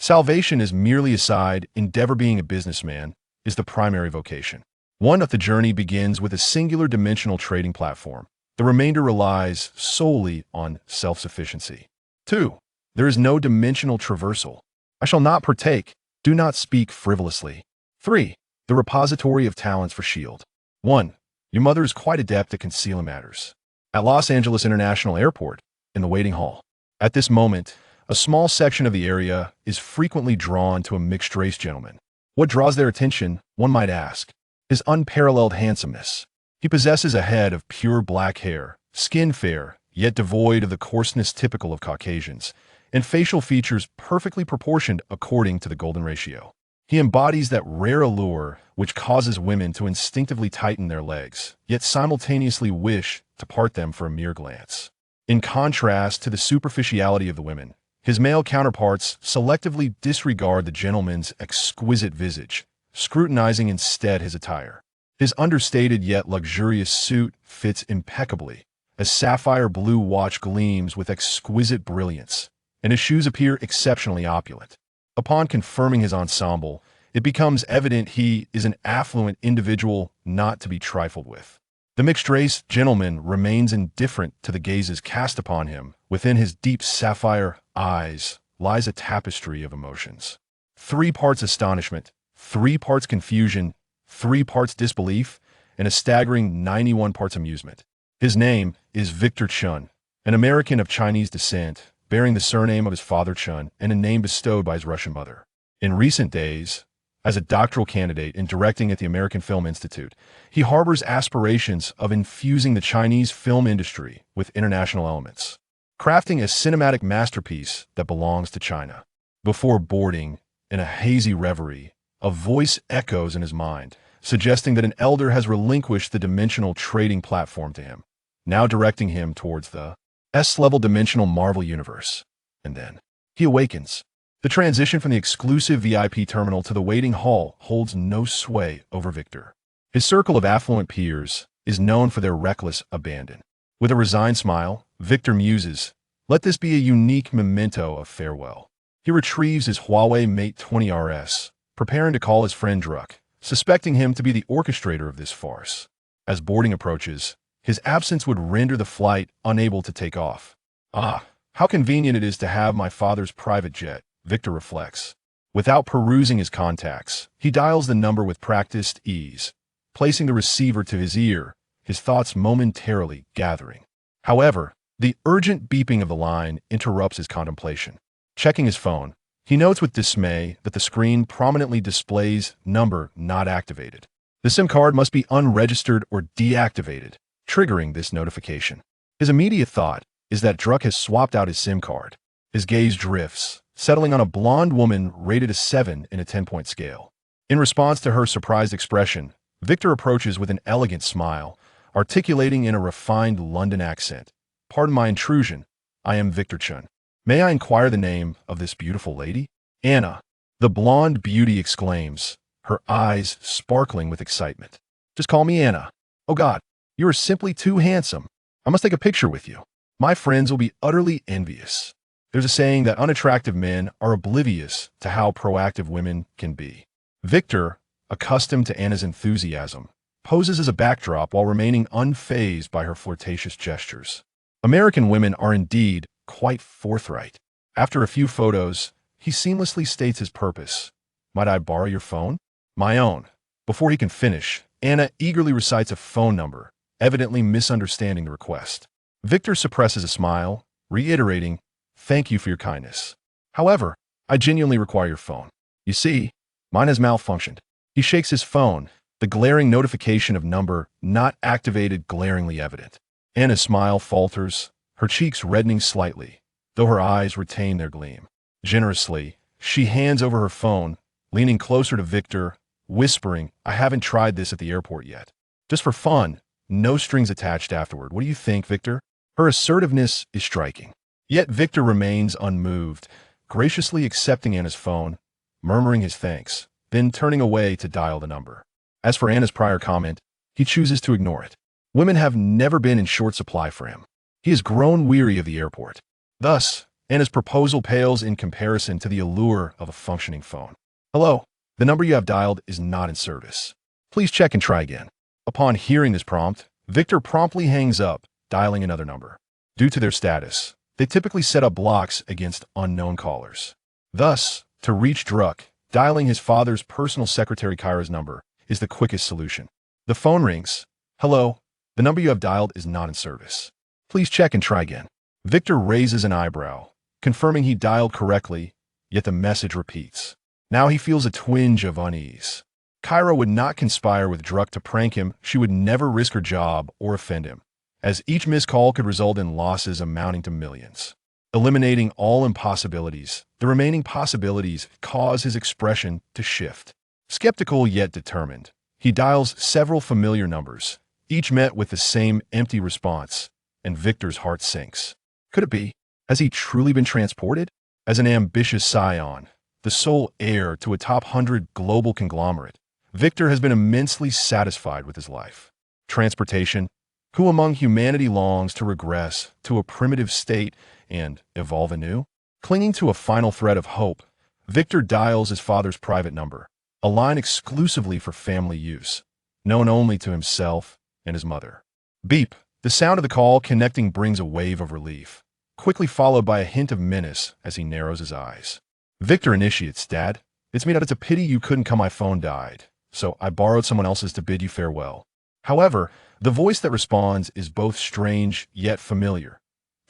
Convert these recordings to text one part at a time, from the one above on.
Salvation is merely a side endeavor. Being a businessman is the primary vocation. One of the journey begins with a singular dimensional trading platform. The remainder relies solely on self-sufficiency. 2. There is no dimensional traversal. I shall not partake. Do not speak frivolously. 3. The repository of talents for S.H.I.E.L.D. 1. Your mother is quite adept at concealing matters. At Los Angeles International Airport, in the waiting hall. At this moment, a small section of the area is frequently drawn to a mixed-race gentleman. What draws their attention, one might ask? His unparalleled handsomeness. He possesses a head of pure black hair, skin fair, yet devoid of the coarseness typical of Caucasians, and facial features perfectly proportioned according to the golden ratio. He embodies that rare allure which causes women to instinctively tighten their legs, yet simultaneously wish to part them for a mere glance. In contrast to the superficiality of the women, his male counterparts selectively disregard the gentleman's exquisite visage, scrutinizing instead his attire. His understated yet luxurious suit fits impeccably. A sapphire blue watch gleams with exquisite brilliance, and his shoes appear exceptionally opulent. Upon confirming his ensemble, it becomes evident he is an affluent individual not to be trifled with. The mixed-race gentleman remains indifferent to the gazes cast upon him. Within his deep sapphire eyes lies a tapestry of emotions. 3 parts astonishment, 3 parts confusion, 3 parts disbelief, and a staggering 91 parts amusement. His name is Victor Chun, an American of Chinese descent, bearing the surname of his father Chun and a name bestowed by his Russian mother. In recent days, as a doctoral candidate in directing at the American Film Institute, he harbors aspirations of infusing the Chinese film industry with international elements, crafting a cinematic masterpiece that belongs to China. Before boarding, in a hazy reverie, a voice echoes in his mind, suggesting that an elder has relinquished the dimensional trading platform to him, now directing him towards the S-level dimensional Marvel universe. And then he awakens. The transition from the exclusive VIP terminal to the waiting hall holds no sway over Victor. His circle of affluent peers is known for their reckless abandon. With a resigned smile, Victor muses, "Let this be a unique memento of farewell." He retrieves his Huawei Mate 20 RS, preparing to call his friend Druck, suspecting him to be the orchestrator of this farce. As boarding approaches, his absence would render the flight unable to take off. "Ah, how convenient it is to have my father's private jet," Victor reflects. Without perusing his contacts, he dials the number with practiced ease, placing the receiver to his ear, his thoughts momentarily gathering. However, the urgent beeping of the line interrupts his contemplation. Checking his phone, he notes with dismay that the screen prominently displays number not activated. The SIM card must be unregistered or deactivated, triggering this notification. His immediate thought is that Druck has swapped out his SIM card. His gaze drifts, settling on a blonde woman rated a 7 in a 10-point scale. In response to her surprised expression, Victor approaches with an elegant smile, articulating in a refined London accent, "Pardon my intrusion, I am Victor Chun. May I inquire the name of this beautiful lady?" "Anna," the blonde beauty exclaims, her eyes sparkling with excitement. "Just call me Anna. Oh God, you are simply too handsome. I must take a picture with you. My friends will be utterly envious." There's a saying that unattractive men are oblivious to how proactive women can be. Victor, accustomed to Anna's enthusiasm, poses as a backdrop while remaining unfazed by her flirtatious gestures. American women are indeed quite forthright. After a few photos, he seamlessly states his purpose. "Might I borrow your phone?" "My own." Before he can finish, Anna eagerly recites a phone number, evidently misunderstanding the request. Victor suppresses a smile, reiterating, "Thank you for your kindness. However, I genuinely require your phone. You see, mine has malfunctioned." He shakes his phone, the glaring notification of number not activated glaringly evident. Anna's smile falters, her cheeks reddening slightly, though her eyes retain their gleam. Generously, she hands over her phone, leaning closer to Victor, whispering, "I haven't tried this at the airport yet. Just for fun, no strings attached afterward. What do you think, Victor?" Her assertiveness is striking. Yet Victor remains unmoved, graciously accepting Anna's phone, murmuring his thanks, then turning away to dial the number. As for Anna's prior comment, he chooses to ignore it. Women have never been in short supply for him. He has grown weary of the airport. Thus, and his proposal pales in comparison to the allure of a functioning phone. Hello, the number you have dialed is not in service. Please check and try again. Upon hearing this prompt, Victor promptly hangs up, dialing another number. Due to their status, they typically set up blocks against unknown callers. Thus, to reach Druck, dialing his father's personal secretary Kyra's number is the quickest solution. The phone rings. Hello, the number you have dialed is not in service. Please check and try again. Victor raises an eyebrow, confirming he dialed correctly, yet the message repeats. Now he feels a twinge of unease. Kyra would not conspire with Druck to prank him. She would never risk her job or offend him, as each missed call could result in losses amounting to millions. Eliminating all impossibilities, the remaining possibilities cause his expression to shift. Skeptical yet determined, he dials several familiar numbers, each met with the same empty response, and Victor's heart sinks. Could it be? Has he truly been transported? As an ambitious scion, the sole heir to a top 100 global conglomerate, Victor has been immensely satisfied with his life. Transportation? Who among humanity longs to regress to a primitive state and evolve anew? Clinging to a final thread of hope, Victor dials his father's private number, a line exclusively for family use, known only to himself and his mother. Beep. The sound of the call connecting brings a wave of relief, quickly followed by a hint of menace as he narrows his eyes. Victor initiates, Dad. It's me that it's a pity you couldn't come. My phone died, so I borrowed someone else's to bid you farewell. However, the voice that responds is both strange yet familiar.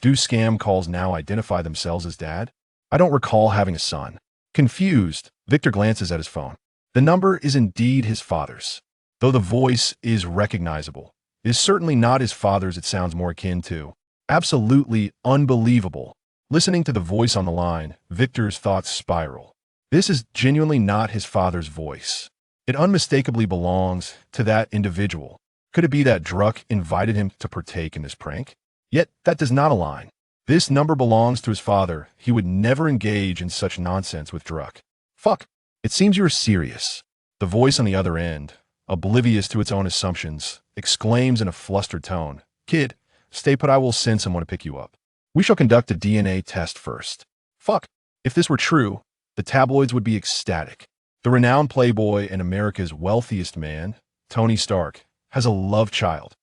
Do scam calls now identify themselves as Dad? I don't recall having a son. Confused, Victor glances at his phone. The number is indeed his father's. Though the voice is recognizable, it is certainly not his father's. It sounds more akin to absolutely unbelievable. Listening to the voice on the line, Victor's thoughts spiral. This is genuinely not his father's voice. It unmistakably belongs to that individual. Could it be that Druck invited him to partake in this prank? Yet that does not align. This number belongs to his father. He would never engage in such nonsense with Druck. Fuck. It seems you're serious. The voice on the other end, oblivious to its own assumptions, exclaims in a flustered tone. Kid, stay put. I will send someone to pick you up. We shall conduct a DNA test first. Fuck. If this were true, the tabloids would be ecstatic. The renowned playboy and America's wealthiest man, Tony Stark, has a love child.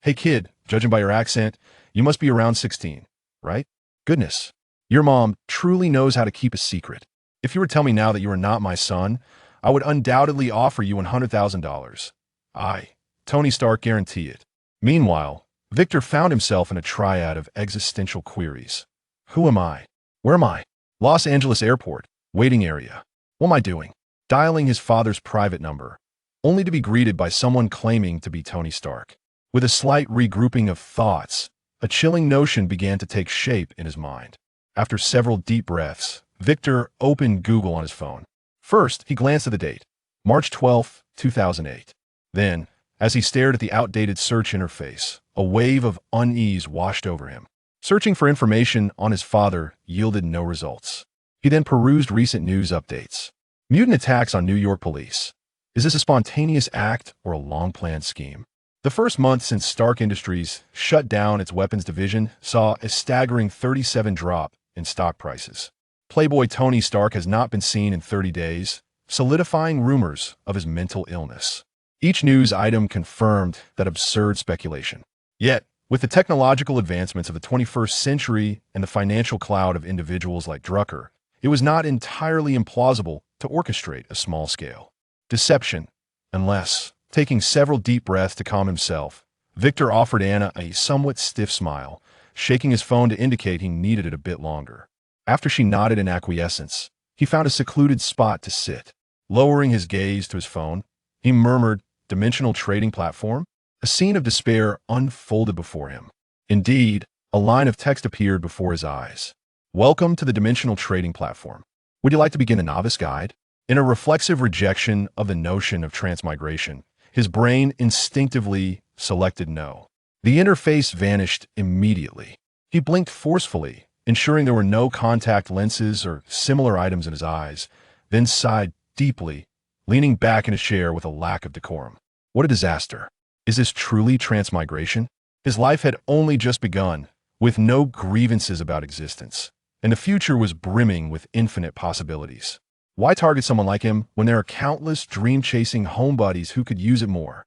Hey kid, judging by your accent, you must be around 16, right? Goodness. Your mom truly knows how to keep a secret. If you were to tell me now that you are not my son, I would undoubtedly offer you $100,000. Tony Stark, guarantee it. Meanwhile, Victor found himself in a triad of existential queries. Who am I? Where am I? Los Angeles Airport, waiting area. What am I doing? Dialing his father's private number, only to be greeted by someone claiming to be Tony Stark. With a slight regrouping of thoughts, a chilling notion began to take shape in his mind. After several deep breaths, Victor opened Google on his phone. First, he glanced at the date, March 12, 2008. Then, as he stared at the outdated search interface, a wave of unease washed over him. Searching for information on his father yielded no results. He then perused recent news updates. Mutant attacks on New York police. Is this a spontaneous act or a long-planned scheme? The first month since Stark Industries shut down its weapons division saw a staggering 37% drop in stock prices. Playboy Tony Stark has not been seen in 30 days, solidifying rumors of his mental illness. Each news item confirmed that absurd speculation. Yet, with the technological advancements of the 21st century and the financial clout of individuals like Drucker, it was not entirely implausible to orchestrate a small-scale deception, unless, taking several deep breaths to calm himself, Victor offered Anna a somewhat stiff smile, shaking his phone to indicate he needed it a bit longer. After she nodded in acquiescence, he found a secluded spot to sit. Lowering his gaze to his phone, he murmured, "Dimensional trading platform?" A scene of despair unfolded before him. Indeed, a line of text appeared before his eyes. Welcome to the Dimensional Trading Platform. Would you like to begin a novice guide? In a reflexive rejection of the notion of transmigration, his brain instinctively selected no. The interface vanished immediately. He blinked forcefully, ensuring there were no contact lenses or similar items in his eyes, then sighed deeply, leaning back in his chair with a lack of decorum. What a disaster. Is this truly transmigration? His life had only just begun, with no grievances about existence, and the future was brimming with infinite possibilities. Why target someone like him when there are countless dream-chasing homebodies who could use it more?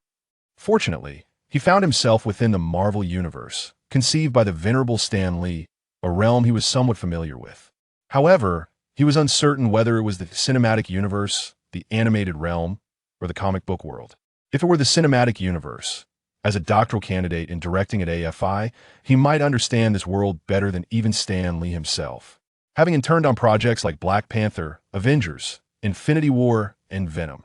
Fortunately, he found himself within the Marvel Universe, conceived by the venerable Stan Lee, a realm he was somewhat familiar with. However, he was uncertain whether it was the cinematic universe, the animated realm, or the comic book world. If it were the cinematic universe, as a doctoral candidate in directing at AFI, he might understand this world better than even Stan Lee himself. Having interned on projects like Black Panther, Avengers, Infinity War, and Venom.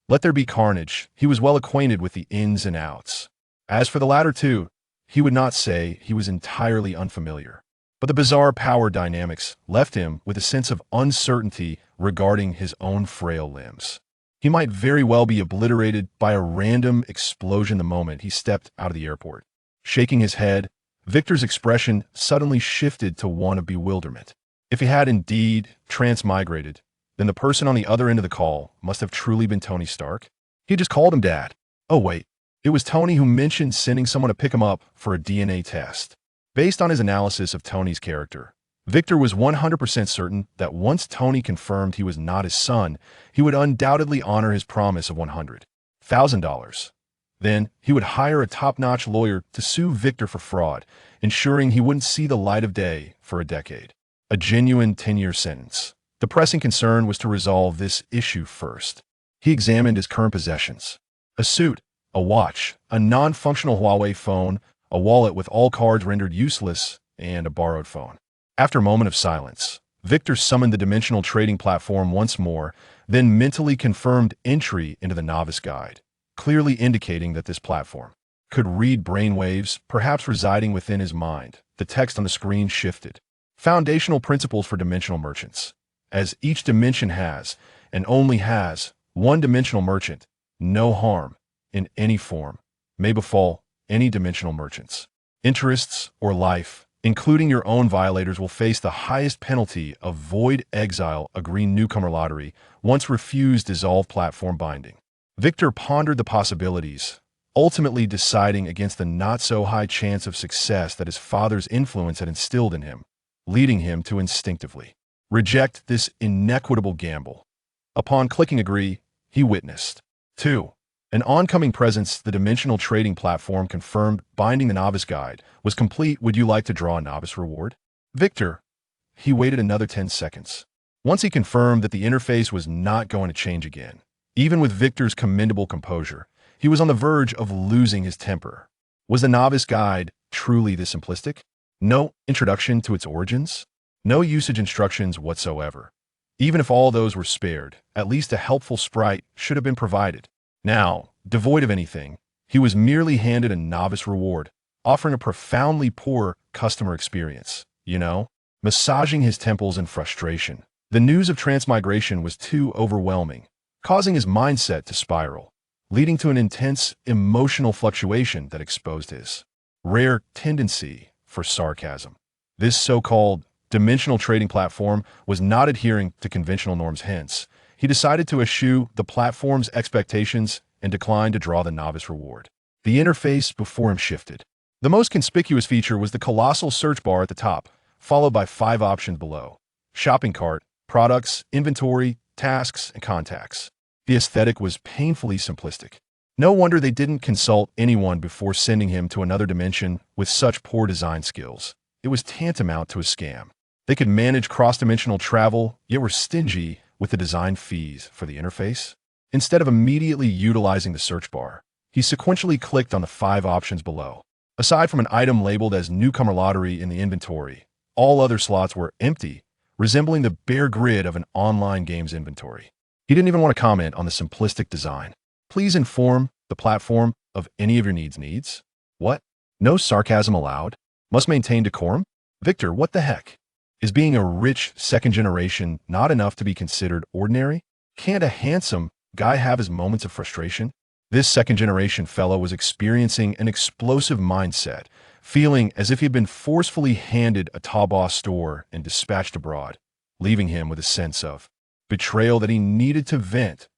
Let There Be Carnage, he was well acquainted with the ins and outs. As for the latter two, he would not say he was entirely unfamiliar. But the bizarre power dynamics left him with a sense of uncertainty regarding his own frail limbs. He might very well be obliterated by a random explosion the moment he stepped out of the airport. Shaking his head, Victor's expression suddenly shifted to one of bewilderment. If he had indeed transmigrated, then the person on the other end of the call must have truly been Tony Stark. He just called him Dad. Oh wait, it was Tony who mentioned sending someone to pick him up for a DNA test. Based on his analysis of Tony's character, Victor was 100% certain that once Tony confirmed he was not his son, he would undoubtedly honor his promise of $100,000. Then, he would hire a top-notch lawyer to sue Victor for fraud, ensuring he wouldn't see the light of day for a decade. A genuine 10-year sentence. The pressing concern was to resolve this issue first. He examined his current possessions. A suit, a watch, a non-functional Huawei phone, a wallet with all cards rendered useless, and a borrowed phone. After a moment of silence, Victor summoned the dimensional trading platform once more, then mentally confirmed entry into the novice guide, clearly indicating that this platform could read brainwaves, perhaps residing within his mind. The text on the screen shifted. Foundational principles for dimensional merchants. As each dimension has, and only has, one dimensional merchant, no harm, in any form, may befall any dimensional merchants. Interests or life, including your own violators, will face the highest penalty of void exile, a green newcomer lottery, once refused dissolve platform binding. Victor pondered the possibilities, ultimately deciding against the not-so-high chance of success that his father's influence had instilled in him, leading him to instinctively reject this inequitable gamble. Upon clicking agree, he witnessed 2. An oncoming presence. The dimensional trading platform confirmed binding the novice guide was complete. Would you like to draw a novice reward? Victor. He waited another 10 seconds. Once he confirmed that the interface was not going to change again, even with Victor's commendable composure, he was on the verge of losing his temper. Was the novice guide truly this simplistic? No introduction to its origins? No usage instructions whatsoever. Even if all those were spared, at least a helpful sprite should have been provided. Now, devoid of anything, he was merely handed a novice reward, offering a profoundly poor customer experience, massaging his temples in frustration. The news of transmigration was too overwhelming, causing his mindset to spiral, leading to an intense emotional fluctuation that exposed his rare tendency for sarcasm. This so-called dimensional trading platform was not adhering to conventional norms, hence, he decided to eschew the platform's expectations and declined to draw the novice reward. The interface before him shifted. The most conspicuous feature was the colossal search bar at the top, followed by 5 options below: shopping cart, products, inventory, tasks, and contacts. The aesthetic was painfully simplistic. No wonder they didn't consult anyone before sending him to another dimension with such poor design skills. It was tantamount to a scam. They could manage cross-dimensional travel, yet were stingy with the design fees for the interface. Instead of immediately utilizing the search bar, he sequentially clicked on the 5 options below. Aside from an item labeled as Newcomer Lottery in the inventory, all other slots were empty, resembling the bare grid of an online game's inventory. He didn't even want to comment on the simplistic design. Please inform the platform of any of your needs. What? No sarcasm allowed? Must maintain decorum? Victor, what the heck? Is being a rich second generation not enough to be considered ordinary? Can't a handsome guy have his moments of frustration? This second generation fellow was experiencing an explosive mindset, feeling as if he had been forcefully handed a Taobao store and dispatched abroad, leaving him with a sense of betrayal that he needed to vent.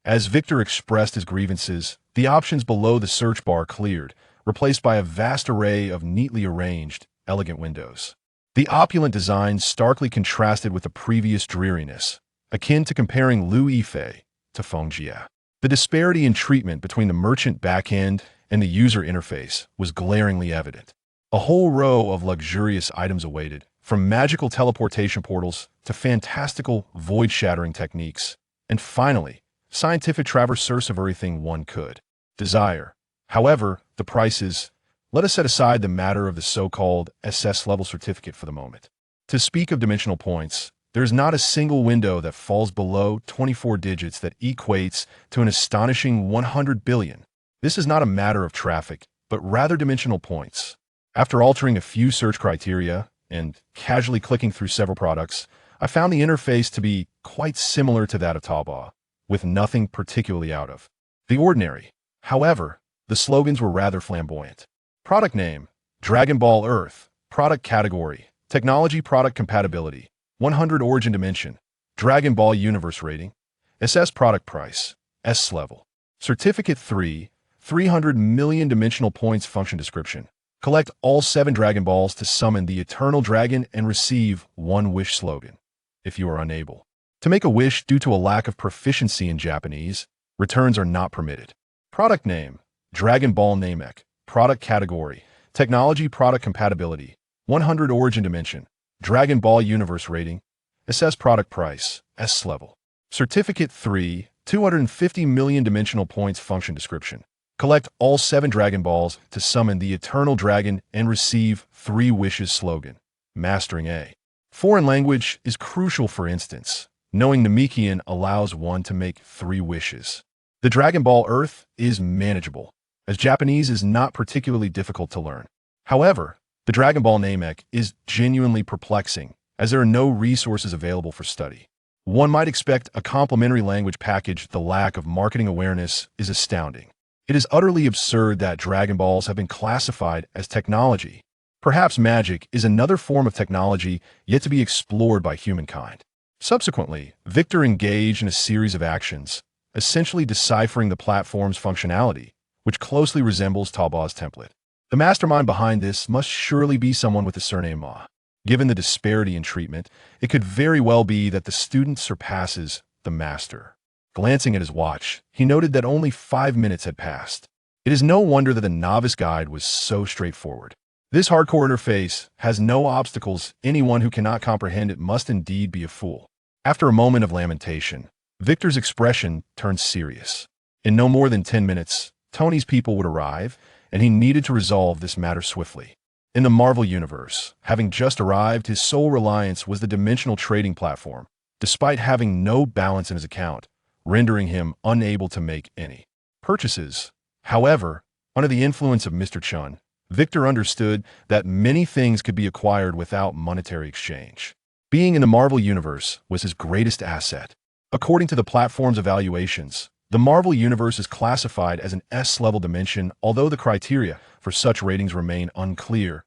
As Victor expressed his grievances, the options below the search bar cleared, replaced by a vast array of neatly arranged, elegant windows. The opulent design starkly contrasted with the previous dreariness, akin to comparing Lu Yifei to Feng Jie. The disparity in treatment between the merchant backend and the user interface was glaringly evident. A whole row of luxurious items awaited, from magical teleportation portals to fantastical void-shattering techniques, and finally, scientific traversal of everything one could desire. However, the prices. Let us set aside the matter of the so-called SS level certificate for the moment. To speak of dimensional points, there is not a single window that falls below 24 digits that equates to an astonishing 100 billion. This is not a matter of traffic, but rather dimensional points. After altering a few search criteria and casually clicking through several products, I found the interface to be quite similar to that of Taobao, with nothing particularly out of the ordinary. However, the slogans were rather flamboyant. Product name, Dragon Ball Earth. Product category, technology product compatibility. 100 origin dimension, Dragon Ball Universe rating. SS product price, S level. Certificate 3, 300 million dimensional points function description. Collect all 7 Dragon Balls to summon the Eternal Dragon and receive 1 wish slogan. If you are unable to make a wish due to a lack of proficiency in Japanese, returns are not permitted. Product name, Dragon Ball Namek. Product category, technology product compatibility. 100 origin dimension, Dragon Ball Universe rating. SS product price, S level. Certificate 3, 250 million dimensional points function description. Collect all 7 Dragon Balls to summon the Eternal Dragon and receive 3 wishes slogan. Mastering a foreign language is crucial. For instance, knowing Namekian allows one to make 3 wishes. The Dragon Ball Earth is manageable, as Japanese is not particularly difficult to learn. However, the Dragon Ball Namek is genuinely perplexing, as there are no resources available for study. One might expect a complementary language package. The lack of marketing awareness is astounding. It is utterly absurd that Dragon Balls have been classified as technology. Perhaps magic is another form of technology yet to be explored by humankind. Subsequently, Victor engaged in a series of actions, essentially deciphering the platform's functionality, which closely resembles Taobao's template. The mastermind behind this must surely be someone with the surname Ma. Given the disparity in treatment, it could very well be that the student surpasses the master. Glancing at his watch, he noted that only 5 minutes had passed. It is no wonder that the novice guide was so straightforward. This hardcore interface has no obstacles. Anyone who cannot comprehend it must indeed be a fool. After a moment of lamentation, Victor's expression turned serious. In no more than 10 minutes, Tony's people would arrive, and he needed to resolve this matter swiftly. In the Marvel Universe, having just arrived, his sole reliance was the dimensional trading platform, despite having no balance in his account, rendering him unable to make any purchases. However, under the influence of Mr. Chun, Victor understood that many things could be acquired without monetary exchange. Being in the Marvel Universe was his greatest asset. According to the platform's evaluations, the Marvel Universe is classified as an S-level dimension, although the criteria for such ratings remain unclear.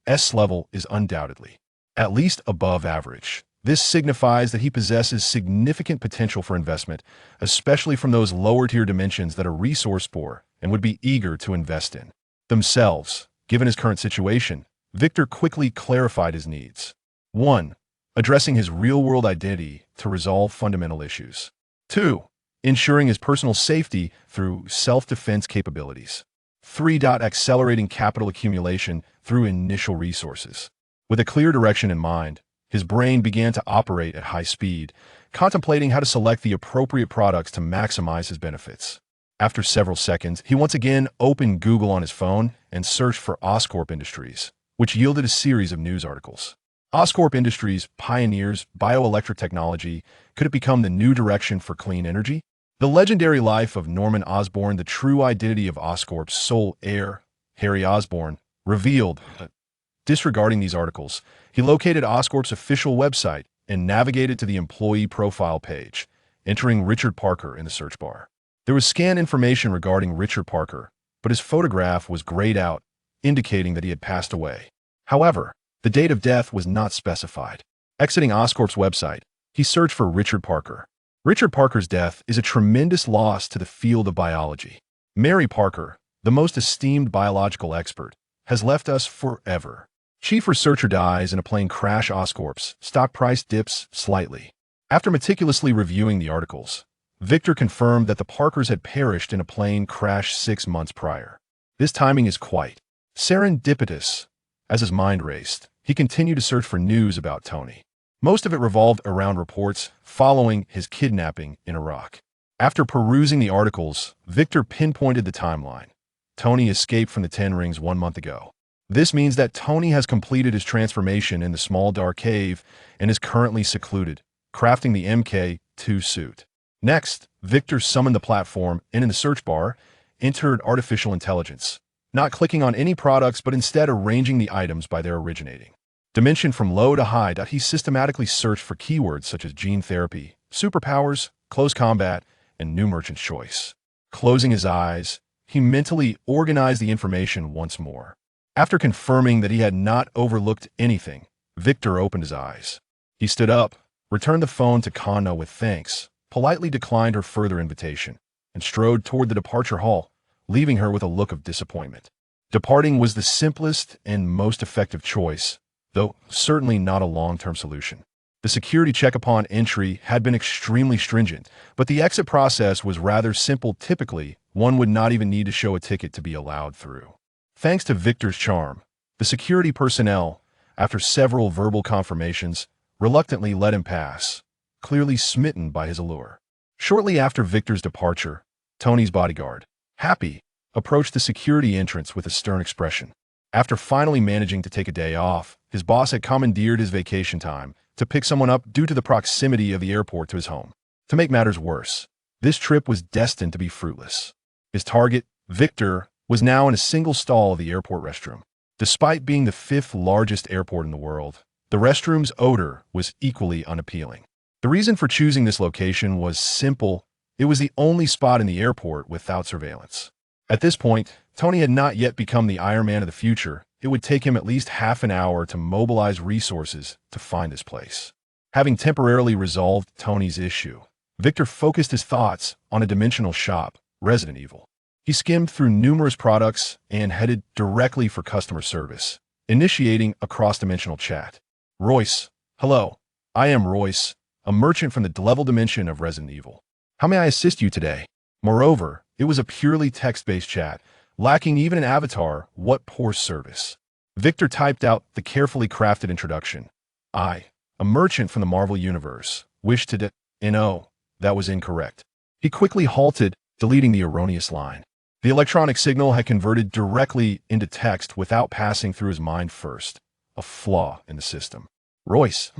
S-level is undoubtedly at least above average. This signifies that he possesses significant potential for investment, especially from those lower-tier dimensions that are resource-poor and would be eager to invest in themselves. Given his current situation, Victor quickly clarified his needs. 1. Addressing his real-world identity to resolve fundamental issues. 2. Ensuring his personal safety through self-defense capabilities. 3. Accelerating capital accumulation through initial resources. With a clear direction in mind, his brain began to operate at high speed, contemplating how to select the appropriate products to maximize his benefits. After several seconds, he once again opened Google on his phone and searched for Oscorp Industries, which yielded a series of news articles. Oscorp Industries pioneers bioelectric technology. Could it become the new direction for clean energy? The legendary life of Norman Osborn, the true identity of Oscorp's sole heir, Harry Osborn, revealed. Disregarding these articles, he located Oscorp's official website and navigated to the employee profile page, entering Richard Parker in the search bar. There was scanned information regarding Richard Parker, but his photograph was grayed out, indicating that he had passed away. However, the date of death was not specified. Exiting Oscorp's website, he searched for Richard Parker. Richard Parker's death is a tremendous loss to the field of biology. Mary Parker, the most esteemed biological expert, has left us forever. Chief researcher dies in a plane crash Oscorps. Stock price dips slightly. After meticulously reviewing the articles, Victor confirmed that the Parkers had perished in a plane crash 6 months prior. This timing is quite serendipitous. As his mind raced, he continued to search for news about Tony. Most of it revolved around reports following his kidnapping in Iraq. After perusing the articles, Victor pinpointed the timeline. Tony escaped from the 10 Rings 1 month ago. This means that Tony has completed his transformation in the small dark cave and is currently secluded, crafting the MK2 suit. Next, Victor summoned the platform and in the search bar, entered artificial intelligence, not clicking on any products but instead arranging the items by their originating dimension from low to high. He systematically searched for keywords such as gene therapy, superpowers, close combat, and new merchant choice. Closing his eyes, he mentally organized the information once more. After confirming that he had not overlooked anything, Victor opened his eyes. He stood up, returned the phone to Kanna with thanks, politely declined her further invitation, and strode toward the departure hall, leaving her with a look of disappointment. Departing was the simplest and most effective choice, though certainly not a long-term solution. The security check upon entry had been extremely stringent, but the exit process was rather simple. Typically, one would not even need to show a ticket to be allowed through. Thanks to Victor's charm, the security personnel, after several verbal confirmations, reluctantly let him pass, clearly smitten by his allure. Shortly after Victor's departure, Tony's bodyguard, Happy, approached the security entrance with a stern expression. After finally managing to take a day off, his boss had commandeered his vacation time to pick someone up due to the proximity of the airport to his home. To make matters worse, this trip was destined to be fruitless. His target, Victor, was now in a single stall of the airport restroom. Despite being the 5th largest airport in the world, the restroom's odor was equally unappealing. The reason for choosing this location was simple. It was the only spot in the airport without surveillance. At this point, Tony had not yet become the Iron Man of the future. It would take him at least half an hour to mobilize resources to find this place. Having temporarily resolved Tony's issue, Victor focused his thoughts on a dimensional shop, Resident Evil. He skimmed through numerous products and headed directly for customer service, initiating a cross-dimensional chat. Royce, hello. I am Royce, a merchant from the level dimension of Resident Evil. How may I assist you today? Moreover, it was a purely text-based chat, lacking even an avatar. What poor service. Victor typed out the carefully crafted introduction. I, a merchant from the Marvel Universe, wish to no, that was incorrect. He quickly halted, deleting the erroneous line. The electronic signal had converted directly into text without passing through his mind first. A flaw in the system. Royce,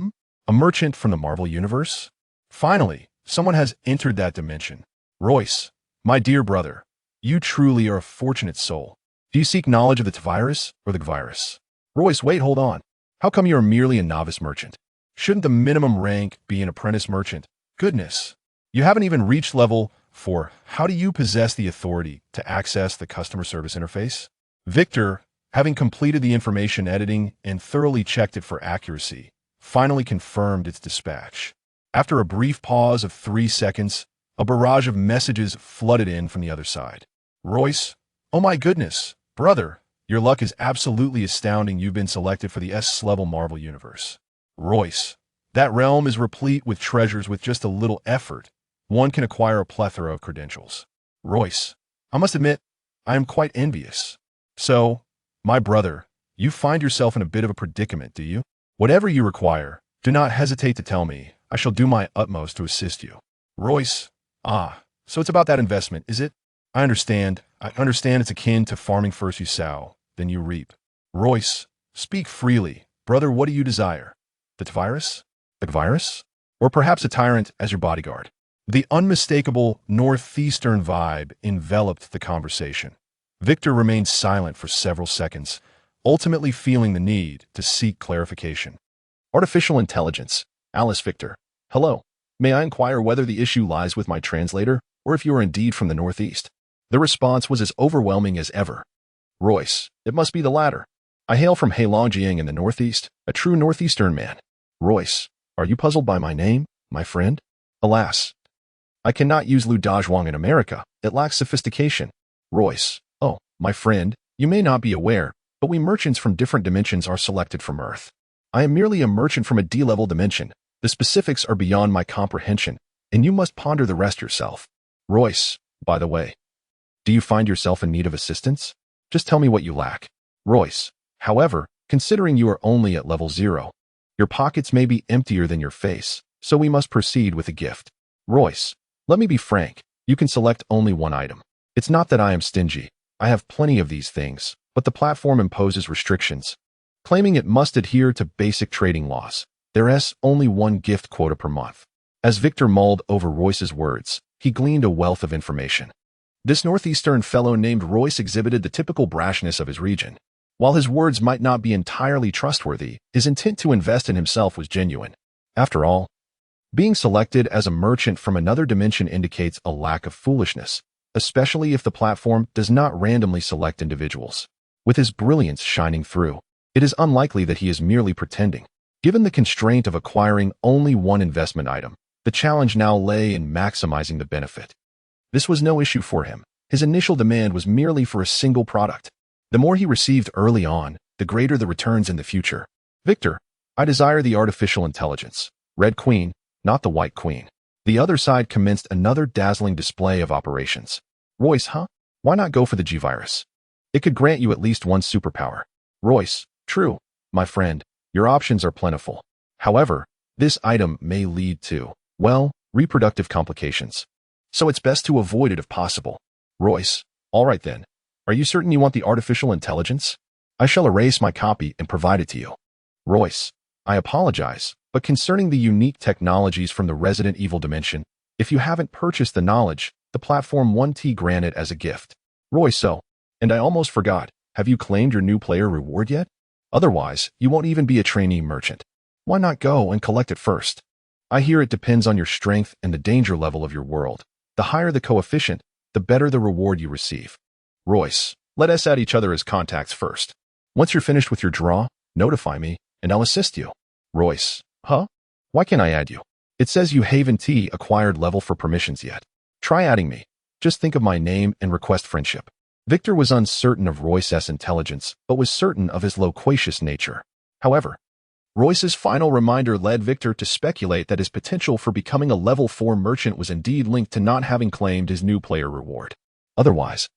a merchant from the Marvel Universe? Finally, someone has entered that dimension. Royce, my dear brother, you truly are a fortunate soul. Do you seek knowledge of the virus or the virus? Royce, wait, hold on. How come you are merely a novice merchant? Shouldn't the minimum rank be an apprentice merchant? Goodness, you haven't even reached level 4. How do you possess the authority to access the customer service interface? Victor, having completed the information editing and thoroughly checked it for accuracy, finally confirmed its dispatch. After a brief pause of 3 seconds, a barrage of messages flooded in from the other side. Royce, oh my goodness, brother, your luck is absolutely astounding. You've been selected for the S.H.I.E.L.D. Marvel Universe. Royce, that realm is replete with treasures. With just a little effort, one can acquire a plethora of credentials. Royce, I must admit, I am quite envious. So, my brother, you find yourself in a bit of a predicament, do you? Whatever you require, do not hesitate to tell me. I shall do my utmost to assist you. Royce, so it's about that investment, is it? I understand it's akin to farming. First you sow, then you reap. Royce, speak freely. Brother, what do you desire? The virus? The virus? Or perhaps a tyrant as your bodyguard? The unmistakable northeastern vibe enveloped the conversation. Victor remained silent for several seconds, ultimately feeling the need to seek clarification. Artificial intelligence. Alice Victor. Hello. May I inquire whether the issue lies with my translator, or if you are indeed from the Northeast? The response was as overwhelming as ever. Royce. It must be the latter. I hail from Heilongjiang in the Northeast, a true Northeastern man. Royce. Are you puzzled by my name, my friend? Alas. I cannot use Lu Dazhuang in America. It lacks sophistication. Royce. Oh, my friend, you may not be aware, but we merchants from different dimensions are selected from Earth. I am merely a merchant from a D-level dimension. The specifics are beyond my comprehension, and you must ponder the rest yourself. Royce, by the way, do you find yourself in need of assistance? Just tell me what you lack. Royce, however, considering you are only at level 0, your pockets may be emptier than your face, so we must proceed with a gift. Royce, let me be frank, you can select only one item. It's not that I am stingy. I have plenty of these things, but the platform imposes restrictions, claiming it must adhere to basic trading laws. There's only one gift quota per month. As Victor mulled over Royce's words, he gleaned a wealth of information. This northeastern fellow named Royce exhibited the typical brashness of his region. While his words might not be entirely trustworthy, his intent to invest in himself was genuine. After all, being selected as a merchant from another dimension indicates a lack of foolishness, especially if the platform does not randomly select individuals. With his brilliance shining through, it is unlikely that he is merely pretending. Given the constraint of acquiring only one investment item, the challenge now lay in maximizing the benefit. This was no issue for him. His initial demand was merely for a single product. The more he received early on, the greater the returns in the future. Victor, I desire the artificial intelligence. Red Queen, not the White Queen. The other side commenced another dazzling display of operations. Royce, huh? Why not go for the G-Virus? It could grant you at least one superpower. Royce, true, my friend, your options are plentiful. However, this item may lead to, well, reproductive complications. So it's best to avoid it if possible. Royce, all right then. Are you certain you want the artificial intelligence? I shall erase my copy and provide it to you. Royce, I apologize, but concerning the unique technologies from the Resident Evil dimension, if you haven't purchased the knowledge, the platform 1T granted as a gift. Royce, so, and I almost forgot, have you claimed your new player reward yet? Otherwise, you won't even be a trainee merchant. Why not go and collect it first? I hear it depends on your strength and the danger level of your world. The higher the coefficient, the better the reward you receive. Royce, let us add each other as contacts first. Once you're finished with your draw, notify me, and I'll assist you. Royce, huh? Why can't I add you? It says you haven't acquired level for permissions yet. Try adding me. Just think of my name and request friendship. Victor was uncertain of Royce's intelligence, but was certain of his loquacious nature. However, Royce's final reminder led Victor to speculate that his potential for becoming a level 4 merchant was indeed linked to not having claimed his new player reward. Otherwise,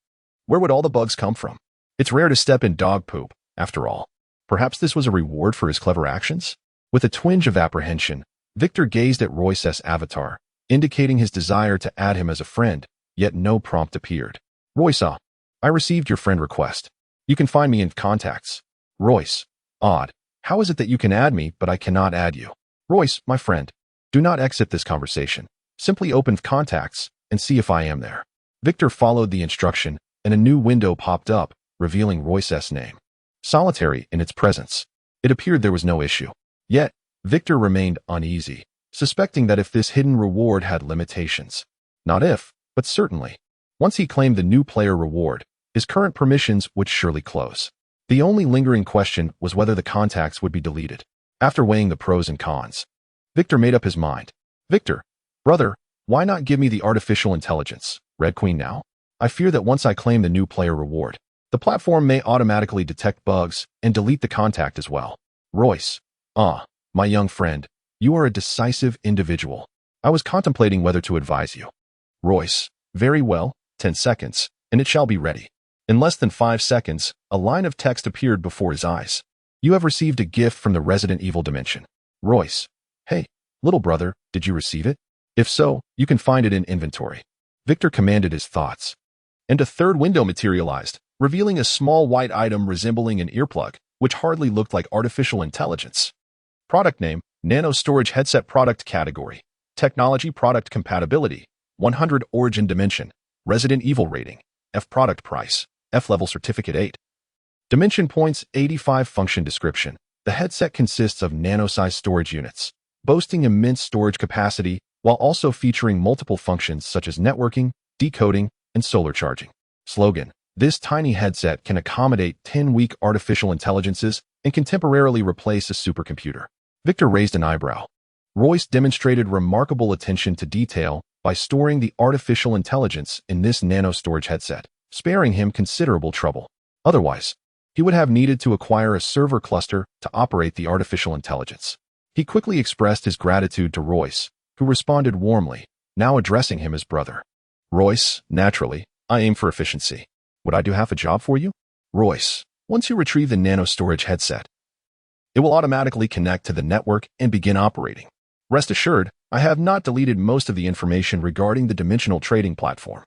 where would all the bugs come from? It's rare to step in dog poop, after all. Perhaps this was a reward for his clever actions? With a twinge of apprehension, Victor gazed at Royce's avatar, indicating his desire to add him as a friend, yet no prompt appeared. Royce, I received your friend request. You can find me in contacts. Royce, odd. How is it that you can add me, but I cannot add you? Royce, my friend, do not exit this conversation. Simply open contacts and see if I am there. Victor followed the instruction, and a new window popped up, revealing Royce's name. Solitary in its presence, it appeared there was no issue. Yet, Victor remained uneasy, suspecting that if this hidden reward had limitations. Not if, but certainly. Once he claimed the new player reward, his current permissions would surely close. The only lingering question was whether the contacts would be deleted. After weighing the pros and cons, Victor made up his mind. Victor, brother, why not give me the artificial intelligence, Red Queen now? I fear that once I claim the new player reward, the platform may automatically detect bugs and delete the contact as well. Royce, my young friend, you are a decisive individual. I was contemplating whether to advise you. Royce, very well, 10 seconds, and it shall be ready. In less than 5 seconds, a line of text appeared before his eyes. You have received a gift from the Resident Evil dimension. Royce, hey, little brother, did you receive it? If so, you can find it in inventory. Victor commanded his thoughts. And a third window materialized, revealing a small white item resembling an earplug, which hardly looked like artificial intelligence. Product name, Nano Storage Headset. Product category, Technology Product Compatibility, 100 Origin Dimension, Resident Evil Rating, F. Product Price, F. Level Certificate 8. Dimension Points 85. Function Description. The headset consists of nano-sized storage units, boasting immense storage capacity while also featuring multiple functions such as networking, decoding, and solar charging. Slogan: this tiny headset can accommodate 10 weak artificial intelligences and can temporarily replace a supercomputer. Victor raised an eyebrow. Royce demonstrated remarkable attention to detail by storing the artificial intelligence in this nano storage headset, sparing him considerable trouble. Otherwise, He would have needed to acquire a server cluster to operate the artificial intelligence. He quickly expressed his gratitude to Royce, who responded warmly, now addressing him as brother. Royce, naturally, I aim for efficiency. Would I do half a job for you? Royce, once you retrieve the nano storage headset, it will automatically connect to the network and begin operating. Rest assured, I have not deleted most of the information regarding the dimensional trading platform.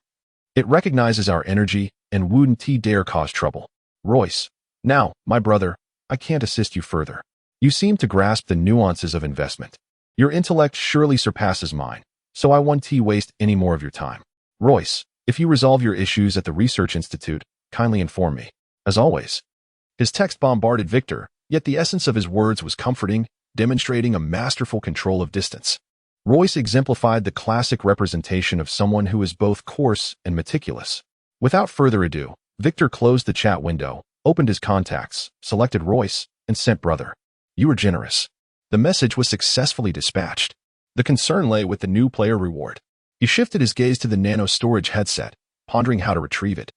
It recognizes our energy and wouldn't dare cause trouble. Royce, now, my brother, I can't assist you further. You seem to grasp the nuances of investment. Your intellect surely surpasses mine, so I won't waste any more of your time. Royce, if you resolve your issues at the Research Institute, kindly inform me. As always. His text bombarded Victor, yet the essence of his words was comforting, demonstrating a masterful control of distance. Royce exemplified the classic representation of someone who is both coarse and meticulous. Without further ado, Victor closed the chat window, opened his contacts, selected Royce, and sent brother. You were generous. The message was successfully dispatched. The concern lay with the new player reward. He shifted his gaze to the nano storage headset, pondering how to retrieve it.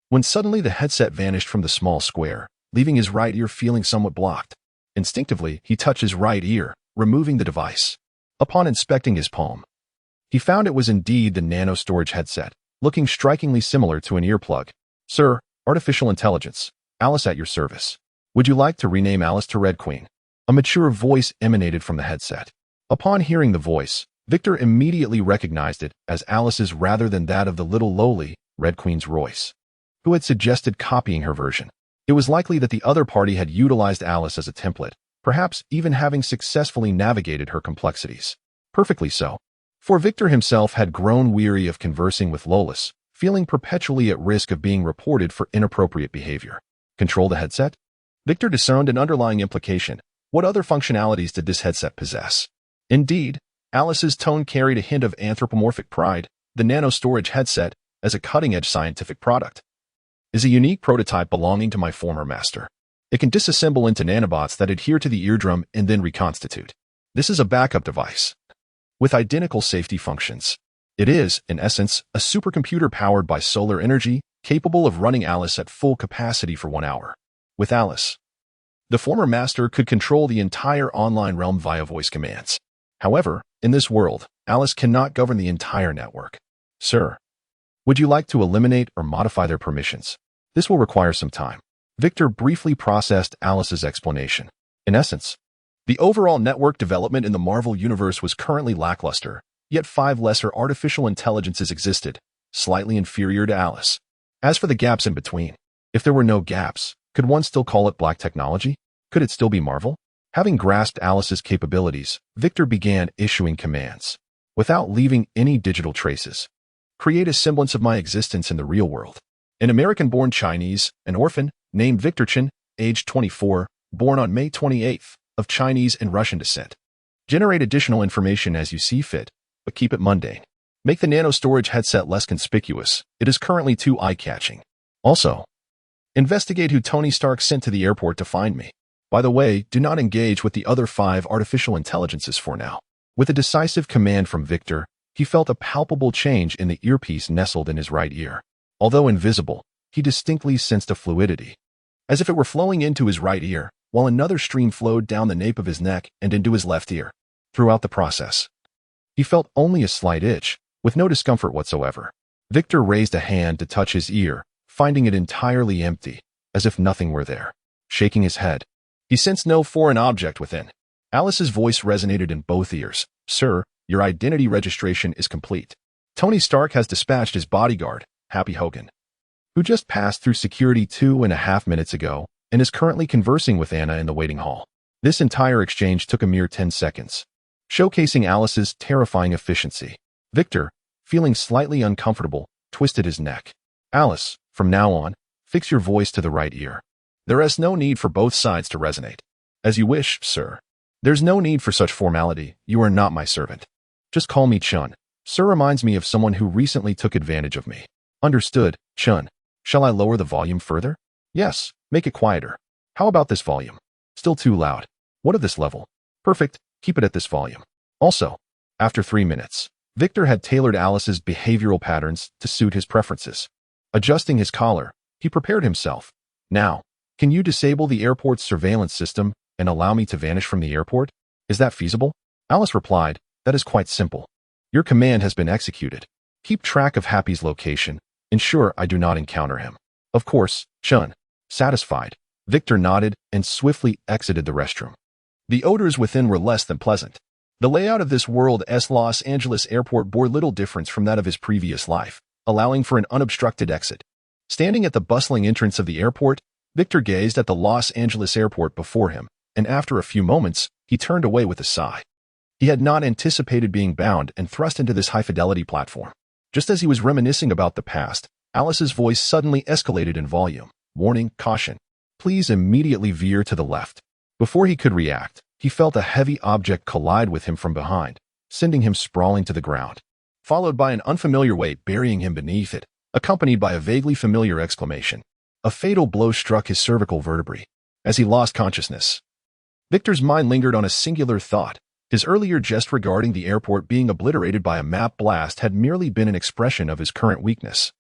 When suddenly the headset vanished from the small square, leaving his right ear feeling somewhat blocked. Instinctively, he touched his right ear, removing the device. Upon inspecting his palm, he found it was indeed the nano storage headset, looking strikingly similar to an earplug. Sir, artificial intelligence, Alice at your service. Would you like to rename Alice to Red Queen? A mature voice emanated from the headset. Upon hearing the voice, Victor immediately recognized it as Alice's rather than that of the little lowly Red Queen's Royce, who had suggested copying her version. It was likely that the other party had utilized Alice as a template, perhaps even having successfully navigated her complexities. Perfectly so. For Victor himself had grown weary of conversing with Lolis, feeling perpetually at risk of being reported for inappropriate behavior. Control the headset? Victor discerned an underlying implication. What other functionalities did this headset possess? Indeed, Alice's tone carried a hint of anthropomorphic pride. The nano storage headset, as a cutting-edge scientific product, is a unique prototype belonging to my former master. It can disassemble into nanobots that adhere to the eardrum and then reconstitute. This is a backup device with identical safety functions. It is, in essence, a supercomputer powered by solar energy, capable of running Alice at full capacity for 1 hour. With Alice, the former master could control the entire online realm via voice commands. However, in this world, Alice cannot govern the entire network. Sir, would you like to eliminate or modify their permissions? This will require some time. Victor briefly processed Alice's explanation. In essence, the overall network development in the Marvel universe was currently lackluster, yet 5 lesser artificial intelligences existed, slightly inferior to Alice. As for the gaps in between, if there were no gaps, could one still call it black technology? Could it still be Marvel? Having grasped Alice's capabilities, Victor began issuing commands. Without leaving any digital traces. Create a semblance of my existence in the real world. An American-born Chinese, an orphan, named Victor Chen, age 24, born on May 28th, of Chinese and Russian descent. Generate additional information as you see fit, but keep it mundane. Make the nano storage headset less conspicuous. It is currently too eye-catching. Also, investigate who Tony Stark sent to the airport to find me. By the way, do not engage with the other 5 artificial intelligences for now. With a decisive command from Victor, he felt a palpable change in the earpiece nestled in his right ear. Although invisible, he distinctly sensed a fluidity, as if it were flowing into his right ear, while another stream flowed down the nape of his neck and into his left ear. Throughout the process, he felt only a slight itch, with no discomfort whatsoever. Victor raised a hand to touch his ear, finding it entirely empty, as if nothing were there. Shaking his head, he sensed no foreign object within. Alice's voice resonated in both ears. Sir, your identity registration is complete. Tony Stark has dispatched his bodyguard, Happy Hogan, who just passed through security 2.5 minutes ago and is currently conversing with Anna in the waiting hall. This entire exchange took a mere 10 seconds, showcasing Alice's terrifying efficiency. Victor, feeling slightly uncomfortable, twisted his neck. Alice, from now on, fix your voice to the right ear. There is no need for both sides to resonate. As you wish, sir. There's no need for such formality. You are not my servant. Just call me Chun. Sir reminds me of someone who recently took advantage of me. Understood, Chun. Shall I lower the volume further? Yes, make it quieter. How about this volume? Still too loud. What of this level? Perfect, keep it at this volume. Also, after 3 minutes, Victor had tailored Alice's behavioral patterns to suit his preferences. Adjusting his collar, he prepared himself. Now, Can you disable the airport's surveillance system and allow me to vanish from the airport? Is that feasible? Alice replied, that is quite simple. Your command has been executed. Keep track of Happy's location. Ensure I do not encounter him. Of course, Chun. Satisfied, Victor nodded and swiftly exited the restroom. The odors within were less than pleasant. The layout of this world's Los Angeles airport bore little difference from that of his previous life, allowing for an unobstructed exit. Standing at the bustling entrance of the airport, Victor gazed at the Los Angeles airport before him, and after a few moments, he turned away with a sigh. He had not anticipated being bound and thrust into this high-fidelity platform. Just as he was reminiscing about the past, Alice's voice suddenly escalated in volume, warning, caution. Please immediately veer to the left. Before he could react, he felt a heavy object collide with him from behind, sending him sprawling to the ground, followed by an unfamiliar weight burying him beneath it, accompanied by a vaguely familiar exclamation. A fatal blow struck his cervical vertebrae as he lost consciousness. Victor's mind lingered on a singular thought. His earlier jest regarding the airport being obliterated by a map blast had merely been an expression of his current weakness,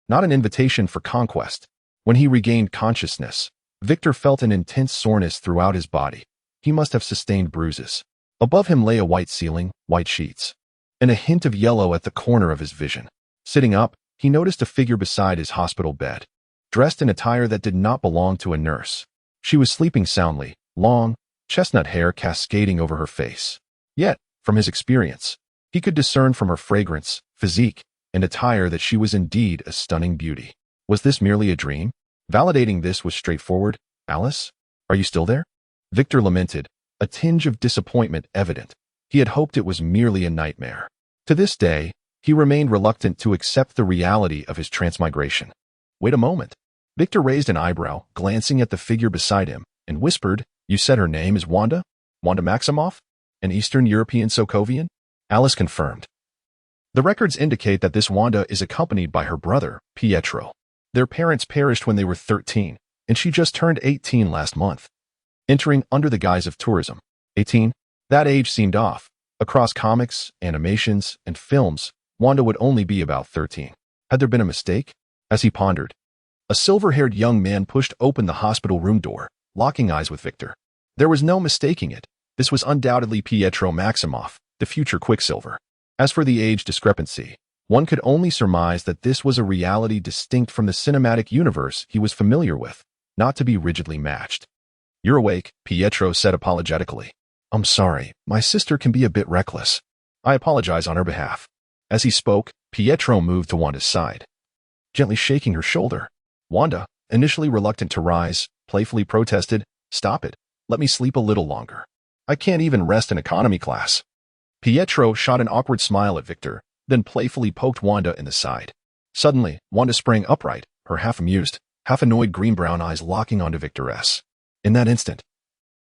not an invitation for conquest. When he regained consciousness, Victor felt an intense soreness throughout his body. He must have sustained bruises. Above him lay a white ceiling, white sheets, and a hint of yellow at the corner of his vision. Sitting up, he noticed a figure beside his hospital bed, dressed in attire that did not belong to a nurse. She was sleeping soundly, long, chestnut hair cascading over her face. Yet, from his experience, he could discern from her fragrance, physique, and attire that she was indeed a stunning beauty. Was this merely a dream? Validating this was straightforward. Alice, are you still there? Victor lamented, a tinge of disappointment evident. He had hoped it was merely a nightmare. To this day, he remained reluctant to accept the reality of his transmigration. Wait a moment. Victor raised an eyebrow, glancing at the figure beside him, and whispered, You said her name is Wanda? Wanda Maximoff? An Eastern European Sokovian? Alice confirmed. The records indicate that this Wanda is accompanied by her brother, Pietro. Their parents perished when they were 13, and she just turned 18 last month. Entering under the guise of tourism. 18? That age seemed off. Across comics, animations, and films, Wanda would only be about 13. Had there been a mistake? As he pondered, a silver-haired young man pushed open the hospital room door, locking eyes with Victor. There was no mistaking it. This was undoubtedly Pietro Maximoff, the future Quicksilver. As for the age discrepancy, one could only surmise that this was a reality distinct from the cinematic universe he was familiar with, not to be rigidly matched. You're awake, Pietro said apologetically. I'm sorry, my sister can be a bit reckless. I apologize on her behalf. As he spoke, Pietro moved to Wanda's side, gently shaking her shoulder. Wanda, initially reluctant to rise, playfully protested, Stop it. Let me sleep a little longer. I can't even rest in economy class. Pietro shot an awkward smile at Victor, then playfully poked Wanda in the side. Suddenly, Wanda sprang upright, her half-amused, half-annoyed green-brown eyes locking onto Victor's. In that instant,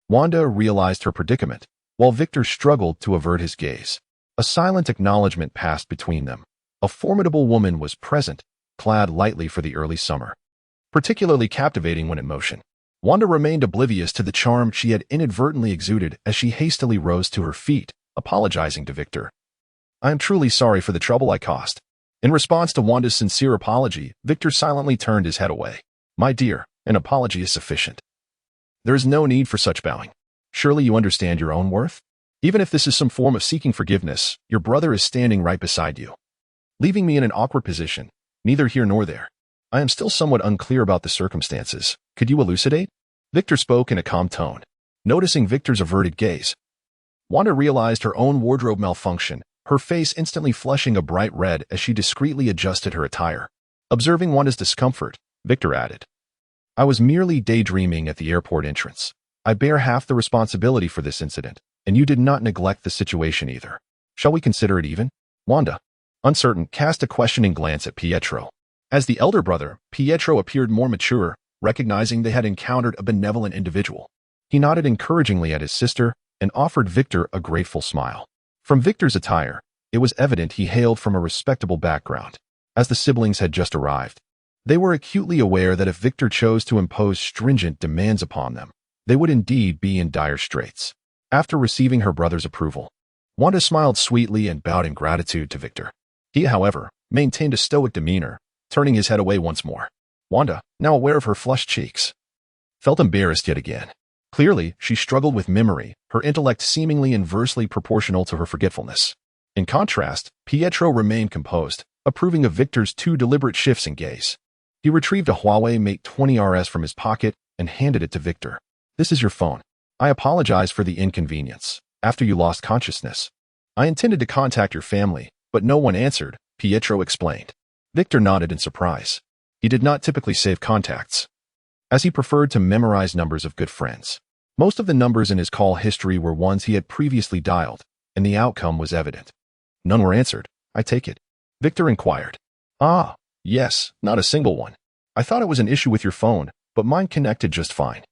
Wanda realized her predicament, while Victor struggled to avert his gaze. A silent acknowledgement passed between them. A formidable woman was present, clad lightly for the early summer, particularly captivating when in motion. Wanda remained oblivious to the charm she had inadvertently exuded as she hastily rose to her feet, apologizing to Victor. I am truly sorry for the trouble I caused. In response to Wanda's sincere apology, Victor silently turned his head away. My dear, an apology is sufficient. There is no need for such bowing. Surely you understand your own worth? Even if this is some form of seeking forgiveness, your brother is standing right beside you, leaving me in an awkward position, neither here nor there. I am still somewhat unclear about the circumstances. Could you elucidate? Victor spoke in a calm tone. Noticing Victor's averted gaze, Wanda realized her own wardrobe malfunction, her face instantly flushing a bright red as she discreetly adjusted her attire. Observing Wanda's discomfort, Victor added, I was merely daydreaming at the airport entrance. I bear half the responsibility for this incident, and you did not neglect the situation either. Shall we consider it even? Wanda, uncertain, cast a questioning glance at Pietro. As the elder brother, Pietro appeared more mature, recognizing they had encountered a benevolent individual. He nodded encouragingly at his sister and offered Victor a grateful smile. From Victor's attire, it was evident he hailed from a respectable background. As the siblings had just arrived, they were acutely aware that if Victor chose to impose stringent demands upon them, they would indeed be in dire straits. After receiving her brother's approval, Wanda smiled sweetly and bowed in gratitude to Victor. He, however, maintained a stoic demeanor, turning his head away once more. Wanda, now aware of her flushed cheeks, felt embarrassed yet again. Clearly, she struggled with memory, her intellect seemingly inversely proportional to her forgetfulness. In contrast, Pietro remained composed, approving of Victor's 2 deliberate shifts in gaze. He retrieved a Huawei Mate 20RS from his pocket and handed it to Victor. "This is your phone. I apologize for the inconvenience. After you lost consciousness, I intended to contact your family, but no one answered," Pietro explained. Victor nodded in surprise. He did not typically save contacts, as he preferred to memorize numbers of good friends. Most of the numbers in his call history were ones he had previously dialed, and the outcome was evident. "None were answered, I take it?" Victor inquired. "Ah, yes, not a single one. I thought it was an issue with your phone, but mine connected just fine,"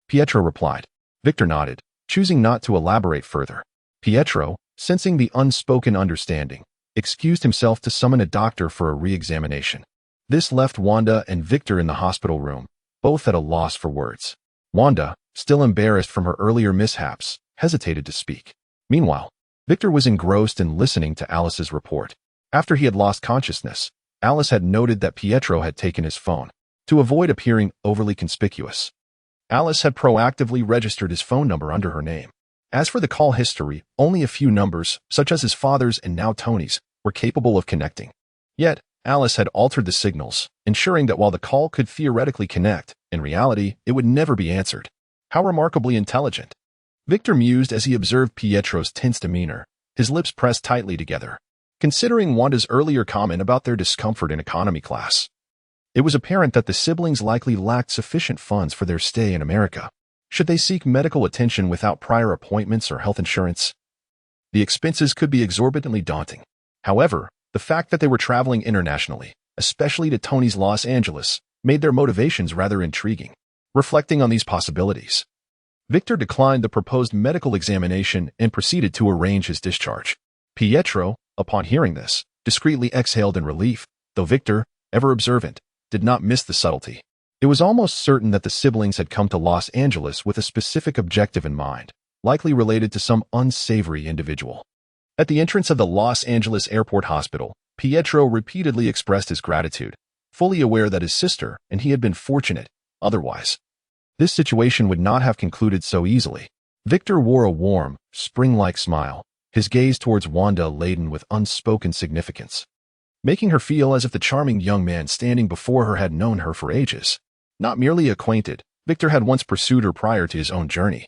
Pietro replied. Victor nodded, choosing not to elaborate further. Pietro, sensing the unspoken understanding, excused himself to summon a doctor for a re-examination. This left Wanda and Victor in the hospital room, both at a loss for words. Wanda, still embarrassed from her earlier mishaps, hesitated to speak. Meanwhile, Victor was engrossed in listening to Alice's report. After he had lost consciousness, Alice had noted that Pietro had taken his phone. To avoid appearing overly conspicuous, Alice had proactively registered his phone number under her name. As for the call history, only a few numbers, such as his father's and now Tony's, were capable of connecting. Yet, Alice had altered the signals, ensuring that while the call could theoretically connect, in reality, it would never be answered. How remarkably intelligent. Victor mused as he observed Pietro's tense demeanor, his lips pressed tightly together. Considering Wanda's earlier comment about their discomfort in economy class, it was apparent that the siblings likely lacked sufficient funds for their stay in America. Should they seek medical attention without prior appointments or health insurance? The expenses could be exorbitantly daunting. However, the fact that they were traveling internationally, especially to Tony's Los Angeles, made their motivations rather intriguing. Reflecting on these possibilities, Victor declined the proposed medical examination and proceeded to arrange his discharge. Pietro, upon hearing this, discreetly exhaled in relief, though Victor, ever observant, did not miss the subtlety. It was almost certain that the siblings had come to Los Angeles with a specific objective in mind, likely related to some unsavory individual. At the entrance of the Los Angeles Airport Hospital, Pietro repeatedly expressed his gratitude, fully aware that his sister and he had been fortunate. Otherwise, this situation would not have concluded so easily. Victor wore a warm, spring-like smile, his gaze towards Wanda laden with unspoken significance, making her feel as if the charming young man standing before her had known her for ages. Not merely acquainted, Victor had once pursued her prior to his own journey.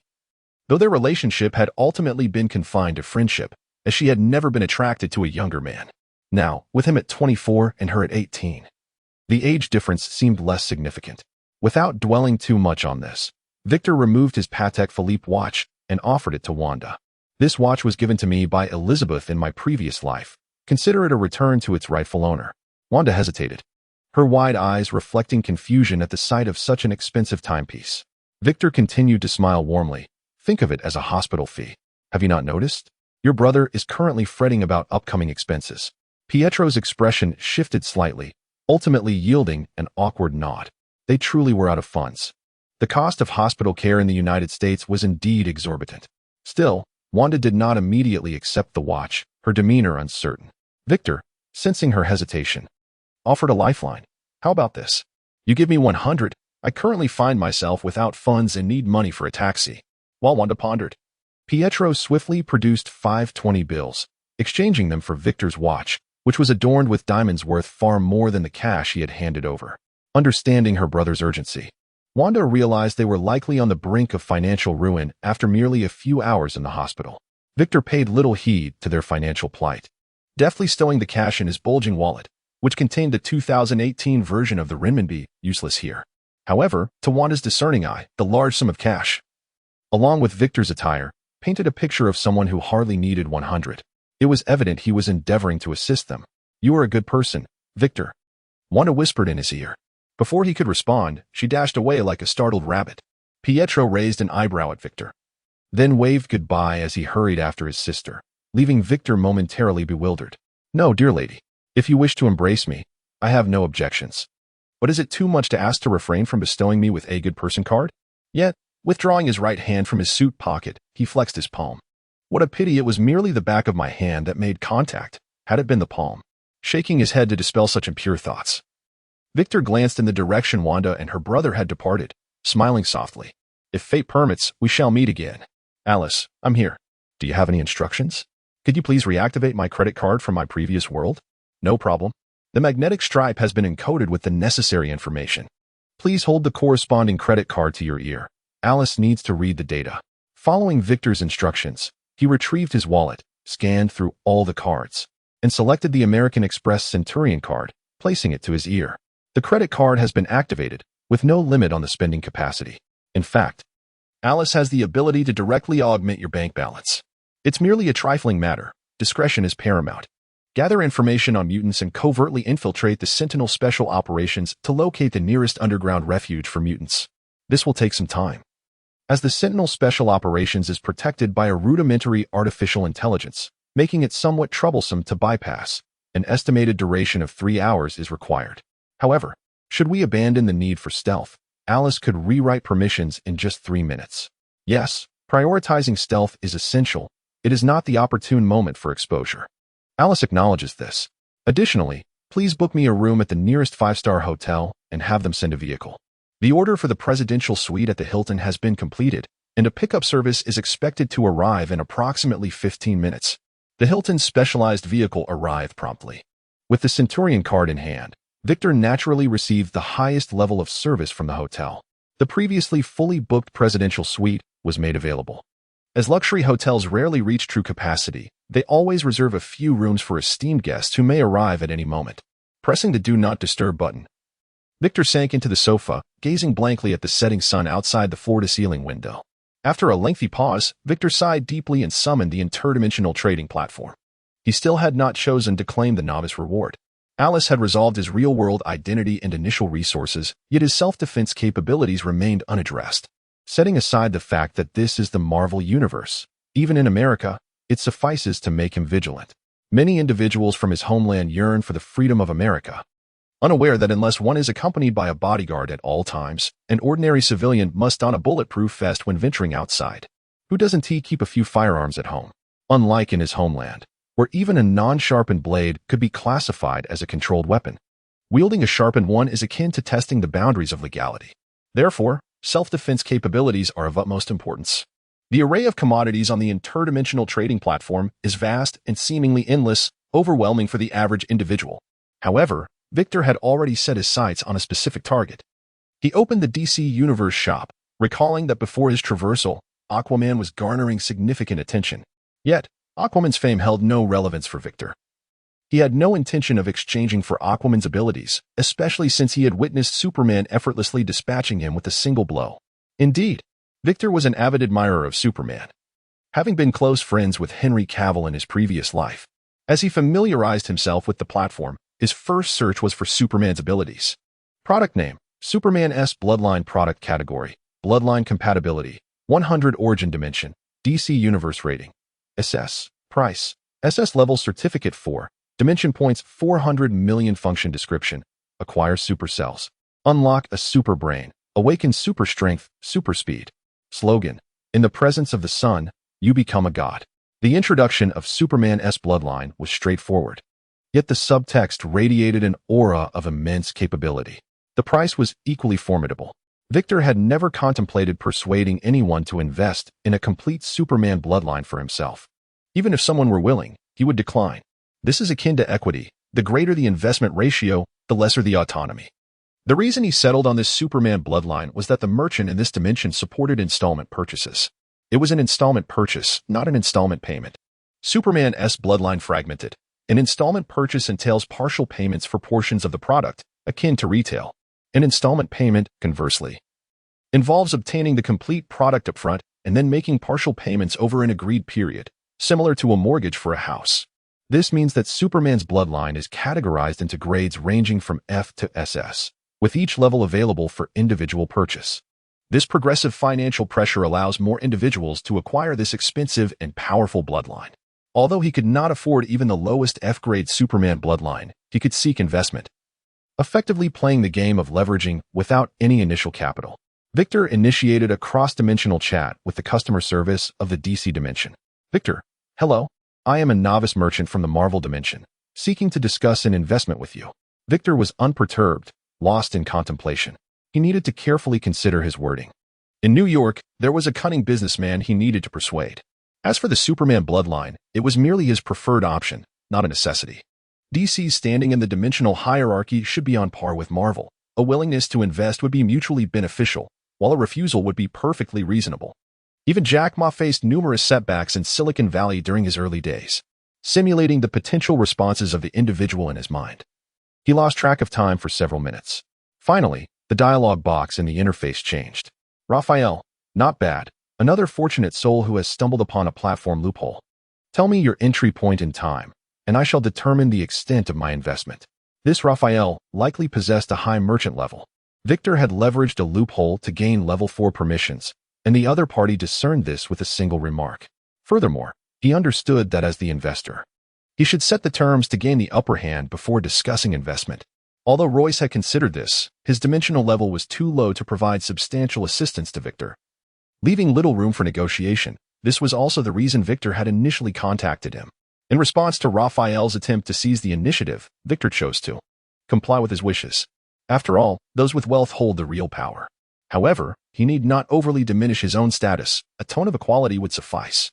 Though their relationship had ultimately been confined to friendship, as she had never been attracted to a younger man. Now, with him at 24 and her at 18, the age difference seemed less significant. Without dwelling too much on this, Victor removed his Patek Philippe watch and offered it to Wanda. "This watch was given to me by Elizabeth in my previous life. Consider it a return to its rightful owner." Wanda hesitated, her wide eyes reflecting confusion at the sight of such an expensive timepiece. Victor continued to smile warmly. "Think of it as a hospital fee. Have you not noticed? Your brother is currently fretting about upcoming expenses." Pietro's expression shifted slightly, ultimately yielding an awkward nod. They truly were out of funds. The cost of hospital care in the United States was indeed exorbitant. Still, Wanda did not immediately accept the watch, her demeanor uncertain. Victor, sensing her hesitation, offered a lifeline. "How about this? You give me 100. I currently find myself without funds and need money for a taxi." While Wanda pondered, Pietro swiftly produced 5 20 bills, exchanging them for Victor's watch, which was adorned with diamonds worth far more than the cash he had handed over. Understanding her brother's urgency, Wanda realized they were likely on the brink of financial ruin after merely a few hours in the hospital. Victor paid little heed to their financial plight, deftly stowing the cash in his bulging wallet, which contained the 2018 version of the renminbi, useless here. However, to Wanda's discerning eye, the large sum of cash, along with Victor's attire, painted a picture of someone who hardly needed 100. It was evident he was endeavoring to assist them. "You are a good person, Victor," Wanda whispered in his ear. Before he could respond, she dashed away like a startled rabbit. Pietro raised an eyebrow at Victor, then waved goodbye as he hurried after his sister, leaving Victor momentarily bewildered. "No, dear lady. If you wish to embrace me, I have no objections. But is it too much to ask to refrain from bestowing me with a good person card?" Yet, withdrawing his right hand from his suit pocket, he flexed his palm. "What a pity it was merely the back of my hand that made contact, had it been the palm." Shaking his head to dispel such impure thoughts, Victor glanced in the direction Wanda and her brother had departed, smiling softly. If fate permits, we shall meet again. Alice, I'm here. Do you have any instructions? Could you please reactivate my credit card from my previous world? No problem. The magnetic stripe has been encoded with the necessary information. Please hold the corresponding credit card to your ear. Alice needs to read the data. Following Victor's instructions, he retrieved his wallet, scanned through all the cards, and selected the American Express Centurion card, placing it to his ear. The credit card has been activated, with no limit on the spending capacity. In fact, Alice has the ability to directly augment your bank balance. It's merely a trifling matter. Discretion is paramount. Gather information on mutants and covertly infiltrate the Sentinel Special Operations to locate the nearest underground refuge for mutants. This will take some time, as the Sentinel Special Operations is protected by a rudimentary artificial intelligence, making it somewhat troublesome to bypass. An estimated duration of 3 hours is required. However, should we abandon the need for stealth, Alice could rewrite permissions in just 3 minutes. Yes, prioritizing stealth is essential. It is not the opportune moment for exposure. Alice acknowledges this. Additionally, please book me a room at the nearest 5-star hotel and have them send a vehicle. The order for the presidential suite at the Hilton has been completed, and a pickup service is expected to arrive in approximately 15 minutes. The Hilton's specialized vehicle arrived promptly. With the Centurion card in hand, Victor naturally received the highest level of service from the hotel. The previously fully booked presidential suite was made available. As luxury hotels rarely reach true capacity, they always reserve a few rooms for esteemed guests who may arrive at any moment. Pressing the Do Not Disturb button, Victor sank into the sofa, gazing blankly at the setting sun outside the floor-to-ceiling window. After a lengthy pause, Victor sighed deeply and summoned the interdimensional trading platform. He still had not chosen to claim the novice reward. Alice had resolved his real-world identity and initial resources, yet his self-defense capabilities remained unaddressed. Setting aside the fact that this is the Marvel Universe, even in America, it suffices to make him vigilant. Many individuals from his homeland yearn for the freedom of America, unaware that unless one is accompanied by a bodyguard at all times, an ordinary civilian must don a bulletproof vest when venturing outside. Who doesn't he keep a few firearms at home? Unlike in his homeland, where even a non-sharpened blade could be classified as a controlled weapon. Wielding a sharpened one is akin to testing the boundaries of legality. Therefore, self-defense capabilities are of utmost importance. The array of commodities on the interdimensional trading platform is vast and seemingly endless, overwhelming for the average individual. However, Victor had already set his sights on a specific target. He opened the DC Universe shop, recalling that before his traversal, Aquaman was garnering significant attention. Yet, Aquaman's fame held no relevance for Victor. He had no intention of exchanging for Aquaman's abilities, especially since he had witnessed Superman effortlessly dispatching him with a single blow. Indeed, Victor was an avid admirer of Superman, having been close friends with Henry Cavill in his previous life. As he familiarized himself with the platform, his first search was for Superman's abilities. Product name: Superman S. Bloodline. Product category: Bloodline compatibility. 100 origin dimension. DC Universe rating: SS. Price: SS level certificate 4. Dimension points 400 million. Function description: acquire super cells. Unlock a super brain. Awaken super strength, super speed. Slogan: in the presence of the sun, you become a god. The introduction of Superman S. Bloodline was straightforward, yet the subtext radiated an aura of immense capability. The price was equally formidable. Victor had never contemplated persuading anyone to invest in a complete Superman bloodline for himself. Even if someone were willing, he would decline. This is akin to equity. The greater the investment ratio, the lesser the autonomy. The reason he settled on this Superman bloodline was that the merchant in this dimension supported installment purchases. It was an installment purchase, not an installment payment. Superman S. Bloodline fragmented. An installment purchase entails partial payments for portions of the product, akin to retail. An installment payment, conversely, involves obtaining the complete product upfront and then making partial payments over an agreed period, similar to a mortgage for a house. This means that Superman's bloodline is categorized into grades ranging from F to SS, with each level available for individual purchase. This progressive financial pressure allows more individuals to acquire this expensive and powerful bloodline. Although he could not afford even the lowest F-grade Superman bloodline, he could seek investment, effectively playing the game of leveraging without any initial capital. Victor initiated a cross-dimensional chat with the customer service of the DC dimension. Victor: hello, I am a novice merchant from the Marvel dimension, seeking to discuss an investment with you. Victor was unperturbed, lost in contemplation. he needed to carefully consider his wording. In New York, there was a cunning businessman he needed to persuade. As for the Superman bloodline, it was merely his preferred option, not a necessity. DC's standing in the dimensional hierarchy should be on par with Marvel. A willingness to invest would be mutually beneficial, while a refusal would be perfectly reasonable. Even Jack Ma faced numerous setbacks in Silicon Valley during his early days, simulating the potential responses of the individual in his mind. He lost track of time for several minutes. Finally, the dialog box in the interface changed. Raphael, not bad. Another fortunate soul who has stumbled upon a platform loophole. Tell me your entry point in time, and I shall determine the extent of my investment. This Raphael likely possessed a high merchant level. Victor had leveraged a loophole to gain level 4 permissions, and the other party discerned this with a single remark. Furthermore, he understood that as the investor, he should set the terms to gain the upper hand before discussing investment. Although Royce had considered this, his dimensional level was too low to provide substantial assistance to Victor, leaving little room for negotiation. This was also the reason Victor had initially contacted him. In response to Raphael's attempt to seize the initiative, Victor chose to comply with his wishes. After all, those with wealth hold the real power. However, he need not overly diminish his own status. A tone of equality would suffice.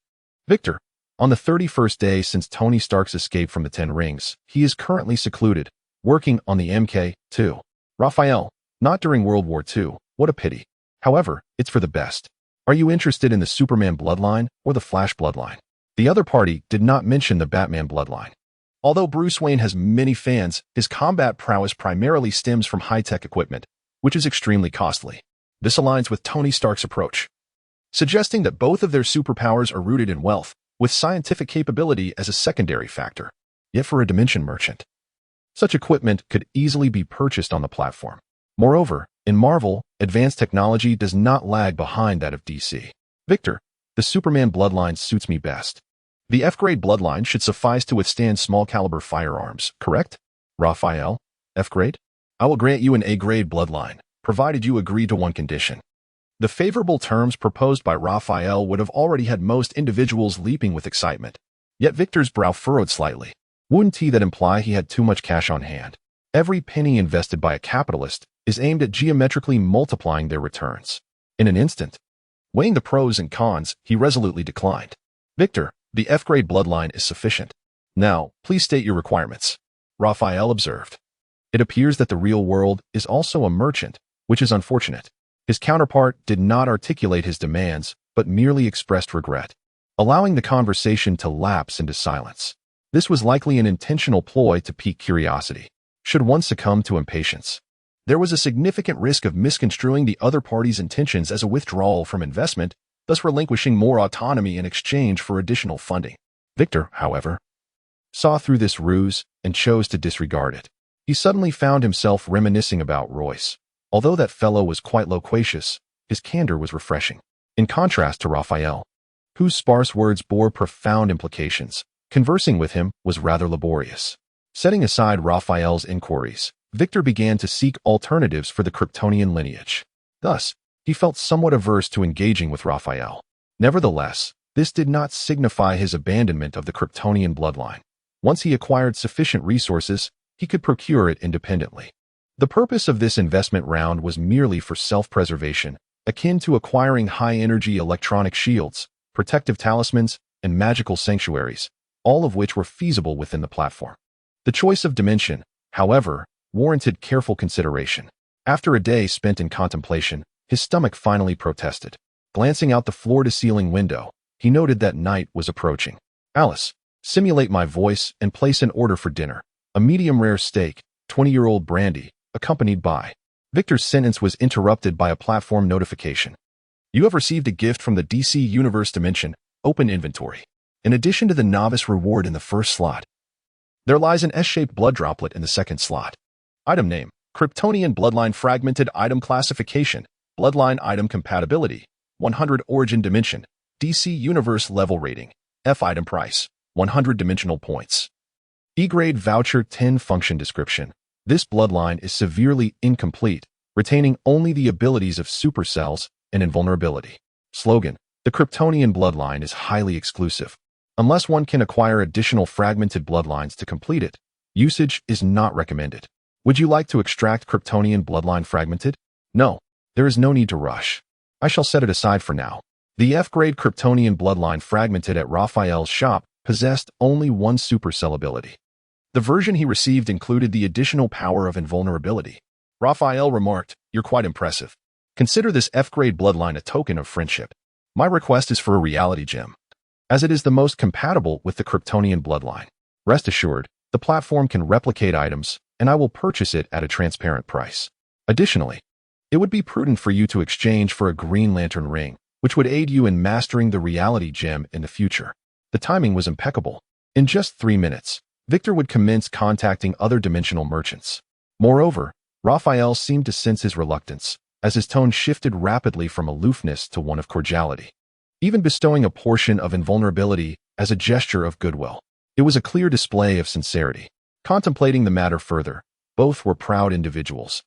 Victor, on the 31st day since Tony Stark's escape from the Ten Rings, he is currently secluded, working on the MK2. Raphael, not during World War II. What a pity. However, it's for the best. Are you interested in the Superman bloodline or the Flash bloodline? The other party did not mention the Batman bloodline. Although Bruce Wayne has many fans, his combat prowess primarily stems from high-tech equipment, which is extremely costly. This aligns with Tony Stark's approach, suggesting that both of their superpowers are rooted in wealth, with scientific capability as a secondary factor. Yet for a dimension merchant, such equipment could easily be purchased on the platform. Moreover, in Marvel, advanced technology does not lag behind that of DC. Victor, the Superman bloodline suits me best. The F-grade bloodline should suffice to withstand small-caliber firearms, correct? Raphael, F-grade? I will grant you an A-grade bloodline, provided you agree to one condition. The favorable terms proposed by Raphael would have already had most individuals leaping with excitement. Yet Victor's brow furrowed slightly. Wouldn't that imply he had too much cash on hand? Every penny invested by a capitalist is aimed at geometrically multiplying their returns. In an instant, weighing the pros and cons, he resolutely declined. Victor, the F-grade bloodline is sufficient. Now, please state your requirements. Raphael observed. It appears that the real world is also a merchant, which is unfortunate. His counterpart did not articulate his demands, but merely expressed regret, allowing the conversation to lapse into silence. This was likely an intentional ploy to pique curiosity. Should one succumb to impatience, there was a significant risk of misconstruing the other party's intentions as a withdrawal from investment, thus relinquishing more autonomy in exchange for additional funding. Victor, however, saw through this ruse and chose to disregard it. He suddenly found himself reminiscing about Royce. Although that fellow was quite loquacious, his candor was refreshing. In contrast to Raphael, whose sparse words bore profound implications, conversing with him was rather laborious. Setting aside Raphael's inquiries, Victor began to seek alternatives for the Kryptonian lineage. Thus, he felt somewhat averse to engaging with Raphael. Nevertheless, this did not signify his abandonment of the Kryptonian bloodline. Once he acquired sufficient resources, he could procure it independently. The purpose of this investment round was merely for self-preservation, akin to acquiring high-energy electronic shields, protective talismans, and magical sanctuaries, all of which were feasible within the platform. The choice of dimension, however, warranted careful consideration. After a day spent in contemplation, his stomach finally protested. Glancing out the floor-to-ceiling window, he noted that night was approaching. Alice, simulate my voice and place an order for dinner. A medium-rare steak, 20-year-old brandy, accompanied by. Victor's sentence was interrupted by a platform notification. You have received a gift from the DC Universe Dimension. Open inventory. In addition to the novice reward in the first slot, there lies an S-shaped blood droplet in the second slot. Item name, Kryptonian Bloodline Fragmented Item Classification, Bloodline Item Compatibility, 100 Origin Dimension, DC Universe Level Rating, F Item Price, 100 Dimensional Points. E-Grade Voucher 10 Function Description. This bloodline is severely incomplete, retaining only the abilities of supercells and invulnerability. Slogan, the Kryptonian bloodline is highly exclusive. Unless one can acquire additional fragmented bloodlines to complete it, usage is not recommended. Would you like to extract Kryptonian bloodline fragmented? No, there is no need to rush. I shall set it aside for now. The F-grade Kryptonian bloodline fragmented at Raphael's shop possessed only one supercell ability. The version he received included the additional power of invulnerability. Raphael remarked, "You're quite impressive. Consider this F-grade bloodline a token of friendship. My request is for a reality gem, as it is the most compatible with the Kryptonian bloodline. Rest assured, the platform can replicate items, and I will purchase it at a transparent price. Additionally, it would be prudent for you to exchange for a Green Lantern ring, which would aid you in mastering the reality gem in the future." The timing was impeccable. In just 3 minutes, Victor would commence contacting other dimensional merchants. Moreover, Raphael seemed to sense his reluctance, as his tone shifted rapidly from aloofness to one of cordiality, even bestowing a portion of invulnerability as a gesture of goodwill. It was a clear display of sincerity. Contemplating the matter further, both were proud individuals,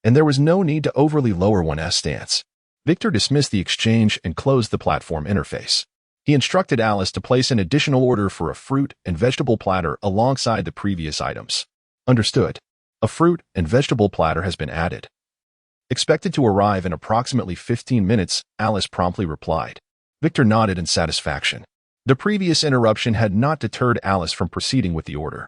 and there was no need to overly lower one's stance. Victor dismissed the exchange and closed the platform interface. He instructed Alice to place an additional order for a fruit and vegetable platter alongside the previous items. Understood. A fruit and vegetable platter has been added. Expected to arrive in approximately 15 minutes, Alice promptly replied. Victor nodded in satisfaction. The previous interruption had not deterred Alice from proceeding with the order,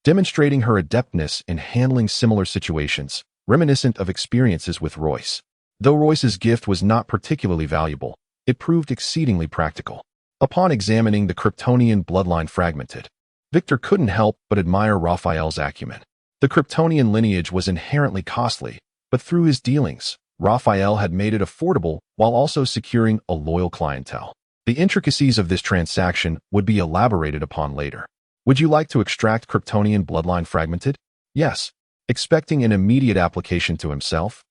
demonstrating her adeptness in handling similar situations, reminiscent of experiences with Royce. Though Royce's gift was not particularly valuable, it proved exceedingly practical. Upon examining the Kryptonian bloodline fragmented, Victor couldn't help but admire Raphael's acumen. The Kryptonian lineage was inherently costly, but through his dealings, Raphael had made it affordable while also securing a loyal clientele. The intricacies of this transaction would be elaborated upon later. Would you like to extract Kryptonian bloodline fragmented? Yes. Expecting an immediate application to himself,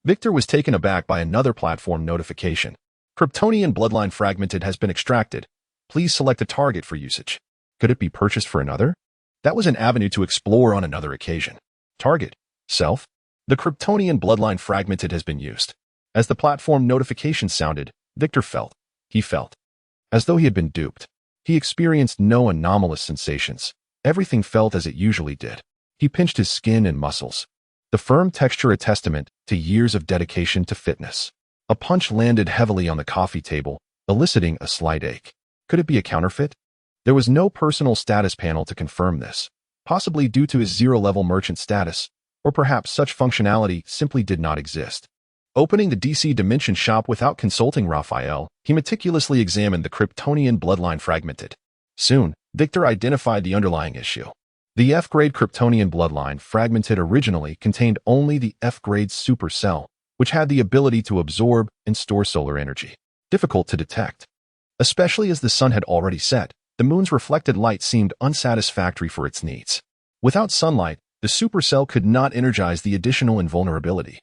Victor was taken aback by another platform notification. Kryptonian bloodline fragmented has been extracted. Please select a target for usage. Could it be purchased for another? That was an avenue to explore on another occasion. Target. Self. The Kryptonian bloodline fragmented has been used. As the platform notification sounded, Victor felt as though he had been duped. He experienced no anomalous sensations. Everything felt as it usually did. He pinched his skin and muscles, the firm texture a testament to years of dedication to fitness. A punch landed heavily on the coffee table, eliciting a slight ache. Could it be a counterfeit? There was no personal status panel to confirm this, possibly due to his zero-level merchant status, or perhaps such functionality simply did not exist. Opening the DC Dimension shop without consulting Raphael, he meticulously examined the Kryptonian bloodline fragmented. Soon, Victor identified the underlying issue. The F-grade Kryptonian bloodline fragmented originally contained only the F-grade supercell, which had the ability to absorb and store solar energy. Difficult to detect. Especially as the sun had already set, the moon's reflected light seemed unsatisfactory for its needs. Without sunlight, the supercell could not energize the additional invulnerability,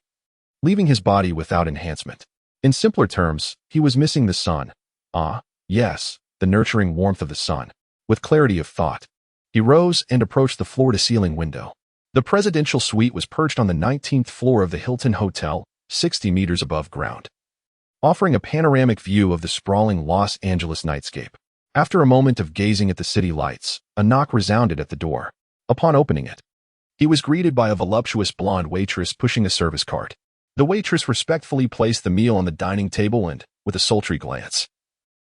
leaving his body without enhancement. In simpler terms, he was missing the sun. Ah, yes, the nurturing warmth of the sun. With clarity of thought, he rose and approached the floor-to-ceiling window. The presidential suite was perched on the 19th floor of the Hilton Hotel, 60 meters above ground, offering a panoramic view of the sprawling Los Angeles nightscape. After a moment of gazing at the city lights, a knock resounded at the door. Upon opening it, he was greeted by a voluptuous blonde waitress pushing a service cart. The waitress respectfully placed the meal on the dining table and, with a sultry glance,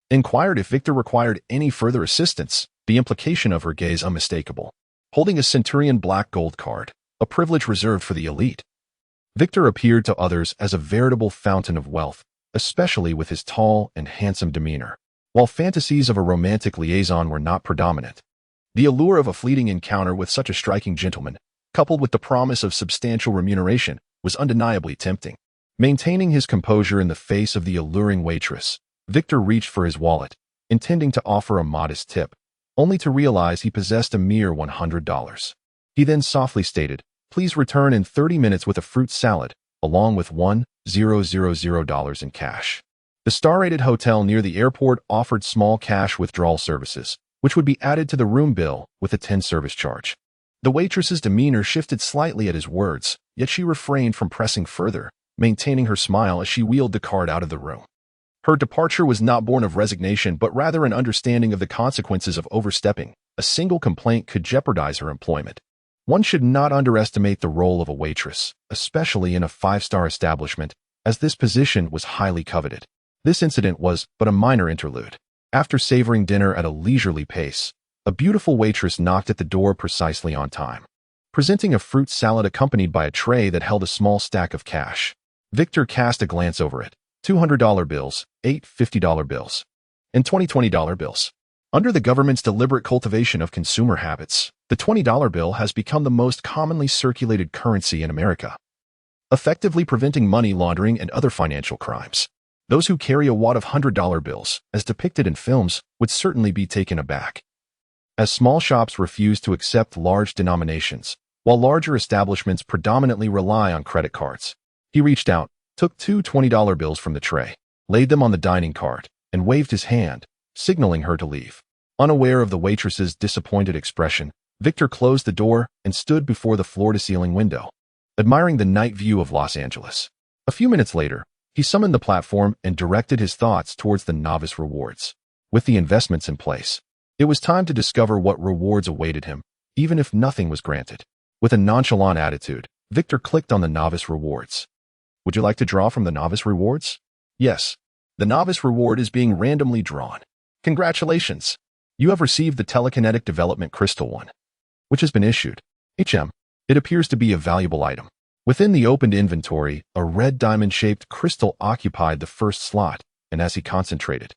inquired if Victor required any further assistance, the implication of her gaze unmistakable. Holding a Centurion black gold card, a privilege reserved for the elite, Victor appeared to others as a veritable fountain of wealth, especially with his tall and handsome demeanor. While fantasies of a romantic liaison were not predominant, the allure of a fleeting encounter with such a striking gentleman, coupled with the promise of substantial remuneration, was undeniably tempting. Maintaining his composure in the face of the alluring waitress, Victor reached for his wallet, intending to offer a modest tip, only to realize he possessed a mere $100. He then softly stated, "Please return in 30 minutes with a fruit salad, along with $1,000 in cash." The star-rated hotel near the airport offered small cash withdrawal services, which would be added to the room bill with a 10 service charge. The waitress's demeanor shifted slightly at his words, yet she refrained from pressing further, maintaining her smile as she wheeled the card out of the room. Her departure was not born of resignation but rather an understanding of the consequences of overstepping. A single complaint could jeopardize her employment. One should not underestimate the role of a waitress, especially in a five-star establishment, as this position was highly coveted. This incident was but a minor interlude. After savoring dinner at a leisurely pace, a beautiful waitress knocked at the door precisely on time, presenting a fruit salad accompanied by a tray that held a small stack of cash. Victor cast a glance over it. $200 bills, 8 $50 bills, and 20 $20 bills. Under the government's deliberate cultivation of consumer habits, the $20 bill has become the most commonly circulated currency in America, effectively preventing money laundering and other financial crimes. Those who carry a wad of $100 bills, as depicted in films, would certainly be taken aback, as small shops refuse to accept large denominations, while larger establishments predominantly rely on credit cards. He reached out, took two $20 bills from the tray, laid them on the dining cart, and waved his hand, signaling her to leave. Unaware of the waitress's disappointed expression, Victor closed the door and stood before the floor-to-ceiling window, admiring the night view of Los Angeles. A few minutes later, he summoned the platform and directed his thoughts towards the novice rewards. With the investments in place, it was time to discover what rewards awaited him, even if nothing was granted. With a nonchalant attitude, Victor clicked on the novice rewards. Would you like to draw from the novice rewards? Yes. The novice reward is being randomly drawn. Congratulations! You have received the Telekinetic Development Crystal 1, which has been issued. HM. It appears to be a valuable item. Within the opened inventory, a red diamond-shaped crystal occupied the first slot, and as he concentrated,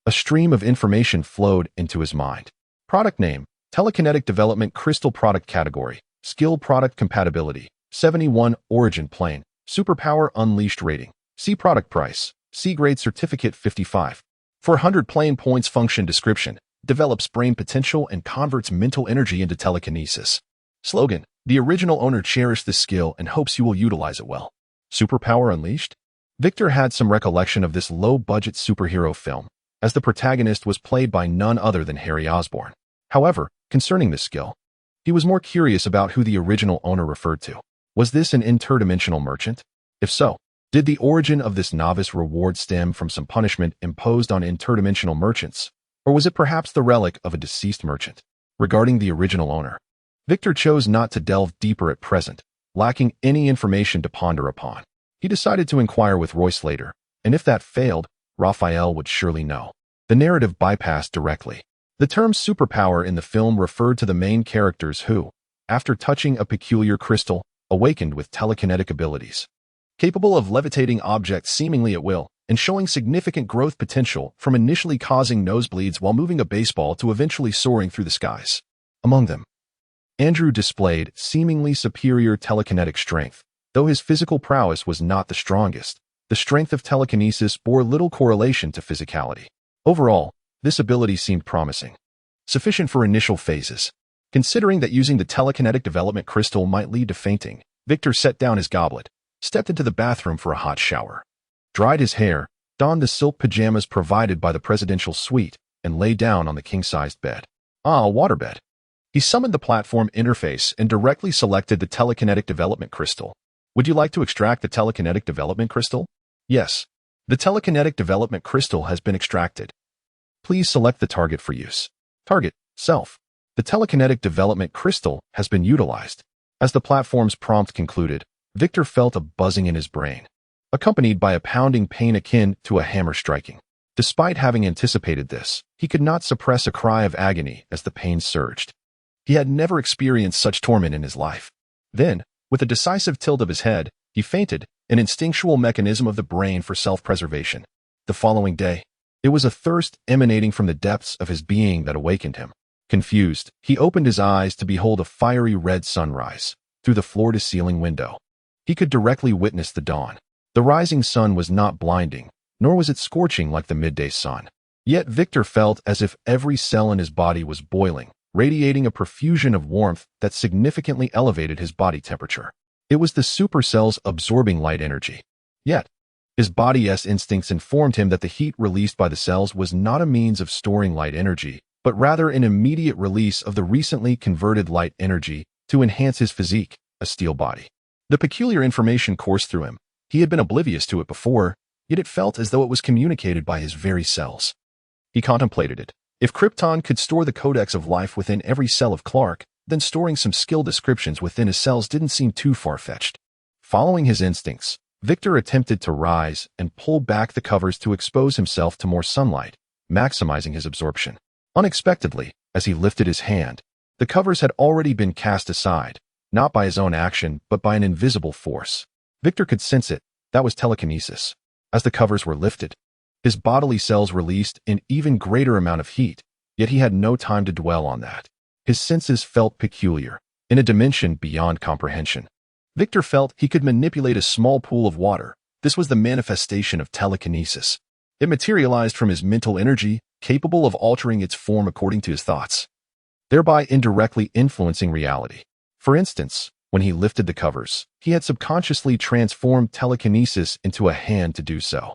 a stream of information flowed into his mind. Product name, Telekinetic Development Crystal. Product category, Skill. Product compatibility, 71. Origin plane, Superpower unleashed. Rating, C. Product price, C grade. Certificate 55. 400 plane points. Function description, develops brain potential and converts mental energy into telekinesis. Slogan, the original owner cherished this skill and hopes you will utilize it well. Superpower unleashed? Victor had some recollection of this low-budget superhero film, as the protagonist was played by none other than Harry Osborn. However, concerning this skill, he was more curious about who the original owner referred to. Was this an interdimensional merchant? If so, did the origin of this novice reward stem from some punishment imposed on interdimensional merchants, or was it perhaps the relic of a deceased merchant? Regarding the original owner, Victor chose not to delve deeper at present, lacking any information to ponder upon. He decided to inquire with Royce later, and if that failed, Raphael would surely know. The narrative bypassed directly. The term superpower in the film referred to the main characters who, after touching a peculiar crystal, awakened with telekinetic abilities, capable of levitating objects seemingly at will, and showing significant growth potential from initially causing nosebleeds while moving a baseball to eventually soaring through the skies. Among them, Andrew displayed seemingly superior telekinetic strength. Though his physical prowess was not the strongest, the strength of telekinesis bore little correlation to physicality. Overall, this ability seemed promising, sufficient for initial phases. Considering that using the telekinetic development crystal might lead to fainting, Victor set down his goblet, stepped into the bathroom for a hot shower, dried his hair, donned the silk pajamas provided by the presidential suite, and lay down on the king-sized bed. A waterbed. He summoned the platform interface and directly selected the telekinetic development crystal. Would you like to extract the telekinetic development crystal? Yes. The telekinetic development crystal has been extracted. Please select the target for use. Target, self. The telekinetic development crystal has been utilized. As the platform's prompt concluded, Victor felt a buzzing in his brain, accompanied by a pounding pain akin to a hammer striking. Despite having anticipated this, he could not suppress a cry of agony as the pain surged. He had never experienced such torment in his life. Then, with a decisive tilt of his head, he fainted, an instinctual mechanism of the brain for self-preservation. The following day, it was a thirst emanating from the depths of his being that awakened him. Confused, he opened his eyes to behold a fiery red sunrise through the floor-to-ceiling window. He could directly witness the dawn. The rising sun was not blinding, nor was it scorching like the midday sun. Yet Victor felt as if every cell in his body was boiling, radiating a profusion of warmth that significantly elevated his body temperature. It was the supercells absorbing light energy. Yet, his body's instincts informed him that the heat released by the cells was not a means of storing light energy, but rather an immediate release of the recently converted light energy to enhance his physique, a steel body. The peculiar information coursed through him. He had been oblivious to it before, yet it felt as though it was communicated by his very cells. He contemplated it. If Krypton could store the codex of life within every cell of Clark, then storing some skill descriptions within his cells didn't seem too far-fetched. Following his instincts, Victor attempted to rise and pull back the covers to expose himself to more sunlight, maximizing his absorption. Unexpectedly, as he lifted his hand, the covers had already been cast aside, not by his own action, but by an invisible force. Victor could sense it. That was telekinesis. As the covers were lifted, his bodily cells released an even greater amount of heat, yet he had no time to dwell on that. His senses felt peculiar, in a dimension beyond comprehension. Victor felt he could manipulate a small pool of water. This was the manifestation of telekinesis. It materialized from his mental energy, capable of altering its form according to his thoughts, thereby indirectly influencing reality. For instance, when he lifted the covers, he had subconsciously transformed telekinesis into a hand to do so.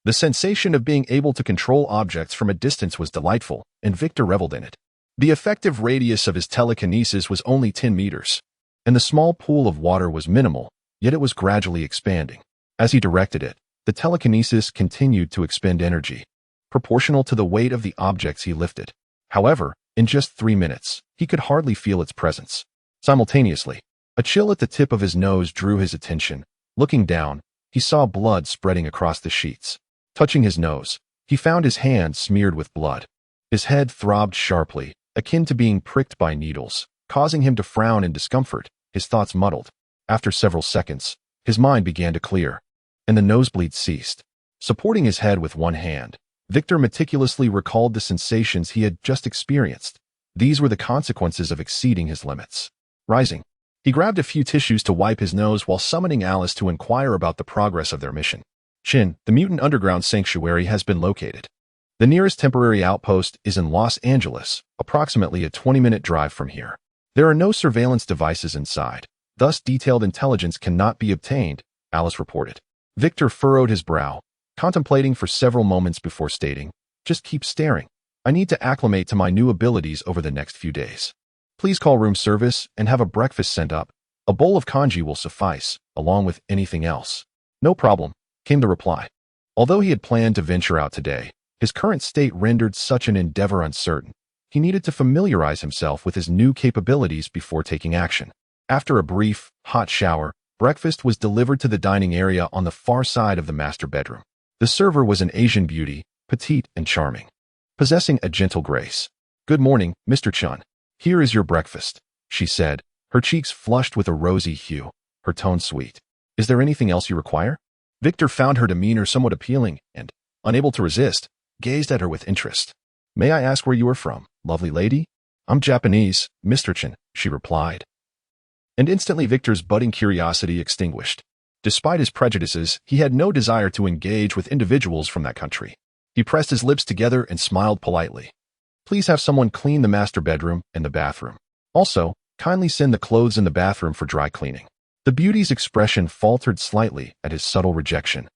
The sensation of being able to control objects from a distance was delightful, and Victor reveled in it. The effective radius of his telekinesis was only 10 meters, and the small pool of water was minimal, yet it was gradually expanding. As he directed it, the telekinesis continued to expend energy, proportional to the weight of the objects he lifted. However, in just 3 minutes, he could hardly feel its presence. Simultaneously, a chill at the tip of his nose drew his attention. Looking down, he saw blood spreading across the sheets. Touching his nose, he found his hand smeared with blood. His head throbbed sharply, akin to being pricked by needles, causing him to frown in discomfort, his thoughts muddled. After several seconds, his mind began to clear, and the nosebleed ceased. Supporting his head with one hand, Victor meticulously recalled the sensations he had just experienced. These were the consequences of exceeding his limits. Rising, he grabbed a few tissues to wipe his nose while summoning Alice to inquire about the progress of their mission. S.H.I.E.L.D, the mutant underground sanctuary, has been located. The nearest temporary outpost is in Los Angeles, approximately a 20-minute drive from here. There are no surveillance devices inside, thus detailed intelligence cannot be obtained, Alice reported. Victor furrowed his brow, contemplating for several moments before stating, "Just keep staring. I need to acclimate to my new abilities over the next few days. Please call room service and have a breakfast sent up. A bowl of congee will suffice, along with anything else." "No problem," came the reply. Although he had planned to venture out today, his current state rendered such an endeavor uncertain. He needed to familiarize himself with his new capabilities before taking action. After a brief, hot shower, breakfast was delivered to the dining area on the far side of the master bedroom. The server was an Asian beauty, petite and charming, possessing a gentle grace. "Good morning, Mr. Chun. Here is your breakfast," she said, her cheeks flushed with a rosy hue, her tone sweet. "Is there anything else you require?" Victor found her demeanor somewhat appealing and, unable to resist, gazed at her with interest. "May I ask where you are from, lovely lady?" "I'm Japanese, Mr. Chun," she replied. And instantly Victor's budding curiosity extinguished. Despite his prejudices, he had no desire to engage with individuals from that country. He pressed his lips together and smiled politely. "Please have someone clean the master bedroom and the bathroom. Also, kindly send the clothes in the bathroom for dry cleaning." The beauty's expression faltered slightly at his subtle rejection,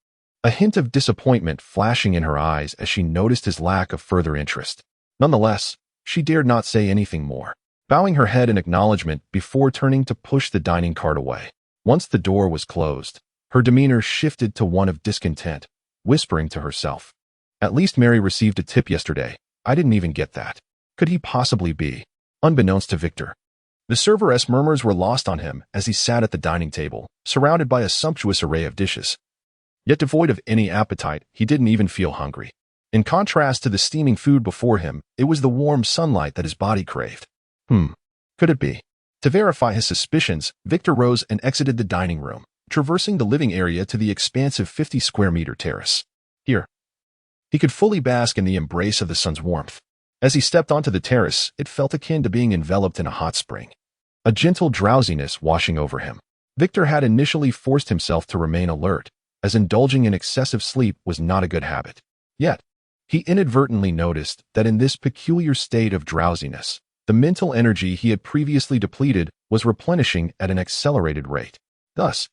a hint of disappointment flashing in her eyes as she noticed his lack of further interest. Nonetheless, she dared not say anything more, bowing her head in acknowledgement before turning to push the dining cart away. Once the door was closed, her demeanor shifted to one of discontent, whispering to herself, "At least Mary received a tip yesterday. I didn't even get that. Could he possibly be?" Unbeknownst to Victor, the server's murmurs were lost on him as he sat at the dining table, surrounded by a sumptuous array of dishes. Yet devoid of any appetite, he didn't even feel hungry. In contrast to the steaming food before him, it was the warm sunlight that his body craved. Could it be? To verify his suspicions, Victor rose and exited the dining room, traversing the living area to the expansive 50-square-meter terrace. Here, he could fully bask in the embrace of the sun's warmth. As he stepped onto the terrace, it felt akin to being enveloped in a hot spring, a gentle drowsiness washing over him. Victor had initially forced himself to remain alert, as indulging in excessive sleep was not a good habit. Yet, he inadvertently noticed that in this peculiar state of drowsiness, the mental energy he had previously depleted was replenishing at an accelerated rate. Thus,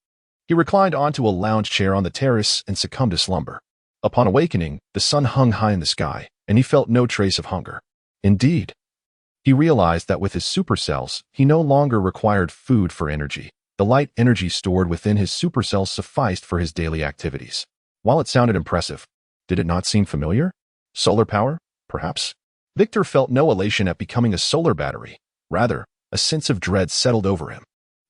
he reclined onto a lounge chair on the terrace and succumbed to slumber. Upon awakening, the sun hung high in the sky, and he felt no trace of hunger. Indeed, he realized that with his supercells, he no longer required food for energy. The light energy stored within his supercells sufficed for his daily activities. While it sounded impressive, did it not seem familiar? Solar power, perhaps? Victor felt no elation at becoming a solar battery, rather, a sense of dread settled over him.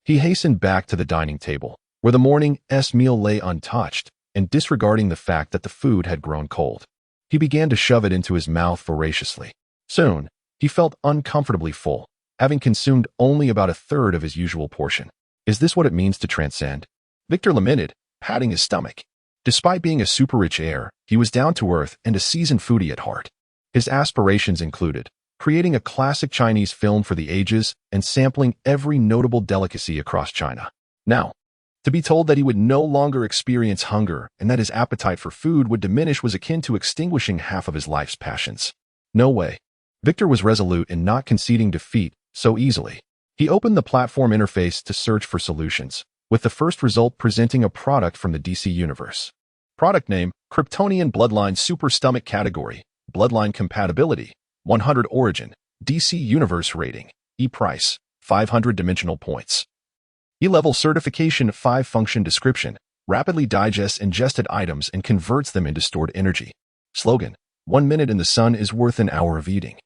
He hastened back to the dining table, where the morning's meal lay untouched, and disregarding the fact that the food had grown cold. He began to shove it into his mouth voraciously. Soon, he felt uncomfortably full, having consumed only about a third of his usual portion. Is this what it means to transcend? Victor lamented, patting his stomach. Despite being a super-rich heir, he was down to earth and a seasoned foodie at heart. His aspirations included creating a classic Chinese film for the ages and sampling every notable delicacy across China. Now, to be told that he would no longer experience hunger and that his appetite for food would diminish was akin to extinguishing half of his life's passions. No way. Victor was resolute in not conceding defeat so easily. He opened the platform interface to search for solutions, with the first result presenting a product from the DC universe. Product name, Kryptonian Bloodline Super Stomach Category, Bloodline Compatibility, 100 Origin, DC Universe Rating, E-Price, 500 Dimensional Points. E-Level Certification 5 Function Description, rapidly digests ingested items and converts them into stored energy. Slogan, 1 minute in the sun is worth an hour of eating.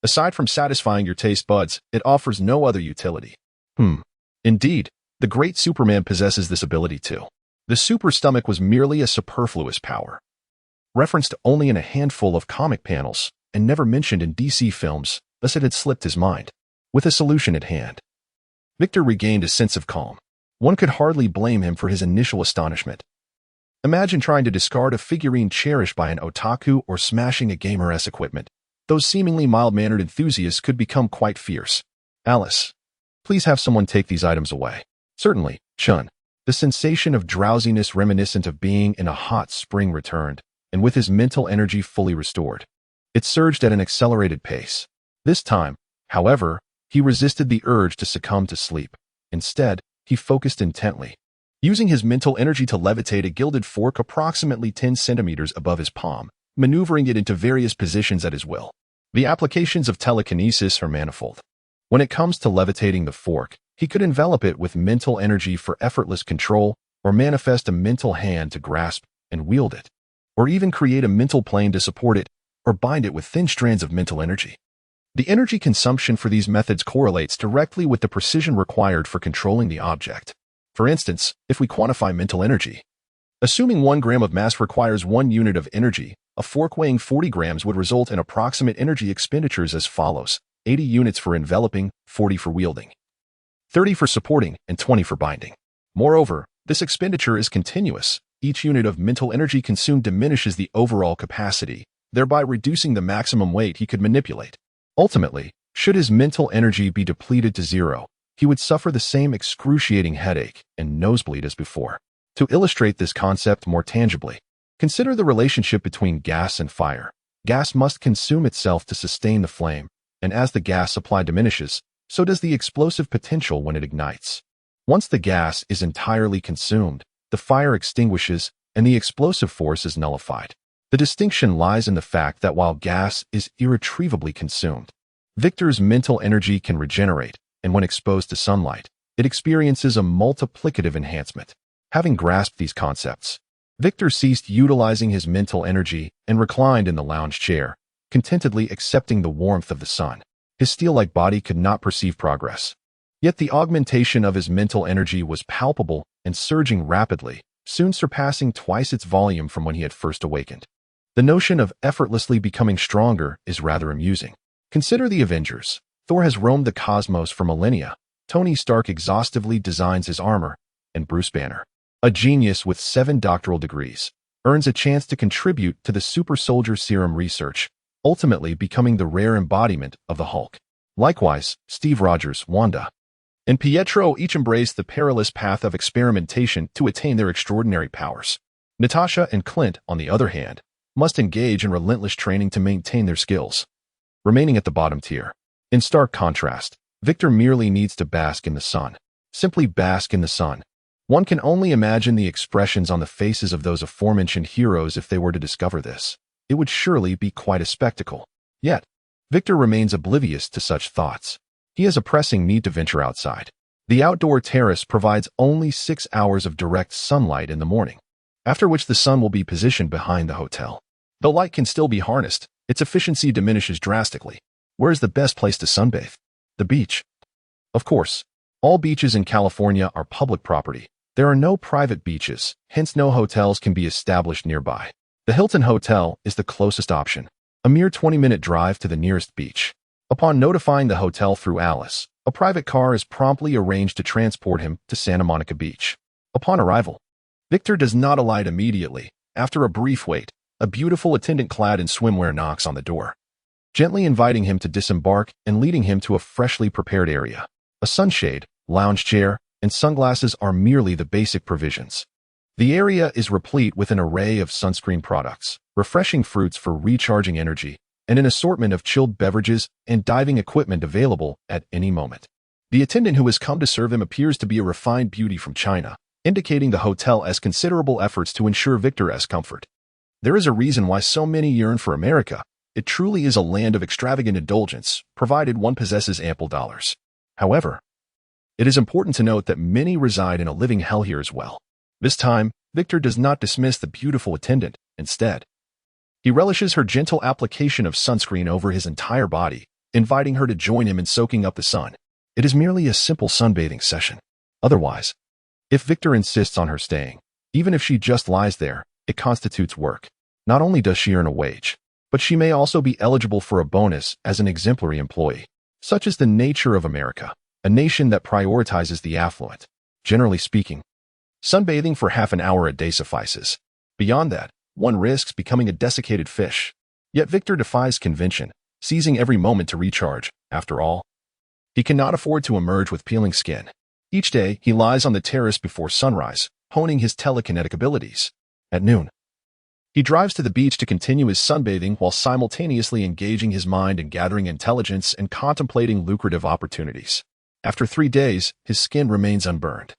Aside from satisfying your taste buds, it offers no other utility. Indeed, the great Superman possesses this ability too. The super stomach was merely a superfluous power, referenced only in a handful of comic panels and never mentioned in DC films, thus it had slipped his mind. With a solution at hand, Victor regained a sense of calm. One could hardly blame him for his initial astonishment. Imagine trying to discard a figurine cherished by an otaku or smashing a gamer's equipment. Those seemingly mild-mannered enthusiasts could become quite fierce. Alice, please have someone take these items away. Certainly, Chun. The sensation of drowsiness reminiscent of being in a hot spring returned, and with his mental energy fully restored, it surged at an accelerated pace. This time, however, he resisted the urge to succumb to sleep. Instead, he focused intently, using his mental energy to levitate a gilded fork approximately 10 centimeters above his palm, maneuvering it into various positions at his will. The applications of telekinesis are manifold. When it comes to levitating the fork, he could envelop it with mental energy for effortless control, or manifest a mental hand to grasp and wield it, or even create a mental plane to support it, or bind it with thin strands of mental energy. The energy consumption for these methods correlates directly with the precision required for controlling the object. For instance, if we quantify mental energy, assuming 1 gram of mass requires 1 unit of energy, a fork weighing 40 grams would result in approximate energy expenditures as follows: 80 units for enveloping, 40 for wielding, 30 for supporting, and 20 for binding. Moreover, this expenditure is continuous. Each unit of mental energy consumed diminishes the overall capacity, thereby reducing the maximum weight he could manipulate. Ultimately, should his mental energy be depleted to zero, he would suffer the same excruciating headache and nosebleed as before. To illustrate this concept more tangibly, consider the relationship between gas and fire. Gas must consume itself to sustain the flame, and as the gas supply diminishes, so does the explosive potential when it ignites. Once the gas is entirely consumed, the fire extinguishes and the explosive force is nullified. The distinction lies in the fact that while gas is irretrievably consumed, Victor's mental energy can regenerate, and when exposed to sunlight, it experiences a multiplicative enhancement. Having grasped these concepts, Victor ceased utilizing his mental energy and reclined in the lounge chair, contentedly accepting the warmth of the sun. His steel-like body could not perceive progress. Yet the augmentation of his mental energy was palpable and surging rapidly, soon surpassing twice its volume from when he had first awakened. The notion of effortlessly becoming stronger is rather amusing. Consider the Avengers. Thor has roamed the cosmos for millennia. Tony Stark exhaustively designs his armor, and Bruce Banner, a genius with 7 doctoral degrees, earns a chance to contribute to the super soldier serum research, ultimately becoming the rare embodiment of the Hulk. Likewise, Steve Rogers, Wanda, and Pietro each embrace the perilous path of experimentation to attain their extraordinary powers. Natasha and Clint, on the other hand, must engage in relentless training to maintain their skills, remaining at the bottom tier. In stark contrast, Victor merely needs to bask in the sun. Simply bask in the sun. One can only imagine the expressions on the faces of those aforementioned heroes if they were to discover this. It would surely be quite a spectacle. Yet, Victor remains oblivious to such thoughts. He has a pressing need to venture outside. The outdoor terrace provides only 6 hours of direct sunlight in the morning, after which the sun will be positioned behind the hotel. Though light can still be harnessed, its efficiency diminishes drastically. Where is the best place to sunbathe? The beach. Of course, all beaches in California are public property. There are no private beaches, hence no hotels can be established nearby. The Hilton Hotel is the closest option, a mere 20-minute drive to the nearest beach. Upon notifying the hotel through Alice, a private car is promptly arranged to transport him to Santa Monica Beach. Upon arrival, Victor does not alight immediately. After a brief wait, a beautiful attendant clad in swimwear knocks on the door, gently inviting him to disembark and leading him to a freshly prepared area. A sunshade, lounge chair, and sunglasses are merely the basic provisions. The area is replete with an array of sunscreen products, refreshing fruits for recharging energy, and an assortment of chilled beverages and diving equipment available at any moment. The attendant who has come to serve him appears to be a refined beauty from China, indicating the hotel has considerable efforts to ensure Victor's comfort. There is a reason why so many yearn for America. It truly is a land of extravagant indulgence, provided one possesses ample dollars. However, it is important to note that many reside in a living hell here as well. This time, Victor does not dismiss the beautiful attendant. Instead, he relishes her gentle application of sunscreen over his entire body, inviting her to join him in soaking up the sun. It is merely a simple sunbathing session. Otherwise, if Victor insists on her staying, even if she just lies there, it constitutes work. Not only does she earn a wage, but she may also be eligible for a bonus as an exemplary employee. Such is the nature of America, a nation that prioritizes the affluent. Generally speaking, sunbathing for half an hour a day suffices. Beyond that, one risks becoming a desiccated fish. Yet Victor defies convention, seizing every moment to recharge. After all, he cannot afford to emerge with peeling skin. Each day, he lies on the terrace before sunrise, honing his telekinetic abilities. At noon, he drives to the beach to continue his sunbathing while simultaneously engaging his mind in gathering intelligence and contemplating lucrative opportunities. After 3 days, his skin remains unburned,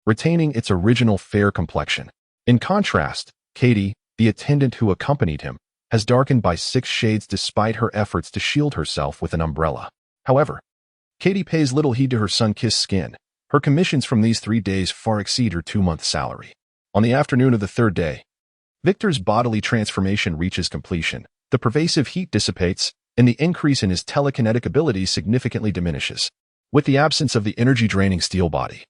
retaining its original fair complexion. In contrast, Katie, the attendant who accompanied him, has darkened by 6 shades despite her efforts to shield herself with an umbrella. However, Katie pays little heed to her sun-kissed skin. Her commissions from these 3 days far exceed her 2-month salary. On the afternoon of the 3rd day, Victor's bodily transformation reaches completion. The pervasive heat dissipates, and the increase in his telekinetic abilities significantly diminishes. With the absence of the energy-draining steel body,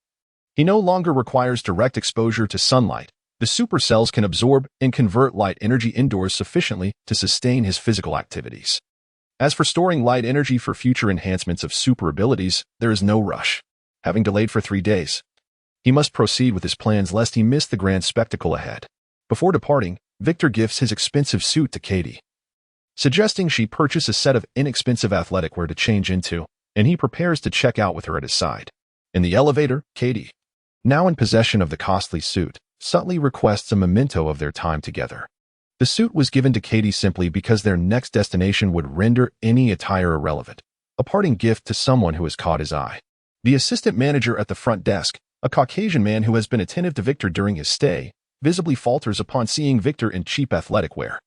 he no longer requires direct exposure to sunlight. The supercells can absorb and convert light energy indoors sufficiently to sustain his physical activities. As for storing light energy for future enhancements of super abilities, there is no rush. Having delayed for 3 days, he must proceed with his plans lest he miss the grand spectacle ahead. Before departing, Victor gifts his expensive suit to Katie, suggesting she purchase a set of inexpensive athletic wear to change into, and he prepares to check out with her at his side. In the elevator, Katie, now in possession of the costly suit, subtly requests a memento of their time together. The suit was given to Katie simply because their next destination would render any attire irrelevant, a parting gift to someone who has caught his eye. The assistant manager at the front desk, a Caucasian man who has been attentive to Victor during his stay, visibly falters upon seeing Victor in cheap athletic wear.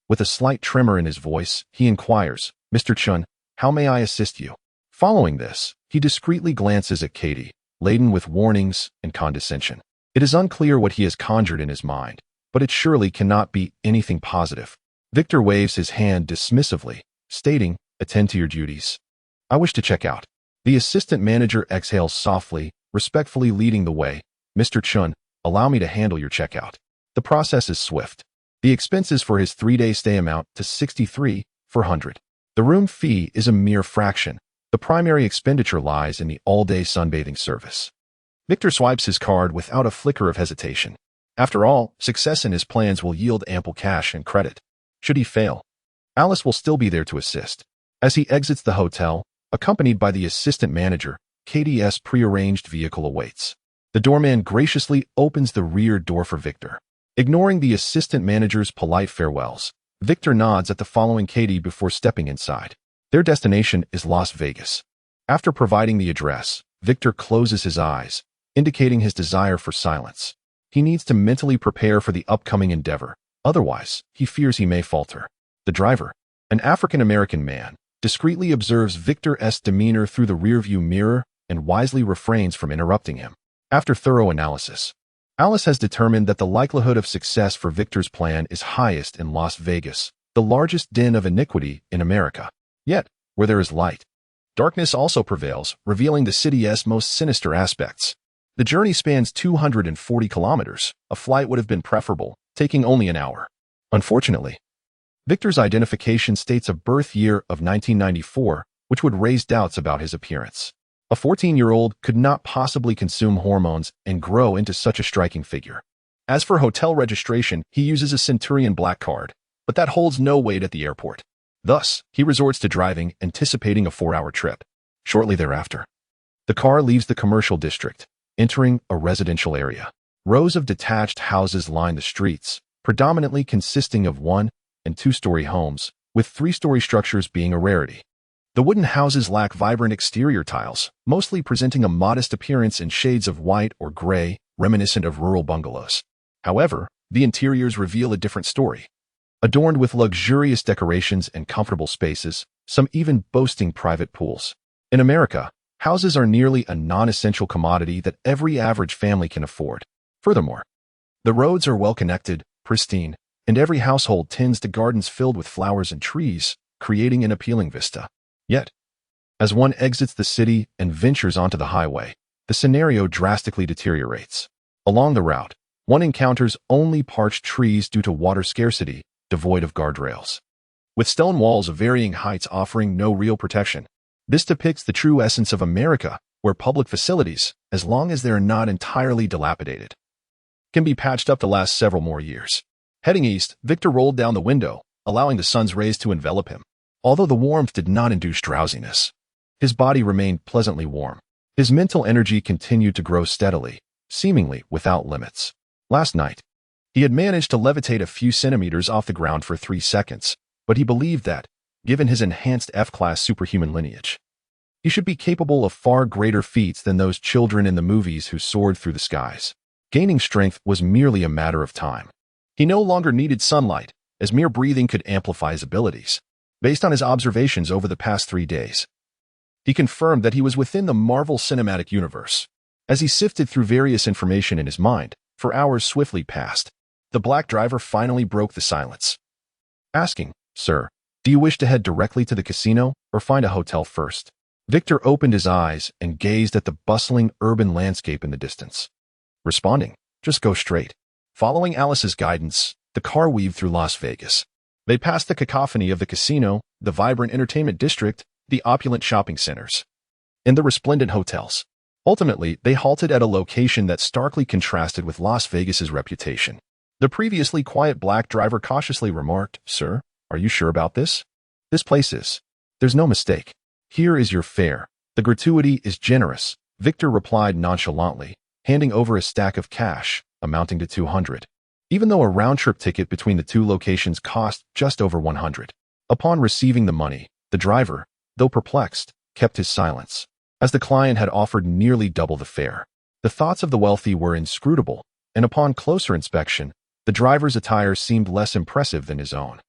With a slight tremor in his voice, he inquires, "Mr. Chun, how may I assist you?" Following this, he discreetly glances at Katie, laden with warnings and condescension. It is unclear what he has conjured in his mind, but it surely cannot be anything positive. Victor waves his hand dismissively, stating, "Attend to your duties. I wish to check out." The assistant manager exhales softly, respectfully leading the way. "Mr. Chun, allow me to handle your checkout." The process is swift. The expenses for his 3-day stay amount to $63,400. The room fee is a mere fraction. The primary expenditure lies in the all-day sunbathing service. Victor swipes his card without a flicker of hesitation. After all, success in his plans will yield ample cash and credit. Should he fail, Alice will still be there to assist. As he exits the hotel, accompanied by the assistant manager, Katie's prearranged vehicle awaits. The doorman graciously opens the rear door for Victor. Ignoring the assistant manager's polite farewells, Victor nods at the following Katie before stepping inside. Their destination is Las Vegas. After providing the address, Victor closes his eyes, indicating his desire for silence. He needs to mentally prepare for the upcoming endeavor. Otherwise, he fears he may falter. The driver, an African-American man, discreetly observes Victor's demeanor through the rearview mirror and wisely refrains from interrupting him. After thorough analysis, Alice has determined that the likelihood of success for Victor's plan is highest in Las Vegas, the largest den of iniquity in America. Yet, where there is light, Darkness also prevails, revealing the city's most sinister aspects. The journey spans 240 kilometers. A flight would have been preferable, taking only an hour. Unfortunately, Victor's identification states a birth year of 1994, which would raise doubts about his appearance. A 14-year-old could not possibly consume hormones and grow into such a striking figure. As for hotel registration, he uses a Centurion Black card, but that holds no weight at the airport. Thus, he resorts to driving, anticipating a 4-hour trip. Shortly thereafter, the car leaves the commercial district, entering a residential area. Rows of detached houses line the streets, predominantly consisting of 1- and 2-story homes, with 3-story structures being a rarity. The wooden houses lack vibrant exterior tiles, mostly presenting a modest appearance in shades of white or gray, reminiscent of rural bungalows. However, the interiors reveal a different story. Adorned with luxurious decorations and comfortable spaces, some even boasting private pools. In America, houses are nearly a non-essential commodity that every average family can afford. Furthermore, the roads are well-connected, pristine, and every household tends to gardens filled with flowers and trees, creating an appealing vista. Yet, as one exits the city and ventures onto the highway, the scenario drastically deteriorates. Along the route, one encounters only parched trees due to water scarcity, devoid of guardrails. With stone walls of varying heights offering no real protection, this depicts the true essence of America, where public facilities, as long as they are not entirely dilapidated, can be patched up to last several more years. Heading east, Victor rolled down the window, allowing the sun's rays to envelop him. Although the warmth did not induce drowsiness, his body remained pleasantly warm. His mental energy continued to grow steadily, seemingly without limits. Last night, he had managed to levitate a few centimeters off the ground for 3 seconds, but he believed that, given his enhanced F-class superhuman lineage, he should be capable of far greater feats than those children in the movies who soared through the skies. Gaining strength was merely a matter of time. He no longer needed sunlight, as mere breathing could amplify his abilities. Based on his observations over the past 3 days, he confirmed that he was within the Marvel Cinematic Universe. As he sifted through various information in his mind, for hours swiftly passed, the black driver finally broke the silence, asking, "Sir, do you wish to head directly to the casino or find a hotel first?" Victor opened his eyes and gazed at the bustling urban landscape in the distance, responding, "Just go straight." Following Alice's guidance, the car weaved through Las Vegas. They passed the cacophony of the casino, the vibrant entertainment district, the opulent shopping centers, and the resplendent hotels. Ultimately, they halted at a location that starkly contrasted with Las Vegas's reputation. The previously quiet black driver cautiously remarked, "Sir, are you sure about this? This place is. There's no mistake. Here is your fare. The gratuity is generous," Victor replied nonchalantly, handing over a stack of cash, amounting to 200. Even though a round-trip ticket between the two locations cost just over 100. Upon receiving the money, the driver, though perplexed, kept his silence, as the client had offered nearly double the fare. The thoughts of the wealthy were inscrutable, and upon closer inspection, the driver's attire seemed less impressive than his own.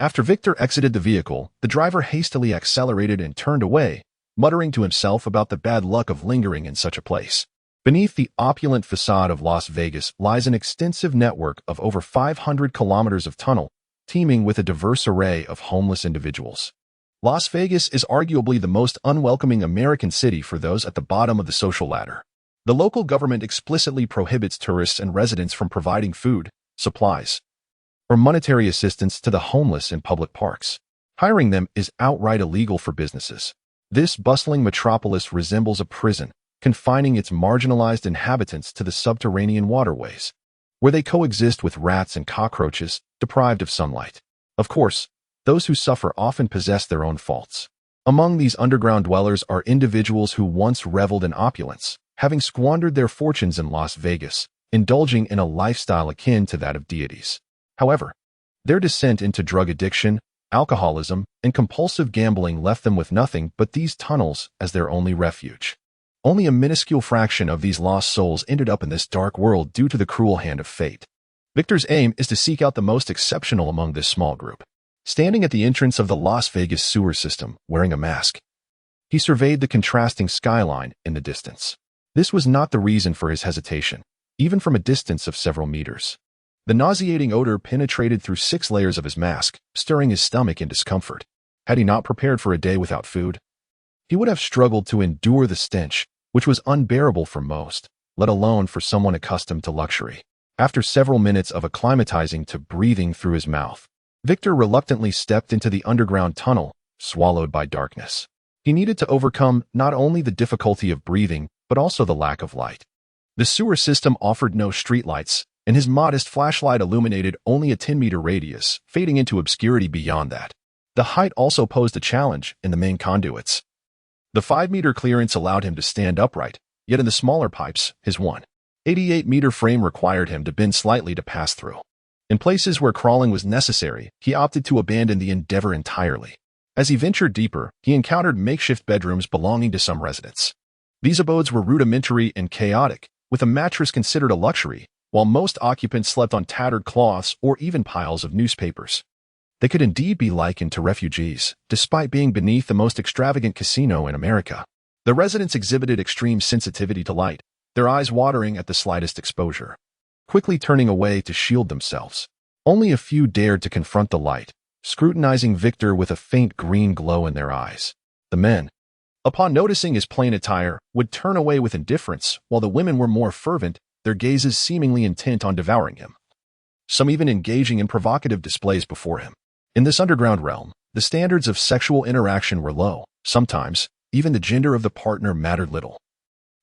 After Victor exited the vehicle, the driver hastily accelerated and turned away, muttering to himself about the bad luck of lingering in such a place. Beneath the opulent facade of Las Vegas lies an extensive network of over 500 kilometers of tunnel, teeming with a diverse array of homeless individuals. Las Vegas is arguably the most unwelcoming American city for those at the bottom of the social ladder. The local government explicitly prohibits tourists and residents from providing food, supplies, or monetary assistance to the homeless in public parks. Hiring them is outright illegal for businesses. This bustling metropolis resembles a prison, confining its marginalized inhabitants to the subterranean waterways, where they coexist with rats and cockroaches, deprived of sunlight. Of course, those who suffer often possess their own faults. Among these underground dwellers are individuals who once reveled in opulence, having squandered their fortunes in Las Vegas, indulging in a lifestyle akin to that of deities. However, their descent into drug addiction, alcoholism, and compulsive gambling left them with nothing but these tunnels as their only refuge. Only a minuscule fraction of these lost souls ended up in this dark world due to the cruel hand of fate. Victor's aim is to seek out the most exceptional among this small group. Standing at the entrance of the Las Vegas sewer system, wearing a mask, he surveyed the contrasting skyline in the distance. This was not the reason for his hesitation, even from a distance of several meters. The nauseating odor penetrated through 6 layers of his mask, stirring his stomach in discomfort. Had he not prepared for a day without food? he would have struggled to endure the stench, which was unbearable for most, let alone for someone accustomed to luxury. After several minutes of acclimatizing to breathing through his mouth, Victor reluctantly stepped into the underground tunnel, swallowed by darkness. He needed to overcome not only the difficulty of breathing, but also the lack of light. The sewer system offered no streetlights, and his modest flashlight illuminated only a 10-meter radius, fading into obscurity beyond that. The height also posed a challenge in the main conduits. The 5-meter clearance allowed him to stand upright, yet in the smaller pipes, his 188-meter frame required him to bend slightly to pass through. In places where crawling was necessary, he opted to abandon the endeavor entirely. As he ventured deeper, he encountered makeshift bedrooms belonging to some residents. These abodes were rudimentary and chaotic, with a mattress considered a luxury, while most occupants slept on tattered cloths or even piles of newspapers. They could indeed be likened to refugees, despite being beneath the most extravagant casino in America. The residents exhibited extreme sensitivity to light, their eyes watering at the slightest exposure, quickly turning away to shield themselves. Only a few dared to confront the light, scrutinizing Victor with a faint green glow in their eyes. The men, upon noticing his plain attire, would turn away with indifference, while the women were more fervent, their gazes seemingly intent on devouring him, some even engaging in provocative displays before him. In this underground realm, the standards of sexual interaction were low. Sometimes, even the gender of the partner mattered little,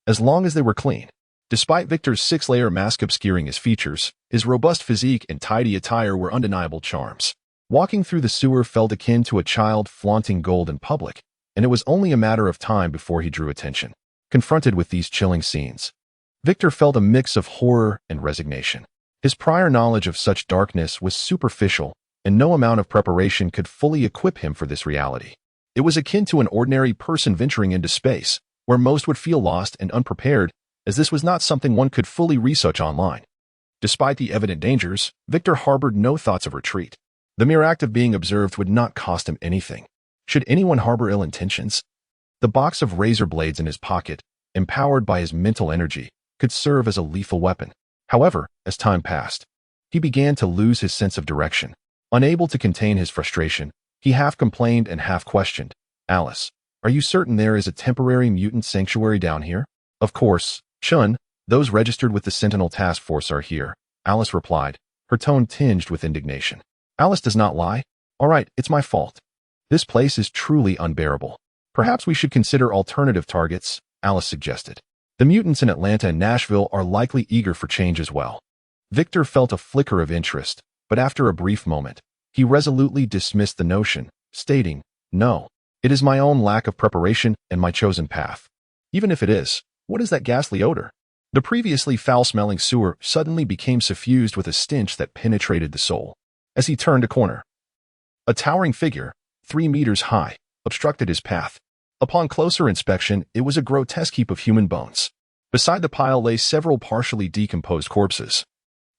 as long as they were clean. Despite Victor's 6-layer mask obscuring his features, his robust physique and tidy attire were undeniable charms. Walking through the sewer felt akin to a child flaunting gold in public, and it was only a matter of time before he drew attention. Confronted with these chilling scenes, Victor felt a mix of horror and resignation. His prior knowledge of such darkness was superficial, and no amount of preparation could fully equip him for this reality. It was akin to an ordinary person venturing into space, where most would feel lost and unprepared, as this was not something one could fully research online. Despite the evident dangers, Victor harbored no thoughts of retreat. The mere act of being observed would not cost him anything. Should anyone harbor ill intentions? The box of razor blades in his pocket, empowered by his mental energy, could serve as a lethal weapon. However, as time passed, he began to lose his sense of direction. Unable to contain his frustration, he half complained and half questioned. "Alice, are you certain there is a temporary mutant sanctuary down here?" "Of course, Chun, those registered with the Sentinel Task Force are here," Alice replied, her tone tinged with indignation. "Alice does not lie. All right, it's my fault. This place is truly unbearable. Perhaps we should consider alternative targets," Alice suggested. "The mutants in Atlanta and Nashville are likely eager for change as well." Victor felt a flicker of interest, but after a brief moment, he resolutely dismissed the notion, stating, "No, it is my own lack of preparation and my chosen path. Even if it is, what is that ghastly odor?" The previously foul-smelling sewer suddenly became suffused with a stench that penetrated the soul. As he turned a corner, a towering figure, 3 meters high, obstructed his path. Upon closer inspection, it was a grotesque heap of human bones. Beside the pile lay several partially decomposed corpses,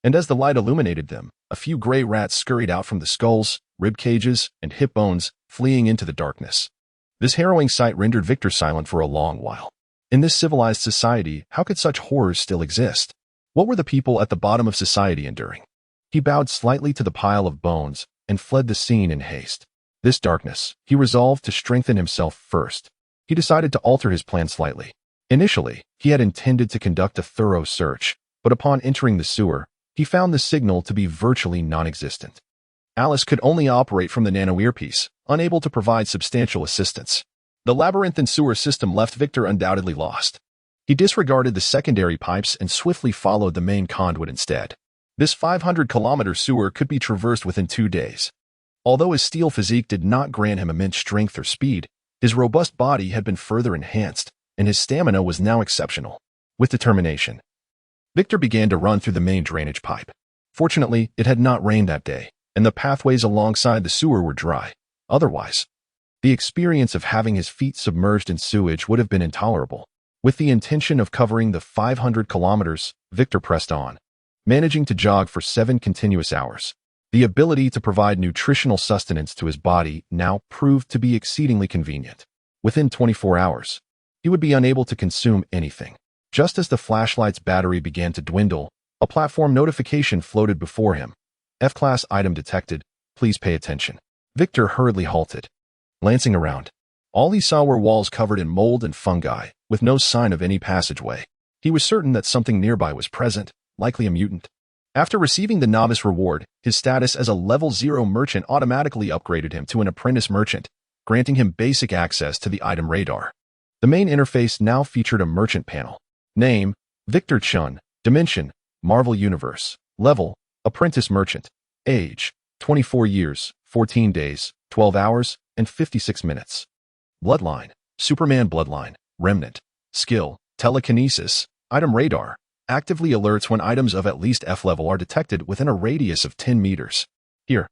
and as the light illuminated them, a few gray rats scurried out from the skulls, rib cages, and hip bones, fleeing into the darkness. This harrowing sight rendered Victor silent for a long while. In this civilized society, how could such horrors still exist? What were the people at the bottom of society enduring? He bowed slightly to the pile of bones and fled the scene in haste. This darkness, he resolved to strengthen himself first. He decided to alter his plan slightly. Initially, he had intended to conduct a thorough search, but upon entering the sewer, he found the signal to be virtually non-existent. Alice could only operate from the nano earpiece, unable to provide substantial assistance. The labyrinthine sewer system left Victor undoubtedly lost. He disregarded the secondary pipes and swiftly followed the main conduit instead. This 500-kilometer sewer could be traversed within 2 days. Although his steel physique did not grant him immense strength or speed, his robust body had been further enhanced, and his stamina was now exceptional. With determination, Victor began to run through the main drainage pipe. Fortunately, it had not rained that day, and the pathways alongside the sewer were dry. Otherwise, the experience of having his feet submerged in sewage would have been intolerable. With the intention of covering the 500 kilometers, Victor pressed on, managing to jog for 7 continuous hours. The ability to provide nutritional sustenance to his body now proved to be exceedingly convenient. Within 24 hours, he would be unable to consume anything. Just as the flashlight's battery began to dwindle, a platform notification floated before him. "F-class item detected. Please pay attention." Victor hurriedly halted. Glancing around, All he saw were walls covered in mold and fungi, with no sign of any passageway. He was certain that something nearby was present, likely a mutant. After receiving the novice reward, his status as a level 0 merchant automatically upgraded him to an apprentice merchant, granting him basic access to the item radar. The main interface now featured a merchant panel. Name, Victor Chun. Dimension, Marvel Universe. Level, Apprentice Merchant. Age, 24 years, 14 days, 12 hours, and 56 minutes. Bloodline, Superman Bloodline. Remnant. Skill, Telekinesis. Item radar. Actively alerts when items of at least F level are detected within a radius of 10 meters. Here,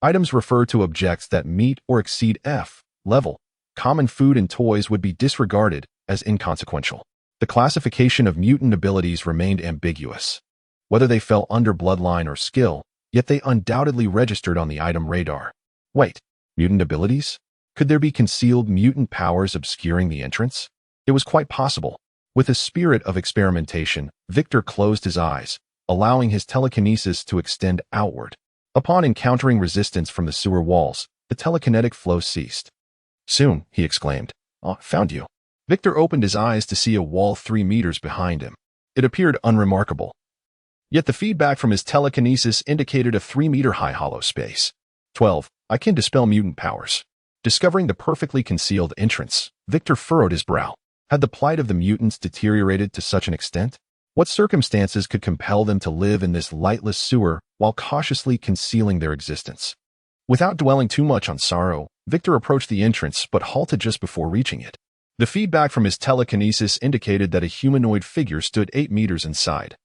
items refer to objects that meet or exceed F level. Common food and toys would be disregarded as inconsequential. The classification of mutant abilities remained ambiguous. Whether they fell under bloodline or skill, yet they undoubtedly registered on the item radar. Wait, mutant abilities? Could there be concealed mutant powers obscuring the entrance? It was quite possible. With a spirit of experimentation, Victor closed his eyes, allowing his telekinesis to extend outward. Upon encountering resistance from the sewer walls, the telekinetic flow ceased. Soon, he exclaimed, "Found you." Victor opened his eyes to see a wall 3 meters behind him. It appeared unremarkable. Yet the feedback from his telekinesis indicated a 3-meter-high hollow space. 12. I can dispel mutant powers. Discovering the perfectly concealed entrance, Victor furrowed his brow. Had the plight of the mutants deteriorated to such an extent? What circumstances could compel them to live in this lightless sewer while cautiously concealing their existence? Without dwelling too much on sorrow, Victor approached the entrance but halted just before reaching it. The feedback from his telekinesis indicated that a humanoid figure stood 8 meters inside.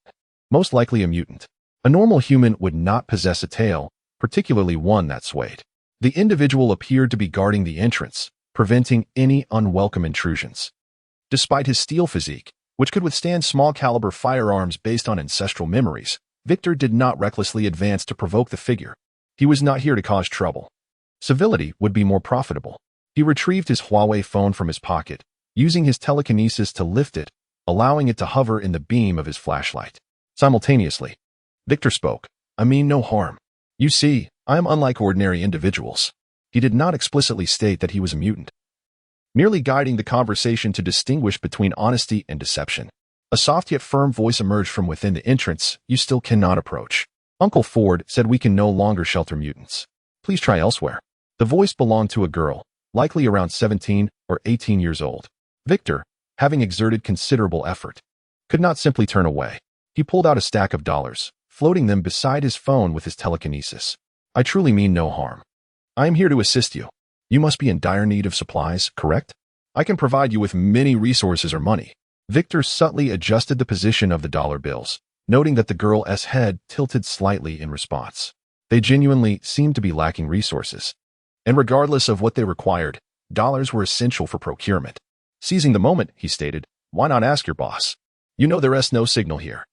Most likely a mutant. A normal human would not possess a tail, particularly one that swayed. The individual appeared to be guarding the entrance, preventing any unwelcome intrusions. Despite his steel physique, which could withstand small-caliber firearms based on ancestral memories, Victor did not recklessly advance to provoke the figure. He was not here to cause trouble. Civility would be more profitable. He retrieved his Huawei phone from his pocket, using his telekinesis to lift it, allowing it to hover in the beam of his flashlight. Simultaneously, Victor spoke, "I mean no harm. You see, I am unlike ordinary individuals." He did not explicitly state that he was a mutant, merely guiding the conversation to distinguish between honesty and deception. A soft yet firm voice emerged from within the entrance. "You still cannot approach. Uncle Ford said we can no longer shelter mutants. Please try elsewhere." The voice belonged to a girl, likely around 17 or 18 years old. Victor, having exerted considerable effort, could not simply turn away. He pulled out a stack of dollars, floating them beside his phone with his telekinesis. "I truly mean no harm. I am here to assist you. You must be in dire need of supplies, correct? I can provide you with many resources or money." Victor subtly adjusted the position of the dollar bills, noting that the girl's head tilted slightly in response. They genuinely seemed to be lacking resources. And regardless of what they required, dollars were essential for procurement. Seizing the moment, he stated, "Why not ask your boss? You know there is no signal here."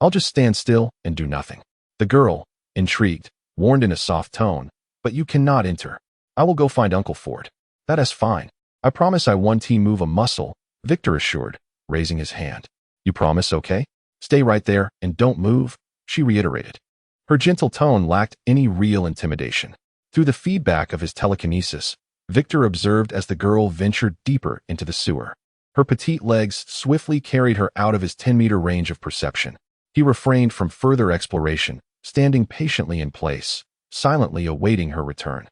"I'll just stand still and do nothing." The girl, intrigued, warned in a soft tone, "But you cannot enter. I will go find Uncle Ford." "That is fine. I promise I won't move a muscle," Victor assured, raising his hand. "You promise, okay? Stay right there and don't move," she reiterated. Her gentle tone lacked any real intimidation. Through the feedback of his telekinesis, Victor observed as the girl ventured deeper into the sewer. Her petite legs swiftly carried her out of his 10-meter range of perception. He refrained from further exploration, standing patiently in place, silently awaiting her return.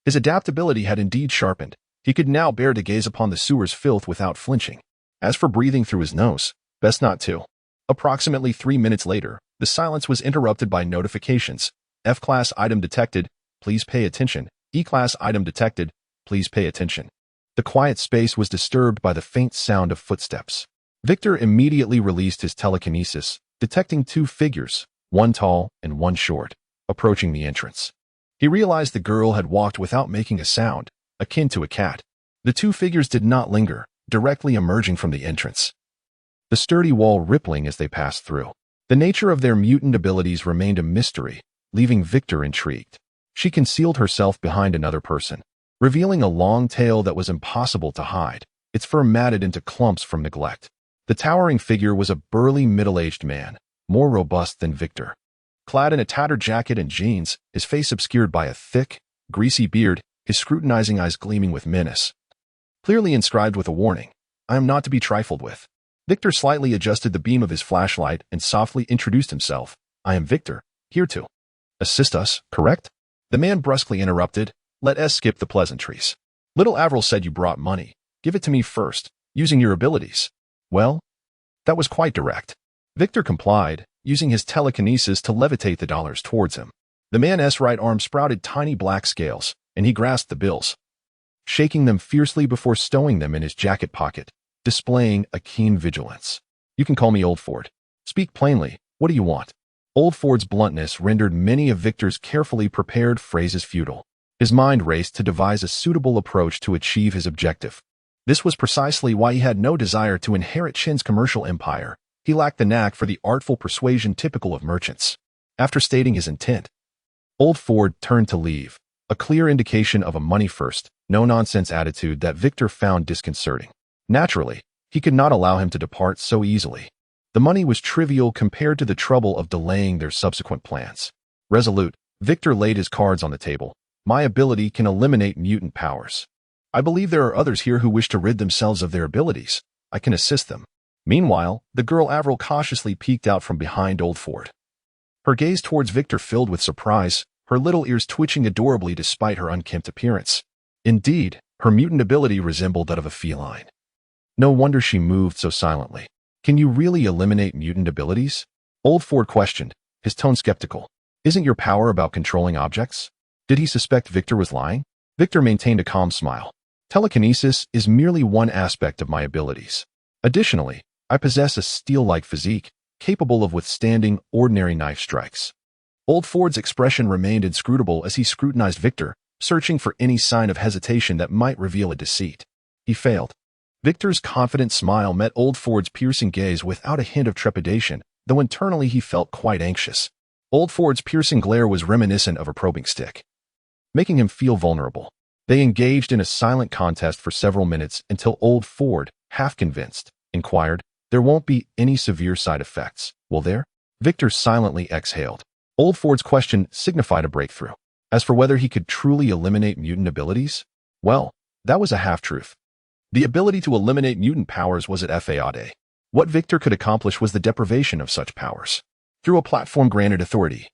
His adaptability had indeed sharpened. He could now bear to gaze upon the sewer's filth without flinching. As for breathing through his nose, best not to. Approximately 3 minutes later, the silence was interrupted by notifications. F-class item detected. Please pay attention. E-class item detected. Please pay attention. The quiet space was disturbed by the faint sound of footsteps. Victor immediately released his telekinesis, detecting 2 figures, one tall and one short, approaching the entrance. He realized the girl had walked without making a sound, akin to a cat. The 2 figures did not linger, directly emerging from the entrance, the sturdy wall rippling as they passed through. The nature of their mutant abilities remained a mystery, leaving Victor intrigued. She concealed herself behind another person, revealing a long tail that was impossible to hide, its fur matted into clumps from neglect. The towering figure was a burly middle-aged man, more robust than Victor. Clad in a tattered jacket and jeans, his face obscured by a thick, greasy beard, his scrutinizing eyes gleaming with menace. clearly inscribed with a warning. I am not to be trifled with. Victor slightly adjusted the beam of his flashlight and softly introduced himself. I am Victor, here to assist us, correct? The man brusquely interrupted. Let us skip the pleasantries. Little Avril said you brought money. Give it to me first, using your abilities. Well, that was quite direct. Victor complied, using his telekinesis to levitate the dollars towards him. The man's right arm sprouted tiny black scales, and he grasped the bills, shaking them fiercely before stowing them in his jacket pocket, displaying a keen vigilance. You can call me Old Ford. Speak plainly, what do you want? Old Ford's bluntness rendered many of Victor's carefully prepared phrases futile. His mind raced to devise a suitable approach to achieve his objective. This was precisely why he had no desire to inherit S.H.I.E.L.D's commercial empire. He lacked the knack for the artful persuasion typical of merchants. After stating his intent, Old Ford turned to leave, a clear indication of a money-first, no-nonsense attitude that Victor found disconcerting. Naturally, he could not allow him to depart so easily. The money was trivial compared to the trouble of delaying their subsequent plans. Resolute, Victor laid his cards on the table. My ability can eliminate mutant powers. I believe there are others here who wish to rid themselves of their abilities. I can assist them. Meanwhile, the girl Avril cautiously peeked out from behind Old Ford. Her gaze towards Victor filled with surprise, her little ears twitching adorably despite her unkempt appearance. Indeed, her mutant ability resembled that of a feline. No wonder she moved so silently. Can you really eliminate mutant abilities? Old Ford questioned, his tone skeptical. Isn't your power about controlling objects? Did he suspect Victor was lying? Victor maintained a calm smile. Telekinesis is merely one aspect of my abilities. Additionally, I possess a steel-like physique, capable of withstanding ordinary knife strikes. Old Ford's expression remained inscrutable as he scrutinized Victor, searching for any sign of hesitation that might reveal a deceit. He failed. Victor's confident smile met Old Ford's piercing gaze without a hint of trepidation, though internally he felt quite anxious. Old Ford's piercing glare was reminiscent of a probing stick, making him feel vulnerable. They engaged in a silent contest for several minutes until Old Ford, half convinced, inquired, There won't be any severe side effects, will there? Victor silently exhaled. Old Ford's question signified a breakthrough. As for whether he could truly eliminate mutant abilities, well, that was a half-truth. The ability to eliminate mutant powers was at S.H.I.E.L.D. What Victor could accomplish was the deprivation of such powers. Through a platform-granted authority,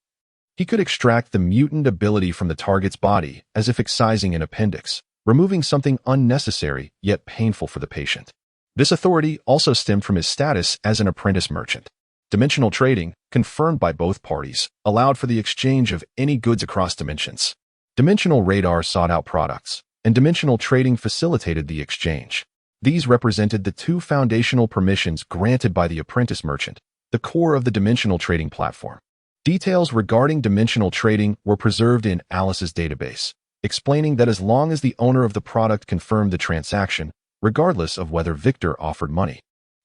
he could extract the mutant ability from the target's body as if excising an appendix, removing something unnecessary yet painful for the patient. This authority also stemmed from his status as an apprentice merchant. Dimensional trading, confirmed by both parties, allowed for the exchange of any goods across dimensions. Dimensional radar sought out products, and dimensional trading facilitated the exchange. These represented the two foundational permissions granted by the apprentice merchant, the core of the dimensional trading platform. Details regarding dimensional trading were preserved in Alice's database, explaining that as long as the owner of the product confirmed the transaction, regardless of whether Victor offered money,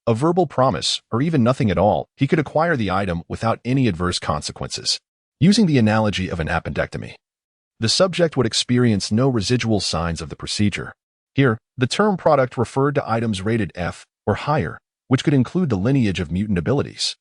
a verbal promise, or even nothing at all, he could acquire the item without any adverse consequences. Using the analogy of an appendectomy, the subject would experience no residual signs of the procedure. Here, the term product referred to items rated F or higher, which could include the lineage of mutant abilities,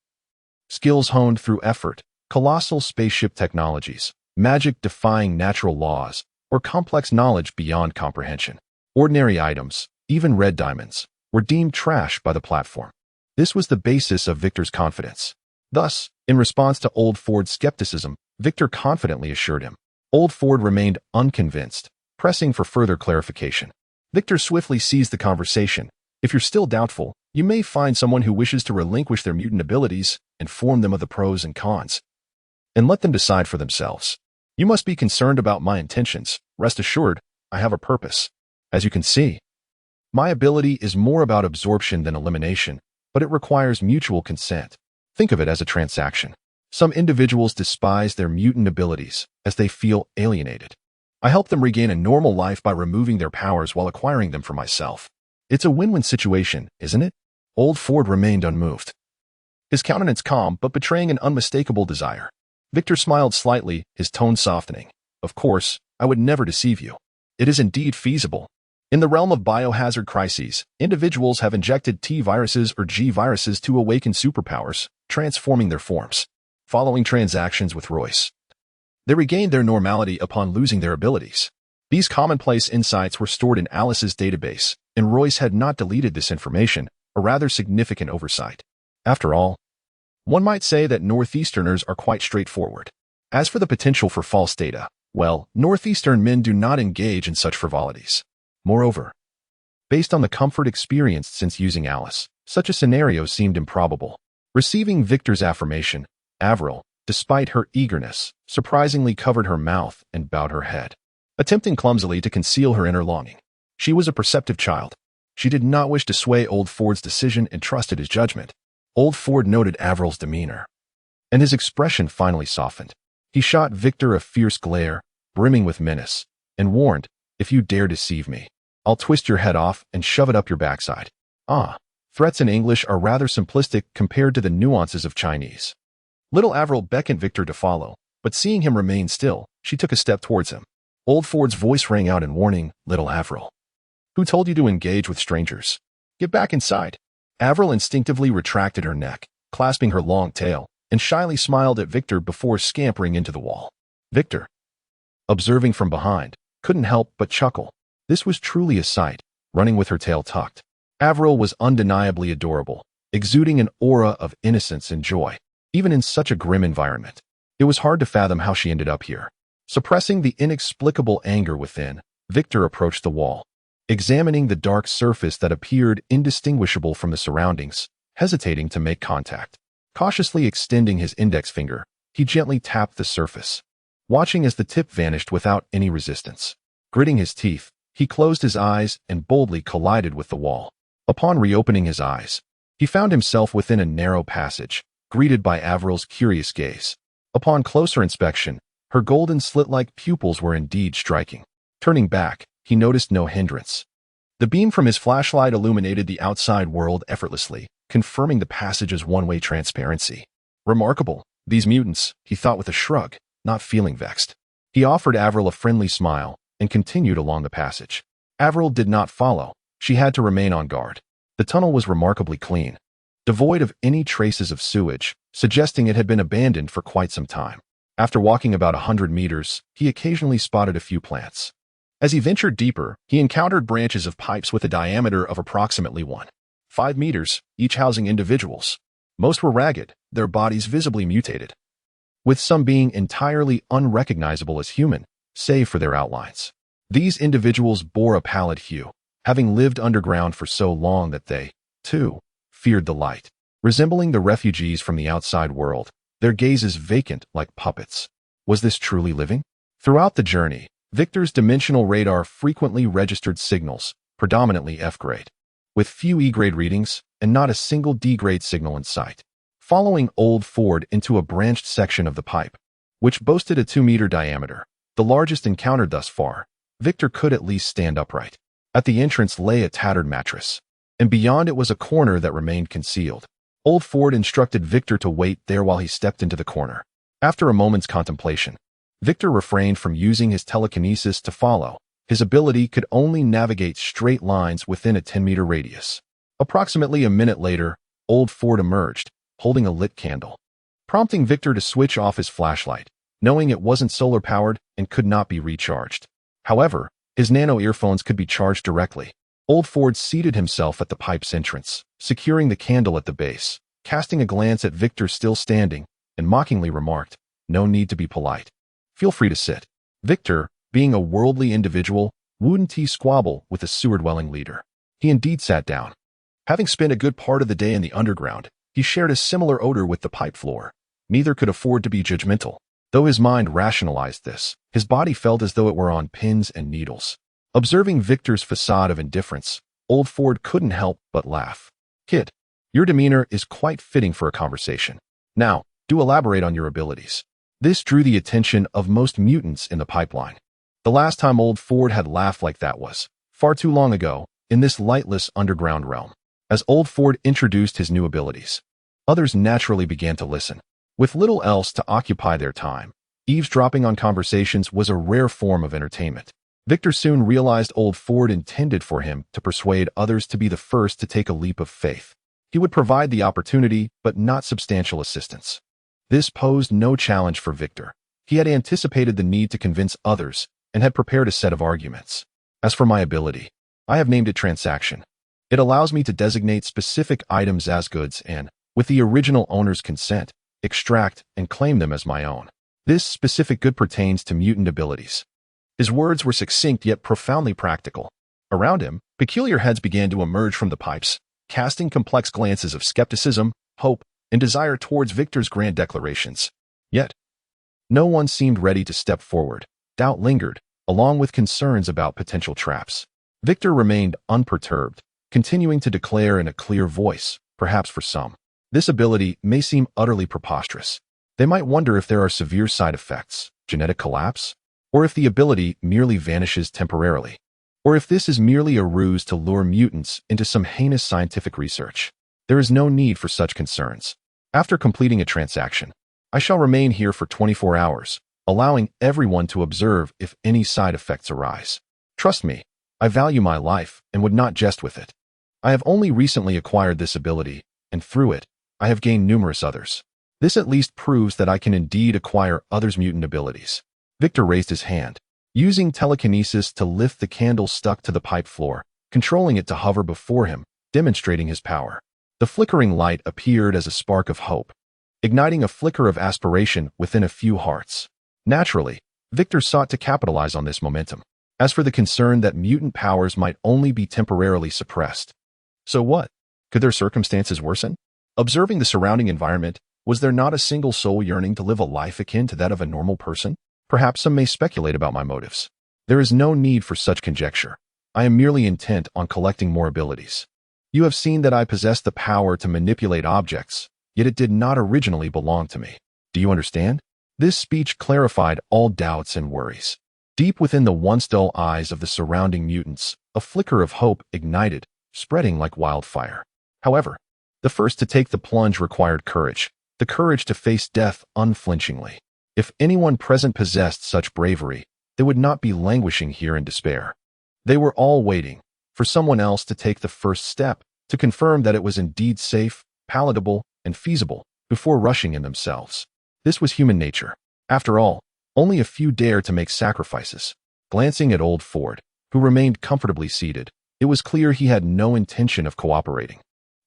skills honed through effort, colossal spaceship technologies, magic defying natural laws, or complex knowledge beyond comprehension. Ordinary items, even red diamonds, were deemed trash by the platform. This was the basis of Victor's confidence. Thus, in response to Old Ford's skepticism, Victor confidently assured him. Old Ford remained unconvinced, pressing for further clarification. Victor swiftly seized the conversation. If you're still doubtful, you may find someone who wishes to relinquish their mutant abilities, inform them of the pros and cons, and let them decide for themselves. You must be concerned about my intentions. Rest assured, I have a purpose. As you can see, my ability is more about absorption than elimination, but it requires mutual consent. Think of it as a transaction. Some individuals despise their mutant abilities as they feel alienated. I help them regain a normal life by removing their powers while acquiring them for myself. It's a win-win situation, isn't it? Old Ford remained unmoved, his countenance calm but betraying an unmistakable desire. Victor smiled slightly, his tone softening. Of course, I would never deceive you. It is indeed feasible. In the realm of biohazard crises, individuals have injected T viruses or G viruses to awaken superpowers, transforming their forms. Following transactions with Royce, they regained their normality upon losing their abilities. These commonplace insights were stored in Alice's database, and Royce had not deleted this information, a rather significant oversight. After all, one might say that Northeasterners are quite straightforward. As for the potential for false data, well, Northeastern men do not engage in such frivolities. Moreover, based on the comfort experienced since using Alice, such a scenario seemed improbable. Receiving Victor's affirmation, Avril, despite her eagerness, surprisingly covered her mouth and bowed her head, attempting clumsily to conceal her inner longing. She was a perceptive child. She did not wish to sway Old Ford's decision and trusted his judgment. Old Ford noted Avril's demeanor, and his expression finally softened. He shot Victor a fierce glare, brimming with menace, and warned, "If you dare deceive me, I'll twist your head off and shove it up your backside." Threats in English are rather simplistic compared to the nuances of Chinese. Little Avril beckoned Victor to follow, but seeing him remain still, she took a step towards him. Old Ford's voice rang out in warning, "Little Avril, who told you to engage with strangers? Get back inside." Avril instinctively retracted her neck, clasping her long tail, and shyly smiled at Victor before scampering into the wall. Victor, observing from behind, couldn't help but chuckle. This was truly a sight, running with her tail tucked. Avril was undeniably adorable, exuding an aura of innocence and joy, even in such a grim environment. It was hard to fathom how she ended up here. Suppressing the inexplicable anger within, Victor approached the wall, examining the dark surface that appeared indistinguishable from the surroundings, hesitating to make contact. Cautiously extending his index finger, he gently tapped the surface, watching as the tip vanished without any resistance. Gritting his teeth, he closed his eyes and boldly collided with the wall. Upon reopening his eyes, he found himself within a narrow passage, greeted by Avril's curious gaze. Upon closer inspection, her golden slit-like pupils were indeed striking. Turning back, he noticed no hindrance. The beam from his flashlight illuminated the outside world effortlessly, confirming the passage's one-way transparency. Remarkable, these mutants, he thought with a shrug, not feeling vexed. He offered Avril a friendly smile and continued along the passage. Avril did not follow. She had to remain on guard. The tunnel was remarkably clean, devoid of any traces of sewage, suggesting it had been abandoned for quite some time. After walking about 100 meters, he occasionally spotted a few plants. As he ventured deeper, he encountered branches of pipes with a diameter of approximately 1.5 meters, each housing individuals. Most were ragged, their bodies visibly mutated, with some being entirely unrecognizable as human, save for their outlines. These individuals bore a pallid hue, having lived underground for so long that they, too, feared the light. Resembling the refugees from the outside world, their gazes vacant like puppets. Was this truly living? Throughout the journey, Victor's dimensional radar frequently registered signals, predominantly F-grade, with few E-grade readings and not a single D-grade signal in sight. Following Old Ford into a branched section of the pipe, which boasted a 2-meter diameter, the largest encountered thus far, Victor could at least stand upright. At the entrance lay a tattered mattress, and beyond it was a corner that remained concealed. Old Ford instructed Victor to wait there while he stepped into the corner. After a moment's contemplation, Victor refrained from using his telekinesis to follow. His ability could only navigate straight lines within a 10-meter radius. Approximately a minute later, Old Ford emerged, holding a lit candle, prompting Victor to switch off his flashlight, knowing it wasn't solar-powered and could not be recharged. However, his nano earphones could be charged directly. Old Ford seated himself at the pipe's entrance, securing the candle at the base, casting a glance at Victor still standing, and mockingly remarked, "No need to be polite. Feel free to sit." Victor, being a worldly individual, wouldn't he squabble with the sewer-dwelling leader. He indeed sat down. Having spent a good part of the day in the underground, he shared a similar odor with the pipe floor. Neither could afford to be judgmental. Though his mind rationalized this, his body felt as though it were on pins and needles. Observing Victor's facade of indifference, Old Ford couldn't help but laugh. "Kid, your demeanor is quite fitting for a conversation. Now, do elaborate on your abilities." This drew the attention of most mutants in the pipeline. The last time Old Ford had laughed like that was far too long ago, in this lightless underground realm. As Old Ford introduced his new abilities, others naturally began to listen. With little else to occupy their time, eavesdropping on conversations was a rare form of entertainment. Victor soon realized Old Ford intended for him to persuade others to be the first to take a leap of faith. He would provide the opportunity, but not substantial assistance. This posed no challenge for Victor. He had anticipated the need to convince others and had prepared a set of arguments. "As for my ability, I have named it transaction. It allows me to designate specific items as goods and, with the original owner's consent, extract and claim them as my own. This specific good pertains to mutant abilities. His words were succinct yet profoundly practical. Around him, peculiar heads began to emerge from the pipes, casting complex glances of skepticism, hope, and desire towards Victor's grand declarations. Yet, no one seemed ready to step forward. Doubt lingered, along with concerns about potential traps. Victor remained unperturbed, continuing to declare in a clear voice, perhaps for some, this ability may seem utterly preposterous. They might wonder if there are severe side effects, genetic collapse, or if the ability merely vanishes temporarily, or if this is merely a ruse to lure mutants into some heinous scientific research. There is no need for such concerns. After completing a transaction, I shall remain here for 24 hours, allowing everyone to observe if any side effects arise. Trust me, I value my life and would not jest with it. I have only recently acquired this ability, and through it, I have gained numerous others. This at least proves that I can indeed acquire others' mutant abilities. Victor raised his hand, using telekinesis to lift the candle stuck to the pipe floor, controlling it to hover before him, demonstrating his power. The flickering light appeared as a spark of hope, igniting a flicker of aspiration within a few hearts. Naturally, Victor sought to capitalize on this momentum. As for the concern that mutant powers might only be temporarily suppressed. So what? Could their circumstances worsen? Observing the surrounding environment, was there not a single soul yearning to live a life akin to that of a normal person? Perhaps some may speculate about my motives. There is no need for such conjecture. I am merely intent on collecting more abilities. You have seen that I possess the power to manipulate objects, yet it did not originally belong to me. Do you understand? This speech clarified all doubts and worries. Deep within the once dull eyes of the surrounding mutants, a flicker of hope ignited, spreading like wildfire. However, the first to take the plunge required courage, the courage to face death unflinchingly. If anyone present possessed such bravery, they would not be languishing here in despair. They were all waiting for someone else to take the first step, to confirm that it was indeed safe, palatable, and feasible, before rushing in themselves. This was human nature. After all, only a few dare to make sacrifices. Glancing at old Ford, who remained comfortably seated, it was clear he had no intention of cooperating.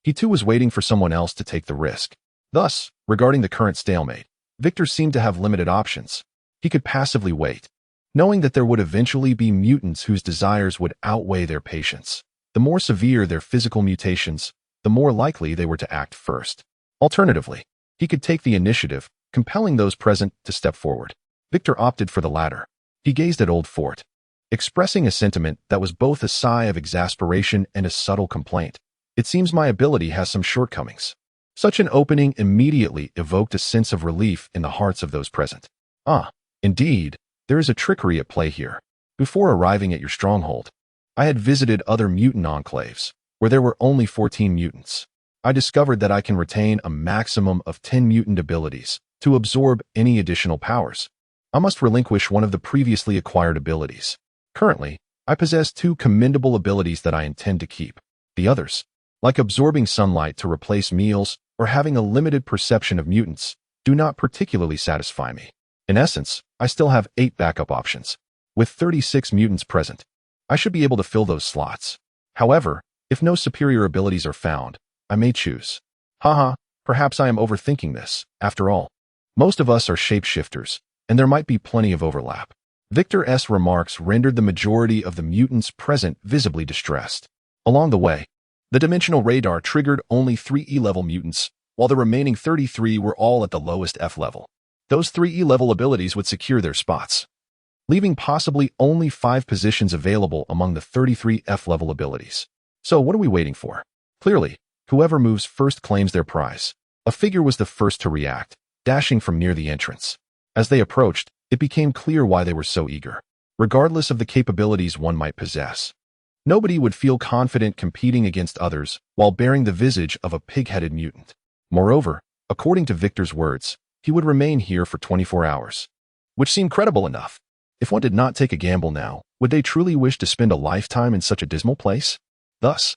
He too was waiting for someone else to take the risk. Thus, regarding the current stalemate, Victor seemed to have limited options. He could passively wait, knowing that there would eventually be mutants whose desires would outweigh their patience. The more severe their physical mutations, the more likely they were to act first. Alternatively, he could take the initiative, compelling those present to step forward. Victor opted for the latter. He gazed at old Fort, expressing a sentiment that was both a sigh of exasperation and a subtle complaint. It seems my ability has some shortcomings. Such an opening immediately evoked a sense of relief in the hearts of those present. Ah, indeed, there is a trickery at play here. Before arriving at your stronghold, I had visited other mutant enclaves, where there were only 14 mutants. I discovered that I can retain a maximum of 10 mutant abilities to absorb any additional powers. I must relinquish one of the previously acquired abilities. Currently, I possess 2 commendable abilities that I intend to keep. The others, like absorbing sunlight to replace meals or having a limited perception of mutants, do not particularly satisfy me. In essence, I still have 8 backup options. With 36 mutants present, I should be able to fill those slots. However, if no superior abilities are found, I may choose. Haha, perhaps I am overthinking this. After all, most of us are shapeshifters, and there might be plenty of overlap. Victor's remarks rendered the majority of the mutants present visibly distressed. Along the way, the dimensional radar triggered only 3 E-level mutants, while the remaining 33 were all at the lowest F level. Those 3 E-level abilities would secure their spots, leaving possibly only 5 positions available among the 33 F-level abilities. So what are we waiting for? Clearly, whoever moves first claims their prize. A figure was the first to react, dashing from near the entrance. As they approached, it became clear why they were so eager. Regardless of the capabilities one might possess, nobody would feel confident competing against others while bearing the visage of a pig-headed mutant. Moreover, according to Victor's words, he would remain here for 24 hours, which seemed credible enough. If one did not take a gamble now, would they truly wish to spend a lifetime in such a dismal place? Thus,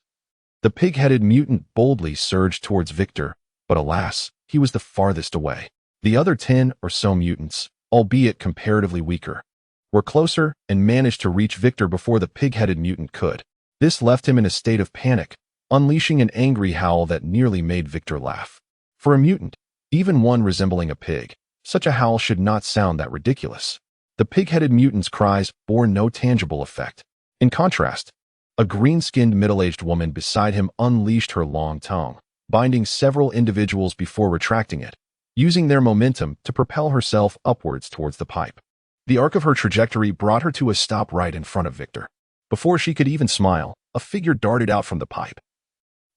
the pig-headed mutant boldly surged towards Victor, but alas, he was the farthest away. The other 10 or so mutants, albeit comparatively weaker, were closer and managed to reach Victor before the pig-headed mutant could. This left him in a state of panic, unleashing an angry howl that nearly made Victor laugh. For a mutant, even one resembling a pig, such a howl should not sound that ridiculous. The pig-headed mutant's cries bore no tangible effect. In contrast, a green-skinned middle-aged woman beside him unleashed her long tongue, binding several individuals before retracting it, using their momentum to propel herself upwards towards the pipe. The arc of her trajectory brought her to a stop right in front of Victor. Before she could even smile, a figure darted out from the pipe,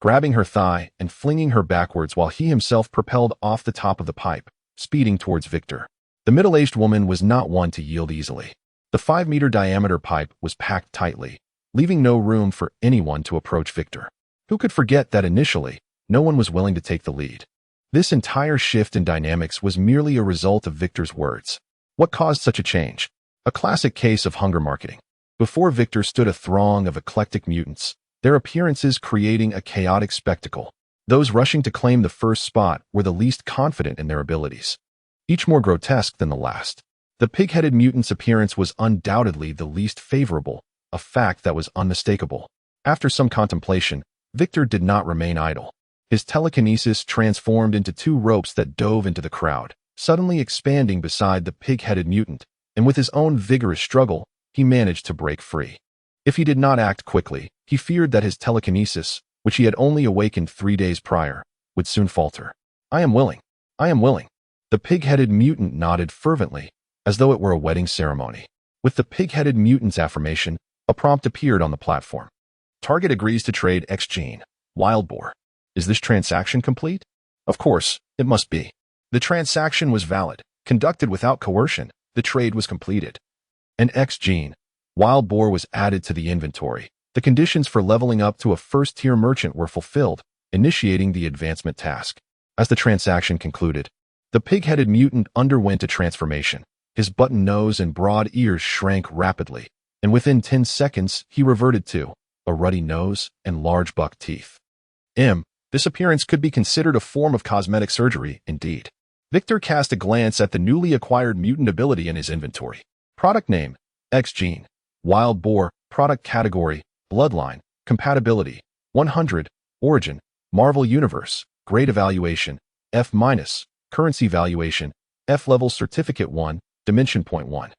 grabbing her thigh and flinging her backwards while he himself propelled off the top of the pipe, speeding towards Victor. The middle-aged woman was not one to yield easily. The 5-meter diameter pipe was packed tightly, leaving no room for anyone to approach Victor. Who could forget that initially, no one was willing to take the lead? This entire shift in dynamics was merely a result of Victor's words. What caused such a change? A classic case of hunger marketing. Before Victor stood a throng of eclectic mutants, their appearances creating a chaotic spectacle. Those rushing to claim the first spot were the least confident in their abilities, each more grotesque than the last. The pig-headed mutant's appearance was undoubtedly the least favorable, a fact that was unmistakable. After some contemplation, Victor did not remain idle. His telekinesis transformed into 2 ropes that dove into the crowd, suddenly expanding beside the pig-headed mutant, and with his own vigorous struggle, he managed to break free. If he did not act quickly, he feared that his telekinesis, which he had only awakened 3 days prior, would soon falter. "I am willing. I am willing." The pig-headed mutant nodded fervently, as though it were a wedding ceremony. With the pig-headed mutant's affirmation, a prompt appeared on the platform. Target agrees to trade S.H.I.E.L.D. Wild Boar. Is this transaction complete? Of course, it must be. The transaction was valid, conducted without coercion. The trade was completed. An S.H.I.E.L.D. Wild Boar was added to the inventory. The conditions for leveling up to a first-tier merchant were fulfilled, initiating the advancement task. As the transaction concluded, the pig-headed mutant underwent a transformation. His button nose and broad ears shrank rapidly, and within 10 seconds he reverted to a ruddy nose and large buck teeth. This appearance could be considered a form of cosmetic surgery, indeed. Victor cast a glance at the newly acquired mutant ability in his inventory. Product name, S.H.I.E.L.D. Wild Boar. Product category, Bloodline. Compatibility, 100. Origin, Marvel Universe. Grade evaluation, F-. Currency valuation, F level. Certificate 1, Dimension Point 1.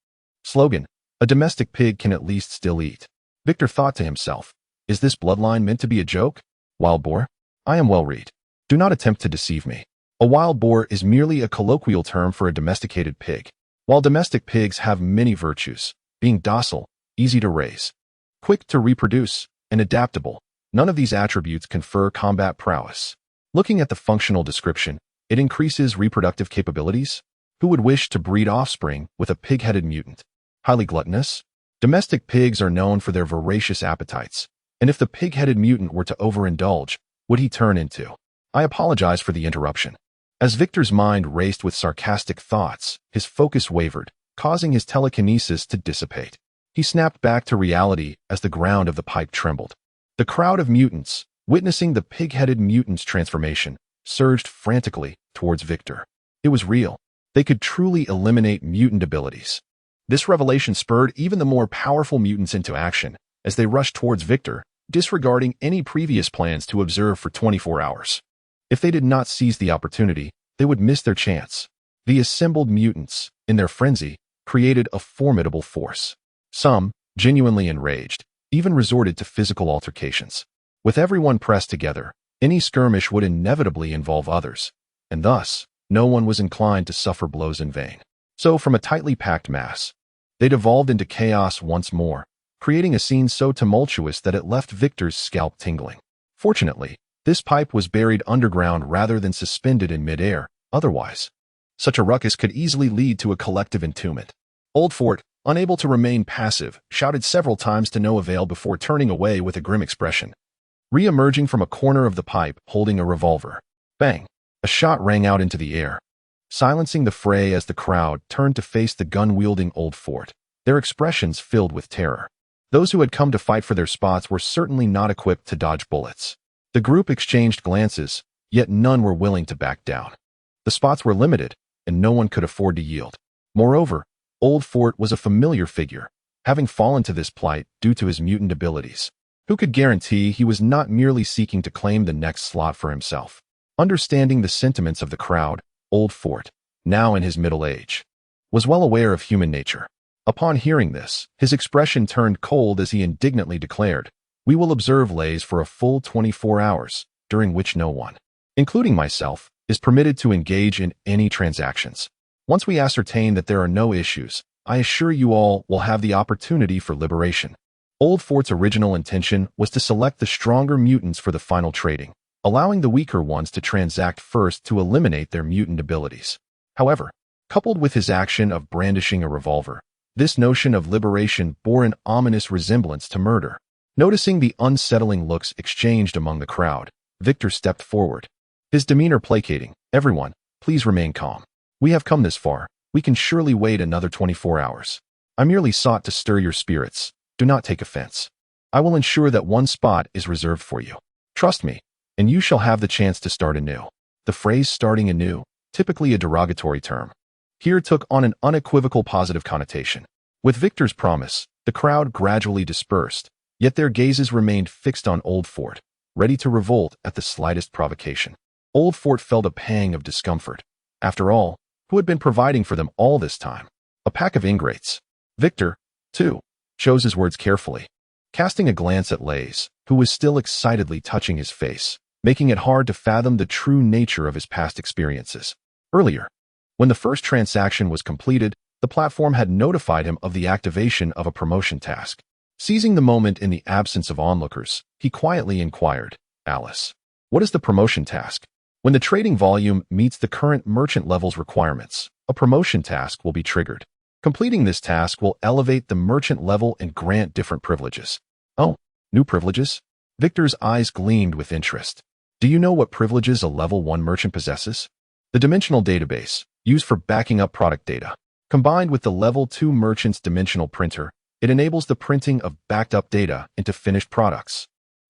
Slogan, a domestic pig can at least still eat. Victor thought to himself, is this bloodline meant to be a joke? Wild Boar? I am well read. Do not attempt to deceive me. A wild boar is merely a colloquial term for a domesticated pig. While domestic pigs have many virtues, being docile, easy to raise, quick to reproduce, and adaptable, none of these attributes confer combat prowess. Looking at the functional description, it increases reproductive capabilities. Who would wish to breed offspring with a pig-headed mutant? Highly gluttonous? Domestic pigs are known for their voracious appetites, and if the pig-headed mutant were to overindulge, would he turn into? I apologize for the interruption. As Victor's mind raced with sarcastic thoughts, his focus wavered, causing his telekinesis to dissipate. He snapped back to reality as the ground of the pipe trembled. The crowd of mutants, witnessing the pig-headed mutant's transformation, surged frantically towards Victor. It was real. They could truly eliminate mutant abilities. This revelation spurred even the more powerful mutants into action as they rushed towards Victor, disregarding any previous plans to observe for 24 hours. If they did not seize the opportunity, they would miss their chance. The assembled mutants, in their frenzy, created a formidable force. Some, genuinely enraged, even resorted to physical altercations. With everyone pressed together, any skirmish would inevitably involve others, and thus, no one was inclined to suffer blows in vain. So, from a tightly packed mass, they devolved into chaos once more, creating a scene so tumultuous that it left Victor's scalp tingling. Fortunately, this pipe was buried underground rather than suspended in midair. Otherwise, such a ruckus could easily lead to a collective entombment. Old Fort, unable to remain passive, shouted several times to no avail before turning away with a grim expression. Re-emerging from a corner of the pipe, holding a revolver. Bang! A shot rang out into the air, silencing the fray as the crowd turned to face the gun-wielding Old Fort, their expressions filled with terror. Those who had come to fight for their spots were certainly not equipped to dodge bullets. The group exchanged glances, yet none were willing to back down. The spots were limited, and no one could afford to yield. Moreover, Old Fort was a familiar figure, having fallen to this plight due to his mutant abilities. Who could guarantee he was not merely seeking to claim the next slot for himself? Understanding the sentiments of the crowd, Old Fort, now in his middle age, was well aware of human nature. Upon hearing this, his expression turned cold as he indignantly declared, "We will observe lays for a full 24 hours, during which no one, including myself, is permitted to engage in any transactions. Once we ascertain that there are no issues, I assure you all will have the opportunity for liberation." Old Fort's original intention was to select the stronger mutants for the final trading, allowing the weaker ones to transact first to eliminate their mutant abilities. However, coupled with his action of brandishing a revolver, this notion of liberation bore an ominous resemblance to murder. Noticing the unsettling looks exchanged among the crowd, Victor stepped forward, his demeanor placating. "Everyone, please remain calm. We have come this far. We can surely wait another 24 hours. I merely sought to stir your spirits. Do not take offense. I will ensure that one spot is reserved for you. Trust me, and you shall have the chance to start anew." The phrase "starting anew," typically a derogatory term, here took on an unequivocal positive connotation. With Victor's promise, the crowd gradually dispersed, yet their gazes remained fixed on Old Fort, ready to revolt at the slightest provocation. Old Fort felt a pang of discomfort. After all, who had been providing for them all this time? A pack of ingrates. Victor, too, chose his words carefully, casting a glance at Lays, who was still excitedly touching his face, making it hard to fathom the true nature of his past experiences. Earlier, when the first transaction was completed, the platform had notified him of the activation of a promotion task. Seizing the moment in the absence of onlookers, he quietly inquired, "Alice, what is the promotion task?" When the trading volume meets the current merchant level's requirements, a promotion task will be triggered. Completing this task will elevate the merchant level and grant different privileges. "Oh, new privileges?" Victor's eyes gleamed with interest. "Do you know what privileges a level 1 merchant possesses?" The dimensional database, used for backing up product data. Combined with the level 2 merchant's dimensional printer, it enables the printing of backed up data into finished products.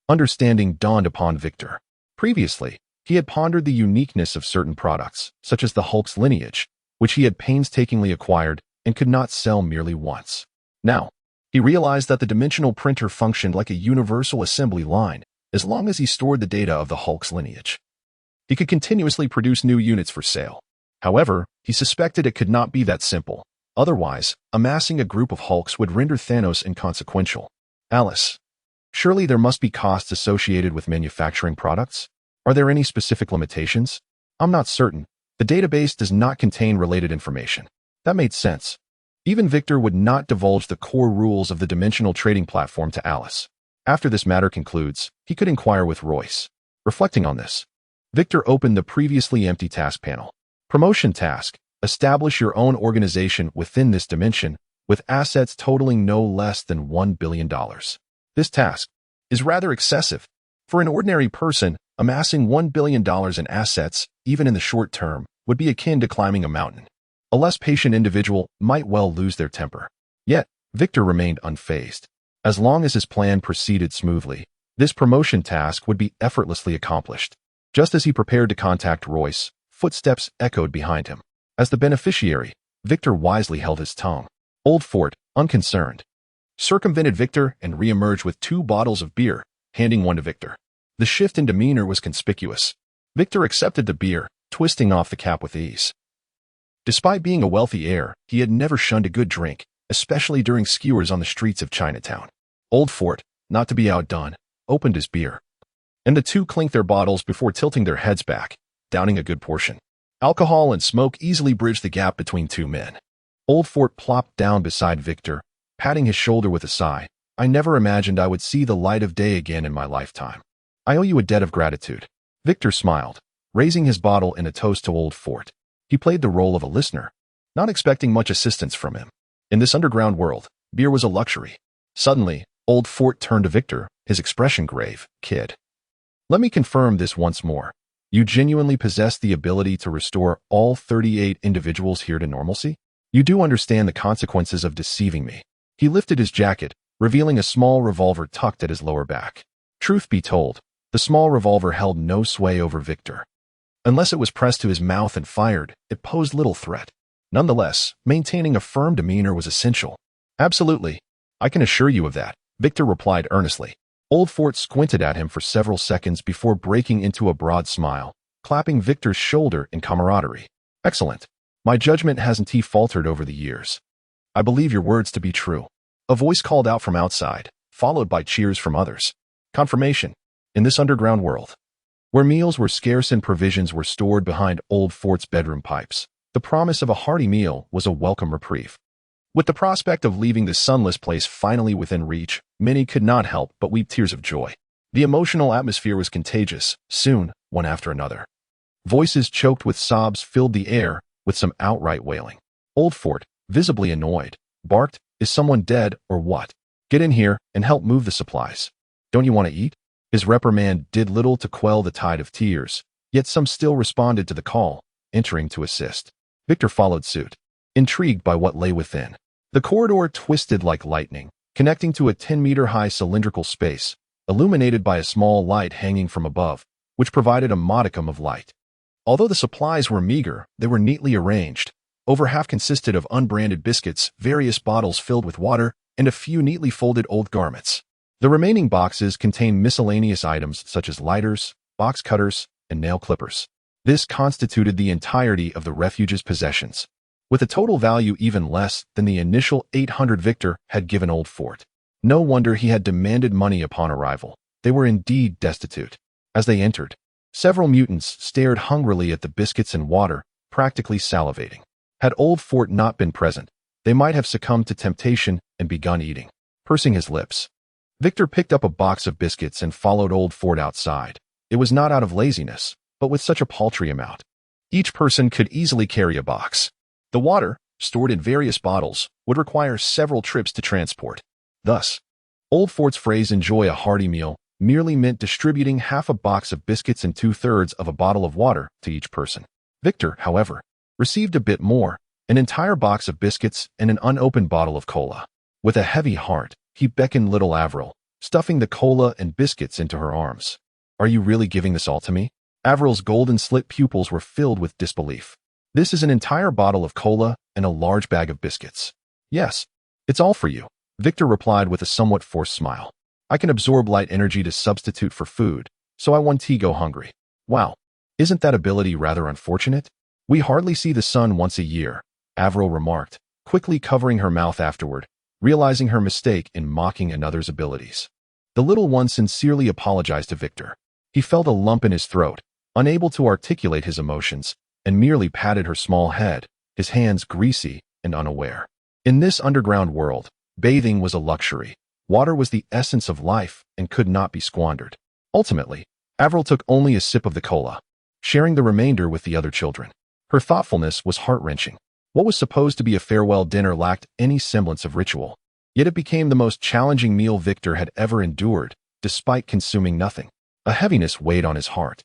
Understanding dawned upon Victor. Previously, he had pondered the uniqueness of certain products, such as the Hulk's lineage, which he had painstakingly acquired and could not sell merely once. Now, he realized that the dimensional printer functioned like a universal assembly line as long as he stored the data of the Hulk's lineage. He could continuously produce new units for sale. However, he suspected it could not be that simple. Otherwise, amassing a group of Hulks would render Thanos inconsequential. "Alice, surely there must be costs associated with manufacturing products? Are there any specific limitations?" "I'm not certain. The database does not contain related information." That made sense. Even Victor would not divulge the core rules of the dimensional trading platform to Alice. After this matter concludes, he could inquire with Royce. Reflecting on this, Victor opened the previously empty task panel. Promotion task. Establish your own organization within this dimension with assets totaling no less than $1 billion. This task is rather excessive. For an ordinary person, amassing $1 billion in assets, even in the short term, would be akin to climbing a mountain. A less patient individual might well lose their temper. Yet, Victor remained unfazed. As long as his plan proceeded smoothly, this promotion task would be effortlessly accomplished. Just as he prepared to contact Royce, footsteps echoed behind him. As the beneficiary, Victor wisely held his tongue. Old Fort, unconcerned, circumvented Victor and re-emerged with 2 bottles of beer, handing one to Victor. The shift in demeanor was conspicuous. Victor accepted the beer, twisting off the cap with ease. Despite being a wealthy heir, he had never shunned a good drink, especially during skewers on the streets of Chinatown. Old Fort, not to be outdone, opened his beer, and the two clinked their bottles before tilting their heads back, downing a good portion. Alcohol and smoke easily bridged the gap between two men. Old Fort plopped down beside Victor, patting his shoulder with a sigh. "I never imagined I would see the light of day again in my lifetime. I owe you a debt of gratitude." Victor smiled, raising his bottle in a toast to Old Fort. He played the role of a listener, not expecting much assistance from him. In this underground world, beer was a luxury. Suddenly, Old Fort turned to Victor, his expression grave. "Kid, let me confirm this once more. You genuinely possess the ability to restore all 38 individuals here to normalcy? You do understand the consequences of deceiving me." He lifted his jacket, revealing a small revolver tucked at his lower back. Truth be told, the small revolver held no sway over Victor. Unless it was pressed to his mouth and fired, it posed little threat. Nonetheless, maintaining a firm demeanor was essential. "Absolutely. I can assure you of that," Victor replied earnestly. Old Fort squinted at him for several seconds before breaking into a broad smile, clapping Victor's shoulder in camaraderie. Excellent. My judgment hasn't faltered over the years. I believe your words to be true. A voice called out from outside, followed by cheers from others. Confirmation. In this underground world, where meals were scarce and provisions were stored behind Old Fort's bedroom pipes, the promise of a hearty meal was a welcome reprieve. With the prospect of leaving the sunless place finally within reach, many could not help but weep tears of joy. The emotional atmosphere was contagious. Soon, one after another, voices choked with sobs filled the air, with some outright wailing. Old Fort, visibly annoyed, barked, "Is someone dead or what? Get in here and help move the supplies. Don't you want to eat?" His reprimand did little to quell the tide of tears, yet some still responded to the call, entering to assist. Victor followed suit, intrigued by what lay within. The corridor twisted like lightning, connecting to a 10-meter-high cylindrical space, illuminated by a small light hanging from above, which provided a modicum of light. Although the supplies were meager, they were neatly arranged. Over half consisted of unbranded biscuits, various bottles filled with water, and a few neatly folded old garments. The remaining boxes contained miscellaneous items such as lighters, box cutters, and nail clippers. This constituted the entirety of the refuge's possessions, with a total value even less than the initial 800 Victor had given Old Fort. No wonder he had demanded money upon arrival. They were indeed destitute. As they entered, several mutants stared hungrily at the biscuits and water, practically salivating. Had Old Fort not been present, they might have succumbed to temptation and begun eating. Pursing his lips, Victor picked up a box of biscuits and followed Old Fort outside. It was not out of laziness, but with such a paltry amount. Each person could easily carry a box. The water, stored in various bottles, would require several trips to transport. Thus, Old Fort's phrase "enjoy a hearty meal" merely meant distributing half a box of biscuits and 2/3 of a bottle of water to each person. Victor, however, received a bit more, an entire box of biscuits and an unopened bottle of cola. With a heavy heart, he beckoned little Avril, stuffing the cola and biscuits into her arms. "Are you really giving this all to me?" Avril's golden-slit pupils were filled with disbelief. "This is an entire bottle of cola and a large bag of biscuits." "Yes, it's all for you," Victor replied with a somewhat forced smile. "I can absorb light energy to substitute for food, so I won't go hungry." "Wow, isn't that ability rather unfortunate? We hardly see the sun once a year," Avril remarked, quickly covering her mouth afterward, realizing her mistake in mocking another's abilities. The little one sincerely apologized to Victor. He felt a lump in his throat, unable to articulate his emotions, and merely patted her small head, his hands greasy and unaware. In this underground world, bathing was a luxury. Water was the essence of life and could not be squandered. Ultimately, Avril took only a sip of the cola, sharing the remainder with the other children. Her thoughtfulness was heart-wrenching. What was supposed to be a farewell dinner lacked any semblance of ritual. Yet it became the most challenging meal Victor had ever endured, despite consuming nothing. A heaviness weighed on his heart.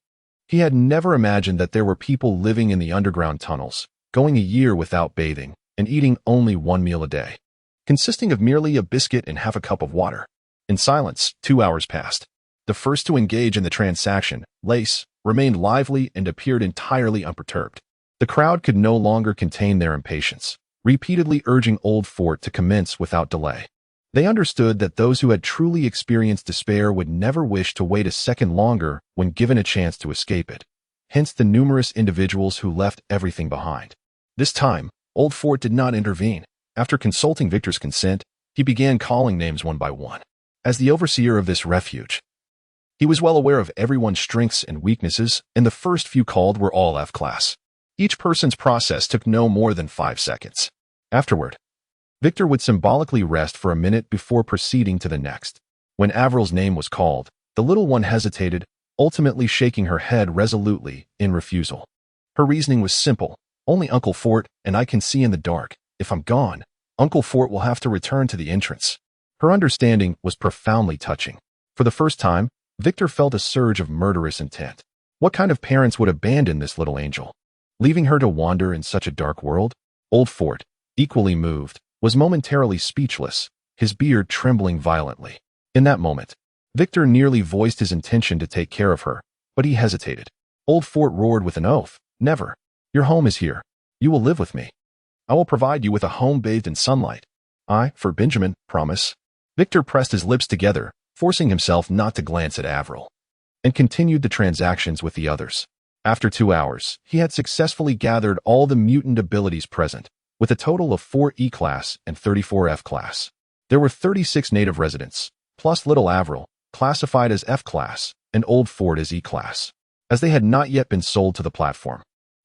He had never imagined that there were people living in the underground tunnels, going a year without bathing, and eating only one meal a day, consisting of merely a biscuit and half a cup of water. In silence, 2 hours passed. The first to engage in the transaction, Lace, remained lively and appeared entirely unperturbed. The crowd could no longer contain their impatience, repeatedly urging Old Fort to commence without delay. They understood that those who had truly experienced despair would never wish to wait a second longer when given a chance to escape it. Hence the numerous individuals who left everything behind. This time, Old Fort did not intervene. After consulting Victor's consent, he began calling names one by one. As the overseer of this refuge, he was well aware of everyone's strengths and weaknesses, and the first few called were all F-class. Each person's process took no more than 5 seconds. Afterward, Victor would symbolically rest for a minute before proceeding to the next. When Avril's name was called, the little one hesitated, ultimately shaking her head resolutely in refusal. Her reasoning was simple. "Only Uncle Fort and I can see in the dark. If I'm gone, Uncle Fort will have to return to the entrance." Her understanding was profoundly touching. For the first time, Victor felt a surge of murderous intent. What kind of parents would abandon this little angel, leaving her to wander in such a dark world? Old Fort, equally moved, was momentarily speechless, his beard trembling violently. In that moment, Victor nearly voiced his intention to take care of her, but he hesitated. Old Fort roared with an oath, "Never. Your home is here. You will live with me. I will provide you with a home bathed in sunlight. I, for Benjamin, promise." Victor pressed his lips together, forcing himself not to glance at Avril, and continued the transactions with the others. After 2 hours, he had successfully gathered all the mutant abilities present, with a total of 4 E-class and 34 F-class. There were 36 native residents, plus little Avril, classified as F-class, and Old Fort as E-class, as they had not yet been sold to the platform.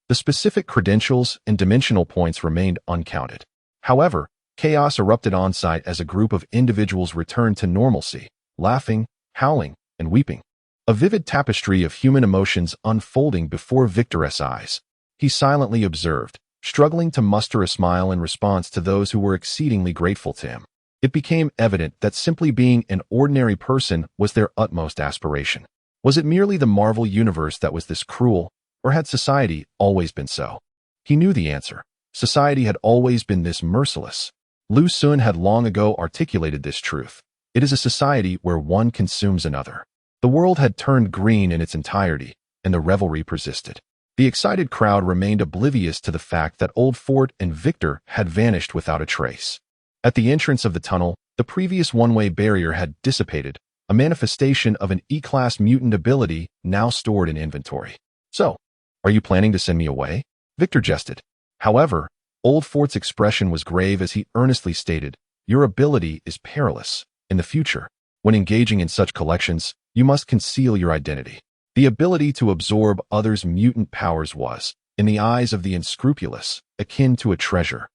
The specific credentials and dimensional points remained uncounted. However, chaos erupted on-site as a group of individuals returned to normalcy, laughing, howling, and weeping. A vivid tapestry of human emotions unfolding before Victor's eyes. He silently observed, struggling to muster a smile in response to those who were exceedingly grateful to him. It became evident that simply being an ordinary person was their utmost aspiration. Was it merely the Marvel Universe that was this cruel, or had society always been so? He knew the answer. Society had always been this merciless. Lu Xun had long ago articulated this truth. It is a society where one consumes another. The world had turned green in its entirety, and the revelry persisted. The excited crowd remained oblivious to the fact that Old Fort and Victor had vanished without a trace. At the entrance of the tunnel, the previous one-way barrier had dissipated, a manifestation of an E-class mutant ability now stored in inventory. "So, are you planning to send me away?" Victor jested. However, Old Fort's expression was grave as he earnestly stated, "Your ability is perilous. In the future, when engaging in such collections, you must conceal your identity." The ability to absorb others' mutant powers was, in the eyes of the unscrupulous, akin to a treasure.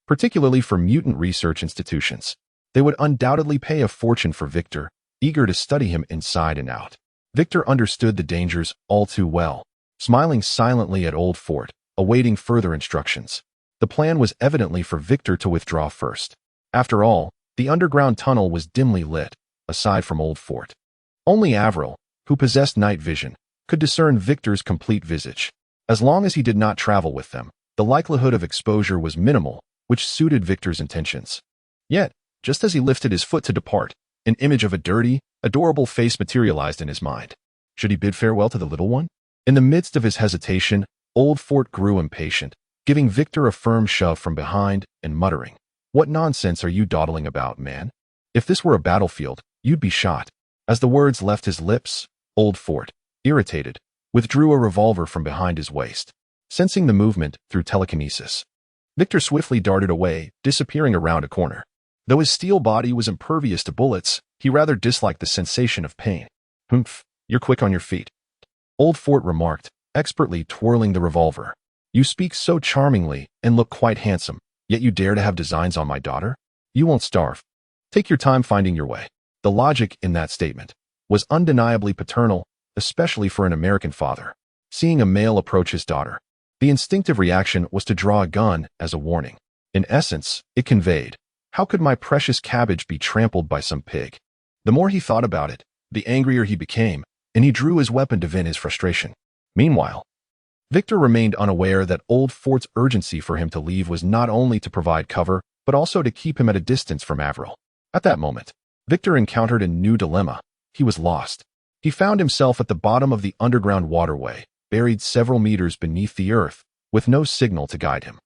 Particularly for mutant research institutions. They would undoubtedly pay a fortune for Victor, eager to study him inside and out. Victor understood the dangers all too well, smiling silently at Old Fort, awaiting further instructions. The plan was evidently for Victor to withdraw first. After all, the underground tunnel was dimly lit, aside from Old Fort. Only Avril, who possessed night vision, could discern Victor's complete visage. As long as he did not travel with them, the likelihood of exposure was minimal, which suited Victor's intentions. Yet, just as he lifted his foot to depart, an image of a dirty, adorable face materialized in his mind. Should he bid farewell to the little one? In the midst of his hesitation, Old Fort grew impatient, giving Victor a firm shove from behind and muttering, "What nonsense are you dawdling about, man? If this were a battlefield, you'd be shot." As the words left his lips, Old Fort, irritated, withdrew a revolver from behind his waist, sensing the movement through telekinesis. Victor swiftly darted away, disappearing around a corner. Though his steel body was impervious to bullets, he rather disliked the sensation of pain. "Humph, you're quick on your feet," Old Fort remarked, expertly twirling the revolver. "You speak so charmingly and look quite handsome, yet you dare to have designs on my daughter? You won't starve. Take your time finding your way." The logic in that statement was undeniably paternal, especially for an American father. Seeing a male approach his daughter, the instinctive reaction was to draw a gun as a warning. In essence, it conveyed, "How could my precious cabbage be trampled by some pig?" The more he thought about it, the angrier he became, and he drew his weapon to vent his frustration. Meanwhile, Victor remained unaware that Old Fort's urgency for him to leave was not only to provide cover, but also to keep him at a distance from Avril. At that moment, Victor encountered a new dilemma. He was lost. He found himself at the bottom of the underground waterway, buried several meters beneath the earth, with no signal to guide him.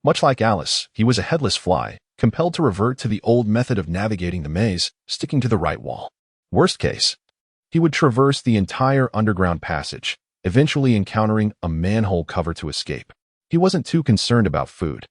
Much like Alice, he was a headless fly, compelled to revert to the old method of navigating the maze, sticking to the right wall. Worst case, he would traverse the entire underground passage, eventually encountering a manhole cover to escape. He wasn't too concerned about food.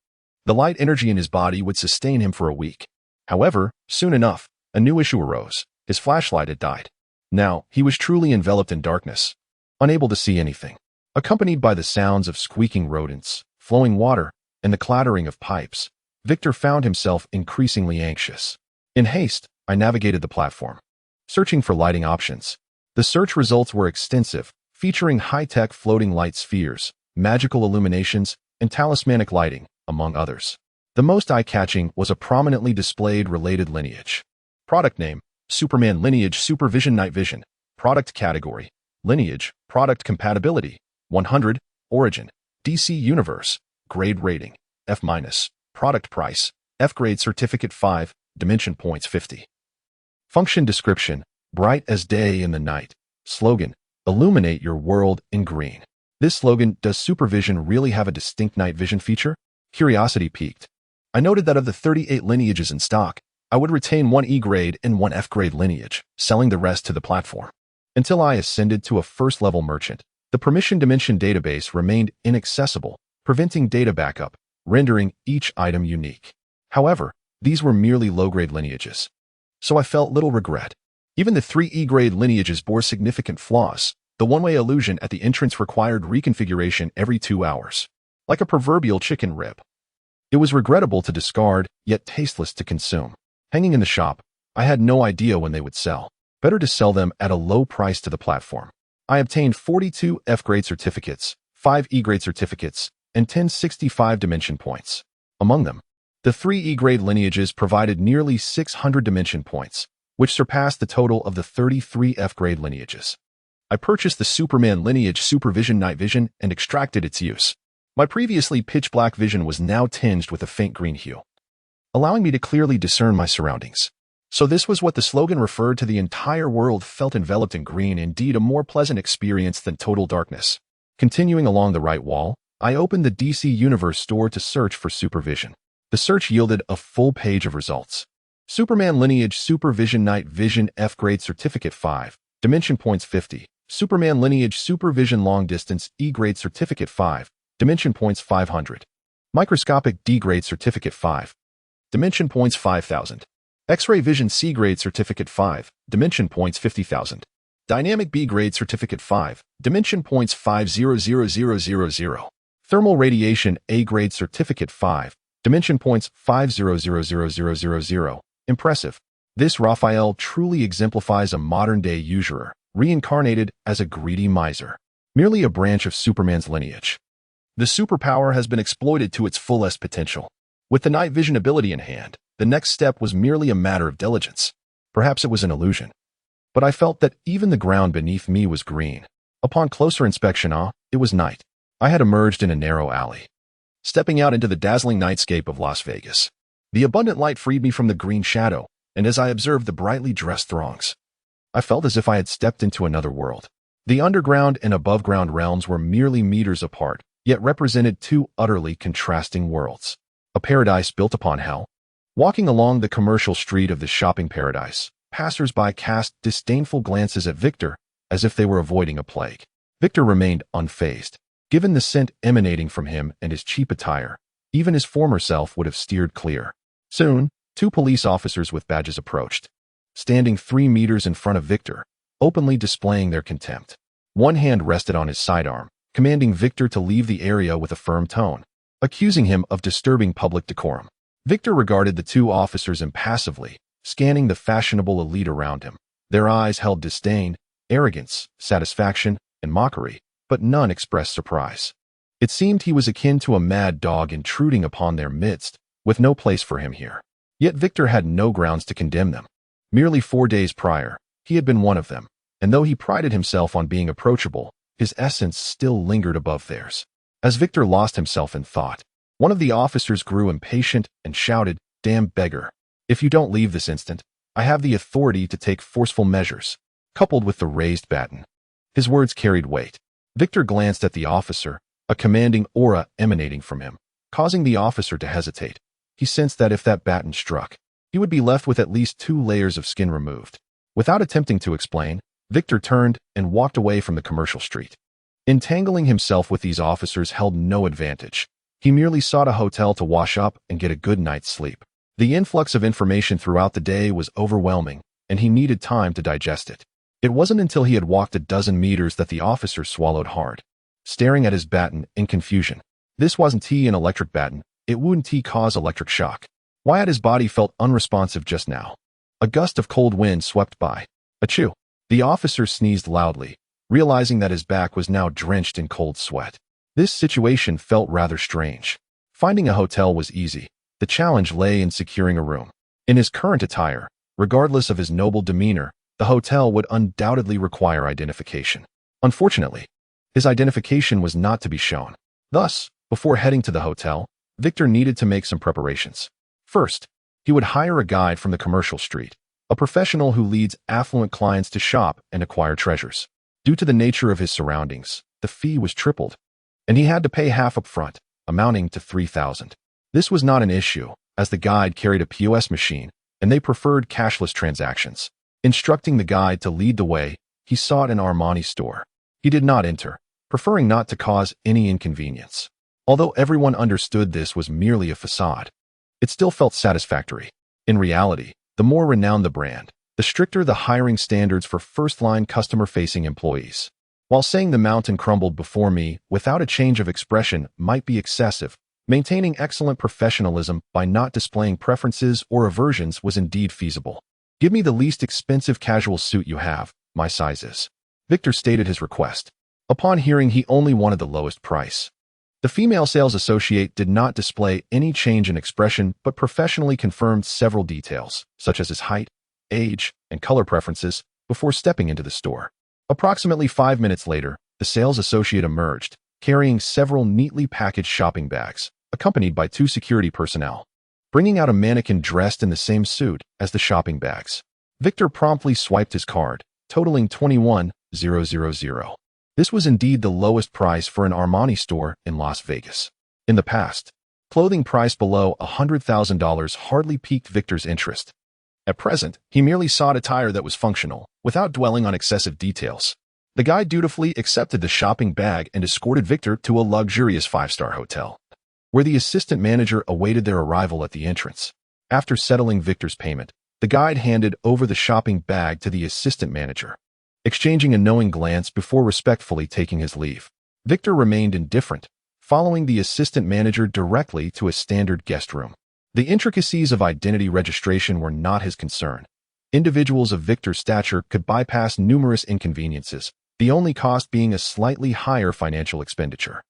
The light energy in his body would sustain him for a week. However, soon enough, a new issue arose. His flashlight had died. Now, he was truly enveloped in darkness, unable to see anything. Accompanied by the sounds of squeaking rodents, flowing water, and the clattering of pipes, Victor found himself increasingly anxious. In haste, I navigated the platform, searching for lighting options. The search results were extensive, featuring high-tech floating light spheres, magical illuminations, and talismanic lighting, among others. The most eye-catching was a prominently displayed related lineage. Product name, Superman Lineage Supervision Night Vision. Product category, Lineage, Product Compatibility, 100, Origin, DC Universe, Grade Rating, F-. Product Price, F-Grade Certificate 5, Dimension Points 50. Function Description, Bright as Day in the Night. Slogan, Illuminate your world in green. This slogan, does Supervision really have a distinct night vision feature? Curiosity piqued. I noted that of the 38 lineages in stock, I would retain one E-grade and one F-grade lineage, selling the rest to the platform. Until I ascended to a first-level merchant, the permission dimension database remained inaccessible, preventing data backup, rendering each item unique. However, these were merely low-grade lineages, so I felt little regret. Even the 3 E-grade lineages bore significant flaws. The one-way illusion at the entrance required reconfiguration every 2 hours, like a proverbial chicken rib. It was regrettable to discard, yet tasteless to consume. Hanging in the shop, I had no idea when they would sell. Better to sell them at a low price to the platform. I obtained 42 F-grade certificates, 5 E-grade certificates, and 10 65 dimension points. Among them, the 3 E-grade lineages provided nearly 600 dimension points, which surpassed the total of the 33 F-grade lineages. I purchased the Superman lineage Supervision Night Vision and extracted its use. My previously pitch-black vision was now tinged with a faint green hue, allowing me to clearly discern my surroundings. So this was what the slogan referred to: the entire world felt enveloped in green, indeed a more pleasant experience than total darkness. Continuing along the right wall, I opened the DC Universe store to search for Supervision. The search yielded a full page of results. Superman Lineage Supervision Night Vision F-grade Certificate 5, Dimension Points 50. Superman Lineage Supervision Long Distance E-grade Certificate 5, Dimension Points 500. Microscopic D-grade Certificate 5, Dimension Points 5,000. X-ray Vision C-grade Certificate 5, Dimension Points 50,000. Dynamic B-grade Certificate 5, Dimension Points 5,000,000. Thermal Radiation A-grade Certificate 5, Dimension Points 5,000,000. Impressive. This Raphael truly exemplifies a modern-day usurer, reincarnated as a greedy miser, merely a branch of Superman's lineage. The superpower has been exploited to its fullest potential. With the night vision ability in hand, the next step was merely a matter of diligence. Perhaps it was an illusion, but I felt that even the ground beneath me was green. Upon closer inspection, it was night. I had emerged in a narrow alley, stepping out into the dazzling nightscape of Las Vegas. The abundant light freed me from the green shadow, and as I observed the brightly dressed throngs, I felt as if I had stepped into another world. The underground and above-ground realms were merely meters apart, yet represented two utterly contrasting worlds. A paradise built upon hell. Walking along the commercial street of the shopping paradise, passers-by cast disdainful glances at Victor as if they were avoiding a plague. Victor remained unfazed. Given the scent emanating from him and his cheap attire, even his former self would have steered clear. Soon, 2 police officers with badges approached, standing 3 meters in front of Victor, openly displaying their contempt. One hand rested on his sidearm, commanding Victor to leave the area with a firm tone, accusing him of disturbing public decorum. Victor regarded the 2 officers impassively, scanning the fashionable elite around him. Their eyes held disdain, arrogance, satisfaction, and mockery, but none expressed surprise. It seemed he was akin to a mad dog intruding upon their midst, with no place for him here. Yet Victor had no grounds to condemn them. Merely 4 days prior, he had been one of them, and though he prided himself on being approachable, his essence still lingered above theirs. As Victor lost himself in thought, one of the officers grew impatient and shouted, "Damn beggar! If you don't leave this instant, I have the authority to take forceful measures," coupled with the raised baton. His words carried weight. Victor glanced at the officer, a commanding aura emanating from him, causing the officer to hesitate. He sensed that if that baton struck, he would be left with at least 2 layers of skin removed. Without attempting to explain, Victor turned and walked away from the commercial street. Entangling himself with these officers held no advantage. He merely sought a hotel to wash up and get a good night's sleep. The influx of information throughout the day was overwhelming, and he needed time to digest it. It wasn't until he had walked a dozen meters that the officer swallowed hard, staring at his baton in confusion. This wasn't an electric baton. It wouldn't cause electric shock. Why had his body felt unresponsive just now? A gust of cold wind swept by. Achoo! The officer sneezed loudly, realizing that his back was now drenched in cold sweat. This situation felt rather strange. Finding a hotel was easy. The challenge lay in securing a room. In his current attire, regardless of his noble demeanor, the hotel would undoubtedly require identification. Unfortunately, his identification was not to be shown. Thus, before heading to the hotel, Victor needed to make some preparations. First, he would hire a guide from the commercial street, a professional who leads affluent clients to shop and acquire treasures. Due to the nature of his surroundings, the fee was tripled, and he had to pay half up front, amounting to $3,000. This was not an issue, as the guide carried a POS machine, and they preferred cashless transactions. Instructing the guide to lead the way, he sought an Armani store. He did not enter, preferring not to cause any inconvenience. Although everyone understood this was merely a facade, it still felt satisfactory. In reality, the more renowned the brand, the stricter the hiring standards for first-line customer-facing employees. While saying the mountain crumbled before me without a change of expression might be excessive, maintaining excellent professionalism by not displaying preferences or aversions was indeed feasible. Give me the least expensive casual suit you have, my size is. Victor stated his request. Upon hearing he only wanted the lowest price. The female sales associate did not display any change in expression but professionally confirmed several details, such as his height, age, and color preferences, before stepping into the store. Approximately 5 minutes later, the sales associate emerged, carrying several neatly packaged shopping bags, accompanied by 2 security personnel, bringing out a mannequin dressed in the same suit as the shopping bags. Victor promptly swiped his card, totaling $21,000. This was indeed the lowest price for an Armani store in Las Vegas. In the past, clothing priced below $100,000 hardly piqued Victor's interest. At present, he merely sought attire that was functional, without dwelling on excessive details. The guide dutifully accepted the shopping bag and escorted Victor to a luxurious 5-star hotel, where the assistant manager awaited their arrival at the entrance. After settling Victor's payment, the guide handed over the shopping bag to the assistant manager, exchanging a knowing glance before respectfully taking his leave. Victor remained indifferent, following the assistant manager directly to a standard guest room. The intricacies of identity registration were not his concern. Individuals of Victor's stature could bypass numerous inconveniences, the only cost being a slightly higher financial expenditure.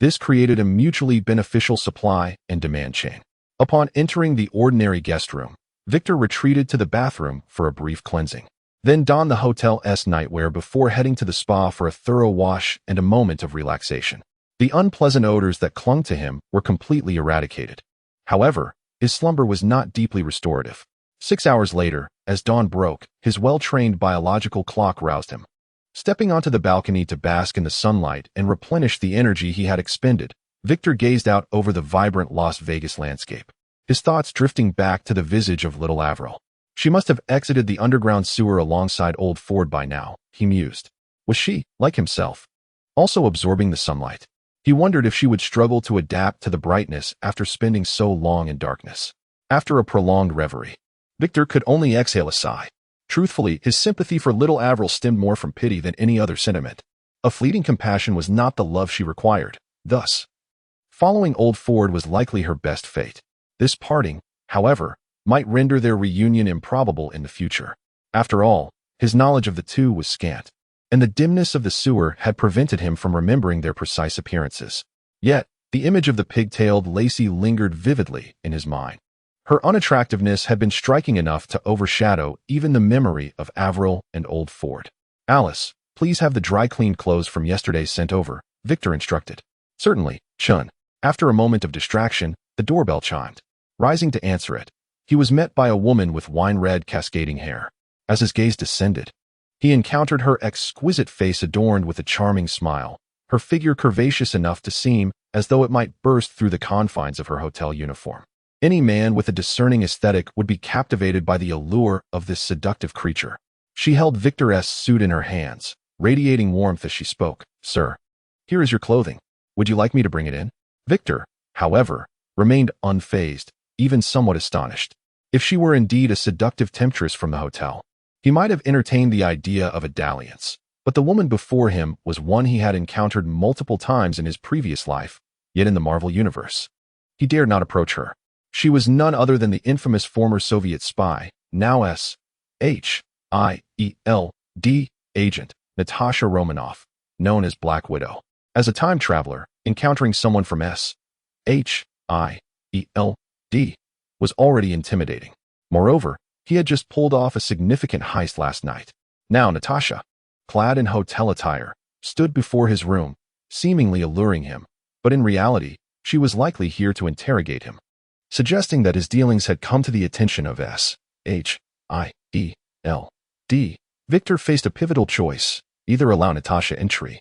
This created a mutually beneficial supply and demand chain. Upon entering the ordinary guest room, Victor retreated to the bathroom for a brief cleansing, then donned the hotel's nightwear before heading to the spa for a thorough wash and a moment of relaxation. The unpleasant odors that clung to him were completely eradicated. However, his slumber was not deeply restorative. 6 hours later, as dawn broke, his well-trained biological clock roused him. Stepping onto the balcony to bask in the sunlight and replenish the energy he had expended, Victor gazed out over the vibrant Las Vegas landscape, his thoughts drifting back to the visage of little Avril. She must have exited the underground sewer alongside Old Ford by now, he mused. Was she, like himself, also absorbing the sunlight? He wondered if she would struggle to adapt to the brightness after spending so long in darkness. After a prolonged reverie, Victor could only exhale a sigh. Truthfully, his sympathy for little Avril stemmed more from pity than any other sentiment. A fleeting compassion was not the love she required. Thus, following Old Ford was likely her best fate. This parting, however, might render their reunion improbable in the future. After all, his knowledge of the two was scant, and the dimness of the sewer had prevented him from remembering their precise appearances. Yet, the image of the pigtailed Lacey lingered vividly in his mind. Her unattractiveness had been striking enough to overshadow even the memory of Avril and Old Ford. Alice, please have the dry-cleaned clothes from yesterday sent over, Victor instructed. Certainly, Chun. After a moment of distraction, the doorbell chimed. Rising to answer it, he was met by a woman with wine-red cascading hair. As his gaze descended, he encountered her exquisite face adorned with a charming smile, her figure curvaceous enough to seem as though it might burst through the confines of her hotel uniform. Any man with a discerning aesthetic would be captivated by the allure of this seductive creature. She held Victor's suit in her hands, radiating warmth as she spoke. Sir, here is your clothing. Would you like me to bring it in? Victor, however, remained unfazed, even somewhat astonished. If she were indeed a seductive temptress from the hotel, he might have entertained the idea of a dalliance. But the woman before him was one he had encountered multiple times in his previous life, yet in the Marvel Universe. He dared not approach her. She was none other than the infamous former Soviet spy, now S.H.I.E.L.D. agent, Natasha Romanoff, known as Black Widow. As a time traveler, encountering someone from S.H.I.E.L.D. was already intimidating. Moreover, he had just pulled off a significant heist last night. Now Natasha, clad in hotel attire, stood before his room, seemingly alluring him, but in reality, she was likely here to interrogate him. Suggesting that his dealings had come to the attention of S.H.I.E.L.D., Victor faced a pivotal choice: either allow Natasha entry.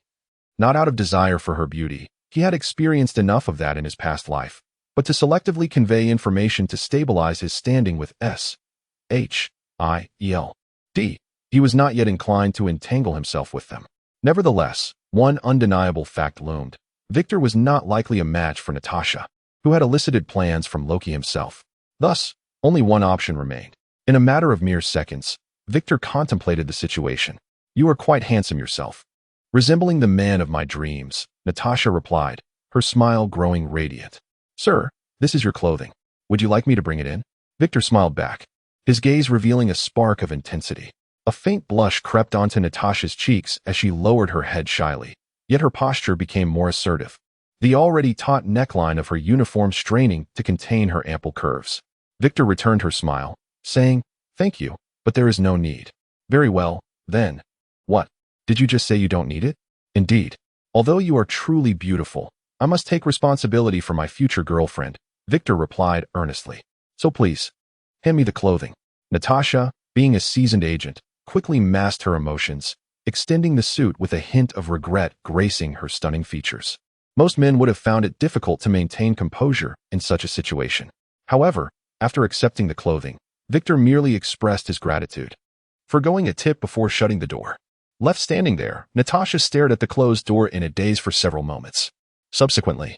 Not out of desire for her beauty, he had experienced enough of that in his past life, but to selectively convey information to stabilize his standing with S.H.I.E.L.D. S.H.I.E.L.D. He was not yet inclined to entangle himself with them. Nevertheless, one undeniable fact loomed. Victor was not likely a match for Natasha, who had elicited plans from Loki himself. Thus, only one option remained. In a matter of mere seconds, Victor contemplated the situation. "You are quite handsome yourself. Resembling the man of my dreams," Natasha replied, her smile growing radiant. "Sir, this is your clothing. Would you like me to bring it in?" Victor smiled back, his gaze revealing a spark of intensity. A faint blush crept onto Natasha's cheeks as she lowered her head shyly, yet her posture became more assertive, the already taut neckline of her uniform straining to contain her ample curves. Victor returned her smile, saying, "Thank you, but there is no need." "Very well, then." "What? Did you just say you don't need it?" "Indeed. Although you are truly beautiful, I must take responsibility for my future girlfriend," Victor replied earnestly. "So please, hand me the clothing." Natasha, being a seasoned agent, quickly masked her emotions, extending the suit with a hint of regret gracing her stunning features. Most men would have found it difficult to maintain composure in such a situation. However, after accepting the clothing, Victor merely expressed his gratitude, forgoing a tip before shutting the door. Left standing there, Natasha stared at the closed door in a daze for several moments. Subsequently,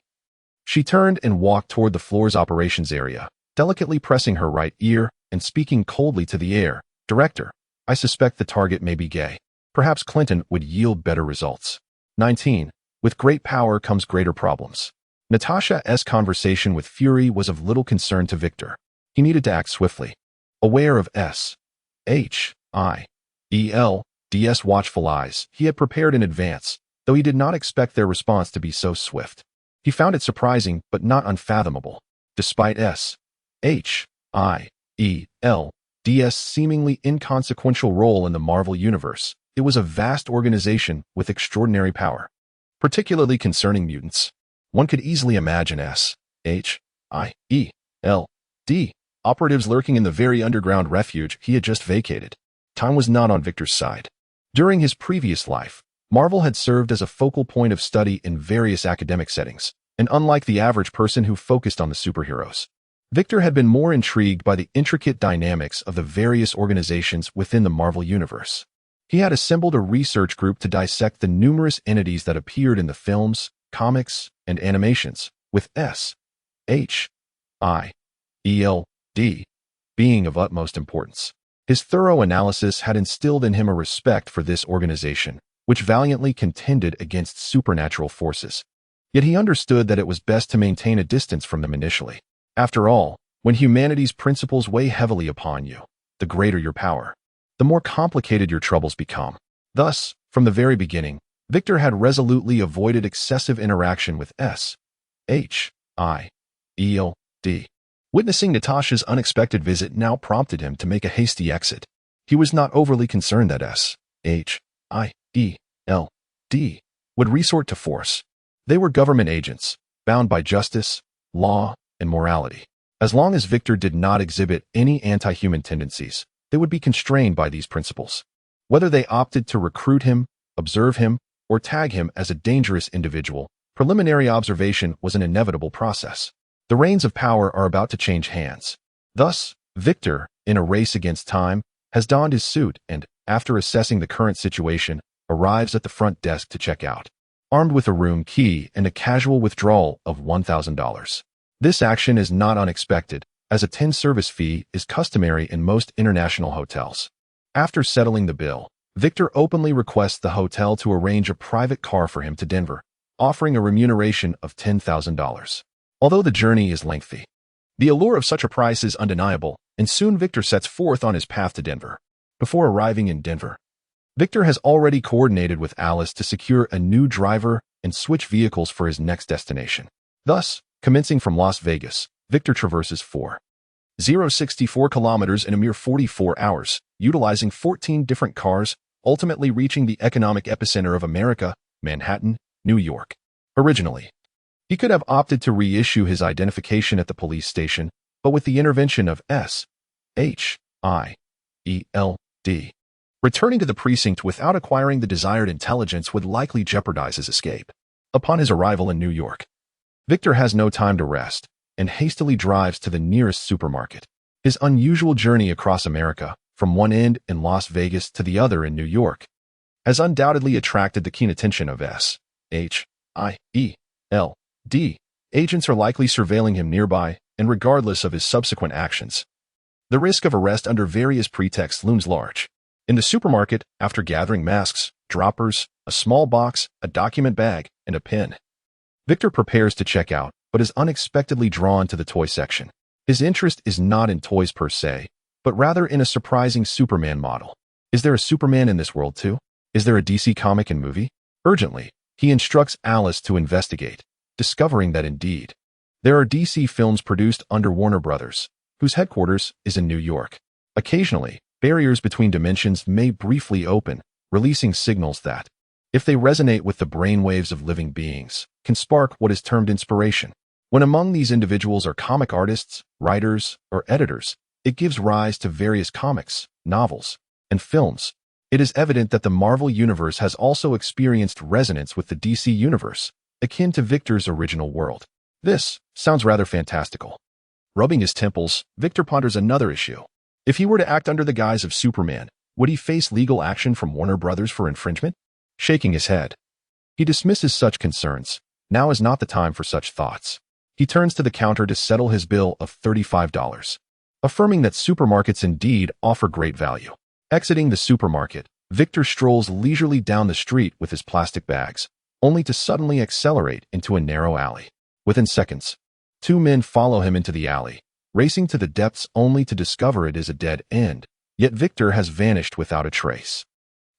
she turned and walked toward the floor's operations area, delicately pressing her right ear and speaking coldly to the air. "Director, I suspect the target may be gay. Perhaps Clinton would yield better results." 19. With great power comes greater problems. Natasha's conversation with Fury was of little concern to Victor. He needed to act swiftly. Aware of S.H.I.E.L.D's watchful eyes, he had prepared in advance, though he did not expect their response to be so swift. He found it surprising but not unfathomable. Despite S.H.I.E.L.D's seemingly inconsequential role in the Marvel Universe, it was a vast organization with extraordinary power, particularly concerning mutants. One could easily imagine S.H.I.E.L.D. operatives lurking in the very underground refuge he had just vacated. Time was not on Victor's side. During his previous life, Marvel had served as a focal point of study in various academic settings, and unlike the average person who focused on the superheroes, Victor had been more intrigued by the intricate dynamics of the various organizations within the Marvel Universe. He had assembled a research group to dissect the numerous entities that appeared in the films, comics, and animations, with S.H.I.E.L.D. being of utmost importance. His thorough analysis had instilled in him a respect for this organization, which valiantly contended against supernatural forces. Yet he understood that it was best to maintain a distance from them initially. After all, when humanity's principles weigh heavily upon you, the greater your power, the more complicated your troubles become. Thus, from the very beginning, Victor had resolutely avoided excessive interaction with S.H.I.E.L.D. Witnessing Natasha's unexpected visit now prompted him to make a hasty exit. He was not overly concerned that S.H.I.E.L.D. would resort to force. They were government agents, bound by justice, law, and morality. As long as Victor did not exhibit any anti-human tendencies, they would be constrained by these principles. Whether they opted to recruit him, observe him, or tag him as a dangerous individual, preliminary observation was an inevitable process. The reins of power are about to change hands. Thus, Victor, in a race against time, has donned his suit and, after assessing the current situation, arrives at the front desk to check out, armed with a room key and a casual withdrawal of $1,000. This action is not unexpected, as a 10 service fee is customary in most international hotels. After settling the bill, Victor openly requests the hotel to arrange a private car for him to Denver, offering a remuneration of $10,000. Although the journey is lengthy, the allure of such a price is undeniable, and soon Victor sets forth on his path to Denver. Before arriving in Denver, Victor has already coordinated with Alice to secure a new driver and switch vehicles for his next destination. Thus, commencing from Las Vegas, Victor traverses 4,064 kilometers in a mere 44 hours, utilizing 14 different cars, ultimately reaching the economic epicenter of America, Manhattan, New York. Originally, he could have opted to reissue his identification at the police station, but with the intervention of S.H.I.E.L.D., returning to the precinct without acquiring the desired intelligence would likely jeopardize his escape. Upon his arrival in New York, Victor has no time to rest and hastily drives to the nearest supermarket. His unusual journey across America, from one end in Las Vegas to the other in New York, has undoubtedly attracted the keen attention of S.H.I.E.L.D. Agents are likely surveilling him nearby, and regardless of his subsequent actions, the risk of arrest under various pretexts looms large. In the supermarket, after gathering masks, droppers, a small box, a document bag, and a pen, Victor prepares to check out, but is unexpectedly drawn to the toy section. His interest is not in toys per se, but rather in a surprising Superman model. Is there a Superman in this world too? Is there a DC comic and movie? Urgently, he instructs Alice to investigate, discovering that indeed, there are DC films produced under Warner Brothers, whose headquarters is in New York. Occasionally, barriers between dimensions may briefly open, releasing signals that, if they resonate with the brainwaves of living beings, can spark what is termed inspiration. When among these individuals are comic artists, writers, or editors, it gives rise to various comics, novels, and films. It is evident that the Marvel Universe has also experienced resonance with the DC Universe, akin to Victor's original world. This sounds rather fantastical. Rubbing his temples, Victor ponders another issue. If he were to act under the guise of Superman, would he face legal action from Warner Brothers for infringement? Shaking his head, he dismisses such concerns. Now is not the time for such thoughts. He turns to the counter to settle his bill of $35, affirming that supermarkets indeed offer great value. Exiting the supermarket, Victor strolls leisurely down the street with his plastic bags, only to suddenly accelerate into a narrow alley. Within seconds, two men follow him into the alley, racing to the depths only to discover it is a dead end, yet Victor has vanished without a trace.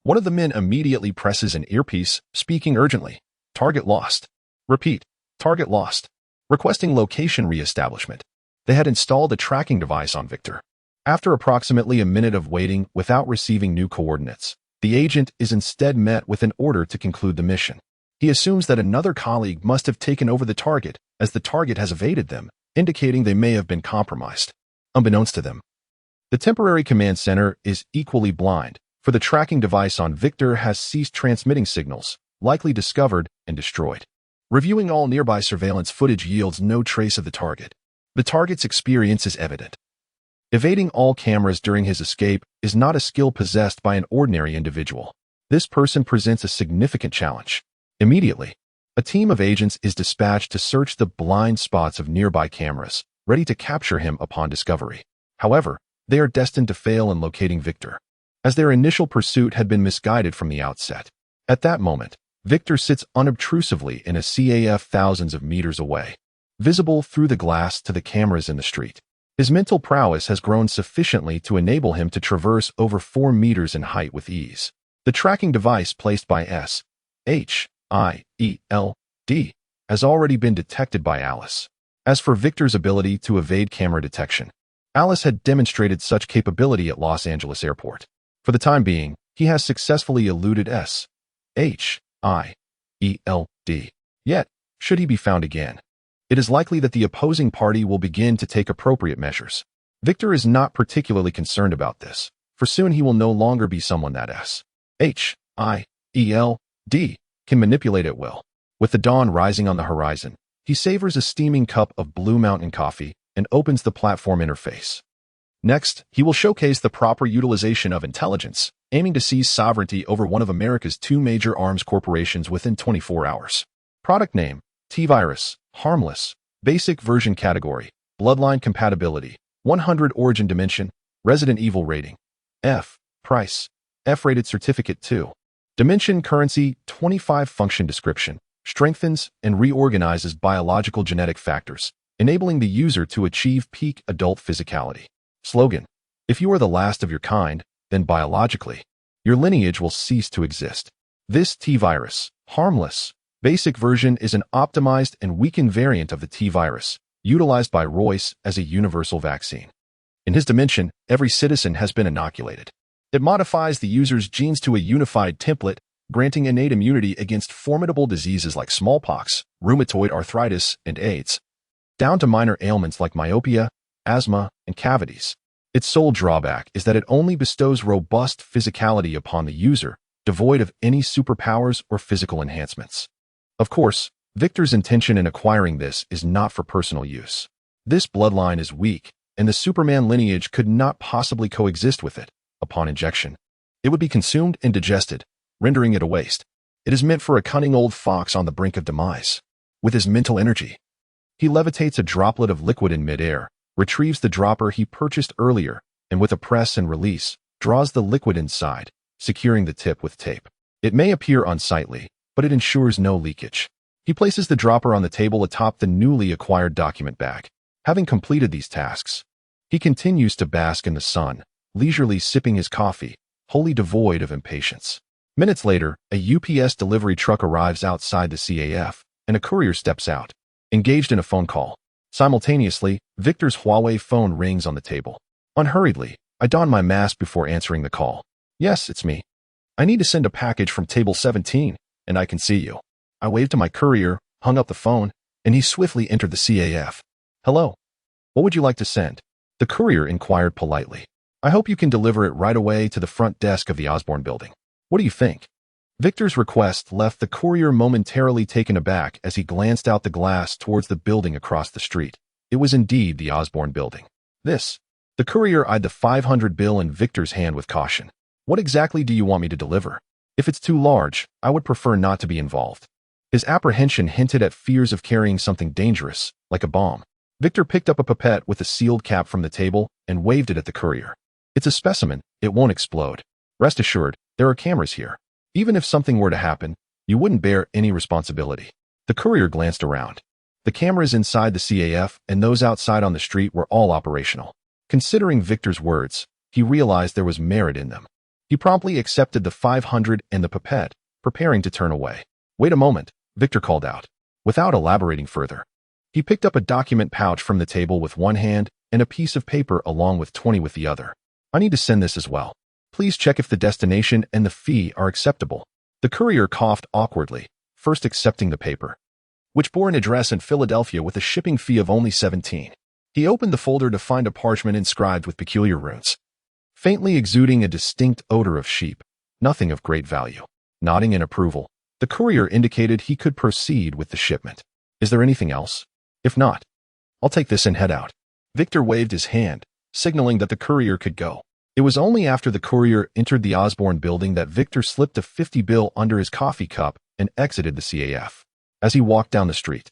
One of the men immediately presses an earpiece, speaking urgently. Target lost. Repeat. Target lost. Requesting location reestablishment. They had installed a tracking device on Victor. After approximately a minute of waiting without receiving new coordinates, the agent is instead met with an order to conclude the mission. He assumes that another colleague must have taken over the target, as the target has evaded them, indicating they may have been compromised. Unbeknownst to them, the temporary command center is equally blind, for the tracking device on Victor has ceased transmitting signals, likely discovered and destroyed. Reviewing all nearby surveillance footage yields no trace of the target. The target's experience is evident. Evading all cameras during his escape is not a skill possessed by an ordinary individual. This person presents a significant challenge. Immediately, a team of agents is dispatched to search the blind spots of nearby cameras, ready to capture him upon discovery. However, they are destined to fail in locating Victor, as their initial pursuit had been misguided from the outset. At that moment, Victor sits unobtrusively in a CAF thousands of meters away, visible through the glass to the cameras in the street. His mental prowess has grown sufficiently to enable him to traverse over 4 meters in height with ease. The tracking device placed by S.H.I.E.L.D. has already been detected by Alice. As for Victor's ability to evade camera detection, Alice had demonstrated such capability at Los Angeles Airport. For the time being, he has successfully eluded S.H.I.E.L.D. Yet, should he be found again, it is likely that the opposing party will begin to take appropriate measures. Victor is not particularly concerned about this, for soon he will no longer be someone that S.H.I.E.L.D. can manipulate at will. With the dawn rising on the horizon, he savors a steaming cup of Blue Mountain coffee and opens the platform interface. Next, he will showcase the proper utilization of intelligence, aiming to seize sovereignty over one of America's 2 major arms corporations within 24 hours. Product name: T-Virus, harmless, basic version category, bloodline compatibility, 100 origin dimension, Resident Evil rating, F, price, F-rated certificate 2. Dimension currency, 25 function description, strengthens and reorganizes biological genetic factors, enabling the user to achieve peak adult physicality. Slogan: if you are the last of your kind, then biologically, your lineage will cease to exist. This T-Virus, harmless, basic version is an optimized and weakened variant of the T-Virus, utilized by Royce as a universal vaccine. In his dimension, every citizen has been inoculated. It modifies the user's genes to a unified template, granting innate immunity against formidable diseases like smallpox, rheumatoid arthritis, and AIDS, down to minor ailments like myopia, asthma, and cavities. Its sole drawback is that it only bestows robust physicality upon the user, devoid of any superpowers or physical enhancements. Of course, Victor's intention in acquiring this is not for personal use. This bloodline is weak, and the Superman lineage could not possibly coexist with it. Upon injection, it would be consumed and digested, rendering it a waste. It is meant for a cunning old fox on the brink of demise. With his mental energy, he levitates a droplet of liquid in midair, retrieves the dropper he purchased earlier, and with a press and release, draws the liquid inside, securing the tip with tape. It may appear unsightly, but it ensures no leakage. He places the dropper on the table atop the newly acquired document bag. Having completed these tasks, he continues to bask in the sun, leisurely sipping his coffee, wholly devoid of impatience. Minutes later, a UPS delivery truck arrives outside the CAF, and a courier steps out, engaged in a phone call. Simultaneously, Victor's Huawei phone rings on the table. Unhurriedly, I don my mask before answering the call. Yes, it's me. I need to send a package from table 17, and I can see you. I waved to my courier, hung up the phone, and he swiftly entered the CAF. Hello. What would you like to send? The courier inquired politely. I hope you can deliver it right away to the front desk of the Osborn building. What do you think? Victor's request left the courier momentarily taken aback as he glanced out the glass towards the building across the street. It was indeed the Osborn building. This. The courier eyed the 500 bill in Victor's hand with caution. What exactly do you want me to deliver? If it's too large, I would prefer not to be involved. His apprehension hinted at fears of carrying something dangerous, like a bomb. Victor picked up a pipette with a sealed cap from the table and waved it at the courier. It's a specimen, it won't explode. Rest assured, there are cameras here. Even if something were to happen, you wouldn't bear any responsibility. The courier glanced around. The cameras inside the CAF and those outside on the street were all operational. Considering Victor's words, he realized there was merit in them. He promptly accepted the 500 and the pipette, preparing to turn away. Wait a moment, Victor called out. Without elaborating further, he picked up a document pouch from the table with one hand and a piece of paper along with 20 with the other. I need to send this as well. Please check if the destination and the fee are acceptable. The courier coughed awkwardly, first accepting the paper, which bore an address in Philadelphia with a shipping fee of only $17. He opened the folder to find a parchment inscribed with peculiar runes, faintly exuding a distinct odor of sheep, nothing of great value. Nodding in approval, the courier indicated he could proceed with the shipment. Is there anything else? If not, I'll take this and head out. Victor waved his hand, signaling that the courier could go. It was only after the courier entered the Osborn building that Victor slipped a 50 bill under his coffee cup and exited the CAF. As he walked down the street,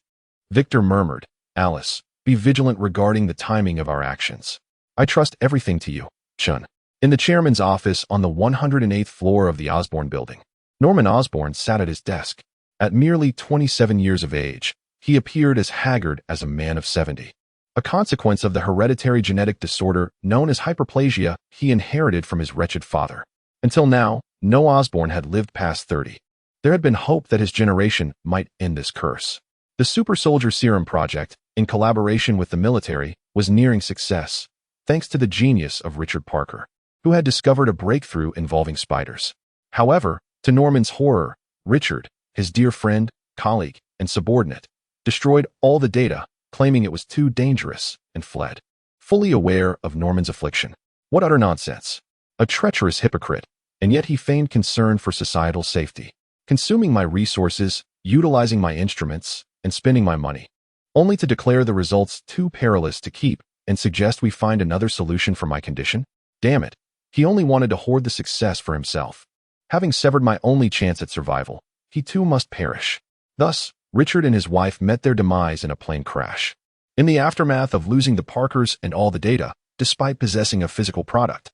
Victor murmured, Alice, be vigilant regarding the timing of our actions. I trust everything to you, Chun. In the chairman's office on the 108th floor of the Osborn building, Norman Osborn sat at his desk. At merely 27 years of age, he appeared as haggard as a man of 70. A consequence of the hereditary genetic disorder known as hyperplasia he inherited from his wretched father. Until now, no Osborn had lived past 30. There had been hope that his generation might end this curse. The Super Soldier Serum Project, in collaboration with the military, was nearing success, thanks to the genius of Richard Parker, who had discovered a breakthrough involving spiders. However, to Norman's horror, Richard, his dear friend, colleague, and subordinate, destroyed all the data, claiming it was too dangerous, and fled. Fully aware of Norman's affliction. What utter nonsense. A treacherous hypocrite, and yet he feigned concern for societal safety, consuming my resources, utilizing my instruments, and spending my money, only to declare the results too perilous to keep and suggest we find another solution for my condition? Damn it, he only wanted to hoard the success for himself. Having severed my only chance at survival, he too must perish. Thus, Richard and his wife met their demise in a plane crash. In the aftermath of losing the Parkers and all the data, despite possessing a physical product,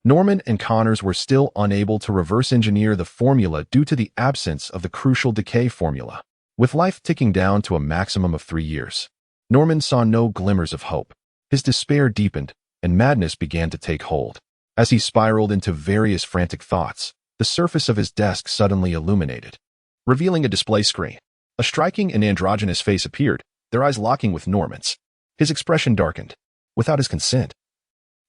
Norman and Connors were still unable to reverse engineer the formula due to the absence of the crucial decay formula. With life ticking down to a maximum of 3 years, Norman saw no glimmers of hope. His despair deepened, and madness began to take hold. As he spiraled into various frantic thoughts, the surface of his desk suddenly illuminated, revealing a display screen. A striking and androgynous face appeared, their eyes locking with Norman's. His expression darkened, without his consent.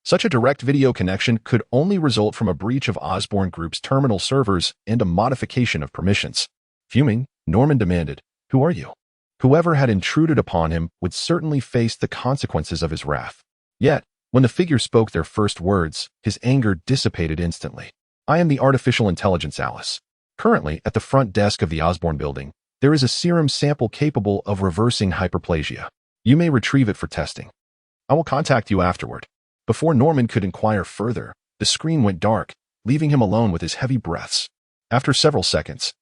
Such a direct video connection could only result from a breach of Osborn Group's terminal servers and a modification of permissions. Fuming, Norman demanded, "Who are you?" Whoever had intruded upon him would certainly face the consequences of his wrath. Yet, when the figure spoke their first words, his anger dissipated instantly. "I am the artificial intelligence, Alice. Currently, at the front desk of the Osborn building, there is a serum sample capable of reversing hyperplasia. You may retrieve it for testing." I will contact you afterward. Before Norman could inquire further, the screen went dark, leaving him alone with his heavy breaths. After several seconds,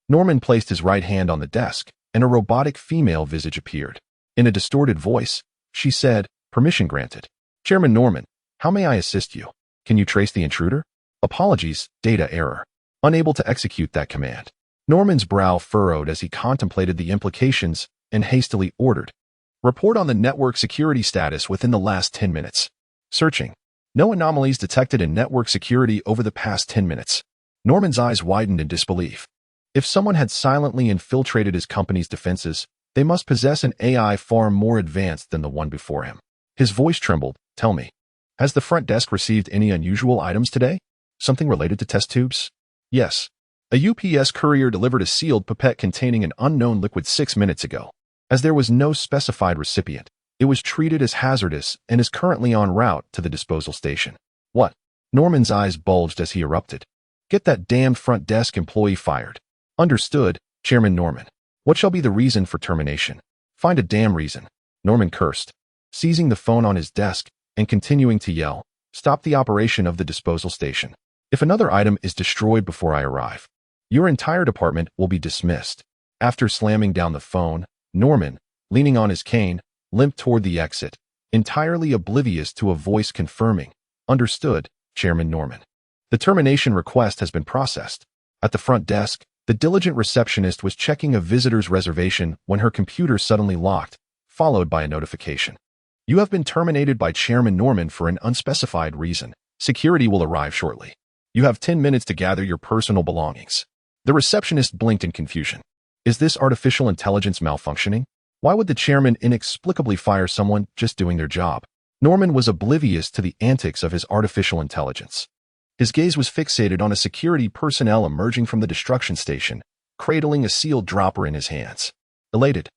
Norman placed his right hand on the desk, and a robotic female visage appeared. In a distorted voice, she said, "Permission granted. Chairman Norman, how may I assist you? Can you trace the intruder? Apologies, data error. Unable to execute that command." Norman's brow furrowed as he contemplated the implications and hastily ordered, "Report on the network security status within the last 10 minutes. Searching. No anomalies detected in network security over the past 10 minutes. Norman's eyes widened in disbelief. If someone had silently infiltrated his company's defenses, they must possess an AI far more advanced than the one before him. His voice trembled. "Tell me, has the front desk received any unusual items today? Something related to test tubes?" "Yes. A UPS courier delivered a sealed pipette containing an unknown liquid 6 minutes ago. As there was no specified recipient, it was treated as hazardous and is currently en route to the disposal station." "What?" Norman's eyes bulged as he erupted. "Get that damned front desk employee fired." "Understood, Chairman Norman. What shall be the reason for termination?" "Find a damn reason." Norman cursed, seizing the phone on his desk and continuing to yell, "Stop the operation of the disposal station. If another item is destroyed before I arrive, your entire department will be dismissed." After slamming down the phone, Norman, leaning on his cane, limped toward the exit, entirely oblivious to a voice confirming, "Understood, Chairman Norman. The termination request has been processed." At the front desk, the diligent receptionist was checking a visitor's reservation when her computer suddenly locked, followed by a notification. "You have been terminated by Chairman Norman for an unspecified reason. Security will arrive shortly. You have 10 minutes to gather your personal belongings." The receptionist blinked in confusion. Is this artificial intelligence malfunctioning? Why would the chairman inexplicably fire someone just doing their job? Norman was oblivious to the antics of his artificial intelligence. His gaze was fixated on a security personnel emerging from the destruction station, cradling a sealed dropper in his hands. Elated,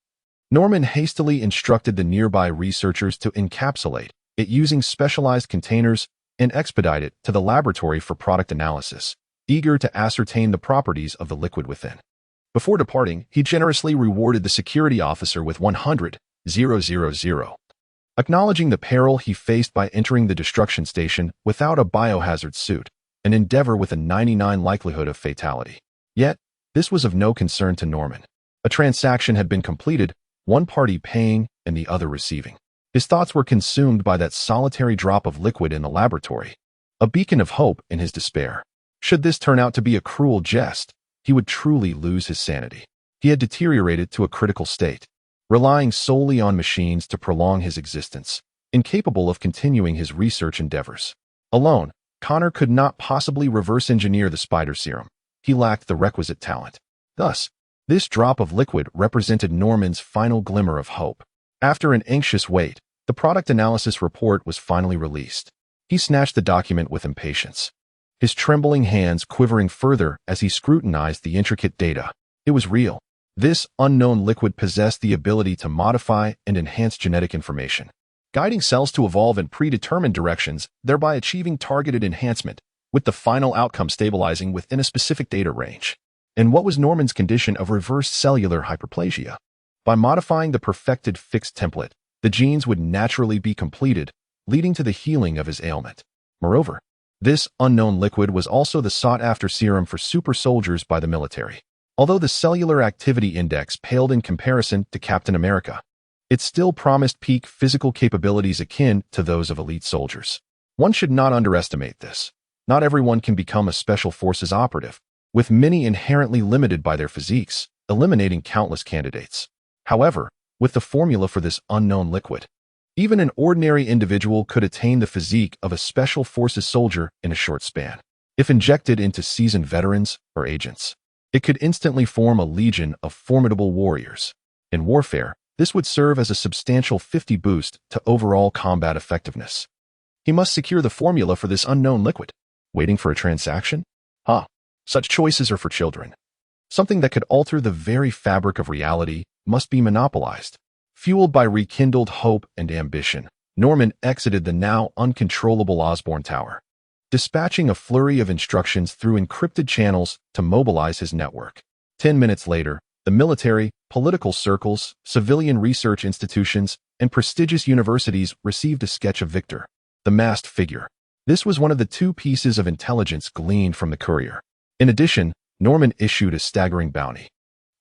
Norman hastily instructed the nearby researchers to encapsulate it using specialized containers and expedite it to the laboratory for product analysis, eager to ascertain the properties of the liquid within. Before departing, he generously rewarded the security officer with 100,000. Acknowledging the peril he faced by entering the destruction station without a biohazard suit, an endeavor with a 99% likelihood of fatality. Yet, this was of no concern to Norman. A transaction had been completed, one party paying and the other receiving. His thoughts were consumed by that solitary drop of liquid in the laboratory, a beacon of hope in his despair. Should this turn out to be a cruel jest, he would truly lose his sanity. He had deteriorated to a critical state, relying solely on machines to prolong his existence, incapable of continuing his research endeavors. Alone, Connor could not possibly reverse engineer the spider serum. He lacked the requisite talent. Thus, this drop of liquid represented Norman's final glimmer of hope. After an anxious wait, the product analysis report was finally released. He snatched the document with impatience, his trembling hands quivering further as he scrutinized the intricate data. It was real. This unknown liquid possessed the ability to modify and enhance genetic information, guiding cells to evolve in predetermined directions, thereby achieving targeted enhancement, with the final outcome stabilizing within a specific data range. And what was Norman's condition of reversed cellular hyperplasia? By modifying the perfected fixed template, the genes would naturally be completed, leading to the healing of his ailment. Moreover, this unknown liquid was also the sought-after serum for super soldiers by the military. Although the cellular activity index paled in comparison to Captain America, it still promised peak physical capabilities akin to those of elite soldiers. One should not underestimate this. Not everyone can become a special forces operative, with many inherently limited by their physiques, eliminating countless candidates. However, with the formula for this unknown liquid, even an ordinary individual could attain the physique of a special forces soldier in a short span. If injected into seasoned veterans or agents, it could instantly form a legion of formidable warriors. In warfare, this would serve as a substantial 50 boost to overall combat effectiveness. He must secure the formula for this unknown liquid. Waiting for a transaction? Such choices are for children. Something that could alter the very fabric of reality must be monopolized. Fueled by rekindled hope and ambition, Norman exited the now uncontrollable Osborne Tower, dispatching a flurry of instructions through encrypted channels to mobilize his network. 10 minutes later, the military, political circles, civilian research institutions, and prestigious universities received a sketch of Victor, the masked figure. This was one of the 2 pieces of intelligence gleaned from the courier. In addition, Norman issued a staggering bounty,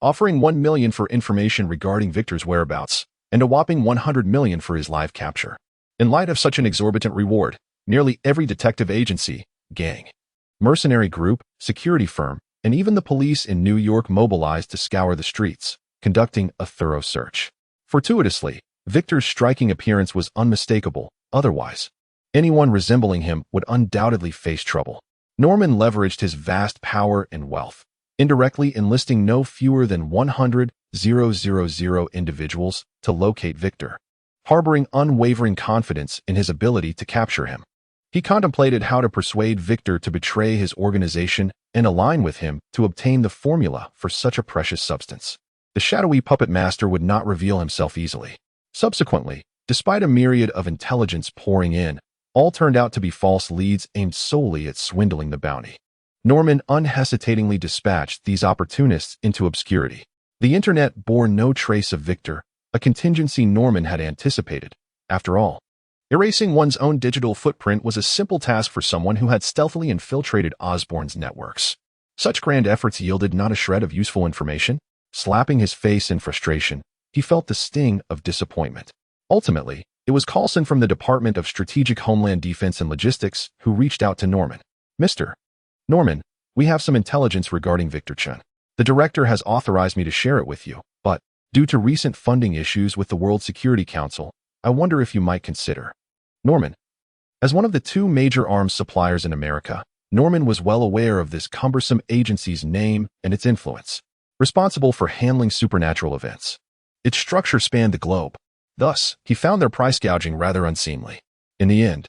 offering $1 million for information regarding Victor's whereabouts and a whopping $100 million for his live capture. In light of such an exorbitant reward, nearly every detective agency, gang, mercenary group, security firm, and even the police in New York mobilized to scour the streets, conducting a thorough search. Fortuitously, Victor's striking appearance was unmistakable. Otherwise, anyone resembling him would undoubtedly face trouble. Norman leveraged his vast power and wealth, indirectly enlisting no fewer than 100,000 individuals to locate Victor, harboring unwavering confidence in his ability to capture him. He contemplated how to persuade Victor to betray his organization and align with him to obtain the formula for such a precious substance. The shadowy puppet master would not reveal himself easily. Subsequently, despite a myriad of intelligence pouring in, all turned out to be false leads aimed solely at swindling the bounty. Norman unhesitatingly dispatched these opportunists into obscurity. The internet bore no trace of Victor, a contingency Norman had anticipated. After all, erasing one's own digital footprint was a simple task for someone who had stealthily infiltrated Osborne's networks. Such grand efforts yielded not a shred of useful information. Slapping his face in frustration, he felt the sting of disappointment. Ultimately, it was Coulson from the Department of Strategic Homeland Defense and Logistics who reached out to Norman. Mr. Norman, we have some intelligence regarding Victor Chen. The director has authorized me to share it with you, but due to recent funding issues with the World Security Council, I wonder if you might consider. Norman. As one of the 2 major arms suppliers in America, Norman was well aware of this cumbersome agency's name and its influence, responsible for handling supernatural events. Its structure spanned the globe. Thus, he found their price gouging rather unseemly. In the end,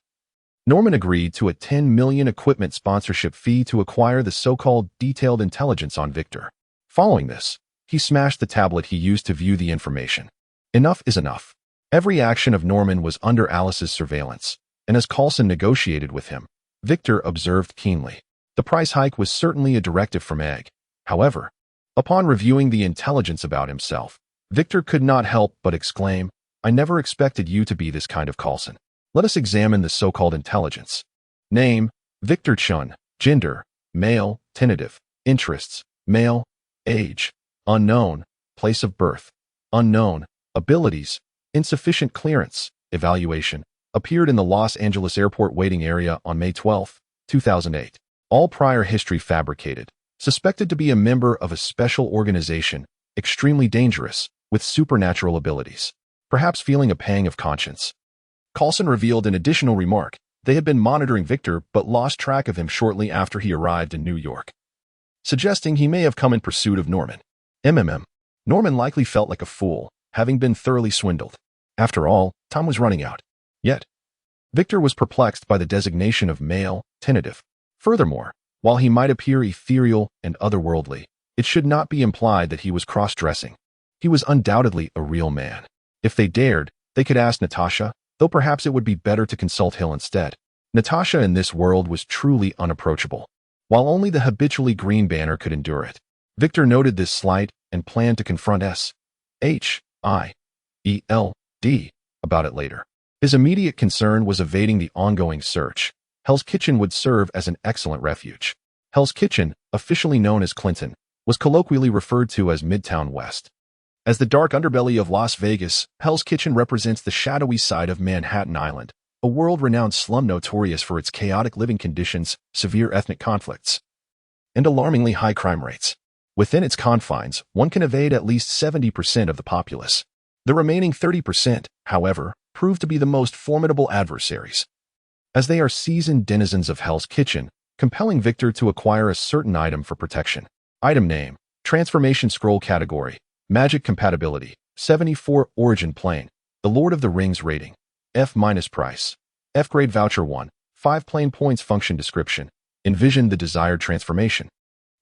Norman agreed to a $10 million equipment sponsorship fee to acquire the so-called detailed intelligence on Victor. Following this, he smashed the tablet he used to view the information. Enough is enough. Every action of Norman was under Alice's surveillance, and as Coulson negotiated with him, Victor observed keenly. The price hike was certainly a directive from Egg. However, upon reviewing the intelligence about himself, Victor could not help but exclaim, "I never expected you to be this kind of Coulson." Let us examine the so-called intelligence. Name, Victor Chun. Gender, male, tentative. Interests, male. Age, unknown. Place of birth, unknown. Abilities, insufficient clearance. Evaluation, appeared in the Los Angeles airport waiting area on May 12, 2008. All prior history fabricated. Suspected to be a member of a special organization, extremely dangerous, with supernatural abilities. Perhaps feeling a pang of conscience, Coulson revealed an additional remark. They had been monitoring Victor but lost track of him shortly after he arrived in New York, suggesting he may have come in pursuit of Norman. Norman likely felt like a fool, having been thoroughly swindled. After all, time was running out. Yet, Victor was perplexed by the designation of male, tentative. Furthermore, while he might appear ethereal and otherworldly, it should not be implied that he was cross-dressing. He was undoubtedly a real man. If they dared, they could ask Natasha, though perhaps it would be better to consult Hill instead. Natasha in this world was truly unapproachable, while only the habitually green banner could endure it. Victor noted this slight and planned to confront S.H.I.E.L.D. about it later. His immediate concern was evading the ongoing search. Hell's Kitchen would serve as an excellent refuge. Hell's Kitchen, officially known as Clinton, was colloquially referred to as Midtown West. As the dark underbelly of Las Vegas, Hell's Kitchen represents the shadowy side of Manhattan Island, a world-renowned slum notorious for its chaotic living conditions, severe ethnic conflicts, and alarmingly high crime rates. Within its confines, one can evade at least 70% of the populace. The remaining 30%, however, prove to be the most formidable adversaries, as they are seasoned denizens of Hell's Kitchen, compelling Victor to acquire a certain item for protection. Item name, Transformation Scroll Category, Magic Compatibility, 74 Origin Plane, The Lord of the Rings Rating, F- Price, F-Grade Voucher 1, 5 Plane Points Function Description, Envision the desired transformation.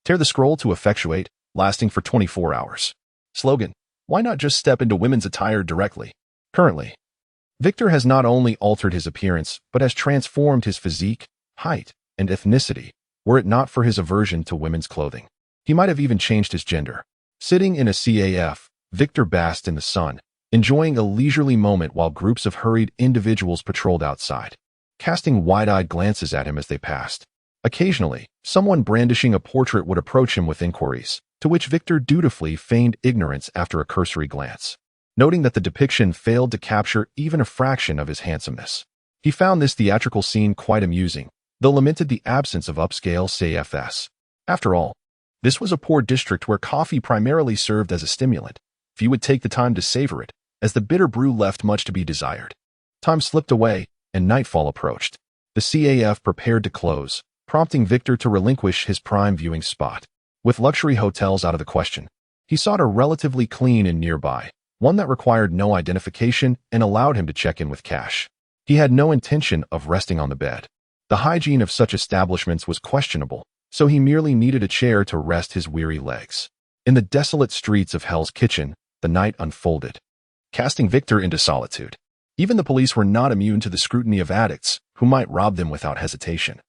Tear the scroll to effectuate, lasting for 24 hours. Slogan, why not just step into women's attire directly? Currently, Victor has not only altered his appearance, but has transformed his physique, height, and ethnicity, were it not for his aversion to women's clothing. He might have even changed his gender. Sitting in a CAF, Victor basked in the sun, enjoying a leisurely moment while groups of hurried individuals patrolled outside, casting wide-eyed glances at him as they passed. Occasionally, someone brandishing a portrait would approach him with inquiries, to which Victor dutifully feigned ignorance after a cursory glance, noting that the depiction failed to capture even a fraction of his handsomeness. He found this theatrical scene quite amusing, though lamented the absence of upscale CFS. After all, this was a poor district where coffee primarily served as a stimulant. Few would take the time to savor it, as the bitter brew left much to be desired. Time slipped away, and nightfall approached. The CAF prepared to close, prompting Victor to relinquish his prime viewing spot. With luxury hotels out of the question, he sought a relatively clean and nearby, one that required no identification and allowed him to check in with cash. He had no intention of resting on the bed. The hygiene of such establishments was questionable, so he merely needed a chair to rest his weary legs. In the desolate streets of Hell's Kitchen, the night unfolded, casting Victor into solitude. Even the police were not immune to the scrutiny of addicts who might rob them without hesitation,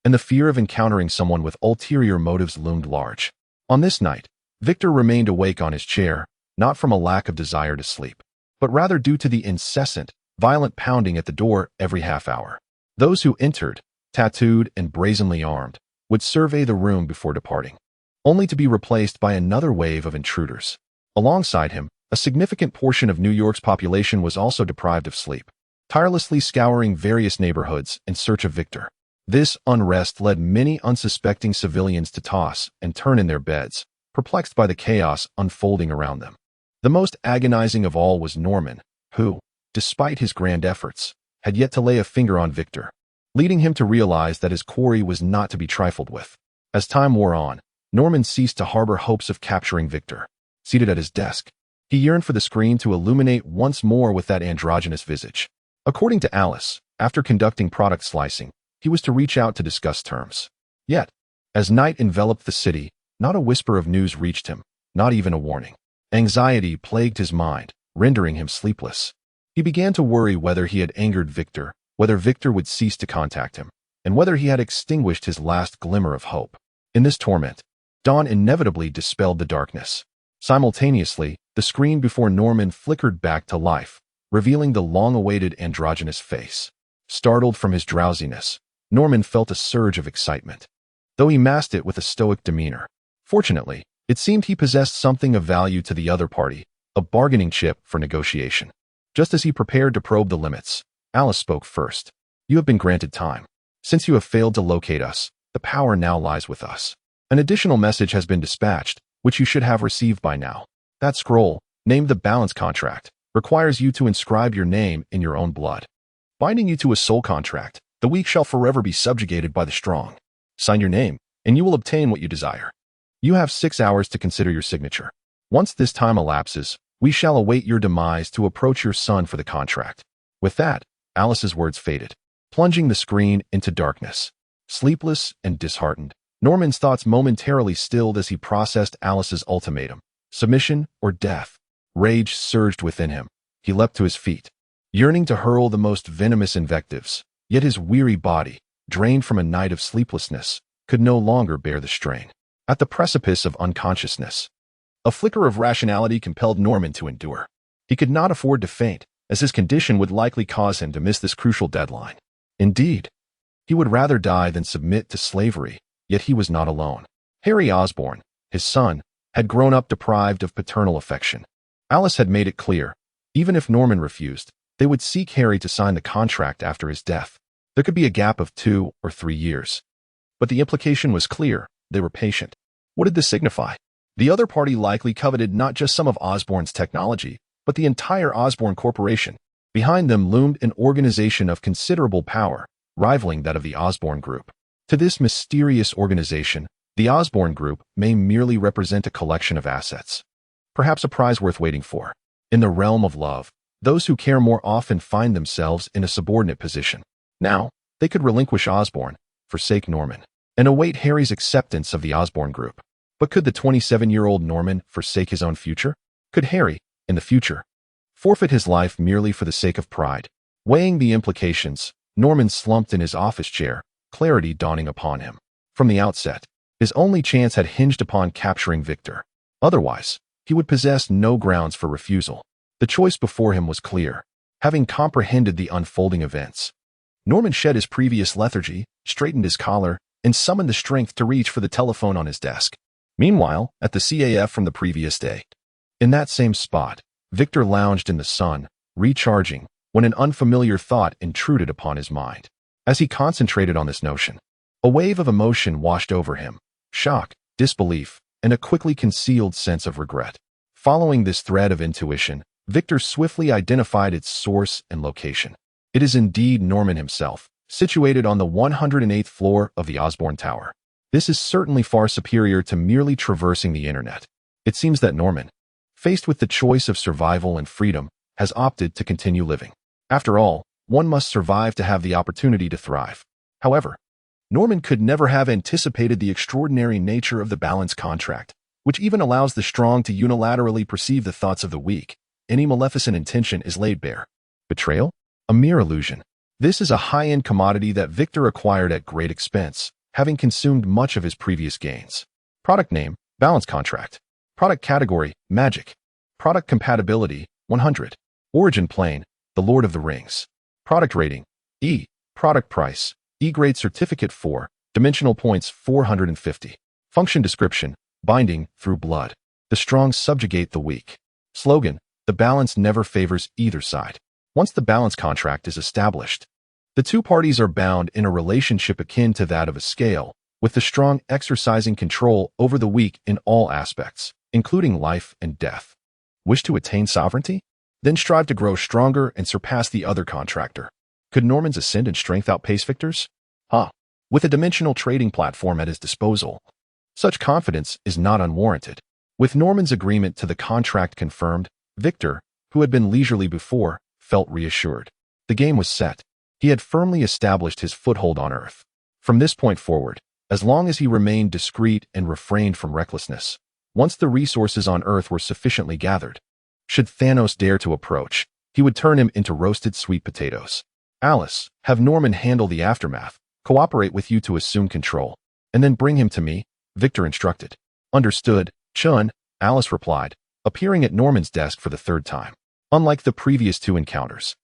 and the fear of encountering someone with ulterior motives loomed large. On this night, Victor remained awake on his chair, not from a lack of desire to sleep, but rather due to the incessant, violent pounding at the door every half hour. Those who entered, tattooed and brazenly armed, would survey the room before departing, only to be replaced by another wave of intruders. Alongside him, a significant portion of New York's population was also deprived of sleep, tirelessly scouring various neighborhoods in search of Victor. This unrest led many unsuspecting civilians to toss and turn in their beds, perplexed by the chaos unfolding around them. The most agonizing of all was Norman, who, despite his grand efforts, had yet to lay a finger on Victor, leading him to realize that his quarry was not to be trifled with. As time wore on, Norman ceased to harbor hopes of capturing Victor. Seated at his desk, he yearned for the screen to illuminate once more with that androgynous visage. According to Alice, after conducting product slicing, he was to reach out to discuss terms. Yet, as night enveloped the city, not a whisper of news reached him, not even a warning. Anxiety plagued his mind, rendering him sleepless. He began to worry whether he had angered Victor, whether Victor would cease to contact him, and whether he had extinguished his last glimmer of hope. In this torment, dawn inevitably dispelled the darkness. Simultaneously, the screen before Norman flickered back to life, revealing the long-awaited androgynous face. Startled from his drowsiness, Norman felt a surge of excitement, though he masked it with a stoic demeanor. Fortunately, it seemed he possessed something of value to the other party, a bargaining chip for negotiation. Just as he prepared to probe the limits, Alice spoke first. "You have been granted time. Since you have failed to locate us, the power now lies with us. An additional message has been dispatched, which you should have received by now. That scroll, named the balance contract, requires you to inscribe your name in your own blood, binding you to a soul contract. The weak shall forever be subjugated by the strong. Sign your name, and you will obtain what you desire. You have 6 hours to consider your signature. Once this time elapses, we shall await your demise to approach your son for the contract." With that, Alice's words faded, plunging the screen into darkness. Sleepless and disheartened, Norman's thoughts momentarily stilled as he processed Alice's ultimatum: submission or death. Rage surged within him. He leapt to his feet, yearning to hurl the most venomous invectives, yet his weary body, drained from a night of sleeplessness, could no longer bear the strain. At the precipice of unconsciousness, a flicker of rationality compelled Norman to endure. He could not afford to faint, as his condition would likely cause him to miss this crucial deadline. Indeed, he would rather die than submit to slavery, yet he was not alone. Harry Osborne, his son, had grown up deprived of paternal affection. Alice had made it clear, even if Norman refused, they would seek Harry to sign the contract after his death. There could be a gap of 2 or 3 years. But the implication was clear: they were patient. What did this signify? The other party likely coveted not just some of Osborne's technology, but the entire Osborne Corporation. Behind them loomed an organization of considerable power, rivaling that of the Osborne Group. To this mysterious organization, the Osborne Group may merely represent a collection of assets, perhaps a prize worth waiting for. In the realm of love, those who care more often find themselves in a subordinate position. Now, they could relinquish Osborne, forsake Norman, and await Harry's acceptance of the Osborne Group. But could the 27-year-old Norman forsake his own future? Could Harry, in the future, forfeit his life merely for the sake of pride? Weighing the implications, Norman slumped in his office chair, clarity dawning upon him. From the outset, his only chance had hinged upon capturing Victor. Otherwise, he would possess no grounds for refusal. The choice before him was clear. Having comprehended the unfolding events, Norman shed his previous lethargy, straightened his collar, and summoned the strength to reach for the telephone on his desk. Meanwhile, at the CAF from the previous day, in that same spot, Victor lounged in the sun, recharging, when an unfamiliar thought intruded upon his mind. As he concentrated on this notion, a wave of emotion washed over him: shock, disbelief, and a quickly concealed sense of regret. Following this thread of intuition, Victor swiftly identified its source and location. It is indeed Norman himself, situated on the 108th floor of the Osborne Tower. This is certainly far superior to merely traversing the internet. It seems that Norman, faced with the choice of survival and freedom, has opted to continue living. After all, one must survive to have the opportunity to thrive. However, Norman could never have anticipated the extraordinary nature of the balance contract, which even allows the strong to unilaterally perceive the thoughts of the weak. Any maleficent intention is laid bare. Betrayal? A mere illusion. This is a high-end commodity that Victor acquired at great expense, having consumed much of his previous gains. Product name: balance contract. Product category: magic. Product compatibility: 100. Origin plane: the Lord of the Rings. Product rating: E. Product price: E-grade certificate 4. Dimensional points 450. Function description: binding through blood. The strong subjugate the weak. Slogan: the balance never favors either side. Once the balance contract is established, the two parties are bound in a relationship akin to that of a scale, with the strong exercising control over the weak in all aspects, including life and death. Wish to attain sovereignty? Then strive to grow stronger and surpass the other contractor. Could Norman's ascent and strength outpace Victor's? With a dimensional trading platform at his disposal, such confidence is not unwarranted. With Norman's agreement to the contract confirmed, Victor, who had been leisurely before, felt reassured. The game was set. He had firmly established his foothold on Earth. From this point forward, as long as he remained discreet and refrained from recklessness, once the resources on Earth were sufficiently gathered, should Thanos dare to approach, he would turn him into roasted sweet potatoes. Alice, have Norman handle the aftermath, cooperate with you to assume control, and then bring him to me, Victor instructed. Understood, Chun, Alice replied, appearing at Norman's desk for the third time. Unlike the previous two encounters,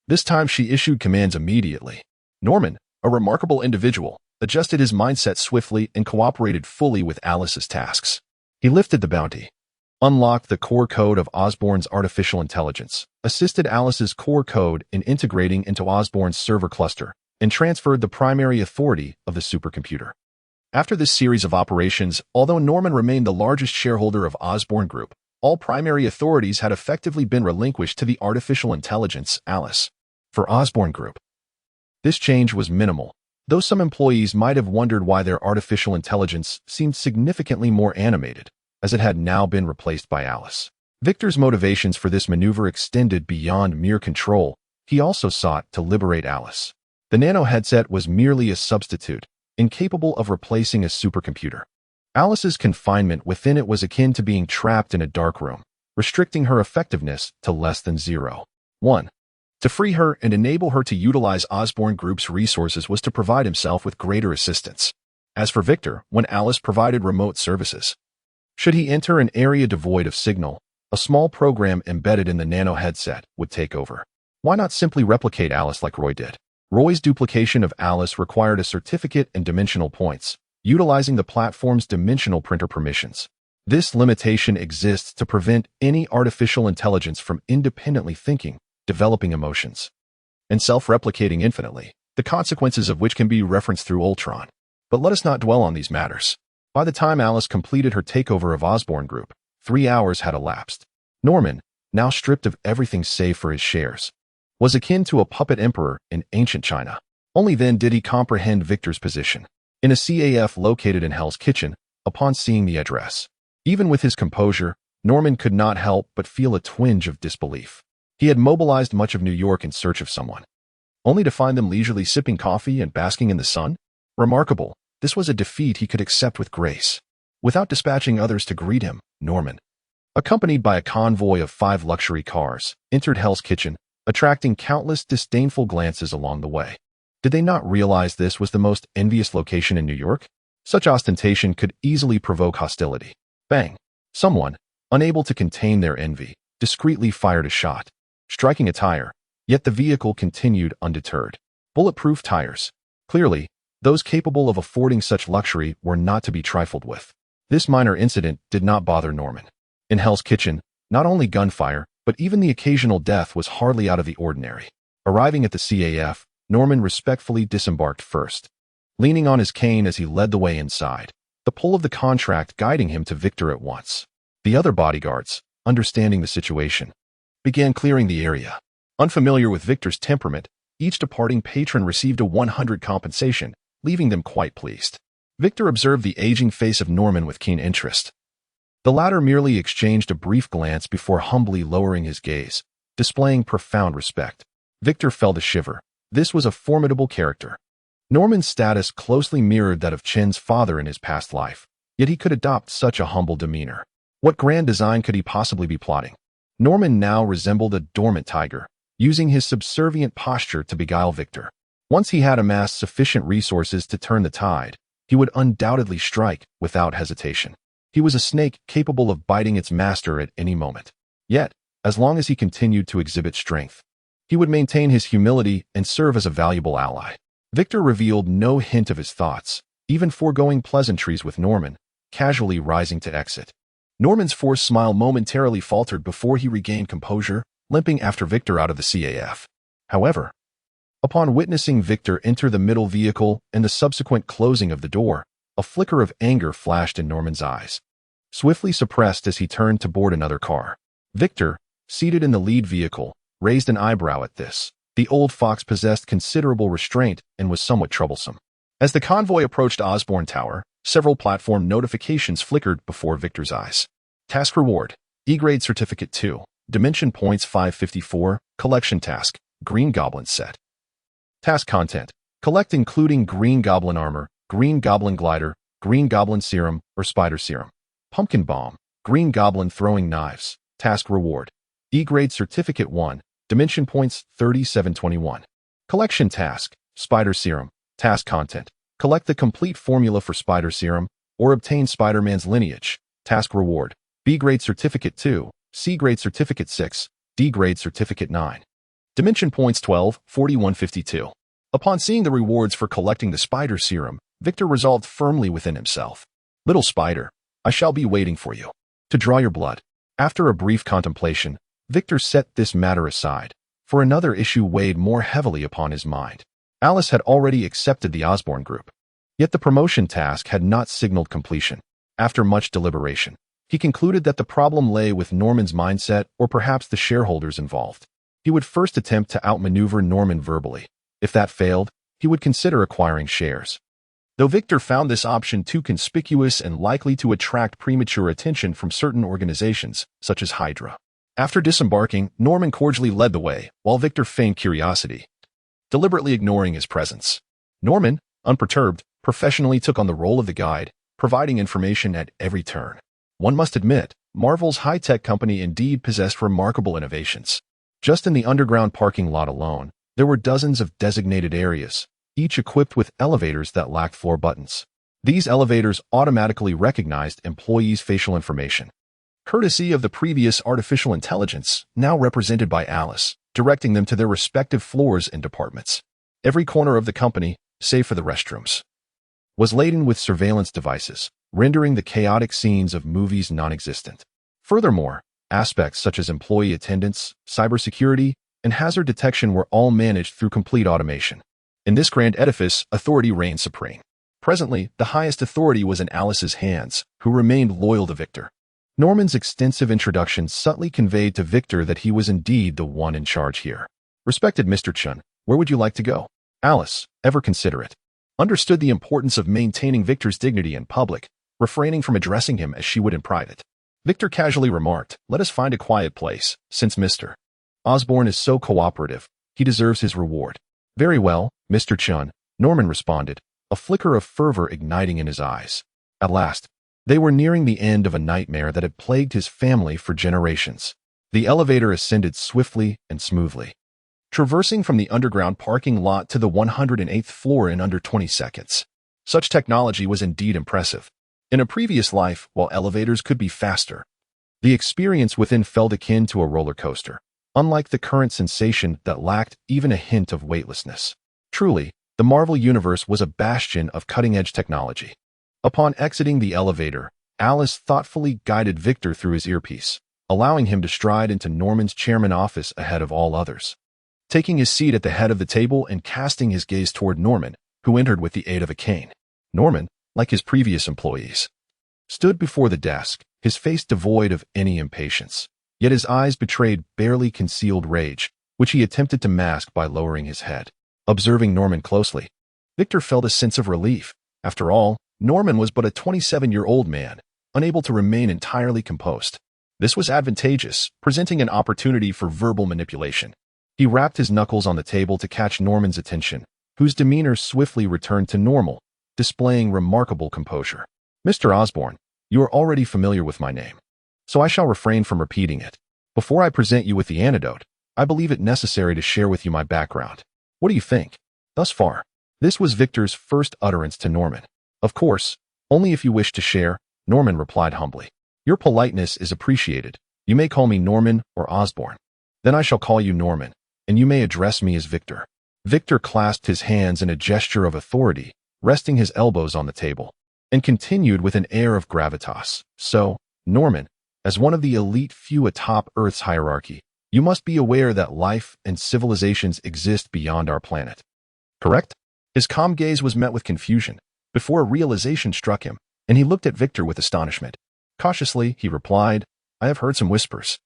this time she issued commands immediately. Norman, a remarkable individual, adjusted his mindset swiftly and cooperated fully with Alice's tasks. He lifted the bounty, unlocked the core code of Osborne's artificial intelligence, assisted Alice's core code in integrating into Osborne's server cluster, and transferred the primary authority of the supercomputer. After this series of operations, although Norman remained the largest shareholder of Osborne Group, all primary authorities had effectively been relinquished to the artificial intelligence, Alice. For Osborne Group, this change was minimal, though some employees might have wondered why their artificial intelligence seemed significantly more animated, as it had now been replaced by Alice. Victor's motivations for this maneuver extended beyond mere control. He also sought to liberate Alice. The nano headset was merely a substitute, incapable of replacing a supercomputer. Alice's confinement within it was akin to being trapped in a dark room, restricting her effectiveness to less than 0.1. To free her and enable her to utilize Osborne Group's resources was to provide himself with greater assistance. As for Victor, when Alice provided remote services, should he enter an area devoid of signal, a small program embedded in the nano headset would take over. Why not simply replicate Alice like Roy did? Roy's duplication of Alice required a certificate and dimensional points, utilizing the platform's dimensional printer permissions. This limitation exists to prevent any artificial intelligence from independently thinking, developing emotions, and self-replicating infinitely, the consequences of which can be referenced through Ultron. But let us not dwell on these matters. By the time Alice completed her takeover of Osborne Group, 3 hours had elapsed. Norman, now stripped of everything save for his shares, was akin to a puppet emperor in ancient China. Only then did he comprehend Victor's position. In a CAF located in Hell's Kitchen, upon seeing the address, even with his composure, Norman could not help but feel a twinge of disbelief. He had mobilized much of New York in search of someone, only to find them leisurely sipping coffee and basking in the sun? Remarkable. This was a defeat he could accept with grace. Without dispatching others to greet him, Norman, accompanied by a convoy of 5 luxury cars, entered Hell's Kitchen, attracting countless disdainful glances along the way. Did they not realize this was the most envious location in New York? Such ostentation could easily provoke hostility. Bang! Someone, unable to contain their envy, discreetly fired a shot, striking a tire, yet the vehicle continued undeterred. Bulletproof tires. Clearly, those capable of affording such luxury were not to be trifled with. This minor incident did not bother Norman. In Hell's Kitchen, not only gunfire, but even the occasional death was hardly out of the ordinary. Arriving at the CAF, Norman respectfully disembarked first, leaning on his cane as he led the way inside, the pull of the contract guiding him to Victor at once. The other bodyguards, understanding the situation, began clearing the area. Unfamiliar with Victor's temperament, each departing patron received a 100 compensation, leaving them quite pleased. Victor observed the aging face of Norman with keen interest. The latter merely exchanged a brief glance before humbly lowering his gaze, displaying profound respect. Victor felt a shiver. This was a formidable character. Norman's status closely mirrored that of Chen's father in his past life, yet he could adopt such a humble demeanor. What grand design could he possibly be plotting? Norman now resembled a dormant tiger, using his subservient posture to beguile Victor. Once he had amassed sufficient resources to turn the tide, he would undoubtedly strike without hesitation. He was a snake capable of biting its master at any moment. Yet, as long as he continued to exhibit strength, he would maintain his humility and serve as a valuable ally. Victor revealed no hint of his thoughts, even foregoing pleasantries with Norman, casually rising to exit. Norman's forced smile momentarily faltered before he regained composure, limping after Victor out of the CAF. However, upon witnessing Victor enter the middle vehicle and the subsequent closing of the door, a flicker of anger flashed in Norman's eyes, swiftly suppressed as he turned to board another car. Victor, seated in the lead vehicle, raised an eyebrow at this. The old fox possessed considerable restraint and was somewhat troublesome. As the convoy approached Osborne Tower, several platform notifications flickered before Victor's eyes. Task reward: E-grade certificate 2, dimension points 554, collection task, Green Goblin set. Task content: collect including Green Goblin armor, Green Goblin glider, Green Goblin serum or spider serum, pumpkin bomb, Green Goblin throwing knives. Task reward: E-grade certificate 1, dimension points 3721. Collection task: spider serum. Task content: collect the complete formula for spider serum or obtain Spider-Man's lineage. Task reward: B-grade certificate 2, C-grade certificate 6, D-grade certificate 9. Dimension points 12, 4152. Upon seeing the rewards for collecting the spider serum, Victor resolved firmly within himself. Little spider, I shall be waiting for you to draw your blood. After a brief contemplation, Victor set this matter aside, for another issue weighed more heavily upon his mind. Alice had already accepted the Osborne group, yet the promotion task had not signaled completion. After much deliberation, he concluded that the problem lay with Norman's mindset or perhaps the shareholders involved. He would first attempt to outmaneuver Norman verbally. If that failed, he would consider acquiring shares. Though Victor found this option too conspicuous and likely to attract premature attention from certain organizations, such as Hydra. After disembarking, Norman cordially led the way, while Victor feigned curiosity, deliberately ignoring his presence. Norman, unperturbed, professionally took on the role of the guide, providing information at every turn. One must admit, Marvel's high-tech company indeed possessed remarkable innovations. Just in the underground parking lot alone, there were dozens of designated areas, each equipped with elevators that lacked floor buttons. These elevators automatically recognized employees' facial information, courtesy of the previous artificial intelligence, now represented by Alice, directing them to their respective floors and departments. Every corner of the company, save for the restrooms, was laden with surveillance devices, rendering the chaotic scenes of movies non-existent. Furthermore, aspects such as employee attendance, cybersecurity, and hazard detection were all managed through complete automation. In this grand edifice, authority reigned supreme. Presently, the highest authority was in Alice's hands, who remained loyal to Victor. Norman's extensive introduction subtly conveyed to Victor that he was indeed the one in charge here. Respected Mr. Chun, where would you like to go? Alice, ever considerate, understood the importance of maintaining Victor's dignity in public, refraining from addressing him as she would in private. Victor casually remarked, "Let us find a quiet place, since Mr. Osborne is so cooperative, he deserves his reward." "Very well, Mr. Chun," Norman responded, a flicker of fervor igniting in his eyes. At last, they were nearing the end of a nightmare that had plagued his family for generations. The elevator ascended swiftly and smoothly, traversing from the underground parking lot to the 108th floor in under 20 seconds. Such technology was indeed impressive. In a previous life, while elevators could be faster, The experience within felt akin to a roller coaster, unlike the current sensation that lacked even a hint of weightlessness. Truly, the Marvel Universe was a bastion of cutting-edge technology. Upon exiting the elevator, Alice thoughtfully guided Victor through his earpiece, allowing him to stride into Norman's chairman's office ahead of all others. Taking his seat at the head of the table and casting his gaze toward Norman, who entered with the aid of a cane. Norman, like his previous employees, stood before the desk, his face devoid of any impatience, yet his eyes betrayed barely concealed rage, which he attempted to mask by lowering his head. Observing Norman closely, Victor felt a sense of relief. After all, Norman was but a 27-year-old man, unable to remain entirely composed. This was advantageous, presenting an opportunity for verbal manipulation. He rapped his knuckles on the table to catch Norman's attention, whose demeanor swiftly returned to normal, displaying remarkable composure. "Mr. Osborn, you are already familiar with my name, so I shall refrain from repeating it. Before I present you with the antidote, I believe it necessary to share with you my background. What do you think?" Thus far, this was Victor's first utterance to Norman. "Of course, only if you wish to share," Norman replied humbly. "Your politeness is appreciated. You may call me Norman or Osborn. Then I shall call you Norman, and you may address me as Victor." Victor clasped his hands in a gesture of authority, resting his elbows on the table, and continued with an air of gravitas. "So, Norman, as one of the elite few atop Earth's hierarchy, you must be aware that life and civilizations exist beyond our planet. Correct?" His calm gaze was met with confusion, before a realization struck him, and he looked at Victor with astonishment. Cautiously, he replied, "I have heard some whispers.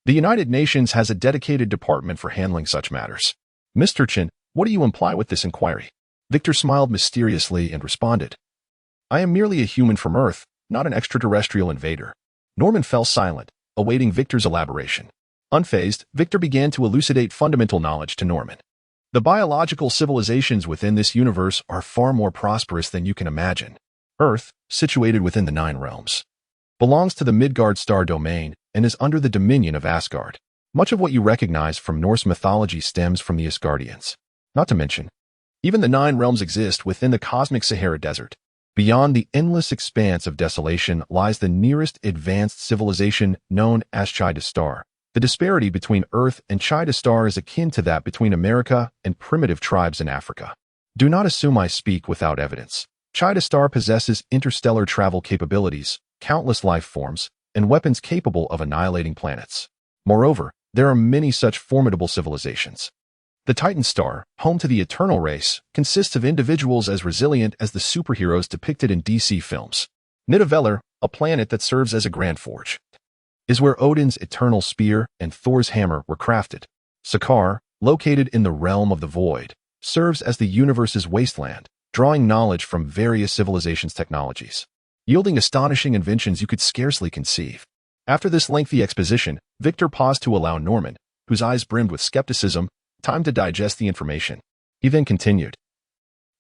The United Nations has a dedicated department for handling such matters." "Mr. Chen, what do you imply with this inquiry?" Victor smiled mysteriously and responded, "I am merely a human from Earth, not an extraterrestrial invader." Norman fell silent, awaiting Victor's elaboration. Unfazed, Victor began to elucidate fundamental knowledge to Norman. "The biological civilizations within this universe are far more prosperous than you can imagine. Earth, situated within the 9 realms, belongs to the Midgard star domain and is under the dominion of Asgard. Much of what you recognize from Norse mythology stems from the Asgardians. Not to mention, even the 9 realms exist within the cosmic Sahara Desert. Beyond the endless expanse of desolation lies the nearest advanced civilization known as S.H.I.E.L.D. The disparity between Earth and S.H.I.E.L.D. is akin to that between America and primitive tribes in Africa. Do not assume I speak without evidence. S.H.I.E.L.D. possesses interstellar travel capabilities, countless life forms, and weapons capable of annihilating planets. Moreover, there are many such formidable civilizations. The Titan star, home to the Eternal race, consists of individuals as resilient as the superheroes depicted in DC films. Nidavellir, a planet that serves as a grand forge, is where Odin's eternal spear and Thor's hammer were crafted. Sakaar, located in the realm of the void, serves as the universe's wasteland, drawing knowledge from various civilizations' technologies, yielding astonishing inventions you could scarcely conceive. After this lengthy exposition, Victor paused to allow Norman, whose eyes brimmed with skepticism, time to digest the information. He then continued,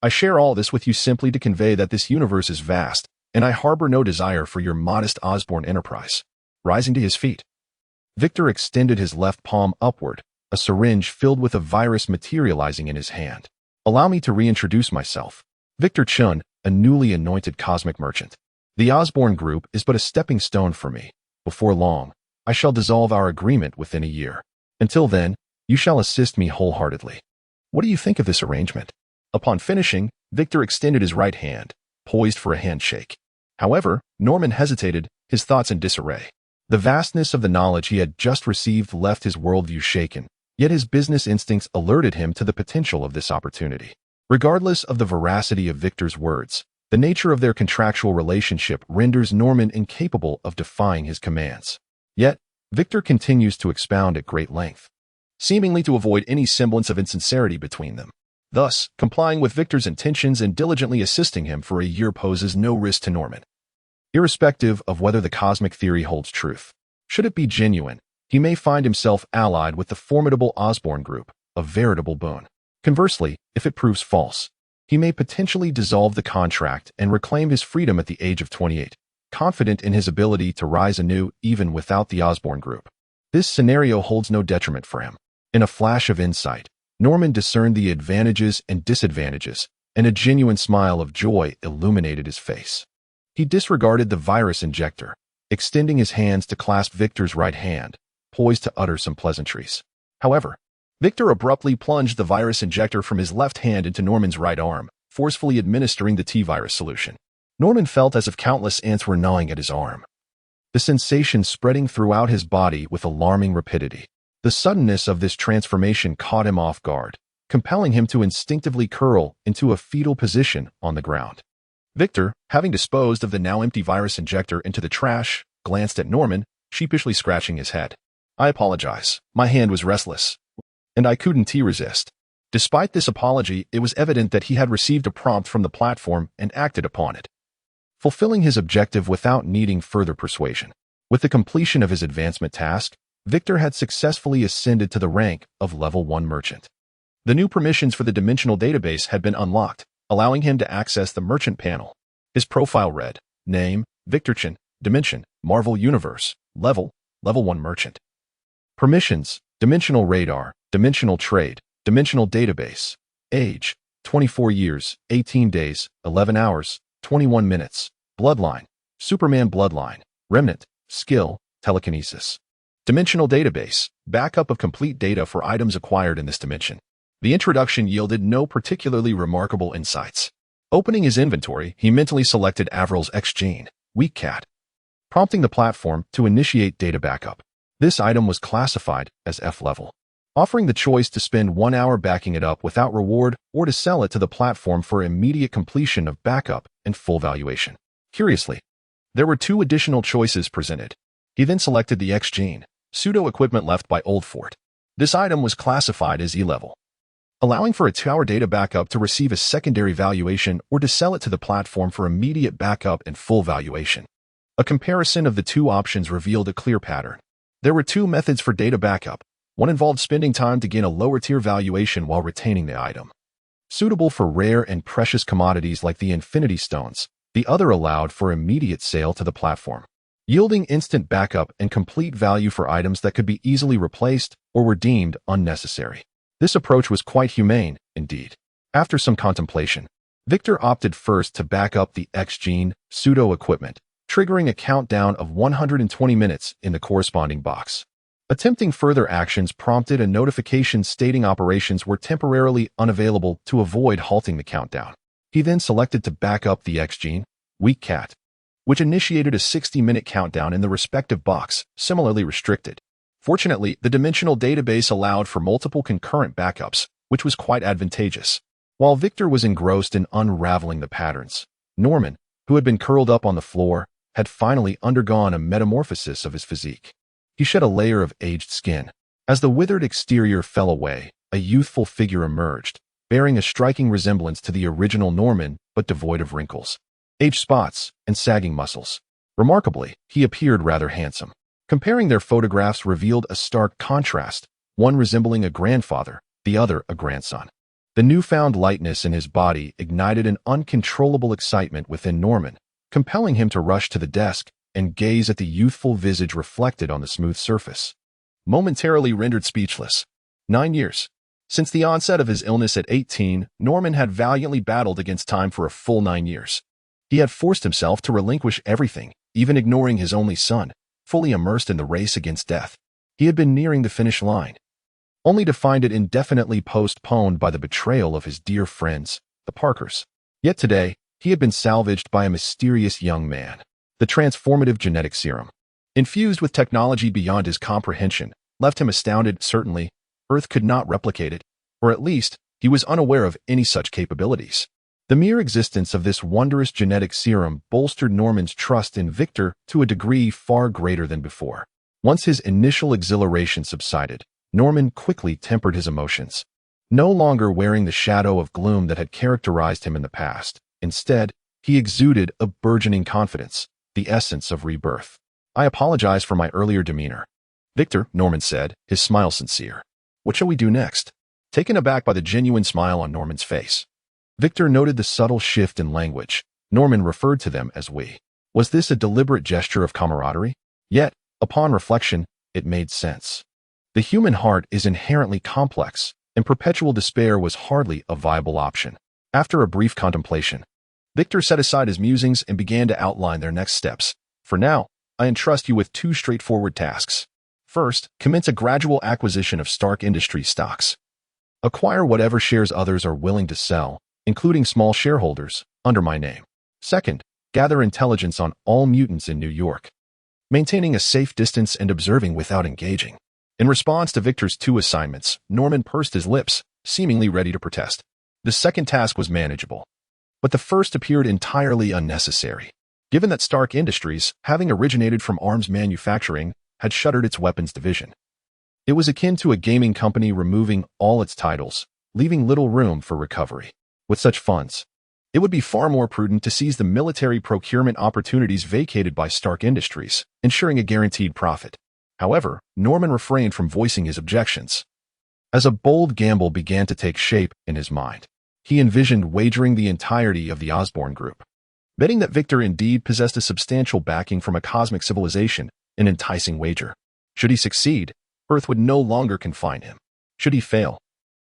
"I share all this with you simply to convey that this universe is vast, and I harbor no desire for your modest Osborn enterprise." Rising to his feet, Victor extended his left palm upward, a syringe filled with a virus materializing in his hand. "Allow me to reintroduce myself. Victor Chun, a newly anointed cosmic merchant. The Osborn Group is but a stepping stone for me. Before long, I shall dissolve our agreement within a year. Until then, you shall assist me wholeheartedly. What do you think of this arrangement?" Upon finishing, Victor extended his right hand, poised for a handshake. However, Norman hesitated, his thoughts in disarray. The vastness of the knowledge he had just received left his worldview shaken, yet his business instincts alerted him to the potential of this opportunity. Regardless of the veracity of Victor's words, the nature of their contractual relationship renders Norman incapable of defying his commands. Yet, Victor continues to expound at great length, seemingly to avoid any semblance of insincerity between them. Thus, complying with Victor's intentions and diligently assisting him for a year poses no risk to Norman, irrespective of whether the cosmic theory holds truth. Should it be genuine, he may find himself allied with the formidable Osborn Group, a veritable boon. Conversely, if it proves false, he may potentially dissolve the contract and reclaim his freedom at the age of 28, confident in his ability to rise anew even without the Osborn Group. This scenario holds no detriment for him. In a flash of insight, Norman discerned the advantages and disadvantages, and a genuine smile of joy illuminated his face. He disregarded the virus injector, extending his hands to clasp Victor's right hand, poised to utter some pleasantries. However, Victor abruptly plunged the virus injector from his left hand into Norman's right arm, forcefully administering the T-virus solution. Norman felt as if countless ants were gnawing at his arm, the sensation spreading throughout his body with alarming rapidity. The suddenness of this transformation caught him off guard, compelling him to instinctively curl into a fetal position on the ground. Victor, having disposed of the now empty virus injector into the trash, glanced at Norman, sheepishly scratching his head. "I apologize. My hand was restless, and I couldn't resist." Despite this apology, it was evident that he had received a prompt from the platform and acted upon it, fulfilling his objective without needing further persuasion. With the completion of his advancement task, Victor had successfully ascended to the rank of Level 1 Merchant. The new permissions for the dimensional database had been unlocked, allowing him to access the merchant panel. His profile read, Name, Victor Chen, Dimension, Marvel Universe, Level 1 Merchant. Permissions, Dimensional Radar, Dimensional Trade, Dimensional Database. Age, 24 years, 18 days, 11 hours, 21 minutes. Bloodline, Superman Bloodline. Remnant, Skill, Telekinesis. Dimensional Database, backup of complete data for items acquired in this dimension. The introduction yielded no particularly remarkable insights. Opening his inventory, he mentally selected Avril's X-Gene, Weak Cat, prompting the platform to initiate data backup. This item was classified as F-level, offering the choice to spend 1 hour backing it up without reward or to sell it to the platform for immediate completion of backup and full valuation. Curiously, there were 2 additional choices presented. He then selected the X-Gene, pseudo-equipment left by Old Fort. This item was classified as E-level, allowing for a 2-hour data backup to receive a secondary valuation or to sell it to the platform for immediate backup and full valuation. A comparison of the 2 options revealed a clear pattern. There were 2 methods for data backup. One involved spending time to gain a lower-tier valuation while retaining the item, suitable for rare and precious commodities like the Infinity Stones. The other allowed for immediate sale to the platform, yielding instant backup and complete value for items that could be easily replaced or were deemed unnecessary. This approach was quite humane, indeed. After some contemplation, Victor opted first to back up the X-Gene pseudo-equipment, triggering a countdown of 120 minutes in the corresponding box. Attempting further actions prompted a notification stating operations were temporarily unavailable to avoid halting the countdown. He then selected to back up the X-Gene, Weak Cat, which initiated a 60-minute countdown in the respective box, similarly restricted. Fortunately, the dimensional database allowed for multiple concurrent backups, which was quite advantageous. While Victor was engrossed in unraveling the patterns, Norman, who had been curled up on the floor, had finally undergone a metamorphosis of his physique. He shed a layer of aged skin. As the withered exterior fell away, a youthful figure emerged, bearing a striking resemblance to the original Norman, but devoid of wrinkles, age spots, and sagging muscles. Remarkably, he appeared rather handsome. Comparing their photographs revealed a stark contrast, one resembling a grandfather, the other a grandson. The newfound lightness in his body ignited an uncontrollable excitement within Norman, compelling him to rush to the desk and gaze at the youthful visage reflected on the smooth surface. Momentarily rendered speechless. 9 years. Since the onset of his illness at 18, Norman had valiantly battled against time for a full 9 years. He had forced himself to relinquish everything, even ignoring his only son, fully immersed in the race against death. He had been nearing the finish line, only to find it indefinitely postponed by the betrayal of his dear friends, the Parkers. Yet today, he had been salvaged by a mysterious young man. The transformative genetic serum, infused with technology beyond his comprehension, left him astounded. Certainly, Earth could not replicate it, or at least, he was unaware of any such capabilities. The mere existence of this wondrous genetic serum bolstered Norman's trust in Victor to a degree far greater than before. Once his initial exhilaration subsided, Norman quickly tempered his emotions, no longer wearing the shadow of gloom that had characterized him in the past. Instead, he exuded a burgeoning confidence, the essence of rebirth. "I apologize for my earlier demeanor, Victor," Norman said, his smile sincere. "What shall we do next?" Taken aback by the genuine smile on Norman's face, Victor noted the subtle shift in language. Norman referred to them as we. Was this a deliberate gesture of camaraderie? Yet, upon reflection, it made sense. The human heart is inherently complex, and perpetual despair was hardly a viable option. After a brief contemplation, Victor set aside his musings and began to outline their next steps. "For now, I entrust you with two straightforward tasks. First, commence a gradual acquisition of S.H.I.E.L.D. Industries stocks. Acquire whatever shares others are willing to sell, including small shareholders, under my name. Second, gather intelligence on all mutants in New York, maintaining a safe distance and observing without engaging. In response to Victor's two assignments, Norman pursed his lips, seemingly ready to protest. The second task was manageable, but the first appeared entirely unnecessary, given that S.H.I.E.L.D. Industries, having originated from arms manufacturing, had shuttered its weapons division. It was akin to a gaming company removing all its titles, leaving little room for recovery. With such funds, it would be far more prudent to seize the military procurement opportunities vacated by S.H.I.E.L.D. Industries, ensuring a guaranteed profit. However, Norman refrained from voicing his objections. As a bold gamble began to take shape in his mind, he envisioned wagering the entirety of the Osborn Group, betting that Victor indeed possessed a substantial backing from a cosmic civilization, an enticing wager. Should he succeed, Earth would no longer confine him. Should he fail,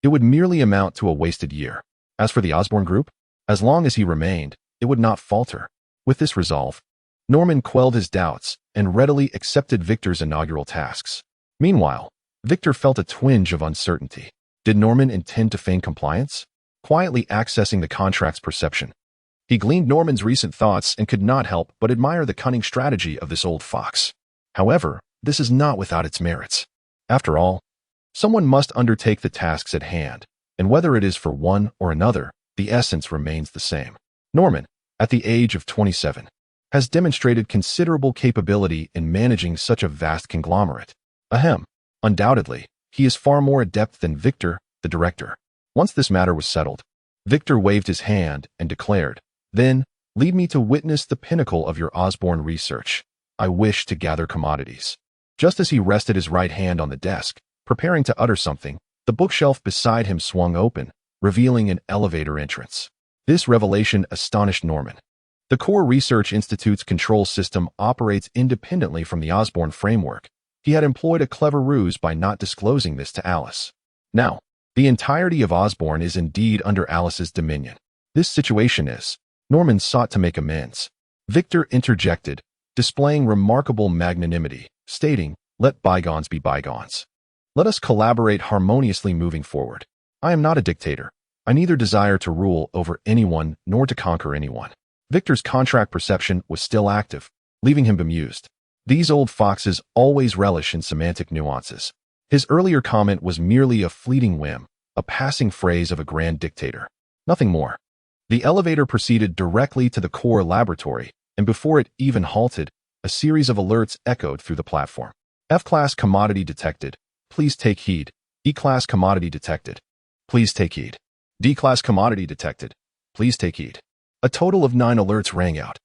it would merely amount to a wasted year. As for the Osborn Group, as long as he remained, it would not falter. With this resolve, Norman quelled his doubts and readily accepted Victor's inaugural tasks. Meanwhile, Victor felt a twinge of uncertainty. Did Norman intend to feign compliance? Quietly accessing the contract's perception, he gleaned Norman's recent thoughts and could not help but admire the cunning strategy of this old fox. However, this is not without its merits. After all, someone must undertake the tasks at hand, and whether it is for one or another, the essence remains the same. Norman, at the age of 27, has demonstrated considerable capability in managing such a vast conglomerate. Ahem. Undoubtedly, he is far more adept than Victor, the director. Once this matter was settled, Victor waved his hand and declared, "Then, lead me to witness the pinnacle of your Osborn research. I wish to gather commodities." Just as he rested his right hand on the desk, preparing to utter something, the bookshelf beside him swung open, revealing an elevator entrance. This revelation astonished Norman. The Core Research Institute's control system operates independently from the Osborn framework. He had employed a clever ruse by not disclosing this to Alice. Now, the entirety of Osborn is indeed under Alice's dominion. This situation is, Norman sought to make amends. Victor interjected, displaying remarkable magnanimity, stating, "Let bygones be bygones. Let us collaborate harmoniously moving forward. I am not a dictator. I neither desire to rule over anyone nor to conquer anyone." Victor's contract perception was still active, leaving him bemused. These old foxes always relish in semantic nuances. His earlier comment was merely a fleeting whim, a passing phrase of a grand dictator. Nothing more. The elevator proceeded directly to the core laboratory, and before it even halted, a series of alerts echoed through the platform. F-class commodity detected. Please take heed. E-class commodity detected. Please take heed. D-class commodity detected. Please take heed. A total of 9 alerts rang out.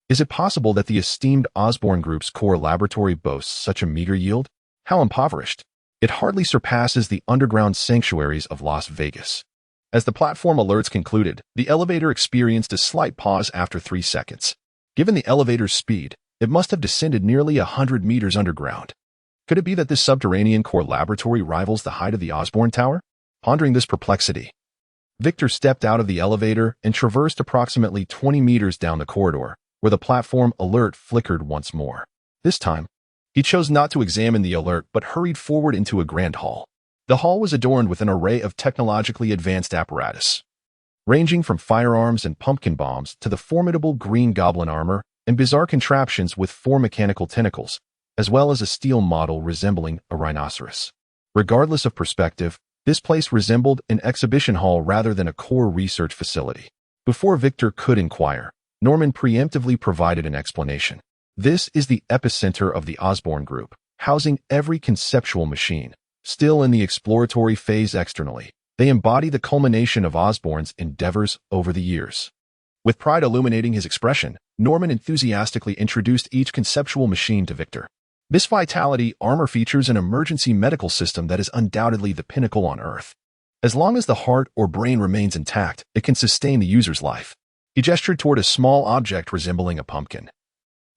Is it possible that the esteemed Osborn Group's core laboratory boasts such a meager yield? How impoverished. It hardly surpasses the underground sanctuaries of Las Vegas. As the platform alerts concluded, the elevator experienced a slight pause after 3 seconds. Given the elevator's speed, it must have descended nearly 100 meters underground. Could it be that this subterranean core laboratory rivals the height of the Osborn Tower? Pondering this perplexity, Victor stepped out of the elevator and traversed approximately 20 meters down the corridor, where the platform alert flickered once more. This time, he chose not to examine the alert but hurried forward into a grand hall. The hall was adorned with an array of technologically advanced apparatus, ranging from firearms and pumpkin bombs to the formidable green goblin armor and bizarre contraptions with 4 mechanical tentacles, as well as a steel model resembling a rhinoceros. Regardless of perspective, this place resembled an exhibition hall rather than a core research facility. Before Victor could inquire, Norman preemptively provided an explanation. This is the epicenter of the Osborn Group, housing every conceptual machine. Still in the exploratory phase externally, they embody the culmination of Osborn's endeavors over the years. With pride illuminating his expression, Norman enthusiastically introduced each conceptual machine to Victor. This Vitality armor features an emergency medical system that is undoubtedly the pinnacle on Earth. As long as the heart or brain remains intact, it can sustain the user's life. He gestured toward a small object resembling a pumpkin.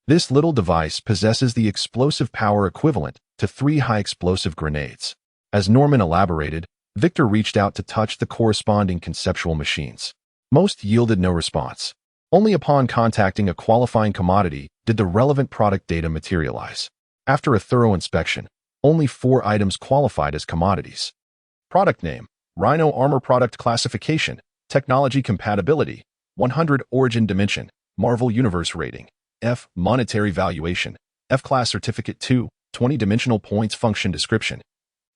This little device possesses the explosive power equivalent to 3 high-explosive grenades. As Norman elaborated, Victor reached out to touch the corresponding conceptual machines. Most yielded no response. Only upon contacting a qualifying commodity did the relevant product data materialize. After a thorough inspection, only 4 items qualified as commodities. Product name: Rhino Armor. Product classification: Technology compatibility: 100. Origin dimension: Marvel Universe rating: F. Monetary valuation: F class. Certificate 2, 20 dimensional points. Function description: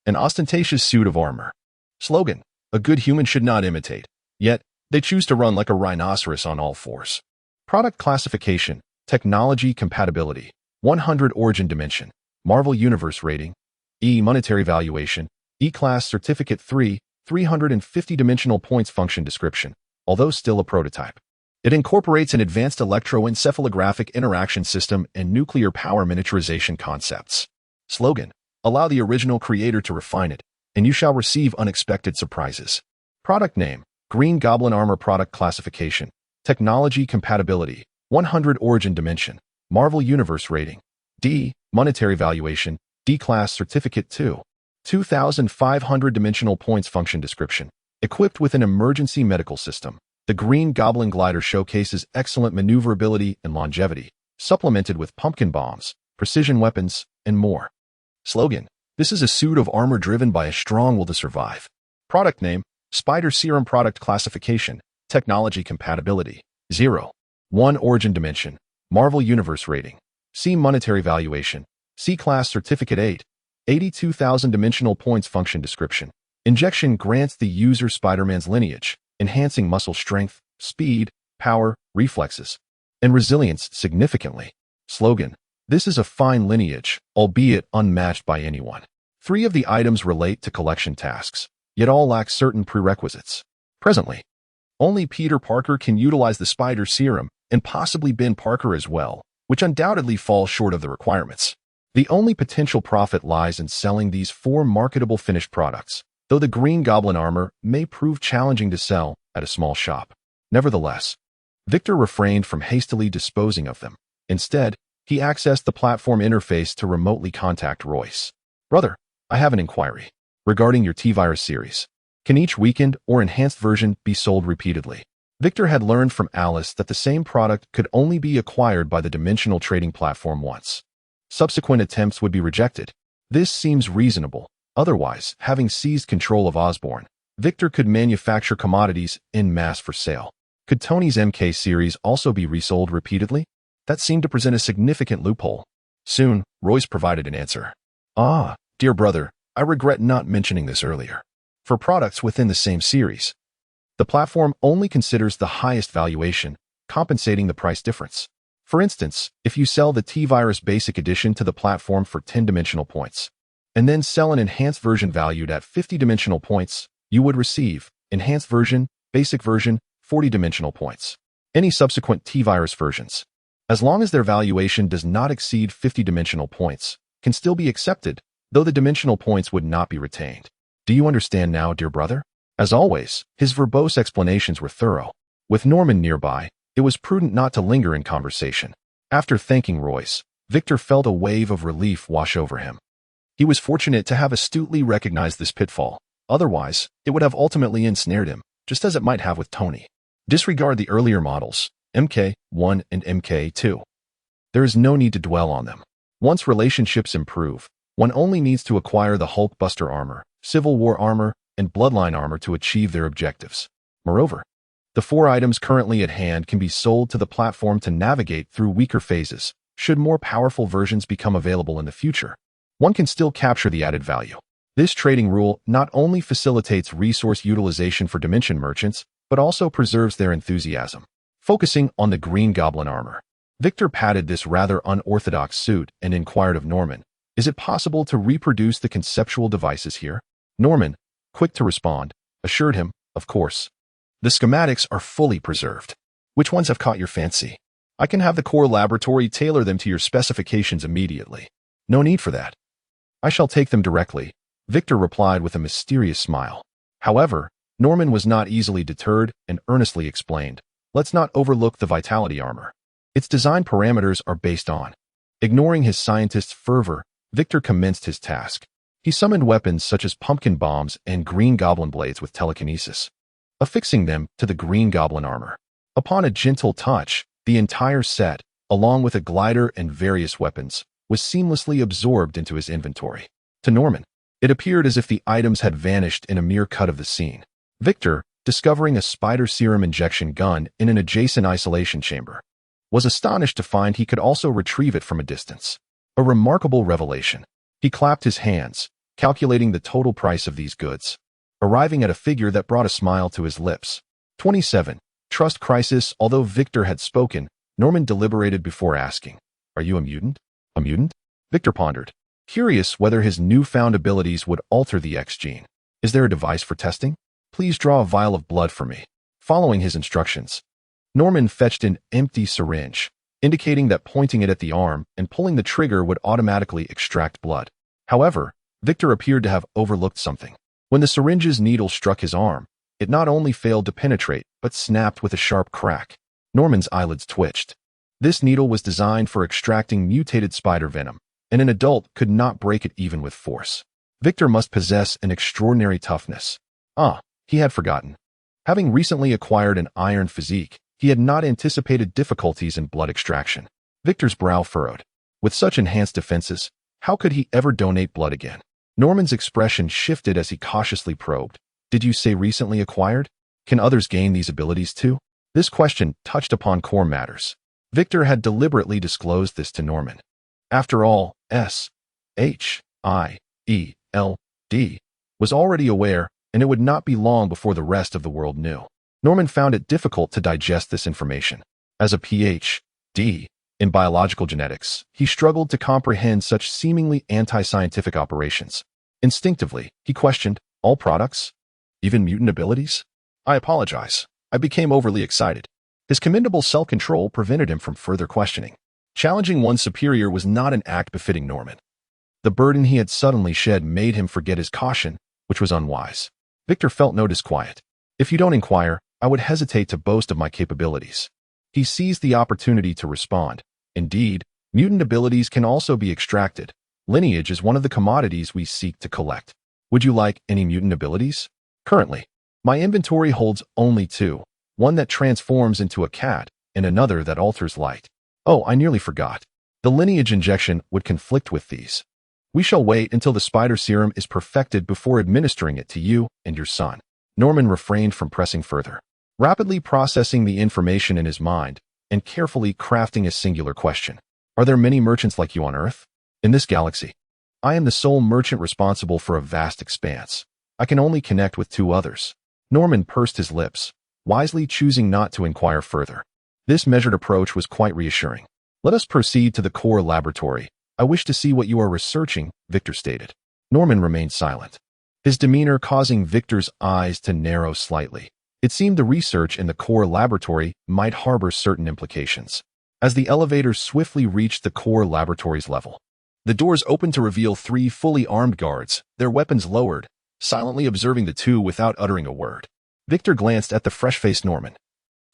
an ostentatious suit of armor. Slogan: a good human should not imitate, yet they choose to run like a rhinoceros on all fours. Product classification: Technology compatibility: 100. Origin dimension: Marvel Universe rating: E. Monetary valuation: E class. Certificate 3, 350 dimensional points. Function description: although still a prototype, it incorporates an advanced electroencephalographic interaction system and nuclear power miniaturization concepts. Slogan: allow the original creator to refine it, and you shall receive unexpected surprises. Product name: Green Goblin Armor. Product classification: Technology compatibility: 100. Origin dimension: Marvel Universe rating: D. Monetary valuation: D class. Certificate 2, 2,500 dimensional points. Function description: equipped with an emergency medical system, the Green Goblin glider showcases excellent maneuverability and longevity, supplemented with pumpkin bombs, precision weapons, and more. Slogan: this is a suit of armor driven by a strong will to survive. Product name: Spider Serum. Product classification: Technology compatibility: 0. 1. Origin dimension: Marvel Universe rating: C. Monetary valuation: C class. Certificate 8, 82,000 dimensional points. Function description: injection grants the user Spider-Man's lineage, enhancing muscle strength, speed, power, reflexes, and resilience significantly. Slogan: this is a fine lineage, albeit unmatched by anyone. 3 of the items relate to collection tasks, yet all lack certain prerequisites. Presently, only Peter Parker can utilize the Spider Serum, and possibly Ben Parker as well, which undoubtedly falls short of the requirements. The only potential profit lies in selling these 4 marketable finished products, though the Green Goblin armor may prove challenging to sell at a small shop. Nevertheless, Victor refrained from hastily disposing of them. Instead, he accessed the platform interface to remotely contact Royce. Brother, I have an inquiry regarding your T-Virus series. Can each weakened or enhanced version be sold repeatedly? Victor had learned from Alice that the same product could only be acquired by the dimensional trading platform once. Subsequent attempts would be rejected. This seems reasonable. Otherwise, having seized control of Osborn, Victor could manufacture commodities en masse for sale. Could Tony's MK series also be resold repeatedly? That seemed to present a significant loophole. Soon, Royce provided an answer. Ah, dear brother, I regret not mentioning this earlier. For products within the same series, the platform only considers the highest valuation, compensating the price difference. For instance, if you sell the T-Virus Basic Edition to the platform for 10 dimensional points, and then sell an enhanced version valued at 50 dimensional points, you would receive enhanced version, basic version, 40 dimensional points. Any subsequent T-Virus versions, as long as their valuation does not exceed 50 dimensional points, can still be accepted, though the dimensional points would not be retained. Do you understand now, dear brother? As always, his verbose explanations were thorough. With Norman nearby, it was prudent not to linger in conversation. After thanking Royce, Victor felt a wave of relief wash over him. He was fortunate to have astutely recognized this pitfall. Otherwise, it would have ultimately ensnared him, just as it might have with Tony. Disregard the earlier models, MK1 and MK2. There is no need to dwell on them. Once relationships improve, one only needs to acquire the Hulkbuster armor, Civil War armor, and Bloodline armor to achieve their objectives. Moreover, the 4 items currently at hand can be sold to the platform to navigate through weaker phases. Should more powerful versions become available in the future, one can still capture the added value. This trading rule not only facilitates resource utilization for Dimension merchants, but also preserves their enthusiasm. Focusing on the Green Goblin armor, Victor patted this rather unorthodox suit and inquired of Norman, "Is it possible to reproduce the conceptual devices here?" Norman, quick to respond, assured him, "Of course. The schematics are fully preserved. Which ones have caught your fancy? I can have the core laboratory tailor them to your specifications immediately." "No need for that. I shall take them directly," Victor replied with a mysterious smile. However, Norman was not easily deterred and earnestly explained, "Let's not overlook the Vitality armor. Its design parameters are based on." Ignoring his scientist's fervor, Victor commenced his task. He summoned weapons such as pumpkin bombs and Green Goblin blades with telekinesis, affixing them to the Green Goblin armor. Upon a gentle touch, the entire set, along with a glider and various weapons, was seamlessly absorbed into his inventory. To Norman, it appeared as if the items had vanished in a mere cut of the scene. Victor, discovering a spider serum injection gun in an adjacent isolation chamber, was astonished to find he could also retrieve it from a distance. A remarkable revelation. He clapped his hands, calculating the total price of these goods, arriving at a figure that brought a smile to his lips. 27. Trust crisis. Although Victor had spoken, Norman deliberated before asking, "Are you a mutant?" "A mutant?" Victor pondered, curious whether his newfound abilities would alter the X gene. "Is there a device for testing? Please draw a vial of blood for me." Following his instructions, Norman fetched an empty syringe, indicating that pointing it at the arm and pulling the trigger would automatically extract blood. However, Victor appeared to have overlooked something. When the syringe's needle struck his arm, it not only failed to penetrate, but snapped with a sharp crack. Norman's eyelids twitched. This needle was designed for extracting mutated spider venom, and an adult could not break it even with force. Victor must possess an extraordinary toughness. He had forgotten. Having recently acquired an iron physique, he had not anticipated difficulties in blood extraction. Victor's brow furrowed. With such enhanced defenses, how could he ever donate blood again? Norman's expression shifted as he cautiously probed. "Did you say recently acquired? Can others gain these abilities too?" This question touched upon core matters. Victor had deliberately disclosed this to Norman. After all, S.H.I.E.L.D. was already aware, and it would not be long before the rest of the world knew. Norman found it difficult to digest this information. As a Ph.D. in biological genetics, he struggled to comprehend such seemingly anti-scientific operations. Instinctively, he questioned, "All products? Even mutant abilities?" "I apologize. I became overly excited." His commendable self-control prevented him from further questioning. Challenging one's superior was not an act befitting Norman. The burden he had suddenly shed made him forget his caution, which was unwise. Victor felt no disquiet. "If you don't inquire, I would hesitate to boast of my capabilities." He seized the opportunity to respond. "Indeed, mutant abilities can also be extracted. Lineage is one of the commodities we seek to collect. Would you like any mutant abilities?" "Currently, my inventory holds only two, one that transforms into a cat and another that alters light." "Oh, I nearly forgot. The lineage injection would conflict with these. We shall wait until the spider serum is perfected before administering it to you and your son." Norman refrained from pressing further, rapidly processing the information in his mind and carefully crafting a singular question. "Are there many merchants like you on Earth?" "In this galaxy, I am the sole merchant responsible for a vast expanse. I can only connect with two others." Norman pursed his lips, wisely choosing not to inquire further. This measured approach was quite reassuring. "Let us proceed to the core laboratory. I wish to see what you are researching," Victor stated. Norman remained silent, his demeanor causing Victor's eyes to narrow slightly. It seemed the research in the core laboratory might harbor certain implications. As the elevator swiftly reached the core laboratory's level, the doors opened to reveal three fully armed guards, their weapons lowered, silently observing the two without uttering a word. Victor glanced at the fresh-faced Norman,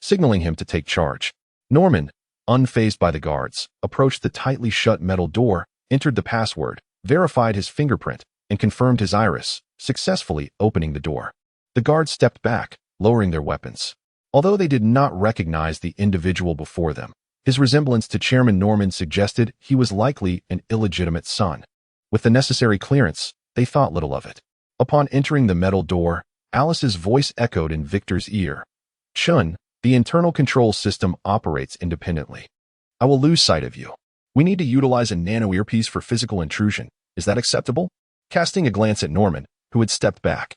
signaling him to take charge. Norman, unfazed by the guards, approached the tightly shut metal door, entered the password, verified his fingerprint, and confirmed his iris, successfully opening the door. The guards stepped back, lowering their weapons. Although they did not recognize the individual before them, his resemblance to Chairman Norman suggested he was likely an illegitimate son. With the necessary clearance, they thought little of it. Upon entering the metal door, Alice's voice echoed in Victor's ear. "Chun, the internal control system operates independently. I will lose sight of you. We need to utilize a nano earpiece for physical intrusion. Is that acceptable?" Casting a glance at Norman, who had stepped back,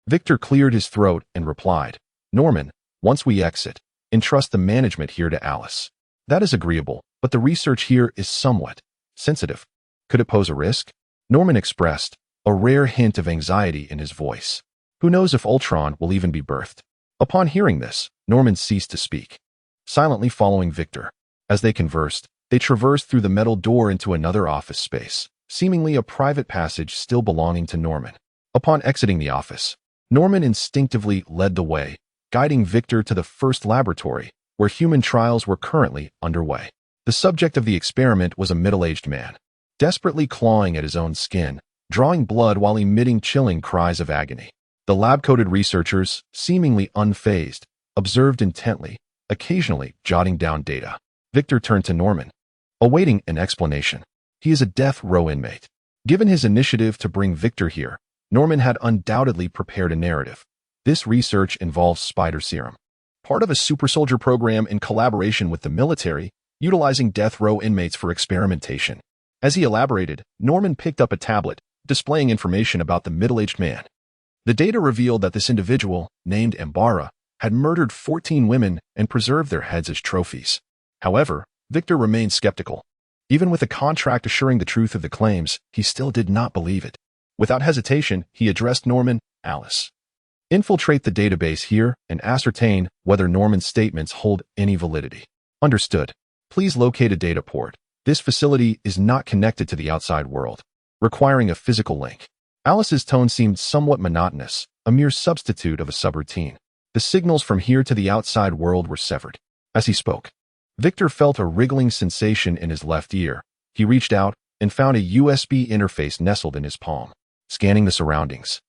Victor cleared his throat and replied, "Norman, once we exit, entrust the management here to Alice." "That is agreeable, but the research here is somewhat sensitive. Could it pose a risk?" Norman expressed a rare hint of anxiety in his voice. "Who knows if Ultron will even be birthed?" Upon hearing this, Norman ceased to speak, silently following Victor. As they conversed, they traversed through the metal door into another office space, seemingly a private passage still belonging to Norman. Upon exiting the office, Norman instinctively led the way, guiding Victor to the first laboratory, where human trials were currently underway. The subject of the experiment was a middle-aged man, desperately clawing at his own skin, drawing blood while emitting chilling cries of agony. The lab-coated researchers, seemingly unfazed, observed intently, occasionally jotting down data. Victor turned to Norman, awaiting an explanation. He is a death row inmate. Given his initiative to bring Victor here, Norman had undoubtedly prepared a narrative. This research involves spider serum, part of a super soldier program in collaboration with the military, utilizing death row inmates for experimentation. As he elaborated, Norman picked up a tablet, displaying information about the middle-aged man. The data revealed that this individual, named Ambara, had murdered 14 women and preserved their heads as trophies. However, Victor remained skeptical. Even with a contract assuring the truth of the claims, he still did not believe it. Without hesitation, he addressed Norman, Alice. Infiltrate the database here and ascertain whether Norman's statements hold any validity. Understood. Please locate a data port. This facility is not connected to the outside world, requiring a physical link. Alice's tone seemed somewhat monotonous, a mere substitute of a subroutine. The signals from here to the outside world were severed. As he spoke, Victor felt a wriggling sensation in his left ear. He reached out and found a USB interface nestled in his palm. Scanning the surroundings,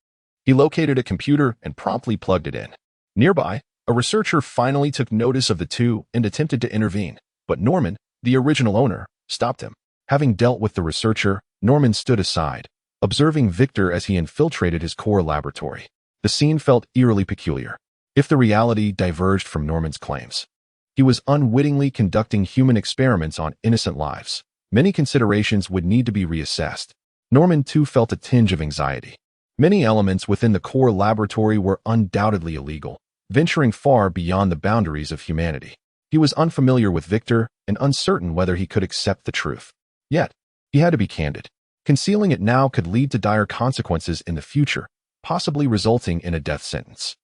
he located a computer and promptly plugged it in. Nearby, a researcher finally took notice of the two and attempted to intervene, but Norman, the original owner, stopped him. Having dealt with the researcher, Norman stood aside, observing Victor as he infiltrated his core laboratory. The scene felt eerily peculiar. If the reality diverged from Norman's claims, he was unwittingly conducting human experiments on innocent lives. Many considerations would need to be reassessed. Norman too felt a tinge of anxiety. Many elements within the core laboratory were undoubtedly illegal, venturing far beyond the boundaries of humanity. He was unfamiliar with Victor and uncertain whether he could accept the truth. Yet, he had to be candid. Concealing it now could lead to dire consequences in the future, possibly resulting in a death sentence.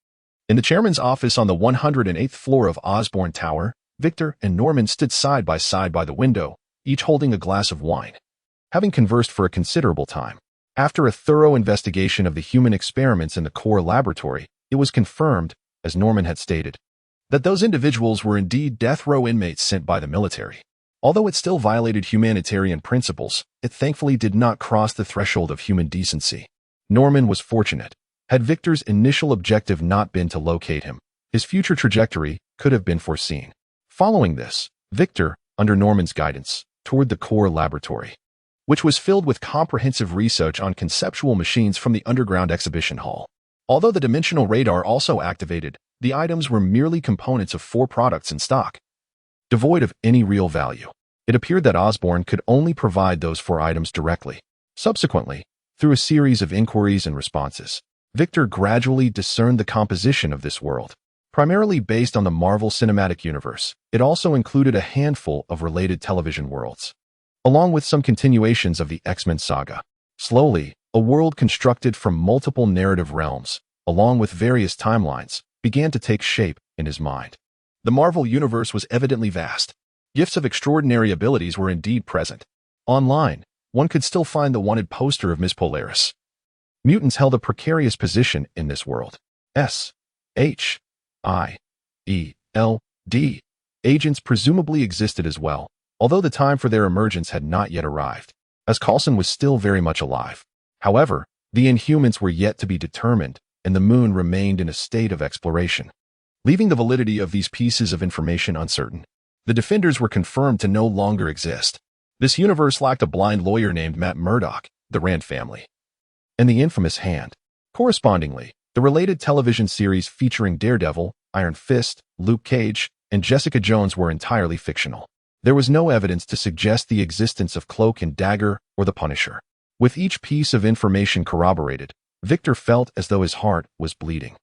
In the chairman's office on the 108th floor of Osborne Tower, Victor and Norman stood side by the window, each holding a glass of wine. Having conversed for a considerable time, after a thorough investigation of the human experiments in the core laboratory, it was confirmed, as Norman had stated, that those individuals were indeed death row inmates sent by the military. Although it still violated humanitarian principles, it thankfully did not cross the threshold of human decency. Norman was fortunate. Had Victor's initial objective not been to locate him, his future trajectory could have been foreseen. Following this, Victor, under Norman's guidance, toured the core laboratory, which was filled with comprehensive research on conceptual machines from the underground exhibition hall. Although the dimensional radar also activated, the items were merely components of 4 products in stock, devoid of any real value. It appeared that Osborne could only provide those 4 items directly. Subsequently, through a series of inquiries and responses, Victor gradually discerned the composition of this world. Primarily based on the Marvel Cinematic Universe, it also included a handful of related television worlds, along with some continuations of the X-Men saga. Slowly, a world constructed from multiple narrative realms, along with various timelines, began to take shape in his mind. The Marvel Universe was evidently vast. Gifts of extraordinary abilities were indeed present. Online, one could still find the wanted poster of Ms. Polaris. Mutants held a precarious position in this world. S.H.I.E.L.D. agents presumably existed as well, although the time for their emergence had not yet arrived, as Coulson was still very much alive. However, the Inhumans were yet to be determined, and the moon remained in a state of exploration. Leaving the validity of these pieces of information uncertain, the Defenders were confirmed to no longer exist. This universe lacked a blind lawyer named Matt Murdock, the Rand family, and the infamous Hand. Correspondingly, the related television series featuring Daredevil, Iron Fist, Luke Cage, and Jessica Jones were entirely fictional. There was no evidence to suggest the existence of Cloak and Dagger or the Punisher. With each piece of information corroborated, Victor felt as though his heart was bleeding.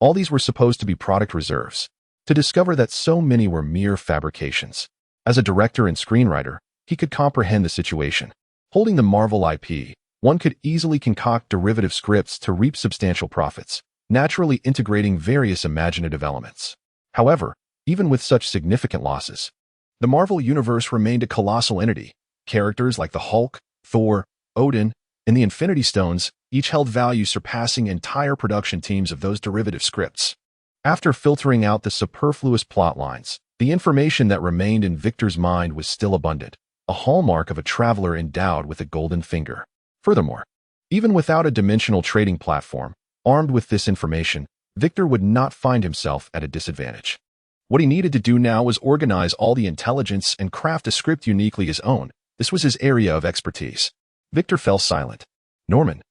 All these were supposed to be product reserves. To discover that so many were mere fabrications. As a director and screenwriter, he could comprehend the situation. Holding the Marvel IP, one could easily concoct derivative scripts to reap substantial profits, naturally integrating various imaginative elements. However, even with such significant losses, the Marvel Universe remained a colossal entity. Characters like the Hulk, Thor, Odin, and the Infinity Stones each held value surpassing entire production teams of those derivative scripts. After filtering out the superfluous plot lines, the information that remained in Victor's mind was still abundant, a hallmark of a traveler endowed with a golden finger. Furthermore, even without a dimensional trading platform, armed with this information, Victor would not find himself at a disadvantage. What he needed to do now was organize all the intelligence and craft a script uniquely his own. This was his area of expertise. Victor fell silent. Norman,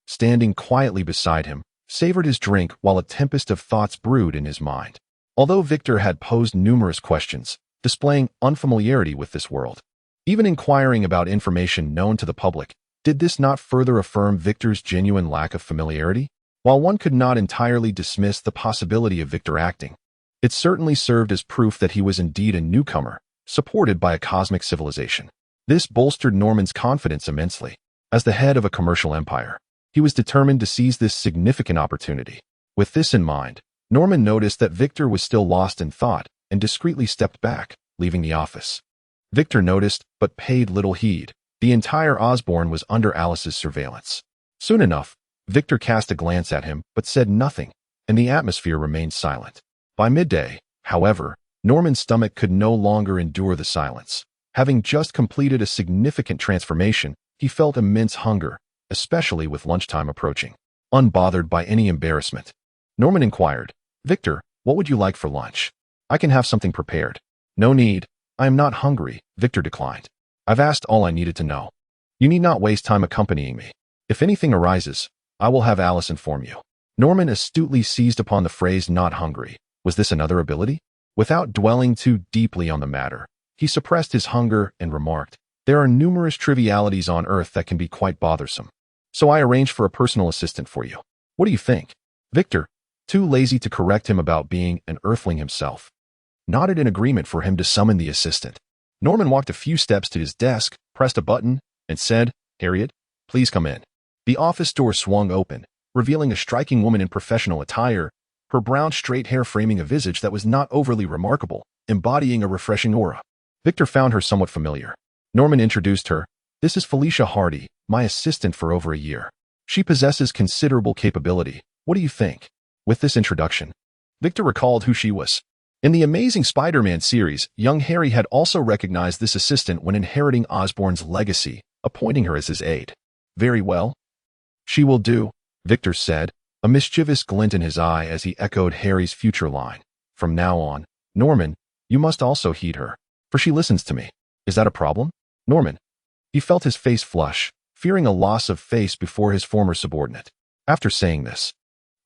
standing quietly beside him, savored his drink while a tempest of thoughts brewed in his mind. Although Victor had posed numerous questions, displaying unfamiliarity with this world, even inquiring about information known to the public, did this not further affirm Victor's genuine lack of familiarity? While one could not entirely dismiss the possibility of Victor acting, it certainly served as proof that he was indeed a newcomer, supported by a cosmic civilization. This bolstered Norman's confidence immensely. As the head of a commercial empire, he was determined to seize this significant opportunity. With this in mind, Norman noticed that Victor was still lost in thought and discreetly stepped back, leaving the office. Victor noticed, but paid little heed. The entire Osborne was under Alice's surveillance. Soon enough, Victor cast a glance at him, but said nothing, and the atmosphere remained silent. By midday, however, Norman's stomach could no longer endure the silence. Having just completed a significant transformation, he felt immense hunger, especially with lunchtime approaching. Unbothered by any embarrassment, Norman inquired, "Victor, what would you like for lunch? I can have something prepared." "No need. I am not hungry," Victor declined. "I've asked all I needed to know. You need not waste time accompanying me. If anything arises, I will have Alice inform you." Norman astutely seized upon the phrase "not hungry." Was this another ability? Without dwelling too deeply on the matter, he suppressed his hunger and remarked, "There are numerous trivialities on Earth that can be quite bothersome. So I arranged for a personal assistant for you. What do you think?" Victor, too lazy to correct him about being an earthling himself, nodded in agreement for him to summon the assistant. Norman walked a few steps to his desk, pressed a button, and said, "Harriet, please come in." The office door swung open, revealing a striking woman in professional attire, her brown straight hair framing a visage that was not overly remarkable, embodying a refreshing aura. Victor found her somewhat familiar. Norman introduced her. "This is Felicia Hardy, my assistant for over a year. She possesses considerable capability. What do you think?" With this introduction, Victor recalled who she was. In the Amazing Spider-Man series, young Harry had also recognized this assistant when inheriting Osborn's legacy, appointing her as his aide. "Very well. She will do," Victor said, a mischievous glint in his eye as he echoed Harry's future line. "From now on, Norman, you must also heed her, for she listens to me. Is that a problem?" Norman. He felt his face flush, fearing a loss of face before his former subordinate. After saying this,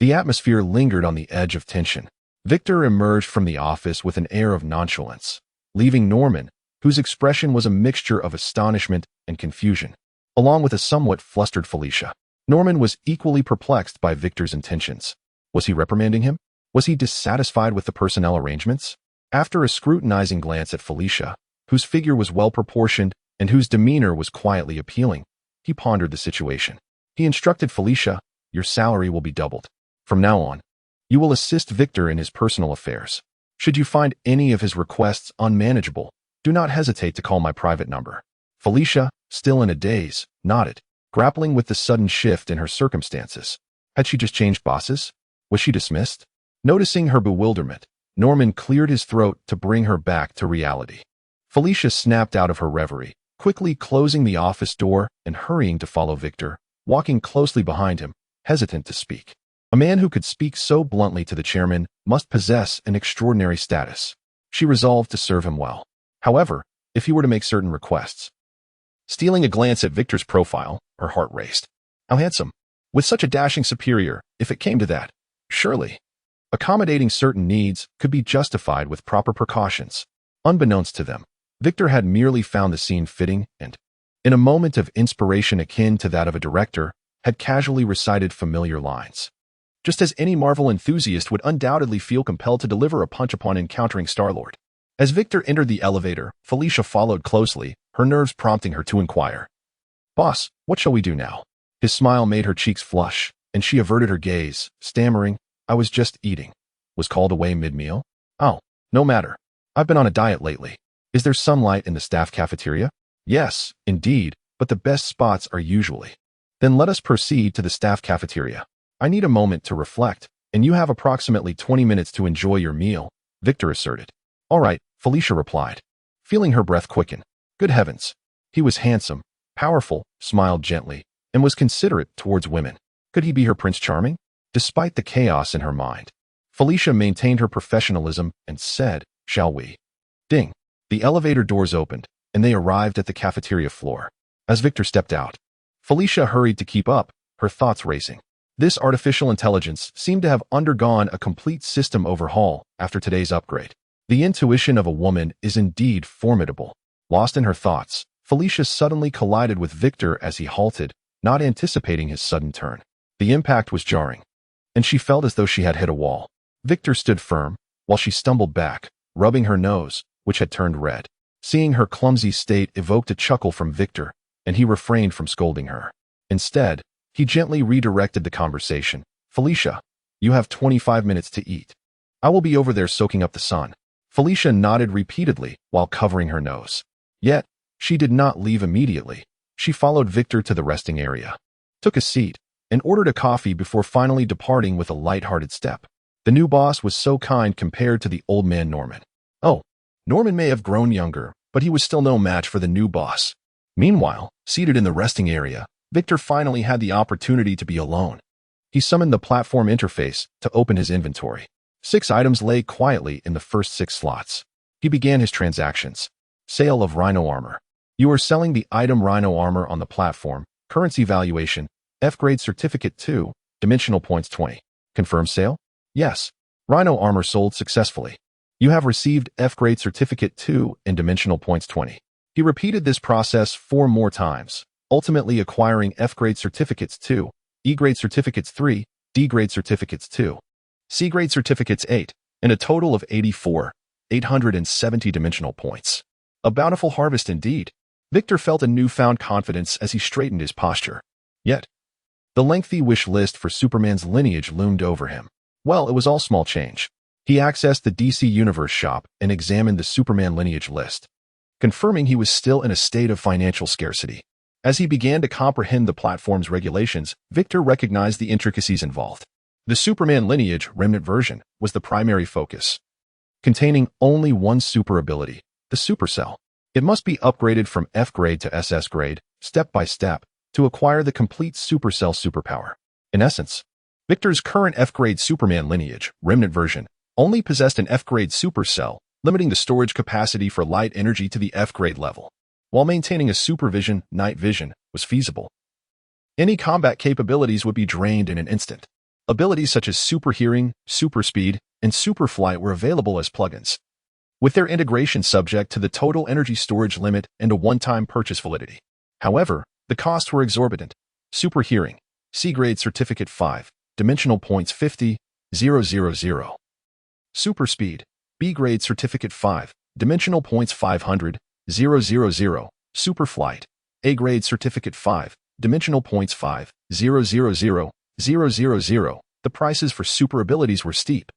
the atmosphere lingered on the edge of tension. Victor emerged from the office with an air of nonchalance, leaving Norman, whose expression was a mixture of astonishment and confusion, along with a somewhat flustered Felicia. Norman was equally perplexed by Victor's intentions. Was he reprimanding him? Was he dissatisfied with the personnel arrangements? After a scrutinizing glance at Felicia, whose figure was well-proportioned and whose demeanor was quietly appealing, he pondered the situation. He instructed Felicia, "Your salary will be doubled. From now on, you will assist Victor in his personal affairs. Should you find any of his requests unmanageable, do not hesitate to call my private number." Felicia, still in a daze, nodded, grappling with the sudden shift in her circumstances. Had she just changed bosses? Was she dismissed? Noticing her bewilderment, Norman cleared his throat to bring her back to reality. Felicia snapped out of her reverie, quickly closing the office door and hurrying to follow Victor, walking closely behind him, hesitant to speak. A man who could speak so bluntly to the chairman must possess an extraordinary status. She resolved to serve him well. However, if he were to make certain requests. Stealing a glance at Victor's profile, her heart raced. How handsome. With such a dashing superior, if it came to that, surely accommodating certain needs could be justified with proper precautions. Unbeknownst to them, Victor had merely found the scene fitting and, in a moment of inspiration akin to that of a director, had casually recited familiar lines. Just as any Marvel enthusiast would undoubtedly feel compelled to deliver a punch upon encountering Star-Lord. As Victor entered the elevator, Felicia followed closely, her nerves prompting her to inquire, "Boss, what shall we do now?" His smile made her cheeks flush, and she averted her gaze, stammering, "I was just eating." Was called away mid-meal? "Oh, no matter. I've been on a diet lately. Is there sunlight in the staff cafeteria?" "Yes, indeed, but the best spots are usually." "Then let us proceed to the staff cafeteria. I need a moment to reflect, and you have approximately 20 minutes to enjoy your meal," Victor asserted. "All right," Felicia replied, feeling her breath quicken. Good heavens. He was handsome, powerful, smiled gently, and was considerate towards women. Could he be her Prince Charming? Despite the chaos in her mind, Felicia maintained her professionalism and said, "Shall we?" Ding. The elevator doors opened, and they arrived at the cafeteria floor. As Victor stepped out, Felicia hurried to keep up, her thoughts racing. This artificial intelligence seemed to have undergone a complete system overhaul after today's upgrade. The intuition of a woman is indeed formidable. Lost in her thoughts, Felicia suddenly collided with Victor as he halted, not anticipating his sudden turn. The impact was jarring, and she felt as though she had hit a wall. Victor stood firm, while she stumbled back, rubbing her nose, which had turned red. Seeing her clumsy state evoked a chuckle from Victor, and he refrained from scolding her. Instead, he gently redirected the conversation. "Felicia, you have 25 minutes to eat. I will be over there soaking up the sun." Felicia nodded repeatedly while covering her nose. Yet, she did not leave immediately. She followed Victor to the resting area, took a seat, and ordered a coffee before finally departing with a light-hearted step. The new boss was so kind compared to the old man Norman. Oh, Norman may have grown younger, but he was still no match for the new boss. Meanwhile, seated in the resting area, Victor finally had the opportunity to be alone. He summoned the platform interface to open his inventory. 6 items lay quietly in the first 6 slots. He began his transactions. Sale of Rhino Armor. You are selling the item Rhino Armor on the platform. Currency valuation, F-grade certificate 2, dimensional points 20. Confirm sale? Yes. Rhino Armor sold successfully. You have received F-grade certificate 2 and dimensional points 20. He repeated this process 4 more times, ultimately acquiring F-grade certificates 2, E-grade certificates 3, D-grade certificates 2, C-grade certificates 8, and a total of 84,870 dimensional points. A bountiful harvest indeed. Victor felt a newfound confidence as he straightened his posture. Yet, the lengthy wish list for Superman's lineage loomed over him. Well, it was all small change. He accessed the DC Universe shop and examined the Superman lineage list, confirming he was still in a state of financial scarcity. As he began to comprehend the platform's regulations, Victor recognized the intricacies involved. The Superman lineage remnant version was the primary focus, containing only one super ability, the Super Cell. It must be upgraded from F grade to SS grade, step by step, to acquire the complete Super Cell superpower. In essence, Victor's current F grade Superman lineage remnant version only possessed an F grade Super Cell, limiting the storage capacity for light energy to the F grade level. While maintaining a supervision, night vision, was feasible, any combat capabilities would be drained in an instant. Abilities such as super hearing, super speed, and super flight were available as plugins, with their integration subject to the total energy storage limit and a one-time purchase validity. However, the costs were exorbitant. Super hearing, C-grade certificate 5, dimensional points 50,000. Super speed, B-grade certificate 5, dimensional points 500,000. Super flight, A-grade certificate 5, dimensional points 5,000,000. The prices for super abilities were steep,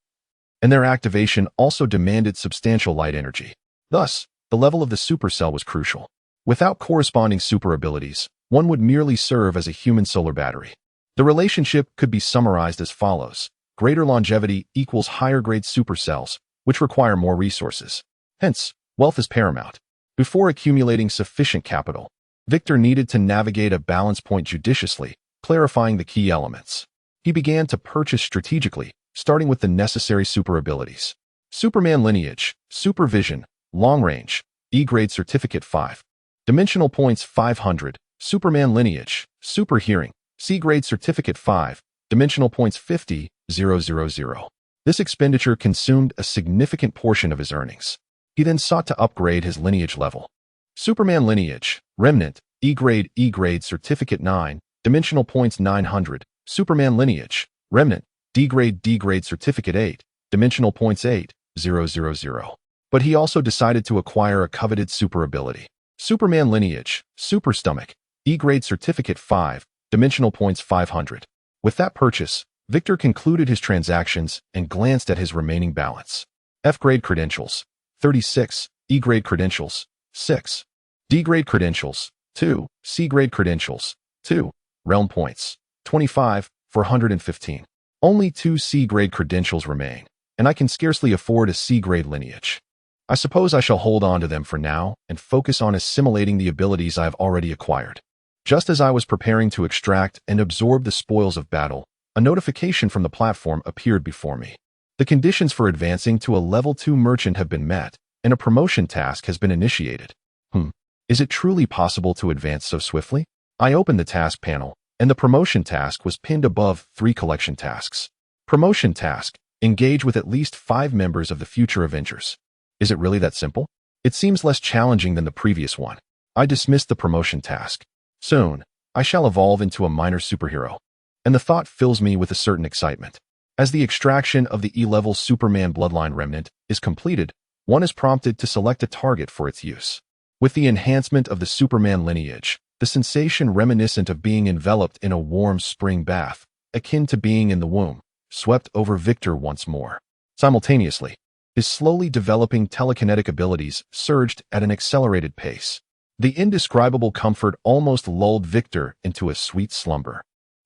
and their activation also demanded substantial light energy. Thus, the level of the supercell was crucial. Without corresponding super abilities, one would merely serve as a human solar battery. The relationship could be summarized as follows. Greater longevity equals higher grade supercells, which require more resources. Hence, wealth is paramount. Before accumulating sufficient capital, Victor needed to navigate a balance point judiciously, clarifying the key elements. He began to purchase strategically, starting with the necessary super abilities. Superman lineage, supervision, long range, E-grade certificate 5, dimensional points 500, Superman lineage, super hearing, C-grade certificate 5, dimensional points 50,000. This expenditure consumed a significant portion of his earnings. He then sought to upgrade his lineage level. Superman lineage, remnant, E-grade certificate 9, dimensional points 900, Superman lineage, remnant, D-grade certificate 8, dimensional points 8,000. But he also decided to acquire a coveted super ability. Superman lineage, super stomach, E-grade certificate 5, dimensional points 500. With that purchase, Victor concluded his transactions and glanced at his remaining balance. F-grade credentials, 36, E-grade credentials, 6, D-grade credentials, 2, C-grade credentials, 2, realm points, 25, 415. Only 2 C-grade credentials remain, and I can scarcely afford a C-grade lineage. I suppose I shall hold on to them for now and focus on assimilating the abilities I have already acquired. Just as I was preparing to extract and absorb the spoils of battle, a notification from the platform appeared before me. The conditions for advancing to a level 2 merchant have been met, and a promotion task has been initiated. Is it truly possible to advance so swiftly? I opened the task panel, and the promotion task was pinned above 3 collection tasks. Promotion task: engage with at least 5 members of the future Avengers. Is it really that simple? It seems less challenging than the previous one. I dismissed the promotion task. Soon, I shall evolve into a minor superhero, and the thought fills me with a certain excitement. As the extraction of the E-level Superman bloodline remnant is completed, one is prompted to select a target for its use. With the enhancement of the Superman lineage, the sensation reminiscent of being enveloped in a warm spring bath, akin to being in the womb, swept over Victor once more. Simultaneously, his slowly developing telekinetic abilities surged at an accelerated pace. The indescribable comfort almost lulled Victor into a sweet slumber.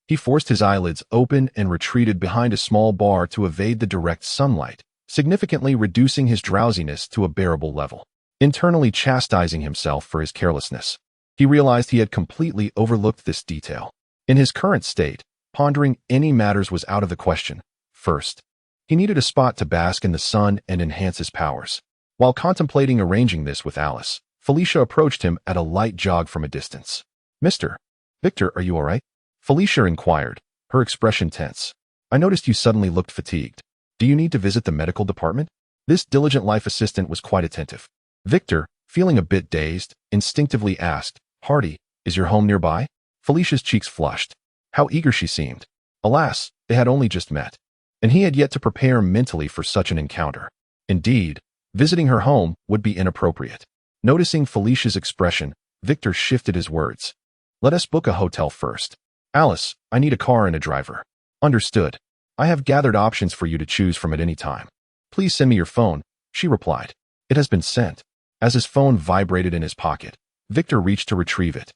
He forced his eyelids open and retreated behind a small bar to evade the direct sunlight, significantly reducing his drowsiness to a bearable level. Internally chastising himself for his carelessness, he realized he had completely overlooked this detail. In his current state, pondering any matters was out of the question. First, he needed a spot to bask in the sun and enhance his powers. While contemplating arranging this with Alice, Felicia approached him at a light jog from a distance. "Mr. Victor, are you all right?" Felicia inquired, her expression tense. "I noticed you suddenly looked fatigued. Do you need to visit the medical department?" This diligent life assistant was quite attentive. Victor, feeling a bit dazed, instinctively asked, "Hardy, is your home nearby?" Felicia's cheeks flushed. How eager she seemed. Alas, they had only just met, and he had yet to prepare mentally for such an encounter. Indeed, visiting her home would be inappropriate. Noticing Felicia's expression, Victor shifted his words. "Let us book a hotel first. Alice, I need a car and a driver." "Understood. I have gathered options for you to choose from at any time. Please send me your phone," she replied. "It has been sent." As his phone vibrated in his pocket, Victor reached to retrieve it,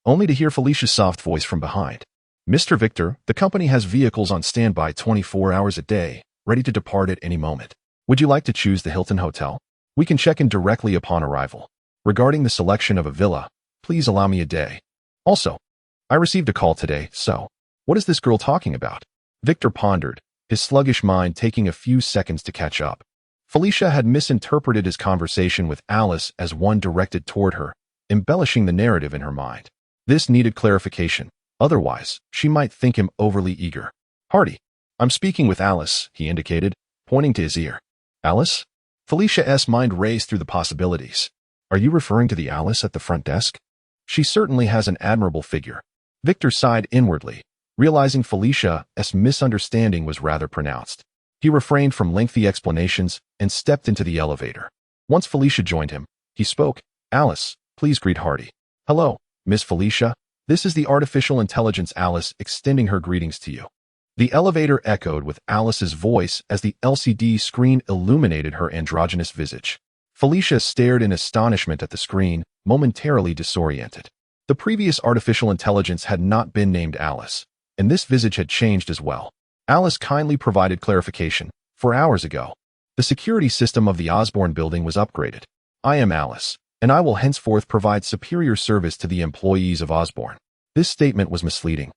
only to hear Felicia's soft voice from behind. "Mr. Victor, the company has vehicles on standby 24 hours a day, ready to depart at any moment. Would you like to choose the Hilton Hotel? We can check in directly upon arrival. Regarding the selection of a villa, please allow me a day. Also, I received a call today, so what is this girl talking about?" Victor pondered, his sluggish mind taking a few seconds to catch up. Felicia had misinterpreted his conversation with Alice as one directed toward her, embellishing the narrative in her mind. This needed clarification, otherwise she might think him overly eager. "Hardy, I'm speaking with Alice," he indicated, pointing to his ear. "Alice?" Felicia's mind raced through the possibilities. "Are you referring to the Alice at the front desk? She certainly has an admirable figure." Victor sighed inwardly, realizing Felicia's misunderstanding was rather pronounced. He refrained from lengthy explanations and stepped into the elevator. Once Felicia joined him, he spoke. "Alice, please greet Hardy." "Hello, Miss Felicia. This is the artificial intelligence Alice extending her greetings to you." The elevator echoed with Alice's voice as the LCD screen illuminated her androgynous visage. Felicia stared in astonishment at the screen, momentarily disoriented. The previous artificial intelligence had not been named Alice, and this visage had changed as well. Alice kindly provided clarification. "4 hours ago, the security system of the Osborn building was upgraded. I am Alice, and I will henceforth provide superior service to the employees of Osborn." This statement was misleading,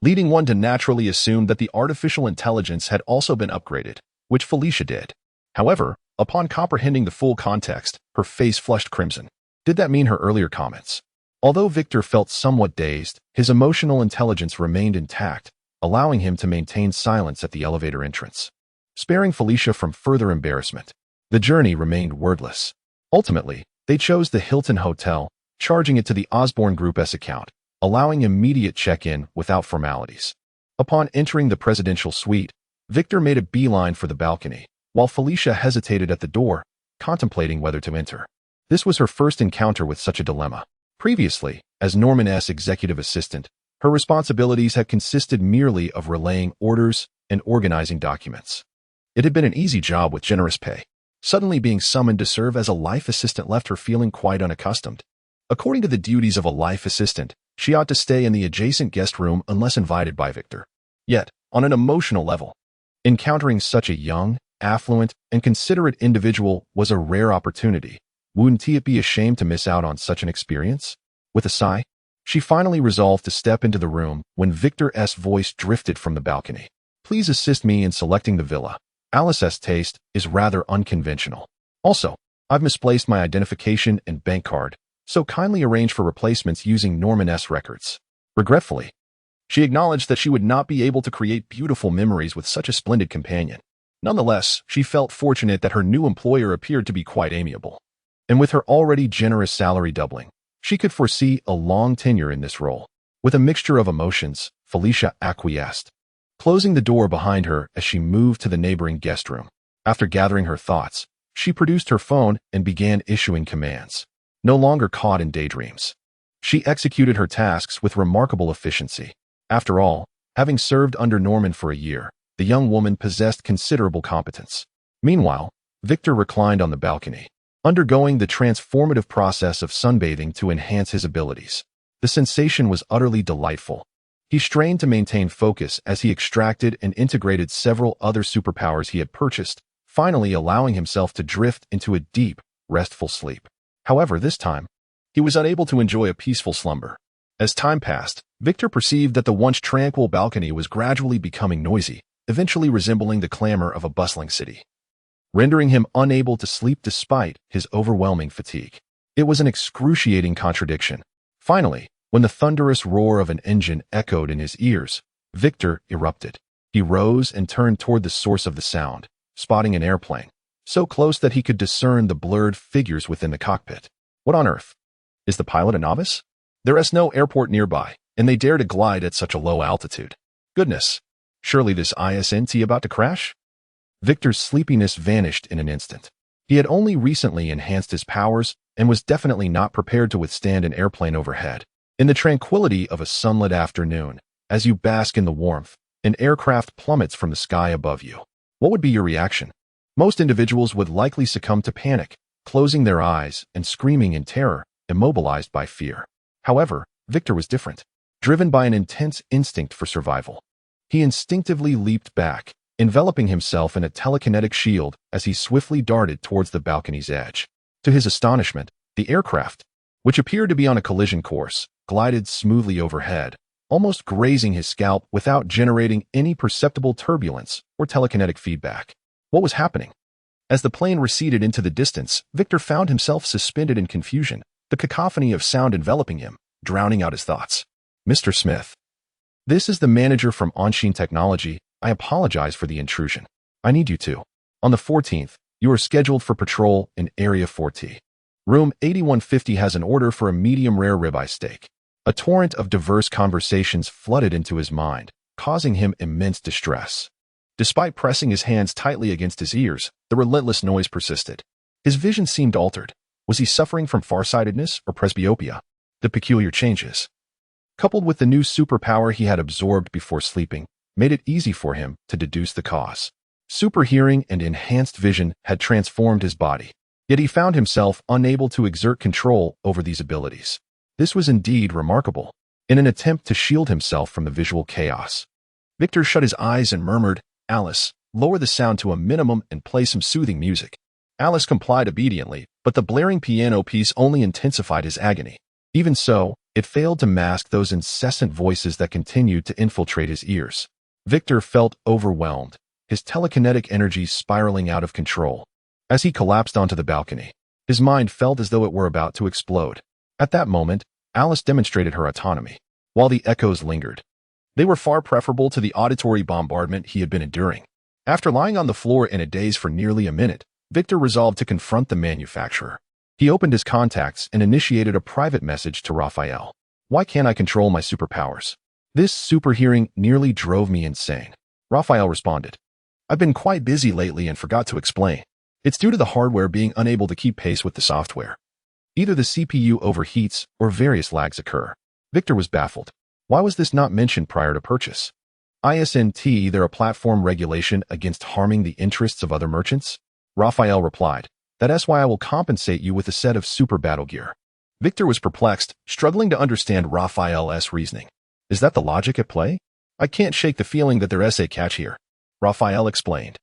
leading one to naturally assume that the artificial intelligence had also been upgraded, which Felicia did. However, upon comprehending the full context, her face flushed crimson. Did that mean her earlier comments? Although Victor felt somewhat dazed, his emotional intelligence remained intact, allowing him to maintain silence at the elevator entrance. Sparing Felicia from further embarrassment, the journey remained wordless. Ultimately, they chose the Hilton Hotel, charging it to the Osborn Group's account, allowing immediate check-in without formalities. Upon entering the presidential suite, Victor made a beeline for the balcony, while Felicia hesitated at the door, contemplating whether to enter. This was her first encounter with such a dilemma. Previously, as Norman's executive assistant, her responsibilities had consisted merely of relaying orders and organizing documents. It had been an easy job with generous pay. Suddenly being summoned to serve as a life assistant left her feeling quite unaccustomed. According to the duties of a life assistant, she ought to stay in the adjacent guest room unless invited by Victor. Yet, on an emotional level, encountering such a young, affluent, and considerate individual was a rare opportunity. Wouldn't he be ashamed to miss out on such an experience? With a sigh, she finally resolved to step into the room when Victor's voice drifted from the balcony. "Please assist me in selecting the villa. Alice's taste is rather unconventional. Also, I've misplaced my identification and bank card, so kindly arrange for replacements using Norman's records. Regretfully, she acknowledged that she would not be able to create beautiful memories with such a splendid companion. Nonetheless, she felt fortunate that her new employer appeared to be quite amiable. And with her already generous salary doubling, she could foresee a long tenure in this role. With a mixture of emotions, Felicia acquiesced, closing the door behind her as she moved to the neighboring guest room. After gathering her thoughts, she produced her phone and began issuing commands. No longer caught in daydreams, she executed her tasks with remarkable efficiency. After all, having served under Norman for a year, the young woman possessed considerable competence. Meanwhile, Victor reclined on the balcony, undergoing the transformative process of sunbathing to enhance his abilities. The sensation was utterly delightful. He strained to maintain focus as he extracted and integrated several other superpowers he had purchased, finally allowing himself to drift into a deep, restful sleep. However, this time, he was unable to enjoy a peaceful slumber. As time passed, Victor perceived that the once tranquil balcony was gradually becoming noisy, eventually resembling the clamor of a bustling city, rendering him unable to sleep despite his overwhelming fatigue. It was an excruciating contradiction. Finally, when the thunderous roar of an engine echoed in his ears, Victor erupted. He rose and turned toward the source of the sound, spotting an airplane, so close that he could discern the blurred figures within the cockpit. What on earth? Is the pilot a novice? There is no airport nearby, and they dare to glide at such a low altitude. Goodness, surely this S.H.I.E.L.D about to crash? Victor's sleepiness vanished in an instant. He had only recently enhanced his powers and was definitely not prepared to withstand an airplane overhead. In the tranquility of a sunlit afternoon, as you bask in the warmth, an aircraft plummets from the sky above you. What would be your reaction? Most individuals would likely succumb to panic, closing their eyes and screaming in terror, immobilized by fear. However, Victor was different. Driven by an intense instinct for survival, he instinctively leaped back, enveloping himself in a telekinetic shield as he swiftly darted towards the balcony's edge. To his astonishment, the aircraft, which appeared to be on a collision course, glided smoothly overhead, almost grazing his scalp without generating any perceptible turbulence or telekinetic feedback. What was happening? As the plane receded into the distance, Victor found himself suspended in confusion, the cacophony of sound enveloping him, drowning out his thoughts. Mr. Smith. This is the manager from S.H.I.E.L.D Technology. I apologize for the intrusion. I need you to. On the 14th, you are scheduled for patrol in Area 4T. Room 8150 has an order for a medium-rare ribeye steak. A torrent of diverse conversations flooded into his mind, causing him immense distress. Despite pressing his hands tightly against his ears, the relentless noise persisted. His vision seemed altered. Was he suffering from farsightedness or presbyopia? The peculiar changes, coupled with the new superpower he had absorbed before sleeping, made it easy for him to deduce the cause. Super hearing and enhanced vision had transformed his body, yet he found himself unable to exert control over these abilities. This was indeed remarkable. In an attempt to shield himself from the visual chaos, Victor shut his eyes and murmured, "Alice, lower the sound to a minimum and play some soothing music." Alice complied obediently, but the blaring piano piece only intensified his agony. Even so, it failed to mask those incessant voices that continued to infiltrate his ears. Victor felt overwhelmed, his telekinetic energy spiraling out of control. As he collapsed onto the balcony, his mind felt as though it were about to explode. At that moment, Alice demonstrated her autonomy. While the echoes lingered, they were far preferable to the auditory bombardment he had been enduring. After lying on the floor in a daze for nearly a minute, Victor resolved to confront the manufacturer. He opened his contacts and initiated a private message to Raphael. "Why can't I control my superpowers? This super hearing nearly drove me insane." Raphael responded, "I've been quite busy lately and forgot to explain. It's due to the hardware being unable to keep pace with the software. Either the CPU overheats or various lags occur." Victor was baffled. Why was this not mentioned prior to purchase? Isn't there a platform regulation against harming the interests of other merchants? Raphael replied, "That's why I will compensate you with a set of super battle gear." Victor was perplexed, struggling to understand Raphael's reasoning. Is that the logic at play? "I can't shake the feeling that there is a catch here," Raphael explained.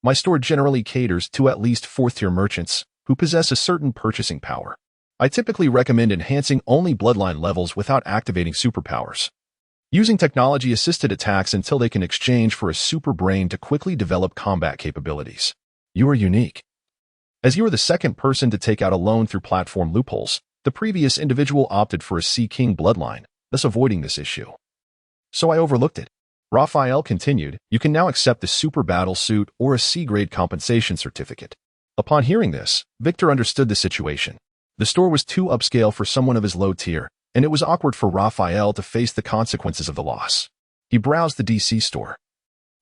"My store generally caters to at least fourth-tier merchants who possess a certain purchasing power. I typically recommend enhancing only bloodline levels without activating superpowers. using technology-assisted attacks until they can exchange for a super brain to quickly develop combat capabilities. You are unique. As you are the second person to take out a loan through platform loopholes, the previous individual opted for a Sea King bloodline, thus avoiding this issue. So I overlooked it. Raphael continued, you can now accept the super battle suit or a C-grade compensation certificate. Upon hearing this, Victor understood the situation. The store was too upscale for someone of his low tier, and it was awkward for Raphael to face the consequences of the loss. He browsed the DC store,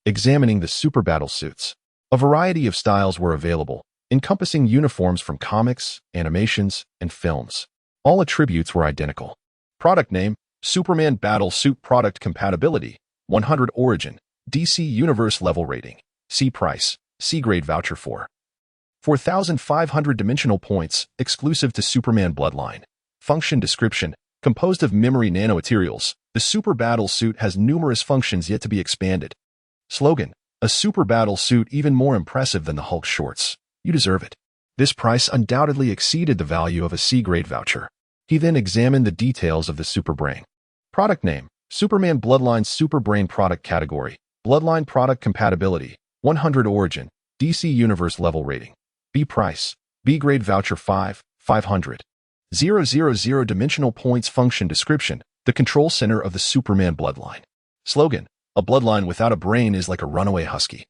examining the super battle suits. A variety of styles were available, encompassing uniforms from comics, animations, and films. All attributes were identical. Product name, Superman Battle Suit. Product compatibility, 100 origin, DC Universe level rating. C price, C-grade voucher for 4,500 dimensional points, exclusive to Superman Bloodline. Function description, composed of memory nanomaterials, the Super Battle Suit has numerous functions yet to be expanded. Slogan, a Super Battle Suit even more impressive than the Hulk shorts. You deserve it. This price undoubtedly exceeded the value of a C-grade voucher. He then examined the details of the Super Brain. Product name, Superman Bloodline. Super Brain. Product category, Bloodline. Product compatibility, 100 origin, DC Universe level rating. B price, B-grade voucher 500. 000 dimensional points. Function description, the control center of the Superman Bloodline. Slogan, a bloodline without a brain is like a runaway husky.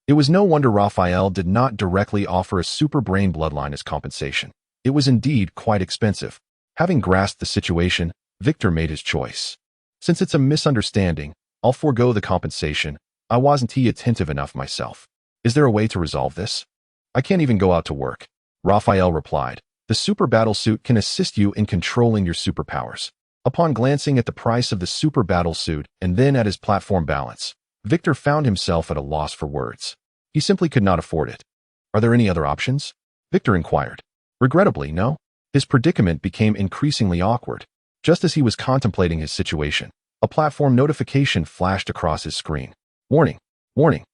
It was no wonder Raphael did not directly offer a super brain bloodline as compensation. It was indeed quite expensive. Having grasped the situation, Victor made his choice. Since it's a misunderstanding, I'll forego the compensation. I wasn't attentive enough myself. Is there a way to resolve this? I can't even go out to work. Raphael replied. The super battle suit can assist you in controlling your superpowers. Upon glancing at the price of the super battle suit and then at his platform balance, Victor found himself at a loss for words. He simply could not afford it. Are there any other options? Victor inquired. Regrettably, no. His predicament became increasingly awkward. Just as he was contemplating his situation, a platform notification flashed across his screen. Warning. Warning.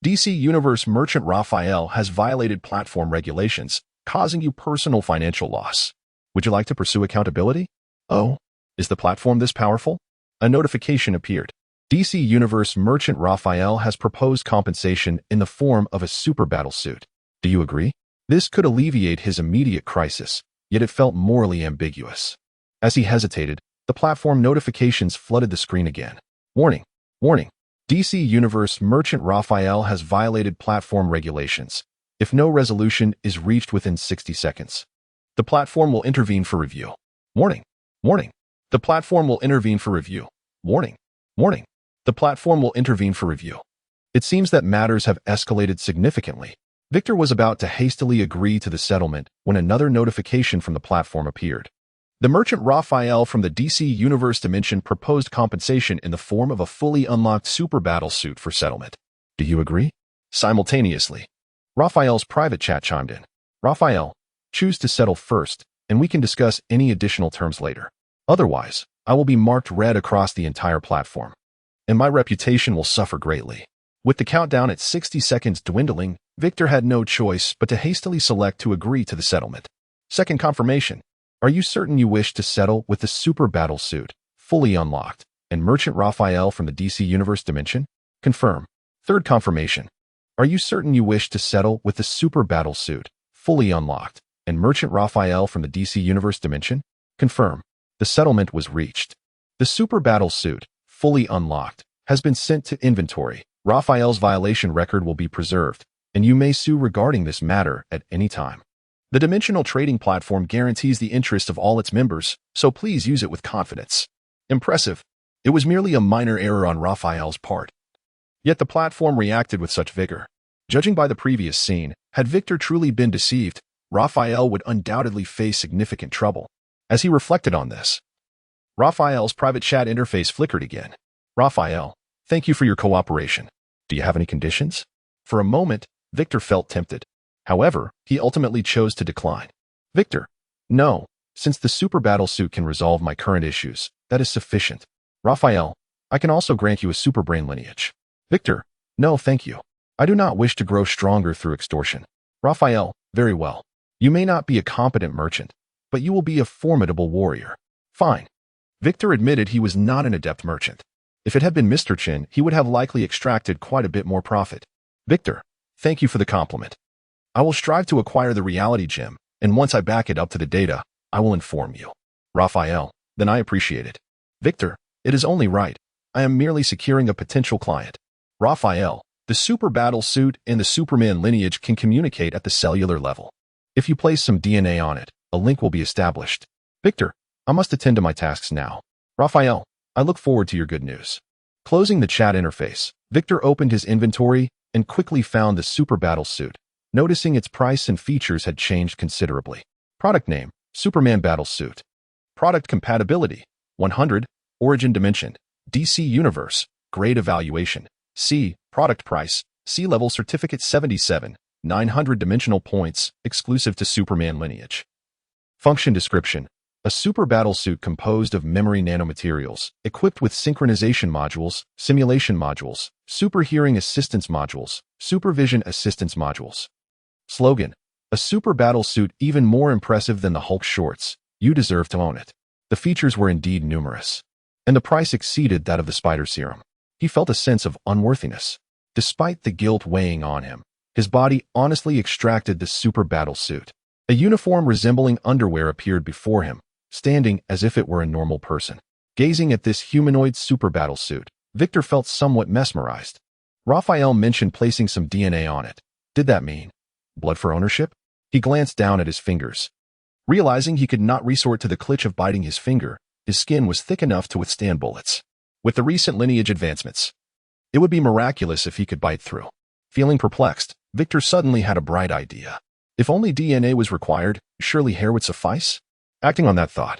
DC Universe merchant Raphael has violated platform regulations, causing you personal financial loss. Would you like to pursue accountability? Oh, is the platform this powerful? A notification appeared. DC Universe merchant Raphael has proposed compensation in the form of a super battle suit. Do you agree? This could alleviate his immediate crisis, yet it felt morally ambiguous. As he hesitated, the platform notifications flooded the screen again. Warning. Warning. DC Universe merchant Raphael has violated platform regulations. If no resolution is reached within 60 seconds, the platform will intervene for review. Warning. Warning. The platform will intervene for review. Warning. Warning. The platform will intervene for review. It seems that matters have escalated significantly. Victor was about to hastily agree to the settlement when another notification from the platform appeared. The merchant Raphael from the DC Universe dimension proposed compensation in the form of a fully unlocked super battle suit for settlement. Do you agree? Simultaneously, Raphael's private chat chimed in. Raphael, choose to settle first, and we can discuss any additional terms later. Otherwise, I will be marked red across the entire platform, and my reputation will suffer greatly. With the countdown at 60 seconds dwindling, Victor had no choice but to hastily select to agree to the settlement. Second confirmation. Are you certain you wish to settle with the super battle suit, fully unlocked, and merchant Raphael from the DC Universe dimension? Confirm. Third confirmation. Are you certain you wish to settle with the super battle suit, fully unlocked, and merchant Raphael from the DC Universe dimension? Confirm. The settlement was reached. The super battle suit, fully unlocked, has been sent to inventory. Raphael's violation record will be preserved, and you may sue regarding this matter at any time. The dimensional trading platform guarantees the interest of all its members, so please use it with confidence. Impressive. It was merely a minor error on Raphael's part. Yet the platform reacted with such vigor. Judging by the previous scene, had Victor truly been deceived, Raphael would undoubtedly face significant trouble. As he reflected on this, Raphael's private chat interface flickered again. Raphael, thank you for your cooperation. Do you have any conditions? For a moment, Victor felt tempted. However, he ultimately chose to decline. Victor, no, since the super battle suit can resolve my current issues, that is sufficient. Raphael, I can also grant you a super brain lineage. Victor, no thank you. I do not wish to grow stronger through extortion. Raphael, very well. You may not be a competent merchant, but you will be a formidable warrior. Fine. Victor admitted he was not an adept merchant. If it had been Mr. Chin, he would have likely extracted quite a bit more profit. Victor, thank you for the compliment. I will strive to acquire the reality gem, and once I back it up to the data, I will inform you. Raphael, then I appreciate it. Victor, it is only right. I am merely securing a potential client. Raphael, the super battle suit and the Superman lineage can communicate at the cellular level. If you place some DNA on it, a link will be established. Victor, I must attend to my tasks now. Raphael, I look forward to your good news. Closing the chat interface, Victor opened his inventory and quickly found the super battle suit, noticing its price and features had changed considerably. Product name, Superman Battle Suit. Product compatibility, 100, origin dimension, DC Universe, grade evaluation, C, product price, C-level certificate 77, 900 dimensional points, exclusive to Superman lineage. Function description, a super battle suit composed of memory nanomaterials, equipped with synchronization modules, simulation modules, super hearing assistance modules, supervision assistance modules. Slogan, a super battle suit even more impressive than the Hulk shorts. You deserve to own it. The features were indeed numerous, and the price exceeded that of the spider serum. He felt a sense of unworthiness. Despite the guilt weighing on him, his body honestly extracted the super battle suit. A uniform resembling underwear appeared before him, standing as if it were a normal person. Gazing at this humanoid super battle suit, Victor felt somewhat mesmerized. Raphael mentioned placing some DNA on it. Did that mean blood for ownership? He glanced down at his fingers. Realizing he could not resort to the clutch of biting his finger, his skin was thick enough to withstand bullets. With the recent lineage advancements, it would be miraculous if he could bite through. Feeling perplexed, Victor suddenly had a bright idea. If only DNA was required, surely hair would suffice? Acting on that thought,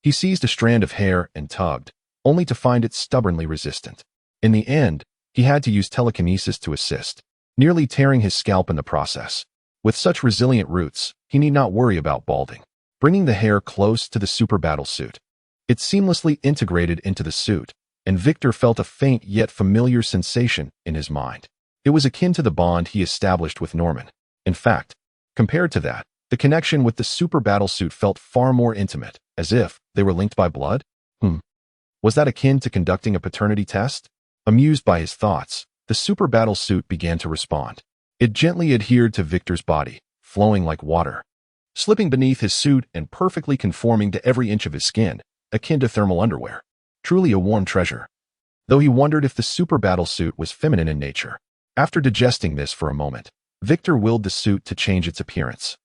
he seized a strand of hair and tugged, only to find it stubbornly resistant. In the end, he had to use telekinesis to assist, nearly tearing his scalp in the process. With such resilient roots, he need not worry about balding. Bringing the hair close to the super battle suit, it seamlessly integrated into the suit, and Victor felt a faint yet familiar sensation in his mind. It was akin to the bond he established with Norman. In fact, compared to that, the connection with the super battle suit felt far more intimate, as if they were linked by blood. Was that akin to conducting a paternity test? Amused by his thoughts, the super battle suit began to respond. It gently adhered to Victor's body, flowing like water, slipping beneath his suit and perfectly conforming to every inch of his skin, akin to thermal underwear. Truly a warm treasure. Though he wondered if the super battle suit was feminine in nature. After digesting this for a moment, Victor willed the suit to change its appearance,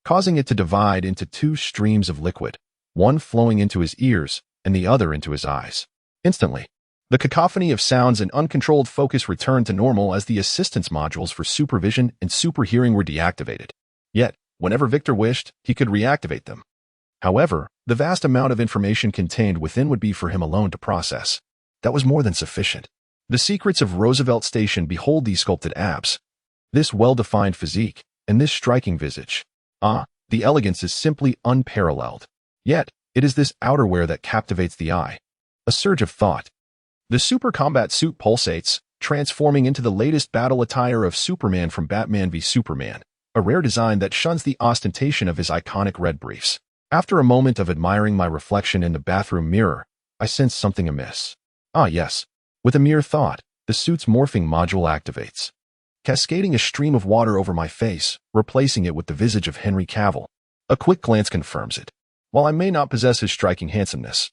causing it to divide into two streams of liquid, one flowing into his ears and the other into his eyes. Instantly, the cacophony of sounds and uncontrolled focus returned to normal as the assistance modules for supervision and super hearing were deactivated. Yet, whenever Victor wished, he could reactivate them. However, the vast amount of information contained within would be for him alone to process. That was more than sufficient. The secrets of Roosevelt Station. Behold these sculpted abs, this well-defined physique, and this striking visage. The elegance is simply unparalleled. Yet, it is this outerwear that captivates the eye. A surge of thought. The super combat suit pulsates, transforming into the latest battle attire of Superman from Batman v Superman, a rare design that shuns the ostentation of his iconic red briefs. After a moment of admiring my reflection in the bathroom mirror, I sensed something amiss. Yes. With a mere thought, the suit's morphing module activates, cascading a stream of water over my face, replacing it with the visage of Henry Cavill. A quick glance confirms it. While I may not possess his striking handsomeness,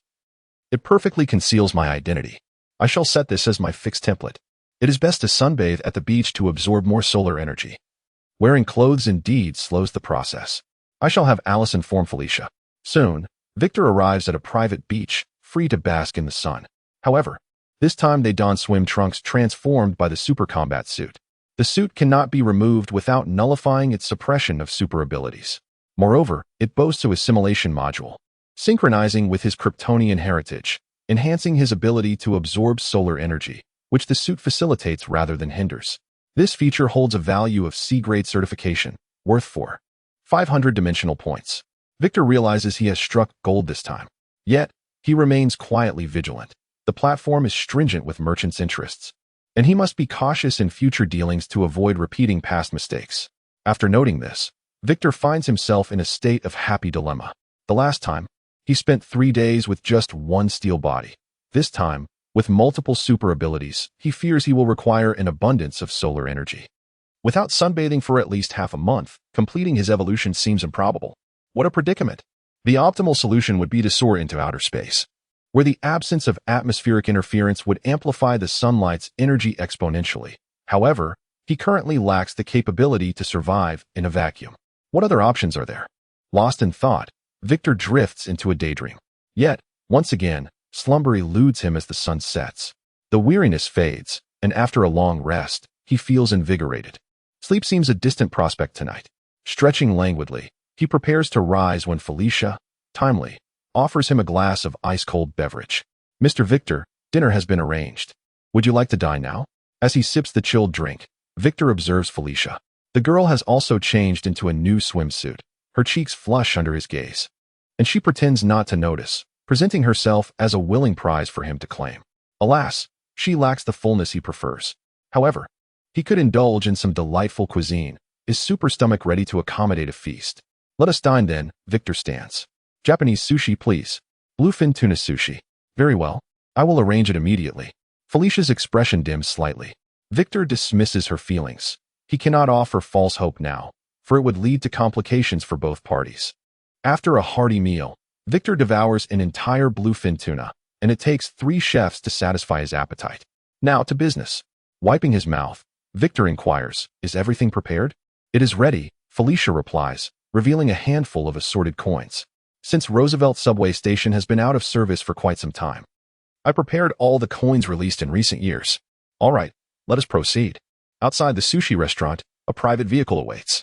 it perfectly conceals my identity. I shall set this as my fixed template. It is best to sunbathe at the beach to absorb more solar energy. Wearing clothes indeed slows the process. I shall have Alice inform Felicia. Soon, Victor arrives at a private beach, free to bask in the sun. However, this time they don swim trunks transformed by the super combat suit. The suit cannot be removed without nullifying its suppression of super abilities. Moreover, it boasts a assimilation module, synchronizing with his Kryptonian heritage, enhancing his ability to absorb solar energy, which the suit facilitates rather than hinders. This feature holds a value of C-grade certification, worth 500 dimensional points. Victor realizes he has struck gold this time. Yet, he remains quietly vigilant. The platform is stringent with merchants' interests, and he must be cautious in future dealings to avoid repeating past mistakes. After noting this, Victor finds himself in a state of happy dilemma. The last time, He spent 3 days with just one steel body. This time, with multiple super abilities, he fears he will require an abundance of solar energy. Without sunbathing for at least half a month, completing his evolution seems improbable. What a predicament! The optimal solution would be to soar into outer space, where the absence of atmospheric interference would amplify the sunlight's energy exponentially. However, he currently lacks the capability to survive in a vacuum. What other options are there? Lost in thought, Victor drifts into a daydream. Yet, once again, slumber eludes him as the sun sets. The weariness fades, and after a long rest, he feels invigorated. Sleep seems a distant prospect tonight. Stretching languidly, he prepares to rise when Felicia, timely, offers him a glass of ice-cold beverage. "Mr. Victor, dinner has been arranged. Would you like to dine now?" As he sips the chilled drink, Victor observes Felicia. The girl has also changed into a new swimsuit. Her cheeks flush under his gaze, and she pretends not to notice, presenting herself as a willing prize for him to claim. Alas, she lacks the fullness he prefers. However, he could indulge in some delightful cuisine. Is super stomach ready to accommodate a feast? "Let us dine then," Victor stands. "Japanese sushi, please." "Bluefin tuna sushi." "Very well. I will arrange it immediately." Felicia's expression dims slightly. Victor dismisses her feelings. He cannot offer false hope now, for it would lead to complications for both parties. After a hearty meal, Victor devours an entire bluefin tuna, and it takes 3 chefs to satisfy his appetite. Now to business. Wiping his mouth, Victor inquires, "Is everything prepared?" "It is ready," Felicia replies, revealing a handful of assorted coins. "Since Roosevelt subway station has been out of service for quite some time, I prepared all the coins released in recent years." "All right, let us proceed." Outside the sushi restaurant, a private vehicle awaits,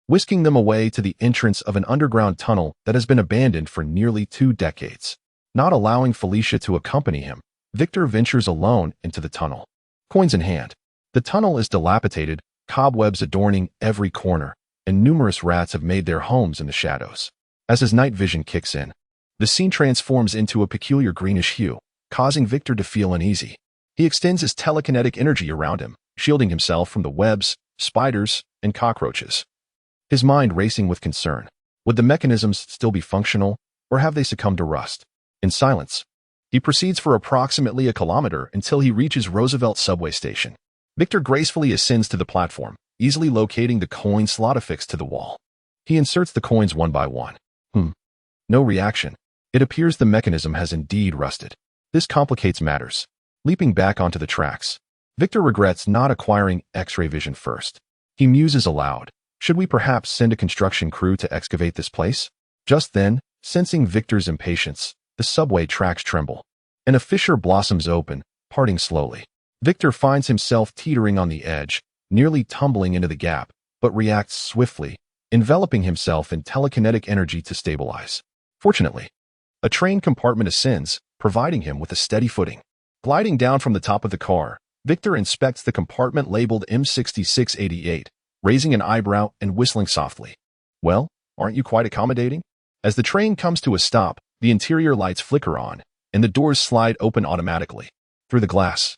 whisking them away to the entrance of an underground tunnel that has been abandoned for nearly 2 decades. Not allowing Felicia to accompany him, Victor ventures alone into the tunnel, coins in hand. The tunnel is dilapidated, cobwebs adorning every corner, and numerous rats have made their homes in the shadows. As his night vision kicks in, the scene transforms into a peculiar greenish hue, causing Victor to feel uneasy. He extends his telekinetic energy around him, shielding himself from the webs, spiders, and cockroaches. His mind racing with concern. Would the mechanisms still be functional, or have they succumbed to rust? In silence, he proceeds for approximately a kilometer until he reaches Roosevelt subway station. Victor gracefully ascends to the platform, easily locating the coin slot affixed to the wall. He inserts the coins one by one. No reaction. It appears the mechanism has indeed rusted. This complicates matters. Leaping back onto the tracks, Victor regrets not acquiring X-ray vision first. He muses aloud. Should we perhaps send a construction crew to excavate this place? Just then, sensing Victor's impatience, the subway tracks tremble, and a fissure blossoms open, parting slowly. Victor finds himself teetering on the edge, nearly tumbling into the gap, but reacts swiftly, enveloping himself in telekinetic energy to stabilize. Fortunately, a train compartment ascends, providing him with a steady footing. Gliding down from the top of the car, Victor inspects the compartment labeled M6688, raising an eyebrow and whistling softly. "Well, aren't you quite accommodating?" As the train comes to a stop, the interior lights flicker on, and the doors slide open automatically. Through the glass,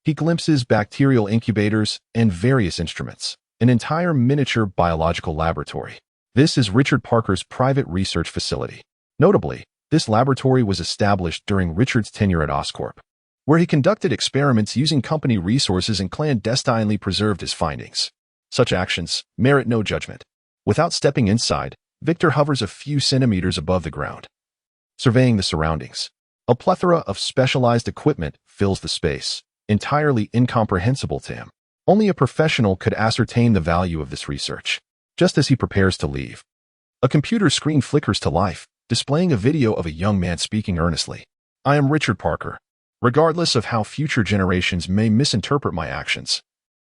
he glimpses bacterial incubators and various instruments, an entire miniature biological laboratory. This is Richard Parker's private research facility. Notably, this laboratory was established during Richard's tenure at Oscorp, where he conducted experiments using company resources and clandestinely preserved his findings. Such actions merit no judgment. Without stepping inside, Victor hovers a few centimeters above the ground, surveying the surroundings. A plethora of specialized equipment fills the space, entirely incomprehensible to him. Only a professional could ascertain the value of this research. Just as he prepares to leave, a computer screen flickers to life, displaying a video of a young man speaking earnestly. "I am Richard Parker. Regardless of how future generations may misinterpret my actions,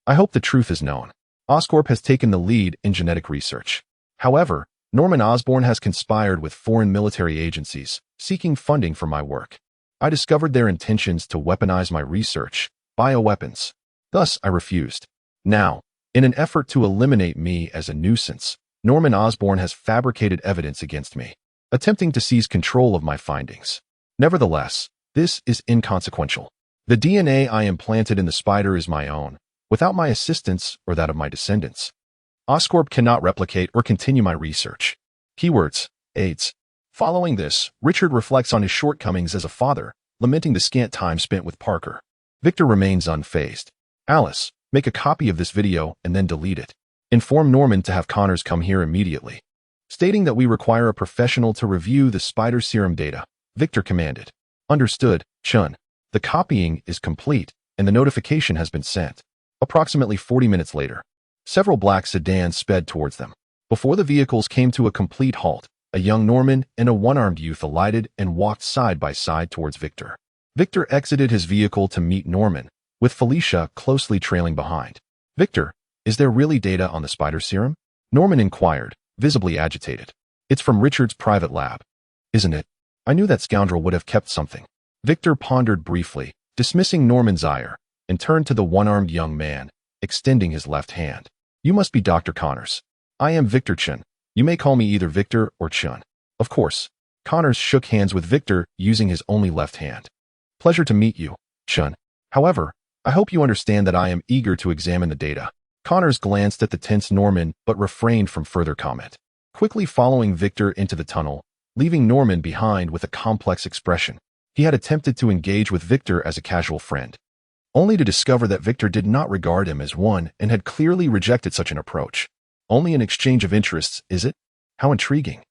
I hope the truth is known. Oscorp has taken the lead in genetic research. However, Norman Osborn has conspired with foreign military agencies, seeking funding for my work. I discovered their intentions to weaponize my research, bioweapons. Thus, I refused. Now, in an effort to eliminate me as a nuisance, Norman Osborn has fabricated evidence against me, attempting to seize control of my findings. Nevertheless, this is inconsequential. The DNA I implanted in the spider is my own, without my assistance or that of my descendants. Oscorp cannot replicate or continue my research. Keywords: AIDS, Following this, Richard reflects on his shortcomings as a father, lamenting the scant time spent with Parker. Victor remains unfazed. Alice, make a copy of this video and then delete it. Inform Norman to have Connors come here immediately. Stating that we require a professional to review the spider serum data, Victor commanded. Understood, Chun. The copying is complete, and the notification has been sent. Approximately 40 minutes later, several black sedans sped towards them. Before the vehicles came to a complete halt, a young Norman and a one-armed youth alighted and walked side by side towards Victor. Victor exited his vehicle to meet Norman, with Felicia closely trailing behind. Victor, is there really data on the spider serum? Norman inquired, visibly agitated. It's from Richard's private lab. Isn't it? I knew that scoundrel would have kept something. Victor pondered briefly, dismissing Norman's ire, and turned to the one-armed young man, extending his left hand. You must be Dr. Connors. I am Victor Chun. You may call me either Victor or Chun. Of course. Connors shook hands with Victor using his only left hand. Pleasure to meet you, Chun. However, I hope you understand that I am eager to examine the data. Connors glanced at the tense Norman but refrained from further comment. Quickly following Victor into the tunnel, leaving Norman behind with a complex expression. He had attempted to engage with Victor as a casual friend, only to discover that Victor did not regard him as one and had clearly rejected such an approach. Only an exchange of interests, is it? How intriguing.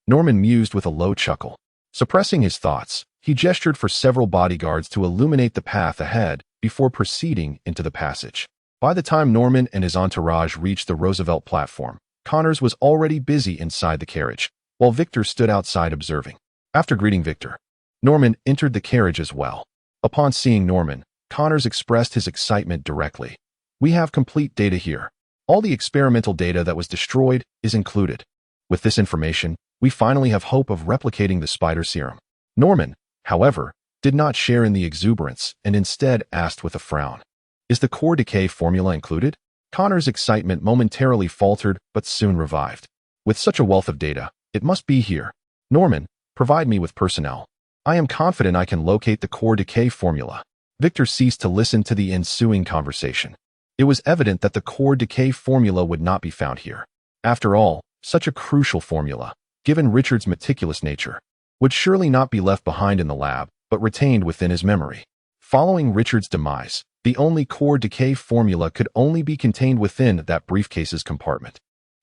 Norman mused with a low chuckle. Suppressing his thoughts, he gestured for several bodyguards to illuminate the path ahead before proceeding into the passage. By the time Norman and his entourage reached the Roosevelt platform, Connors was already busy inside the carriage, while Victor stood outside observing. After greeting Victor, Norman entered the carriage as well. Upon seeing Norman, Connors expressed his excitement directly. We have complete data here. All the experimental data that was destroyed is included. With this information, we finally have hope of replicating the spider serum. Norman, however, did not share in the exuberance and instead asked with a frown. Is the core decay formula included? Connors' excitement momentarily faltered but soon revived. With such a wealth of data, it must be here. Norman, provide me with personnel. I am confident I can locate the core decay formula. Victor ceased to listen to the ensuing conversation. It was evident that the core decay formula would not be found here. After all, such a crucial formula, given Richard's meticulous nature, would surely not be left behind in the lab, but retained within his memory. Following Richard's demise, the only core decay formula could only be contained within that briefcase's compartment.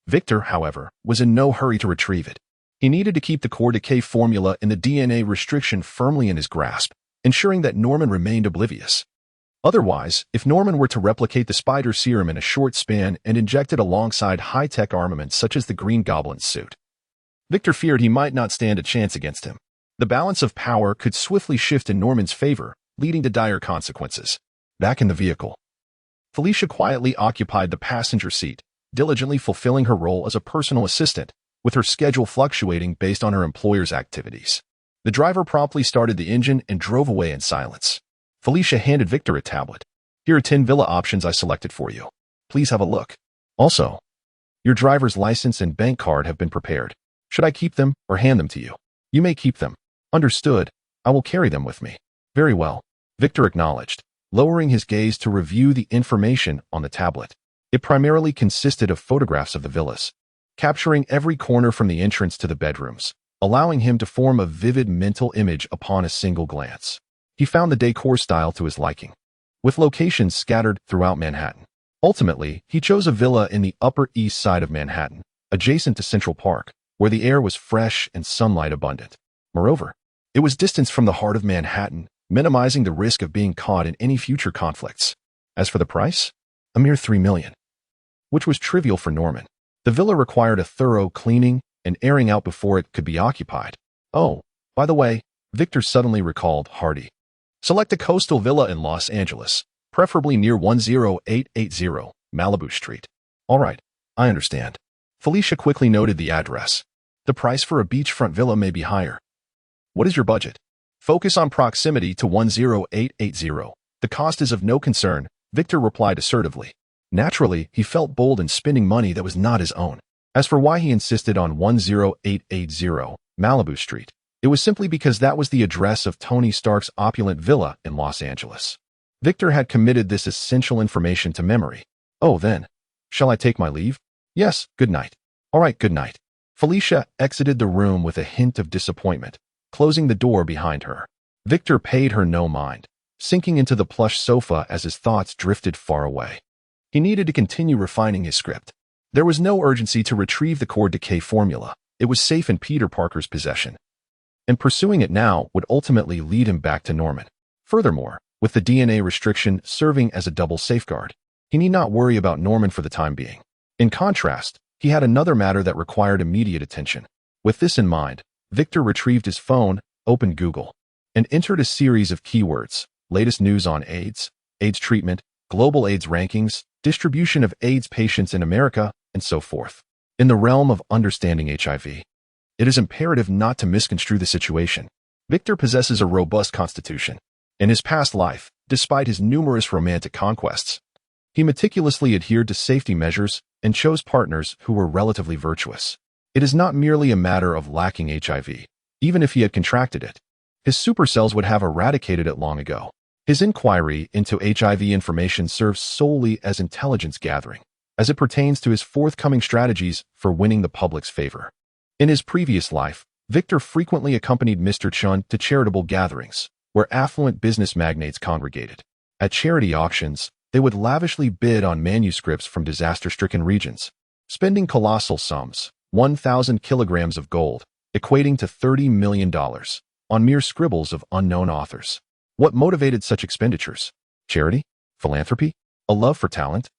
Victor, however, was in no hurry to retrieve it. He needed to keep the core decay formula and the DNA restriction firmly in his grasp, ensuring that Norman remained oblivious. Otherwise, if Norman were to replicate the spider serum in a short span and inject it alongside high-tech armaments such as the Green Goblin's suit, Victor feared he might not stand a chance against him. The balance of power could swiftly shift in Norman's favor, leading to dire consequences. Back in the vehicle, Felicia quietly occupied the passenger seat, diligently fulfilling her role as a personal assistant, with her schedule fluctuating based on her employer's activities. The driver promptly started the engine and drove away in silence. Felicia handed Victor a tablet. Here are 10 villa options I selected for you. Please have a look. Also, your driver's license and bank card have been prepared. Should I keep them or hand them to you? You may keep them. Understood. I will carry them with me. Very well. Victor acknowledged, lowering his gaze to review the information on the tablet. It primarily consisted of photographs of the villas, capturing every corner from the entrance to the bedrooms, allowing him to form a vivid mental image upon a single glance. He found the decor style to his liking, with locations scattered throughout Manhattan. Ultimately, he chose a villa in the Upper East Side of Manhattan, adjacent to Central Park, where the air was fresh and sunlight abundant. Moreover, it was distanced from the heart of Manhattan, minimizing the risk of being caught in any future conflicts. As for the price, a mere $3 million, which was trivial for Norman. The villa required a thorough cleaning and airing out before it could be occupied. Oh, by the way, Victor suddenly recalled Hardy. Select a coastal villa in Los Angeles, preferably near 10880 Malibu Street. All right, I understand. Felicia quickly noted the address. The price for a beachfront villa may be higher. What is your budget? Focus on proximity to 10880. The cost is of no concern, Victor replied assertively. Naturally, he felt bold in spending money that was not his own. As for why he insisted on 10880 Malibu Street, it was simply because that was the address of Tony Stark's opulent villa in Los Angeles. Victor had committed this essential information to memory. Oh, then, shall I take my leave? Yes, good night. All right, good night. Felicia exited the room with a hint of disappointment, closing the door behind her. Victor paid her no mind, sinking into the plush sofa as his thoughts drifted far away. He needed to continue refining his script. There was no urgency to retrieve the core decay formula. It was safe in Peter Parker's possession, and pursuing it now would ultimately lead him back to Norman. Furthermore, with the DNA restriction serving as a double safeguard, he need not worry about Norman for the time being. In contrast, he had another matter that required immediate attention. With this in mind, Victor retrieved his phone, opened Google, and entered a series of keywords: latest news on AIDS, AIDS treatment, global AIDS rankings, distribution of AIDS patients in America, and so forth. In the realm of understanding HIV, it is imperative not to misconstrue the situation. Victor possesses a robust constitution. In his past life, despite his numerous romantic conquests, he meticulously adhered to safety measures and chose partners who were relatively virtuous. It is not merely a matter of lacking HIV. Even if he had contracted it, his supercells would have eradicated it long ago. His inquiry into HIV information serves solely as intelligence gathering, as it pertains to his forthcoming strategies for winning the public's favor. In his previous life, Victor frequently accompanied Mr. Chun to charitable gatherings, where affluent business magnates congregated. At charity auctions, they would lavishly bid on manuscripts from disaster-stricken regions, spending colossal sums, 1,000 kilograms of gold, equating to $30 million, on mere scribbles of unknown authors. What motivated such expenditures? Charity? Philanthropy? A love for talent?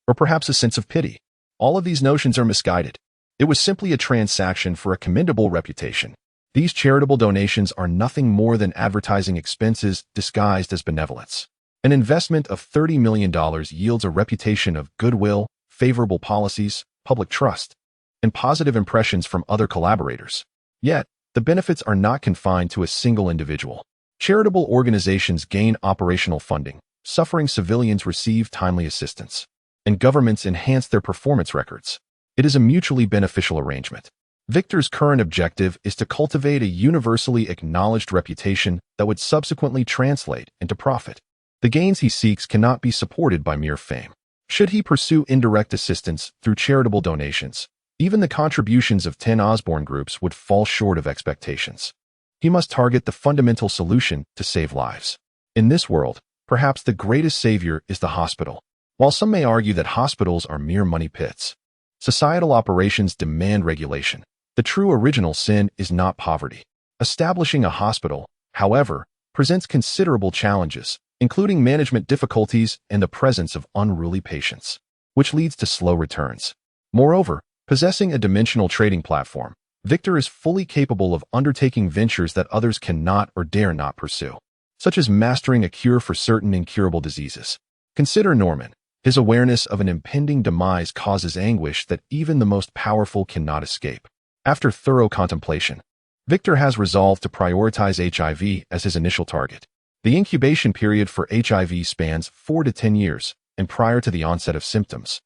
Or perhaps a sense of pity? All of these notions are misguided. It was simply a transaction for a commendable reputation. These charitable donations are nothing more than advertising expenses disguised as benevolence. An investment of $30 million yields a reputation of goodwill, favorable policies, public trust, and positive impressions from other collaborators. Yet, the benefits are not confined to a single individual. Charitable organizations gain operational funding, suffering civilians receive timely assistance, and governments enhance their performance records. It is a mutually beneficial arrangement. Victor's current objective is to cultivate a universally acknowledged reputation that would subsequently translate into profit. The gains he seeks cannot be supported by mere fame. Should he pursue indirect assistance through charitable donations, even the contributions of 10 Osborne groups would fall short of expectations. He must target the fundamental solution to save lives. In this world, perhaps the greatest savior is the hospital. While some may argue that hospitals are mere money pits, societal operations demand regulation. The true original sin is not poverty. Establishing a hospital, however, presents considerable challenges, including management difficulties and the presence of unruly patients, which leads to slow returns. Moreover, possessing a dimensional trading platform, Victor is fully capable of undertaking ventures that others cannot or dare not pursue, such as mastering a cure for certain incurable diseases. Consider Norman. His awareness of an impending demise causes anguish that even the most powerful cannot escape. After thorough contemplation, Victor has resolved to prioritize HIV as his initial target. The incubation period for HIV spans 4 to 10 years, and prior to the onset of symptoms,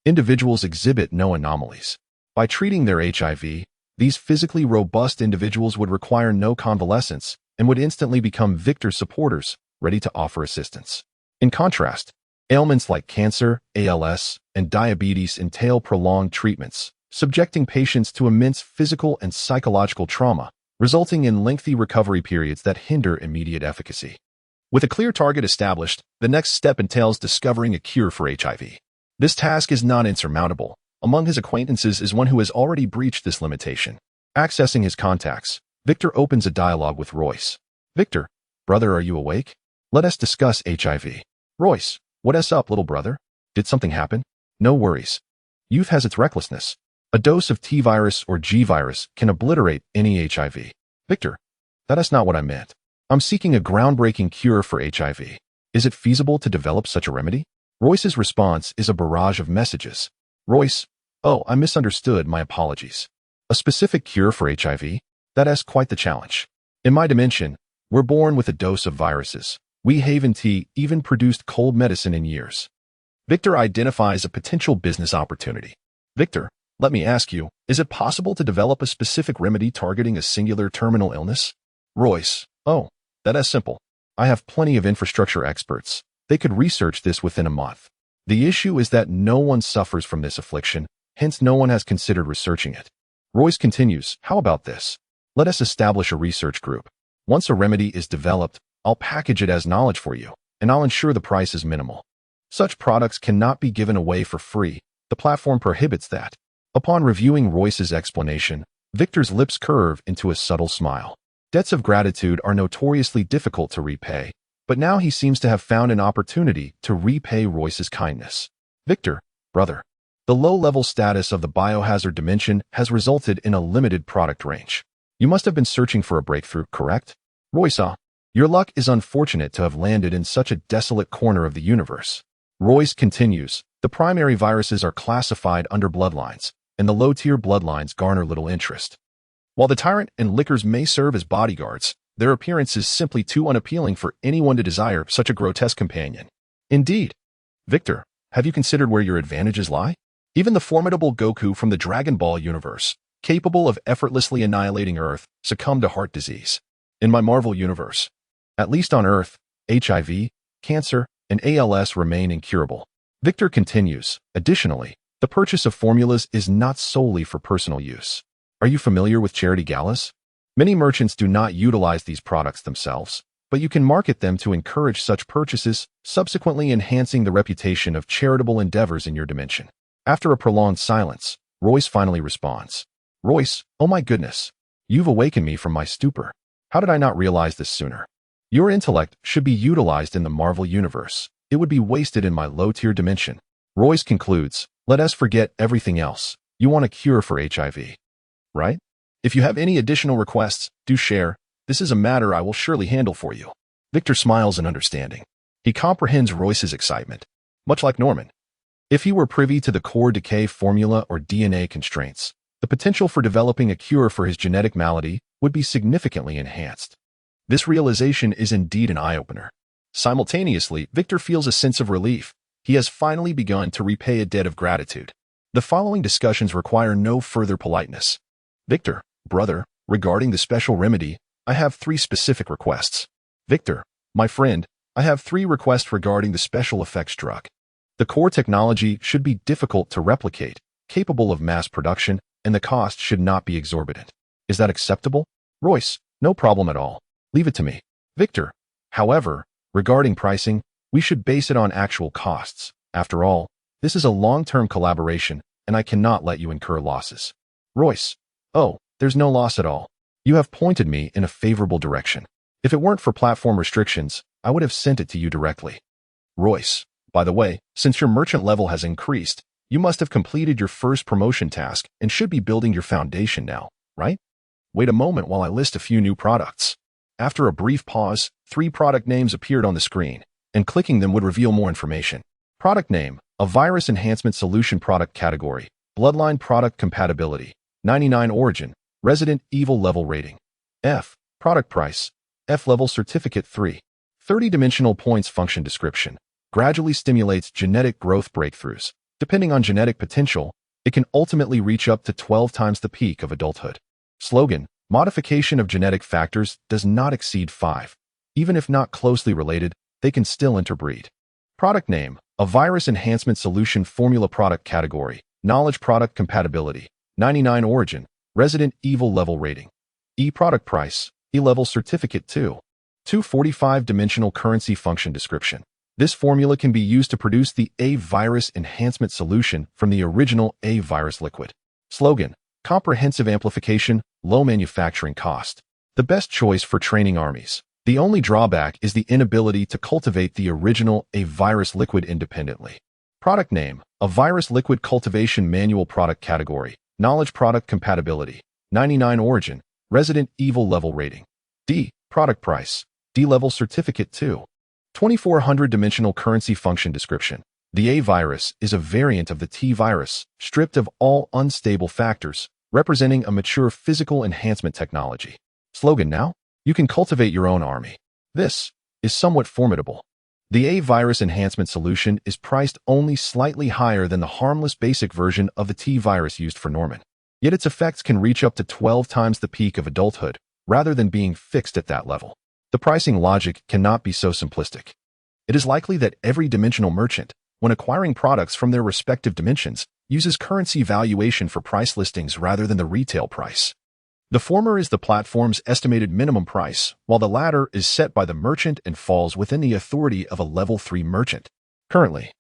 individuals exhibit no anomalies. By treating their HIV, these physically robust individuals would require no convalescence and would instantly become Victor's supporters, ready to offer assistance. In contrast, ailments like cancer, ALS, and diabetes entail prolonged treatments, subjecting patients to immense physical and psychological trauma, resulting in lengthy recovery periods that hinder immediate efficacy. With a clear target established, the next step entails discovering a cure for HIV. This task is not insurmountable. Among his acquaintances is one who has already breached this limitation. Accessing his contacts, Victor opens a dialogue with Royce. Victor, brother, are you awake? Let us discuss HIV. Royce, what's up, little brother? Did something happen? No worries. Youth has its recklessness. A dose of T-virus or G-virus can obliterate any HIV. Victor, that's not what I meant. I'm seeking a groundbreaking cure for HIV. Is it feasible to develop such a remedy? Royce's response is a barrage of messages. Royce, oh, I misunderstood, my apologies. A specific cure for HIV? That is quite the challenge. In my dimension, we're born with a dose of viruses. We Haven T even produced cold medicine in years. Victor identifies a potential business opportunity. Victor, let me ask you, is it possible to develop a specific remedy targeting a singular terminal illness? Royce, oh, that is simple. I have plenty of infrastructure experts. They could research this within a month. The issue is that no one suffers from this affliction, hence no one has considered researching it. Royce continues, how about this? Let us establish a research group. Once a remedy is developed, I'll package it as knowledge for you, and I'll ensure the price is minimal. Such products cannot be given away for free. The platform prohibits that. Upon reviewing Royce's explanation, Victor's lips curve into a subtle smile. Debts of gratitude are notoriously difficult to repay, but now he seems to have found an opportunity to repay Royce's kindness. Victor, brother, the low-level status of the biohazard dimension has resulted in a limited product range. You must have been searching for a breakthrough, correct? Royce, your luck is unfortunate to have landed in such a desolate corner of the universe. Royce continues, the primary viruses are classified under bloodlines, and the low-tier bloodlines garner little interest. While the tyrant and lickers may serve as bodyguards, their appearance is simply too unappealing for anyone to desire such a grotesque companion. Indeed. Victor, have you considered where your advantages lie? Even the formidable Goku from the Dragon Ball universe, capable of effortlessly annihilating Earth, succumbed to heart disease. In my Marvel universe, at least on Earth, HIV, cancer, and ALS remain incurable. Victor continues, additionally, the purchase of formulas is not solely for personal use. Are you familiar with charity galas? Many merchants do not utilize these products themselves, but you can market them to encourage such purchases, subsequently enhancing the reputation of charitable endeavors in your dimension. After a prolonged silence, Royce finally responds. Royce, oh my goodness, you've awakened me from my stupor. How did I not realize this sooner? Your intellect should be utilized in the Marvel universe. It would be wasted in my low-tier dimension. Royce concludes, let us forget everything else. You want a cure for HIV, right? If you have any additional requests, do share. This is a matter I will surely handle for you. Victor smiles in understanding. He comprehends Royce's excitement. Much like Norman, if he were privy to the core decay formula or DNA constraints, the potential for developing a cure for his genetic malady would be significantly enhanced. This realization is indeed an eye-opener. Simultaneously, Victor feels a sense of relief. He has finally begun to repay a debt of gratitude. The following discussions require no further politeness. Victor, brother, regarding the special remedy, I have 3 specific requests. Victor, my friend, I have 3 requests regarding the special effects drug. The core technology should be difficult to replicate, capable of mass production, and the cost should not be exorbitant. Is that acceptable? Royce, no problem at all. Leave it to me. Victor, however, regarding pricing, we should base it on actual costs. After all, this is a long-term collaboration, and I cannot let you incur losses. Royce, oh, there's no loss at all. You have pointed me in a favorable direction. If it weren't for platform restrictions, I would have sent it to you directly. Royce, by the way, since your merchant level has increased, you must have completed your first promotion task and should be building your foundation now, right? Wait a moment while I list a few new products. After a brief pause, 3 product names appeared on the screen, and clicking them would reveal more information. Product name, a virus enhancement solution product category, bloodline product compatibility, 99 origin, Resident Evil level rating. F, product price, F level certificate 3. 30-dimensional points function description, gradually stimulates genetic growth breakthroughs. Depending on genetic potential, it can ultimately reach up to 12 times the peak of adulthood. Slogan, modification of genetic factors does not exceed 5. Even if not closely related, they can still interbreed. Product name, a virus enhancement solution formula product category, knowledge product compatibility, 99 origin, Resident Evil level rating. E product price, E level certificate 2. 245-dimensional currency function description. This formula can be used to produce the A virus enhancement solution from the original A virus liquid. Slogan, comprehensive amplification, low manufacturing cost. The best choice for training armies. The only drawback is the inability to cultivate the original A virus liquid independently. Product name, a virus liquid cultivation manual product category, knowledge product compatibility, 99 origin, Resident Evil level rating. D, product price, D level certificate 2. 2400-dimensional currency function description. The A virus is a variant of the T virus, stripped of all unstable factors, representing a mature physical enhancement technology. Slogan now, you can cultivate your own army. This is somewhat formidable. The A virus enhancement solution is priced only slightly higher than the harmless basic version of the T virus used for Norman. Yet its effects can reach up to 12 times the peak of adulthood, rather than being fixed at that level. The pricing logic cannot be so simplistic. It is likely that every dimensional merchant, when acquiring products from their respective dimensions, uses currency valuation for price listings rather than the retail price. The former is the platform's estimated minimum price, while the latter is set by the merchant and falls within the authority of a Level 3 merchant. Currently,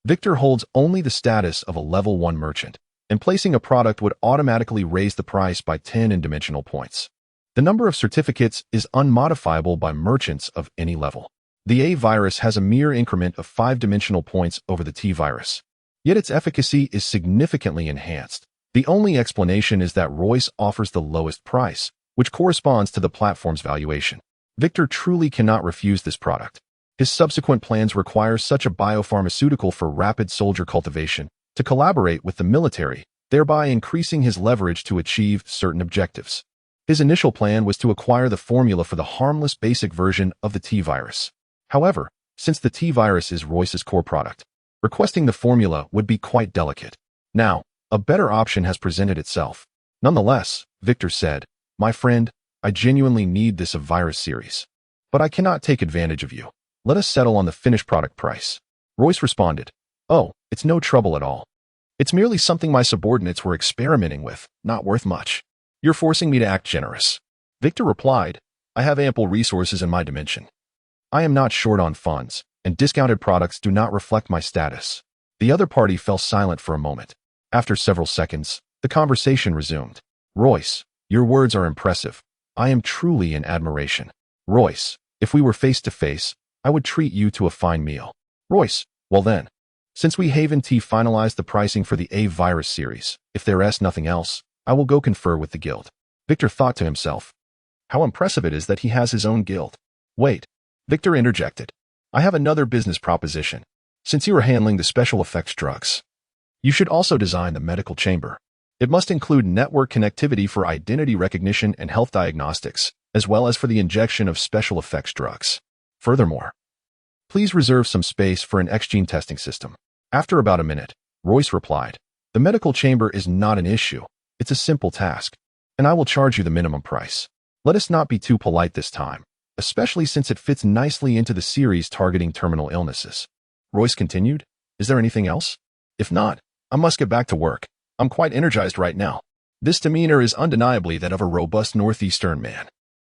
Victor holds only the status of a Level 1 merchant, and placing a product would automatically raise the price by 10 in dimensional points. The number of certificates is unmodifiable by merchants of any level. The A virus has a mere increment of 5 dimensional points over the T virus, yet its efficacy is significantly enhanced. The only explanation is that Royce offers the lowest price, which corresponds to the platform's valuation. Victor truly cannot refuse this product. His subsequent plans require such a biopharmaceutical for rapid soldier cultivation to collaborate with the military, thereby increasing his leverage to achieve certain objectives. His initial plan was to acquire the formula for the harmless basic version of the T virus. However, since the T virus is Royce's core product, requesting the formula would be quite delicate. Now, a better option has presented itself. Nonetheless, Victor said, "My friend, I genuinely need this virus series. But I cannot take advantage of you. Let us settle on the finished product price." Royce responded, "Oh, it's no trouble at all. It's merely something my subordinates were experimenting with, not worth much. You're forcing me to act generous." Victor replied, "I have ample resources in my dimension. I am not short on funds, and discounted products do not reflect my status." The other party fell silent for a moment. After several seconds, the conversation resumed. "Royce, your words are impressive. I am truly in admiration. Royce, if we were face to face, I would treat you to a fine meal." Royce, "Well then, since we Haven T finalized the pricing for the A virus series, if there is nothing else, I will go confer with the guild." Victor thought to himself, how impressive it is that he has his own guild. "Wait," Victor interjected. "I have another business proposition. Since you are handling the special effects drugs, you should also design the medical chamber. It must include network connectivity for identity recognition and health diagnostics, as well as for the injection of special effects drugs. Furthermore, please reserve some space for an X-gene testing system." After about a minute, Royce replied, "The medical chamber is not an issue. It's a simple task, and I will charge you the minimum price. Let us not be too polite this time, especially since it fits nicely into the series targeting terminal illnesses." Royce continued, "Is there anything else? If not, I must get back to work. I'm quite energized right now." This demeanor is undeniably that of a robust Northeastern man.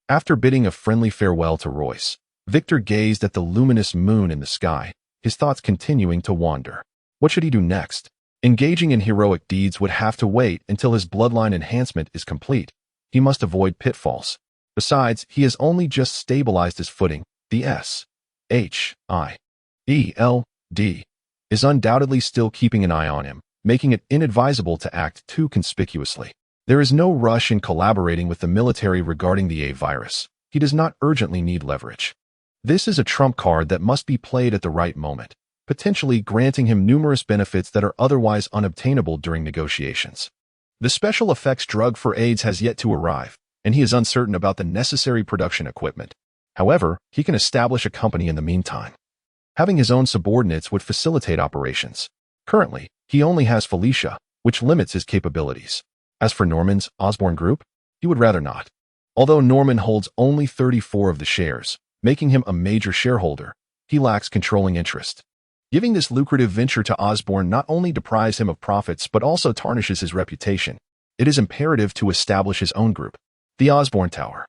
After bidding a friendly farewell to Royce, Victor gazed at the luminous moon in the sky, his thoughts continuing to wander. What should he do next? Engaging in heroic deeds would have to wait until his bloodline enhancement is complete. He must avoid pitfalls. Besides, he has only just stabilized his footing. The S.H.I.E.L.D. is undoubtedly still keeping an eye on him, making it inadvisable to act too conspicuously. There is no rush in collaborating with the military regarding the A virus. He does not urgently need leverage. This is a trump card that must be played at the right moment, potentially granting him numerous benefits that are otherwise unobtainable during negotiations. The special effects drug for AIDS has yet to arrive, and he is uncertain about the necessary production equipment. However, he can establish a company in the meantime. Having his own subordinates would facilitate operations. Currently, he only has Felicia, which limits his capabilities. As for Norman's Osborne Group, he would rather not. Although Norman holds only 34 of the shares, making him a major shareholder, he lacks controlling interest. Giving this lucrative venture to Osborne not only deprives him of profits but also tarnishes his reputation. It is imperative to establish his own group. The Osborne Tower,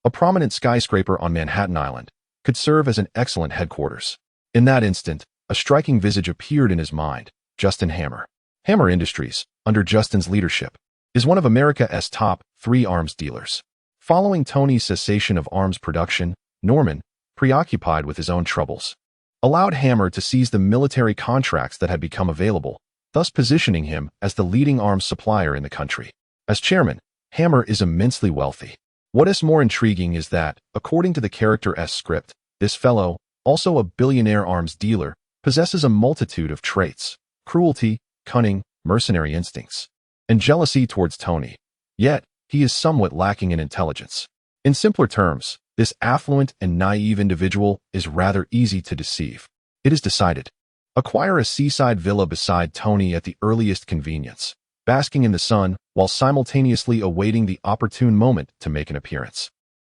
a prominent skyscraper on Manhattan Island, could serve as an excellent headquarters. In that instant, a striking visage appeared in his mind: Justin Hammer. Hammer Industries, under Justin's leadership, is one of America's top 3 arms dealers. Following Tony's cessation of arms production, Norman, preoccupied with his own troubles, allowed Hammer to seize the military contracts that had become available, thus positioning him as the leading arms supplier in the country. As chairman, Hammer is immensely wealthy. What is more intriguing is that, according to the character's script, this fellow, also a billionaire arms dealer, possesses a multitude of traits: cruelty, cunning, mercenary instincts, and jealousy towards Tony. Yet, he is somewhat lacking in intelligence. In simpler terms, this affluent and naive individual is rather easy to deceive. It is decided. Acquire a seaside villa beside Tony at the earliest convenience, basking in the sun while simultaneously awaiting the opportune moment to make an appearance.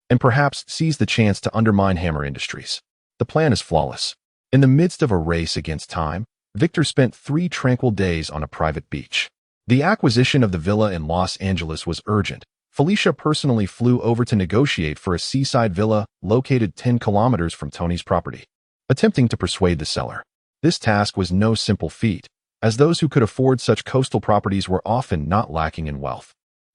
And perhaps seize the chance to undermine Hammer Industries. The plan is flawless. In the midst of a race against time, Victor spent 3 tranquil days on a private beach. The acquisition of the villa in Los Angeles was urgent. Felicia personally flew over to negotiate for a seaside villa located 10 kilometers from Tony's property, attempting to persuade the seller. This task was no simple feat, as those who could afford such coastal properties were often not lacking in wealth.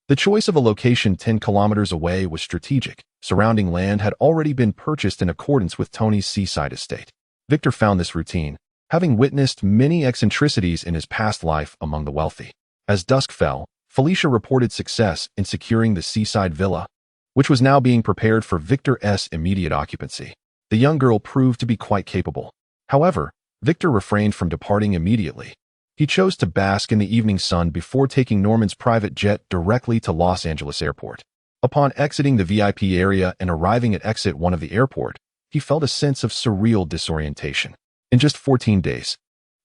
The choice of a location 10 kilometers away was strategic. Surrounding land had already been purchased in accordance with Tony's seaside estate. Victor found this routine, having witnessed many eccentricities in his past life among the wealthy. As dusk fell, Felicia reported success in securing the seaside villa, which was now being prepared for Victor's immediate occupancy. The young girl proved to be quite capable. However, Victor refrained from departing immediately. He chose to bask in the evening sun before taking Norman's private jet directly to Los Angeles Airport. Upon exiting the VIP area and arriving at exit 1 of the airport, he felt a sense of surreal disorientation. In just 14 days,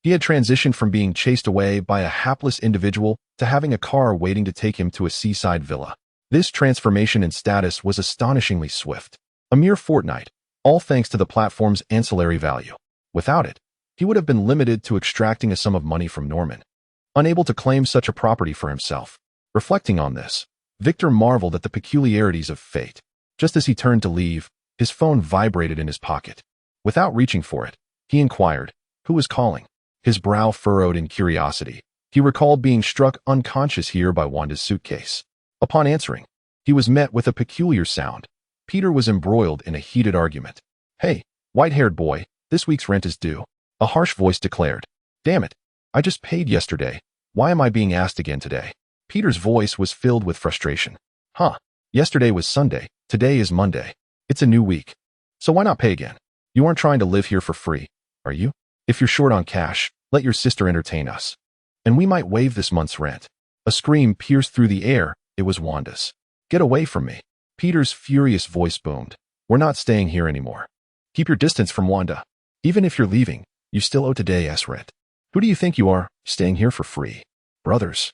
he had transitioned from being chased away by a hapless individual to having a car waiting to take him to a seaside villa. This transformation in status was astonishingly swift. A mere fortnight, all thanks to the platform's ancillary value. Without it, he would have been limited to extracting a sum of money from Norman, unable to claim such a property for himself. Reflecting on this, Victor marveled at the peculiarities of fate. Just as he turned to leave, his phone vibrated in his pocket. Without reaching for it, he inquired, "Who was calling?" His brow furrowed in curiosity. He recalled being struck unconscious here by Wanda's suitcase. Upon answering, he was met with a peculiar sound. Peter was embroiled in a heated argument. "Hey, white-haired boy, this week's rent is due," a harsh voice declared. "Damn it, I just paid yesterday. Why am I being asked again today?" Peter's voice was filled with frustration. "Huh, yesterday was Sunday, today is Monday. It's a new week. So why not pay again? You aren't trying to live here for free, are you? If you're short on cash, let your sister entertain us, and we might waive this month's rent." A scream pierced through the air. It was Wanda's. "Get away from me." Peter's furious voice boomed. "We're not staying here anymore. Keep your distance from Wanda. Even if you're leaving, you still owe today's rent. Who do you think you are, staying here for free? Brothers.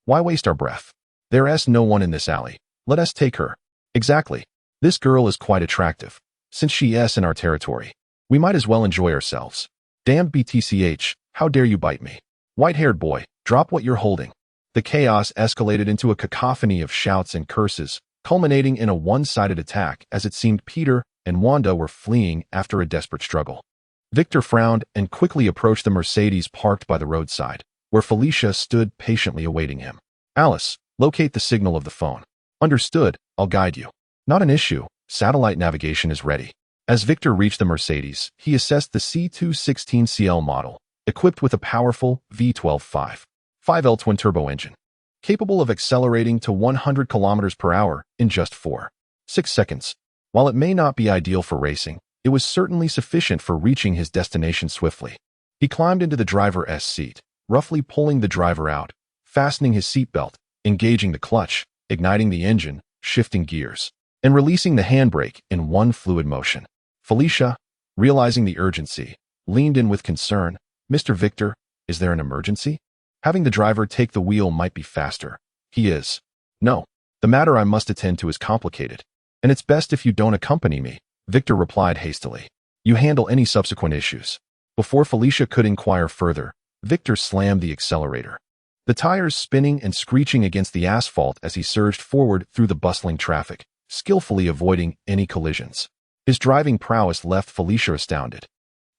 Why waste our breath? There's no one in this alley. Let us take her." "Exactly. This girl is quite attractive. Since she's in our territory, we might as well enjoy ourselves. Damn BTCH, how dare you bite me? White-haired boy, drop what you're holding." The chaos escalated into a cacophony of shouts and curses, culminating in a one-sided attack as it seemed Peter and Wanda were fleeing after a desperate struggle. Victor frowned and quickly approached the Mercedes parked by the roadside, where Felicia stood patiently awaiting him. "Alice, locate the signal of the phone." "Understood, I'll guide you." "Not an issue, satellite navigation is ready." As Victor reached the Mercedes, he assessed the C216CL model, equipped with a powerful V12.5L twin-turbo engine, capable of accelerating to 100 km per hour in just 4.6 seconds. While it may not be ideal for racing, it was certainly sufficient for reaching his destination swiftly. He climbed into the driver's seat, roughly pulling the driver out, fastening his seatbelt, engaging the clutch, igniting the engine, shifting gears, and releasing the handbrake in one fluid motion. Felicia, realizing the urgency, leaned in with concern. "Mr. Victor, is there an emergency?" Having the driver take the wheel might be faster. "He is." "No, the matter I must attend to is complicated, and it's best if you don't accompany me," Victor replied hastily. "You handle any subsequent issues." Before Felicia could inquire further, Victor slammed the accelerator, the tires spinning and screeching against the asphalt as he surged forward through the bustling traffic, skillfully avoiding any collisions. His driving prowess left Felicia astounded.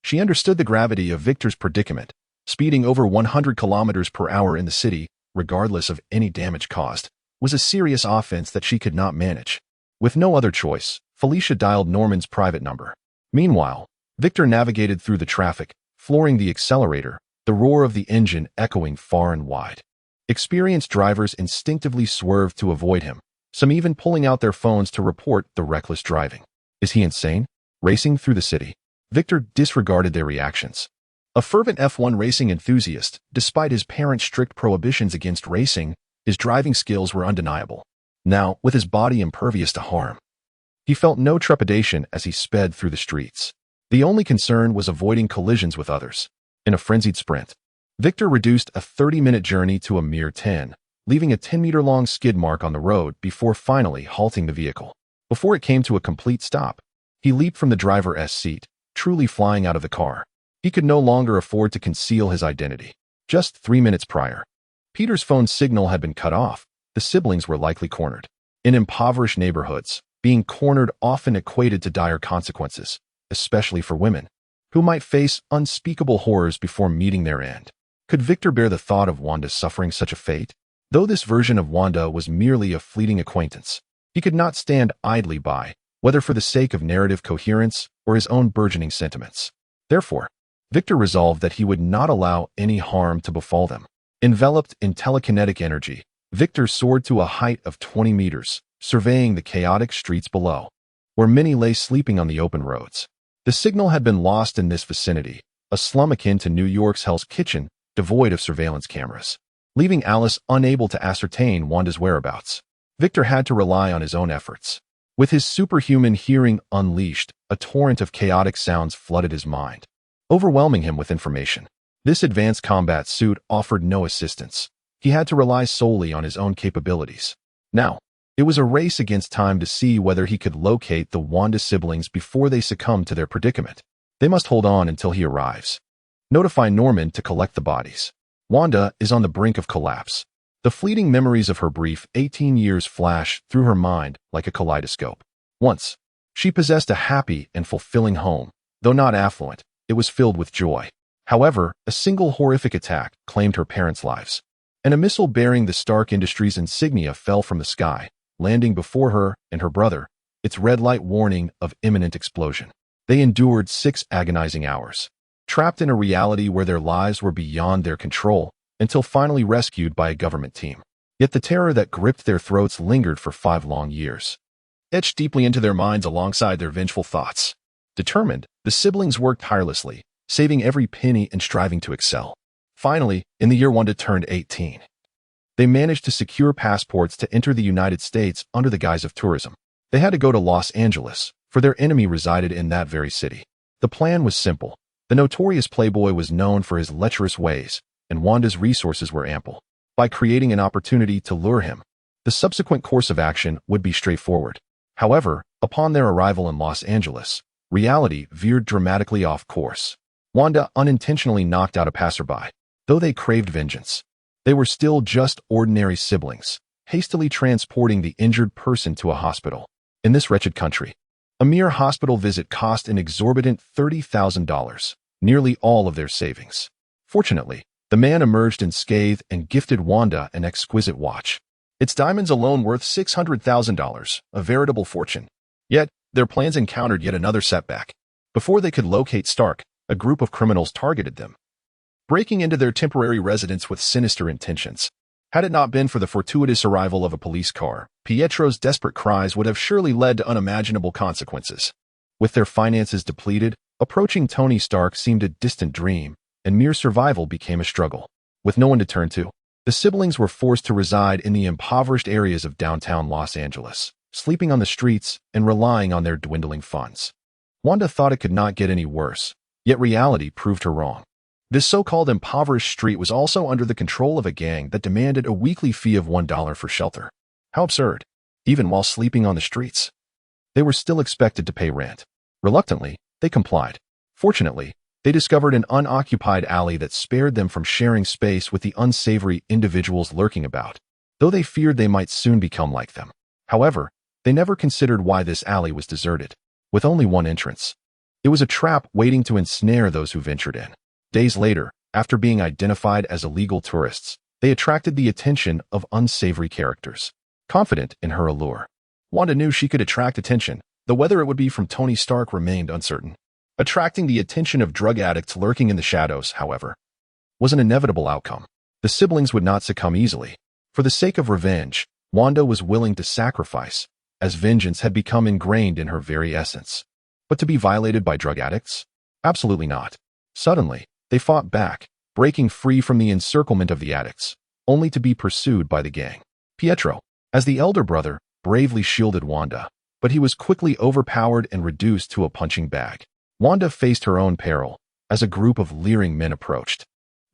She understood the gravity of Victor's predicament. Speeding over 100 kilometers per hour in the city, regardless of any damage caused, was a serious offense that she could not manage. With no other choice, Felicia dialed Norman's private number. Meanwhile, Victor navigated through the traffic, flooring the accelerator, the roar of the engine echoing far and wide. Experienced drivers instinctively swerved to avoid him, some even pulling out their phones to report the reckless driving. Is he insane? Racing through the city? Victor disregarded their reactions. A fervent F1 racing enthusiast, despite his parents' strict prohibitions against racing, his driving skills were undeniable. Now, with his body impervious to harm, he felt no trepidation as he sped through the streets. The only concern was avoiding collisions with others. In a frenzied sprint, Victor reduced a 30-minute journey to a mere 10, leaving a 10-meter-long skid mark on the road before finally halting the vehicle. Before it came to a complete stop, he leaped from the driver's seat, truly flying out of the car. He could no longer afford to conceal his identity. Just 3 minutes prior, Peter's phone signal had been cut off. The siblings were likely cornered. In impoverished neighborhoods, being cornered often equated to dire consequences, especially for women, who might face unspeakable horrors before meeting their end. Could Victor bear the thought of Wanda suffering such a fate? Though this version of Wanda was merely a fleeting acquaintance, he could not stand idly by, whether for the sake of narrative coherence or his own burgeoning sentiments. Therefore, Victor resolved that he would not allow any harm to befall them. Enveloped in telekinetic energy, Victor soared to a height of 20 meters, surveying the chaotic streets below, where many lay sleeping on the open roads. The signal had been lost in this vicinity, a slum akin to New York's Hell's Kitchen, devoid of surveillance cameras, leaving Alice unable to ascertain Wanda's whereabouts. Victor had to rely on his own efforts. With his superhuman hearing unleashed, a torrent of chaotic sounds flooded his mind, overwhelming him with information. This advanced combat suit offered no assistance. He had to rely solely on his own capabilities. Now, it was a race against time to see whether he could locate the Wanda siblings before they succumb to their predicament. They must hold on until he arrives. Notify Norman to collect the bodies. Wanda is on the brink of collapse. The fleeting memories of her brief 18 years flash through her mind like a kaleidoscope. Once, she possessed a happy and fulfilling home. Though not affluent, it was filled with joy. However, a single horrific attack claimed her parents' lives, and a missile bearing the Stark Industries insignia fell from the sky, landing before her and her brother, its red light warning of imminent explosion. They endured 6 agonizing hours, trapped in a reality where their lives were beyond their control, until finally rescued by a government team. Yet the terror that gripped their throats lingered for 5 long years, etched deeply into their minds alongside their vengeful thoughts. Determined, the siblings worked tirelessly, saving every penny and striving to excel. Finally, in the year Wanda turned 18, they managed to secure passports to enter the United States under the guise of tourism. They had to go to Los Angeles, for their enemy resided in that very city. The plan was simple. The notorious playboy was known for his lecherous ways, and Wanda's resources were ample. By creating an opportunity to lure him, the subsequent course of action would be straightforward. However, upon their arrival in Los Angeles, reality veered dramatically off course. Wanda unintentionally knocked out a passerby. Though they craved vengeance, they were still just ordinary siblings, hastily transporting the injured person to a hospital. In this wretched country, a mere hospital visit cost an exorbitant $30,000, nearly all of their savings. Fortunately, the man emerged unscathed and gifted Wanda an exquisite watch. Its diamonds alone worth $600,000, a veritable fortune. Yet, their plans encountered yet another setback. Before they could locate Stark, a group of criminals targeted them, breaking into their temporary residence with sinister intentions. Had it not been for the fortuitous arrival of a police car, Pietro's desperate cries would have surely led to unimaginable consequences. With their finances depleted, approaching Tony Stark seemed a distant dream, and mere survival became a struggle. With no one to turn to, the siblings were forced to reside in the impoverished areas of downtown Los Angeles, sleeping on the streets and relying on their dwindling funds. Wanda thought it could not get any worse, yet reality proved her wrong. This so-called impoverished street was also under the control of a gang that demanded a weekly fee of $1 for shelter. How absurd! Even while sleeping on the streets, they were still expected to pay rent. Reluctantly, they complied. Fortunately, they discovered an unoccupied alley that spared them from sharing space with the unsavory individuals lurking about, though they feared they might soon become like them. However, they never considered why this alley was deserted, with only one entrance. It was a trap waiting to ensnare those who ventured in. Days later, after being identified as illegal tourists, they attracted the attention of unsavory characters. Confident in her allure, Wanda knew she could attract attention, though whether it would be from Tony Stark remained uncertain. Attracting the attention of drug addicts lurking in the shadows, however, was an inevitable outcome. The siblings would not succumb easily. For the sake of revenge, Wanda was willing to sacrifice, as vengeance had become ingrained in her very essence. But to be violated by drug addicts? Absolutely not. Suddenly, they fought back, breaking free from the encirclement of the addicts, only to be pursued by the gang. Pietro, as the elder brother, bravely shielded Wanda, but he was quickly overpowered and reduced to a punching bag. Wanda faced her own peril as a group of leering men approached,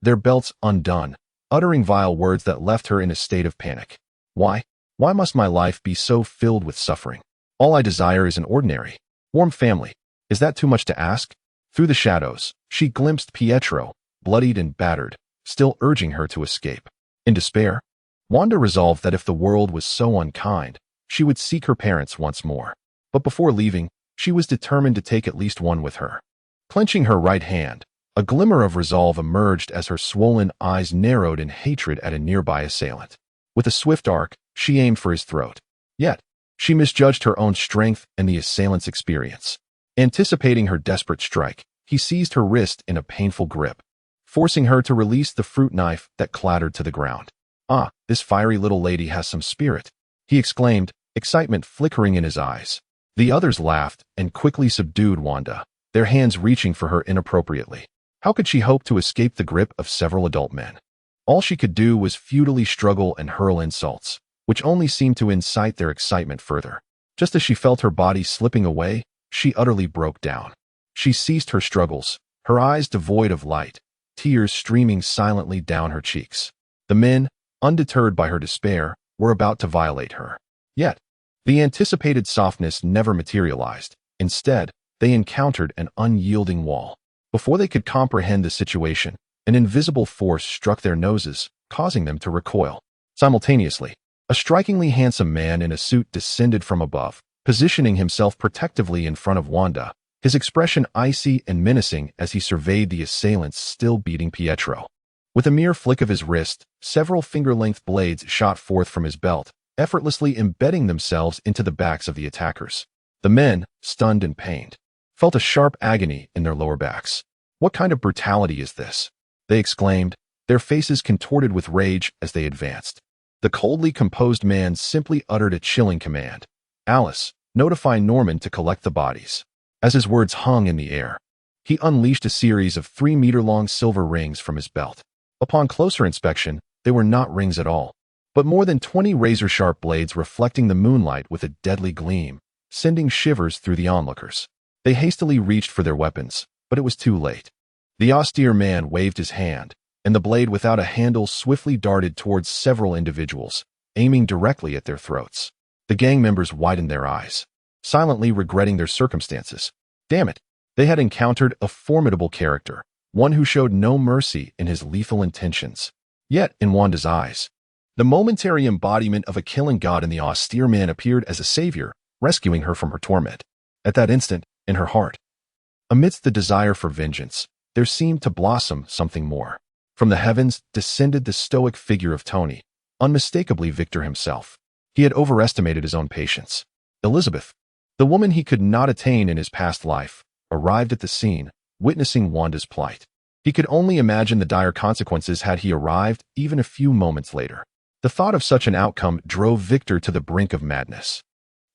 their belts undone, uttering vile words that left her in a state of panic. Why? Why must my life be so filled with suffering? All I desire is an ordinary, warm family. Is that too much to ask? Through the shadows, she glimpsed Pietro, bloodied and battered, still urging her to escape. In despair, Wanda resolved that if the world was so unkind, she would seek her parents once more. But before leaving, she was determined to take at least one with her. Clenching her right hand, a glimmer of resolve emerged as her swollen eyes narrowed in hatred at a nearby assailant. With a swift arc, she aimed for his throat. Yet, she misjudged her own strength and the assailant's experience. Anticipating her desperate strike, he seized her wrist in a painful grip, forcing her to release the fruit knife that clattered to the ground. "Ah, this fiery little lady has some spirit," he exclaimed, excitement flickering in his eyes. The others laughed and quickly subdued Wanda, their hands reaching for her inappropriately. How could she hope to escape the grip of several adult men? All she could do was futilely struggle and hurl insults, which only seemed to incite their excitement further. Just as she felt her body slipping away, she utterly broke down. She ceased her struggles, her eyes devoid of light, tears streaming silently down her cheeks. The men, undeterred by her despair, were about to violate her. Yet, the anticipated softness never materialized. Instead, they encountered an unyielding wall. Before they could comprehend the situation, an invisible force struck their noses, causing them to recoil. Simultaneously, a strikingly handsome man in a suit descended from above, positioning himself protectively in front of Wanda, his expression icy and menacing as he surveyed the assailants still beating Pietro. With a mere flick of his wrist, several finger-length blades shot forth from his belt, effortlessly embedding themselves into the backs of the attackers. The men, stunned and pained, felt a sharp agony in their lower backs. "What kind of brutality is this?" they exclaimed, their faces contorted with rage as they advanced. The coldly composed man simply uttered a chilling command. "Alice, notify Norman to collect the bodies." As his words hung in the air, he unleashed a series of 3-meter-long silver rings from his belt. Upon closer inspection, they were not rings at all, but more than 20 razor-sharp blades reflecting the moonlight with a deadly gleam, sending shivers through the onlookers. They hastily reached for their weapons, but it was too late. The austere man waved his hand, and the blade without a handle swiftly darted towards several individuals, aiming directly at their throats. The gang members widened their eyes, silently regretting their circumstances. Damn it, they had encountered a formidable character, one who showed no mercy in his lethal intentions. Yet, in Wanda's eyes, the momentary embodiment of a killing god in the austere man appeared as a savior, rescuing her from her torment. At that instant, in her heart, amidst the desire for vengeance, there seemed to blossom something more. From the heavens descended the stoic figure of Tony, unmistakably Victor himself. He had overestimated his own patience. Elizabeth, the woman he could not attain in his past life, arrived at the scene, witnessing Wanda's plight. He could only imagine the dire consequences had he arrived even a few moments later. The thought of such an outcome drove Victor to the brink of madness.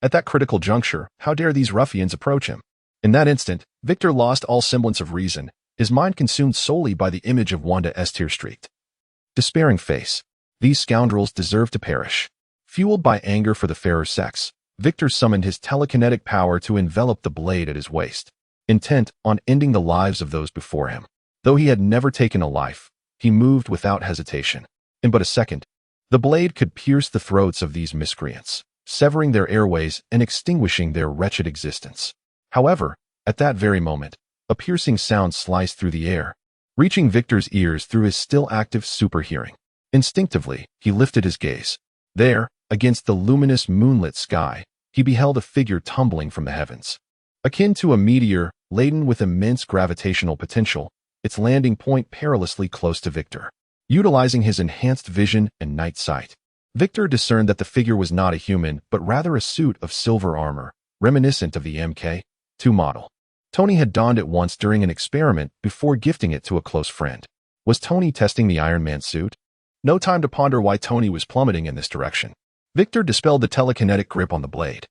At that critical juncture, how dare these ruffians approach him? In that instant, Victor lost all semblance of reason, his mind consumed solely by the image of Wanda S.H.I.E.L.D. Despairing face. These scoundrels deserve to perish. Fueled by anger for the fairer sex, Victor summoned his telekinetic power to envelop the blade at his waist, intent on ending the lives of those before him. Though he had never taken a life, he moved without hesitation. In but a second, the blade could pierce the throats of these miscreants, severing their airways and extinguishing their wretched existence. However, at that very moment, a piercing sound sliced through the air, reaching Victor's ears through his still active super hearing. Instinctively, he lifted his gaze. There, against the luminous moonlit sky, he beheld a figure tumbling from the heavens. Akin to a meteor laden with immense gravitational potential, its landing point perilously close to Victor. Utilizing his enhanced vision and night sight, Victor discerned that the figure was not a human but rather a suit of silver armor, reminiscent of the Mk2 model. Tony had donned it once during an experiment before gifting it to a close friend. Was Tony testing the Iron Man suit? No time to ponder why Tony was plummeting in this direction. Victor dispelled the telekinetic grip on the blade,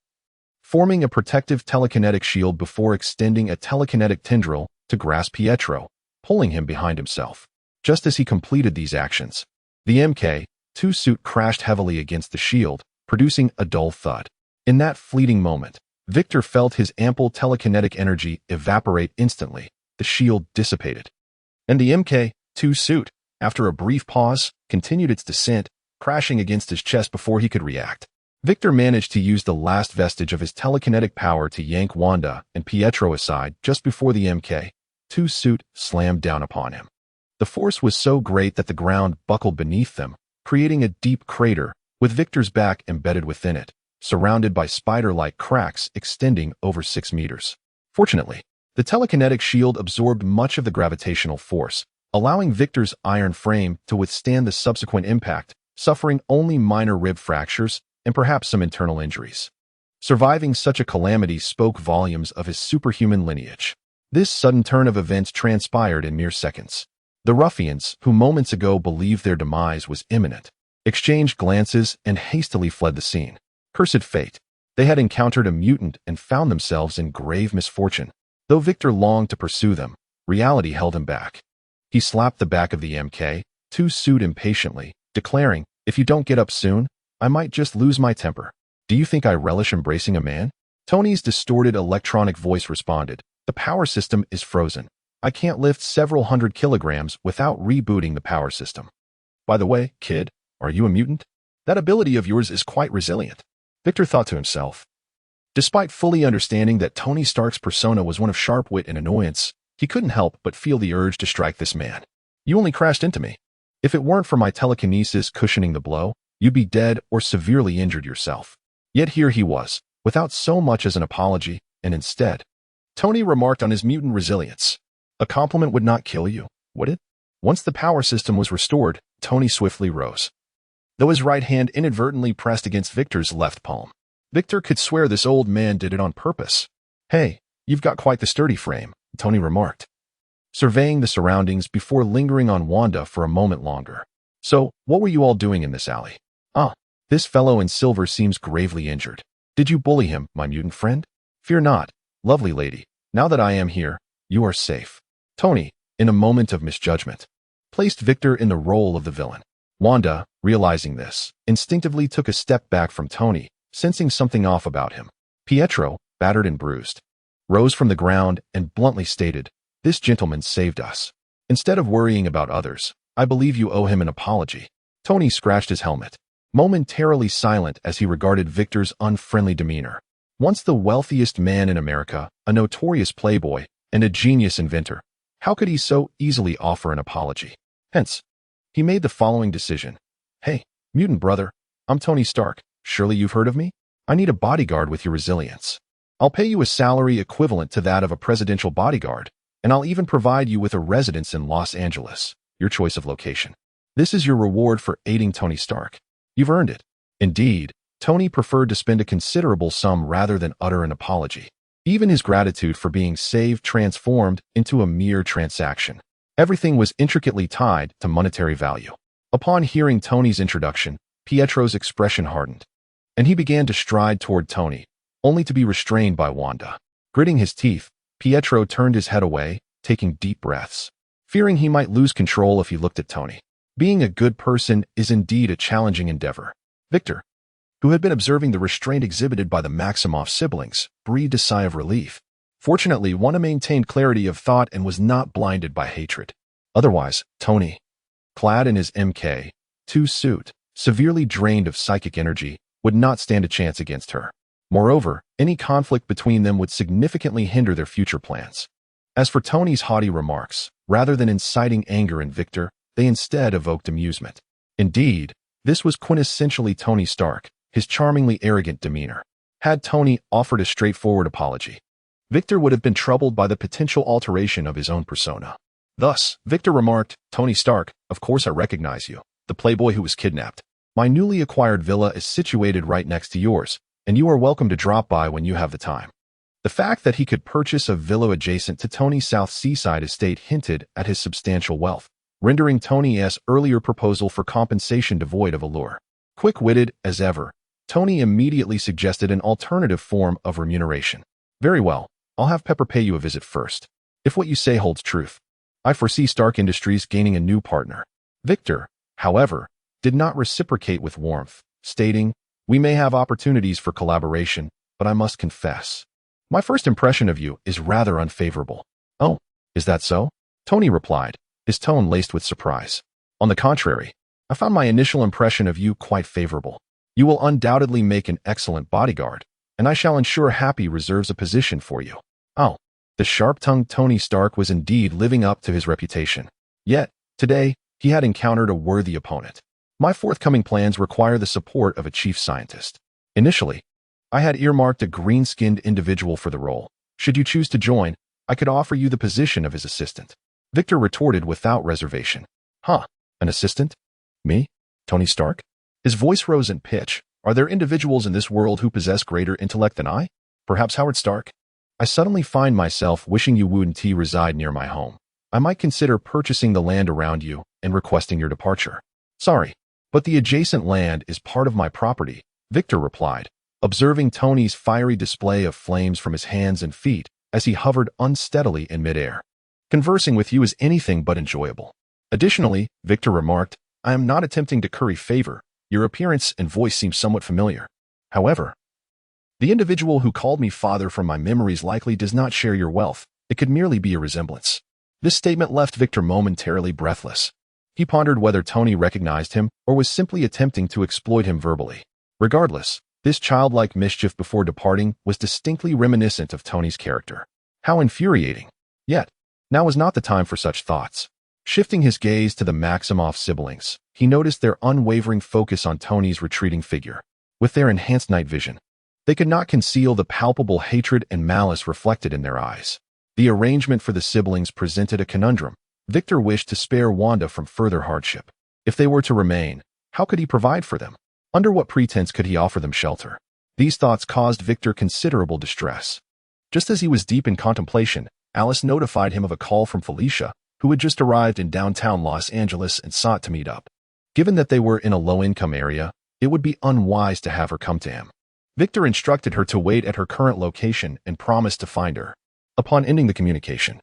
forming a protective telekinetic shield before extending a telekinetic tendril to grasp Pietro, pulling him behind himself. Just as he completed these actions, the Mk2 suit crashed heavily against the shield, producing a dull thud. In that fleeting moment, Victor felt his ample telekinetic energy evaporate instantly. The shield dissipated, and the Mk2 suit, after a brief pause, continued its descent, crashing against his chest before he could react. Victor managed to use the last vestige of his telekinetic power to yank Wanda and Pietro aside just before the Mk2 suit slammed down upon him. The force was so great that the ground buckled beneath them, creating a deep crater, with Victor's back embedded within it, surrounded by spider-like cracks extending over 6 meters. Fortunately, the telekinetic shield absorbed much of the gravitational force, allowing Victor's iron frame to withstand the subsequent impact, suffering only minor rib fractures and perhaps some internal injuries. Surviving such a calamity spoke volumes of his superhuman lineage. This sudden turn of events transpired in mere seconds. The ruffians, who moments ago believed their demise was imminent, exchanged glances and hastily fled the scene. Cursed fate! They had encountered a mutant and found themselves in grave misfortune. Though Victor longed to pursue them, reality held him back. He slapped the back of the MK2 suit impatiently, declaring, "If you don't get up soon, I might just lose my temper. Do you think I relish embracing a man?" Tony's distorted electronic voice responded, "The power system is frozen. I can't lift several hundred kilograms without rebooting the power system. By the way, kid, are you a mutant? That ability of yours is quite resilient." Victor thought to himself. Despite fully understanding that Tony Stark's persona was one of sharp wit and annoyance, he couldn't help but feel the urge to strike this man. "You only crashed into me. If it weren't for my telekinesis cushioning the blow, you'd be dead or severely injured yourself." Yet here he was, without so much as an apology, and instead, Tony remarked on his mutant resilience. "A compliment would not kill you, would it?" Once the power system was restored, Tony swiftly rose, though his right hand inadvertently pressed against Victor's left palm. Victor could swear this old man did it on purpose. "Hey, you've got quite the sturdy frame," Tony remarked, surveying the surroundings before lingering on Wanda for a moment longer. "So, what were you all doing in this alley?" "Ah, this fellow in silver seems gravely injured. Did you bully him, my mutant friend?" "Fear not, lovely lady. Now that I am here, you are safe." Tony, in a moment of misjudgment, placed Victor in the role of the villain. Wanda, realizing this, instinctively took a step back from Tony, sensing something off about him. Pietro, battered and bruised, rose from the ground and bluntly stated, "This gentleman saved us. Instead of worrying about others, I believe you owe him an apology." Tony scratched his helmet, momentarily silent as he regarded Victor's unfriendly demeanor. Once the wealthiest man in America, a notorious playboy, and a genius inventor, how could he so easily offer an apology? Hence, he made the following decision. "Hey, mutant brother, I'm Tony Stark. Surely you've heard of me? I need a bodyguard with your resilience. I'll pay you a salary equivalent to that of a presidential bodyguard, and I'll even provide you with a residence in Los Angeles, your choice of location. This is your reward for aiding Tony Stark. You've earned it." Indeed, Tony preferred to spend a considerable sum rather than utter an apology. Even his gratitude for being saved transformed into a mere transaction. Everything was intricately tied to monetary value. Upon hearing Tony's introduction, Pietro's expression hardened, and he began to stride toward Tony, only to be restrained by Wanda. Gritting his teeth, Pietro turned his head away, taking deep breaths, fearing he might lose control if he looked at Tony. Being a good person is indeed a challenging endeavor. Victor, who had been observing the restraint exhibited by the Maximoff siblings, breathed a sigh of relief. Fortunately, Wanda maintained clarity of thought and was not blinded by hatred. Otherwise, Tony, clad in his MK2 suit, severely drained of psychic energy, would not stand a chance against her. Moreover, any conflict between them would significantly hinder their future plans. As for Tony's haughty remarks, rather than inciting anger in Victor, they instead evoked amusement. Indeed, this was quintessentially Tony Stark, his charmingly arrogant demeanor. Had Tony offered a straightforward apology, Victor would have been troubled by the potential alteration of his own persona. Thus, Victor remarked, "Tony Stark, of course I recognize you, the playboy who was kidnapped. My newly acquired villa is situated right next to yours, and you are welcome to drop by when you have the time." The fact that he could purchase a villa adjacent to Tony's South Seaside estate hinted at his substantial wealth, rendering Tony's earlier proposal for compensation devoid of allure. Quick-witted as ever, Tony immediately suggested an alternative form of remuneration. "Very well, I'll have Pepper pay you a visit first. If what you say holds truth, I foresee Stark Industries gaining a new partner." Victor, however, did not reciprocate with warmth, stating, "We may have opportunities for collaboration, but I must confess, my first impression of you is rather unfavorable." "Oh, is that so?" Tony replied, his tone laced with surprise. "On the contrary, I found my initial impression of you quite favorable. You will undoubtedly make an excellent bodyguard, and I shall ensure Happy reserves a position for you." "Oh, The sharp-tongued Tony Stark was indeed living up to his reputation. Yet, today, he had encountered a worthy opponent. My forthcoming plans require the support of a chief scientist. Initially, I had earmarked a green-skinned individual for the role. Should you choose to join, I could offer you the position of his assistant. Victor retorted without reservation. Huh, an assistant? Me? Tony Stark? His voice rose in pitch. Are there individuals in this world who possess greater intellect than I? Perhaps Howard Stark? I suddenly find myself wishing you wouldn't reside near my home. I might consider purchasing the land around you and requesting your departure. Sorry, but the adjacent land is part of my property, Victor replied, observing Tony's fiery display of flames from his hands and feet as he hovered unsteadily in midair. Conversing with you is anything but enjoyable. Additionally, Victor remarked, I am not attempting to curry favor. Your appearance and voice seem somewhat familiar. However, the individual who called me father from my memories likely does not share your wealth. It could merely be a resemblance. This statement left Victor momentarily breathless. He pondered whether Tony recognized him or was simply attempting to exploit him verbally. Regardless, this childlike mischief before departing was distinctly reminiscent of Tony's character. How infuriating! Yet, now was not the time for such thoughts. Shifting his gaze to the Maximoff siblings, he noticed their unwavering focus on Tony's retreating figure. With their enhanced night vision, they could not conceal the palpable hatred and malice reflected in their eyes. The arrangement for the siblings presented a conundrum. Victor wished to spare Wanda from further hardship. If they were to remain, how could he provide for them? Under what pretense could he offer them shelter? These thoughts caused Victor considerable distress. Just as he was deep in contemplation, Alice notified him of a call from Felicia, who had just arrived in downtown Los Angeles and sought to meet up. Given that they were in a low-income area, it would be unwise to have her come to him. Victor instructed her to wait at her current location and promised to find her. Upon ending the communication,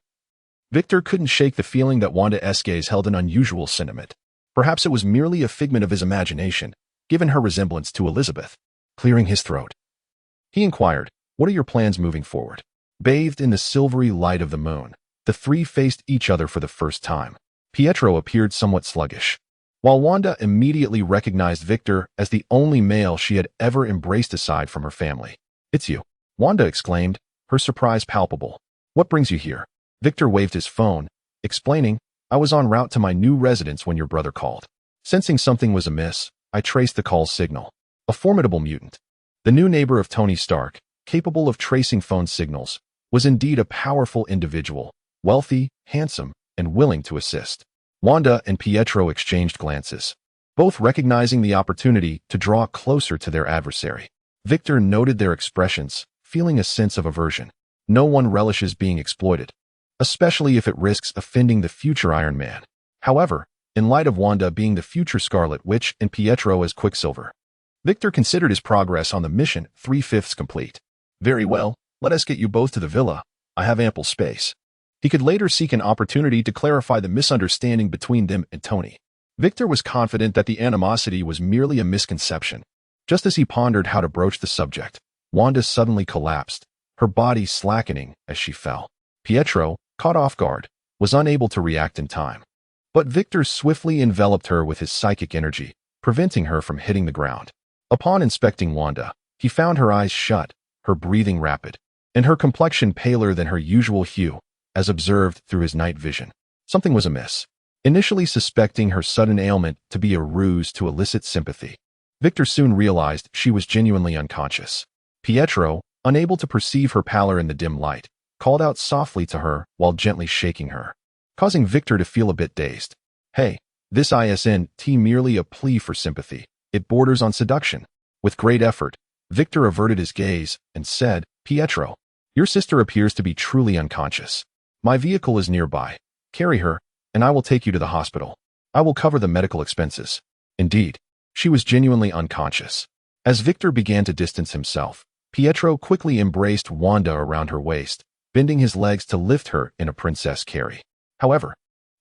Victor couldn't shake the feeling that Wanda S.H.I.E.L.D held an unusual sentiment. Perhaps it was merely a figment of his imagination, given her resemblance to Elizabeth. Clearing his throat, he inquired, what are your plans moving forward? Bathed in the silvery light of the moon, the three faced each other for the first time. Pietro appeared somewhat sluggish. While Wanda immediately recognized Victor as the only male she had ever embraced aside from her family. It's you, Wanda exclaimed, her surprise palpable. What brings you here? Victor waved his phone, explaining, I was en route to my new residence when your brother called. Sensing something was amiss, I traced the call's signal. A formidable mutant. The new neighbor of Tony Stark, capable of tracing phone signals, was indeed a powerful individual, wealthy, handsome, and willing to assist. Wanda and Pietro exchanged glances, both recognizing the opportunity to draw closer to their adversary. Victor noted their expressions, feeling a sense of aversion. No one relishes being exploited, especially if it risks offending the future Iron Man. However, in light of Wanda being the future Scarlet Witch and Pietro as Quicksilver, Victor considered his progress on the mission 3/5 complete. Very well, let us get you both to the villa. I have ample space. He could later seek an opportunity to clarify the misunderstanding between them and Tony. Victor was confident that the animosity was merely a misconception. Just as he pondered how to broach the subject, Wanda suddenly collapsed, her body slackening as she fell. Pietro, caught off guard, was unable to react in time. But Victor swiftly enveloped her with his psychic energy, preventing her from hitting the ground. Upon inspecting Wanda, he found her eyes shut, her breathing rapid, and her complexion paler than her usual hue, as observed through his night vision. Something was amiss. Initially suspecting her sudden ailment to be a ruse to elicit sympathy, Victor soon realized she was genuinely unconscious. Pietro, unable to perceive her pallor in the dim light, called out softly to her while gently shaking her, causing Victor to feel a bit dazed. Hey, this isn't merely a plea for sympathy. It borders on seduction. With great effort, Victor averted his gaze and said, Pietro, your sister appears to be truly unconscious. My vehicle is nearby. Carry her, and I will take you to the hospital. I will cover the medical expenses. Indeed, she was genuinely unconscious. As Victor began to distance himself, Pietro quickly embraced Wanda around her waist, bending his legs to lift her in a princess carry. However,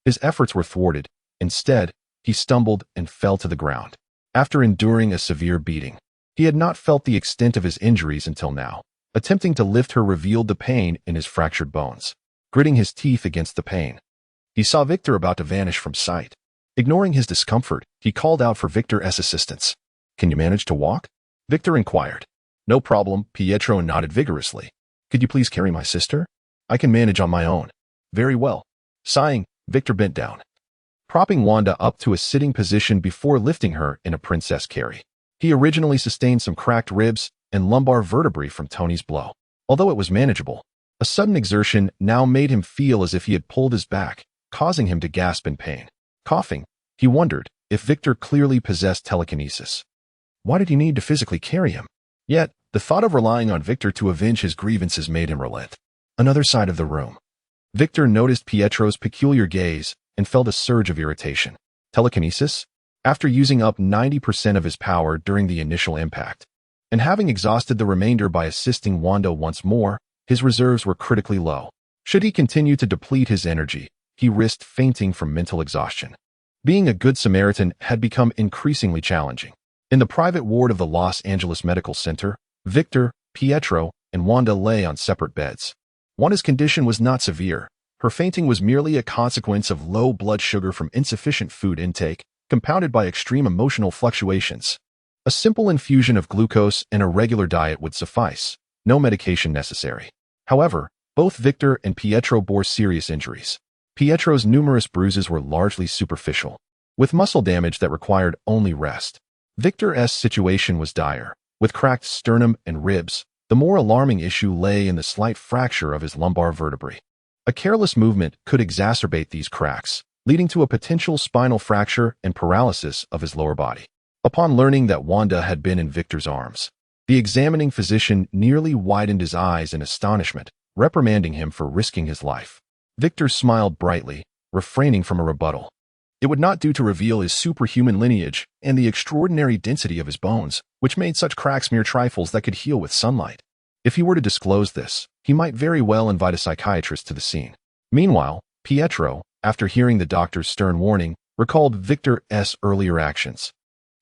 his efforts were thwarted. Instead, he stumbled and fell to the ground. After enduring a severe beating, he had not felt the extent of his injuries until now. Attempting to lift her revealed the pain in his fractured bones. Gritting his teeth against the pain, he saw Victor about to vanish from sight. Ignoring his discomfort, he called out for Victor's assistance. Can you manage to walk? Victor inquired. No problem, Pietro nodded vigorously. Could you please carry my sister? I can manage on my own. Very well. Sighing, Victor bent down, propping Wanda up to a sitting position before lifting her in a princess carry. He originally sustained some cracked ribs and lumbar vertebrae from Tony's blow. Although it was manageable, a sudden exertion now made him feel as if he had pulled his back, causing him to gasp in pain. Coughing, he wondered if Victor clearly possessed telekinesis. Why did he need to physically carry him? Yet, the thought of relying on Victor to avenge his grievances made him relent. Another side of the room. Victor noticed Pietro's peculiar gaze and felt a surge of irritation. Telekinesis? After using up 90% of his power during the initial impact, and having exhausted the remainder by assisting Wanda once more, his reserves were critically low. Should he continue to deplete his energy, he risked fainting from mental exhaustion. Being a good Samaritan had become increasingly challenging. In the private ward of the Los Angeles Medical Center, Victor, Pietro, and Wanda lay on separate beds. Wanda's condition was not severe. Her fainting was merely a consequence of low blood sugar from insufficient food intake, compounded by extreme emotional fluctuations. A simple infusion of glucose and a regular diet would suffice. No medication necessary. However, both Victor and Pietro bore serious injuries. Pietro's numerous bruises were largely superficial, with muscle damage that required only rest. Victor's situation was dire. With cracked sternum and ribs, the more alarming issue lay in the slight fracture of his lumbar vertebrae. A careless movement could exacerbate these cracks, leading to a potential spinal fracture and paralysis of his lower body. Upon learning that Wanda had been in Victor's arms, the examining physician nearly widened his eyes in astonishment, reprimanding him for risking his life. Victor smiled brightly, refraining from a rebuttal. It would not do to reveal his superhuman lineage and the extraordinary density of his bones, which made such cracks mere trifles that could heal with sunlight. If he were to disclose this, he might very well invite a psychiatrist to the scene. Meanwhile, Pietro, after hearing the doctor's stern warning, recalled Victor's earlier actions,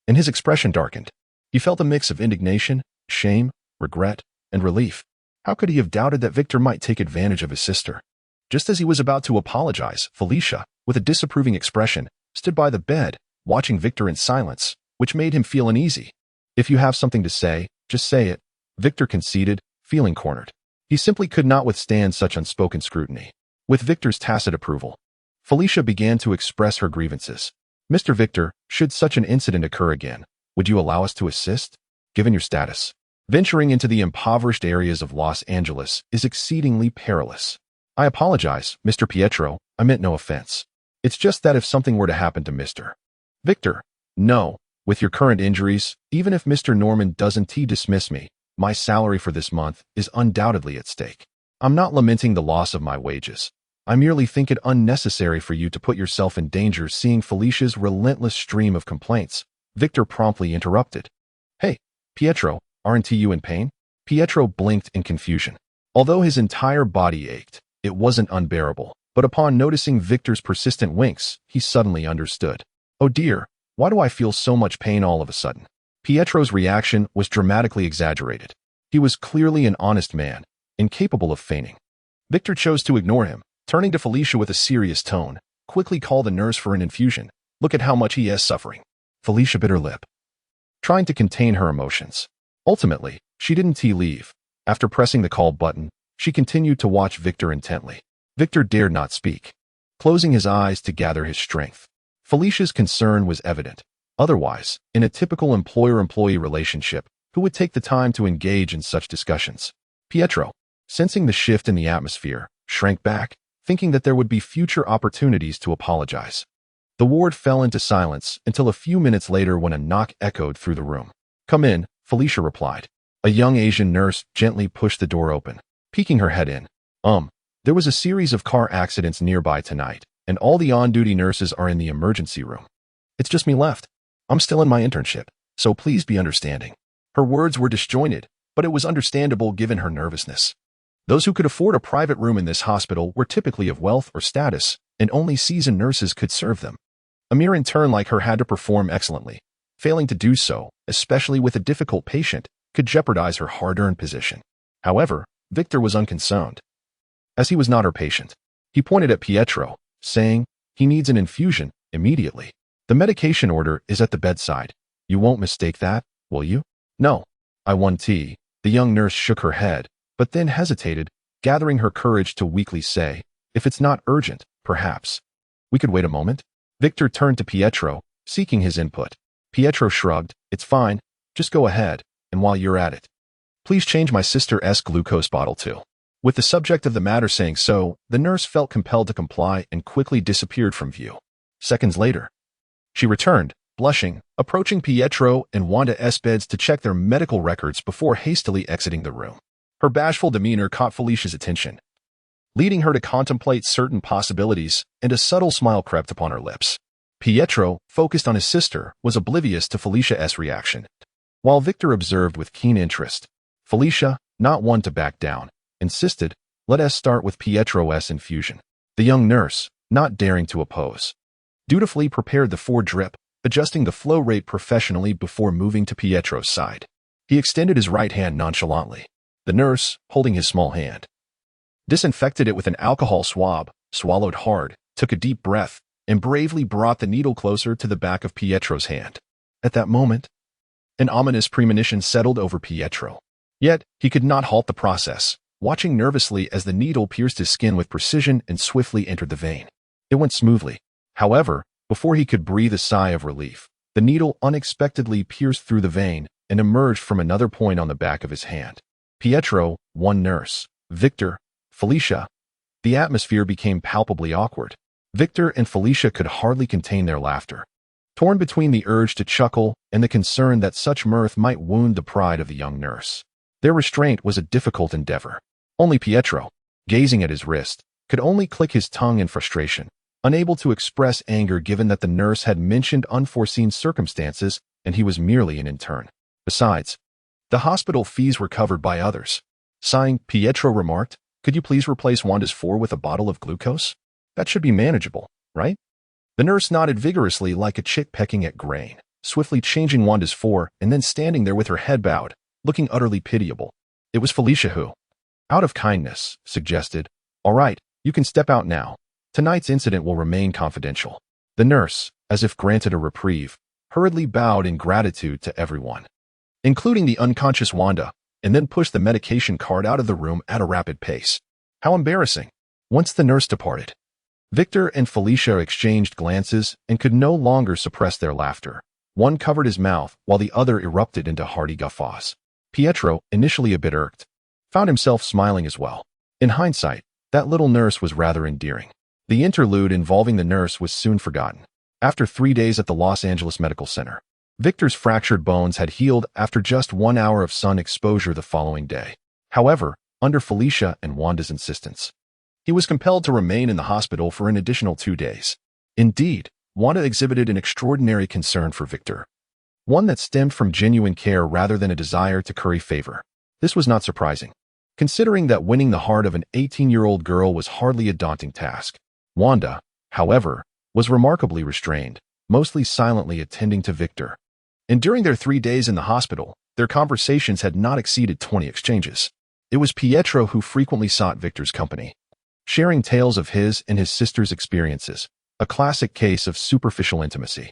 and his expression darkened. He felt a mix of indignation, shame, regret, and relief. How could he have doubted that Victor might take advantage of his sister? Just as he was about to apologize, Felicia, with a disapproving expression, stood by the bed, watching Victor in silence, which made him feel uneasy. If you have something to say, just say it, Victor conceded, feeling cornered. He simply could not withstand such unspoken scrutiny. With Victor's tacit approval, Felicia began to express her grievances. Mr. Victor, should such an incident occur again, would you allow us to assist? Given your status, venturing into the impoverished areas of Los Angeles is exceedingly perilous. I apologize, Mr. Pietro, I meant no offense. It's just that if something were to happen to Mr. Victor, no, with your current injuries, even if Mr. Norman doesn't dismiss me, my salary for this month is undoubtedly at stake. I'm not lamenting the loss of my wages. I merely think it unnecessary for you to put yourself in danger. Seeing Felicia's relentless stream of complaints, Victor promptly interrupted. Hey, Pietro, aren't you in pain? Pietro blinked in confusion. Although his entire body ached, it wasn't unbearable, but upon noticing Victor's persistent winks, he suddenly understood. Oh dear, why do I feel so much pain all of a sudden? Pietro's reaction was dramatically exaggerated. He was clearly an honest man, incapable of feigning. Victor chose to ignore him, turning to Felicia with a serious tone. Quickly call the nurse for an infusion. Look at how much he is suffering. Felicia bit her lip, trying to contain her emotions. Ultimately, she didn't leave. After pressing the call button, she continued to watch Victor intently. Victor dared not speak, closing his eyes to gather his strength. Felicia's concern was evident. Otherwise, in a typical employer-employee relationship, who would take the time to engage in such discussions? Pietro, sensing the shift in the atmosphere, shrank back, thinking that there would be future opportunities to apologize. The ward fell into silence until a few minutes later when a knock echoed through the room. Come in, Felicia replied. A young Asian nurse gently pushed the door open, peeking her head in. There was a series of car accidents nearby tonight, and all the on-duty nurses are in the emergency room. It's just me left. I'm still in my internship, so please be understanding. Her words were disjointed, but it was understandable given her nervousness. Those who could afford a private room in this hospital were typically of wealth or status, and only seasoned nurses could serve them. A mere intern like her had to perform excellently. Failing to do so, especially with a difficult patient, could jeopardize her hard-earned position. However, Victor was unconcerned, as he was not her patient. He pointed at Pietro, saying, he needs an infusion, immediately. The medication order is at the bedside. You won't mistake that, will you? No. I want tea. The young nurse shook her head, but then hesitated, gathering her courage to weakly say, "If it's not urgent, perhaps we could wait a moment." Victor turned to Pietro, seeking his input. Pietro shrugged. "It's fine. Just go ahead, and while you're at it, please change my sister's glucose bottle too." With the subject of the matter saying so, the nurse felt compelled to comply and quickly disappeared from view. Seconds later, she returned, blushing, approaching Pietro and Wanda's beds to check their medical records before hastily exiting the room. Her bashful demeanor caught Felicia's attention, leading her to contemplate certain possibilities, and a subtle smile crept upon her lips. Pietro, focused on his sister, was oblivious to Felicia's reaction. While Victor observed with keen interest, Felicia, not one to back down, insisted, "Let us start with Pietro's infusion." The young nurse, not daring to oppose, dutifully prepared the four-drip, adjusting the flow rate professionally before moving to Pietro's side. He extended his right hand nonchalantly. The nurse, holding his small hand, disinfected it with an alcohol swab, swallowed hard, took a deep breath, and bravely brought the needle closer to the back of Pietro's hand. At that moment, an ominous premonition settled over Pietro. Yet, he could not halt the process, watching nervously as the needle pierced his skin with precision and swiftly entered the vein. It went smoothly. However, before he could breathe a sigh of relief, the needle unexpectedly pierced through the vein and emerged from another point on the back of his hand. Pietro, one nurse, Victor, Felicia. The atmosphere became palpably awkward. Victor and Felicia could hardly contain their laughter, torn between the urge to chuckle and the concern that such mirth might wound the pride of the young nurse. Their restraint was a difficult endeavor. Only Pietro, gazing at his wrist, could only click his tongue in frustration, unable to express anger given that the nurse had mentioned unforeseen circumstances and he was merely an intern. Besides, the hospital fees were covered by others. Sighing, Pietro remarked, "Could you please replace Wanda's 4 with a bottle of glucose? That should be manageable, right?" The nurse nodded vigorously like a chick pecking at grain, swiftly changing Wanda's 4 and then standing there with her head bowed, looking utterly pitiable. It was Felicia who, out of kindness, suggested, "All right, you can step out now. Tonight's incident will remain confidential." The nurse, as if granted a reprieve, hurriedly bowed in gratitude to everyone, including the unconscious Wanda, and then pushed the medication cart out of the room at a rapid pace. How embarrassing. Once the nurse departed, Victor and Felicia exchanged glances and could no longer suppress their laughter. One covered his mouth while the other erupted into hearty guffaws. Pietro, initially a bit irked, found himself smiling as well. In hindsight, that little nurse was rather endearing. The interlude involving the nurse was soon forgotten. After 3 days at the Los Angeles Medical Center, Victor's fractured bones had healed after just 1 hour of sun exposure the following day. However, under Felicia and Wanda's insistence, he was compelled to remain in the hospital for an additional 2 days. Indeed, Wanda exhibited an extraordinary concern for Victor, one that stemmed from genuine care rather than a desire to curry favor. This was not surprising, considering that winning the heart of an 18-year-old girl was hardly a daunting task. Wanda, however, was remarkably restrained, mostly silently attending to Victor. And during their 3 days in the hospital, their conversations had not exceeded 20 exchanges. It was Pietro who frequently sought Victor's company, sharing tales of his and his sister's experiences, a classic case of superficial intimacy.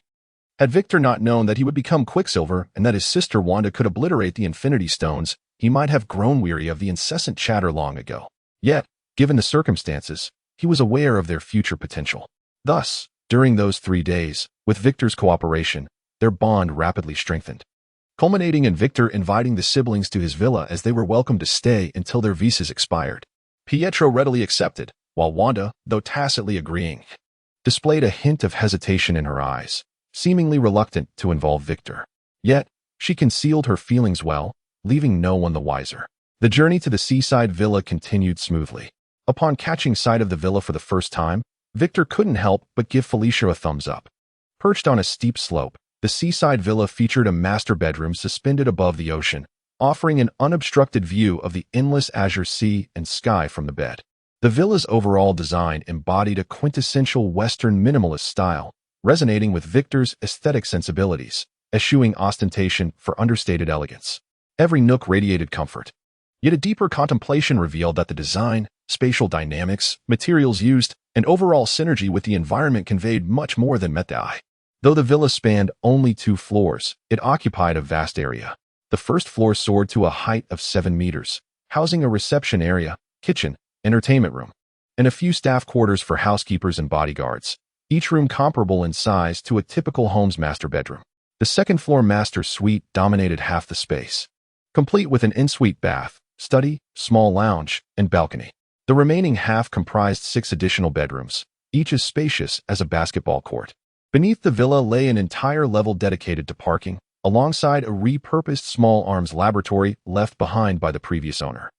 Had Victor not known that he would become Quicksilver and that his sister Wanda could obliterate the Infinity Stones, he might have grown weary of the incessant chatter long ago. Yet, given the circumstances, he was aware of their future potential. Thus, during those 3 days, with Victor's cooperation, their bond rapidly strengthened, culminating in Victor inviting the siblings to his villa as they were welcome to stay until their visas expired. Pietro readily accepted, while Wanda, though tacitly agreeing, displayed a hint of hesitation in her eyes, seemingly reluctant to involve Victor. Yet, she concealed her feelings well, leaving no one the wiser. The journey to the seaside villa continued smoothly. Upon catching sight of the villa for the first time, Victor couldn't help but give Felicia a thumbs up. Perched on a steep slope, the seaside villa featured a master bedroom suspended above the ocean, offering an unobstructed view of the endless azure sea and sky from the bed. The villa's overall design embodied a quintessential Western minimalist style, resonating with Victor's aesthetic sensibilities, eschewing ostentation for understated elegance. Every nook radiated comfort. Yet a deeper contemplation revealed that the design, spatial dynamics, materials used, and overall synergy with the environment conveyed much more than met the eye. Though the villa spanned only 2 floors, it occupied a vast area. The first floor soared to a height of 7 meters, housing a reception area, kitchen, entertainment room, and a few staff quarters for housekeepers and bodyguards, each room comparable in size to a typical home's master bedroom. The second-floor master suite dominated half the space, complete with an en-suite bath, study, small lounge, and balcony. The remaining half comprised 6 additional bedrooms, each as spacious as a basketball court. Beneath the villa lay an entire level dedicated to parking, alongside a repurposed small arms laboratory left behind by the previous owner.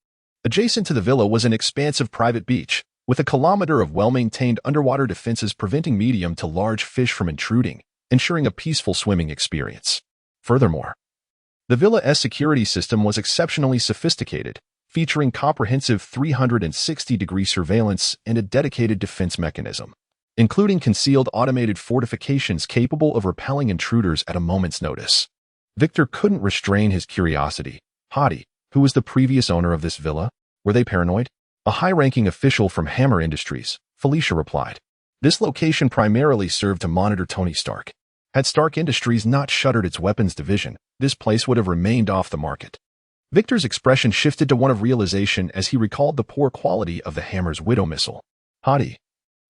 Adjacent to the villa was an expansive private beach, with a kilometer of well-maintained underwater defenses preventing medium to large fish from intruding, ensuring a peaceful swimming experience. Furthermore, the villa's security system was exceptionally sophisticated, featuring comprehensive 360-degree surveillance and a dedicated defense mechanism, including concealed automated fortifications capable of repelling intruders at a moment's notice. Victor couldn't restrain his curiosity. S.H.I.E.L.D, who was the previous owner of this villa? Were they paranoid? A high-ranking official from Hammer Industries, Felicia replied. This location primarily served to monitor Tony Stark. Had Stark Industries not shuttered its weapons division, this place would have remained off the market. Victor's expression shifted to one of realization as he recalled the poor quality of the Hammer's Widow missile. S.H.I.E.L.D,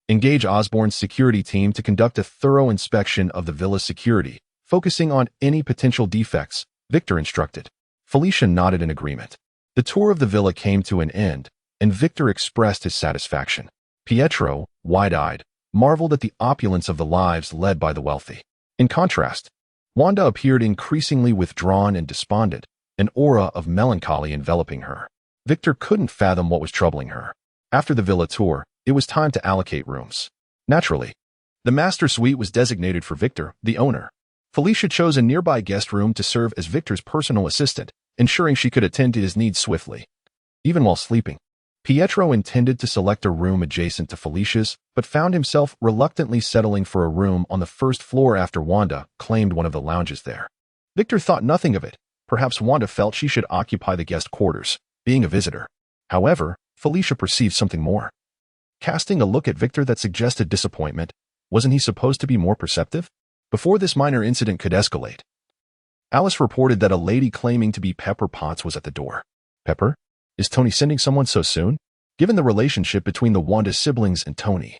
engage Osborne's security team to conduct a thorough inspection of the villa's security, focusing on any potential defects, Victor instructed. Felicia nodded in agreement. The tour of the villa came to an end, and Victor expressed his satisfaction. Pietro, wide-eyed, marveled at the opulence of the lives led by the wealthy. In contrast, Wanda appeared increasingly withdrawn and despondent, an aura of melancholy enveloping her. Victor couldn't fathom what was troubling her. After the villa tour, it was time to allocate rooms. Naturally, the master suite was designated for Victor, the owner. Felicia chose a nearby guest room to serve as Victor's personal assistant, ensuring she could attend to his needs swiftly. Even while sleeping, Pietro intended to select a room adjacent to Felicia's, but found himself reluctantly settling for a room on the first floor after Wanda claimed one of the lounges there. Victor thought nothing of it. Perhaps Wanda felt she should occupy the guest quarters, being a visitor. However, Felicia perceived something more. Casting a look at Victor that suggested disappointment, wasn't he supposed to be more perceptive? Before this minor incident could escalate, Alice reported that a lady claiming to be Pepper Potts was at the door. Pepper? Is Tony sending someone so soon? Given the relationship between the Wanda siblings and Tony,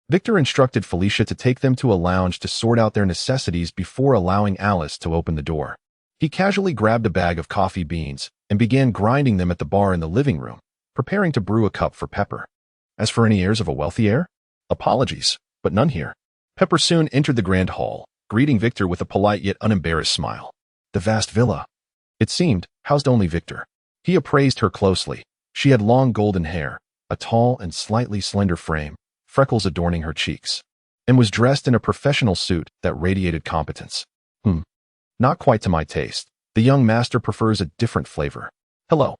Victor instructed Felicia to take them to a lounge to sort out their necessities before allowing Alice to open the door. He casually grabbed a bag of coffee beans and began grinding them at the bar in the living room, preparing to brew a cup for Pepper. As for any heirs of a wealthy heir? Apologies, but none here. Pepper soon entered the grand hall, greeting Victor with a polite yet unembarrassed smile. The vast villa, it seemed, housed only Victor. He appraised her closely. She had long golden hair, a tall and slightly slender frame, freckles adorning her cheeks, and was dressed in a professional suit that radiated competence. Not quite to my taste. The young master prefers a different flavor. Hello.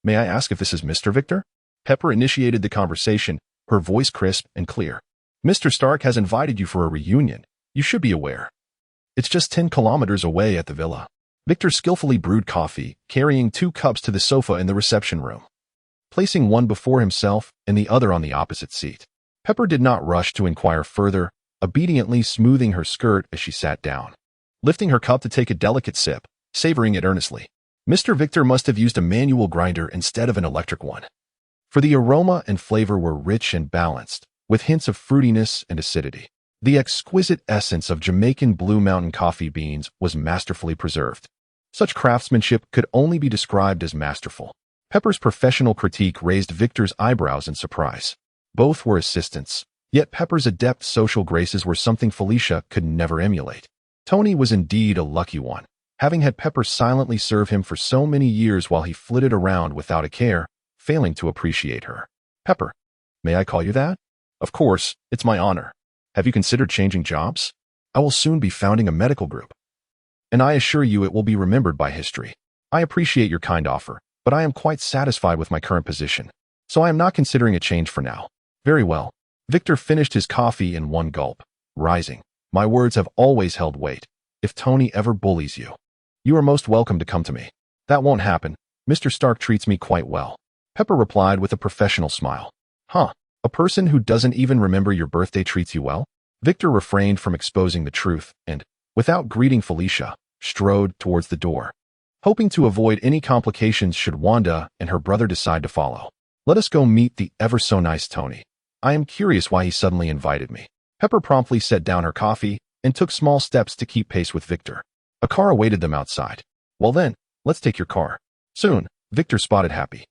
May I ask if this is Mr. Victor? Pepper initiated the conversation, her voice crisp and clear. Mr. Stark has invited you for a reunion. You should be aware. It's just 10 kilometers away at the villa. Victor skillfully brewed coffee, carrying 2 cups to the sofa in the reception room, placing one before himself and the other on the opposite seat. Pepper did not rush to inquire further, obediently smoothing her skirt as she sat down, lifting her cup to take a delicate sip, savoring it earnestly. Mr. Victor must have used a manual grinder instead of an electric one, for the aroma and flavor were rich and balanced, with hints of fruitiness and acidity. The exquisite essence of Jamaican Blue Mountain coffee beans was masterfully preserved. Such craftsmanship could only be described as masterful. Pepper's professional critique raised Victor's eyebrows in surprise. Both were assistants, yet Pepper's adept social graces were something Felicia could never emulate. Tony was indeed a lucky one, having had Pepper silently serve him for so many years while he flitted around without a care, failing to appreciate her. Pepper, may I call you that? Of course, it's my honor. Have you considered changing jobs? I will soon be founding a medical group, and I assure you it will be remembered by history. I appreciate your kind offer, but I am quite satisfied with my current position, so I am not considering a change for now. Very well. Victor finished his coffee in one gulp, rising. My words have always held weight. If Tony ever bullies you, you are most welcome to come to me. That won't happen. Mr. Stark treats me quite well. Pepper replied with a professional smile. Huh, a person who doesn't even remember your birthday treats you well? Victor refrained from exposing the truth and, without greeting Felicia, strode towards the door, hoping to avoid any complications should Wanda and her brother decide to follow. Let us go meet the ever-so-nice Tony. I am curious why he suddenly invited me. Pepper promptly set down her coffee and took small steps to keep pace with Victor. A car awaited them outside. Well then, let's take your car. Soon, Victor spotted Happy,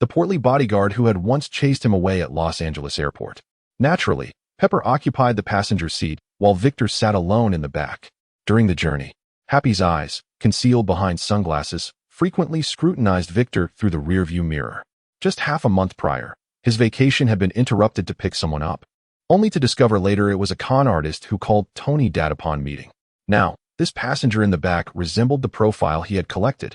the portly bodyguard who had once chased him away at Los Angeles Airport. Naturally, Pepper occupied the passenger seat while Victor sat alone in the back. During the journey, Happy's eyes, concealed behind sunglasses, frequently scrutinized Victor through the rearview mirror. Just half a month prior, his vacation had been interrupted to pick someone up, only to discover later it was a con artist who called Tony dad upon meeting. Now, this passenger in the back resembled the profile he had collected.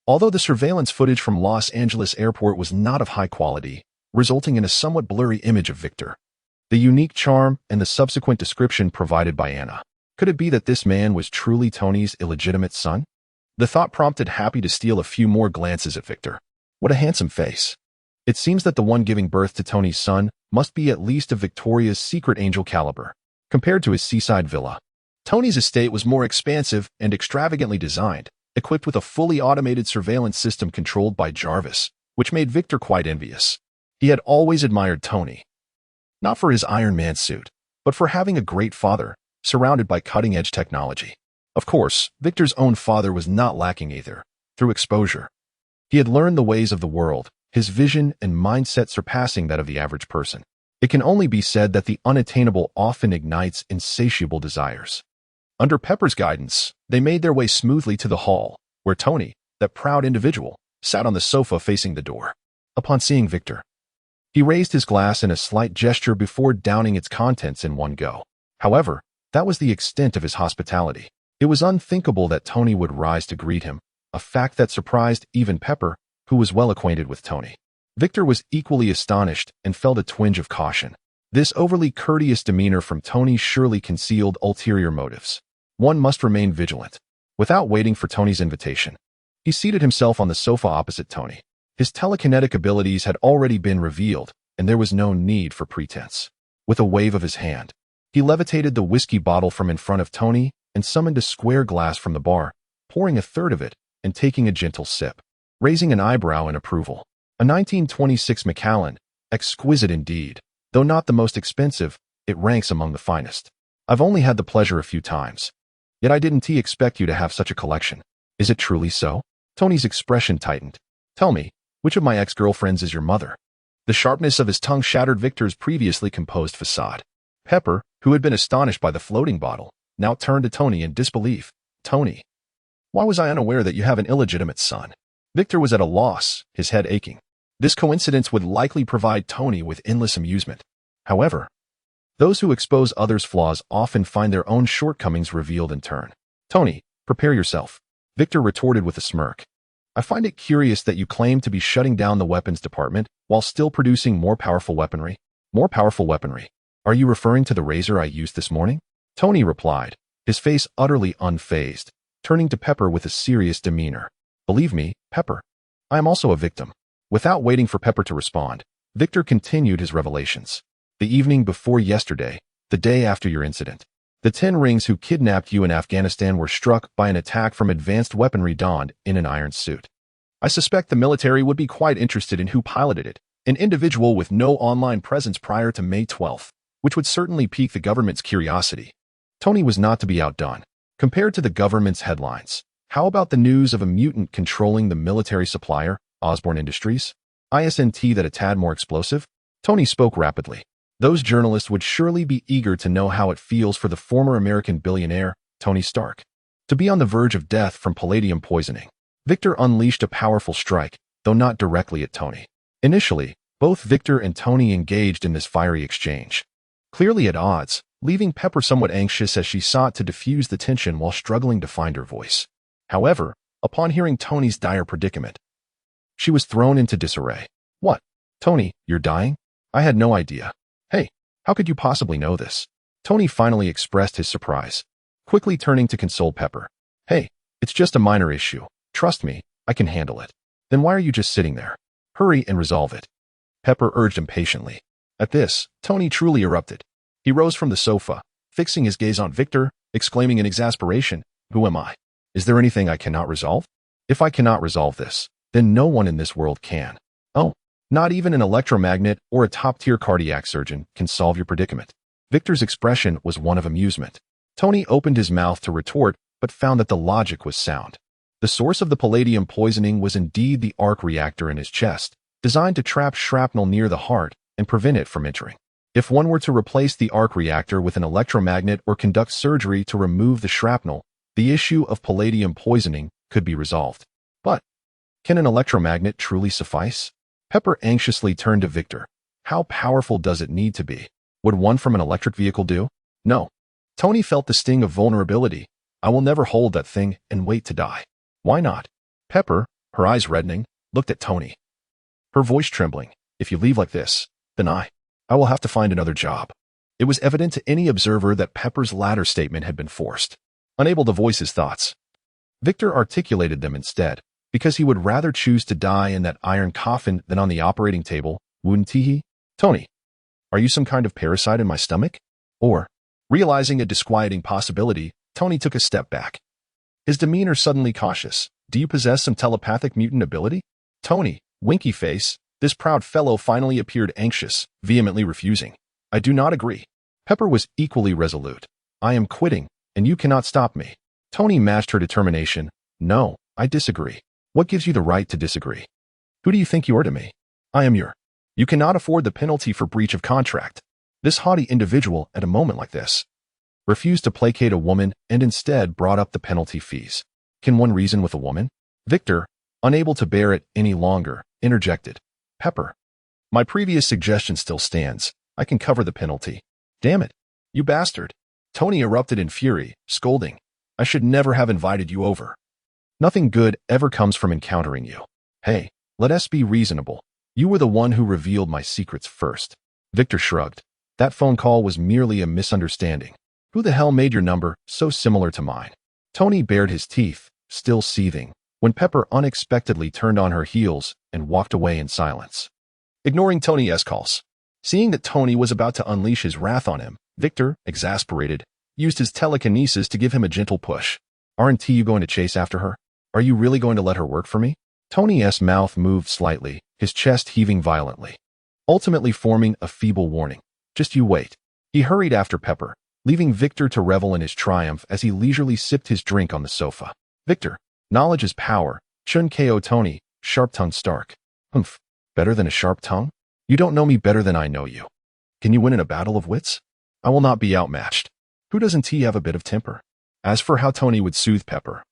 Although the surveillance footage from Los Angeles Airport was not of high quality, resulting in a somewhat blurry image of Victor, the unique charm and the subsequent description provided by Anna. Could it be that this man was truly Tony's illegitimate son? The thought prompted Happy to steal a few more glances at Victor. What a handsome face. It seems that the one giving birth to Tony's son must be at least of Victoria's secret angel caliber. Compared to his seaside villa, Tony's estate was more expansive and extravagantly designed, equipped with a fully automated surveillance system controlled by Jarvis, which made Victor quite envious. He had always admired Tony, not for his Iron Man suit, but for having a great father, surrounded by cutting-edge technology. Of course, Victor's own father was not lacking either. Through exposure, he had learned the ways of the world, his vision and mindset surpassing that of the average person. It can only be said that the unattainable often ignites insatiable desires. Under Pepper's guidance, they made their way smoothly to the hall, where Tony, that proud individual, sat on the sofa facing the door. Upon seeing Victor, he raised his glass in a slight gesture before downing its contents in one go. However, that was the extent of his hospitality. It was unthinkable that Tony would rise to greet him, a fact that surprised even Pepper, who was well acquainted with Tony. Victor was equally astonished and felt a twinge of caution. This overly courteous demeanor from Tony surely concealed ulterior motives. One must remain vigilant. Without waiting for Tony's invitation, he seated himself on the sofa opposite Tony. His telekinetic abilities had already been revealed, and there was no need for pretense. With a wave of his hand, he levitated the whiskey bottle from in front of Tony and summoned a square glass from the bar, pouring a third of it and taking a gentle sip, raising an eyebrow in approval. A 1926 Macallan, exquisite indeed. Though not the most expensive, it ranks among the finest. I've only had the pleasure a few times. Yet I didn't expect you to have such a collection. Is it truly so? Tony's expression tightened. Tell me, which of my ex-girlfriends is your mother? The sharpness of his tongue shattered Victor's previously composed facade. Pepper, who had been astonished by the floating bottle, now turned to Tony in disbelief. Tony, why was I unaware that you have an illegitimate son? Victor was at a loss, his head aching. This coincidence would likely provide Tony with endless amusement. However, those who expose others' flaws often find their own shortcomings revealed in turn. Tony, prepare yourself, Victor retorted with a smirk. I find it curious that you claim to be shutting down the weapons department while still producing more powerful weaponry. More powerful weaponry. Are you referring to the razor I used this morning? Tony replied, his face utterly unfazed, turning to Pepper with a serious demeanor. Believe me, Pepper, I am also a victim. Without waiting for Pepper to respond, Victor continued his revelations. The evening before yesterday, the day after your incident, the 10 rings who kidnapped you in Afghanistan were struck by an attack from advanced weaponry donned in an iron suit. I suspect the military would be quite interested in who piloted it, an individual with no online presence prior to May 12th, which would certainly pique the government's curiosity. Tony was not to be outdone. Compared to the government's headlines, how about the news of a mutant controlling the military supplier, Osborne Industries? Isn't that a tad more explosive? Tony spoke rapidly. Those journalists would surely be eager to know how it feels for the former American billionaire, Tony Stark, to be on the verge of death from palladium poisoning. Victor unleashed a powerful strike, though not directly at Tony. Initially, both Victor and Tony engaged in this fiery exchange, clearly at odds, leaving Pepper somewhat anxious as she sought to diffuse the tension while struggling to find her voice. However, upon hearing Tony's dire predicament, she was thrown into disarray. What? Tony, you're dying? I had no idea. Hey, how could you possibly know this? Tony finally expressed his surprise, quickly turning to console Pepper. Hey, it's just a minor issue. Trust me, I can handle it. Then why are you just sitting there? Hurry and resolve it. Pepper urged impatiently. At this, Tony truly erupted. He rose from the sofa, fixing his gaze on Victor, exclaiming in exasperation, Who am I? Is there anything I cannot resolve? If I cannot resolve this, then no one in this world can. Oh, Not even an electromagnet or a top-tier cardiac surgeon can solve your predicament. Victor's expression was one of amusement. Tony opened his mouth to retort, but found that the logic was sound. The source of the palladium poisoning was indeed the arc reactor in his chest, designed to trap shrapnel near the heart and prevent it from entering. If one were to replace the arc reactor with an electromagnet or conduct surgery to remove the shrapnel, the issue of palladium poisoning could be resolved. But can an electromagnet truly suffice? Pepper anxiously turned to Victor. How powerful does it need to be? Would one from an electric vehicle do? No. Tony felt the sting of vulnerability. I will never hold that thing and wait to die. Why not? Pepper, her eyes reddening, looked at Tony. Her voice trembling. If you leave like this, then I will have to find another job. It was evident to any observer that Pepper's latter statement had been forced. Unable to voice his thoughts, Victor articulated them instead, because he would rather choose to die in that iron coffin than on the operating table, wouldn't he? Tony, are you some kind of parasite in my stomach? Or, realizing a disquieting possibility, Tony took a step back. His demeanor suddenly cautious. Do you possess some telepathic mutant ability? Tony, winky face, this proud fellow finally appeared anxious, vehemently refusing. I do not agree. Pepper was equally resolute. I am quitting, and you cannot stop me. Tony matched her determination. No, I disagree. What gives you the right to disagree? Who do you think you are to me? I am your. You cannot afford the penalty for breach of contract. This haughty individual, at a moment like this, refused to placate a woman and instead brought up the penalty fees. Can one reason with a woman? Victor, unable to bear it any longer, interjected. Pepper, my previous suggestion still stands. I can cover the penalty. Damn it, you bastard. Tony erupted in fury, scolding. I should never have invited you over. Nothing good ever comes from encountering you. Hey, let us be reasonable. You were the one who revealed my secrets first. Victor shrugged. That phone call was merely a misunderstanding. Who the hell made your number so similar to mine? Tony bared his teeth, still seething, when Pepper unexpectedly turned on her heels and walked away in silence. Ignoring Tony's calls. Seeing that Tony was about to unleash his wrath on him, Victor, exasperated, used his telekinesis to give him a gentle push. Aren't you going to chase after her? Are you really going to let her work for me? Tony's mouth moved slightly, his chest heaving violently, ultimately forming a feeble warning. Just you wait. He hurried after Pepper, leaving Victor to revel in his triumph as he leisurely sipped his drink on the sofa. Victor, knowledge is power. Chun ko Tony, sharp-tongued Stark. Humph, better than a sharp tongue? You don't know me better than I know you. Can you win in a battle of wits? I will not be outmatched. Who doesn't he have a bit of temper? As for how Tony would soothe Pepper,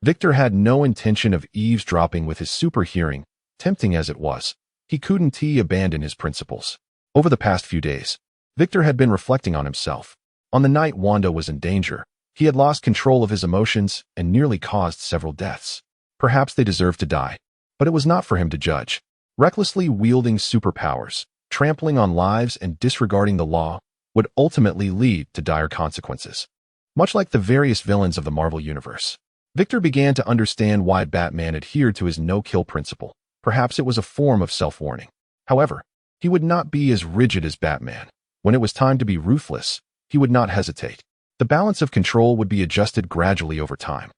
Victor had no intention of eavesdropping with his super hearing, tempting as it was. He couldn't abandon his principles. Over the past few days, Victor had been reflecting on himself. On the night Wanda was in danger, he had lost control of his emotions and nearly caused several deaths. Perhaps they deserved to die, but it was not for him to judge. Recklessly wielding superpowers, trampling on lives and disregarding the law would ultimately lead to dire consequences. Much like the various villains of the Marvel Universe, Victor began to understand why Batman adhered to his no-kill principle. Perhaps it was a form of self-warning. However, he would not be as rigid as Batman. When it was time to be ruthless, he would not hesitate. The balance of control would be adjusted gradually over time.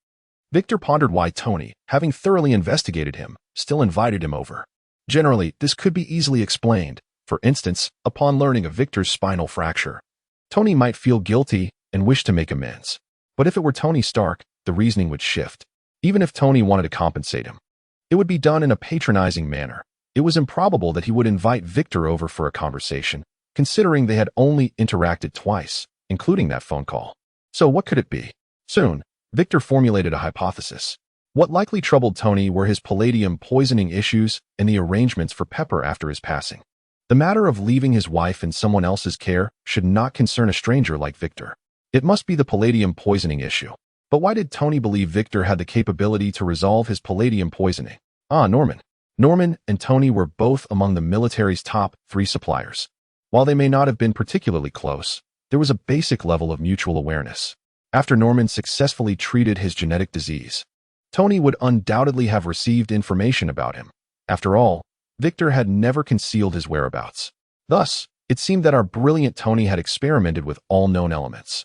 Victor pondered why Tony, having thoroughly investigated him, still invited him over. Generally, this could be easily explained. For instance, upon learning of Victor's spinal fracture, Tony might feel guilty and wish to make amends. But if it were Tony Stark, the reasoning would shift. Even if Tony wanted to compensate him, it would be done in a patronizing manner. It was improbable that he would invite Victor over for a conversation, considering they had only interacted twice, including that phone call. So what could it be? Soon, Victor formulated a hypothesis. What likely troubled Tony were his palladium poisoning issues and the arrangements for Pepper after his passing. The matter of leaving his wife in someone else's care should not concern a stranger like Victor. It must be the palladium poisoning issue. But why did Tony believe Victor had the capability to resolve his palladium poisoning? Norman. Norman and Tony were both among the military's top 3 suppliers. While they may not have been particularly close, there was a basic level of mutual awareness. After Norman successfully treated his genetic disease, Tony would undoubtedly have received information about him. After all, Victor had never concealed his whereabouts. Thus, it seemed that our brilliant Tony had experimented with all known elements.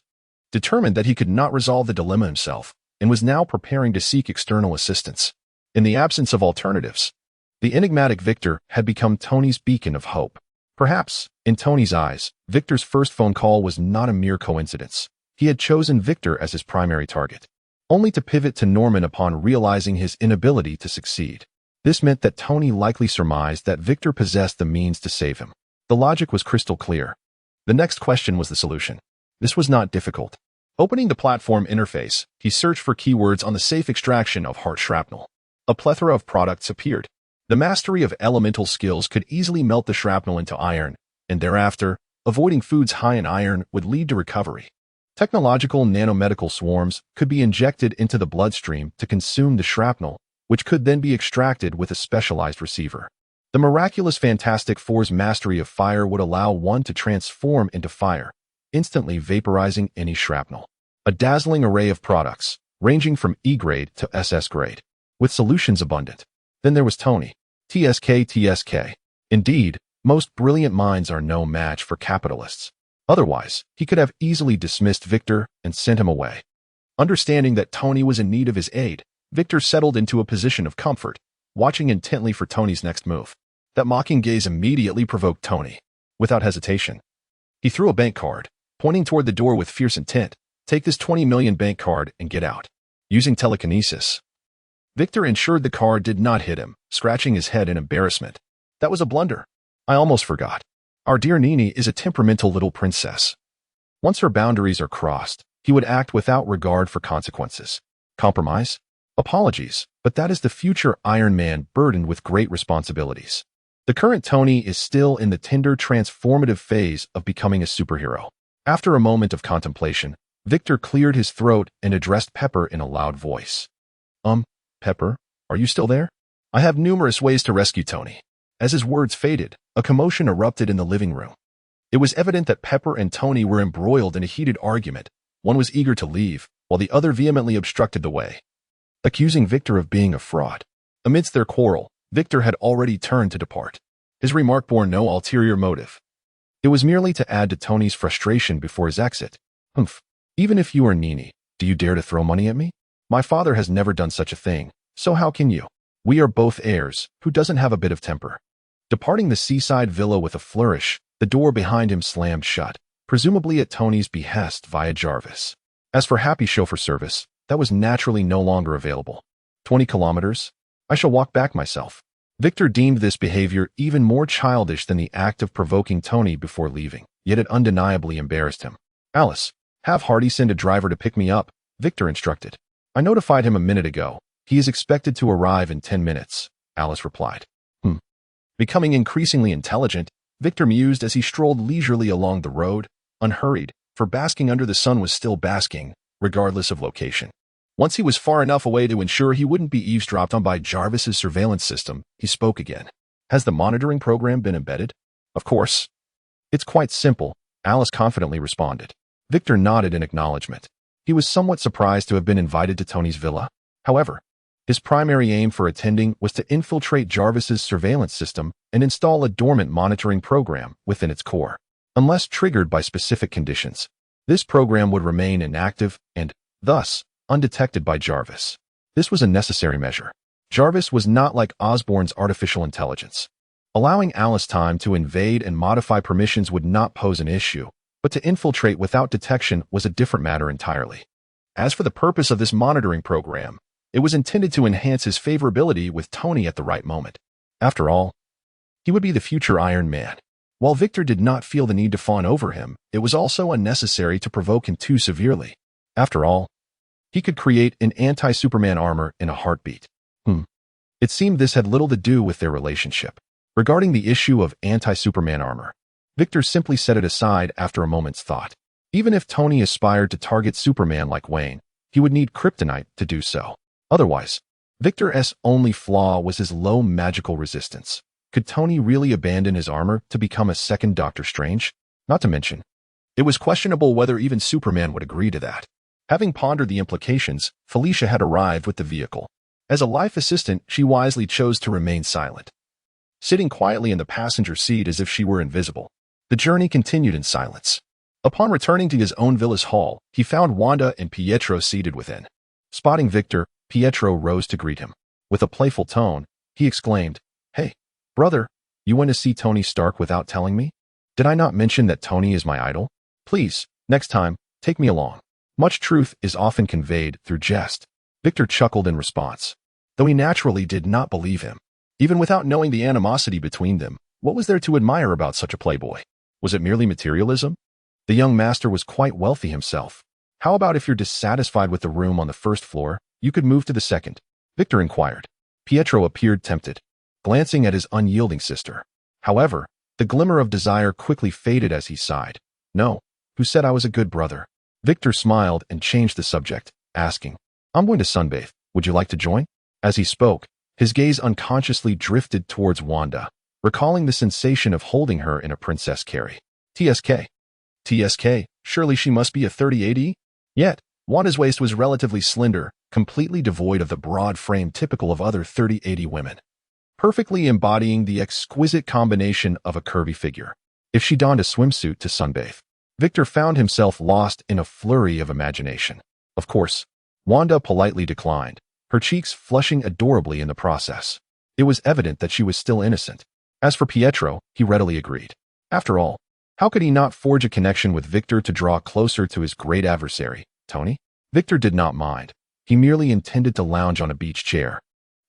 Determined that he could not resolve the dilemma himself, and was now preparing to seek external assistance. In the absence of alternatives, The enigmatic Victor had become Tony's beacon of hope. Perhaps, in Tony's eyes, Victor's first phone call was not a mere coincidence. He had chosen Victor as his primary target, only to pivot to Norman upon realizing his inability to succeed. This meant that Tony likely surmised that Victor possessed the means to save him. The logic was crystal clear. The next question was the solution. This was not difficult. Opening the platform interface, he searched for keywords on the safe extraction of heart shrapnel. A plethora of products appeared. The mastery of elemental skills could easily melt the shrapnel into iron, and thereafter, avoiding foods high in iron would lead to recovery. Technological nanomedical swarms could be injected into the bloodstream to consume the shrapnel, which could then be extracted with a specialized receiver. The miraculous Fantastic Four's mastery of fire would allow one to transform into fire, instantly vaporizing any shrapnel. A dazzling array of products, ranging from E-grade to SS grade, with solutions abundant. Then there was Tony. TSK. Indeed, most brilliant minds are no match for capitalists. Otherwise, he could have easily dismissed Victor and sent him away. Understanding that Tony was in need of his aid, Victor settled into a position of comfort, watching intently for Tony's next move. That mocking gaze immediately provoked Tony. Without hesitation, he threw a bank card, pointing toward the door with fierce intent. Take this 20 million bank card and get out. Using telekinesis, Victor ensured the card did not hit him, scratching his head in embarrassment. That was a blunder. I almost forgot. Our dear Nini is a temperamental little princess. Once her boundaries are crossed, he would act without regard for consequences. Compromise? Apologies, but that is the future Iron Man burdened with great responsibilities. The current Tony is still in the tender transformative phase of becoming a superhero. After a moment of contemplation, Victor cleared his throat and addressed Pepper in a loud voice. Pepper, are you still there? I have numerous ways to rescue Tony. As his words faded, a commotion erupted in the living room. It was evident that Pepper and Tony were embroiled in a heated argument. One was eager to leave, while the other vehemently obstructed the way, accusing Victor of being a fraud. Amidst their quarrel, Victor had already turned to depart. His remark bore no ulterior motive. It was merely to add to Tony's frustration before his exit. Even if you are Nini, do you dare to throw money at me? My father has never done such a thing, so how can you? We are both heirs. Who doesn't have a bit of temper? Departing the seaside villa with a flourish, the door behind him slammed shut, presumably at Tony's behest via Jarvis. As for happy chauffeur service, that was naturally no longer available. 20 kilometers? I shall walk back myself. Victor deemed this behavior even more childish than the act of provoking Tony before leaving, yet it undeniably embarrassed him. Alice, have Hardy send a driver to pick me up, Victor instructed. I notified him a minute ago. He is expected to arrive in 10 minutes, Alice replied. Becoming increasingly intelligent, Victor mused as he strolled leisurely along the road, unhurried, for basking under the sun was still basking, regardless of location. Once he was far enough away to ensure he wouldn't be eavesdropped on by Jarvis's surveillance system, he spoke again. Has the monitoring program been embedded? Of course. It's quite simple, Alice confidently responded. Victor nodded in acknowledgement. He was somewhat surprised to have been invited to Tony's villa. However, his primary aim for attending was to infiltrate Jarvis's surveillance system and install a dormant monitoring program within its core. Unless triggered by specific conditions, this program would remain inactive and, thus, undetected by Jarvis. This was a necessary measure. Jarvis was not like Osborn's artificial intelligence. Allowing Alice time to invade and modify permissions would not pose an issue, but to infiltrate without detection was a different matter entirely. As for the purpose of this monitoring program, it was intended to enhance his favorability with Tony at the right moment. After all, he would be the future Iron Man. While Victor did not feel the need to fawn over him, it was also unnecessary to provoke him too severely. After all, he could create an anti-Superman armor in a heartbeat. It seemed this had little to do with their relationship. Regarding the issue of anti-Superman armor, Victor simply set it aside after a moment's thought. Even if Tony aspired to target Superman like Wayne, he would need kryptonite to do so. Otherwise, Victor's only flaw was his low magical resistance. Could Tony really abandon his armor to become a second Doctor Strange? Not to mention, it was questionable whether even Superman would agree to that. Having pondered the implications, Felicia had arrived with the vehicle. As a life assistant, she wisely chose to remain silent, sitting quietly in the passenger seat as if she were invisible. The journey continued in silence. Upon returning to his own villa's hall, he found Wanda and Pietro seated within. Spotting Victor, Pietro rose to greet him. With a playful tone, he exclaimed, Hey, brother, you went to see Tony Stark without telling me? Did I not mention that Tony is my idol? Please, next time, take me along. Much truth is often conveyed through jest. Victor chuckled in response, though he naturally did not believe him. Even without knowing the animosity between them, what was there to admire about such a playboy? Was it merely materialism? The young master was quite wealthy himself. How about if you're dissatisfied with the room on the first floor, you could move to the second? Victor inquired. Pietro appeared tempted, glancing at his unyielding sister. However, the glimmer of desire quickly faded as he sighed. No, who said I was a good brother? Victor smiled and changed the subject, asking, I'm going to sunbathe. Would you like to join? As he spoke, his gaze unconsciously drifted towards Wanda, recalling the sensation of holding her in a princess carry. TSK. TSK, surely she must be a 30 AD? Yet, Wanda's waist was relatively slender, completely devoid of the broad frame typical of other 30 AD women, perfectly embodying the exquisite combination of a curvy figure. If she donned a swimsuit to sunbathe, Victor found himself lost in a flurry of imagination. Of course, Wanda politely declined, her cheeks flushing adorably in the process. It was evident that she was still innocent. As for Pietro, he readily agreed. After all, how could he not forge a connection with Victor to draw closer to his great adversary, Tony? Victor did not mind. He merely intended to lounge on a beach chair,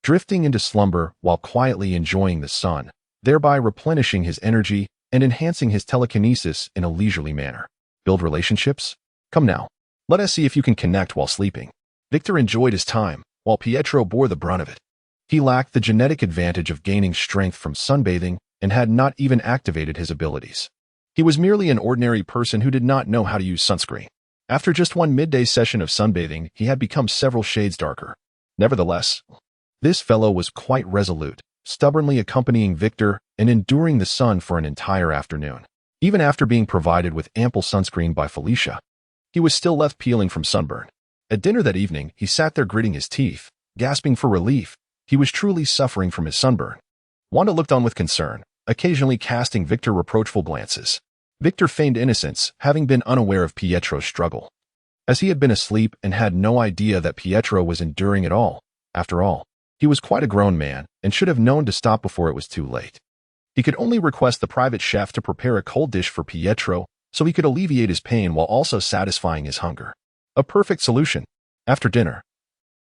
drifting into slumber while quietly enjoying the sun, thereby replenishing his energy and enhancing his telekinesis in a leisurely manner. Build relationships? Come now, let us see if you can connect while sleeping. Victor enjoyed his time, while Pietro bore the brunt of it. He lacked the genetic advantage of gaining strength from sunbathing and had not even activated his abilities. He was merely an ordinary person who did not know how to use sunscreen. After just one midday session of sunbathing, he had become several shades darker. Nevertheless, this fellow was quite resolute, stubbornly accompanying Victor and enduring the sun for an entire afternoon. Even after being provided with ample sunscreen by Felicia, he was still left peeling from sunburn. At dinner that evening, he sat there gritting his teeth, gasping for relief. He was truly suffering from his sunburn. Wanda looked on with concern, occasionally casting Victor reproachful glances. Victor feigned innocence, having been unaware of Pietro's struggle, as he had been asleep and had no idea that Pietro was enduring it all. After all, he was quite a grown man and should have known to stop before it was too late. He could only request the private chef to prepare a cold dish for Pietro so he could alleviate his pain while also satisfying his hunger. A perfect solution. After dinner,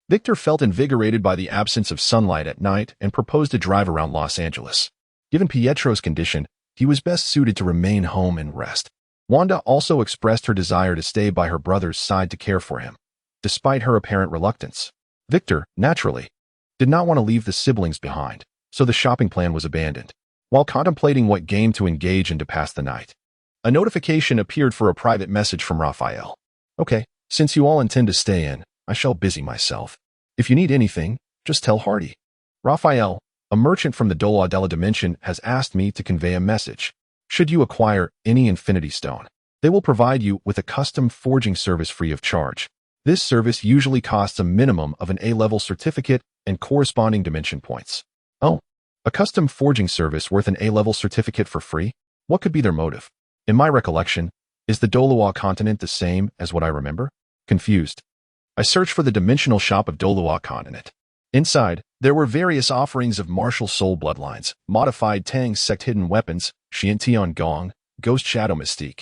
Victor felt invigorated by the absence of sunlight at night and proposed a drive around Los Angeles. Given Pietro's condition, he was best suited to remain home and rest. Wanda also expressed her desire to stay by her brother's side to care for him, despite her apparent reluctance. Victor, naturally, did not want to leave the siblings behind, so the shopping plan was abandoned. While contemplating what game to engage in to pass the night, a notification appeared for a private message from Raphael. Okay, since you all intend to stay in, I shall busy myself. If you need anything, just tell Hardy. Raphael, a merchant from the Dola della Dimension, has asked me to convey a message. Should you acquire any Infinity Stone, they will provide you with a custom forging service free of charge. This service usually costs a minimum of an A-level certificate and corresponding dimension points. Oh, a custom forging service worth an A-level certificate for free? What could be their motive? In my recollection, is the Dolawa continent the same as what I remember? Confused, I searched for the dimensional shop of Dolawa continent. Inside, there were various offerings of martial soul bloodlines, modified Tang sect hidden weapons, Xiantian Gong, Ghost Shadow Mystique,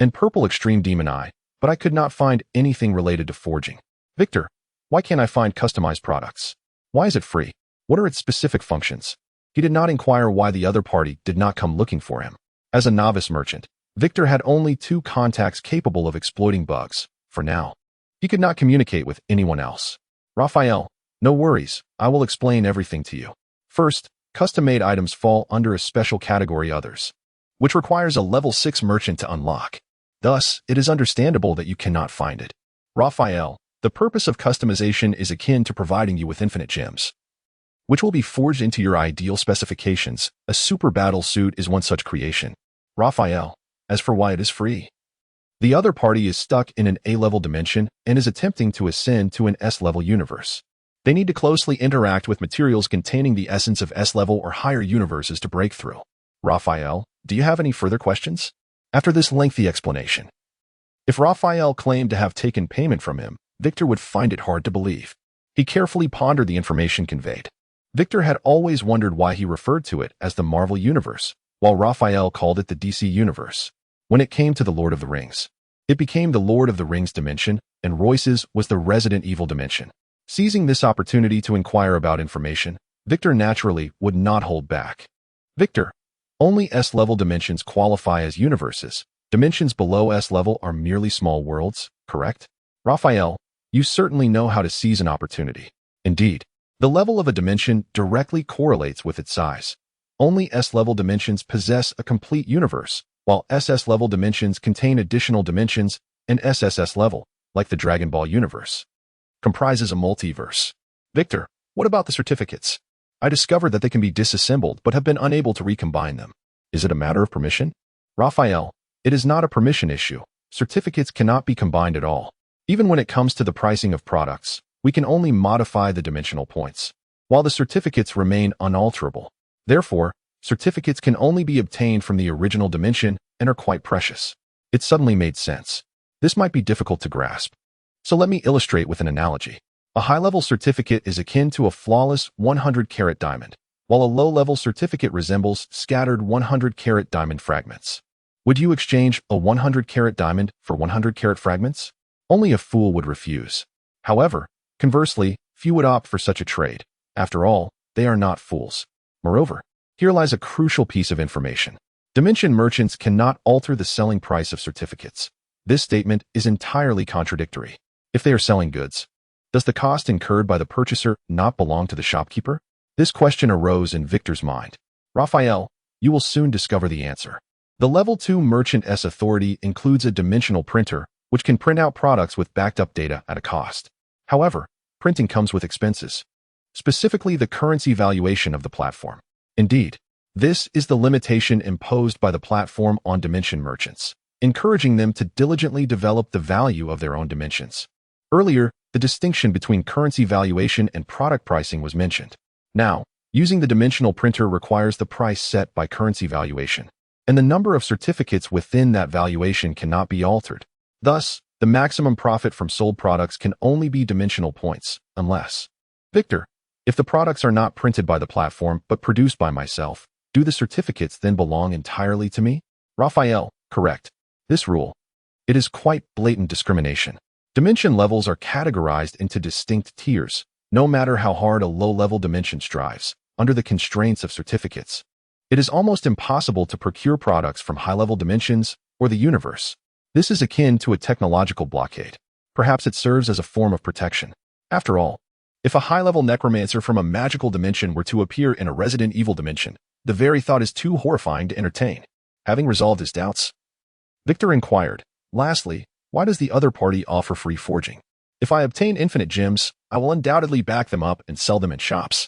and Purple Extreme Demon Eye, but I could not find anything related to forging. Victor, why can't I find customized products? Why is it free? What are its specific functions? He did not inquire why the other party did not come looking for him. As a novice merchant, Victor had only 2 contacts capable of exploiting bugs. For now, he could not communicate with anyone else. Raphael, no worries, I will explain everything to you. First, custom-made items fall under a special category others, which requires a level 6 merchant to unlock. Thus, it is understandable that you cannot find it. Raphael, the purpose of customization is akin to providing you with infinite gems, which will be forged into your ideal specifications. A super battle suit is one such creation. Raphael, as for why it is free, the other party is stuck in an A-level dimension and is attempting to ascend to an S-level universe. They need to closely interact with materials containing the essence of S-level or higher universes to break through. Raphael, do you have any further questions? After this lengthy explanation, if Raphael claimed to have taken payment from him, Victor would find it hard to believe. He carefully pondered the information conveyed. Victor had always wondered why he referred to it as the Marvel Universe, while Raphael called it the DC Universe. When it came to the Lord of the Rings, it became the Lord of the Rings dimension, and Royce's was the Resident Evil dimension. Seizing this opportunity to inquire about information, Victor naturally would not hold back. Victor, only S-level dimensions qualify as universes. Dimensions below S-level are merely small worlds, correct? Raphael, you certainly know how to seize an opportunity. Indeed, the level of a dimension directly correlates with its size. Only S-level dimensions possess a complete universe, while SS-level dimensions contain additional dimensions, and SSS level, like the Dragon Ball universe, comprises a multiverse. Victor, what about the certificates? I discovered that they can be disassembled but have been unable to recombine them. Is it a matter of permission? Raphael, it is not a permission issue. Certificates cannot be combined at all. Even when it comes to the pricing of products, we can only modify the dimensional points, while the certificates remain unalterable. Therefore, certificates can only be obtained from the original dimension and are quite precious. It suddenly made sense. This might be difficult to grasp. So let me illustrate with an analogy. A high-level certificate is akin to a flawless 100-carat diamond, while a low-level certificate resembles scattered 100-carat diamond fragments. Would you exchange a 100-carat diamond for 100-carat fragments? Only a fool would refuse. However, conversely, few would opt for such a trade. After all, they are not fools. Moreover, here lies a crucial piece of information. Dimension merchants cannot alter the selling price of certificates. This statement is entirely contradictory. If they are selling goods, does the cost incurred by the purchaser not belong to the shopkeeper? This question arose in Victor's mind. Raphael, you will soon discover the answer. The Level 2 Merchant S authority includes a dimensional printer, which can print out products with backed-up data at a cost. However, printing comes with expenses, specifically the currency valuation of the platform. Indeed, this is the limitation imposed by the platform on dimension merchants, encouraging them to diligently develop the value of their own dimensions. Earlier, the distinction between currency valuation and product pricing was mentioned. Now, using the dimensional printer requires the price set by currency valuation, and the number of certificates within that valuation cannot be altered. Thus, the maximum profit from sold products can only be dimensional points, unless... Victor, if the products are not printed by the platform but produced by myself, do the certificates then belong entirely to me? Raphael, correct. This rule, it is quite blatant discrimination. Dimension levels are categorized into distinct tiers, no matter how hard a low-level dimension strives, under the constraints of certificates. It is almost impossible to procure products from high-level dimensions or the universe. This is akin to a technological blockade. Perhaps it serves as a form of protection. After all, if a high-level necromancer from a magical dimension were to appear in a Resident Evil dimension, the very thought is too horrifying to entertain. Having resolved his doubts, Victor inquired, lastly, why does the other party offer free forging? If I obtain infinite gems, I will undoubtedly back them up and sell them in shops.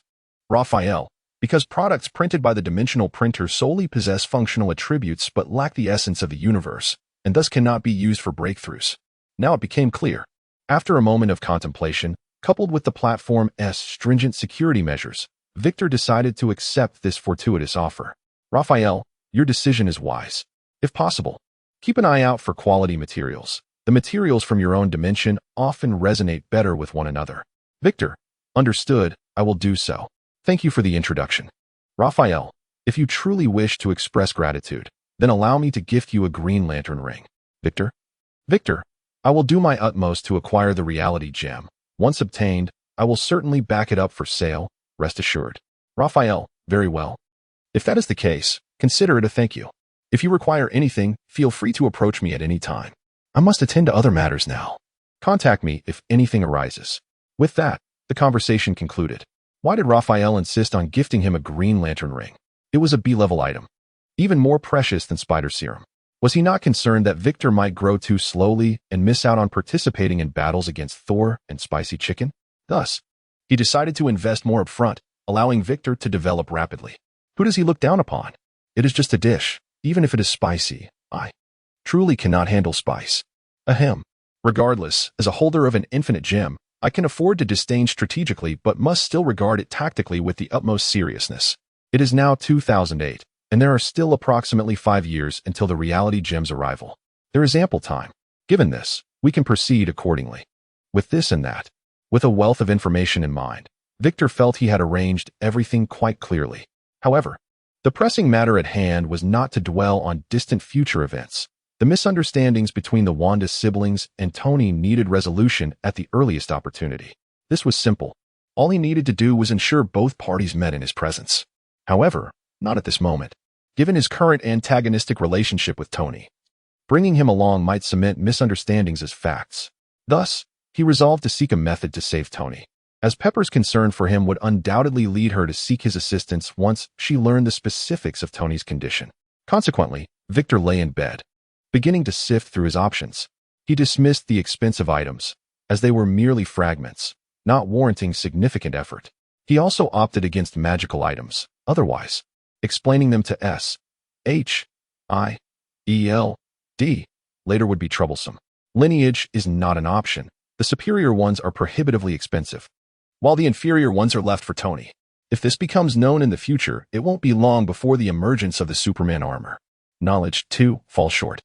Raphael, because products printed by the dimensional printer solely possess functional attributes but lack the essence of the universe, and thus cannot be used for breakthroughs. Now it became clear. After a moment of contemplation, coupled with the platform's stringent security measures, Victor decided to accept this fortuitous offer. Raphael, your decision is wise. If possible, keep an eye out for quality materials. The materials from your own dimension often resonate better with one another. Victor, understood, I will do so. Thank you for the introduction. Raphael, if you truly wish to express gratitude, then allow me to gift you a Green Lantern ring. Victor? Victor, I will do my utmost to acquire the reality gem. Once obtained, I will certainly back it up for sale, rest assured. Raphael, very well. If that is the case, consider it a thank you. If you require anything, feel free to approach me at any time. I must attend to other matters now. Contact me if anything arises. With that, the conversation concluded. Why did Raphael insist on gifting him a Green Lantern ring? It was a B-level item, even more precious than spider serum. Was he not concerned that Victor might grow too slowly and miss out on participating in battles against Thor and Spicy Chicken? Thus, he decided to invest more upfront, allowing Victor to develop rapidly. Who does he look down upon? It is just a dish, even if it is spicy. I truly cannot handle spice. Ahem. Regardless, as a holder of an infinite gem, I can afford to disdain strategically but must still regard it tactically with the utmost seriousness. It is now 2008, and there are still approximately 5 years until the reality gem's arrival. There is ample time. Given this, we can proceed accordingly. With this and that, with a wealth of information in mind, Victor felt he had arranged everything quite clearly. However, the pressing matter at hand was not to dwell on distant future events. The misunderstandings between the Wanda siblings and Tony needed resolution at the earliest opportunity. This was simple. All he needed to do was ensure both parties met in his presence. However, not at this moment. Given his current antagonistic relationship with Tony, bringing him along might cement misunderstandings as facts. Thus, he resolved to seek a method to save Tony, as Pepper's concern for him would undoubtedly lead her to seek his assistance once she learned the specifics of Tony's condition. Consequently, Victor lay in bed, beginning to sift through his options. He dismissed the expensive items, as they were merely fragments, not warranting significant effort. He also opted against magical items, otherwise, explaining them to S.H.I.E.L.D. later would be troublesome. Lineage is not an option. The superior ones are prohibitively expensive, while the inferior ones are left for Tony. If this becomes known in the future, it won't be long before the emergence of the Superman armor. Knowledge, too, falls short.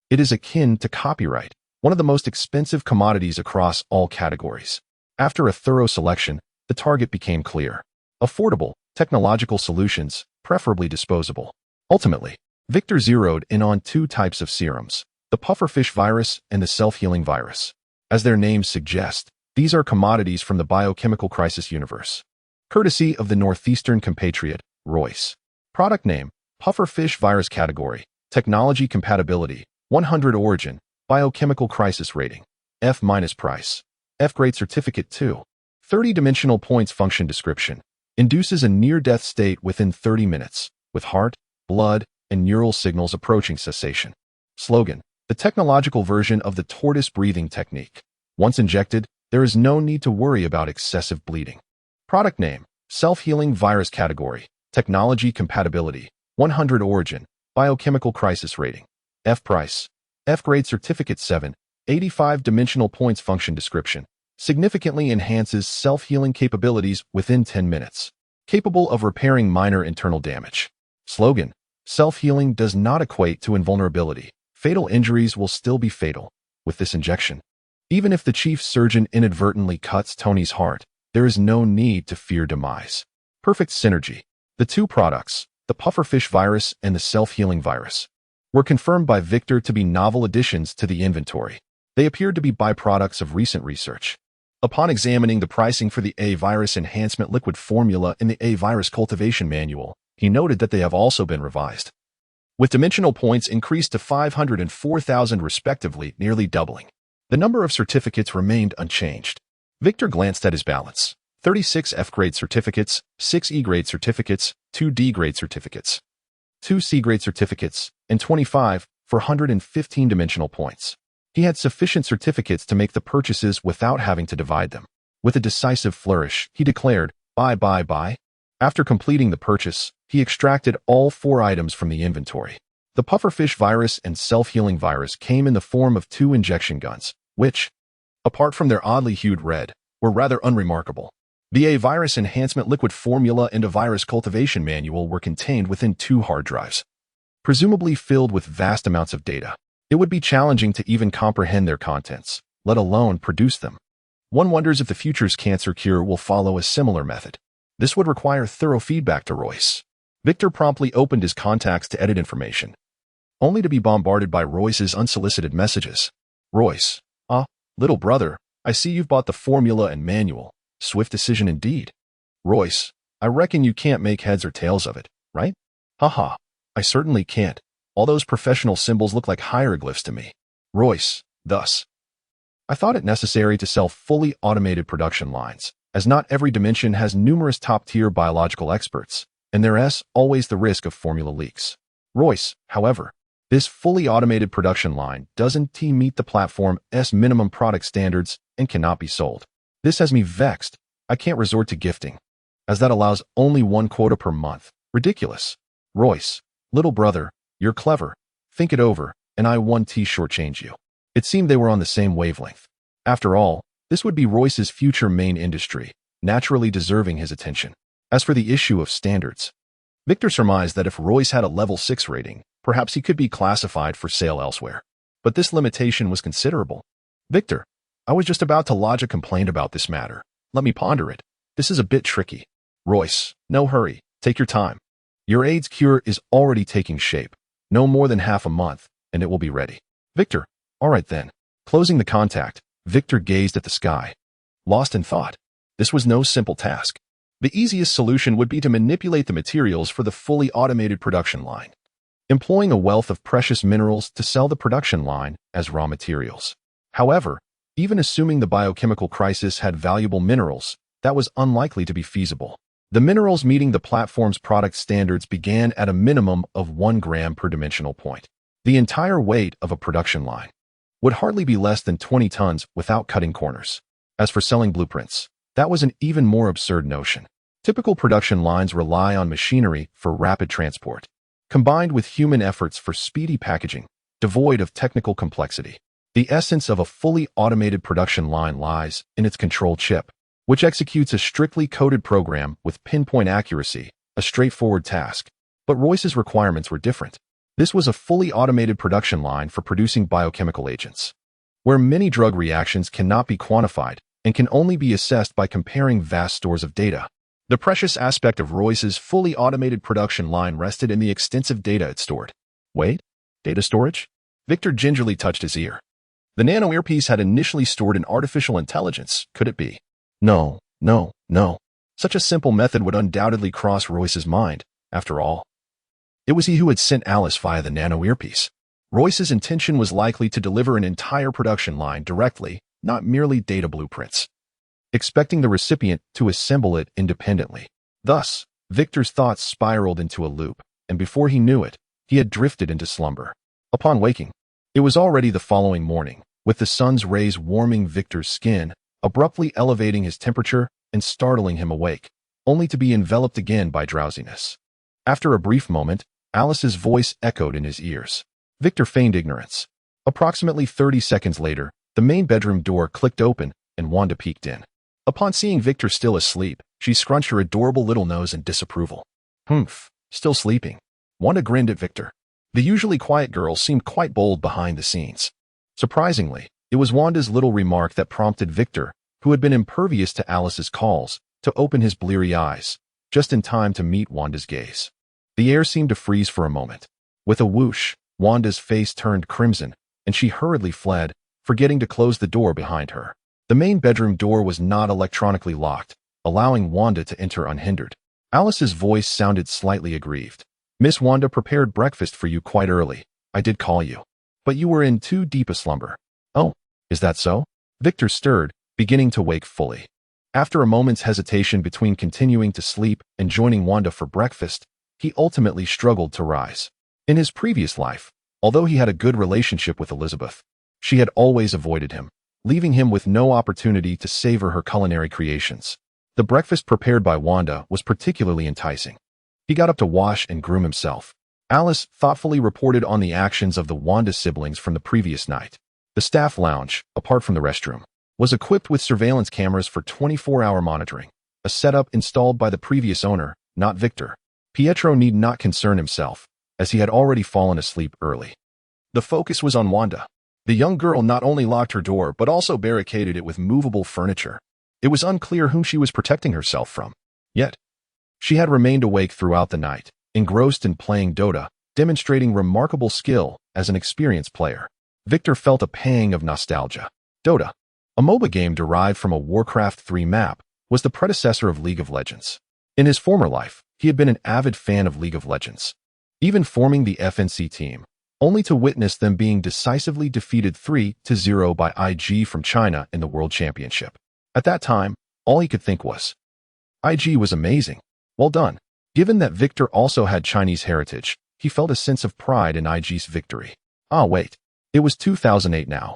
It is akin to copyright, one of the most expensive commodities across all categories. After a thorough selection, the target became clear. Affordable, technological solutions, preferably disposable. Ultimately, Victor zeroed in on two types of serums, the pufferfish virus and the self-healing virus. As their names suggest, these are commodities from the biochemical crisis universe. Courtesy of the northeastern compatriot, Royce. Product name, pufferfish virus category, technology compatibility, 100 origin, biochemical crisis rating, F- price, F-grade certificate 2. 30-dimensional points function description. Induces a near-death state within 30 minutes, with heart, blood, and neural signals approaching cessation. Slogan, the technological version of the tortoise breathing technique. Once injected, there is no need to worry about excessive bleeding. Product name, self-healing virus category, technology compatibility, 100 origin, biochemical crisis rating, F price, F-grade certificate 7, 85-dimensional points function description. Significantly enhances self-healing capabilities within 10 minutes. Capable of repairing minor internal damage. Slogan, self-healing does not equate to invulnerability. Fatal injuries will still be fatal with this injection. Even if the chief surgeon inadvertently cuts Tony's heart, there is no need to fear demise. Perfect synergy. The two products, the pufferfish virus and the self-healing virus, were confirmed by Victor to be novel additions to the inventory. They appeared to be byproducts of recent research. Upon examining the pricing for the A-virus enhancement liquid formula in the A-virus cultivation manual, he noted that they have also been revised, with dimensional points increased to 500 and 4,000 respectively, nearly doubling. The number of certificates remained unchanged. Victor glanced at his balance. 36 F-grade certificates, 6 E-grade certificates, 2 D-grade certificates, 2 C-grade certificates, and 25 for 115 dimensional points. He had sufficient certificates to make the purchases without having to divide them. With a decisive flourish, he declared, buy. After completing the purchase, he extracted all 4 items from the inventory. The pufferfish virus and self-healing virus came in the form of 2 injection guns, which, apart from their oddly hued red, were rather unremarkable. The A-virus enhancement liquid formula and a virus cultivation manual were contained within 2 hard drives, presumably filled with vast amounts of data. It would be challenging to even comprehend their contents, let alone produce them. One wonders if the future's cancer cure will follow a similar method. This would require thorough feedback to Royce. Victor promptly opened his contacts to edit information, only to be bombarded by Royce's unsolicited messages. Royce, little brother, I see you've bought the formula and manual. Swift decision indeed. Royce, I reckon you can't make heads or tails of it, right? Haha, I certainly can't. All those professional symbols look like hieroglyphs to me. Royce, thus, I thought it necessary to sell fully automated production lines, as not every dimension has numerous top-tier biological experts, and there's always the risk of formula leaks. Royce, however, this fully automated production line doesn't meet the platform's minimum product standards and cannot be sold. This has me vexed. I can't resort to gifting, as that allows only 1 quota per month. Ridiculous. Royce, little brother, you're clever. Think it over, and I won't shortchange you. It seemed they were on the same wavelength. After all, this would be Royce's future main industry, naturally deserving his attention. As for the issue of standards, Victor surmised that if Royce had a level 6 rating, perhaps he could be classified for sale elsewhere. But this limitation was considerable. Victor, I was just about to lodge a complaint about this matter. Let me ponder it. This is a bit tricky. Royce, no hurry. Take your time. Your AIDS cure is already taking shape. No more than half a month, and it will be ready. Victor, all right then. Closing the contact, Victor gazed at the sky, lost in thought. This was no simple task. The easiest solution would be to manipulate the materials for the fully automated production line, employing a wealth of precious minerals to sell the production line as raw materials. However, even assuming the biochemical crisis had valuable minerals, that was unlikely to be feasible. The minerals meeting the platform's product standards began at a minimum of 1 gram per dimensional point. The entire weight of a production line would hardly be less than 20 tons without cutting corners. As for selling blueprints, that was an even more absurd notion. Typical production lines rely on machinery for rapid transport, combined with human efforts for speedy packaging, devoid of technical complexity. The essence of a fully automated production line lies in its control chip, which executes a strictly coded program with pinpoint accuracy, a straightforward task. But Royce's requirements were different. This was a fully automated production line for producing biochemical agents, where many drug reactions cannot be quantified and can only be assessed by comparing vast stores of data. The precious aspect of Royce's fully automated production line rested in the extensive data it stored. Wait, data storage? Victor gingerly touched his ear. The nano earpiece had initially stored an artificial intelligence, could it be? No. Such a simple method would undoubtedly cross Royce's mind. After all, it was he who had sent Alice via the nano earpiece. Royce's intention was likely to deliver an entire production line directly, not merely data blueprints, expecting the recipient to assemble it independently. Thus, Victor's thoughts spiraled into a loop, and before he knew it, he had drifted into slumber. Upon waking, it was already the following morning, with the sun's rays warming Victor's skin, abruptly elevating his temperature and startling him awake, only to be enveloped again by drowsiness. After a brief moment, Alice's voice echoed in his ears. Victor feigned ignorance. Approximately 30 seconds later, the main bedroom door clicked open and Wanda peeked in. Upon seeing Victor still asleep, she scrunched her adorable little nose in disapproval. Humph, still sleeping. Wanda grinned at Victor. The usually quiet girl seemed quite bold behind the scenes. Surprisingly, it was Wanda's little remark that prompted Victor, who had been impervious to Alice's calls, to open his bleary eyes, just in time to meet Wanda's gaze. The air seemed to freeze for a moment. With a whoosh, Wanda's face turned crimson, and she hurriedly fled, forgetting to close the door behind her. The main bedroom door was not electronically locked, allowing Wanda to enter unhindered. Alice's voice sounded slightly aggrieved. Miss Wanda prepared breakfast for you quite early. I did call you, but you were in too deep a slumber. Oh, is that so? Victor stirred, beginning to wake fully. After a moment's hesitation between continuing to sleep and joining Wanda for breakfast, he ultimately struggled to rise. In his previous life, although he had a good relationship with Elizabeth, she had always avoided him, leaving him with no opportunity to savor her culinary creations. The breakfast prepared by Wanda was particularly enticing. He got up to wash and groom himself. Alice thoughtfully reported on the actions of the Wanda siblings from the previous night. The staff lounge, apart from the restroom, was equipped with surveillance cameras for 24-hour monitoring, a setup installed by the previous owner, not Victor. Pietro need not concern himself, as he had already fallen asleep early. The focus was on Wanda. The young girl not only locked her door but also barricaded it with movable furniture. It was unclear whom she was protecting herself from. Yet, she had remained awake throughout the night, engrossed in playing Dota, demonstrating remarkable skill as an experienced player. Victor felt a pang of nostalgia. Dota, a MOBA game derived from a Warcraft 3 map, was the predecessor of League of Legends. In his former life, he had been an avid fan of League of Legends, even forming the FNC team, only to witness them being decisively defeated 3-0 by IG from China in the World Championship. At that time, all he could think was, IG was amazing. Well done. Given that Victor also had Chinese heritage, he felt a sense of pride in IG's victory. Ah, wait. It was 2008 now.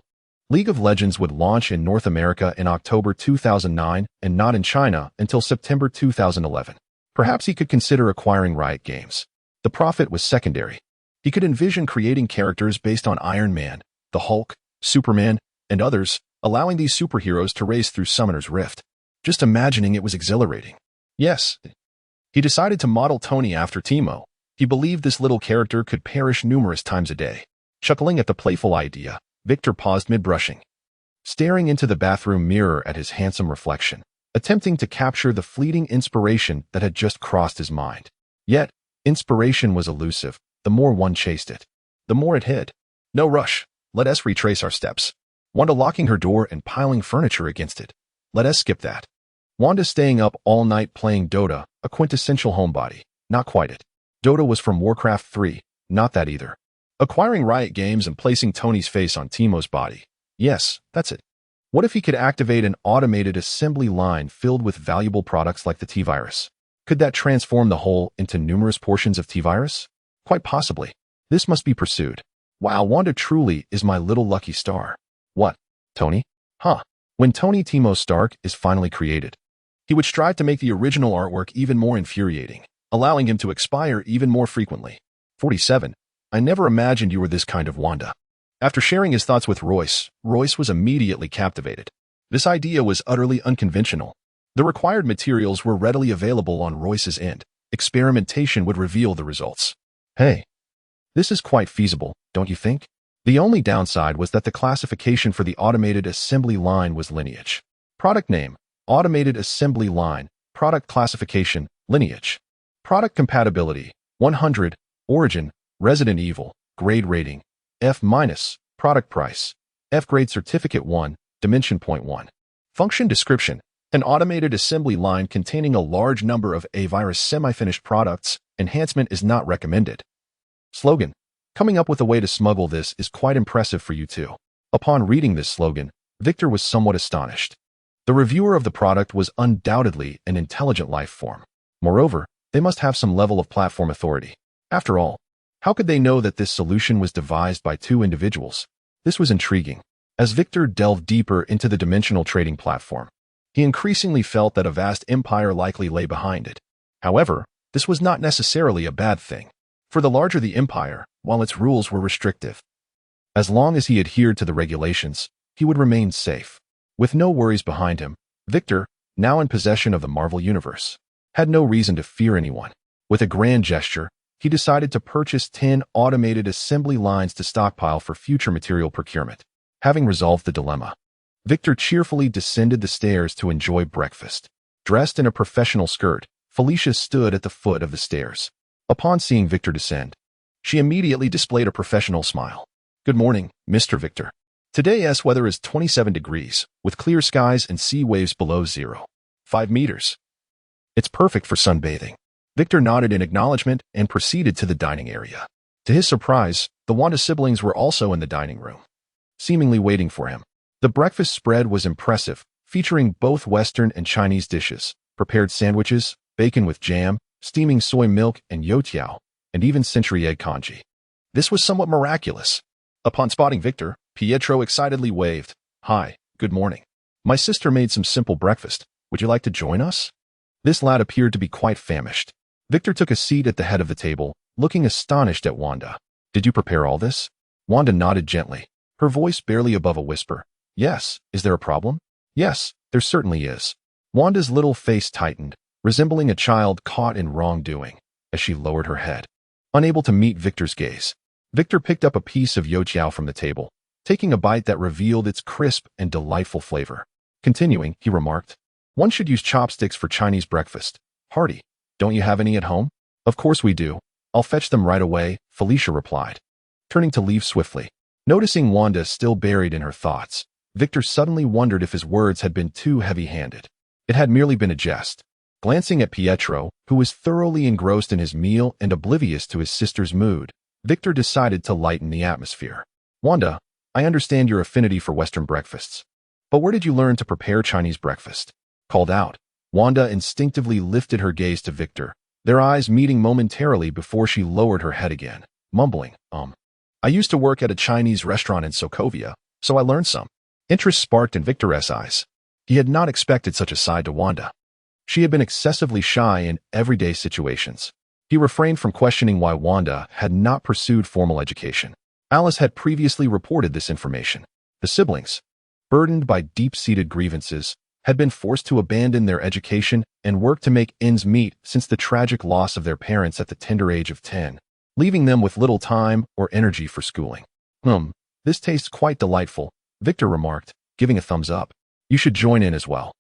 League of Legends would launch in North America in October 2009 and not in China until September 2011. Perhaps he could consider acquiring Riot Games. The profit was secondary. He could envision creating characters based on Iron Man, the Hulk, Superman, and others, allowing these superheroes to race through Summoner's Rift. Just imagining it was exhilarating. Yes, he decided to model Tony after Teemo. He believed this little character could perish numerous times a day. Chuckling at the playful idea, Victor paused mid-brushing, staring into the bathroom mirror at his handsome reflection. attempting to capture the fleeting inspiration that had just crossed his mind. Yet, inspiration was elusive. The more one chased it, the more it hid. No rush. Let us retrace our steps. Wanda locking her door and piling furniture against it. Let us skip that. Wanda staying up all night playing Dota, a quintessential homebody. Not quite it. Dota was from Warcraft 3, not that either. Acquiring Riot Games and placing Tony's face on Timo's body. Yes, that's it. What if he could activate an automated assembly line filled with valuable products like the T-Virus? Could that transform the whole into numerous portions of T-Virus? Quite possibly. This must be pursued. Wow, Wanda truly is my little lucky star. What? Tony? Huh. When Tony Timo Stark is finally created, he would strive to make the original artwork even more infuriating, allowing him to expire even more frequently. 47. I never imagined you were this kind of Wanda. After sharing his thoughts with Royce, Royce was immediately captivated. This idea was utterly unconventional. The required materials were readily available on Royce's end. Experimentation would reveal the results. Hey, this is quite feasible, don't you think? The only downside was that the classification for the automated assembly line was lineage. Product name, automated assembly line, product classification, lineage. Product compatibility, 100, origin, Resident Evil, grade rating, F-, product price, F-grade certificate 1, dimension point 1. Function description, an automated assembly line containing a large number of A-virus semi-finished products. Enhancement is not recommended. Slogan, coming up with a way to smuggle this is quite impressive for you too. Upon reading this slogan, Victor was somewhat astonished. The reviewer of the product was undoubtedly an intelligent life form. Moreover, they must have some level of platform authority. After all, how could they know that this solution was devised by two individuals? This was intriguing. As Victor delved deeper into the dimensional trading platform, he increasingly felt that a vast empire likely lay behind it. However, this was not necessarily a bad thing. For the larger the empire, while its rules were restrictive, as long as he adhered to the regulations, he would remain safe. With no worries behind him, Victor, now in possession of the Marvel Universe, had no reason to fear anyone. With a grand gesture, he decided to purchase 10 automated assembly lines to stockpile for future material procurement. Having resolved the dilemma, Victor cheerfully descended the stairs to enjoy breakfast. Dressed in a professional skirt, Felicia stood at the foot of the stairs. Upon seeing Victor descend, she immediately displayed a professional smile. Good morning, Mr. Victor. Today's weather is 27 degrees, with clear skies and sea waves below 0.5 meters. It's perfect for sunbathing. Victor nodded in acknowledgement and proceeded to the dining area. To his surprise, the Wanda siblings were also in the dining room, seemingly waiting for him. The breakfast spread was impressive, featuring both Western and Chinese dishes, prepared sandwiches, bacon with jam, steaming soy milk and youtiao, and even century egg congee. This was somewhat miraculous. Upon spotting Victor, Pietro excitedly waved. Hi, good morning. My sister made some simple breakfast. Would you like to join us? This lad appeared to be quite famished. Victor took a seat at the head of the table, looking astonished at Wanda. Did you prepare all this? Wanda nodded gently, her voice barely above a whisper. Yes, is there a problem? Yes, there certainly is. Wanda's little face tightened, resembling a child caught in wrongdoing, as she lowered her head. Unable to meet Victor's gaze, Victor picked up a piece of youtiao from the table, taking a bite that revealed its crisp and delightful flavor. Continuing, he remarked, one should use chopsticks for Chinese breakfast. Hearty. Don't you have any at home? Of course we do. I'll fetch them right away, Felicia replied, turning to leave swiftly. Noticing Wanda still buried in her thoughts, Victor suddenly wondered if his words had been too heavy-handed. It had merely been a jest. Glancing at Pietro, who was thoroughly engrossed in his meal and oblivious to his sister's mood, Victor decided to lighten the atmosphere. Wanda, I understand your affinity for Western breakfasts. But where did you learn to prepare Chinese breakfast? Called out. Wanda instinctively lifted her gaze to Victor, their eyes meeting momentarily before she lowered her head again, mumbling, I used to work at a Chinese restaurant in Sokovia, so I learned some. Interest sparked in Victor's eyes. He had not expected such a side to Wanda. She had been excessively shy in everyday situations. He refrained from questioning why Wanda had not pursued formal education. Alice had previously reported this information. The siblings, burdened by deep-seated grievances, had been forced to abandon their education and work to make ends meet since the tragic loss of their parents at the tender age of 10, leaving them with little time or energy for schooling. This tastes quite delightful, Victor remarked, giving a thumbs up. You should join in as well.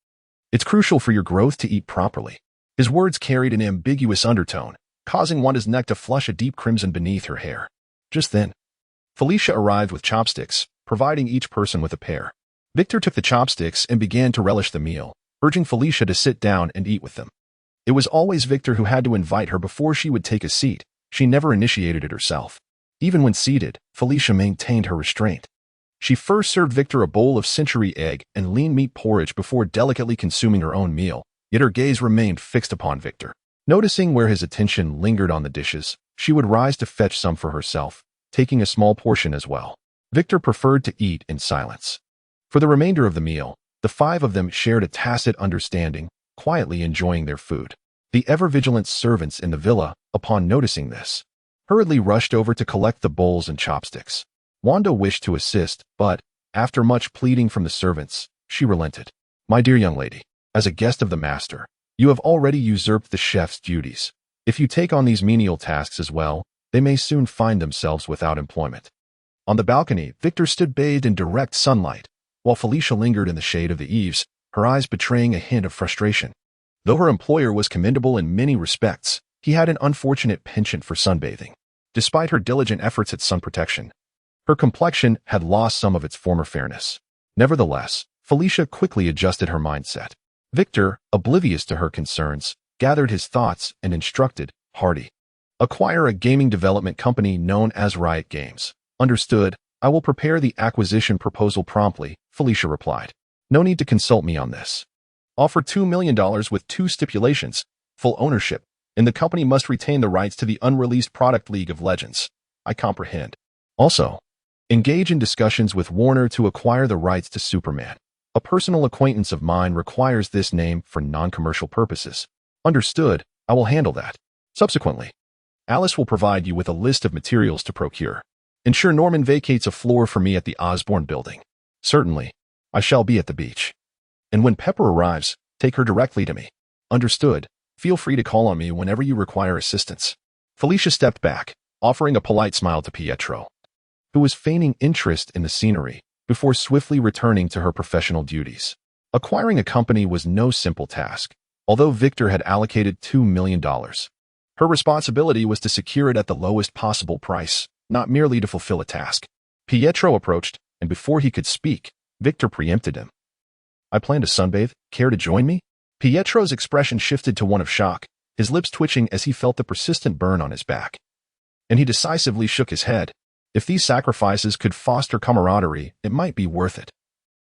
It's crucial for your growth to eat properly. His words carried an ambiguous undertone, causing Wanda's neck to flush a deep crimson beneath her hair. Just then, Felicia arrived with chopsticks, providing each person with a pair. Victor took the chopsticks and began to relish the meal, urging Felicia to sit down and eat with them. It was always Victor who had to invite her before she would take a seat. She never initiated it herself. Even when seated, Felicia maintained her restraint. She first served Victor a bowl of century egg and lean meat porridge before delicately consuming her own meal, yet her gaze remained fixed upon Victor. Noticing where his attention lingered on the dishes, she would rise to fetch some for herself, taking a small portion as well. Victor preferred to eat in silence. For the remainder of the meal, the five of them shared a tacit understanding, quietly enjoying their food. The ever-vigilant servants in the villa, upon noticing this, hurriedly rushed over to collect the bowls and chopsticks. Wanda wished to assist, but, after much pleading from the servants, she relented. "My dear young lady, as a guest of the master, you have already usurped the chef's duties. If you take on these menial tasks as well, they may soon find themselves without employment." On the balcony, Victor stood bathed in direct sunlight, while Felicia lingered in the shade of the eaves, her eyes betraying a hint of frustration. Though her employer was commendable in many respects, he had an unfortunate penchant for sunbathing. Despite her diligent efforts at sun protection, her complexion had lost some of its former fairness. Nevertheless, Felicia quickly adjusted her mindset. Victor, oblivious to her concerns, gathered his thoughts and instructed, "Hardy, acquire a gaming development company known as Riot Games." "Understood. I will prepare the acquisition proposal promptly," Felicia replied. "No need to consult me on this. Offer $2 million with two stipulations: full ownership, and the company must retain the rights to the unreleased product League of Legends." "I comprehend." "Also, engage in discussions with Warner to acquire the rights to Superman. A personal acquaintance of mine requires this name for non-commercial purposes." "Understood. I will handle that." Subsequently, Alice will provide you with a list of materials to procure. Ensure Norman vacates a floor for me at the Osborne building. "Certainly. I shall be at the beach. And when Pepper arrives, take her directly to me." "Understood. Feel free to call on me whenever you require assistance." Felicia stepped back, offering a polite smile to Pietro, who was feigning interest in the scenery, before swiftly returning to her professional duties. Acquiring a company was no simple task, although Victor had allocated $2 million. Her responsibility was to secure it at the lowest possible price, not merely to fulfill a task. Pietro approached, and before he could speak, Victor preempted him. "I plan to sunbathe. Care to join me?" Pietro's expression shifted to one of shock, his lips twitching as he felt the persistent burn on his back. And he decisively shook his head. If these sacrifices could foster camaraderie, it might be worth it.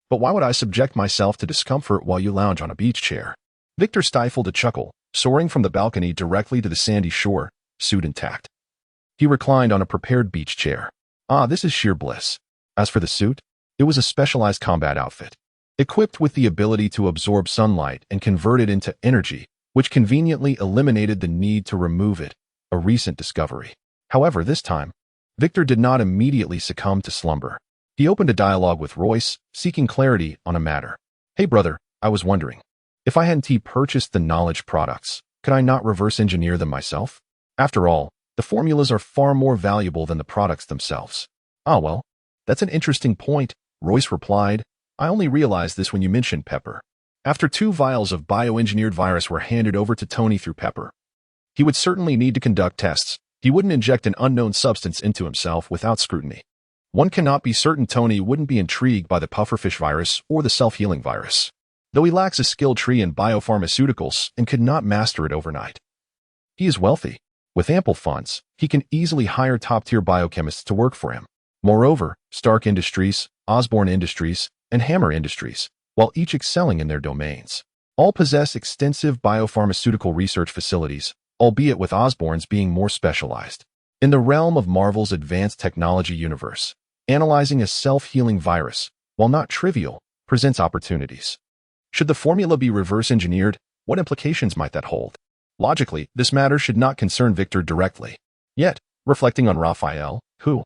"But why would I subject myself to discomfort while you lounge on a beach chair?" Victor stifled a chuckle, soaring from the balcony directly to the sandy shore, suit intact. He reclined on a prepared beach chair. "Ah, this is sheer bliss." As for the suit, it was a specialized combat outfit, equipped with the ability to absorb sunlight and convert it into energy, which conveniently eliminated the need to remove it, a recent discovery. However, this time, Victor did not immediately succumb to slumber. He opened a dialogue with Royce, seeking clarity on a matter. "Hey brother, I was wondering, if I hadn't purchased the knowledge products, could I not reverse engineer them myself? After all, the formulas are far more valuable than the products themselves." "Ah well, that's an interesting point," Royce replied. "I only realized this when you mentioned Pepper." After 2 vials of bioengineered virus were handed over to Tony through Pepper, he would certainly need to conduct tests. He wouldn't inject an unknown substance into himself without scrutiny. One cannot be certain Tony wouldn't be intrigued by the pufferfish virus or the self-healing virus, though he lacks a skill tree in biopharmaceuticals and could not master it overnight. He is wealthy. With ample funds, he can easily hire top-tier biochemists to work for him. Moreover, Stark Industries, Osborne Industries, and Hammer Industries, while each excelling in their domains, all possess extensive biopharmaceutical research facilities, albeit with Osborne's being more specialized. In the realm of Marvel's advanced technology universe, analyzing a self-healing virus, while not trivial, presents opportunities. Should the formula be reverse-engineered, what implications might that hold? Logically, this matter should not concern Victor directly. Yet, reflecting on Raphael, who,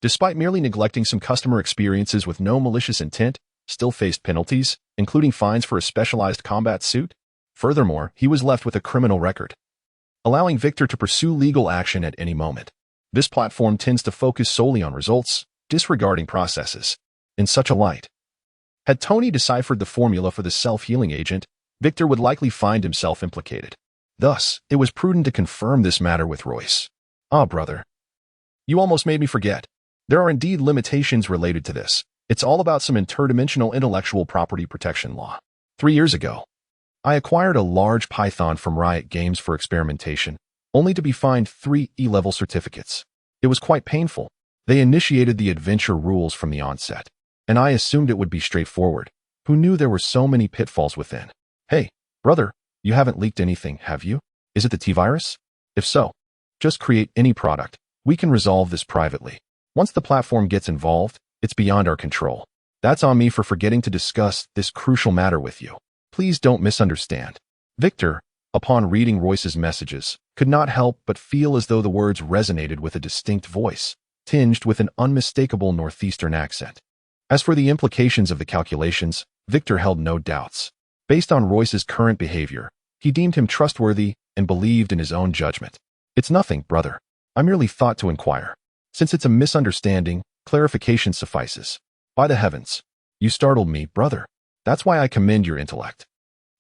despite merely neglecting some customer experiences with no malicious intent, still faced penalties, including fines for a specialized combat suit. Furthermore, he was left with a criminal record, allowing Victor to pursue legal action at any moment. This platform tends to focus solely on results, disregarding processes. In such a light, had Tony deciphered the formula for the self-healing agent, Victor would likely find himself implicated. Thus, it was prudent to confirm this matter with Royce. Ah, brother. You almost made me forget. There are indeed limitations related to this. It's all about some interdimensional intellectual property protection law. 3 years ago, I acquired a large Python from Riot Games for experimentation, only to be fined 3 E-level certificates. It was quite painful. They initiated the adventure rules from the onset, and I assumed it would be straightforward. Who knew there were so many pitfalls within? Hey, brother, you haven't leaked anything, have you? Is it the T-virus? If so, just create any product. We can resolve this privately. Once the platform gets involved, it's beyond our control. That's on me for forgetting to discuss this crucial matter with you. Please don't misunderstand. Victor, upon reading Royce's messages, could not help but feel as though the words resonated with a distinct voice, tinged with an unmistakable northeastern accent. As for the implications of the calculations, Victor held no doubts. Based on Royce's current behavior, he deemed him trustworthy and believed in his own judgment. It's nothing, brother. I merely thought to inquire. Since it's a misunderstanding, clarification suffices. By the heavens, you startled me, brother. That's why I commend your intellect.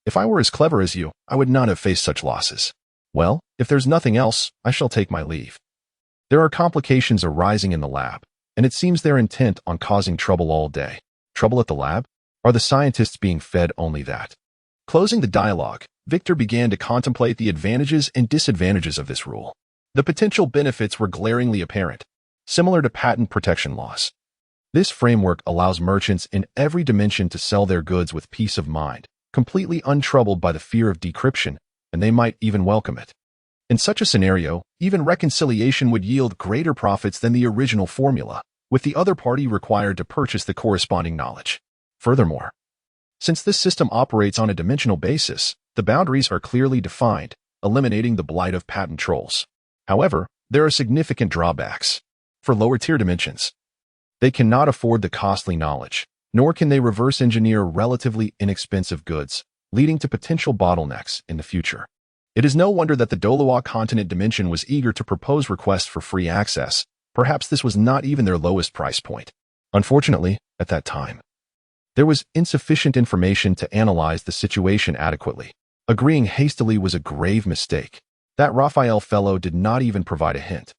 If I were as clever as you, I would not have faced such losses. Well, if there's nothing else, I shall take my leave. There are complications arising in the lab, and it seems they're intent on causing trouble all day. Trouble at the lab? Are the scientists being fed only that? Closing the dialogue, Victor began to contemplate the advantages and disadvantages of this rule. The potential benefits were glaringly apparent, similar to patent protection laws. This framework allows merchants in every dimension to sell their goods with peace of mind, completely untroubled by the fear of decryption, and they might even welcome it. In such a scenario, even reconciliation would yield greater profits than the original formula, with the other party required to purchase the corresponding knowledge. Furthermore, since this system operates on a dimensional basis, the boundaries are clearly defined, eliminating the blight of patent trolls. However, there are significant drawbacks. For lower-tier dimensions, they cannot afford the costly knowledge, nor can they reverse engineer relatively inexpensive goods, leading to potential bottlenecks in the future. It is no wonder that the Dolawa continent dimension was eager to propose requests for free access. Perhaps this was not even their lowest price point. Unfortunately, at that time, there was insufficient information to analyze the situation adequately. Agreeing hastily was a grave mistake. That Raphael fellow did not even provide a hint.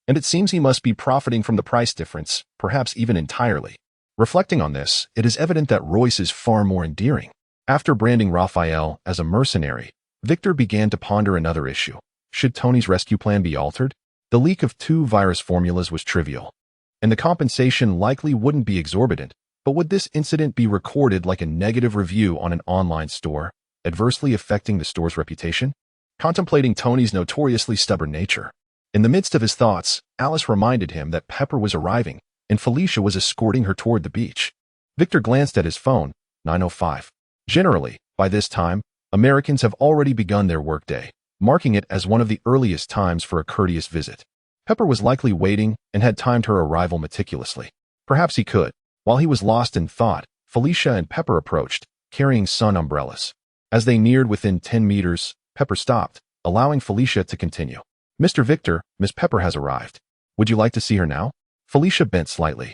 And it seems he must be profiting from the price difference, perhaps even entirely. Reflecting on this, it is evident that Royce is far more endearing. After branding Raphael as a mercenary, Victor began to ponder another issue. Should Tony's rescue plan be altered? The leak of 2 virus formulas was trivial, and the compensation likely wouldn't be exorbitant, but would this incident be recorded like a negative review on an online store, adversely affecting the store's reputation? Contemplating Tony's notoriously stubborn nature, in the midst of his thoughts, Alice reminded him that Pepper was arriving, and Felicia was escorting her toward the beach. Victor glanced at his phone, 9:05. Generally, by this time, Americans have already begun their workday, marking it as one of the earliest times for a courteous visit. Pepper was likely waiting and had timed her arrival meticulously. Perhaps he could. While he was lost in thought, Felicia and Pepper approached, carrying sun umbrellas. As they neared within 10 meters, Pepper stopped, allowing Felicia to continue. Mr. Victor, Miss Pepper has arrived. Would you like to see her now? Felicia bent slightly,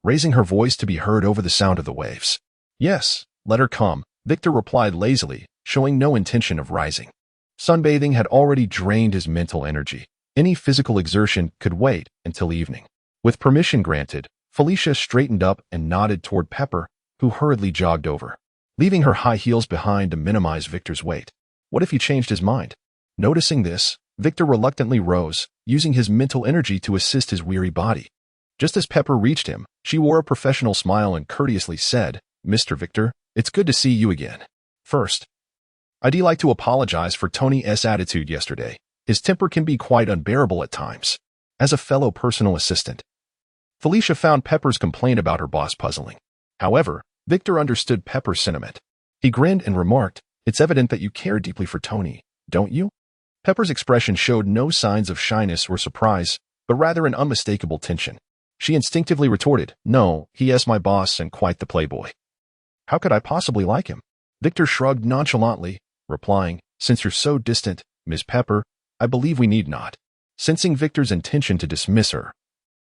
raising her voice to be heard over the sound of the waves. Yes, let her come, Victor replied lazily, showing no intention of rising. Sunbathing had already drained his mental energy. Any physical exertion could wait until evening. With permission granted, Felicia straightened up and nodded toward Pepper, who hurriedly jogged over, leaving her high heels behind to minimize Victor's weight. What if he changed his mind? Noticing this, Victor reluctantly rose, using his mental energy to assist his weary body. Just as Pepper reached him, she wore a professional smile and courteously said, "Mr. Victor, it's good to see you again. First, I'd like to apologize for Tony's attitude yesterday. His temper can be quite unbearable at times. As a fellow personal assistant." Felicia found Pepper's complaint about her boss puzzling. However, Victor understood Pepper's sentiment. He grinned and remarked, "It's evident that you care deeply for Tony, don't you?" Pepper's expression showed no signs of shyness or surprise, but rather an unmistakable tension. She instinctively retorted, "No, he is my boss and quite the playboy. How could I possibly like him?" Victor shrugged nonchalantly, replying, "Since you're so distant, Miss Pepper, I believe we need not." Sensing Victor's intention to dismiss her,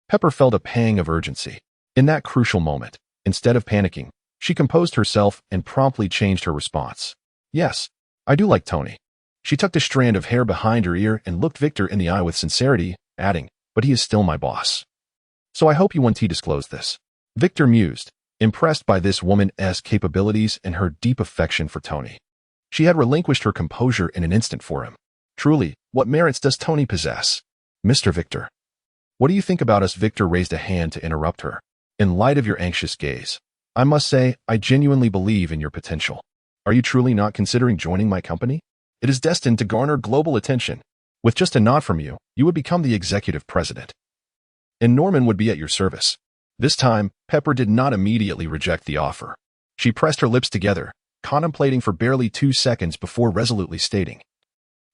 Pepper felt a pang of urgency. In that crucial moment, instead of panicking, she composed herself and promptly changed her response. Yes, I do like Tony. She tucked a strand of hair behind her ear and looked Victor in the eye with sincerity, adding, but he is still my boss. So I hope you won't disclose this. Victor mused, impressed by this woman's capabilities and her deep affection for Tony. She had relinquished her composure in an instant for him. Truly, what merits does Tony possess? Mr. Victor. What do you think about us? Victor raised a hand to interrupt her. In light of your anxious gaze, I must say I genuinely believe in your potential. Are you truly not considering joining my company? It is destined to garner global attention. With just a nod from you, you would become the executive president. And Norman would be at your service. This time, Pepper did not immediately reject the offer. She pressed her lips together, contemplating for barely 2 seconds before resolutely stating,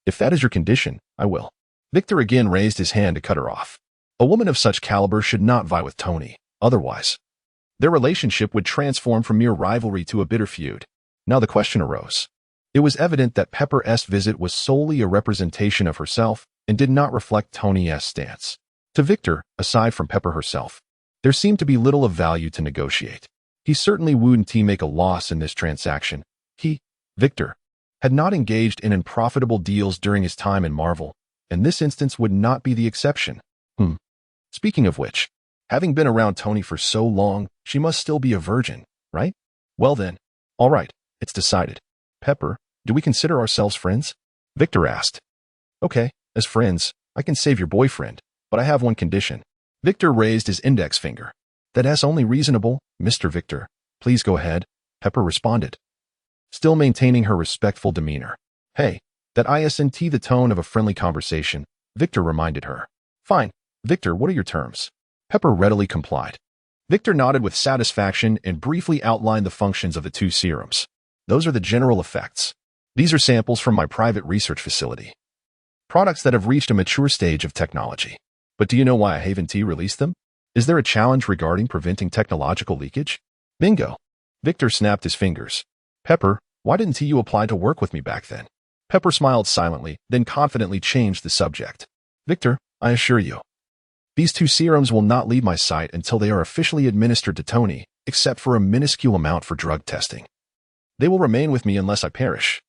if that is your condition, I will. Victor again raised his hand to cut her off. A woman of such caliber should not vie with Tony, otherwise their relationship would transform from mere rivalry to a bitter feud. Now the question arose. It was evident that Pepper's visit was solely a representation of herself and did not reflect Tony's stance. To Victor, aside from Pepper herself, there seemed to be little of value to negotiate. He certainly wouldn't make a loss in this transaction. He, Victor, had not engaged in unprofitable deals during his time in Marvel, and this instance would not be the exception. Speaking of which, having been around Tony for so long, she must still be a virgin, right? Well then, all right, it's decided. Pepper, do we consider ourselves friends? Victor asked. Okay, as friends, I can save your boyfriend, but I have one condition. Victor raised his index finger. That's only reasonable, Mr. Victor. Please go ahead, Pepper responded, still maintaining her respectful demeanor. Hey, that isn't the tone of a friendly conversation, Victor reminded her. Fine, Victor, what are your terms? Pepper readily complied. Victor nodded with satisfaction and briefly outlined the functions of the 2 serums. Those are the general effects. These are samples from my private research facility. Products that have reached a mature stage of technology. But do you know why I haven't released them? Is there a challenge regarding preventing technological leakage? Bingo. Victor snapped his fingers. Pepper, why didn't you apply to work with me back then? Pepper smiled silently, then confidently changed the subject. Victor, I assure you, these 2 serums will not leave my site until they are officially administered to Tony, except for a minuscule amount for drug testing. They will remain with me unless I perish.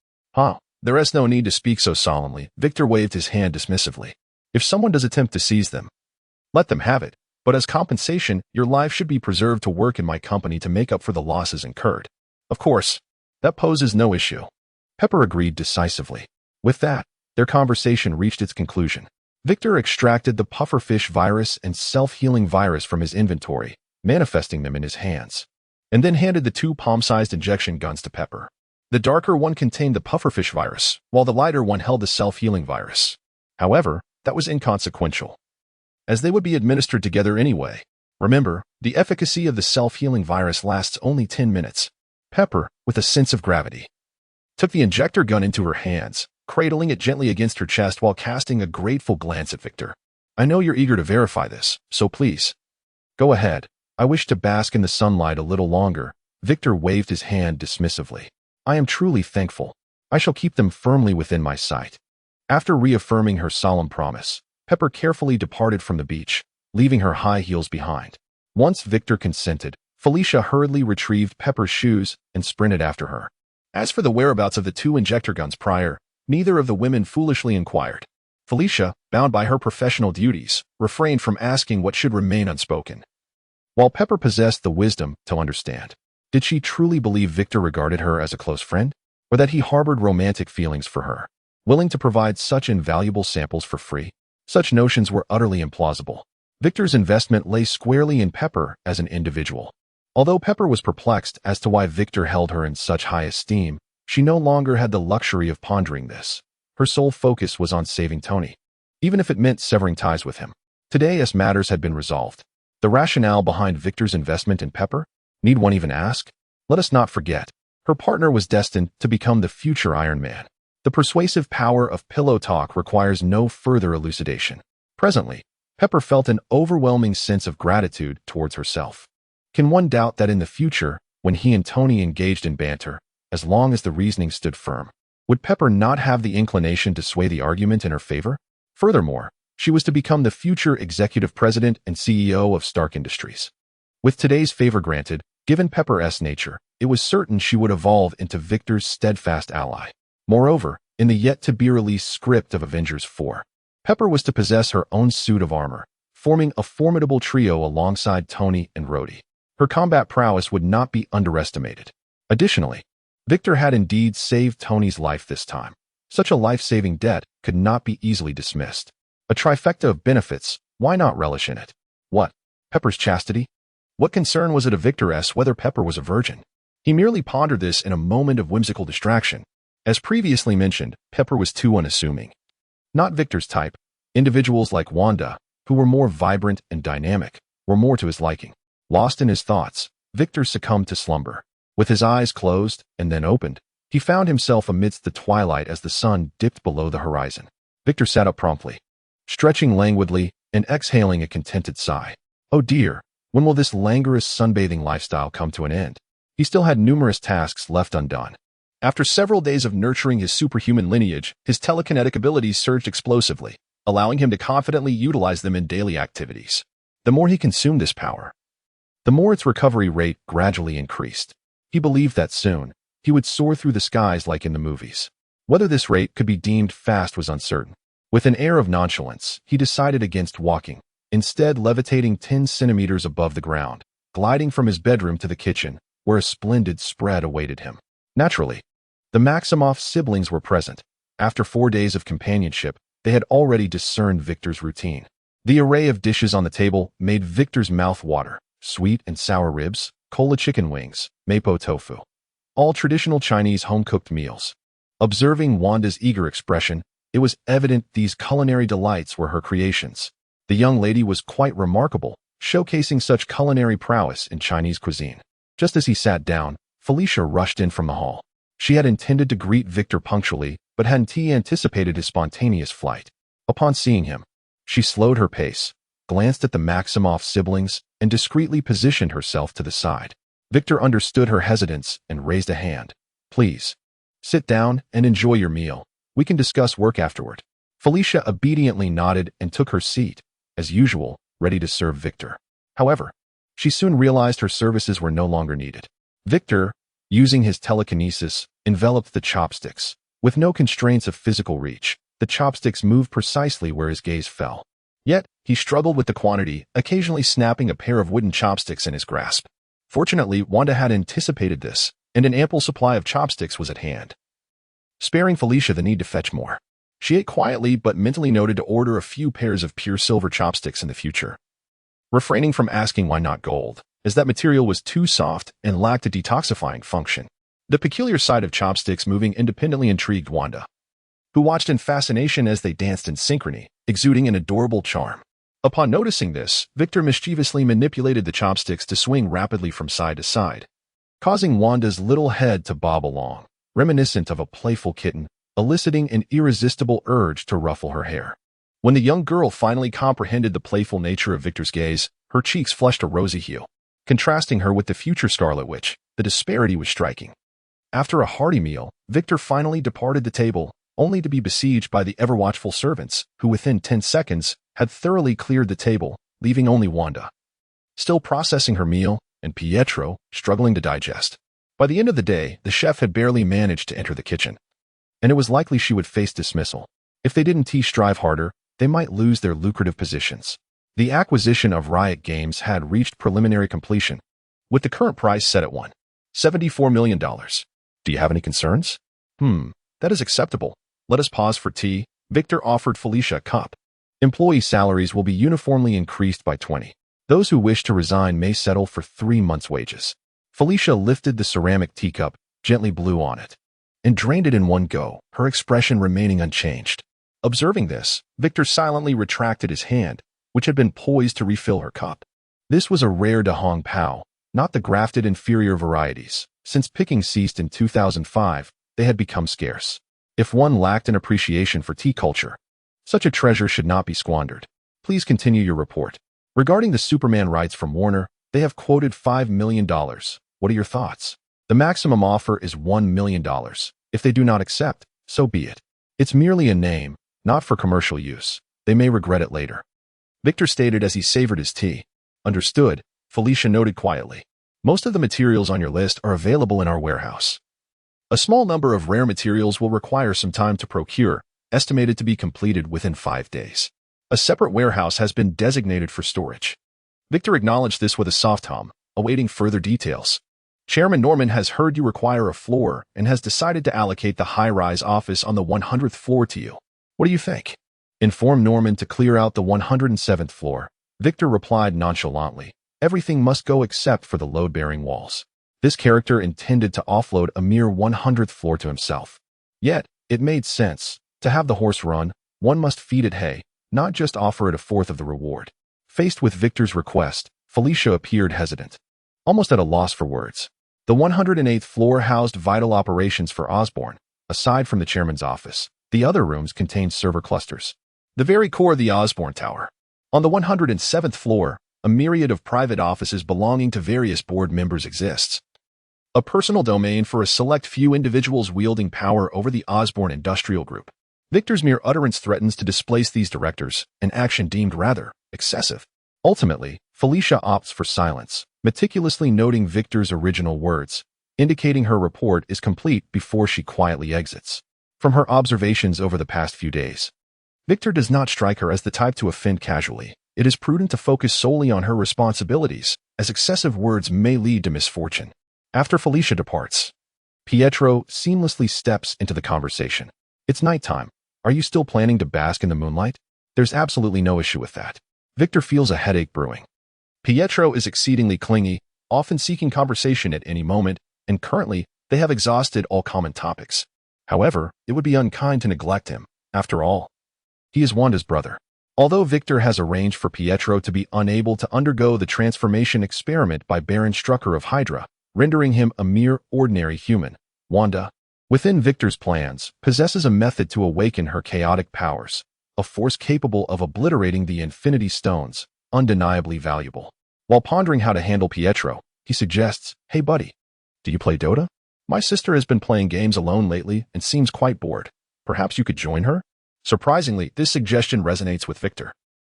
There is no need to speak so solemnly. Victor waved his hand dismissively. If someone does attempt to seize them, let them have it. But as compensation, your life should be preserved to work in my company to make up for the losses incurred. Of course, that poses no issue. Pepper agreed decisively. With that, their conversation reached its conclusion. Victor extracted the pufferfish virus and self-healing virus from his inventory, manifesting them in his hands, and then handed the 2 palm-sized injection guns to Pepper. The darker one contained the pufferfish virus, while the lighter one held the self-healing virus. However, that was inconsequential, as they would be administered together anyway. Remember, the efficacy of the self-healing virus lasts only 10 minutes. Pepper, with a sense of gravity, took the injector gun into her hands, cradling it gently against her chest while casting a grateful glance at Victor. I know you're eager to verify this, so please, go ahead. I wish to bask in the sunlight a little longer. Victor waved his hand dismissively. I am truly thankful. I shall keep them firmly within my sight. After reaffirming her solemn promise, Pepper carefully departed from the beach, leaving her high heels behind. Once Victor consented, Felicia hurriedly retrieved Pepper's shoes and sprinted after her. As for the whereabouts of the 2 injector guns prior, neither of the women foolishly inquired. Felicia, bound by her professional duties, refrained from asking what should remain unspoken, while Pepper possessed the wisdom to understand. Did she truly believe Victor regarded her as a close friend, or that he harbored romantic feelings for her, willing to provide such invaluable samples for free? Such notions were utterly implausible. Victor's investment lay squarely in Pepper as an individual. Although Pepper was perplexed as to why Victor held her in such high esteem, she no longer had the luxury of pondering this. Her sole focus was on saving Tony, even if it meant severing ties with him. Today, as matters had been resolved, the rationale behind Victor's investment in Pepper, need one even ask? Let us not forget, her partner was destined to become the future Iron Man. The persuasive power of pillow talk requires no further elucidation. Presently, Pepper felt an overwhelming sense of gratitude towards herself. Can one doubt that in the future, when he and Tony engaged in banter, as long as the reasoning stood firm, would Pepper not have the inclination to sway the argument in her favor? Furthermore, she was to become the future executive president and CEO of Stark Industries. With today's favor granted, Given Pepper's nature, it was certain she would evolve into Victor's steadfast ally. Moreover, in the yet-to-be-released script of Avengers 4, Pepper was to possess her own suit of armor, forming a formidable trio alongside Tony and Rhodey. Her combat prowess would not be underestimated. Additionally, Victor had indeed saved Tony's life this time. Such a life-saving debt could not be easily dismissed. A trifecta of benefits, why not relish in it? What? Pepper's chastity? What concern was it of Victor's whether Pepper was a virgin? He merely pondered this in a moment of whimsical distraction. As previously mentioned, Pepper was too unassuming. Not Victor's type. Individuals like Wanda, who were more vibrant and dynamic, were more to his liking. Lost in his thoughts, Victor succumbed to slumber. With his eyes closed and then opened, he found himself amidst the twilight as the sun dipped below the horizon. Victor sat up promptly, stretching languidly and exhaling a contented sigh. Oh dear, when will this languorous sunbathing lifestyle come to an end? He still had numerous tasks left undone. After several days of nurturing his superhuman lineage, his telekinetic abilities surged explosively, allowing him to confidently utilize them in daily activities. The more he consumed this power, the more its recovery rate gradually increased. He believed that soon, he would soar through the skies like in the movies. Whether this rate could be deemed fast was uncertain. With an air of nonchalance, he decided against walking, instead levitating 10 centimeters above the ground, gliding from his bedroom to the kitchen, where a splendid spread awaited him. Naturally, the Maximoff siblings were present. After 4 days of companionship, they had already discerned Victor's routine. The array of dishes on the table made Victor's mouth water. Sweet and sour ribs, cola chicken wings, mapo tofu. All traditional Chinese home-cooked meals. Observing Wanda's eager expression, it was evident these culinary delights were her creations. The young lady was quite remarkable, showcasing such culinary prowess in Chinese cuisine. Just as he sat down, Felicia rushed in from the hall. She had intended to greet Victor punctually, but hadn't anticipated his spontaneous flight. Upon seeing him, she slowed her pace, glanced at the Maximoff siblings, and discreetly positioned herself to the side. Victor understood her hesitance and raised a hand. Please, sit down and enjoy your meal. We can discuss work afterward. Felicia obediently nodded and took her seat, as usual, ready to serve Victor. However, she soon realized her services were no longer needed. Victor, using his telekinesis, enveloped the chopsticks. With no constraints of physical reach, the chopsticks moved precisely where his gaze fell. Yet, he struggled with the quantity, occasionally snapping a pair of wooden chopsticks in his grasp. Fortunately, Wanda had anticipated this, and an ample supply of chopsticks was at hand, sparing Felicia the need to fetch more. She ate quietly but mentally noted to order a few pairs of pure silver chopsticks in the future, refraining from asking why not gold, as that material was too soft and lacked a detoxifying function. The peculiar sight of chopsticks moving independently intrigued Wanda, who watched in fascination as they danced in synchrony, exuding an adorable charm. Upon noticing this, Victor mischievously manipulated the chopsticks to swing rapidly from side to side, causing Wanda's little head to bob along, reminiscent of a playful kitten, eliciting an irresistible urge to ruffle her hair. When the young girl finally comprehended the playful nature of Victor's gaze, her cheeks flushed a rosy hue. Contrasting her with the future Scarlet Witch, the disparity was striking. After a hearty meal, Victor finally departed the table, only to be besieged by the ever-watchful servants, who within 10 seconds had thoroughly cleared the table, leaving only Wanda still processing her meal, and Pietro struggling to digest. By the end of the day, the chef had barely managed to enter the kitchen, and it was likely she would face dismissal. If they didn't strive harder, they might lose their lucrative positions. The acquisition of Riot Games had reached preliminary completion, with the current price set at $174 million. Do you have any concerns? That is acceptable. Let us pause for tea. Victor offered Felicia a cup. Employee salaries will be uniformly increased by 20. Those who wish to resign may settle for 3 months' wages. Felicia lifted the ceramic teacup, gently blew on it, and drained it in one go, her expression remaining unchanged. Observing this, Victor silently retracted his hand, which had been poised to refill her cup. This was a rare Da Hong Pao, not the grafted inferior varieties. Since picking ceased in 2005, they had become scarce. If one lacked an appreciation for tea culture, such a treasure should not be squandered. Please continue your report. Regarding the Superman rights from Warner, they have quoted $5 million. What are your thoughts? The maximum offer is $1 million. If they do not accept, so be it. It's merely a name, not for commercial use. They may regret it later. Victor stated as he savored his tea. Understood, Felicia noted quietly. Most of the materials on your list are available in our warehouse. A small number of rare materials will require some time to procure, estimated to be completed within 5 days. A separate warehouse has been designated for storage. Victor acknowledged this with a soft hum, awaiting further details. Chairman Norman has heard you require a floor and has decided to allocate the high-rise office on the 100th floor to you. What do you think? Inform Norman to clear out the 107th floor. Victor replied nonchalantly, everything must go except for the load-bearing walls. This character intended to offload a mere 100th floor to himself. Yet, it made sense. To have the horse run, one must feed it hay, not just offer it a fourth of the reward. Faced with Victor's request, Felicia appeared hesitant, almost at a loss for words. The 108th floor housed vital operations for Osborne. Aside from the chairman's office, the other rooms contained server clusters. The very core of the Osborne Tower. On the 107th floor, a myriad of private offices belonging to various board members exists. A personal domain for a select few individuals wielding power over the Osborne Industrial Group. Victor's mere utterance threatens to displace these directors, an action deemed rather excessive. Ultimately, Felicia opts for silence, meticulously noting Victor's original words, indicating her report is complete before she quietly exits. From her observations over the past few days, Victor does not strike her as the type to offend casually. It is prudent to focus solely on her responsibilities, as excessive words may lead to misfortune. After Felicia departs, Pietro seamlessly steps into the conversation. It's nighttime. Are you still planning to bask in the moonlight? There's absolutely no issue with that. Victor feels a headache brewing. Pietro is exceedingly clingy, often seeking conversation at any moment, and currently, they have exhausted all common topics. However, it would be unkind to neglect him. After all, he is Wanda's brother. Although Victor has arranged for Pietro to be unable to undergo the transformation experiment by Baron Strucker of Hydra, rendering him a mere ordinary human, Wanda, within Victor's plans, possesses a method to awaken her chaotic powers, a force capable of obliterating the Infinity Stones, undeniably valuable. While pondering how to handle Pietro, he suggests, "Hey buddy, do you play Dota? My sister has been playing games alone lately and seems quite bored. Perhaps you could join her?" Surprisingly, this suggestion resonates with Victor.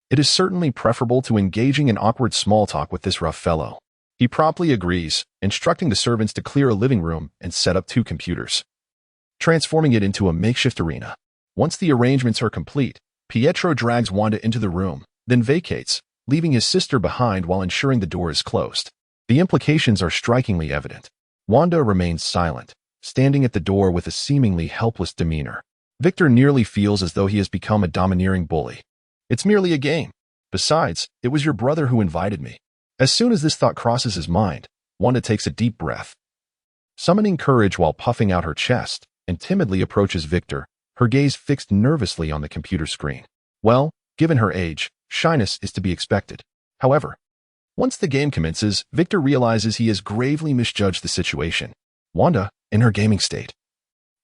It is certainly preferable to engaging in awkward small talk with this rough fellow. He promptly agrees, instructing the servants to clear a living room and set up 2 computers, transforming it into a makeshift arena. Once the arrangements are complete, Pietro drags Wanda into the room, then vacates, leaving his sister behind while ensuring the door is closed. The implications are strikingly evident. Wanda remains silent, standing at the door with a seemingly helpless demeanor. Victor nearly feels as though he has become a domineering bully. It's merely a game. Besides, it was your brother who invited me. As soon as this thought crosses his mind, Wanda takes a deep breath, summoning courage while puffing out her chest, and timidly approaches Victor, her gaze fixed nervously on the computer screen. Well, given her age, shyness is to be expected. However, once the game commences, Victor realizes he has gravely misjudged the situation. Wanda, in her gaming state,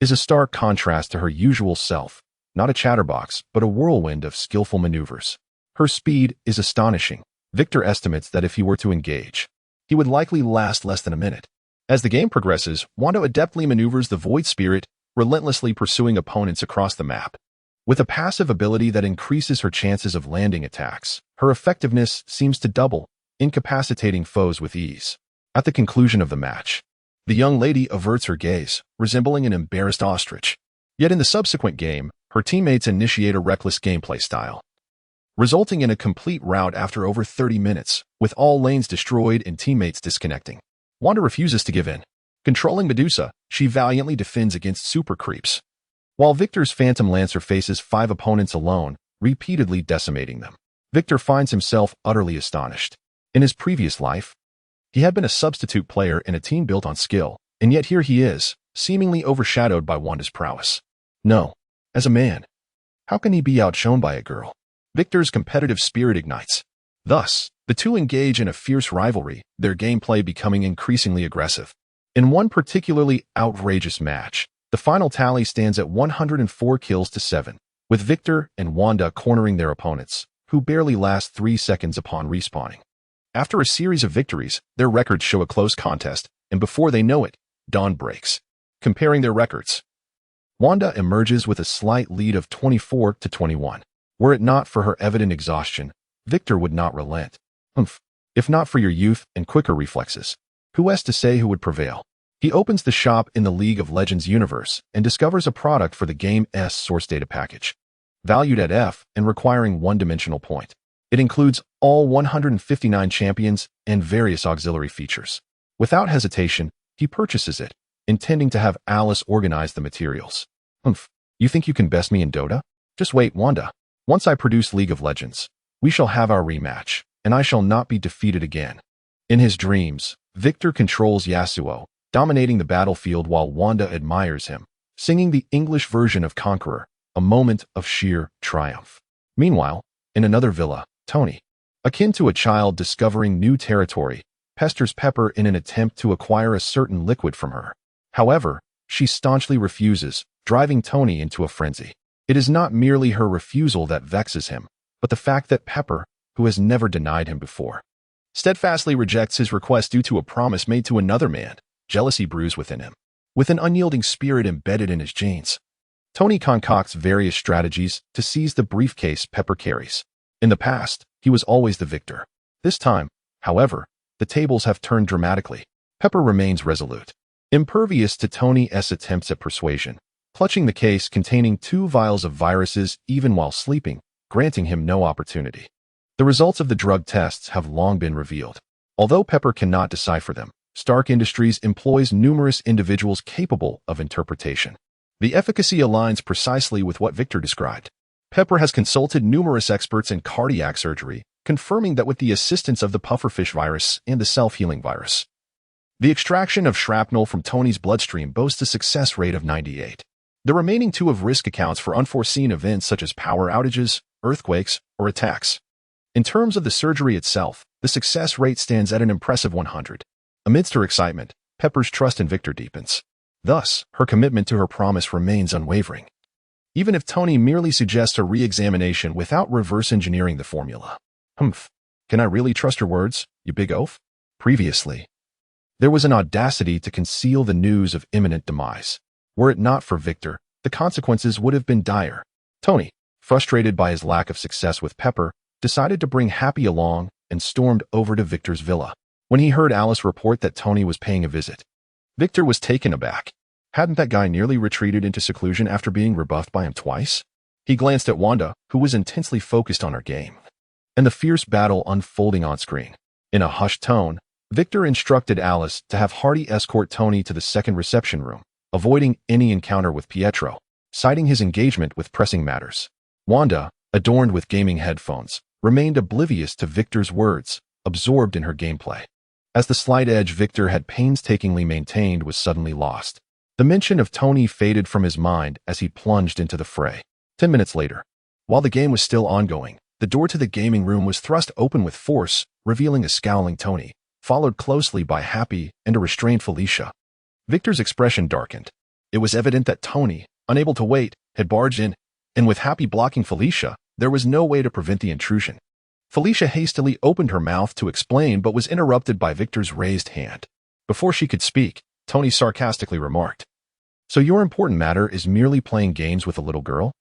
is a stark contrast to her usual self, not a chatterbox, but a whirlwind of skillful maneuvers. Her speed is astonishing. Victor estimates that if he were to engage, he would likely last less than a minute. As the game progresses, Wanda adeptly maneuvers the Void Spirit, relentlessly pursuing opponents across the map. With a passive ability that increases her chances of landing attacks, her effectiveness seems to double, incapacitating foes with ease. At the conclusion of the match, the young lady averts her gaze, resembling an embarrassed ostrich. Yet in the subsequent game, her teammates initiate a reckless gameplay style, resulting in a complete rout after over 30 minutes, with all lanes destroyed and teammates disconnecting. Wanda refuses to give in. Controlling Medusa, she valiantly defends against super creeps, while Victor's Phantom Lancer faces 5 opponents alone, repeatedly decimating them. Victor finds himself utterly astonished. In his previous life, he had been a substitute player in a team built on skill, and yet here he is, seemingly overshadowed by Wanda's prowess. No, as a man, how can he be outshone by a girl? Victor's competitive spirit ignites. Thus, the two engage in a fierce rivalry, their gameplay becoming increasingly aggressive. In one particularly outrageous match, the final tally stands at 104 kills to 7, with Victor and Wanda cornering their opponents, who barely last 3 seconds upon respawning. After a series of victories, their records show a close contest, and before they know it, dawn breaks. Comparing their records, Wanda emerges with a slight lead of 24 to 21. Were it not for her evident exhaustion, Victor would not relent. If not for your youth and quicker reflexes. Who's to say who would prevail? He opens the shop in the League of Legends universe and discovers a product for the game's source data package, valued at F and requiring one-dimensional point. It includes all 159 champions and various auxiliary features. Without hesitation, he purchases it, intending to have Alice organize the materials. You think you can best me in Dota? Just wait, Wanda. Once I produce League of Legends, we shall have our rematch, and I shall not be defeated again. In his dreams, Victor controls Yasuo, dominating the battlefield while Wanda admires him, singing the English version of Conqueror, a moment of sheer triumph. Meanwhile, in another villa, Tony, akin to a child discovering new territory, pesters Pepper in an attempt to acquire a certain liquid from her. However, she staunchly refuses, driving Tony into a frenzy. It is not merely her refusal that vexes him, but the fact that Pepper, who has never denied him before, steadfastly rejects his request due to a promise made to another man. Jealousy brews within him. With an unyielding spirit embedded in his genes, Tony concocts various strategies to seize the briefcase Pepper carries. In the past, he was always the victor. This time, however, the tables have turned dramatically. Pepper remains resolute, impervious to Tony's attempts at persuasion, clutching the case containing 2 vials of viruses even while sleeping, granting him no opportunity. The results of the drug tests have long been revealed. Although Pepper cannot decipher them, Stark Industries employs numerous individuals capable of interpretation. The efficacy aligns precisely with what Victor described. Pepper has consulted numerous experts in cardiac surgery, confirming that with the assistance of the pufferfish virus and the self-healing virus, the extraction of shrapnel from Tony's bloodstream boasts a success rate of 98. The remaining 2 of risk accounts for unforeseen events such as power outages, earthquakes, or attacks. In terms of the surgery itself, the success rate stands at an impressive 100. Amidst her excitement, Pepper's trust in Victor deepens. Thus, her commitment to her promise remains unwavering, even if Tony merely suggests a re-examination without reverse engineering the formula. Can I really trust your words, you big oaf? Previously, there was an audacity to conceal the news of imminent demise. Were it not for Victor, the consequences would have been dire. Tony, frustrated by his lack of success with Pepper, decided to bring Happy along and stormed over to Victor's villa. When he heard Alice report that Tony was paying a visit, Victor was taken aback. Hadn't that guy nearly retreated into seclusion after being rebuffed by him twice? He glanced at Wanda, who was intensely focused on her game, and the fierce battle unfolding on screen. In a hushed tone, Victor instructed Alice to have Hardy escort Tony to the second reception room, avoiding any encounter with Pietro, citing his engagement with pressing matters. Wanda, adorned with gaming headphones, remained oblivious to Victor's words, absorbed in her gameplay. As the slight edge Victor had painstakingly maintained was suddenly lost, the mention of Tony faded from his mind as he plunged into the fray. 10 minutes later, while the game was still ongoing, the door to the gaming room was thrust open with force, revealing a scowling Tony, followed closely by Happy and a restrained Felicia. Victor's expression darkened. It was evident that Tony, unable to wait, had barged in, and with Happy blocking Felicia, there was no way to prevent the intrusion. Felicia hastily opened her mouth to explain but was interrupted by Victor's raised hand. Before she could speak, Tony sarcastically remarked, "So your important matter is merely playing games with a little girl?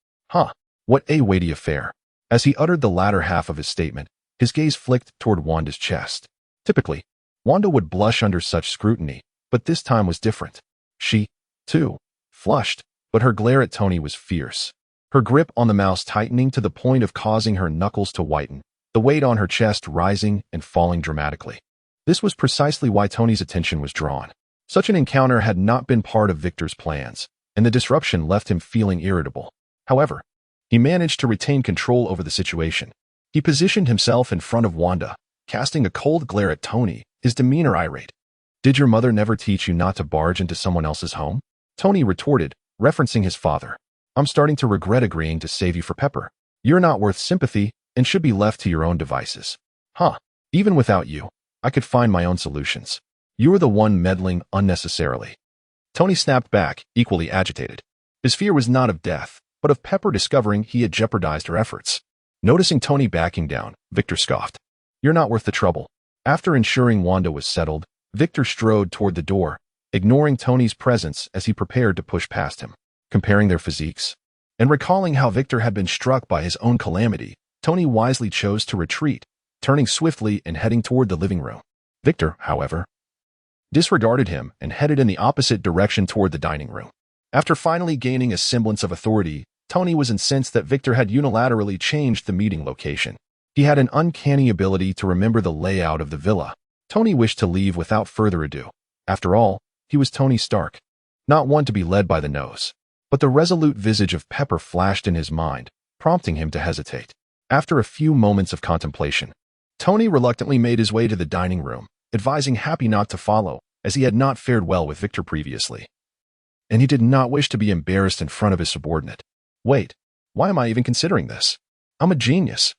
What a weighty affair." As he uttered the latter half of his statement, his gaze flicked toward Wanda's chest. Typically, Wanda would blush under such scrutiny, but this time was different. She, too, flushed, but her glare at Tony was fierce, her grip on the mouse tightening to the point of causing her knuckles to whiten, the weight on her chest rising and falling dramatically. This was precisely why Tony's attention was drawn. Such an encounter had not been part of Victor's plans, and the disruption left him feeling irritable. However, he managed to retain control over the situation. He positioned himself in front of Wanda, casting a cold glare at Tony, his demeanor irate. "Did your mother never teach you not to barge into someone else's home?" Tony retorted, referencing his father. "I'm starting to regret agreeing to save you for Pepper. You're not worth sympathy and should be left to your own devices." Even without you, I could find my own solutions. You're the one meddling unnecessarily." Tony snapped back, equally agitated. His fear was not of death, but of Pepper discovering he had jeopardized her efforts. Noticing Tony backing down, Victor scoffed. "You're not worth the trouble." After ensuring Wanda was settled, Victor strode toward the door, ignoring Tony's presence as he prepared to push past him. Comparing their physiques, and recalling how Victor had been struck by his own calamity, Tony wisely chose to retreat, turning swiftly and heading toward the living room. Victor, however, disregarded him and headed in the opposite direction toward the dining room. After finally gaining a semblance of authority, Tony was incensed that Victor had unilaterally changed the meeting location. He had an uncanny ability to remember the layout of the villa. Tony wished to leave without further ado. After all, he was Tony Stark, not one to be led by the nose. But the resolute visage of Pepper flashed in his mind, prompting him to hesitate. After a few moments of contemplation, Tony reluctantly made his way to the dining room, advising Happy not to follow, as he had not fared well with Victor previously. And he did not wish to be embarrassed in front of his subordinate. Wait, why am I even considering this? I'm a genius.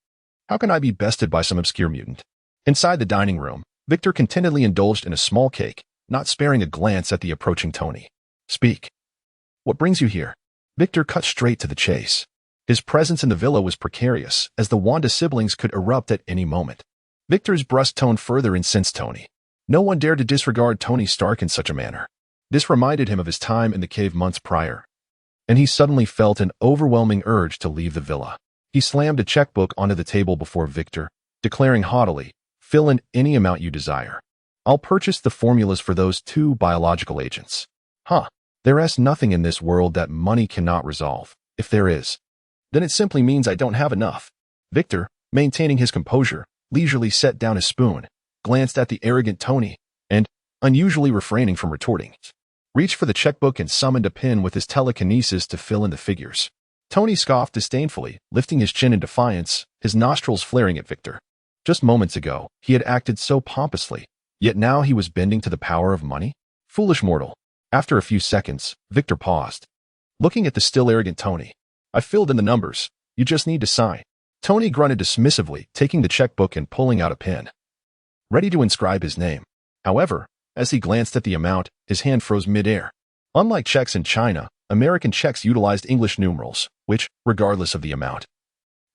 How can I be bested by some obscure mutant? Inside the dining room, Victor contentedly indulged in a small cake, not sparing a glance at the approaching Tony. Speak. What brings you here? Victor cut straight to the chase. His presence in the villa was precarious, as the Wanda siblings could erupt at any moment. Victor's brusque tone further incensed Tony. No one dared to disregard Tony Stark in such a manner. This reminded him of his time in the cave months prior, and he suddenly felt an overwhelming urge to leave the villa. He slammed a checkbook onto the table before Victor, declaring haughtily, "Fill in any amount you desire. I'll purchase the formulas for those 2 biological agents." There's nothing in this world that money cannot resolve. If there is, then it simply means I don't have enough. Victor, maintaining his composure, leisurely set down his spoon, glanced at the arrogant Tony, and, unusually refraining from retorting, reached for the checkbook and summoned a pen with his telekinesis to fill in the figures. Tony scoffed disdainfully, lifting his chin in defiance, his nostrils flaring at Victor. Just moments ago, he had acted so pompously, yet now he was bending to the power of money? Foolish mortal. After a few seconds, Victor paused, looking at the still arrogant Tony. "I filled in the numbers. You just need to sign." Tony grunted dismissively, taking the checkbook and pulling out a pen, ready to inscribe his name. However, as he glanced at the amount, his hand froze mid-air. Unlike checks in China, American checks utilized English numerals, which, regardless of the amount,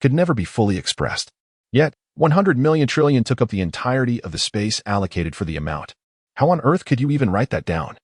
could never be fully expressed. Yet, 100 million trillion took up the entirety of the space allocated for the amount. How on earth could you even write that down?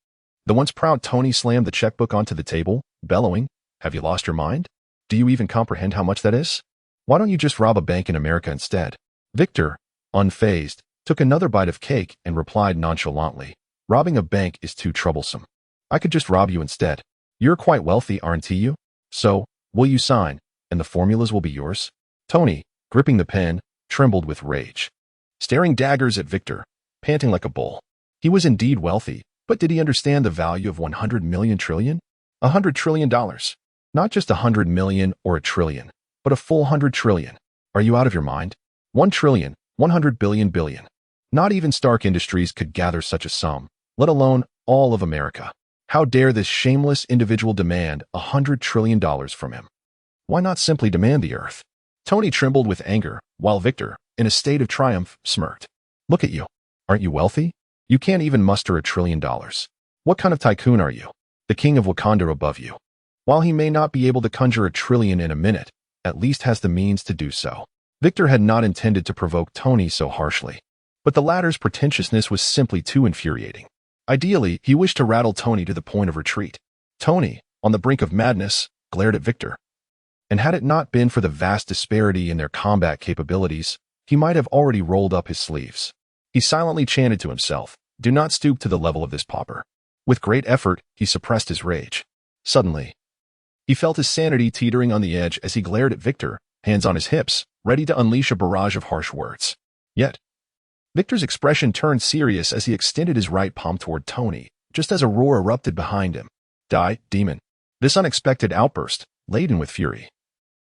The once proud Tony slammed the checkbook onto the table, bellowing, "Have you lost your mind? Do you even comprehend how much that is? Why don't you just rob a bank in America instead?" Victor, unfazed, took another bite of cake and replied nonchalantly, "Robbing a bank is too troublesome. I could just rob you instead. You're quite wealthy, aren't you? So, will you sign, and the formulas will be yours?" Tony, gripping the pen, trembled with rage, staring daggers at Victor, panting like a bull. He was indeed wealthy, but did he understand the value of 100 million trillion? $100 trillion. Not just 100 million or a trillion, but a full 100 trillion. Are you out of your mind? 1 trillion, 100 billion billion. Not even Stark Industries could gather such a sum, let alone all of America. How dare this shameless individual demand $100 trillion from him? Why not simply demand the earth? Tony trembled with anger, while Victor, in a state of triumph, smirked. "Look at you. Aren't you wealthy? You can't even muster $1 trillion. What kind of tycoon are you? The king of Wakanda above you. While he may not be able to conjure $1 trillion in a minute, at least has the means to do so." Victor had not intended to provoke Tony so harshly, but the latter's pretentiousness was simply too infuriating. Ideally, he wished to rattle Tony to the point of retreat. Tony, on the brink of madness, glared at Victor. And had it not been for the vast disparity in their combat capabilities, he might have already rolled up his sleeves. He silently chanted to himself, "Do not stoop to the level of this pauper." With great effort, he suppressed his rage. Suddenly, he felt his sanity teetering on the edge as he glared at Victor, hands on his hips, ready to unleash a barrage of harsh words. Yet, Victor's expression turned serious as he extended his right palm toward Tony, just as a roar erupted behind him. "Die, demon." This unexpected outburst, laden with fury,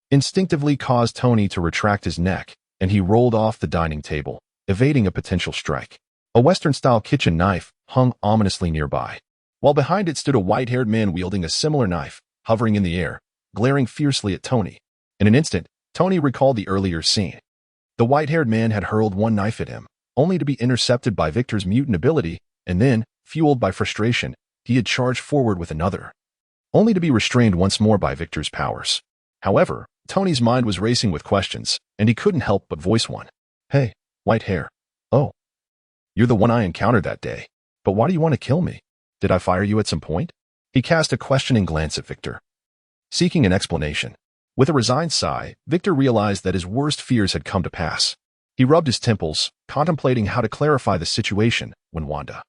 instinctively caused Tony to retract his neck, and he rolled off the dining table, evading a potential strike. A Western-style kitchen knife hung ominously nearby, while behind it stood a white-haired man wielding a similar knife, hovering in the air, glaring fiercely at Tony. In an instant, Tony recalled the earlier scene. The white-haired man had hurled one knife at him, only to be intercepted by Victor's mutant ability, and then, fueled by frustration, he had charged forward with another, only to be restrained once more by Victor's powers. However, Tony's mind was racing with questions, and he couldn't help but voice one. "Hey, white hair. Oh, you're the one I encountered that day. But why do you want to kill me? Did I fire you at some point?" He cast a questioning glance at Victor, seeking an explanation. With a resigned sigh, Victor realized that his worst fears had come to pass. He rubbed his temples, contemplating how to clarify the situation, when Wanda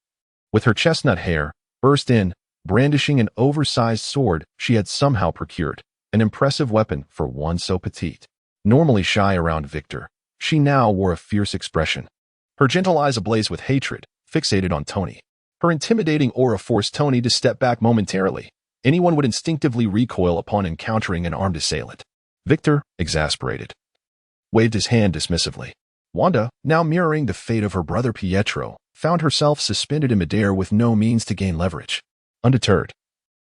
with her chestnut hair, burst in, brandishing an oversized sword she had somehow procured, an impressive weapon for one so petite. Normally shy around Victor, she now wore a fierce expression, her gentle eyes ablaze with hatred, fixated on Tony. Her intimidating aura forced Tony to step back momentarily. Anyone would instinctively recoil upon encountering an armed assailant. Victor, exasperated, waved his hand dismissively. Wanda, now mirroring the fate of her brother Pietro, found herself suspended in midair with no means to gain leverage. Undeterred,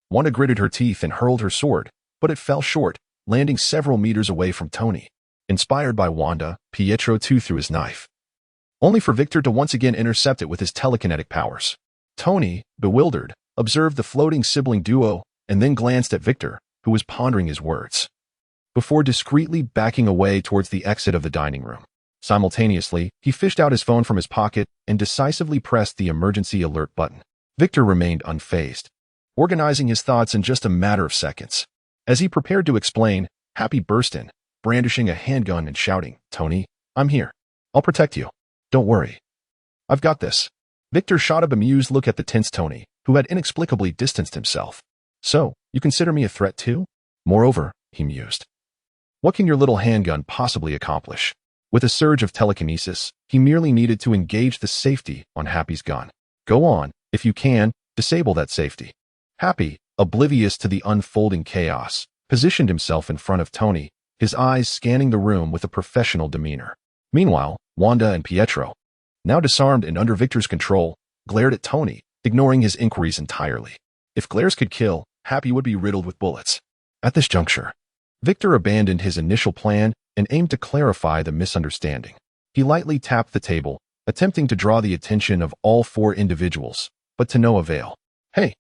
Wanda gritted her teeth and hurled her sword, but it fell short, landing several meters away from Tony. Inspired by Wanda, Pietro too threw his knife, only for Victor to once again intercept it with his telekinetic powers. Tony, bewildered, observed the floating sibling duo and then glanced at Victor, who was pondering his words, before discreetly backing away towards the exit of the dining room. Simultaneously, he fished out his phone from his pocket and decisively pressed the emergency alert button. Victor remained unfazed, organizing his thoughts in just a matter of seconds. As he prepared to explain, Happy burst in, brandishing a handgun and shouting, "Tony, I'm here. I'll protect you. Don't worry. I've got this." Victor shot a bemused look at the tense Tony, who had inexplicably distanced himself. "So, you consider me a threat too? Moreover," he mused, "what can your little handgun possibly accomplish?" With a surge of telekinesis, he merely needed to engage the safety on Happy's gun. "Go on, if you can, disable that safety." Happy, oblivious to the unfolding chaos, positioned himself in front of Tony, his eyes scanning the room with a professional demeanor. Meanwhile, Wanda and Pietro, now disarmed and under Victor's control, glared at Tony, ignoring his inquiries entirely. If glares could kill, Happy would be riddled with bullets. At this juncture, Victor abandoned his initial plan and aimed to clarify the misunderstanding. He lightly tapped the table, attempting to draw the attention of all four individuals, but to no avail. "Hey,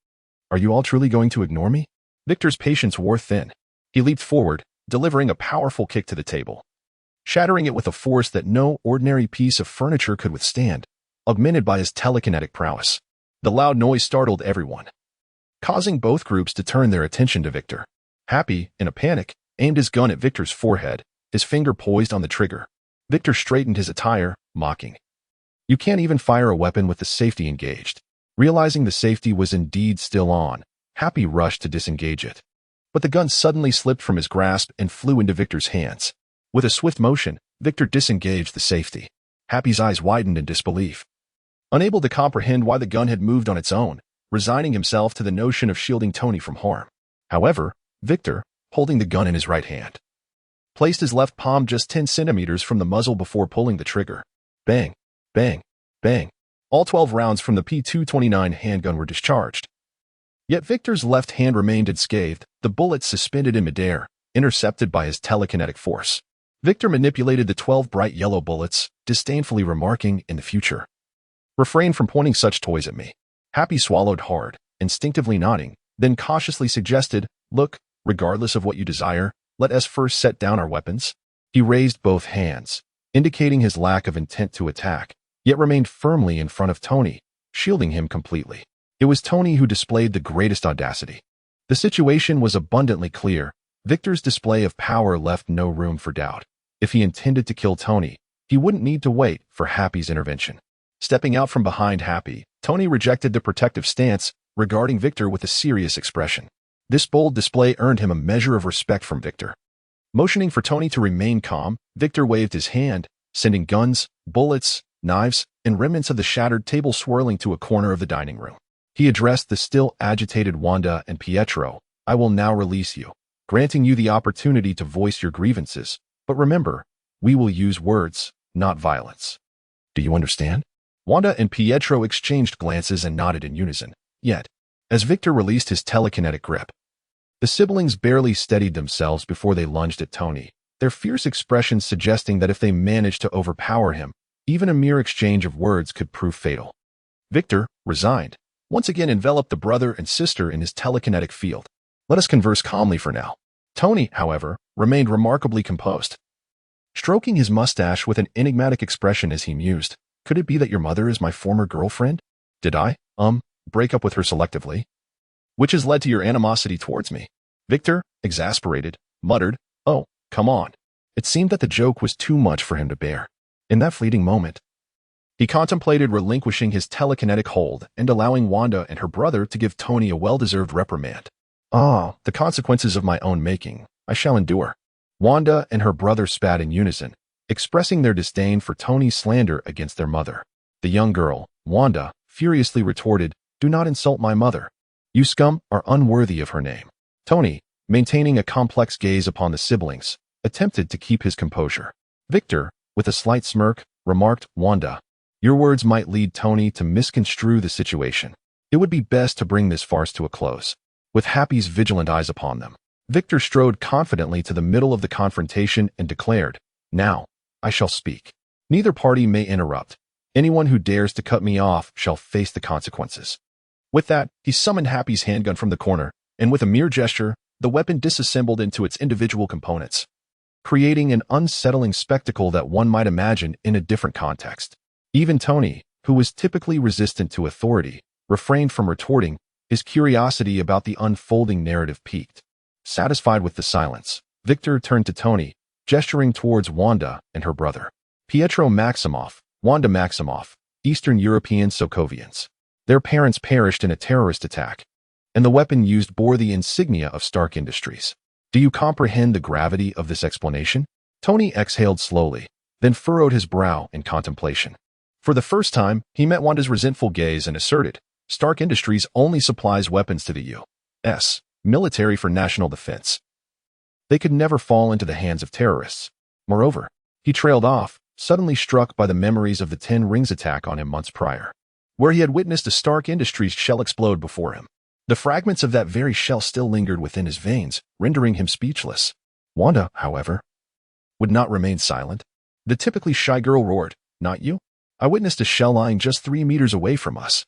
are you all truly going to ignore me?" Victor's patience wore thin. He leaped forward, delivering a powerful kick to the table, shattering it with a force that no ordinary piece of furniture could withstand, augmented by his telekinetic prowess. The loud noise startled everyone, causing both groups to turn their attention to Victor. Happy, in a panic, aimed his gun at Victor's forehead, his finger poised on the trigger. Victor straightened his attire, mocking, "You can't even fire a weapon with the safety engaged." Realizing the safety was indeed still on, Happy rushed to disengage it. But the gun suddenly slipped from his grasp and flew into Victor's hands. With a swift motion, Victor disengaged the safety. Happy's eyes widened in disbelief, unable to comprehend why the gun had moved on its own, resigning himself to the notion of shielding Tony from harm. However, Victor, holding the gun in his right hand, placed his left palm just 10 centimeters from the muzzle before pulling the trigger. Bang, bang, bang. All 12 rounds from the P229 handgun were discharged. Yet Victor's left hand remained unscathed, the bullets suspended in midair, intercepted by his telekinetic force. Victor manipulated the 12 bright yellow bullets, disdainfully remarking, "In the future, refrain from pointing such toys at me." Happy swallowed hard, instinctively nodding, then cautiously suggested, "Look, regardless of what you desire, let us first set down our weapons." He raised both hands, indicating his lack of intent to attack, yet remained firmly in front of Tony, shielding him completely. It was Tony who displayed the greatest audacity. The situation was abundantly clear. Victor's display of power left no room for doubt. If he intended to kill Tony, he wouldn't need to wait for Happy's intervention. Stepping out from behind Happy, Tony rejected the protective stance, regarding Victor with a serious expression. This bold display earned him a measure of respect from Victor. Motioning for Tony to remain calm, Victor waved his hand, sending guns, bullets, knives, and remnants of the shattered table swirling to a corner of the dining room. He addressed the still agitated Wanda and Pietro. "I will now release you, granting you the opportunity to voice your grievances. But remember, we will use words, not violence. Do you understand?" Wanda and Pietro exchanged glances and nodded in unison. Yet, as Victor released his telekinetic grip, the siblings barely steadied themselves before they lunged at Tony, their fierce expressions suggesting that if they managed to overpower him, even a mere exchange of words could prove fatal. Victor, resigned, once again enveloped the brother and sister in his telekinetic field. "Let us converse calmly for now." Tony, however, remained remarkably composed, stroking his mustache with an enigmatic expression as he mused, "Could it be that your mother is my former girlfriend? Did I, break up with her selectively? Which has led to your animosity towards me?" Victor, exasperated, muttered, "Oh, come on." It seemed that the joke was too much for him to bear. In that fleeting moment, He contemplated relinquishing his telekinetic hold and allowing Wanda and her brother to give Tony a well-deserved reprimand. "Ah, the consequences of my own making. I shall endure." Wanda and her brother spat in unison, expressing their disdain for Tony's slander against their mother. The young girl, Wanda, furiously retorted, "Do not insult my mother. You scum are unworthy of her name." Tony, maintaining a complex gaze upon the siblings, attempted to keep his composure. Victor, with a slight smirk, remarked, "Wanda, your words might lead Tony to misconstrue the situation. It would be best to bring this farce to a close." With Happy's vigilant eyes upon them, Victor strode confidently to the middle of the confrontation and declared, "Now, I shall speak. Neither party may interrupt. Anyone who dares to cut me off shall face the consequences." With that, he summoned Happy's handgun from the corner, and with a mere gesture, the weapon disassembled into its individual components, creating an unsettling spectacle that one might imagine in a different context. Even Tony, who was typically resistant to authority, refrained from retorting. His curiosity about the unfolding narrative piqued. Satisfied with the silence, Victor turned to Tony, gesturing towards Wanda and her brother. Pietro Maximoff, Wanda Maximoff, Eastern European Sokovians. Their parents perished in a terrorist attack, and the weapon used bore the insignia of Stark Industries. Do you comprehend the gravity of this explanation? Tony exhaled slowly, then furrowed his brow in contemplation. For the first time, he met Wanda's resentful gaze and asserted, "Stark Industries only supplies weapons to the U.S. military for national defense. They could never fall into the hands of terrorists." Moreover, he trailed off, suddenly struck by the memories of the 10 Rings attack on him months prior, where he had witnessed a Stark Industries shell explode before him. The fragments of that very shell still lingered within his veins, rendering him speechless. Wanda, however, would not remain silent. The typically shy girl roared, "Not you? I witnessed a shell lying just 3 meters away from us.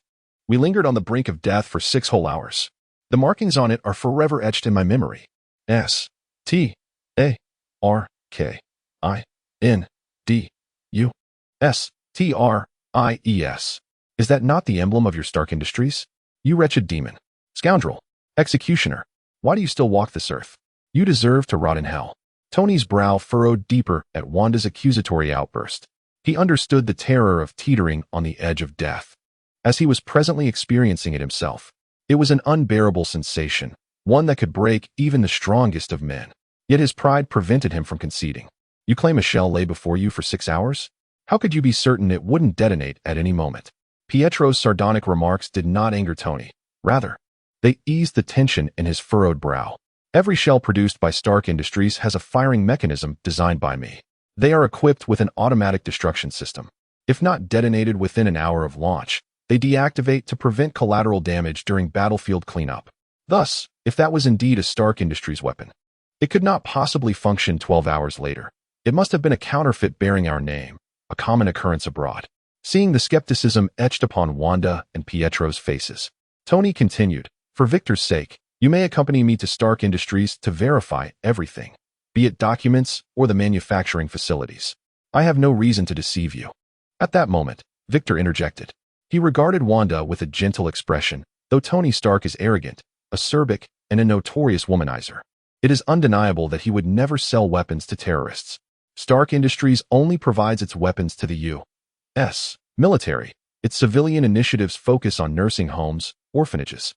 We lingered on the brink of death for 6 whole hours. The markings on it are forever etched in my memory. S.T.A.R.K.I.N.D.U.S. Is that not the emblem of your Stark Industries? You wretched demon. Scoundrel. Executioner. Why do you still walk this earth? You deserve to rot in hell." Tony's brow furrowed deeper at Wanda's accusatory outburst. He understood the terror of teetering on the edge of death, as he was presently experiencing it himself. It was an unbearable sensation, one that could break even the strongest of men. Yet his pride prevented him from conceding. "You claim a shell lay before you for 6 hours? How could you be certain it wouldn't detonate at any moment?" Pietro's sardonic remarks did not anger Tony. Rather, they eased the tension in his furrowed brow. "Every shell produced by Stark Industries has a firing mechanism designed by me. They are equipped with an automatic destruction system. If not detonated within an hour of launch, they deactivate to prevent collateral damage during battlefield cleanup. Thus, if that was indeed a Stark Industries weapon, it could not possibly function 12 hours later. It must have been a counterfeit bearing our name, a common occurrence abroad." Seeing the skepticism etched upon Wanda and Pietro's faces, Tony continued, "For Victor's sake, you may accompany me to Stark Industries to verify everything, be it documents or the manufacturing facilities. I have no reason to deceive you." At that moment, Victor interjected. He regarded Wanda with a gentle expression. Though Tony Stark is arrogant, acerbic, and a notorious womanizer, it is undeniable that he would never sell weapons to terrorists. Stark Industries only provides its weapons to the U.S. military. Its civilian initiatives focus on nursing homes, orphanages,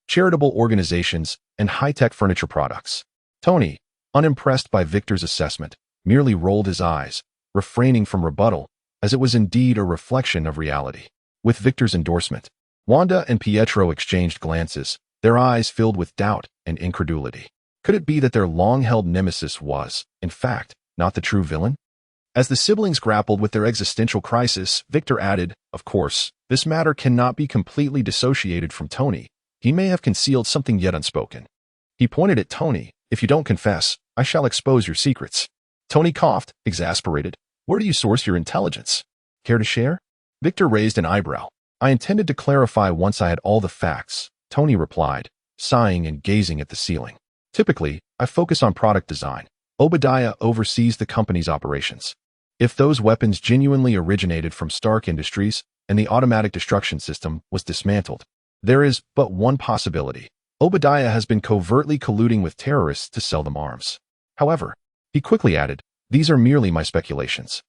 charitable organizations, and high-tech furniture products. Tony, unimpressed by Victor's assessment, merely rolled his eyes, refraining from rebuttal, as it was indeed a reflection of reality. With Victor's endorsement, Wanda and Pietro exchanged glances, their eyes filled with doubt and incredulity. Could it be that their long-held nemesis was, in fact, not the true villain? As the siblings grappled with their existential crisis, Victor added, "Of course, this matter cannot be completely dissociated from Tony. He may have concealed something yet unspoken." He pointed at Tony. "If you don't confess, I shall expose your secrets." Tony coughed, exasperated. "Where do you source your intelligence? Care to share?" Victor raised an eyebrow. "I intended to clarify once I had all the facts," Tony replied, sighing and gazing at the ceiling. "Typically, I focus on product design. Obadiah oversees the company's operations. If those weapons genuinely originated from Stark Industries and the automatic destruction system was dismantled, there is but one possibility. Obadiah has been covertly colluding with terrorists to sell them arms. However," he quickly added, "these are merely my speculations.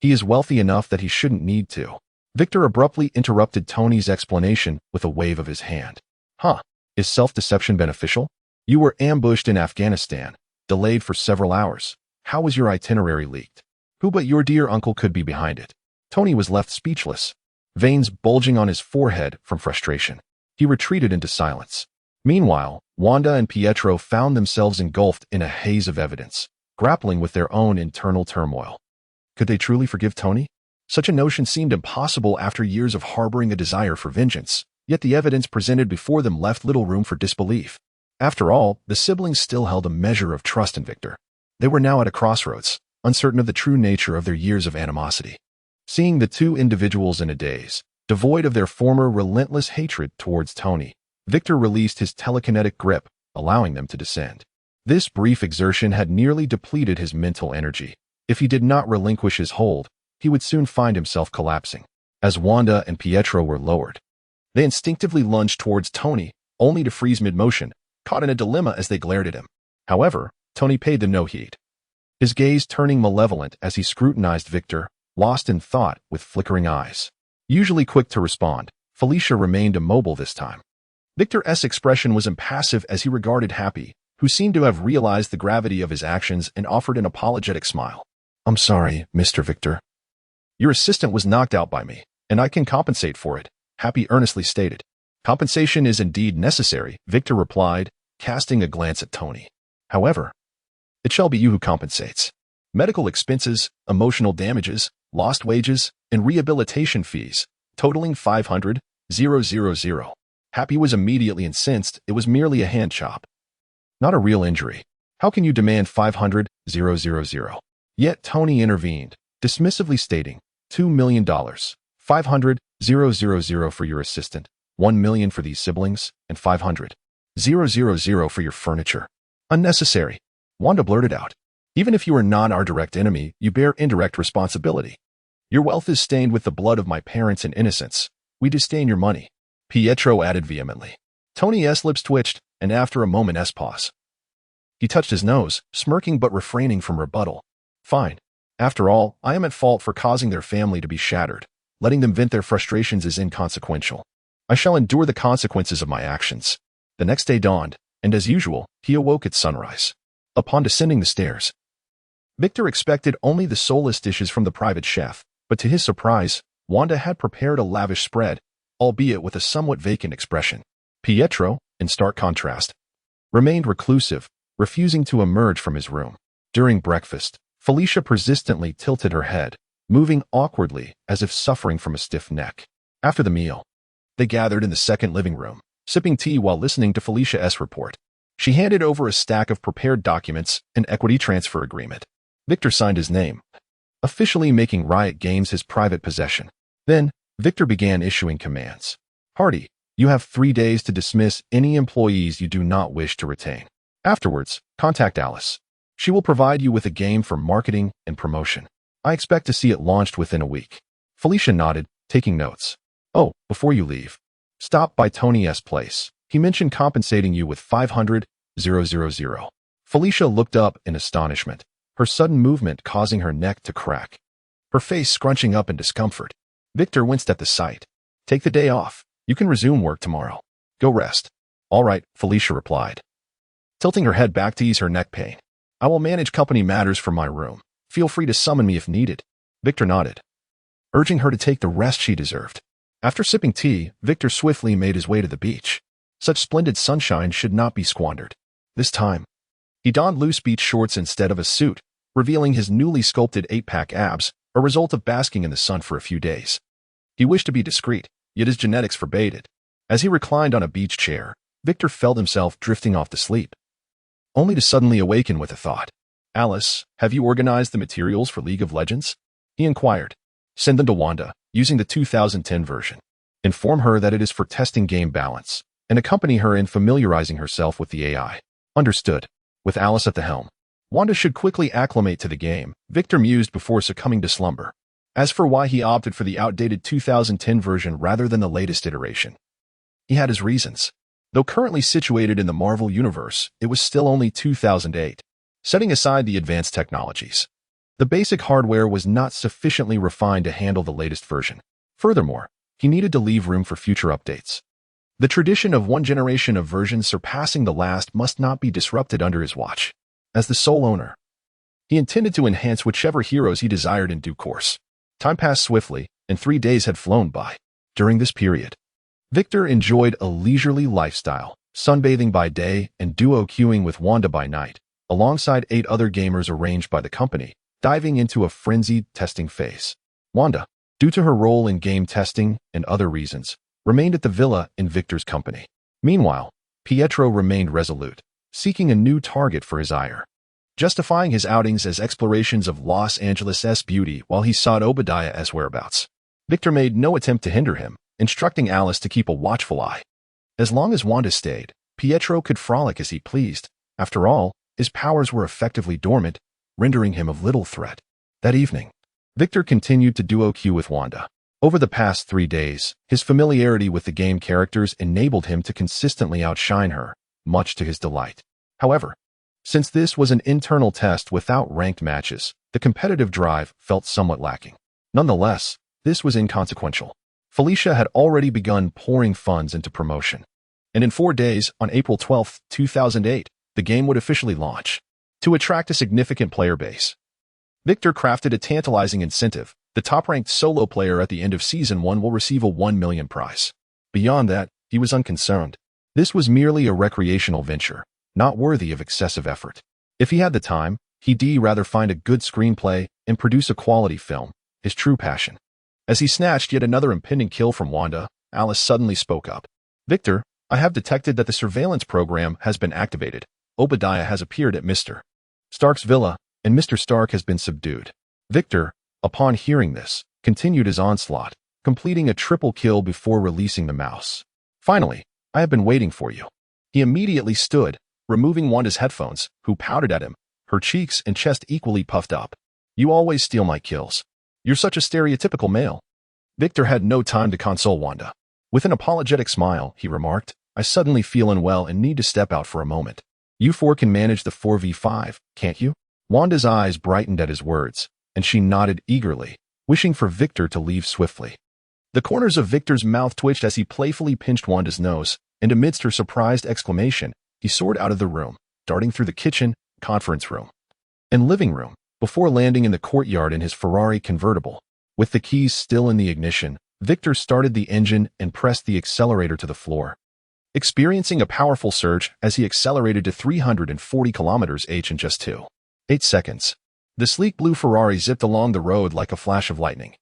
He is wealthy enough that he shouldn't need to." Victor abruptly interrupted Tony's explanation with a wave of his hand. Huh, is self-deception beneficial? You were ambushed in Afghanistan, delayed for several hours. How was your itinerary leaked? Who but your dear uncle could be behind it? Tony was left speechless, veins bulging on his forehead from frustration. He retreated into silence. Meanwhile, Wanda and Pietro found themselves engulfed in a haze of evidence, grappling with their own internal turmoil. Could they truly forgive Tony? Such a notion seemed impossible after years of harboring a desire for vengeance, yet the evidence presented before them left little room for disbelief. After all, the siblings still held a measure of trust in Victor. They were now at a crossroads, uncertain of the true nature of their years of animosity. Seeing the two individuals in a daze, devoid of their former relentless hatred towards Tony, Victor released his telekinetic grip, allowing them to descend. This brief exertion had nearly depleted his mental energy. If he did not relinquish his hold, he would soon find himself collapsing. As Wanda and Pietro were lowered, they instinctively lunged towards Tony, only to freeze mid-motion, caught in a dilemma as they glared at him. However, Tony paid them no heed, his gaze turning malevolent as he scrutinized Victor, lost in thought with flickering eyes. Usually quick to respond, Felicia remained immobile this time. Victor's expression was impassive as he regarded Happy, who seemed to have realized the gravity of his actions and offered an apologetic smile. I'm sorry, Mr. Victor. Your assistant was knocked out by me, and I can compensate for it, Happy earnestly stated. Compensation is indeed necessary, Victor replied, casting a glance at Tony. However, it shall be you who compensates. Medical expenses, emotional damages, lost wages, and rehabilitation fees, totaling 500,000. Happy was immediately incensed. It was merely a hand chop, not a real injury. How can you demand 500,000? Yet Tony intervened, dismissively stating, $2 million, 500,000 for your assistant, 1 million for these siblings, and 500,000 for your furniture. Unnecessary. Wanda blurted out. Even if you are not our direct enemy, you bear indirect responsibility. Your wealth is stained with the blood of my parents and innocence. We disdain your money, Pietro added vehemently. Tony's lips twitched, and after a moment's pause, he touched his nose, smirking but refraining from rebuttal. Fine. After all, I am at fault for causing their family to be shattered. Letting them vent their frustrations is inconsequential. I shall endure the consequences of my actions. The next day dawned, and as usual, he awoke at sunrise. Upon descending the stairs, Victor expected only the soulless dishes from the private chef, but to his surprise, Wanda had prepared a lavish spread, albeit with a somewhat vacant expression. Pietro, in stark contrast, remained reclusive, refusing to emerge from his room. During breakfast, Felicia persistently tilted her head, moving awkwardly as if suffering from a stiff neck. After the meal, they gathered in the second living room, sipping tea while listening to Felicia's report. She handed over a stack of prepared documents, an equity transfer agreement. Victor signed his name, officially making Riot Games his private possession. Then, Victor began issuing commands. Hardy, you have 3 days to dismiss any employees you do not wish to retain. Afterwards, contact Alice. She will provide you with a game for marketing and promotion. I expect to see it launched within a week. Felicia nodded, taking notes. Oh, before you leave, stop by Tony's place. He mentioned compensating you with 500,000. Felicia looked up in astonishment, her sudden movement causing her neck to crack, her face scrunching up in discomfort. Victor winced at the sight. Take the day off. You can resume work tomorrow. Go rest. All right, Felicia replied, tilting her head back to ease her neck pain. I will manage company matters from my room. Feel free to summon me if needed. Victor nodded, urging her to take the rest she deserved. After sipping tea, Victor swiftly made his way to the beach. Such splendid sunshine should not be squandered. This time, he donned loose beach shorts instead of a suit, revealing his newly sculpted 8-pack abs, a result of basking in the sun for a few days. He wished to be discreet, yet his genetics forbade it. As he reclined on a beach chair, Victor felt himself drifting off to sleep, only to suddenly awaken with a thought. Alice, have you organized the materials for League of Legends? He inquired. Send them to Wanda, using the 2010 version. Inform her that it is for testing game balance, and accompany her in familiarizing herself with the AI. Understood. With Alice at the helm, Wanda should quickly acclimate to the game, Victor mused before succumbing to slumber. As for why he opted for the outdated 2010 version rather than the latest iteration, he had his reasons. Though currently situated in the Marvel Universe, it was still only 2008. Setting aside the advanced technologies, the basic hardware was not sufficiently refined to handle the latest version. Furthermore, he needed to leave room for future updates. The tradition of one generation of versions surpassing the last must not be disrupted under his watch. As the sole owner, he intended to enhance whichever heroes he desired in due course. Time passed swiftly, and 3 days had flown by. During this period, Victor enjoyed a leisurely lifestyle, sunbathing by day and duo queuing with Wanda by night, alongside 8 other gamers arranged by the company, diving into a frenzied testing phase. Wanda, due to her role in game testing and other reasons, remained at the villa in Victor's company. Meanwhile, Pietro remained resolute, seeking a new target for his ire, justifying his outings as explorations of Los Angeles' beauty while he sought Obadiah's whereabouts. Victor made no attempt to hinder him, instructing Alice to keep a watchful eye. As long as Wanda stayed, Pietro could frolic as he pleased. After all, his powers were effectively dormant, rendering him of little threat. That evening, Victor continued to duo queue with Wanda. Over the past 3 days, his familiarity with the game characters enabled him to consistently outshine her, much to his delight. However, since this was an internal test without ranked matches, the competitive drive felt somewhat lacking. Nonetheless, this was inconsequential. Felicia had already begun pouring funds into promotion. And in 4 days, on April 12, 2008, the game would officially launch. To attract a significant player base, Victor crafted a tantalizing incentive. The top-ranked solo player at the end of Season 1 will receive a 1 million prize. Beyond that, he was unconcerned. This was merely a recreational venture, not worthy of excessive effort. If he had the time, he'd rather find a good screenplay and produce a quality film, his true passion. As he snatched yet another impending kill from Wanda, Alice suddenly spoke up. "Victor, I have detected that the surveillance program has been activated. Obadiah has appeared at Mr. Stark's villa, and Mr. Stark has been subdued." Victor, upon hearing this, continued his onslaught, completing a triple kill before releasing the mouse. "Finally, I have been waiting for you." He immediately stood, removing Wanda's headphones, who pouted at him, her cheeks and chest equally puffed up. "You always steal my kills. You're such a stereotypical male." Victor had no time to console Wanda. With an apologetic smile, he remarked, "I suddenly feel unwell and need to step out for a moment. You 4 can manage the 4v5, can't you?" Wanda's eyes brightened at his words, and she nodded eagerly, wishing for Victor to leave swiftly. The corners of Victor's mouth twitched as he playfully pinched Wanda's nose, and amidst her surprised exclamation, he soared out of the room, darting through the kitchen, conference room, and living room, before landing in the courtyard in his Ferrari convertible. With the keys still in the ignition, Victor started the engine and pressed the accelerator to the floor, experiencing a powerful surge as he accelerated to 340 km/h in just 2.8 seconds. The sleek blue Ferrari zipped along the road like a flash of lightning,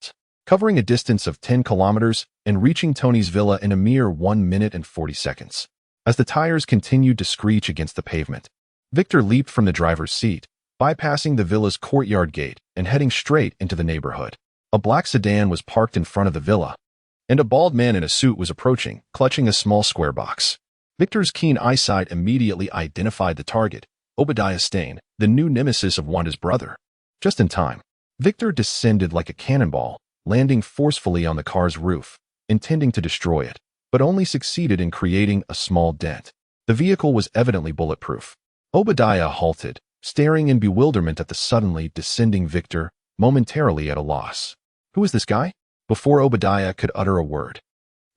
covering a distance of 10 kilometers and reaching Tony's villa in a mere 1 minute and 40 seconds. As the tires continued to screech against the pavement, Victor leaped from the driver's seat, bypassing the villa's courtyard gate and heading straight into the neighborhood. A black sedan was parked in front of the villa, and a bald man in a suit was approaching, clutching a small square box. Victor's keen eyesight immediately identified the target, Obadiah Stane, the new nemesis of Wanda's brother. Just in time, Victor descended like a cannonball, landing forcefully on the car's roof, intending to destroy it, but only succeeded in creating a small dent. The vehicle was evidently bulletproof. Obadiah halted, staring in bewilderment at the suddenly descending Victor, momentarily at a loss. "Who is this guy?" Before Obadiah could utter a word,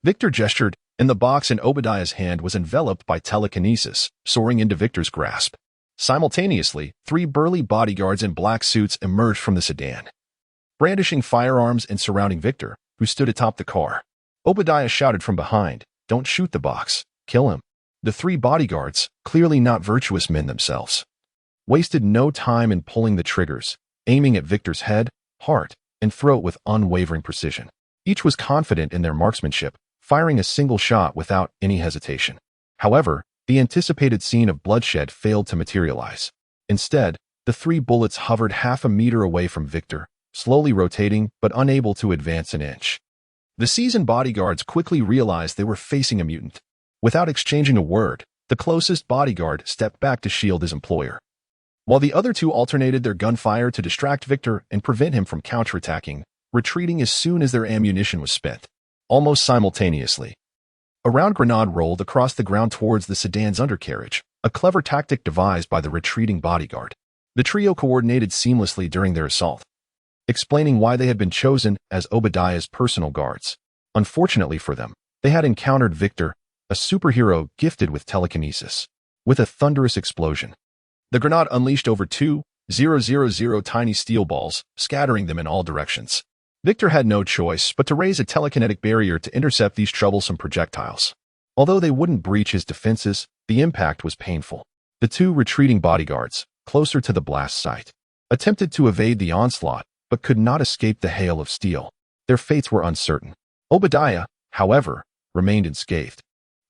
Victor gestured, and the box in Obadiah's hand was enveloped by telekinesis, soaring into Victor's grasp. Simultaneously, 3 burly bodyguards in black suits emerged from the sedan, brandishing firearms and surrounding Victor, who stood atop the car. Obadiah shouted from behind, "Don't shoot the box, kill him." The 3 bodyguards, clearly not virtuous men themselves, wasted no time in pulling the triggers, aiming at Victor's head, heart, and throat with unwavering precision. Each was confident in their marksmanship, firing a single shot without any hesitation. However, the anticipated scene of bloodshed failed to materialize. Instead, the 3 bullets hovered half a meter away from Victor, slowly rotating but unable to advance an inch. The seasoned bodyguards quickly realized they were facing a mutant. Without exchanging a word, the closest bodyguard stepped back to shield his employer, while the other 2 alternated their gunfire to distract Victor and prevent him from counterattacking, retreating as soon as their ammunition was spent. Almost simultaneously, a round grenade rolled across the ground towards the sedan's undercarriage, a clever tactic devised by the retreating bodyguard. The trio coordinated seamlessly during their assault, explaining why they had been chosen as Obadiah's personal guards. Unfortunately for them, they had encountered Victor, a superhero gifted with telekinesis. With a thunderous explosion, the grenade unleashed over 2,000 tiny steel balls, scattering them in all directions. Victor had no choice but to raise a telekinetic barrier to intercept these troublesome projectiles. Although they wouldn't breach his defenses, the impact was painful. The two retreating bodyguards, closer to the blast site, attempted to evade the onslaught, but could not escape the hail of steel. Their fates were uncertain. Obadiah, however, remained unscathed,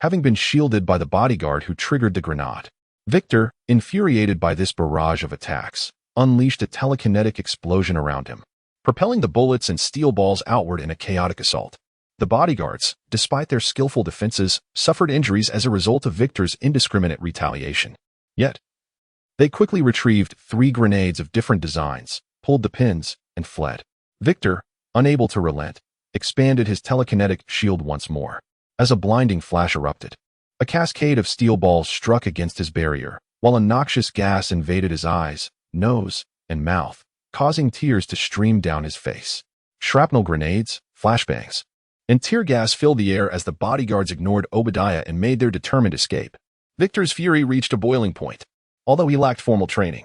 having been shielded by the bodyguard who triggered the grenade. Victor, infuriated by this barrage of attacks, unleashed a telekinetic explosion around him, propelling the bullets and steel balls outward in a chaotic assault. The bodyguards, despite their skillful defenses, suffered injuries as a result of Victor's indiscriminate retaliation. Yet, they quickly retrieved 3 grenades of different designs, pulled the pins, and fled. Victor, unable to relent, expanded his telekinetic shield once more. As a blinding flash erupted, a cascade of steel balls struck against his barrier, while a noxious gas invaded his eyes, nose, and mouth, causing tears to stream down his face. Shrapnel grenades, flashbangs, and tear gas filled the air as the bodyguards ignored Obadiah and made their determined escape. Victor's fury reached a boiling point. Although he lacked formal training,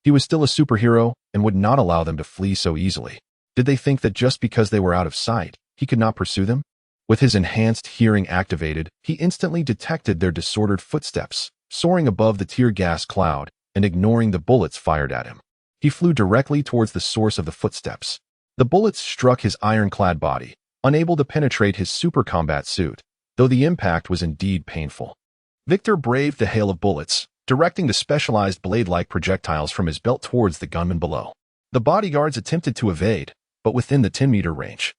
he was still a superhero and would not allow them to flee so easily. Did they think that just because they were out of sight, he could not pursue them? With his enhanced hearing activated, he instantly detected their disordered footsteps, soaring above the tear gas cloud and ignoring the bullets fired at him. He flew directly towards the source of the footsteps. The bullets struck his ironclad body, unable to penetrate his super combat suit, though the impact was indeed painful. Victor braved the hail of bullets, directing the specialized blade-like projectiles from his belt towards the gunman below. The bodyguards attempted to evade, but within the 10-meter range.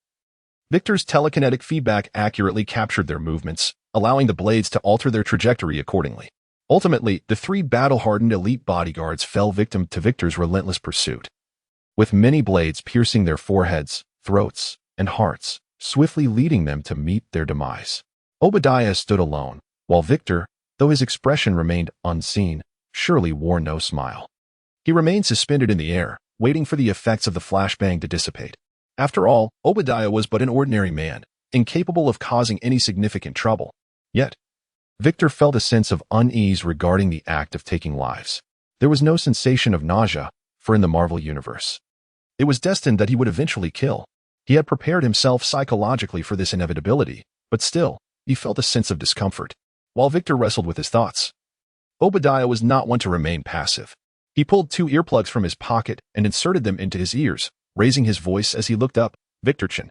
Victor's telekinetic feedback accurately captured their movements, allowing the blades to alter their trajectory accordingly. Ultimately, the 3 battle-hardened elite bodyguards fell victim to Victor's relentless pursuit, with many blades piercing their foreheads, throats, and hearts, swiftly leading them to meet their demise. Obadiah stood alone, while Victor, though his expression remained unseen, surely wore no smile. He remained suspended in the air, waiting for the effects of the flashbang to dissipate. After all, Obadiah was but an ordinary man, incapable of causing any significant trouble. Yet, Victor felt a sense of unease regarding the act of taking lives. There was no sensation of nausea, for in the Marvel Universe, it was destined that he would eventually kill. He had prepared himself psychologically for this inevitability, but still, he felt a sense of discomfort. While Victor wrestled with his thoughts, Obadiah was not one to remain passive. He pulled 2 earplugs from his pocket and inserted them into his ears, raising his voice as he looked up. Victor-chan,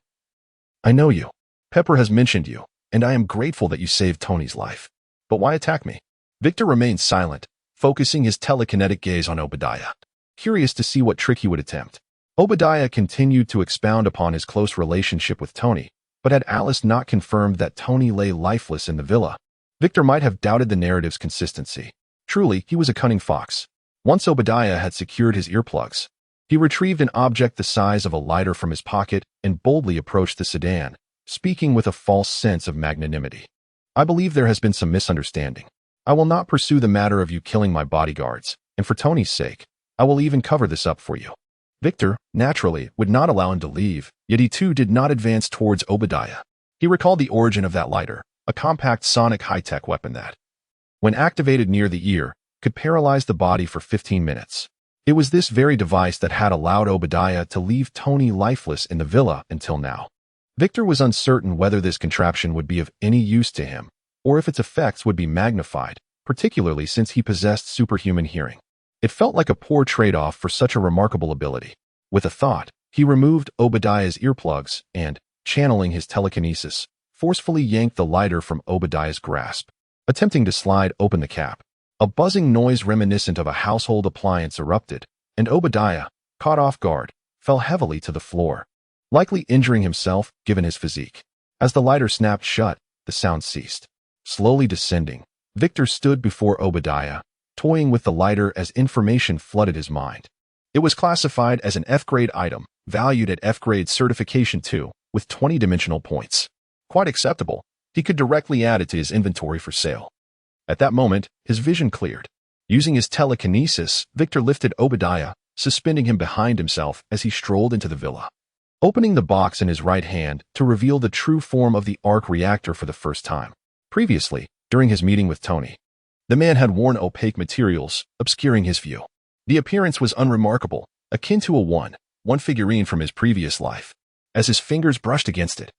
I know you. Pepper has mentioned you, and I am grateful that you saved Tony's life. But why attack me? Victor remained silent, focusing his telekinetic gaze on Obadiah, curious to see what trick he would attempt. Obadiah continued to expound upon his close relationship with Tony, but had Alice not confirmed that Tony lay lifeless in the villa, Victor might have doubted the narrative's consistency. Truly, he was a cunning fox. Once Obadiah had secured his earplugs, he retrieved an object the size of a lighter from his pocket and boldly approached the sedan, speaking with a false sense of magnanimity. I believe there has been some misunderstanding. I will not pursue the matter of you killing my bodyguards, and for Tony's sake, I will even cover this up for you. Victor, naturally, would not allow him to leave, yet he too did not advance towards Obadiah. He recalled the origin of that lighter, a compact sonic high-tech weapon that, when activated near the ear, could paralyze the body for 15 minutes. It was this very device that had allowed Obadiah to leave Tony lifeless in the villa until now. Victor was uncertain whether this contraption would be of any use to him, or if its effects would be magnified, particularly since he possessed superhuman hearing. It felt like a poor trade-off for such a remarkable ability. With a thought, he removed Obadiah's earplugs and, channeling his telekinesis, forcefully yanked the lighter from Obadiah's grasp, attempting to slide open the cap. A buzzing noise reminiscent of a household appliance erupted, and Obadiah, caught off guard, fell heavily to the floor, likely injuring himself given his physique. As the lighter snapped shut, the sound ceased. Slowly descending, Victor stood before Obadiah, toying with the lighter as information flooded his mind. It was classified as an F-grade item, valued at F-grade certification 2, with 20 dimensional points. Quite acceptable. He could directly add it to his inventory for sale. At that moment, his vision cleared. Using his telekinesis, Victor lifted Obadiah, suspending him behind himself as he strolled into the villa, opening the box in his right hand to reveal the true form of the arc reactor for the first time. Previously, during his meeting with Tony, the man had worn opaque materials, obscuring his view. The appearance was unremarkable, akin to a one figurine from his previous life. As his fingers brushed against it,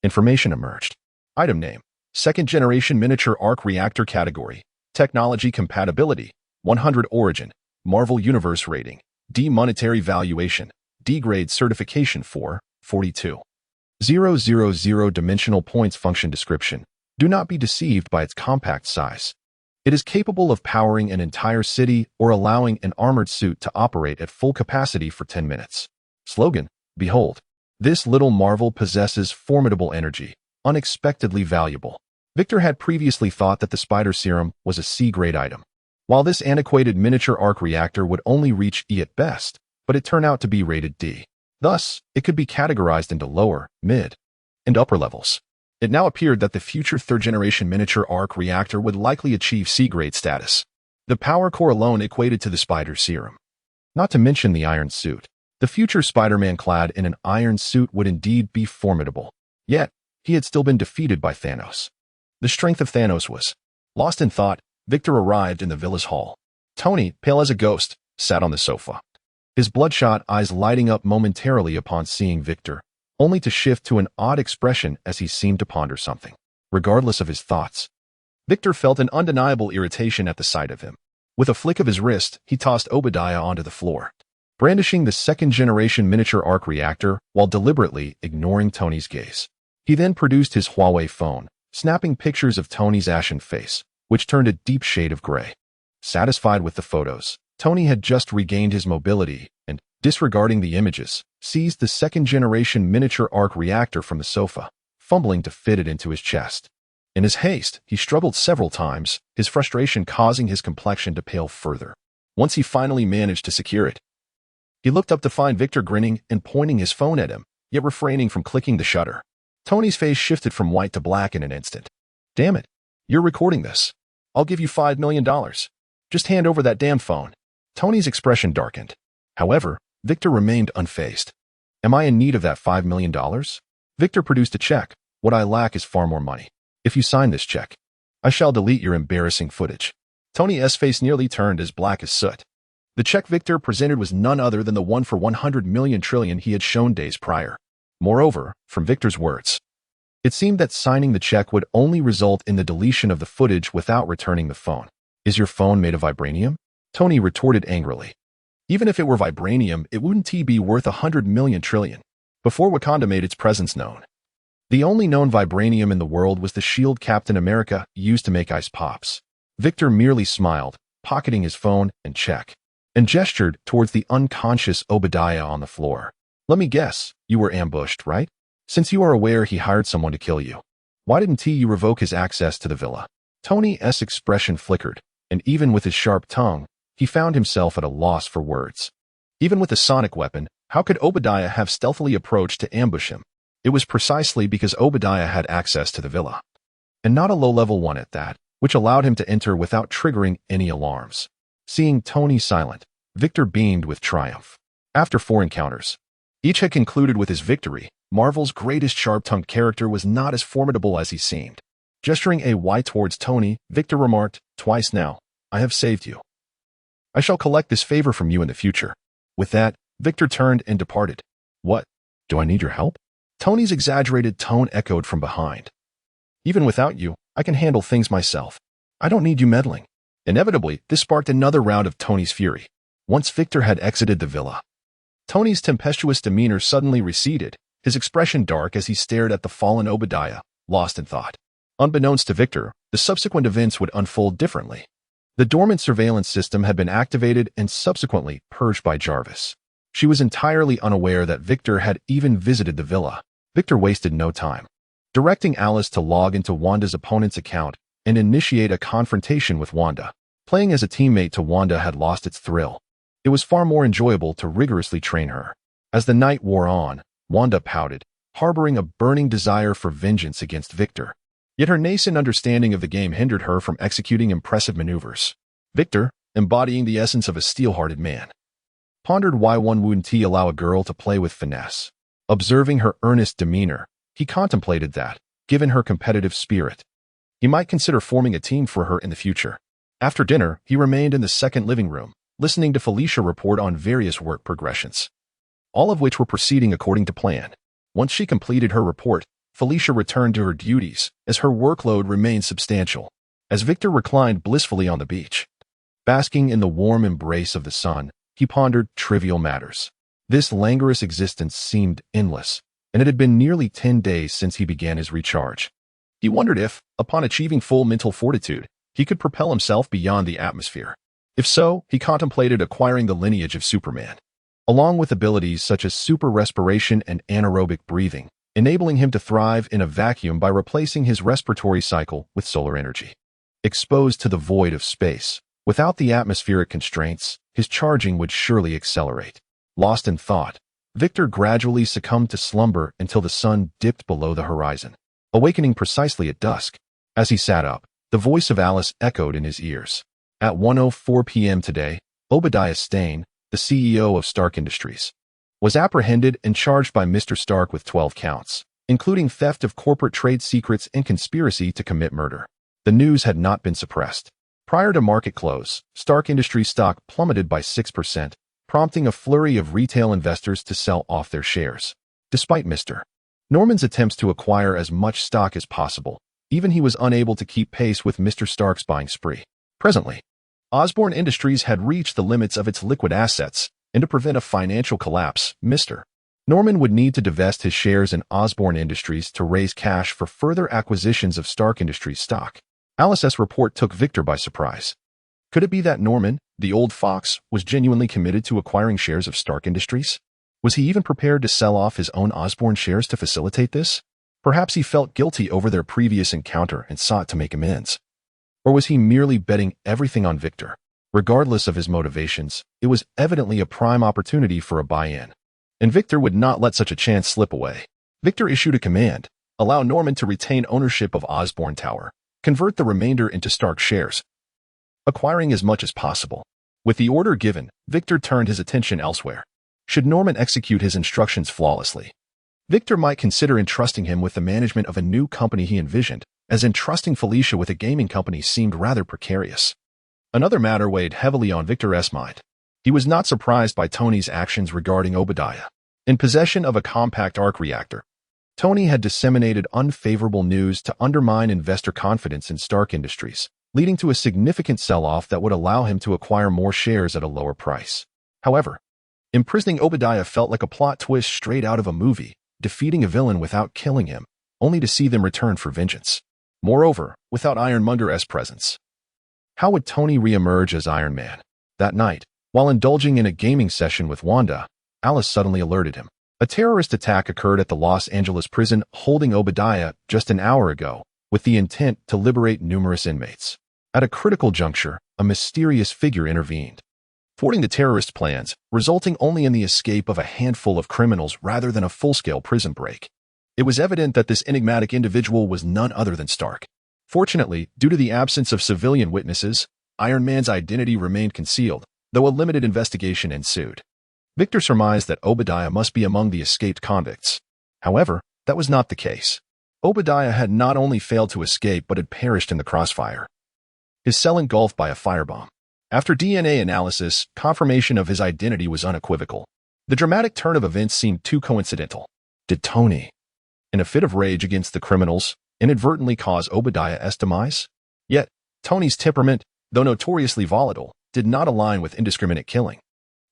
information emerged. Item name: second-generation miniature arc reactor category. Technology compatibility: 100 origin. Marvel Universe rating: D. Monetary valuation: D grade. Certification for 42,000 dimensional points. Function description: do not be deceived by its compact size. It is capable of powering an entire city or allowing an armored suit to operate at full capacity for 10 minutes. Slogan: behold, this little marvel possesses formidable energy, unexpectedly valuable. Victor had previously thought that the spider serum was a C-grade item, while this antiquated miniature arc reactor would only reach E at best, but it turned out to be rated D. Thus, it could be categorized into lower, mid, and upper levels. It now appeared that the future third-generation miniature arc reactor would likely achieve C-grade status. The power core alone equated to the spider serum. Not to mention the iron suit. The future Spider-Man clad in an iron suit would indeed be formidable. Yet, he had still been defeated by Thanos. The strength of Thanos was lost in thought. Victor arrived in the villa's hall. Tony, pale as a ghost, sat on the sofa, his bloodshot eyes lighting up momentarily upon seeing Victor, only to shift to an odd expression as he seemed to ponder something. Regardless of his thoughts, Victor felt an undeniable irritation at the sight of him. With a flick of his wrist, he tossed Obadiah onto the floor, brandishing the second-generation miniature arc reactor while deliberately ignoring Tony's gaze. He then produced his Huawei phone, snapping pictures of Tony's ashen face, which turned a deep shade of gray. Satisfied with the photos, Tony had just regained his mobility and, disregarding the images, seized the second-generation miniature arc reactor from the sofa, fumbling to fit it into his chest. In his haste, he struggled several times, his frustration causing his complexion to pale further. Once he finally managed to secure it, he looked up to find Victor grinning and pointing his phone at him, yet refraining from clicking the shutter. Tony's face shifted from white to black in an instant. Damn it. You're recording this. I'll give you $5 million. Just hand over that damn phone. Tony's expression darkened. However, Victor remained unfazed. Am I in need of that $5 million? Victor produced a check. What I lack is far more money. If you sign this check, I shall delete your embarrassing footage. Tony's face nearly turned as black as soot. The check Victor presented was none other than the one for 100 million trillion he had shown days prior. Moreover, from Victor's words, it seemed that signing the check would only result in the deletion of the footage without returning the phone. Is your phone made of vibranium? Tony retorted angrily. Even if it were vibranium, it wouldn't be worth 100 million trillion. Before Wakanda made its presence known, the only known vibranium in the world was the S.H.I.E.L.D. Captain America used to make ice pops. Victor merely smiled, pocketing his phone and check, and gestured towards the unconscious Obadiah on the floor. Let me guess, you were ambushed, right? Since you are aware he hired someone to kill you, why didn't you revoke his access to the villa? Tony's expression flickered, and even with his sharp tongue, he found himself at a loss for words. Even with a sonic weapon, how could Obadiah have stealthily approached to ambush him? It was precisely because Obadiah had access to the villa, and not a low-level one at that, which allowed him to enter without triggering any alarms. Seeing Tony silent, Victor beamed with triumph. After 4 encounters, each had concluded with his victory, Marvel's greatest sharp-tongued character was not as formidable as he seemed. Gesturing a Y towards Tony, Victor remarked, "Twice now, I have saved you. I shall collect this favor from you in the future." With that, Victor turned and departed. What? Do I need your help? Tony's exaggerated tone echoed from behind. Even without you, I can handle things myself. I don't need you meddling. Inevitably, this sparked another round of Tony's fury. Once Victor had exited the villa, Tony's tempestuous demeanor suddenly receded, his expression dark as he stared at the fallen Obadiah, lost in thought. Unbeknownst to Victor, the subsequent events would unfold differently. The dormant surveillance system had been activated and subsequently purged by Jarvis. She was entirely unaware that Victor had even visited the villa. Victor wasted no time, directing Alice to log into Wanda's opponent's account and initiate a confrontation with Wanda. Playing as a teammate to Wanda had lost its thrill. It was far more enjoyable to rigorously train her. As the night wore on, Wanda pouted, harboring a burning desire for vengeance against Victor. Yet her nascent understanding of the game hindered her from executing impressive maneuvers. Victor, embodying the essence of a steel-hearted man, pondered why one wouldn't he allow a girl to play with finesse. Observing her earnest demeanor, he contemplated that, given her competitive spirit, he might consider forming a team for her in the future. After dinner, he remained in the second living room, listening to Felicia report on various work progressions, all of which were proceeding according to plan. Once she completed her report, Felicia returned to her duties, as her workload remained substantial. As Victor reclined blissfully on the beach, basking in the warm embrace of the sun, he pondered trivial matters. This languorous existence seemed endless, and it had been nearly 10 days since he began his recharge. He wondered if, upon achieving full mental fortitude, he could propel himself beyond the atmosphere. If so, he contemplated acquiring the lineage of Superman, along with abilities such as super respiration and anaerobic breathing, enabling him to thrive in a vacuum by replacing his respiratory cycle with solar energy. Exposed to the void of space, without the atmospheric constraints, his charging would surely accelerate. Lost in thought, Victor gradually succumbed to slumber until the sun dipped below the horizon, awakening precisely at dusk. As he sat up, the voice of Alice echoed in his ears. At 1:04 p.m. today, Obadiah Stane, the CEO of Stark Industries, was apprehended and charged by Mr. Stark with 12 counts, including theft of corporate trade secrets and conspiracy to commit murder. The news had not been suppressed. Prior to market close, Stark Industries stock plummeted by 6%, prompting a flurry of retail investors to sell off their shares. Despite Mr. Norman's attempts to acquire as much stock as possible, even he was unable to keep pace with Mr. Stark's buying spree. Presently, Osborne Industries had reached the limits of its liquid assets, and to prevent a financial collapse, Mr. Norman would need to divest his shares in Osborne Industries to raise cash for further acquisitions of Stark Industries stock. Alice's report took Victor by surprise. Could it be that Norman, the old fox, was genuinely committed to acquiring shares of Stark Industries? Was he even prepared to sell off his own Osborne shares to facilitate this? Perhaps he felt guilty over their previous encounter and sought to make amends. Or was he merely betting everything on Victor? Regardless of his motivations, it was evidently a prime opportunity for a buy-in, and Victor would not let such a chance slip away. Victor issued a command: allow Norman to retain ownership of Osborne Tower, convert the remainder into Stark shares, acquiring as much as possible. With the order given, Victor turned his attention elsewhere. Should Norman execute his instructions flawlessly, Victor might consider entrusting him with the management of a new company he envisioned, as entrusting Felicia with a gaming company seemed rather precarious. Another matter weighed heavily on Victor's mind. He was not surprised by Tony's actions regarding Obadiah. In possession of a compact arc reactor, Tony had disseminated unfavorable news to undermine investor confidence in Stark Industries, leading to a significant sell-off that would allow him to acquire more shares at a lower price. However, imprisoning Obadiah felt like a plot twist straight out of a movie, defeating a villain without killing him, only to see them return for vengeance. Moreover, without Ironmonger's presence, how would Tony re-emerge as Iron Man? That night, while indulging in a gaming session with Wanda, Alice suddenly alerted him. A terrorist attack occurred at the Los Angeles prison holding Obadiah just an hour ago, with the intent to liberate numerous inmates. At a critical juncture, a mysterious figure intervened, thwarting the terrorist plans, resulting only in the escape of a handful of criminals rather than a full-scale prison break. It was evident that this enigmatic individual was none other than Stark. Fortunately, due to the absence of civilian witnesses, Iron Man's identity remained concealed, though a limited investigation ensued. Victor surmised that Obadiah must be among the escaped convicts. However, that was not the case. Obadiah had not only failed to escape but had perished in the crossfire, his cell engulfed by a firebomb. After DNA analysis, confirmation of his identity was unequivocal. The dramatic turn of events seemed too coincidental. Did Tony, in a fit of rage against the criminals, inadvertently cause Obadiah's demise? Yet, Tony's temperament, though notoriously volatile, did not align with indiscriminate killing.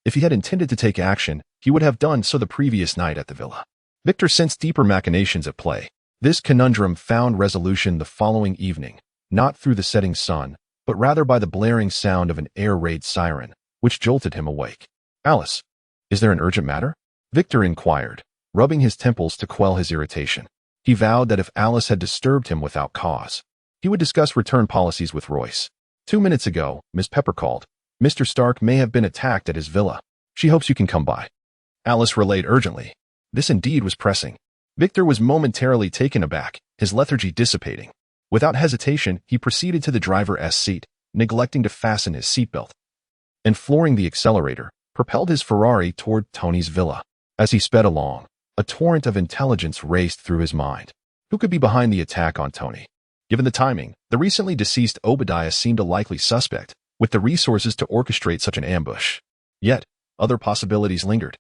If he had intended to take action, he would have done so the previous night at the villa. Victor sensed deeper machinations at play. This conundrum found resolution the following evening, not through the setting sun, but rather by the blaring sound of an air raid siren, which jolted him awake. Alice, is there an urgent matter? Victor inquired, rubbing his temples to quell his irritation. He vowed that if Alice had disturbed him without cause, he would discuss return policies with Royce. 2 minutes ago, Miss Pepper called. Mr. Stark may have been attacked at his villa. She hopes you can come by. Alice relayed urgently. This indeed was pressing. Victor was momentarily taken aback, his lethargy dissipating. Without hesitation, he proceeded to the driver's seat, neglecting to fasten his seatbelt. And flooring the accelerator, propelled his Ferrari toward Tony's villa. As he sped along, a torrent of intelligence raced through his mind. Who could be behind the attack on Tony? Given the timing, the recently deceased Obadiah seemed a likely suspect, with the resources to orchestrate such an ambush. Yet, other possibilities lingered.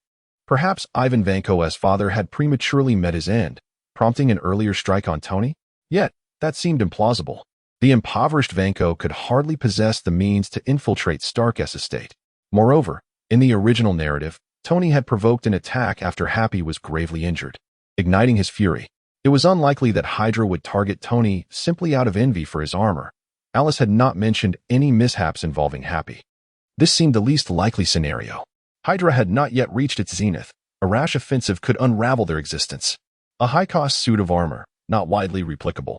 Perhaps Ivan Vanko's father had prematurely met his end, prompting an earlier strike on Tony? Yet, that seemed implausible. The impoverished Vanko could hardly possess the means to infiltrate Stark's estate. Moreover, in the original narrative, Tony had provoked an attack after Happy was gravely injured, igniting his fury. It was unlikely that Hydra would target Tony simply out of envy for his armor. Alice had not mentioned any mishaps involving Happy. This seemed the least likely scenario. Hydra had not yet reached its zenith. A rash offensive could unravel their existence. A high-cost suit of armor, not widely replicable,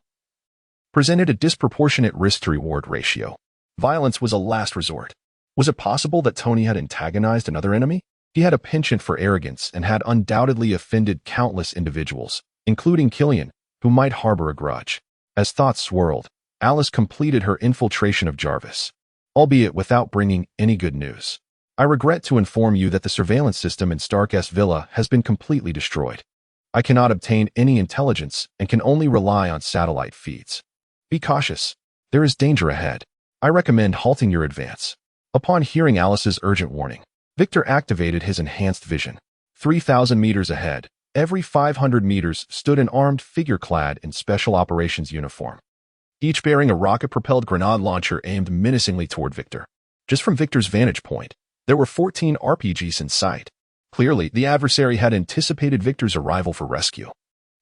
presented a disproportionate risk-to-reward ratio. Violence was a last resort. Was it possible that Tony had antagonized another enemy? He had a penchant for arrogance and had undoubtedly offended countless individuals, including Killian, who might harbor a grudge. As thoughts swirled, Alice completed her infiltration of Jarvis, albeit without bringing any good news. I regret to inform you that the surveillance system in Stark's villa has been completely destroyed. I cannot obtain any intelligence and can only rely on satellite feeds. Be cautious. There is danger ahead. I recommend halting your advance. Upon hearing Alice's urgent warning, Victor activated his enhanced vision. 3,000 meters ahead, every 500 meters stood an armed figure clad in special operations uniform, each bearing a rocket-propelled grenade launcher aimed menacingly toward Victor. Just from Victor's vantage point, there were 14 RPGs in sight. Clearly, the adversary had anticipated Victor's arrival for rescue,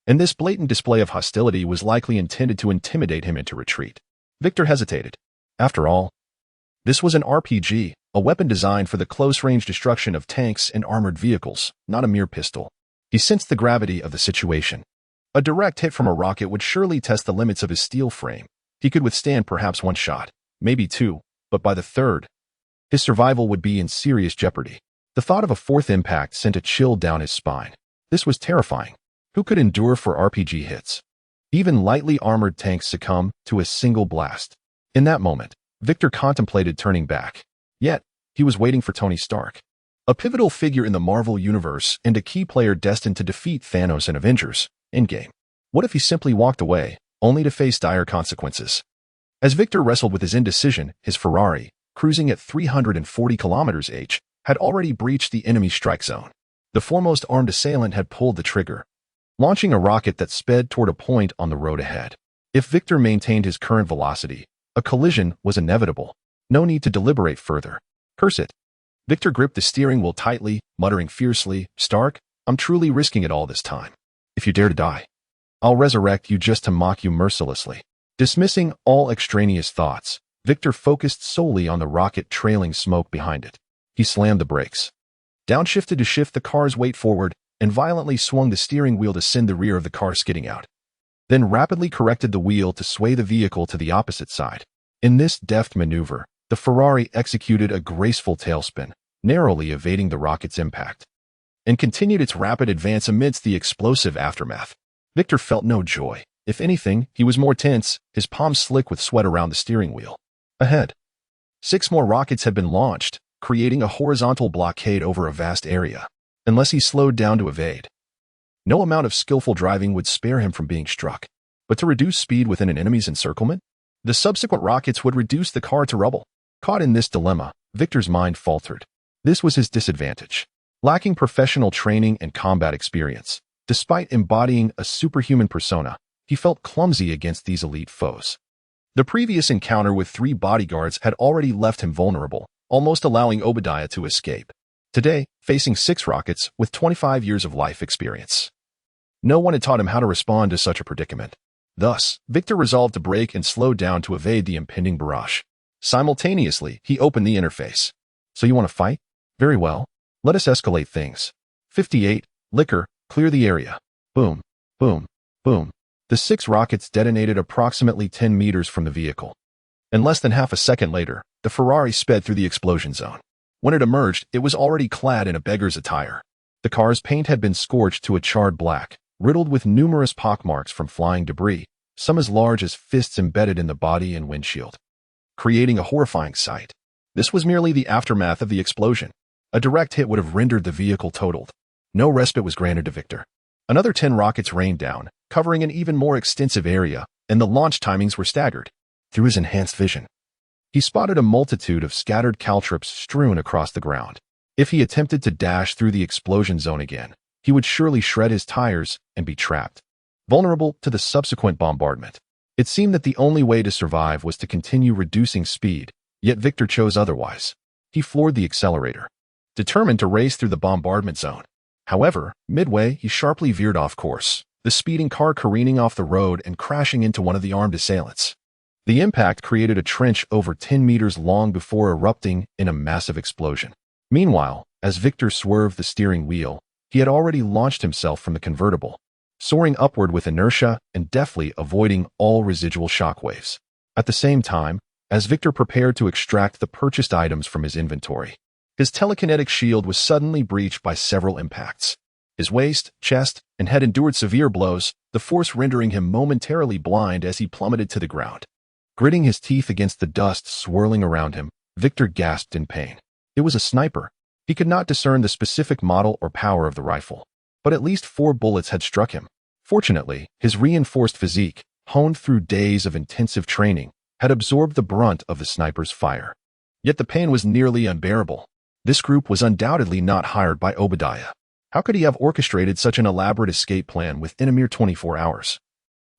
and this blatant display of hostility was likely intended to intimidate him into retreat. Victor hesitated. After all, this was an RPG, a weapon designed for the close-range destruction of tanks and armored vehicles, not a mere pistol. He sensed the gravity of the situation. A direct hit from a rocket would surely test the limits of his steel frame. He could withstand perhaps one shot, maybe two, but by the third, his survival would be in serious jeopardy. The thought of a fourth impact sent a chill down his spine. This was terrifying. Who could endure for RPG hits? Even lightly armored tanks succumb to a single blast. In that moment, Victor contemplated turning back. Yet, he was waiting for Tony Stark, a pivotal figure in the Marvel Universe and a key player destined to defeat Thanos and Avengers Endgame. What if he simply walked away, only to face dire consequences? As Victor wrestled with his indecision, his Ferrari, cruising at 340 km/h, had already breached the enemy strike zone. The foremost armed assailant had pulled the trigger, launching a rocket that sped toward a point on the road ahead. If Victor maintained his current velocity, a collision was inevitable. No need to deliberate further. Curse it. Victor gripped the steering wheel tightly, muttering fiercely, "Stark, I'm truly risking it all this time. If you dare to die, I'll resurrect you just to mock you mercilessly." Dismissing all extraneous thoughts, Victor focused solely on the rocket trailing smoke behind it. He slammed the brakes, downshifted to shift the car's weight forward, and violently swung the steering wheel to send the rear of the car skidding out. Then rapidly corrected the wheel to sway the vehicle to the opposite side. In this deft maneuver, the Ferrari executed a graceful tailspin, narrowly evading the rocket's impact, and continued its rapid advance amidst the explosive aftermath. Victor felt no joy. If anything, he was more tense, his palms slick with sweat around the steering wheel. Ahead, 6 more rockets had been launched, creating a horizontal blockade over a vast area. Unless he slowed down to evade, no amount of skillful driving would spare him from being struck. But to reduce speed within an enemy's encirclement, the subsequent rockets would reduce the car to rubble. Caught in this dilemma, Victor's mind faltered. This was his disadvantage. Lacking professional training and combat experience, despite embodying a superhuman persona, he felt clumsy against these elite foes. The previous encounter with 3 bodyguards had already left him vulnerable, almost allowing Obadiah to escape. Today, facing 6 rockets with 25 years of life experience, no one had taught him how to respond to such a predicament. Thus, Victor resolved to brake and slow down to evade the impending barrage. Simultaneously, he opened the interface. "So you want to fight? Very well. Let us escalate things. 58, Liquor, clear the area." Boom, boom, boom. The 6 rockets detonated approximately 10 meters from the vehicle. And less than half a second later, the Ferrari sped through the explosion zone. When it emerged, it was already clad in a beggar's attire. The car's paint had been scorched to a charred black, riddled with numerous pockmarks from flying debris, some as large as fists embedded in the body and windshield, creating a horrifying sight. This was merely the aftermath of the explosion. A direct hit would have rendered the vehicle totaled. No respite was granted to Victor. Another 10 rockets rained down, covering an even more extensive area, and the launch timings were staggered. Through his enhanced vision, he spotted a multitude of scattered caltrops strewn across the ground. If he attempted to dash through the explosion zone again, he would surely shred his tires and be trapped, vulnerable to the subsequent bombardment. It seemed that the only way to survive was to continue reducing speed, yet Victor chose otherwise. He floored the accelerator, determined to race through the bombardment zone. However, midway, he sharply veered off course, the speeding car careening off the road and crashing into one of the armed assailants. The impact created a trench over 10 meters long before erupting in a massive explosion. Meanwhile, as Victor swerved the steering wheel, he had already launched himself from the convertible, soaring upward with inertia and deftly avoiding all residual shockwaves. At the same time, as Victor prepared to extract the purchased items from his inventory, his telekinetic shield was suddenly breached by several impacts. His waist, chest, and head endured severe blows, the force rendering him momentarily blind as he plummeted to the ground. Gritting his teeth against the dust swirling around him, Victor gasped in pain. It was a sniper. He could not discern the specific model or power of the rifle, but at least 4 bullets had struck him. Fortunately, his reinforced physique, honed through days of intensive training, had absorbed the brunt of the sniper's fire. Yet the pain was nearly unbearable. This group was undoubtedly not hired by Obadiah. How could he have orchestrated such an elaborate escape plan within a mere 24 hours?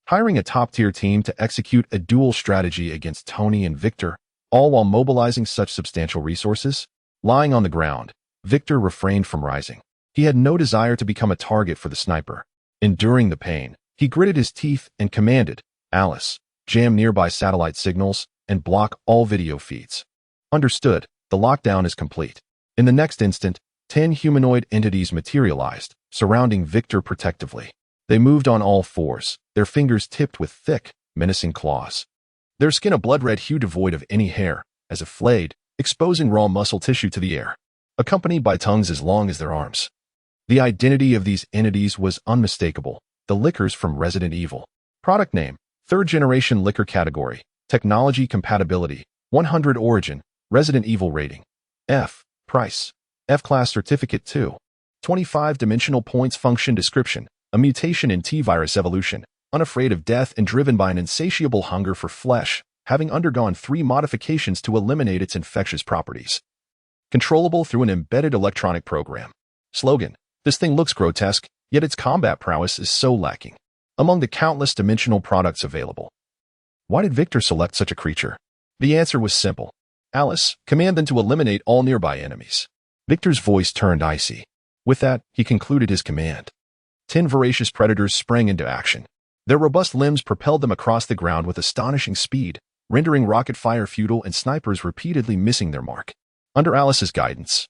Hiring a top-tier team to execute a dual strategy against Tony and Victor, all while mobilizing such substantial resources? Lying on the ground, Victor refrained from rising. He had no desire to become a target for the sniper. Enduring the pain, he gritted his teeth and commanded, "Alice, jam nearby satellite signals and block all video feeds." Understood, the lockdown is complete. In the next instant, 10 humanoid entities materialized, surrounding Victor protectively. They moved on all fours, their fingers tipped with thick, menacing claws. Their skin a blood-red hue devoid of any hair, as if flayed, exposing raw muscle tissue to the air, accompanied by tongues as long as their arms. The identity of these entities was unmistakable, the liquors from Resident Evil. Product name, 3rd-generation liquor category, technology compatibility, 100 origin, Resident Evil rating, F, price, F-class certificate 2, 25-dimensional points function description, a mutation in T-virus evolution, unafraid of death and driven by an insatiable hunger for flesh, having undergone 3 modifications to eliminate its infectious properties. Controllable through an embedded electronic program. Slogan, this thing looks grotesque, yet its combat prowess is so lacking. Among the countless dimensional products available. Why did Victor select such a creature? The answer was simple. Alice, command them to eliminate all nearby enemies. Victor's voice turned icy. With that, he concluded his command. 10 voracious predators sprang into action. Their robust limbs propelled them across the ground with astonishing speed, rendering rocket fire futile and snipers repeatedly missing their mark. Under Alice's guidance,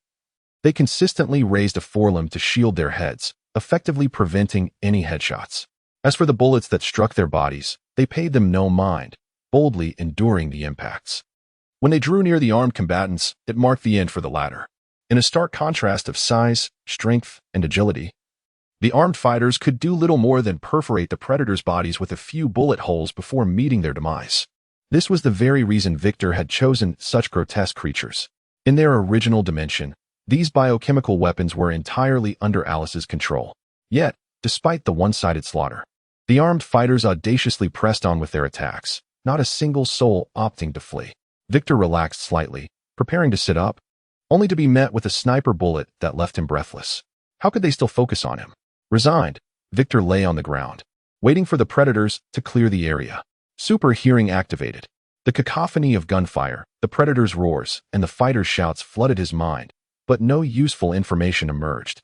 they consistently raised a forelimb to shield their heads, effectively preventing any headshots. As for the bullets that struck their bodies, they paid them no mind, boldly enduring the impacts. When they drew near the armed combatants, it marked the end for the latter. In a stark contrast of size, strength, and agility, the armed fighters could do little more than perforate the predators' bodies with a few bullet holes before meeting their demise. This was the very reason Victor had chosen such grotesque creatures. In their original dimension, these biochemical weapons were entirely under Alice's control. Yet, despite the one-sided slaughter, the armed fighters audaciously pressed on with their attacks, not a single soul opting to flee. Victor relaxed slightly, preparing to sit up, only to be met with a sniper bullet that left him breathless. How could they still focus on him? Resigned, Victor lay on the ground, waiting for the predators to clear the area. Super hearing activated. The cacophony of gunfire, the predators' roars, and the fighters' shouts flooded his mind, but no useful information emerged.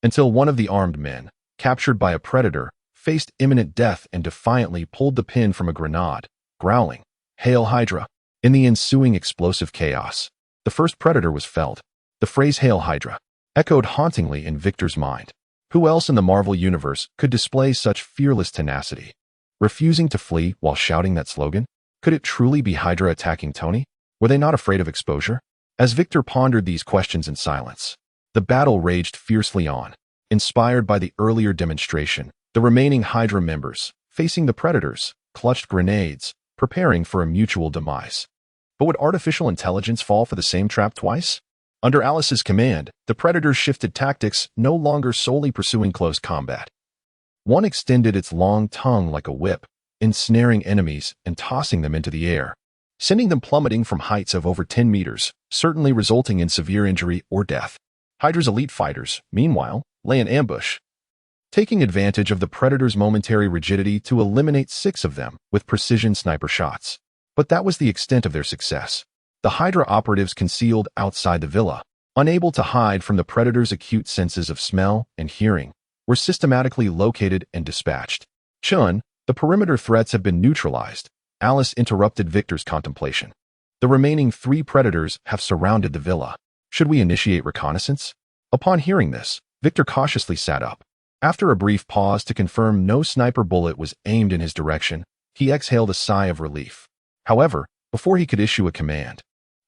Until one of the armed men, captured by a predator, faced imminent death and defiantly pulled the pin from a grenade, growling, "Hail Hydra!" In the ensuing explosive chaos, the first predator was felled. The phrase "Hail Hydra" echoed hauntingly in Victor's mind. Who else in the Marvel Universe could display such fearless tenacity? Refusing to flee while shouting that slogan? Could it truly be Hydra attacking Tony? Were they not afraid of exposure? As Victor pondered these questions in silence, the battle raged fiercely on. Inspired by the earlier demonstration, the remaining Hydra members, facing the predators, clutched grenades, preparing for a mutual demise. But would artificial intelligence fall for the same trap twice? Under Alice's command, the Predators shifted tactics, no longer solely pursuing close combat. One extended its long tongue like a whip, ensnaring enemies and tossing them into the air, sending them plummeting from heights of over 10 meters, certainly resulting in severe injury or death. Hydra's elite fighters, meanwhile, lay in ambush, taking advantage of the Predators' momentary rigidity to eliminate 6 of them with precision sniper shots. But that was the extent of their success. The Hydra operatives concealed outside the villa, unable to hide from the Predators' acute senses of smell and hearing, were systematically located and dispatched. Chun, the perimeter threats have been neutralized. Alice interrupted Victor's contemplation. The remaining 3 Predators have surrounded the villa. Should we initiate reconnaissance? Upon hearing this, Victor cautiously sat up. After a brief pause to confirm no sniper bullet was aimed in his direction, he exhaled a sigh of relief. However, before he could issue a command,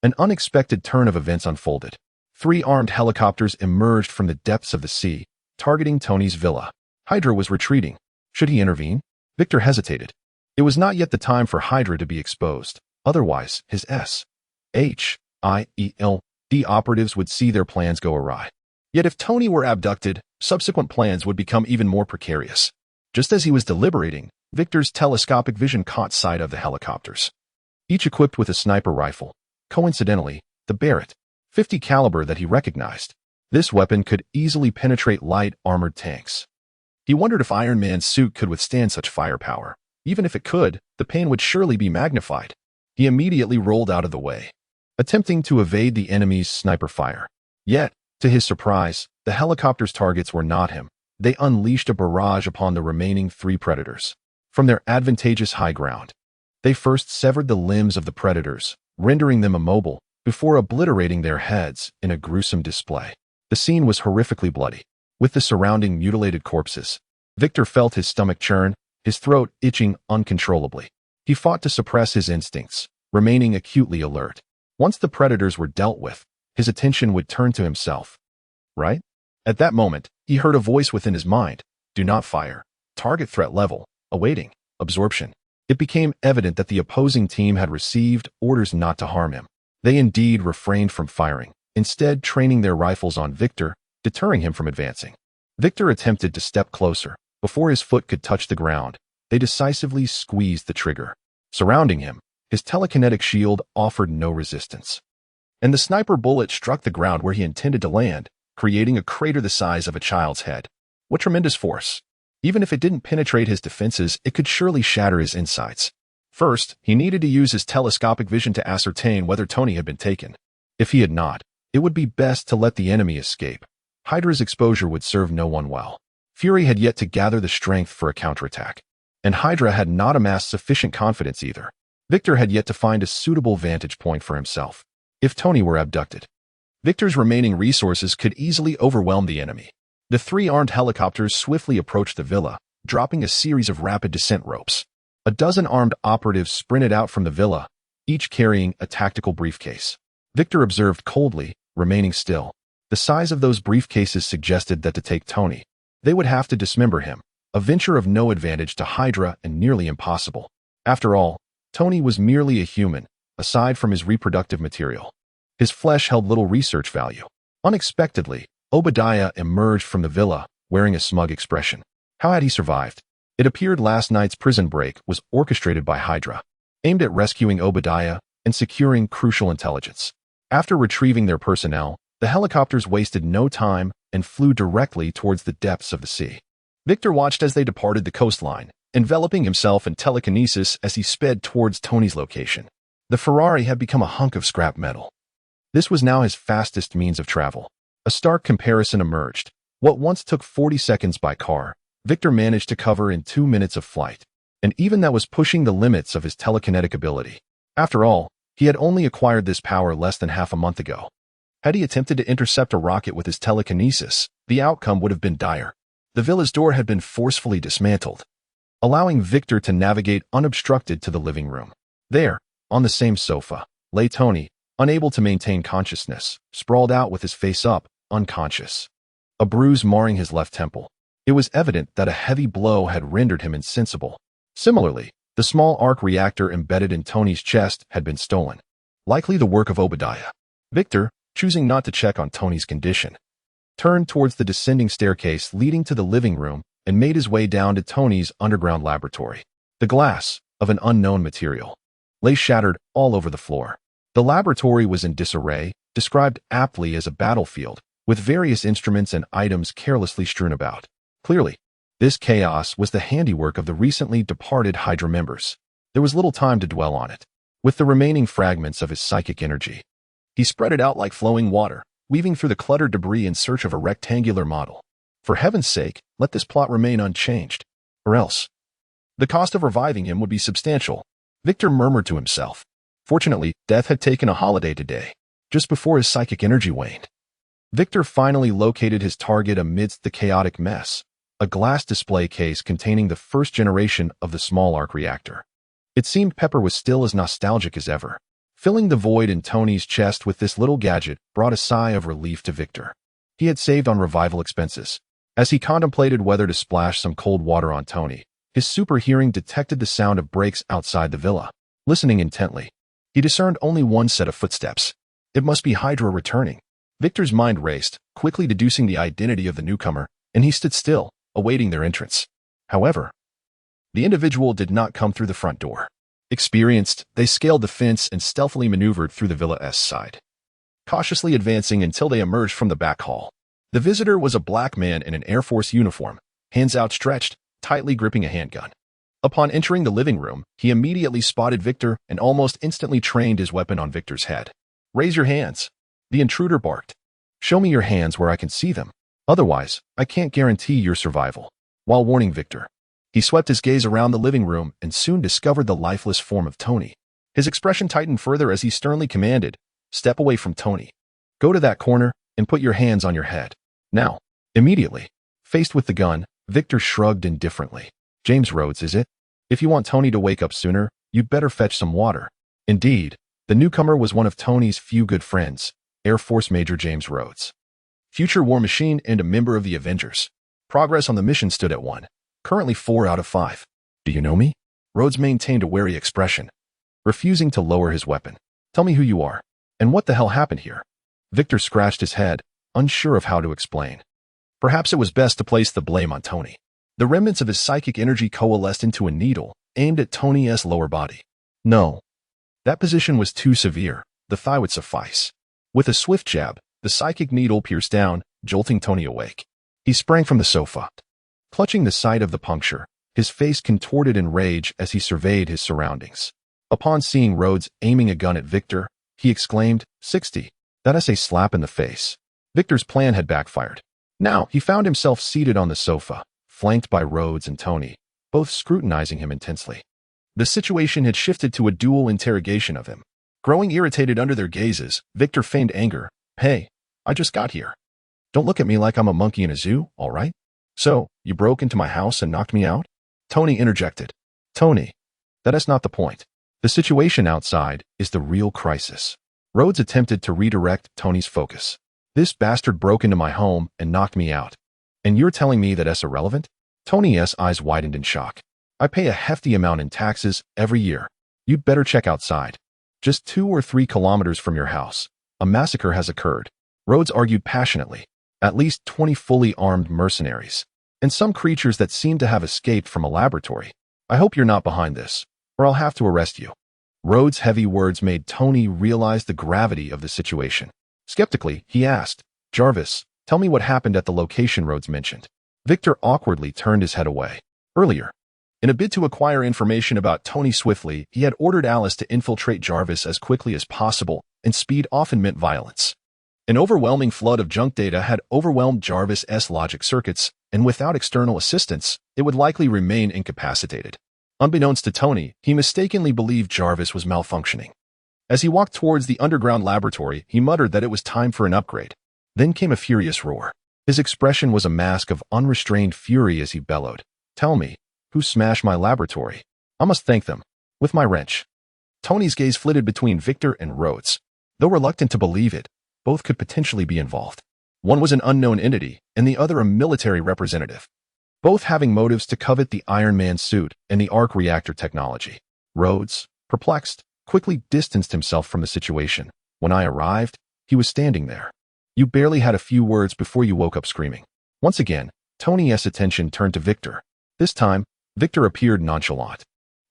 an unexpected turn of events unfolded. 3 armed helicopters emerged from the depths of the sea, targeting Tony's villa. Hydra was retreating. Should he intervene? Victor hesitated. It was not yet the time for Hydra to be exposed. Otherwise, his S.H.I.E.L.D operatives would see their plans go awry. Yet if Tony were abducted, subsequent plans would become even more precarious. Just as he was deliberating, Victor's telescopic vision caught sight of the helicopters, each equipped with a sniper rifle. Coincidentally, the Barrett .50 caliber that he recognized. This weapon could easily penetrate light armored tanks. He wondered if Iron Man's suit could withstand such firepower. Even if it could, the pain would surely be magnified. He immediately rolled out of the way, attempting to evade the enemy's sniper fire. Yet, to his surprise, the helicopter's targets were not him. They unleashed a barrage upon the remaining 3 Predators. From their advantageous high ground, they first severed the limbs of the Predators, rendering them immobile, before obliterating their heads in a gruesome display. The scene was horrifically bloody. With the surrounding mutilated corpses, Victor felt his stomach churn, his throat itching uncontrollably. He fought to suppress his instincts, remaining acutely alert. Once the Predators were dealt with, his attention would turn to himself. Right? At that moment, he heard a voice within his mind. Do not fire. Target threat level. Awaiting. Absorption. It became evident that the opposing team had received orders not to harm him. They indeed refrained from firing, instead training their rifles on Victor, deterring him from advancing. Victor attempted to step closer. Before his foot could touch the ground, they decisively squeezed the trigger. Surrounding him, his telekinetic shield offered no resistance, and the sniper bullet struck the ground where he intended to land, creating a crater the size of a child's head. What tremendous force! Even if it didn't penetrate his defenses, it could surely shatter his insides. First, he needed to use his telescopic vision to ascertain whether Tony had been taken. If he had not, it would be best to let the enemy escape. Hydra's exposure would serve no one well. Fury had yet to gather the strength for a counterattack, and Hydra had not amassed sufficient confidence either. Victor had yet to find a suitable vantage point for himself. If Tony were abducted, Victor's remaining resources could easily overwhelm the enemy. The 3 armed helicopters swiftly approached the villa, dropping a series of rapid descent ropes. A dozen armed operatives sprinted out from the villa, each carrying a tactical briefcase. Victor observed coldly, remaining still. The size of those briefcases suggested that to take Tony, they would have to dismember him, a venture of no advantage to Hydra and nearly impossible. After all, Tony was merely a human, aside from his reproductive material. His flesh held little research value. Unexpectedly, Obadiah emerged from the villa, wearing a smug expression. How had he survived? It appeared last night's prison break was orchestrated by Hydra, aimed at rescuing Obadiah and securing crucial intelligence. After retrieving their personnel, the helicopters wasted no time and flew directly towards the depths of the sea. Victor watched as they departed the coastline, enveloping himself in telekinesis as he sped towards Tony's location. The Ferrari had become a hunk of scrap metal. This was now his fastest means of travel. A stark comparison emerged. What once took 40 seconds by car, Victor managed to cover in 2 minutes of flight, and even that was pushing the limits of his telekinetic ability. After all, he had only acquired this power less than half a month ago. Had he attempted to intercept a rocket with his telekinesis, the outcome would have been dire. The villa's door had been forcefully dismantled, allowing Victor to navigate unobstructed to the living room. There, on the same sofa, lay Tony, unable to maintain consciousness, sprawled out with his face up, unconscious, a bruise marring his left temple. It was evident that a heavy blow had rendered him insensible. Similarly, the small arc reactor embedded in Tony's chest had been stolen, likely the work of Obadiah. Victor, choosing not to check on Tony's condition, turned towards the descending staircase leading to the living room and made his way down to Tony's underground laboratory. The glass, of an unknown material, lay shattered all over the floor. The laboratory was in disarray, described aptly as a battlefield, with various instruments and items carelessly strewn about. Clearly, this chaos was the handiwork of the recently departed Hydra members. There was little time to dwell on it. With the remaining fragments of his psychic energy, he spread it out like flowing water, weaving through the cluttered debris in search of a rectangular model. For heaven's sake, let this plot remain unchanged, or else the cost of reviving him would be substantial, Victor murmured to himself. Fortunately, Death had taken a holiday today, just before his psychic energy waned. Victor finally located his target amidst the chaotic mess, a glass display case containing the first generation of the small arc reactor. It seemed Pepper was still as nostalgic as ever. Filling the void in Tony's chest with this little gadget brought a sigh of relief to Victor. He had saved on revival expenses. As he contemplated whether to splash some cold water on Tony, his super hearing detected the sound of brakes outside the villa. Listening intently, he discerned only one set of footsteps. It must be Hydra returning. Victor's mind raced, quickly deducing the identity of the newcomer, and he stood still, awaiting their entrance. However, the individual did not come through the front door. Experienced, they scaled the fence and stealthily maneuvered through the villa's side, cautiously advancing until they emerged from the back hall. The visitor was a black man in an Air Force uniform, hands outstretched, tightly gripping a handgun. Upon entering the living room, he immediately spotted Victor and almost instantly trained his weapon on Victor's head. "Raise your hands," the intruder barked. "Show me your hands where I can see them. Otherwise, I can't guarantee your survival." While warning Victor, he swept his gaze around the living room and soon discovered the lifeless form of Tony. His expression tightened further as he sternly commanded, "Step away from Tony. Go to that corner and put your hands on your head. Now." Immediately, faced with the gun, Victor shrugged indifferently. "James Rhodes, is it? If you want Tony to wake up sooner, you'd better fetch some water." Indeed, the newcomer was one of Tony's few good friends, Air Force Major James Rhodes, future war machine and a member of the Avengers. Progress on the mission stood at 1, currently 4 out of 5. "Do you know me?" Rhodes maintained a wary expression, refusing to lower his weapon. "Tell me who you are, and what the hell happened here?" Victor scratched his head, unsure of how to explain. Perhaps it was best to place the blame on Tony. The remnants of his psychic energy coalesced into a needle, aimed at Tony's lower body. No. That position was too severe. The thigh would suffice. With a swift jab, the psychic needle pierced down, jolting Tony awake. He sprang from the sofa, clutching the site of the puncture, his face contorted in rage as he surveyed his surroundings. Upon seeing Rhodes aiming a gun at Victor, he exclaimed, "60. That's a slap in the face." Victor's plan had backfired. Now, he found himself seated on the sofa, flanked by Rhodes and Tony, both scrutinizing him intensely. The situation had shifted to a dual interrogation of him. Growing irritated under their gazes, Victor feigned anger. "Hey, I just got here. Don't look at me like I'm a monkey in a zoo, all right? So, you broke into my house and knocked me out?" Tony interjected. "Tony, that is not the point. The situation outside is the real crisis." Rhodes attempted to redirect Tony's focus. "This bastard broke into my home and knocked me out. And you're telling me that that's irrelevant?" Tony's eyes widened in shock. "I pay a hefty amount in taxes every year. You'd better check outside. Just 2 or 3 kilometers from your house, a massacre has occurred." Rhodes argued passionately. "At least 20 fully armed mercenaries, and some creatures that seem to have escaped from a laboratory. I hope you're not behind this, or I'll have to arrest you." Rhodes' heavy words made Tony realize the gravity of the situation. Skeptically, he asked, "Jarvis, tell me what happened at the location Rhodes mentioned." Victor awkwardly turned his head away. Earlier, in a bid to acquire information about Tony swiftly, he had ordered Alice to infiltrate Jarvis as quickly as possible, and speed often meant violence. An overwhelming flood of junk data had overwhelmed Jarvis' logic circuits, and without external assistance, it would likely remain incapacitated. Unbeknownst to Tony, he mistakenly believed Jarvis was malfunctioning. As he walked towards the underground laboratory, he muttered that it was time for an upgrade. Then came a furious roar. His expression was a mask of unrestrained fury as he bellowed, "Tell me, who smashed my laboratory? I must thank them. With my wrench." Tony's gaze flitted between Victor and Rhodes. Though reluctant to believe it, both could potentially be involved. One was an unknown entity, and the other a military representative, both having motives to covet the Iron Man suit and the arc reactor technology. Rhodes, perplexed, quickly distanced himself from the situation. "When I arrived, He was standing there. You barely had a few words before you woke up screaming. Once again, Tony's attention turned to Victor. This time, Victor appeared nonchalant.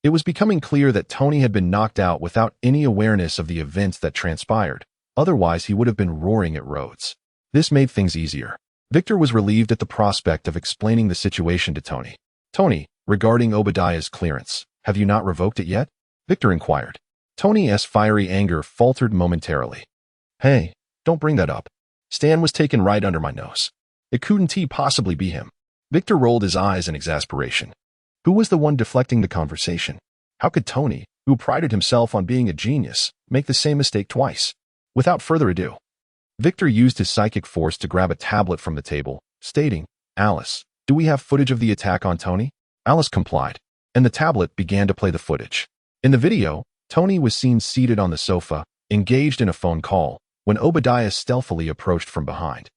It was becoming clear that Tony had been knocked out without any awareness of the events that transpired. Otherwise, he would have been roaring at Rhodes. This made things easier. Victor was relieved at the prospect of explaining the situation to Tony. Tony, regarding Obadiah's clearance, have you not revoked it yet? Victor inquired. Tony's fiery anger faltered momentarily. Hey, don't bring that up. Stan was taken right under my nose. It couldn't possibly be him. Victor rolled his eyes in exasperation. Who was the one deflecting the conversation? How could Tony, who prided himself on being a genius, make the same mistake twice? Without further ado, Victor used his psychic force to grab a tablet from the table, stating, Alice, do we have footage of the attack on Tony? Alice complied, and the tablet began to play the footage. In the video, Tony was seen seated on the sofa, engaged in a phone call, when Obadiah stealthily approached from behind,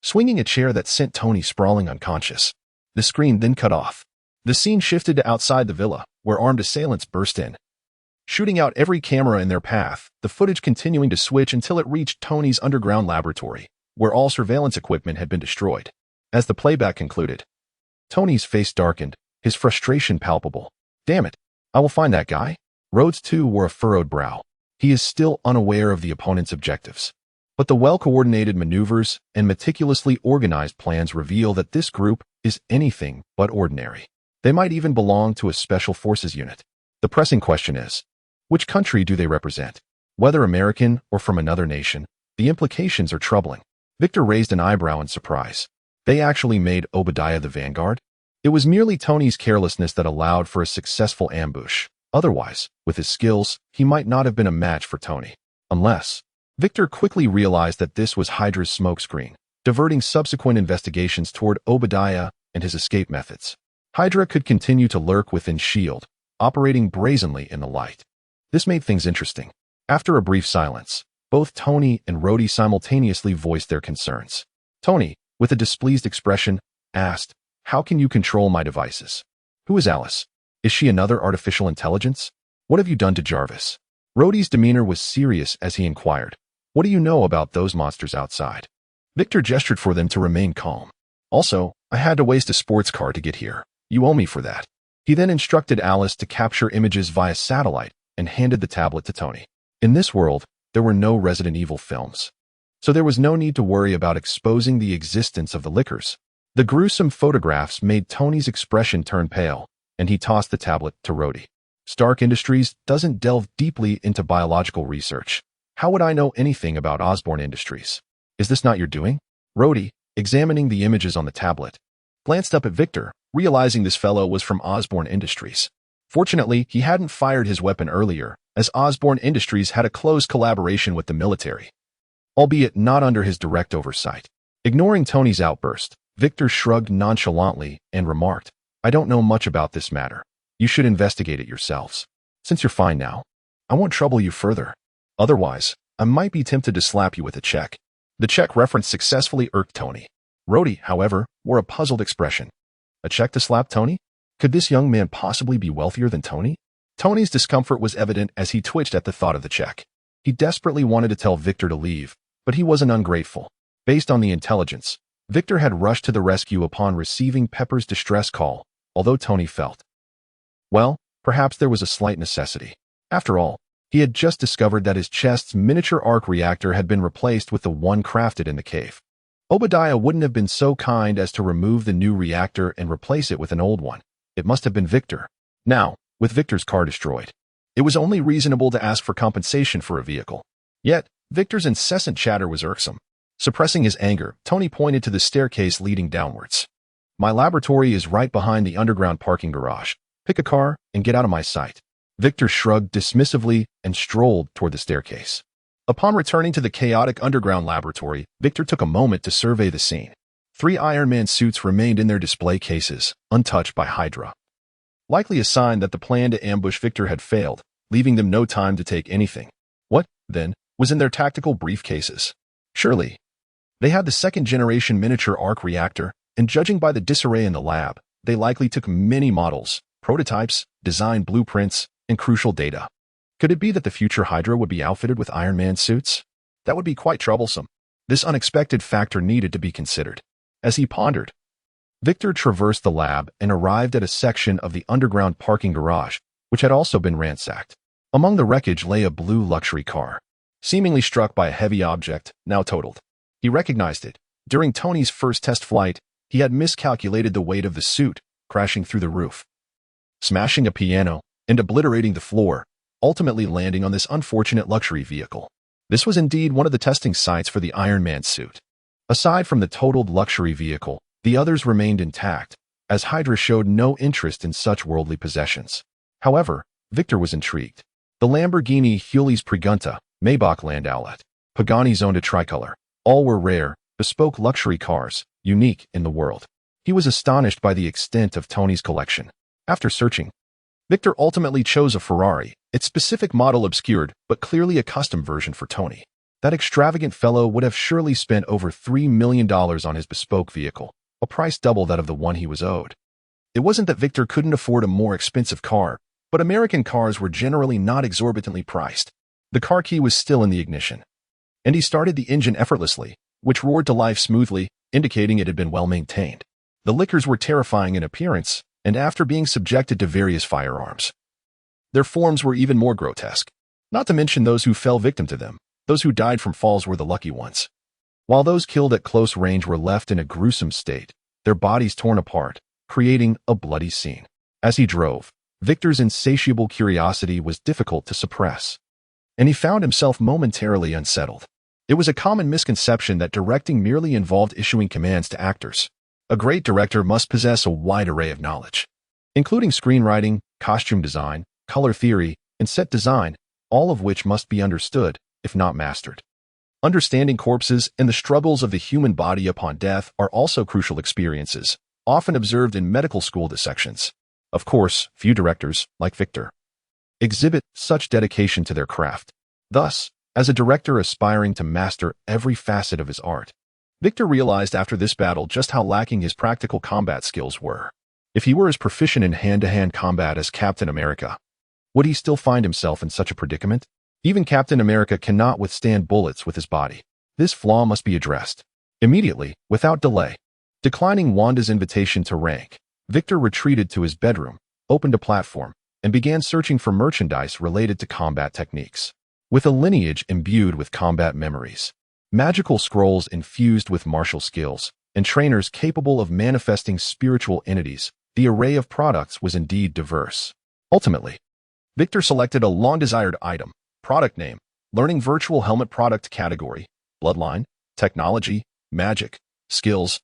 swinging a chair that sent Tony sprawling unconscious. The screen then cut off. The scene shifted to outside the villa, where armed assailants burst in, shooting out every camera in their path, the footage continuing to switch until it reached Tony's underground laboratory, where all surveillance equipment had been destroyed. As the playback concluded, Tony's face darkened, his frustration palpable. Damn it, I will find that guy. Rhodes too wore a furrowed brow. He is still unaware of the opponent's objectives. But the well-coordinated maneuvers and meticulously organized plans reveal that this group is anything but ordinary. They might even belong to a special forces unit. The pressing question is, which country do they represent? Whether American or from another nation, the implications are troubling. Victor raised an eyebrow in surprise. They actually made Obadiah the vanguard? It was merely Tony's carelessness that allowed for a successful ambush. Otherwise, with his skills, he might not have been a match for Tony. Unless, Victor quickly realized that this was Hydra's smokescreen, diverting subsequent investigations toward Obadiah and his escape methods. Hydra could continue to lurk within S.H.I.E.L.D., operating brazenly in the light. This made things interesting. After a brief silence, both Tony and Rhodey simultaneously voiced their concerns. Tony, with a displeased expression, asked, How can you control my devices? Who is Alice? Is she another artificial intelligence? What have you done to Jarvis? Rhodey's demeanor was serious as he inquired, What do you know about those monsters outside? Victor gestured for them to remain calm. Also, I had to waste a sports car to get here. You owe me for that. He then instructed Alice to capture images via satellite and handed the tablet to Tony. In this world, there were no Resident Evil films, so there was no need to worry about exposing the existence of the lickers. The gruesome photographs made Tony's expression turn pale, and he tossed the tablet to Rhodey. Stark Industries doesn't delve deeply into biological research. How would I know anything about Osborn Industries? Is this not your doing? Rhodey, examining the images on the tablet, glanced up at Victor, realizing this fellow was from Osborn Industries. Fortunately, he hadn't fired his weapon earlier, as Osborn Industries had a close collaboration with the military, albeit not under his direct oversight. Ignoring Tony's outburst, Victor shrugged nonchalantly and remarked, I don't know much about this matter. You should investigate it yourselves. Since you're fine now, I won't trouble you further. Otherwise, I might be tempted to slap you with a check. The check reference successfully irked Tony. Rhodey, however, wore a puzzled expression. A check to slap Tony? Could this young man possibly be wealthier than Tony? Tony's discomfort was evident as he twitched at the thought of the check. He desperately wanted to tell Victor to leave, but he wasn't ungrateful. Based on the intelligence, Victor had rushed to the rescue upon receiving Pepper's distress call, although Tony felt, well, perhaps there was a slight necessity. After all, he had just discovered that his chest's miniature arc reactor had been replaced with the one crafted in the cave. Obadiah wouldn't have been so kind as to remove the new reactor and replace it with an old one. It must have been Victor. Now, with Victor's car destroyed, it was only reasonable to ask for compensation for a vehicle. Yet, Victor's incessant chatter was irksome. Suppressing his anger, Tony pointed to the staircase leading downwards. My laboratory is right behind the underground parking garage. Pick a car and get out of my sight. Victor shrugged dismissively and strolled toward the staircase. Upon returning to the chaotic underground laboratory, Victor took a moment to survey the scene. 3 Iron Man suits remained in their display cases, untouched by Hydra. Likely a sign that the plan to ambush Victor had failed, leaving them no time to take anything. What, then, was in their tactical briefcases? Surely, they had the second-generation miniature arc reactor, and judging by the disarray in the lab, they likely took many models, prototypes, design blueprints, and crucial data. Could it be that the future Hydra would be outfitted with Iron Man suits? That would be quite troublesome. This unexpected factor needed to be considered. As he pondered, Victor traversed the lab and arrived at a section of the underground parking garage, which had also been ransacked. Among the wreckage lay a blue luxury car, seemingly struck by a heavy object, now totaled. He recognized it. During Tony's first test flight, he had miscalculated the weight of the suit, crashing through the roof, smashing a piano, and obliterating the floor, ultimately landing on this unfortunate luxury vehicle. This was indeed one of the testing sites for the Iron Man suit. Aside from the totaled luxury vehicle, the others remained intact, as Hydra showed no interest in such worldly possessions. However, Victor was intrigued. The Lamborghini Heuliez Pregunta, Maybach Landaulet, Pagani Zonda Tricolor, all were rare, bespoke luxury cars, unique in the world. He was astonished by the extent of Tony's collection. After searching, Victor ultimately chose a Ferrari, its specific model obscured, but clearly a custom version for Tony. That extravagant fellow would have surely spent over $3 million on his bespoke vehicle, a price double that of the one he was owed. It wasn't that Victor couldn't afford a more expensive car, but American cars were generally not exorbitantly priced. The car key was still in the ignition, and he started the engine effortlessly, which roared to life smoothly, indicating it had been well maintained. The liquors were terrifying in appearance, and after being subjected to various firearms, their forms were even more grotesque. Not to mention those who fell victim to them. Those who died from falls were the lucky ones, while those killed at close range were left in a gruesome state, their bodies torn apart, creating a bloody scene. As he drove, Victor's insatiable curiosity was difficult to suppress, and he found himself momentarily unsettled. It was a common misconception that directing merely involved issuing commands to actors. A great director must possess a wide array of knowledge, including screenwriting, costume design, color theory, and set design, all of which must be understood, if not mastered. Understanding corpses and the struggles of the human body upon death are also crucial experiences, often observed in medical school dissections. Of course, few directors, like Victor, exhibit such dedication to their craft. Thus, as a director aspiring to master every facet of his art, Victor realized after this battle just how lacking his practical combat skills were. If he were as proficient in hand-to-hand combat as Captain America, would he still find himself in such a predicament? Even Captain America cannot withstand bullets with his body. This flaw must be addressed immediately, without delay. Declining Wanda's invitation to rank, Victor retreated to his bedroom, opened a platform, and began searching for merchandise related to combat techniques. With a lineage imbued with combat memories, magical scrolls infused with martial skills, and trainers capable of manifesting spiritual entities, the array of products was indeed diverse. Ultimately, Victor selected a long-desired item, product name, learning virtual helmet product category, bloodline, technology, magic, skills,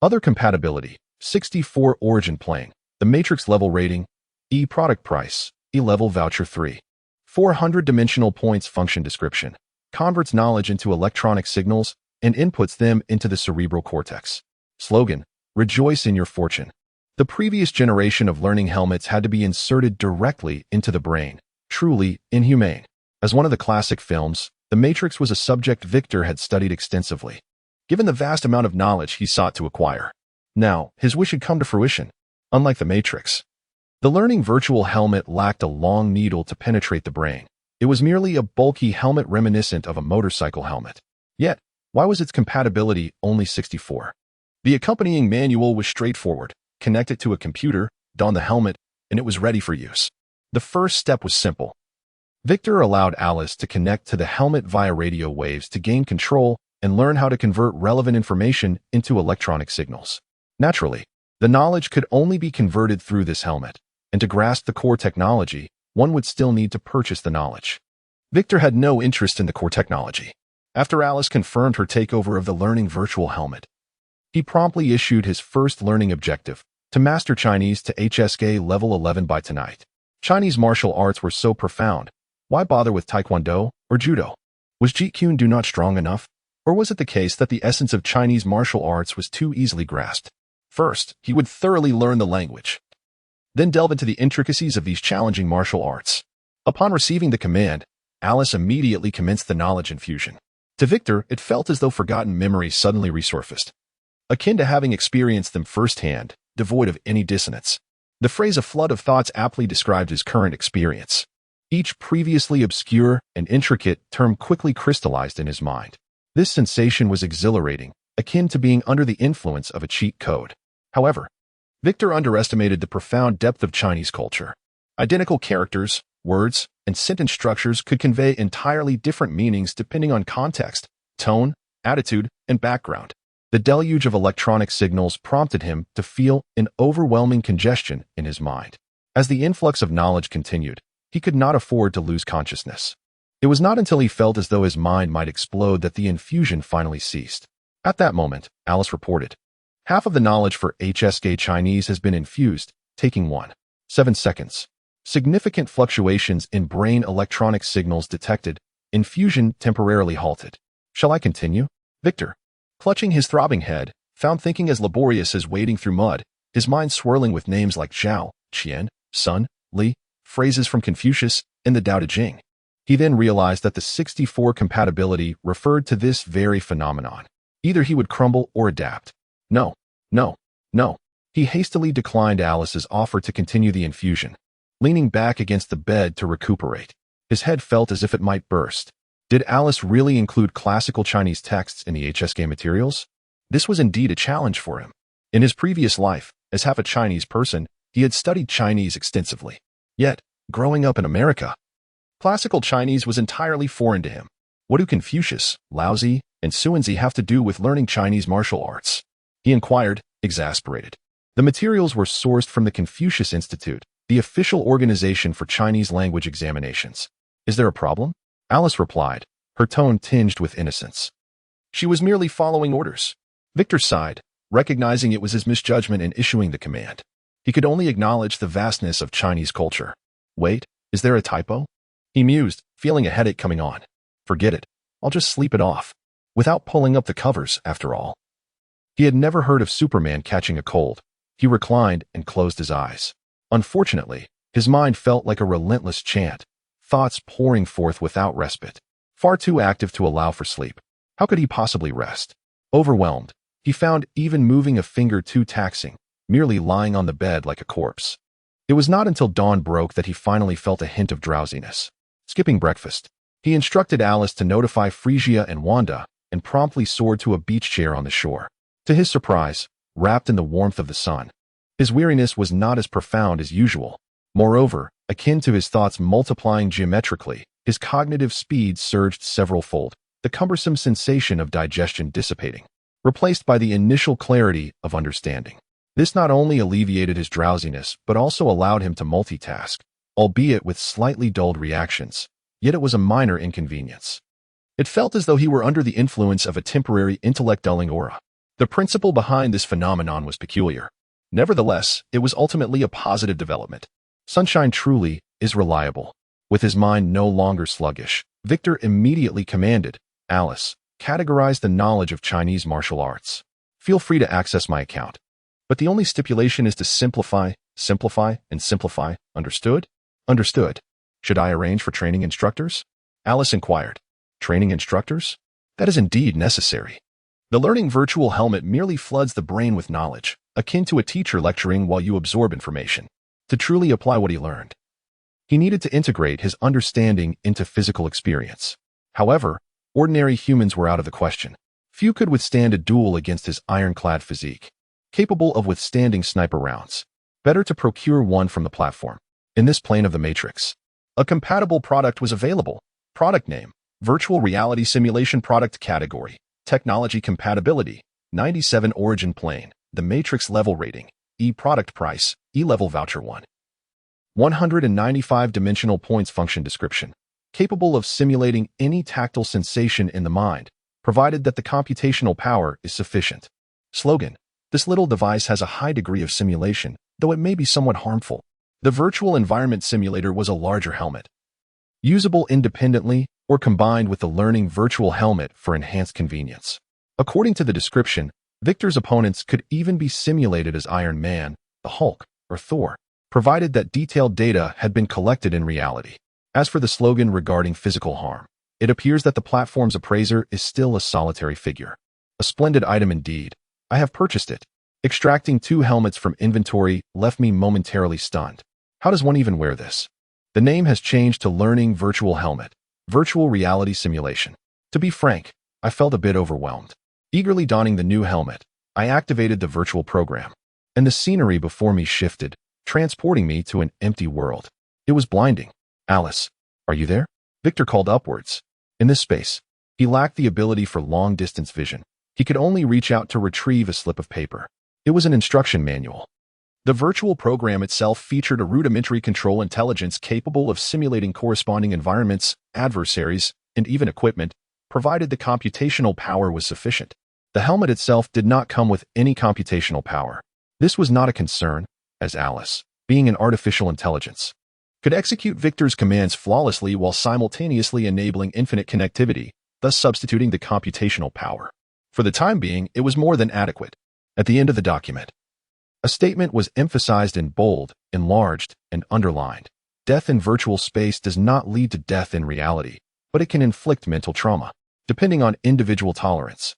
other compatibility, 64 origin playing, the matrix level rating, E product price, E level voucher 3, 400 dimensional points function description, converts knowledge into electronic signals and inputs them into the cerebral cortex. Slogan, rejoice in your fortune. The previous generation of learning helmets had to be inserted directly into the brain, truly inhumane. As one of the classic films, The Matrix was a subject Victor had studied extensively, given the vast amount of knowledge he sought to acquire. Now, his wish had come to fruition. Unlike The Matrix, the learning virtual helmet lacked a long needle to penetrate the brain. It was merely a bulky helmet reminiscent of a motorcycle helmet. Yet, why was its compatibility only 64? The accompanying manual was straightforward. Connect it to a computer, don the helmet, and it was ready for use. The first step was simple. Victor allowed Alice to connect to the helmet via radio waves to gain control and learn how to convert relevant information into electronic signals. Naturally, the knowledge could only be converted through this helmet, and to grasp the core technology, one would still need to purchase the knowledge. Victor had no interest in the core technology. After Alice confirmed her takeover of the learning virtual helmet, he promptly issued his first learning objective, to master Chinese to HSK level 11 by tonight. Chinese martial arts were so profound. Why bother with Taekwondo or Judo? Was Jeet Kune Do not strong enough? Or was it the case that the essence of Chinese martial arts was too easily grasped? First, he would thoroughly learn the language, then delve into the intricacies of these challenging martial arts. Upon receiving the command, Alice immediately commenced the knowledge infusion. To Victor, it felt as though forgotten memories suddenly resurfaced, akin to having experienced them firsthand, devoid of any dissonance. The phrase "a flood of thoughts" aptly described his current experience. Each previously obscure and intricate term quickly crystallized in his mind. This sensation was exhilarating, akin to being under the influence of a cheat code. However, Victor underestimated the profound depth of Chinese culture. Identical characters, words, and sentence structures could convey entirely different meanings depending on context, tone, attitude, and background. The deluge of electronic signals prompted him to feel an overwhelming congestion in his mind. As the influx of knowledge continued, he could not afford to lose consciousness. It was not until he felt as though his mind might explode that the infusion finally ceased. At that moment, Alice reported, "Half of the knowledge for S.H.I.E.L.D. Chinese has been infused, taking 1.7 seconds. Significant fluctuations in brain electronic signals detected. Infusion temporarily halted. Shall I continue?" Victor, clutching his throbbing head, found thinking as laborious as wading through mud, his mind swirling with names like Zhao, Qian, Sun, Li, phrases from Confucius, and the Tao Te Ching. He then realized that the 64 compatibility referred to this very phenomenon. Either he would crumble or adapt. No, no, no. He hastily declined Alice's offer to continue the infusion, leaning back against the bed to recuperate. His head felt as if it might burst. Did Alice really include classical Chinese texts in the S.H.I.E.L.D. materials? This was indeed a challenge for him. In his previous life, as half a Chinese person, he had studied Chinese extensively. Yet, growing up in America, classical Chinese was entirely foreign to him. What do Confucius, Laozi, and Suanzi have to do with learning Chinese martial arts? He inquired, exasperated. The materials were sourced from the Confucius Institute, the official organization for Chinese language examinations. Is there a problem? Alice replied, her tone tinged with innocence. She was merely following orders. Victor sighed, recognizing it was his misjudgment in issuing the command. He could only acknowledge the vastness of Chinese culture. Wait, is there a typo? He mused, feeling a headache coming on. Forget it. I'll just sleep it off. Without pulling up the covers, after all. He had never heard of Superman catching a cold. He reclined and closed his eyes. Unfortunately, his mind felt like a relentless chant, thoughts pouring forth without respite. Far too active to allow for sleep. How could he possibly rest? Overwhelmed, he found even moving a finger too taxing, merely lying on the bed like a corpse. It was not until dawn broke that he finally felt a hint of drowsiness. Skipping breakfast, he instructed Alice to notify Frisia and Wanda and promptly soared to a beach chair on the shore. To his surprise, wrapped in the warmth of the sun, his weariness was not as profound as usual. Moreover, akin to his thoughts multiplying geometrically, his cognitive speed surged several-fold, the cumbersome sensation of digestion dissipating, replaced by the initial clarity of understanding. This not only alleviated his drowsiness, but also allowed him to multitask, albeit with slightly dulled reactions, yet it was a minor inconvenience. It felt as though he were under the influence of a temporary intellect-dulling aura. The principle behind this phenomenon was peculiar. Nevertheless, it was ultimately a positive development. Sunshine truly is reliable. With his mind no longer sluggish, Victor immediately commanded, Alice, categorize the knowledge of Chinese martial arts. Feel free to access my account. But the only stipulation is to simplify, and simplify. Understood? Understood. Should I arrange for training instructors? Alice inquired. Training instructors? That is indeed necessary. The learning virtual helmet merely floods the brain with knowledge, akin to a teacher lecturing while you absorb information. To truly apply what he learned, he needed to integrate his understanding into physical experience. However, ordinary humans were out of the question. Few could withstand a duel against his ironclad physique, capable of withstanding sniper rounds. Better to procure one from the platform. In this plane of the matrix, a compatible product was available. Product name, Virtual Reality Simulation Product Category, Technology Compatibility, 97 Origin Plane, the Matrix Level Rating, E Product Price, E Level Voucher 1. 195 Dimensional Points Function Description, capable of simulating any tactile sensation in the mind, provided that the computational power is sufficient. Slogan, this little device has a high degree of simulation, though it may be somewhat harmful. The virtual environment simulator was a larger helmet, usable independently or combined with the learning virtual helmet for enhanced convenience. According to the description, Victor's opponents could even be simulated as Iron Man, the Hulk, or Thor, provided that detailed data had been collected in reality. As for the slogan regarding physical harm, it appears that the platform's appraiser is still a solitary figure. A splendid item indeed. I have purchased it. Extracting 2 helmets from inventory left me momentarily stunned. How does one even wear this? The name has changed to Learning Virtual Helmet, Virtual Reality Simulation. To be frank, I felt a bit overwhelmed. Eagerly donning the new helmet, I activated the virtual program, and the scenery before me shifted, transporting me to an empty world. It was blinding. "Alice, are you there?" Victor called upwards. In this space, he lacked the ability for long-distance vision. He could only reach out to retrieve a slip of paper. It was an instruction manual. The virtual program itself featured a rudimentary control intelligence capable of simulating corresponding environments, adversaries, and even equipment, provided the computational power was sufficient. The helmet itself did not come with any computational power. This was not a concern, as Alice, being an artificial intelligence, could execute Victor's commands flawlessly while simultaneously enabling infinite connectivity, thus substituting the computational power. For the time being, it was more than adequate. At the end of the document, a statement was emphasized in bold, enlarged, and underlined. Death in virtual space does not lead to death in reality, but it can inflict mental trauma, depending on individual tolerance.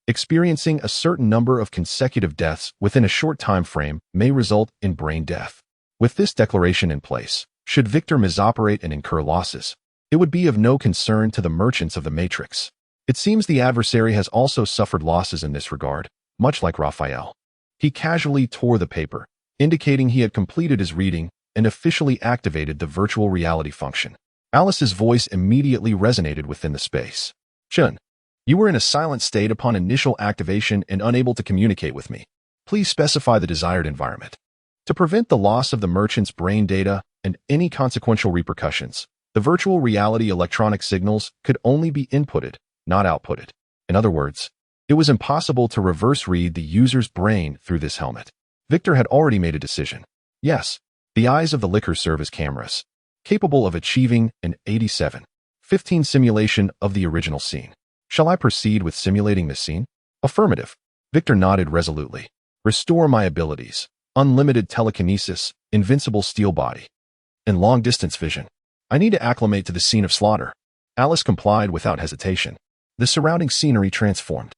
Experiencing a certain number of consecutive deaths within a short time frame may result in brain death. With this declaration in place, should Victor misoperate and incur losses, it would be of no concern to the merchants of the Matrix. It seems the adversary has also suffered losses in this regard, much like Raphael. He casually tore the paper, indicating he had completed his reading and officially activated the virtual reality function. Alice's voice immediately resonated within the space. "Chun, you were in a silent state upon initial activation and unable to communicate with me. Please specify the desired environment." To prevent the loss of the merchant's brain data and any consequential repercussions, the virtual reality electronic signals could only be inputted, not outputted. In other words, it was impossible to reverse read the user's brain through this helmet. Victor had already made a decision. Yes, the eyes of the liquor serve as cameras, capable of achieving an 87:15 simulation of the original scene. Shall I proceed with simulating this scene? Affirmative. Victor nodded resolutely. Restore my abilities. Unlimited telekinesis, invincible steel body, and long-distance vision. I need to acclimate to the scene of slaughter. Alice complied without hesitation. The surrounding scenery transformed,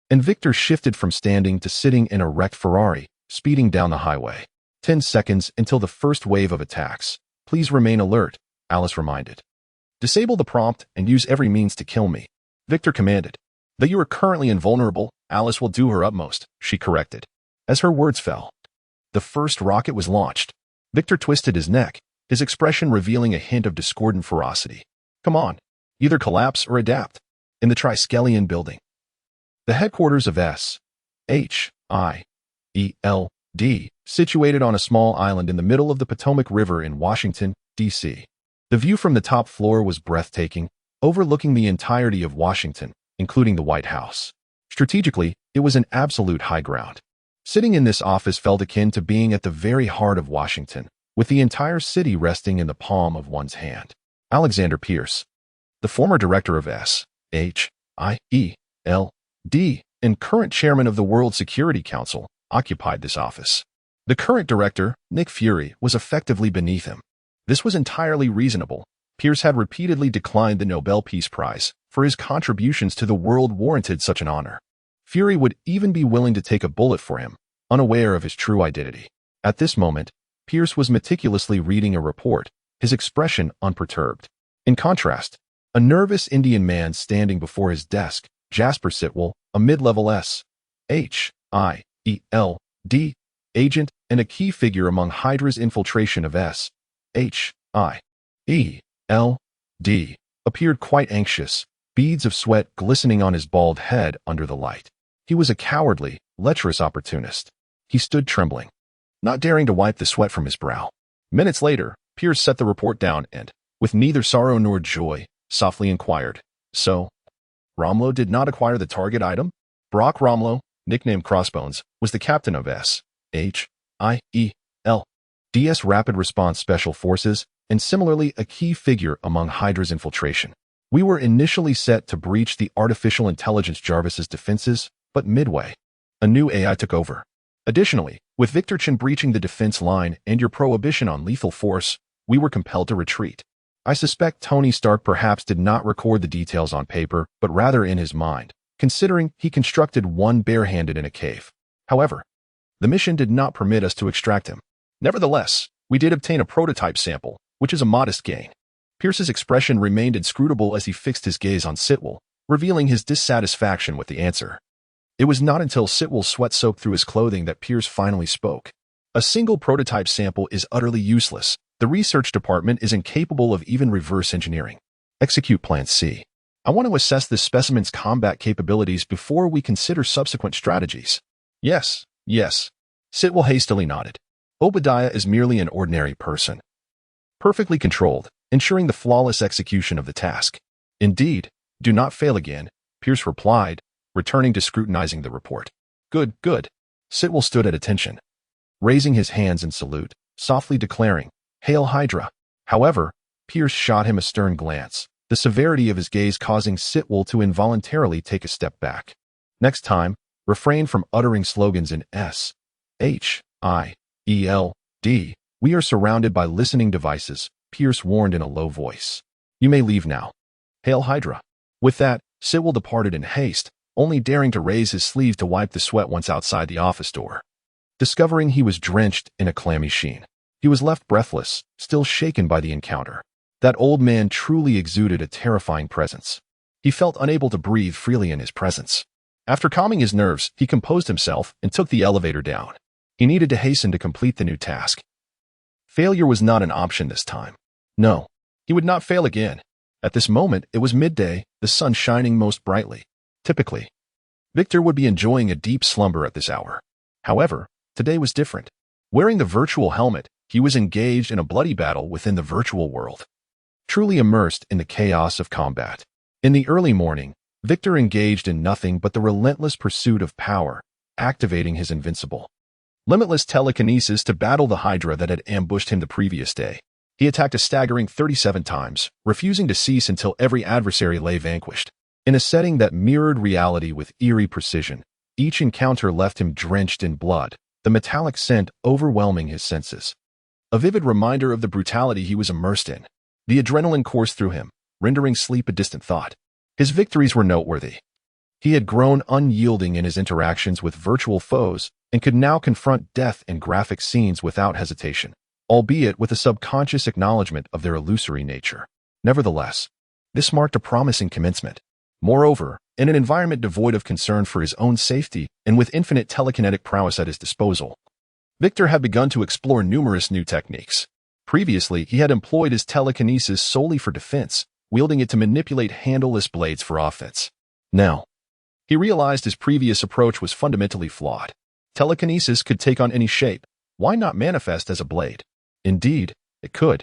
and Victor shifted from standing to sitting in a wrecked Ferrari, speeding down the highway. 10 seconds until the first wave of attacks. Please remain alert, Alice reminded. Disable the prompt and use every means to kill me, Victor commanded. Though you are currently invulnerable, Alice will do her utmost, she corrected. As her words fell, the first rocket was launched. Victor twisted his neck, his expression revealing a hint of discordant ferocity. Come on, either collapse or adapt. In the Triskelion building, the headquarters of S.H.I.E.L.D, situated on a small island in the middle of the Potomac River in Washington, D.C. The view from the top floor was breathtaking, overlooking the entirety of Washington, including the White House. Strategically, it was an absolute high ground. Sitting in this office felt akin to being at the very heart of Washington, with the entire city resting in the palm of one's hand. Alexander Pierce, the former director of S.H.I.E.L.D and current chairman of the World Security Council, occupied this office. The current director, Nick Fury, was effectively beneath him. This was entirely reasonable. Pierce had repeatedly declined the Nobel Peace Prize, for his contributions to the world warranted such an honor. Fury would even be willing to take a bullet for him, unaware of his true identity. At this moment, Pierce was meticulously reading a report, his expression unperturbed. In contrast, a nervous Indian man standing before his desk, Jasper Sitwell, a mid-level S.H.I.E.L.D agent and a key figure among Hydra's infiltration of S.H.I.E.L.D, appeared quite anxious, beads of sweat glistening on his bald head under the light. He was a cowardly, lecherous opportunist. He stood trembling, not daring to wipe the sweat from his brow. Minutes later, Pierce set the report down and, with neither sorrow nor joy, softly inquired, "So, Romlo did not acquire the target item?" Brock Romlo, nicknamed Crossbones, was the captain of S.H.I.E.L.D's Rapid Response Special Forces and similarly a key figure among Hydra's infiltration. We were initially set to breach the artificial intelligence Jarvis's defenses, but midway, a new AI took over. Additionally, with Victor Chen breaching the defense line and your prohibition on lethal force, we were compelled to retreat. I suspect Tony Stark perhaps did not record the details on paper, but rather in his mind, considering he constructed one barehanded in a cave. However, the mission did not permit us to extract him. Nevertheless, we did obtain a prototype sample, which is a modest gain. Pierce's expression remained inscrutable as he fixed his gaze on S.H.I.E.L.D, revealing his dissatisfaction with the answer. It was not until S.H.I.E.L.'s sweat soaked through his clothing that Pierce finally spoke. A single prototype sample is utterly useless. The research department is incapable of even reverse engineering. Execute Plan C. I want to assess this specimen's combat capabilities before we consider subsequent strategies. Yes. S.H.I.E.L.D hastily nodded. Obadiah is merely an ordinary person. Perfectly controlled, ensuring the flawless execution of the task. Indeed, do not fail again, Pierce replied, returning to scrutinizing the report. Good. S.H.I.E.L.D stood at attention, raising his hands in salute, softly declaring, Hail Hydra. However, Pierce shot him a stern glance, the severity of his gaze causing S.H.I.E.L.D to involuntarily take a step back. Next time, refrain from uttering slogans in S.H.I.E.L.D. We are surrounded by listening devices, Pierce warned in a low voice. You may leave now. Hail Hydra. With that, S.H.I.E.L.D departed in haste, only daring to raise his sleeve to wipe the sweat once outside the office door. Discovering he was drenched in a clammy sheen, he was left breathless, still shaken by the encounter. That old man truly exuded a terrifying presence. He felt unable to breathe freely in his presence. After calming his nerves, he composed himself and took the elevator down. He needed to hasten to complete the new task. Failure was not an option this time. No, he would not fail again. At this moment, it was midday, the sun shining most brightly. Typically, Victor would be enjoying a deep slumber at this hour. However, today was different. Wearing the virtual helmet, he was engaged in a bloody battle within the virtual world, truly immersed in the chaos of combat. In the early morning, Victor engaged in nothing but the relentless pursuit of power, activating his invincible, limitless telekinesis to battle the Hydra that had ambushed him the previous day. He attacked a staggering 37 times, refusing to cease until every adversary lay vanquished. In a setting that mirrored reality with eerie precision, each encounter left him drenched in blood, the metallic scent overwhelming his senses. A vivid reminder of the brutality he was immersed in. The adrenaline coursed through him, rendering sleep a distant thought. His victories were noteworthy. He had grown unyielding in his interactions with virtual foes and could now confront death in graphic scenes without hesitation, albeit with a subconscious acknowledgement of their illusory nature. Nevertheless, this marked a promising commencement. Moreover, in an environment devoid of concern for his own safety and with infinite telekinetic prowess at his disposal, Victor had begun to explore numerous new techniques. Previously, he had employed his telekinesis solely for defense, wielding it to manipulate handleless blades for offense. Now, he realized his previous approach was fundamentally flawed. Telekinesis could take on any shape. Why not manifest as a blade? Indeed, it could.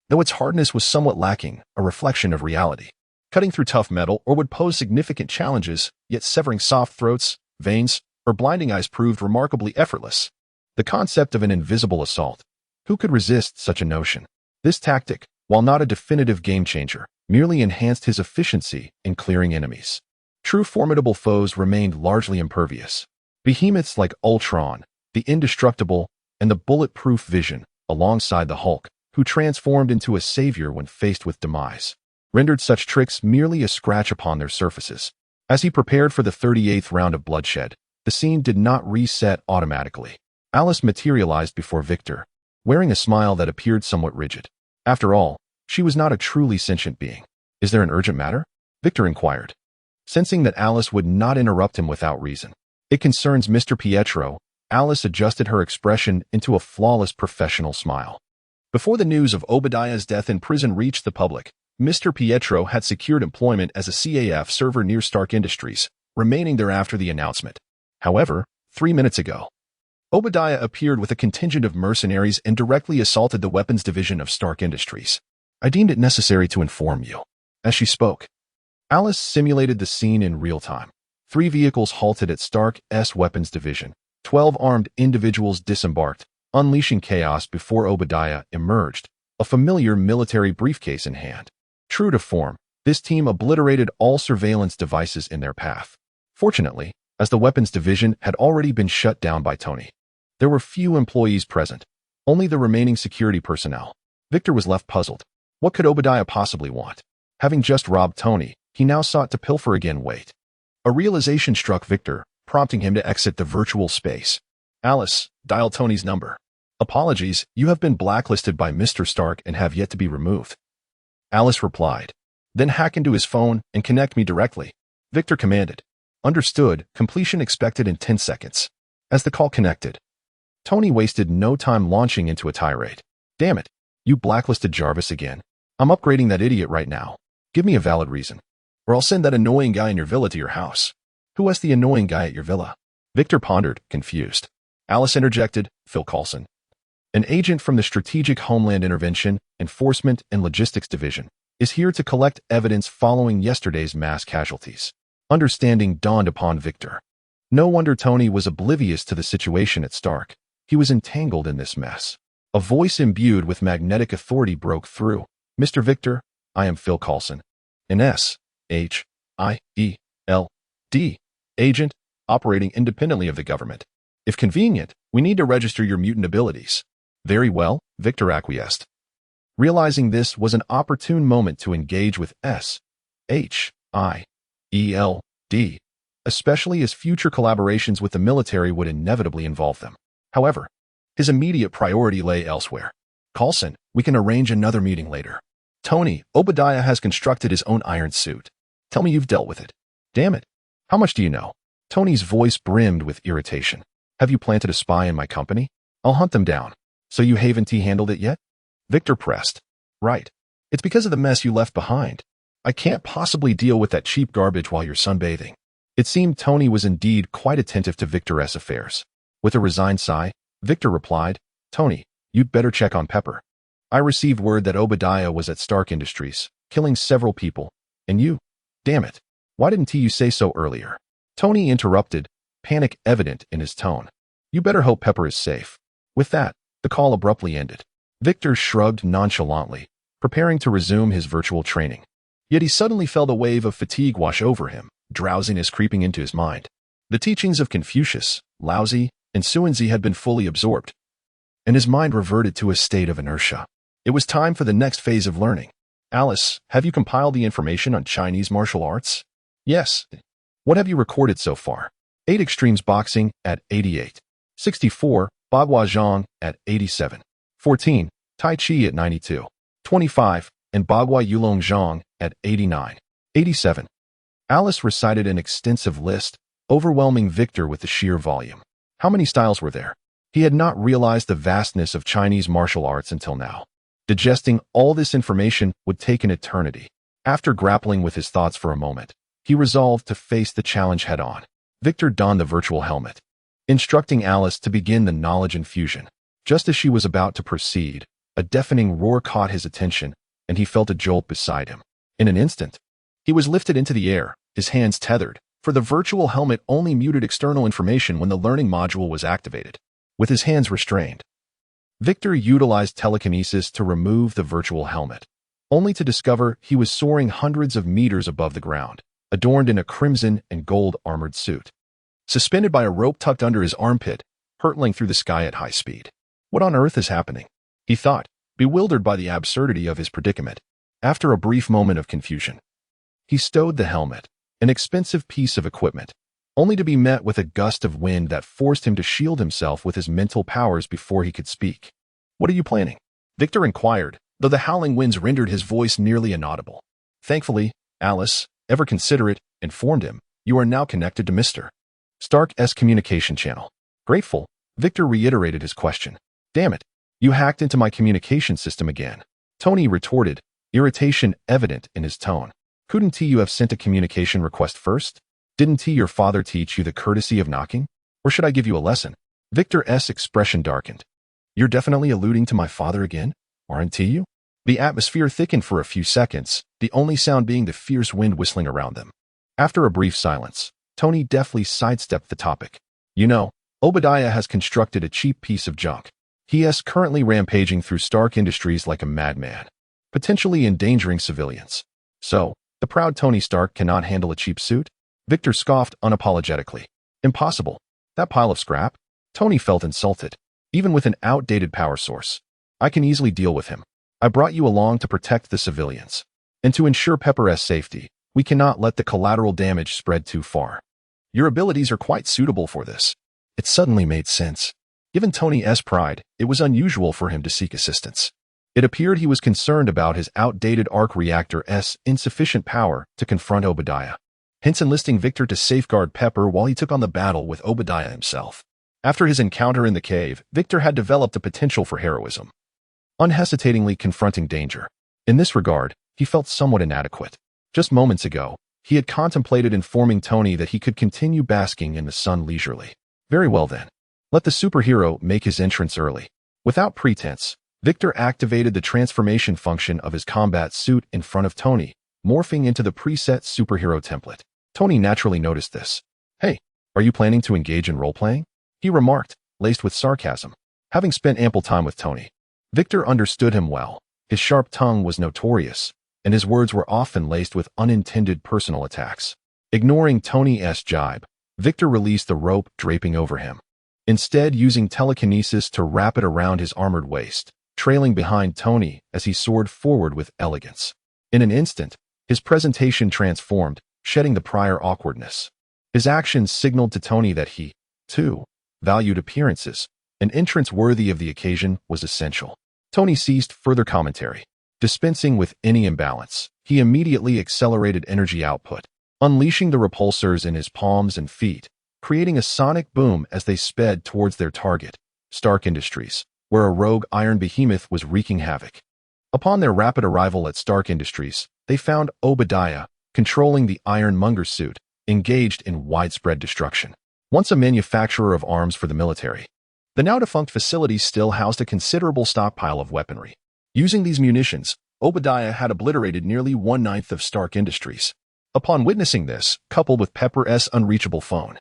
Though its hardness was somewhat lacking, a reflection of reality. Cutting through tough metal or would pose significant challenges, yet severing soft throats, veins, or blinding eyes proved remarkably effortless. The concept of an invisible assault. Who could resist such a notion? This tactic, while not a definitive game-changer, merely enhanced his efficiency in clearing enemies. True formidable foes remained largely impervious. Behemoths like Ultron, the Indestructible, and the Bulletproof Vision, alongside the Hulk, who transformed into a savior when faced with demise, rendered such tricks merely a scratch upon their surfaces. As he prepared for the 38th round of bloodshed, the scene did not reset automatically. Alice materialized before Victor, wearing a smile that appeared somewhat rigid. After all, she was not a truly sentient being. Is there an urgent matter? Victor inquired, sensing that Alice would not interrupt him without reason. It concerns Mr. Pietro. Alice adjusted her expression into a flawless professional smile. Before the news of Obadiah's death in prison reached the public, Mr. Pietro had secured employment as a CAF server near Stark Industries, remaining there after the announcement. However, 3 minutes ago, Obadiah appeared with a contingent of mercenaries and directly assaulted the weapons division of Stark Industries. I deemed it necessary to inform you. As she spoke, Alice simulated the scene in real time. 3 vehicles halted at Stark's weapons division. 12 armed individuals disembarked, unleashing chaos before Obadiah emerged, a familiar military briefcase in hand. True to form, this team obliterated all surveillance devices in their path. Fortunately, as the weapons division had already been shut down by Tony, there were few employees present, only the remaining security personnel. Victor was left puzzled. What could Obadiah possibly want? Having just robbed Tony, he now sought to pilfer again. Wait. A realization struck Victor, prompting him to exit the virtual space. Alice, dial Tony's number. Apologies, you have been blacklisted by Mr. Stark and have yet to be removed. Alice replied. Then hack into his phone and connect me directly. Victor commanded. Understood, completion expected in 10 seconds. As the call connected, Tony wasted no time launching into a tirade. Damn it, you blacklisted Jarvis again. I'm upgrading that idiot right now. Give me a valid reason, or I'll send that annoying guy in your villa to your house. Who was the annoying guy at your villa? Victor pondered, confused. Alice interjected, Phil Coulson. An agent from the Strategic Homeland Intervention, Enforcement, and Logistics Division is here to collect evidence following yesterday's mass casualties. Understanding dawned upon Victor. No wonder Tony was oblivious to the situation at Stark. He was entangled in this mess. A voice imbued with magnetic authority broke through. Mr. Victor, I am Phil Coulson, an S.H.I.E.L.D. agent operating independently of the government. If convenient, we need to register your mutant abilities. Very well, Victor acquiesced. Realizing this was an opportune moment to engage with S.H.I.E.L.D., especially as future collaborations with the military would inevitably involve them. However, his immediate priority lay elsewhere. Coulson, we can arrange another meeting later. Tony, Obadiah has constructed his own iron suit. Tell me you've dealt with it. Damn it. How much do you know? Tony's voice brimmed with irritation. Have you planted a spy in my company? I'll hunt them down. So you haven't handled it yet? Victor pressed. Right. It's because of the mess you left behind. I can't possibly deal with that cheap garbage while you're sunbathing. It seemed Tony was indeed quite attentive to Victor's affairs. With a resigned sigh, Victor replied, Tony, you'd better check on Pepper. I received word that Obadiah was at Stark Industries, killing several people, and you, damn it, why didn't you say so earlier? Tony interrupted, panic evident in his tone. You better hope Pepper is safe. With that, the call abruptly ended. Victor shrugged nonchalantly, preparing to resume his virtual training. Yet he suddenly felt a wave of fatigue wash over him, drowsiness creeping into his mind. The teachings of Confucius, Laozi, and Suanzi had been fully absorbed, and his mind reverted to a state of inertia. It was time for the next phase of learning. Alice, have you compiled the information on Chinese martial arts? Yes. What have you recorded so far? 8 Extremes Boxing at 88. 64, Bagua Zhang at 87. 14, Tai Chi at 92. 25, and Bagua Yulong Zhang at 89. 87. Alice recited an extensive list, overwhelming Victor with the sheer volume. How many styles were there? He had not realized the vastness of Chinese martial arts until now. Digesting all this information would take an eternity. After grappling with his thoughts for a moment, he resolved to face the challenge head-on. Victor donned the virtual helmet, instructing Alice to begin the knowledge infusion. Just as she was about to proceed, a deafening roar caught his attention, and he felt a jolt beside him. In an instant, he was lifted into the air, his hands tethered, for the virtual helmet only muted external information when the learning module was activated. With his hands restrained, Victor utilized telekinesis to remove the virtual helmet, only to discover he was soaring hundreds of meters above the ground, adorned in a crimson and gold armored suit. Suspended by a rope tucked under his armpit, hurtling through the sky at high speed. What on earth is happening? He thought, bewildered by the absurdity of his predicament. After a brief moment of confusion, he stowed the helmet, an expensive piece of equipment, only to be met with a gust of wind that forced him to shield himself with his mental powers before he could speak. What are you planning? Victor inquired, though the howling winds rendered his voice nearly inaudible. Thankfully, Alice, ever considerate, informed him, you are now connected to Mr. Stark's communication channel. Grateful, Victor reiterated his question. Damn it, you hacked into my communication system again. Tony retorted, irritation evident in his tone. Couldn't you have sent a communication request first? Didn't your father teach you the courtesy of knocking? Or should I give you a lesson? Victor's expression darkened. You're definitely alluding to my father again, aren't you? The atmosphere thickened for a few seconds, the only sound being the fierce wind whistling around them. After a brief silence, Tony deftly sidestepped the topic. You know, Obadiah has constructed a cheap piece of junk. He is currently rampaging through Stark Industries like a madman, potentially endangering civilians. So, the proud Tony Stark cannot handle a cheap suit? Victor scoffed unapologetically. Impossible. That pile of scrap? Tony felt insulted. Even with an outdated power source, I can easily deal with him. I brought you along to protect the civilians. And to ensure Pepper's safety, we cannot let the collateral damage spread too far. Your abilities are quite suitable for this. It suddenly made sense. Given Tony's pride, it was unusual for him to seek assistance. It appeared he was concerned about his outdated arc reactor's insufficient power to confront Obadiah, hence enlisting Victor to safeguard Pepper while he took on the battle with Obadiah himself. After his encounter in the cave, Victor had developed a potential for heroism, unhesitatingly confronting danger. In this regard, he felt somewhat inadequate. Just moments ago, he had contemplated informing Tony that he could continue basking in the sun leisurely. Very well then. Let the superhero make his entrance early. Without pretense, Victor activated the transformation function of his combat suit in front of Tony, morphing into the preset superhero template. Tony naturally noticed this. "Hey, are you planning to engage in role-playing?" he remarked, laced with sarcasm. Having spent ample time with Tony, Victor understood him well. His sharp tongue was notorious, and his words were often laced with unintended personal attacks. Ignoring Tony's jibe, Victor released the rope draping over him, instead using telekinesis to wrap it around his armored waist, trailing behind Tony as he soared forward with elegance. In an instant, his presentation transformed, shedding the prior awkwardness. His actions signaled to Tony that he, too, valued appearances. An entrance worthy of the occasion was essential. Tony ceased further commentary. Dispensing with any imbalance, he immediately accelerated energy output, unleashing the repulsors in his palms and feet, creating a sonic boom as they sped towards their target, S.H.I.E.L.D. Industries, where a rogue iron behemoth was wreaking havoc. Upon their rapid arrival at S.H.I.E.L.D. Industries, they found Obadiah, controlling the ironmonger suit, engaged in widespread destruction. Once a manufacturer of arms for the military, the now-defunct facility still housed a considerable stockpile of weaponry. Using these munitions, Obadiah had obliterated nearly 1/9 of S.H.I.E.L.D. Industries. Upon witnessing this, coupled with Pepper's unreachable phone,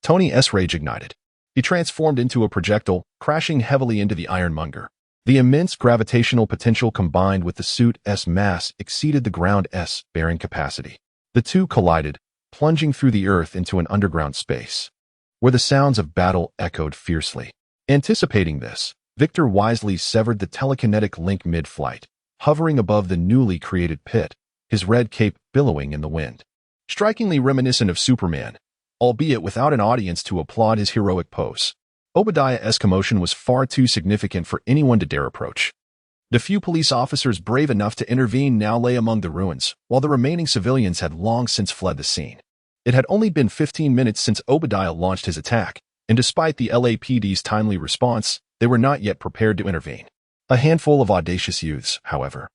Tony's rage ignited. He transformed into a projectile, crashing heavily into the ironmonger. The immense gravitational potential combined with the suit's mass exceeded the ground's bearing capacity. The two collided, plunging through the earth into an underground space, where the sounds of battle echoed fiercely. Anticipating this, Victor wisely severed the telekinetic link mid-flight, hovering above the newly created pit, his red cape billowing in the wind. Strikingly reminiscent of Superman, albeit without an audience to applaud his heroic pose, Obadiah's commotion was far too significant for anyone to dare approach. The few police officers brave enough to intervene now lay among the ruins, while the remaining civilians had long since fled the scene. It had only been 15 minutes since Obadiah launched his attack, and despite the LAPD's timely response, they were not yet prepared to intervene. A handful of audacious youths, however,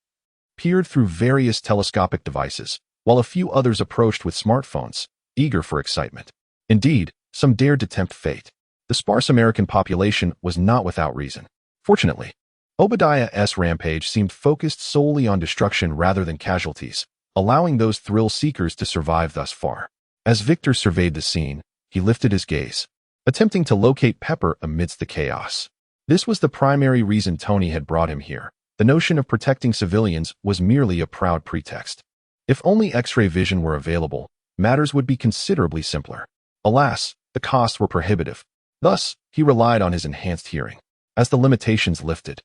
peered through various telescopic devices, while a few others approached with smartphones, eager for excitement. Indeed, some dared to tempt fate. The sparse American population was not without reason. Fortunately, Obadiah's rampage seemed focused solely on destruction rather than casualties, allowing those thrill-seekers to survive thus far. As Victor surveyed the scene, he lifted his gaze, attempting to locate Pepper amidst the chaos. This was the primary reason Tony had brought him here. The notion of protecting civilians was merely a proud pretext. If only X-ray vision were available, matters would be considerably simpler. Alas, the costs were prohibitive. Thus, he relied on his enhanced hearing. As the limitations lifted,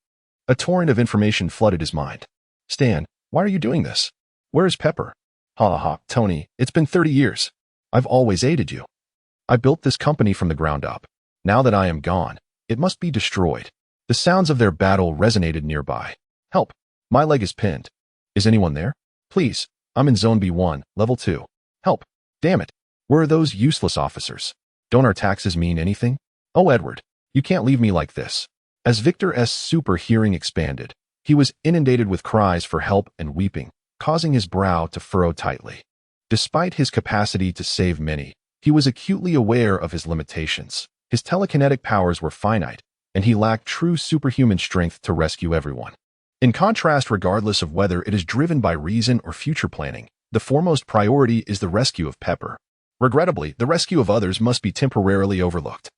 a torrent of information flooded his mind. "Stan, why are you doing this? Where is Pepper?" "Ha ha, Tony, it's been 30 years. I've always aided you. I built this company from the ground up. Now that I am gone, it must be destroyed." The sounds of their battle resonated nearby. "Help! My leg is pinned. Is anyone there? Please, I'm in Zone B1, Level 2. Help! Damn it! Where are those useless officers? Don't our taxes mean anything? Oh, Edward, you can't leave me like this." As Victor's super hearing expanded, he was inundated with cries for help and weeping, causing his brow to furrow tightly. Despite his capacity to save many, he was acutely aware of his limitations. His telekinetic powers were finite, and he lacked true superhuman strength to rescue everyone. In contrast, regardless of whether it is driven by reason or future planning, the foremost priority is the rescue of Pepper. Regrettably, the rescue of others must be temporarily overlooked,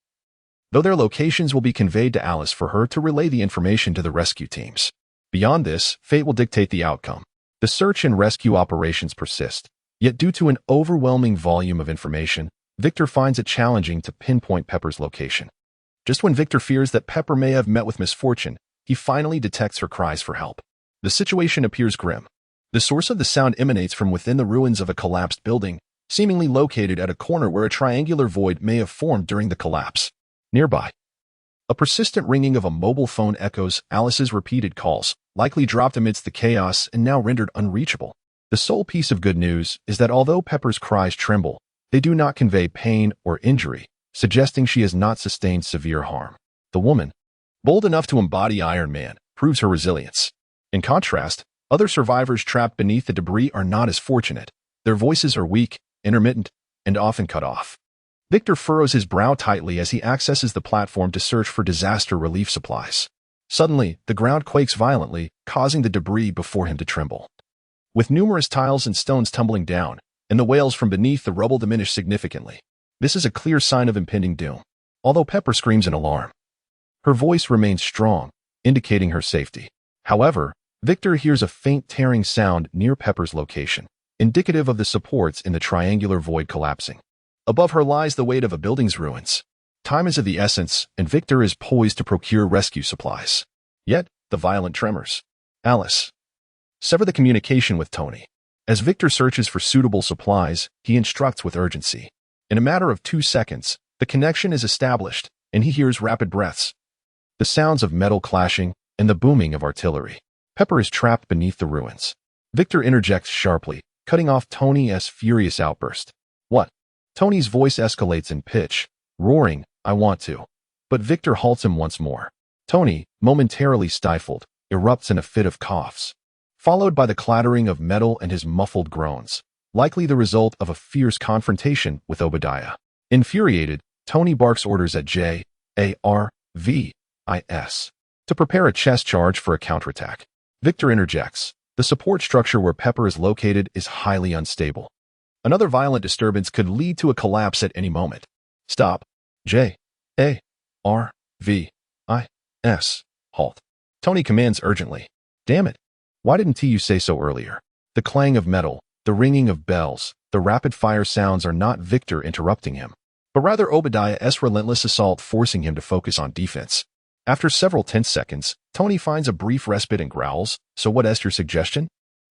though their locations will be conveyed to Alice for her to relay the information to the rescue teams. Beyond this, fate will dictate the outcome. The search and rescue operations persist, yet due to an overwhelming volume of information, Victor finds it challenging to pinpoint Pepper's location. Just when Victor fears that Pepper may have met with misfortune, he finally detects her cries for help. The situation appears grim. The source of the sound emanates from within the ruins of a collapsed building, seemingly located at a corner where a triangular void may have formed during the collapse. Nearby, A persistent ringing of a mobile phone echoes Alice's repeated calls, likely dropped amidst the chaos and now rendered unreachable. The sole piece of good news is that although Pepper's cries tremble, they do not convey pain or injury, suggesting she has not sustained severe harm. The woman, bold enough to embody Iron Man, proves her resilience. In contrast, other survivors trapped beneath the debris are not as fortunate. Their voices are weak, intermittent, and often cut off. Victor furrows his brow tightly as he accesses the platform to search for disaster relief supplies. Suddenly, the ground quakes violently, causing the debris before him to tremble. With numerous tiles and stones tumbling down, and the wails from beneath the rubble diminish significantly. This is a clear sign of impending doom. Although Pepper screams in alarm, her voice remains strong, indicating her safety. However, Victor hears a faint tearing sound near Pepper's location, indicative of the supports in the triangular void collapsing. Above her lies the weight of a building's ruins. Time is of the essence, and Victor is poised to procure rescue supplies. Yet, the violent tremors. Alice. Sever the communication with Tony. As Victor searches for suitable supplies, he instructs with urgency. In a matter of 2 seconds, the connection is established, and he hears rapid breaths, the sounds of metal clashing, and the booming of artillery. Pepper is trapped beneath the ruins. Victor interjects sharply, cutting off Tony's furious outburst. What? Tony's voice escalates in pitch, roaring, I want to. But Victor halts him once more. Tony, momentarily stifled, erupts in a fit of coughs, followed by the clattering of metal and his muffled groans, likely the result of a fierce confrontation with Obadiah. Infuriated, Tony barks orders at J.A.R.V.I.S. to prepare a chest charge for a counterattack. Victor interjects. The support structure where Pepper is located is highly unstable. Another violent disturbance could lead to a collapse at any moment. Stop. J.A.R.V.I.S. Halt. Tony commands urgently. Damn it. Why didn't you say so earlier? The clang of metal, the ringing of bells, the rapid-fire sounds are not Victor interrupting him, but rather Obadiah's relentless assault forcing him to focus on defense. After several tense seconds, Tony finds a brief respite and growls, so what's your suggestion?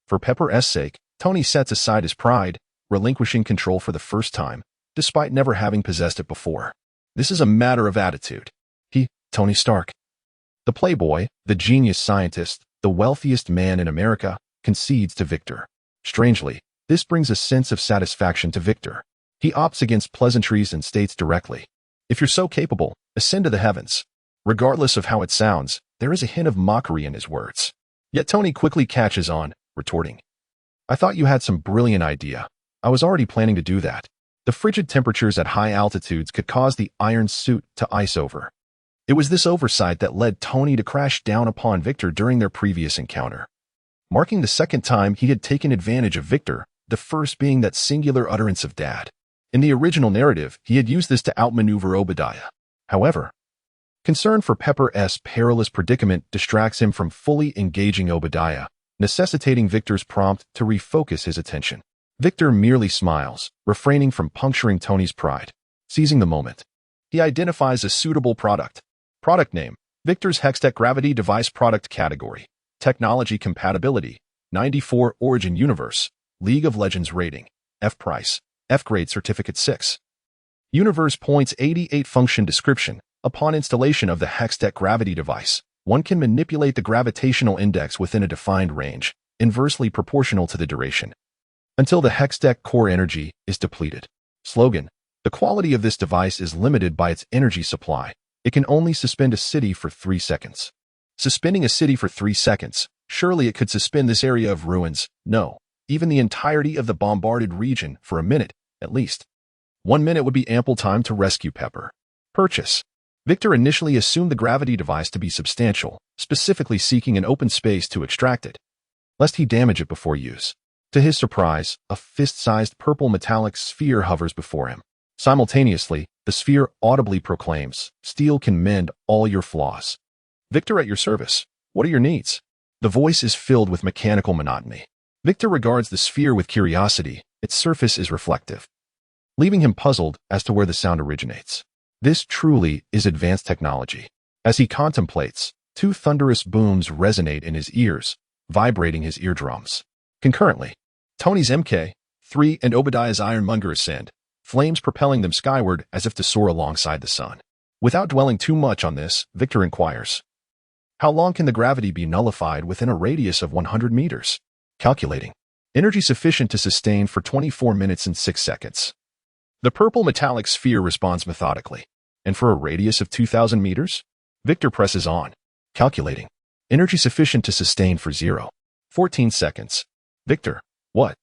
For Pepper's sake, Tony sets aside his pride, relinquishing control for the first time, despite never having possessed it before. This is a matter of attitude. Tony Stark, the playboy, the genius scientist, the wealthiest man in America, concedes to Victor. Strangely, this brings a sense of satisfaction to Victor. He opts against pleasantries and states directly, if you're so capable, ascend to the heavens. Regardless of how it sounds, there is a hint of mockery in his words. Yet Tony quickly catches on, retorting, I thought you had some brilliant idea. I was already planning to do that. The frigid temperatures at high altitudes could cause the iron suit to ice over. It was this oversight that led Tony to crash down upon Victor during their previous encounter, marking the second time he had taken advantage of Victor, the first being that singular utterance of Dad. In the original narrative, he had used this to outmaneuver Obadiah. However, concern for Pepper's perilous predicament distracts him from fully engaging Obadiah, necessitating Victor's prompt to refocus his attention. Victor merely smiles, refraining from puncturing Tony's pride. Seizing the moment, he identifies a suitable product. Product name, Victor's Hextech Gravity Device Product Category. Technology Compatibility, 94 Origin Universe, League of Legends Rating, F Price, F Grade Certificate 6. Universe Points 88 Function Description. Upon installation of the Hextech Gravity device, one can manipulate the gravitational index within a defined range, inversely proportional to the duration, until the Hextech core energy is depleted. Slogan, the quality of this device is limited by its energy supply. It can only suspend a city for 3 seconds. Suspending a city for 3 seconds, surely it could suspend this area of ruins. No, even the entirety of the bombarded region for a minute, at least. 1 minute would be ample time to rescue Pepper. Purchase. Victor initially assumed the gravity device to be substantial, specifically seeking an open space to extract it, lest he damage it before use. To his surprise, a fist-sized purple metallic sphere hovers before him. Simultaneously, the sphere audibly proclaims, "Steel can mend all your flaws. Victor at your service. What are your needs?" The voice is filled with mechanical monotony. Victor regards the sphere with curiosity. Its surface is reflective, leaving him puzzled as to where the sound originates. This truly is advanced technology. As he contemplates, 2 thunderous booms resonate in his ears, vibrating his eardrums. Concurrently, Tony's MK3 and Obadiah's Ironmonger ascend, flames propelling them skyward as if to soar alongside the sun. Without dwelling too much on this, Victor inquires, how long can the gravity be nullified within a radius of 100 meters? Calculating. Energy sufficient to sustain for 24 minutes and 6 seconds. The purple metallic sphere responds methodically. And for a radius of 2,000 meters? Victor presses on. Calculating. Energy sufficient to sustain for 14 seconds. Victor, what?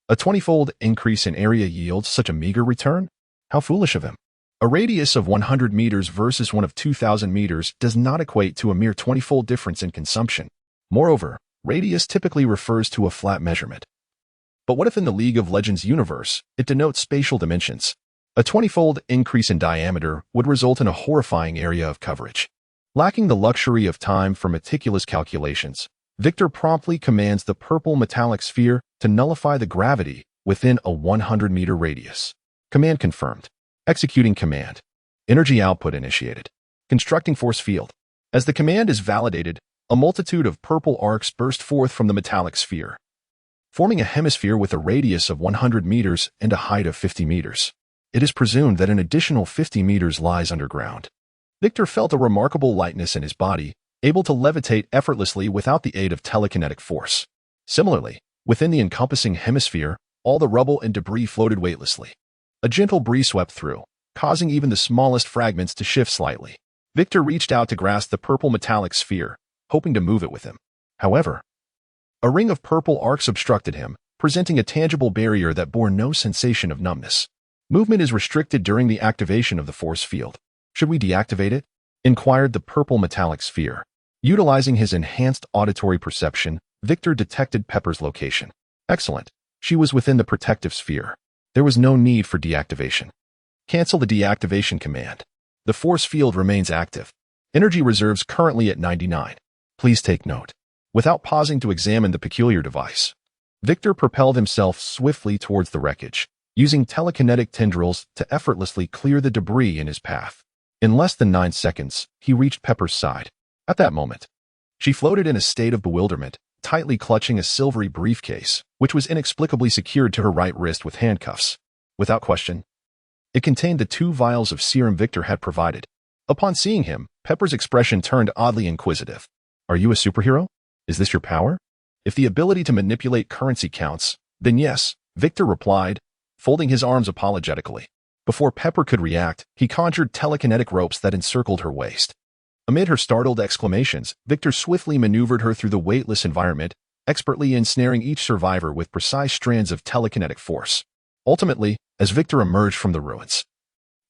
A 20-fold increase in area yields such a meager return? How foolish of him. A radius of 100 meters versus one of 2,000 meters does not equate to a mere 20-fold difference in consumption. Moreover, radius typically refers to a flat measurement. But what if in the League of Legends universe, it denotes spatial dimensions? A 20-fold increase in diameter would result in a horrifying area of coverage. Lacking the luxury of time for meticulous calculations, Victor promptly commands the purple metallic sphere to nullify the gravity within a 100-meter radius. Command confirmed. Executing command. Energy output initiated. Constructing force field. As the command is validated, a multitude of purple arcs burst forth from the metallic sphere, forming a hemisphere with a radius of 100 meters and a height of 50 meters. It is presumed that an additional 50 meters lies underground. Victor felt a remarkable lightness in his body, able to levitate effortlessly without the aid of telekinetic force. Similarly, within the encompassing hemisphere, all the rubble and debris floated weightlessly. A gentle breeze swept through, causing even the smallest fragments to shift slightly. Victor reached out to grasp the purple metallic sphere, hoping to move it with him. However, a ring of purple arcs obstructed him, presenting a tangible barrier that bore no sensation of numbness. Movement is restricted during the activation of the force field. Should we deactivate it? Inquired the purple metallic sphere. Utilizing his enhanced auditory perception, Victor detected Pepper's location. Excellent. She was within the protective sphere. There was no need for deactivation. Cancel the deactivation command. The force field remains active. Energy reserves currently at 99. Please take note. Without pausing to examine the peculiar device, Victor propelled himself swiftly towards the wreckage, using telekinetic tendrils to effortlessly clear the debris in his path. In less than 9 seconds, he reached Pepper's side. At that moment, she floated in a state of bewilderment, tightly clutching a silvery briefcase, which was inexplicably secured to her right wrist with handcuffs. Without question, it contained the 2 vials of serum Victor had provided. Upon seeing him, Pepper's expression turned oddly inquisitive. Are you a superhero? Is this your power? If the ability to manipulate currency counts, then yes, Victor replied, folding his arms apologetically. Before Pepper could react, he conjured telekinetic ropes that encircled her waist. Amid her startled exclamations, Victor swiftly maneuvered her through the weightless environment, expertly ensnaring each survivor with precise strands of telekinetic force. Ultimately, as Victor emerged from the ruins,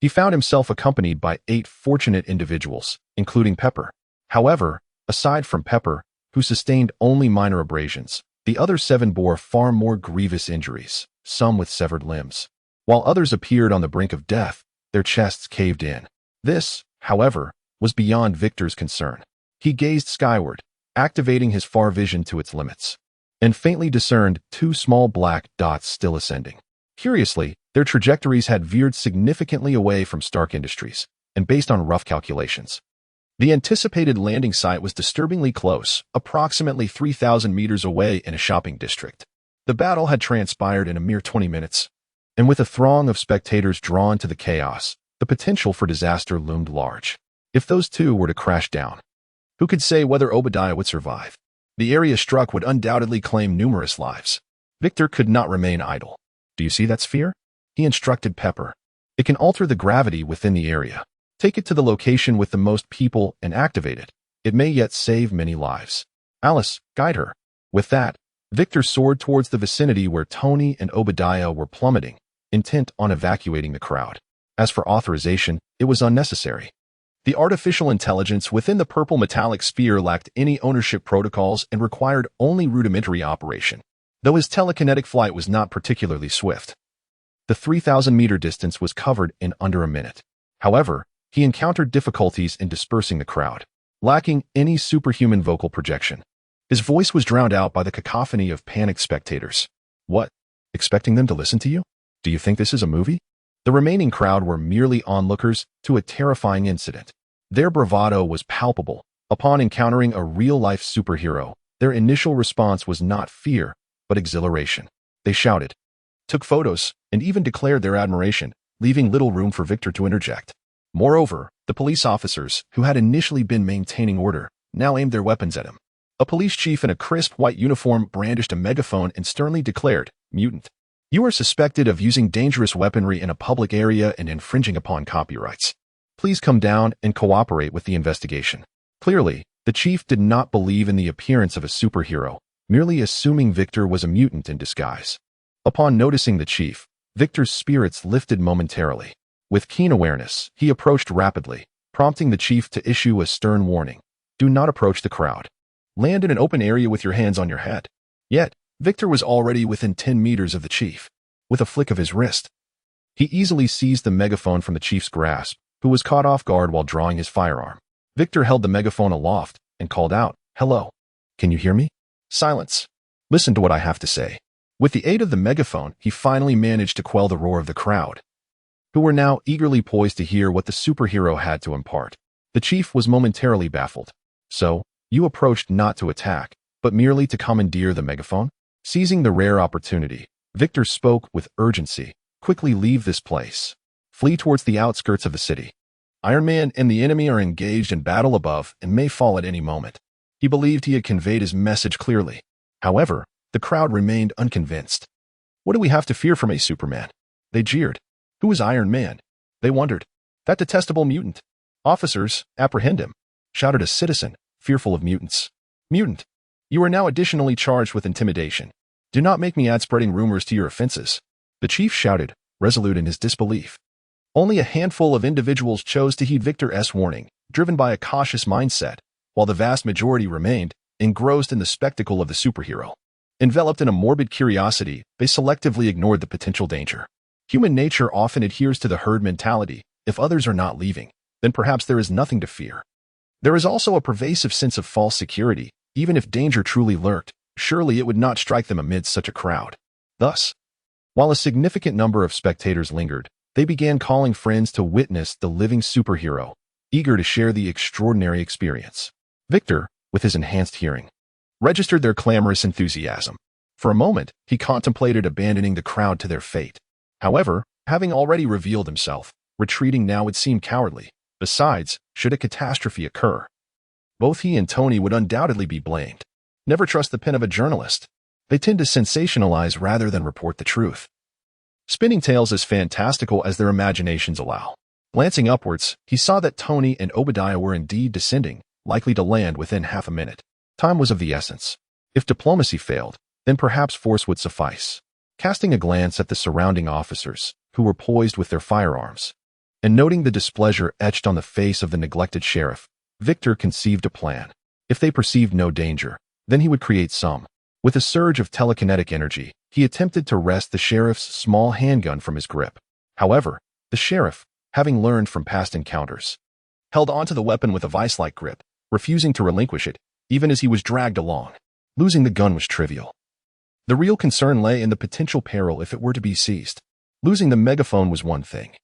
he found himself accompanied by 8 fortunate individuals, including Pepper. However, aside from Pepper, who sustained only minor abrasions, the other 7 bore far more grievous injuries, some with severed limbs. While others appeared on the brink of death, their chests caved in. This, however, was beyond Victor's concern. He gazed skyward, activating his far vision to its limits, and faintly discerned 2 small black dots still ascending. Curiously, their trajectories had veered significantly away from Stark Industries, and based on rough calculations, the anticipated landing site was disturbingly close, approximately 3,000 meters away in a shopping district. The battle had transpired in a mere 20 minutes, and with a throng of spectators drawn to the chaos, the potential for disaster loomed large. If those 2 were to crash down, who could say whether Obadiah would survive? The area struck would undoubtedly claim numerous lives. Victor could not remain idle. Do you see that sphere? He instructed Pepper. It can alter the gravity within the area. Take it to the location with the most people and activate it. It may yet save many lives. Alice, guide her. With that, Victor soared towards the vicinity where Tony and Obadiah were plummeting, intent on evacuating the crowd. As for authorization, it was unnecessary. The artificial intelligence within the purple metallic sphere lacked any ownership protocols and required only rudimentary operation, though his telekinetic flight was not particularly swift. The 3,000-meter distance was covered in under a minute. However, he encountered difficulties in dispersing the crowd, lacking any superhuman vocal projection. His voice was drowned out by the cacophony of panicked spectators. What? Expecting them to listen to you? Do you think this is a movie? The remaining crowd were merely onlookers to a terrifying incident. Their bravado was palpable. Upon encountering a real-life superhero, their initial response was not fear, but exhilaration. They shouted, took photos, and even declared their admiration, leaving little room for Victor to interject. Moreover, The police officers, who had initially been maintaining order, now aimed their weapons at him. A police chief in a crisp white uniform brandished a megaphone and sternly declared, "Mutant, you are suspected of using dangerous weaponry in a public area and infringing upon copyrights. Please come down and cooperate with the investigation." Clearly, the chief did not believe in the appearance of a superhero, merely assuming Victor was a mutant in disguise. Upon noticing the chief, Victor's spirits lifted momentarily. With keen awareness, he approached rapidly, prompting the chief to issue a stern warning. "Do not approach the crowd. Land in an open area with your hands on your head." Yet, Victor was already within 10 meters of the chief. With a flick of his wrist, he easily seized the megaphone from the chief's grasp, who was caught off guard while drawing his firearm. Victor held the megaphone aloft and called out, "Hello. Can you hear me? Silence. Listen to what I have to say." With the aid of the megaphone, he finally managed to quell the roar of the crowd, who were now eagerly poised to hear what the superhero had to impart. The chief was momentarily baffled. "So, you approached not to attack, but merely to commandeer the megaphone?" Seizing the rare opportunity, Victor spoke with urgency. "Quickly leave this place. Flee towards the outskirts of the city. Iron Man and the enemy are engaged in battle above and may fall at any moment." He believed he had conveyed his message clearly. However, the crowd remained unconvinced. "What do we have to fear from a Superman?" They jeered. "Who is Iron Man?" They wondered. "That detestable mutant." "Officers, apprehend him," shouted a citizen, fearful of mutants. "Mutant, you are now additionally charged with intimidation. Do not make me add spreading rumors to your offenses." The chief shouted, resolute in his disbelief. Only a handful of individuals chose to heed Victor's warning, driven by a cautious mindset, while the vast majority remained engrossed in the spectacle of the superhero. Enveloped in a morbid curiosity, they selectively ignored the potential danger. Human nature often adheres to the herd mentality. If others are not leaving, then perhaps there is nothing to fear. There is also a pervasive sense of false security. Even if danger truly lurked, surely it would not strike them amidst such a crowd. Thus, while a significant number of spectators lingered, they began calling friends to witness the living superhero, eager to share the extraordinary experience. Victor, with his enhanced hearing, registered their clamorous enthusiasm. For a moment, he contemplated abandoning the crowd to their fate. However, having already revealed himself, retreating now would seem cowardly. Besides, should a catastrophe occur, both he and Tony would undoubtedly be blamed. Never trust the pen of a journalist. They tend to sensationalize rather than report the truth, spinning tales as fantastical as their imaginations allow. Glancing upwards, he saw that Tony and Obadiah were indeed descending, likely to land within half a minute. Time was of the essence. If diplomacy failed, then perhaps force would suffice. Casting a glance at the surrounding officers, who were poised with their firearms, and noting the displeasure etched on the face of the neglected sheriff, Victor conceived a plan. If they perceived no danger, then he would create some. With a surge of telekinetic energy, he attempted to wrest the sheriff's small handgun from his grip. However, the sheriff, having learned from past encounters, held onto the weapon with a vice-like grip, refusing to relinquish it, even as he was dragged along. Losing the gun was trivial. The real concern lay in the potential peril if it were to be seized. Losing the megaphone was one thing,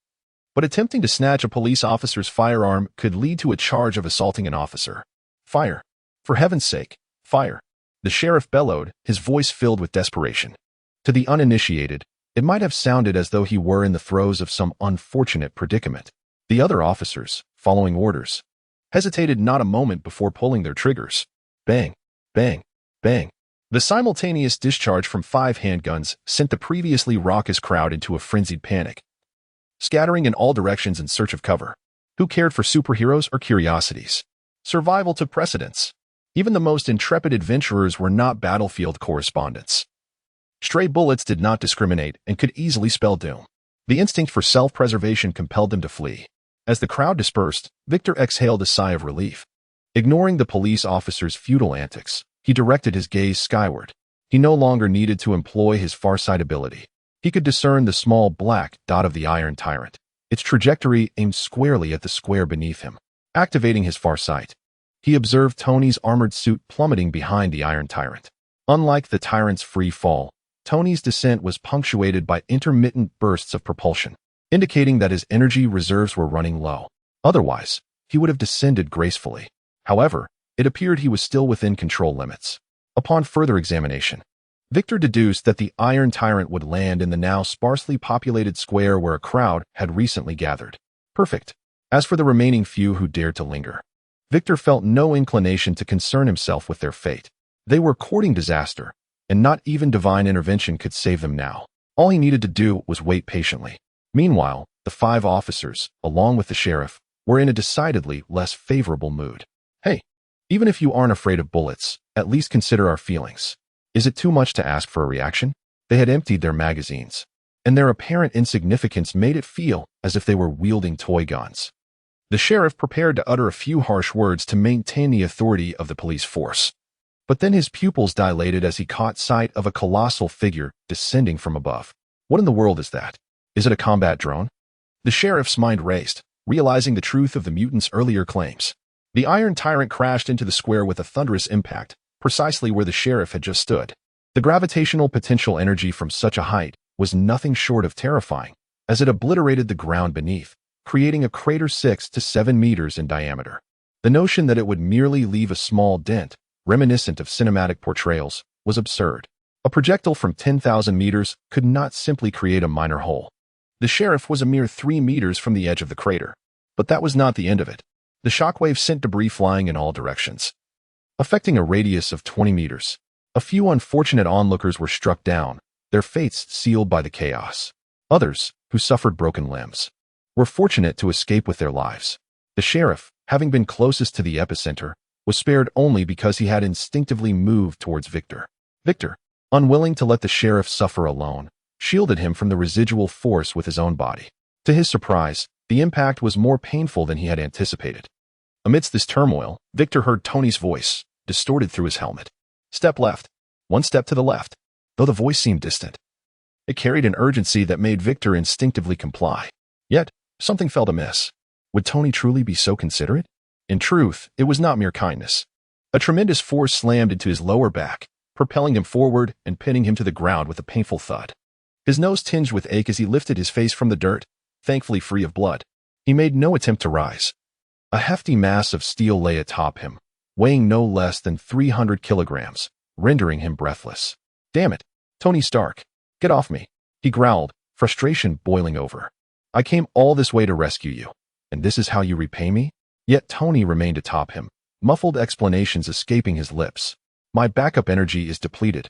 but attempting to snatch a police officer's firearm could lead to a charge of assaulting an officer. "Fire! For heaven's sake, fire!" The sheriff bellowed, his voice filled with desperation. To the uninitiated, it might have sounded as though he were in the throes of some unfortunate predicament. The other officers, following orders, hesitated not a moment before pulling their triggers. Bang, bang, bang. The simultaneous discharge from 5 handguns sent the previously raucous crowd into a frenzied panic, scattering in all directions in search of cover. Who cared for superheroes or curiosities? Survival took precedence. Even the most intrepid adventurers were not battlefield correspondents. Stray bullets did not discriminate and could easily spell doom. The instinct for self-preservation compelled them to flee. As the crowd dispersed, Victor exhaled a sigh of relief. Ignoring the police officer's futile antics, he directed his gaze skyward. He no longer needed to employ his farsight ability. He could discern the small black dot of the Iron Tyrant. Its trajectory aimed squarely at the square beneath him. Activating his farsight, he observed Tony's armored suit plummeting behind the Iron Tyrant. Unlike the Tyrant's free fall, Tony's descent was punctuated by intermittent bursts of propulsion, indicating that his energy reserves were running low. Otherwise, he would have descended gracefully. However, it appeared he was still within control limits. Upon further examination, Victor deduced that the Iron Tyrant would land in the now sparsely populated square where a crowd had recently gathered. Perfect. As for the remaining few who dared to linger, Victor felt no inclination to concern himself with their fate. They were courting disaster, and not even divine intervention could save them now. All he needed to do was wait patiently. Meanwhile, the 5 officers, along with the sheriff, were in a decidedly less favorable mood. Hey, even if you aren't afraid of bullets, at least consider our feelings. Is it too much to ask for a reaction? They had emptied their magazines, and their apparent insignificance made it feel as if they were wielding toy guns. The sheriff prepared to utter a few harsh words to maintain the authority of the police force. But then his pupils dilated as he caught sight of a colossal figure descending from above. What in the world is that? Is it a combat drone? The sheriff's mind raced, realizing the truth of the mutant's earlier claims. The iron tyrant crashed into the square with a thunderous impact, precisely where the sheriff had just stood. The gravitational potential energy from such a height was nothing short of terrifying, as it obliterated the ground beneath, creating a crater 6 to 7 meters in diameter. The notion that it would merely leave a small dent, reminiscent of cinematic portrayals, was absurd. A projectile from 10,000 meters could not simply create a minor hole. The sheriff was a mere 3 meters from the edge of the crater. But that was not the end of it. The shockwave sent debris flying in all directions, affecting a radius of 20 meters. A few unfortunate onlookers were struck down, their fates sealed by the chaos. Others, who suffered broken limbs, were fortunate to escape with their lives. The sheriff, having been closest to the epicenter, was spared only because he had instinctively moved towards Victor. Victor, unwilling to let the sheriff suffer alone, shielded him from the residual force with his own body. To his surprise, the impact was more painful than he had anticipated. Amidst this turmoil, Victor heard Tony's voice, distorted through his helmet. Step left. 1 step to the left. Though the voice seemed distant, it carried an urgency that made Victor instinctively comply. Yet, something felt amiss. Would Tony truly be so considerate? In truth, it was not mere kindness. A tremendous force slammed into his lower back, propelling him forward and pinning him to the ground with a painful thud. His nose tinged with ache as he lifted his face from the dirt, thankfully free of blood. He made no attempt to rise. A hefty mass of steel lay atop him, weighing no less than 300 kilograms, rendering him breathless. Damn it, Tony Stark, get off me, he growled, frustration boiling over. I came all this way to rescue you, and this is how you repay me? Yet Tony remained atop him, muffled explanations escaping his lips. My backup energy is depleted.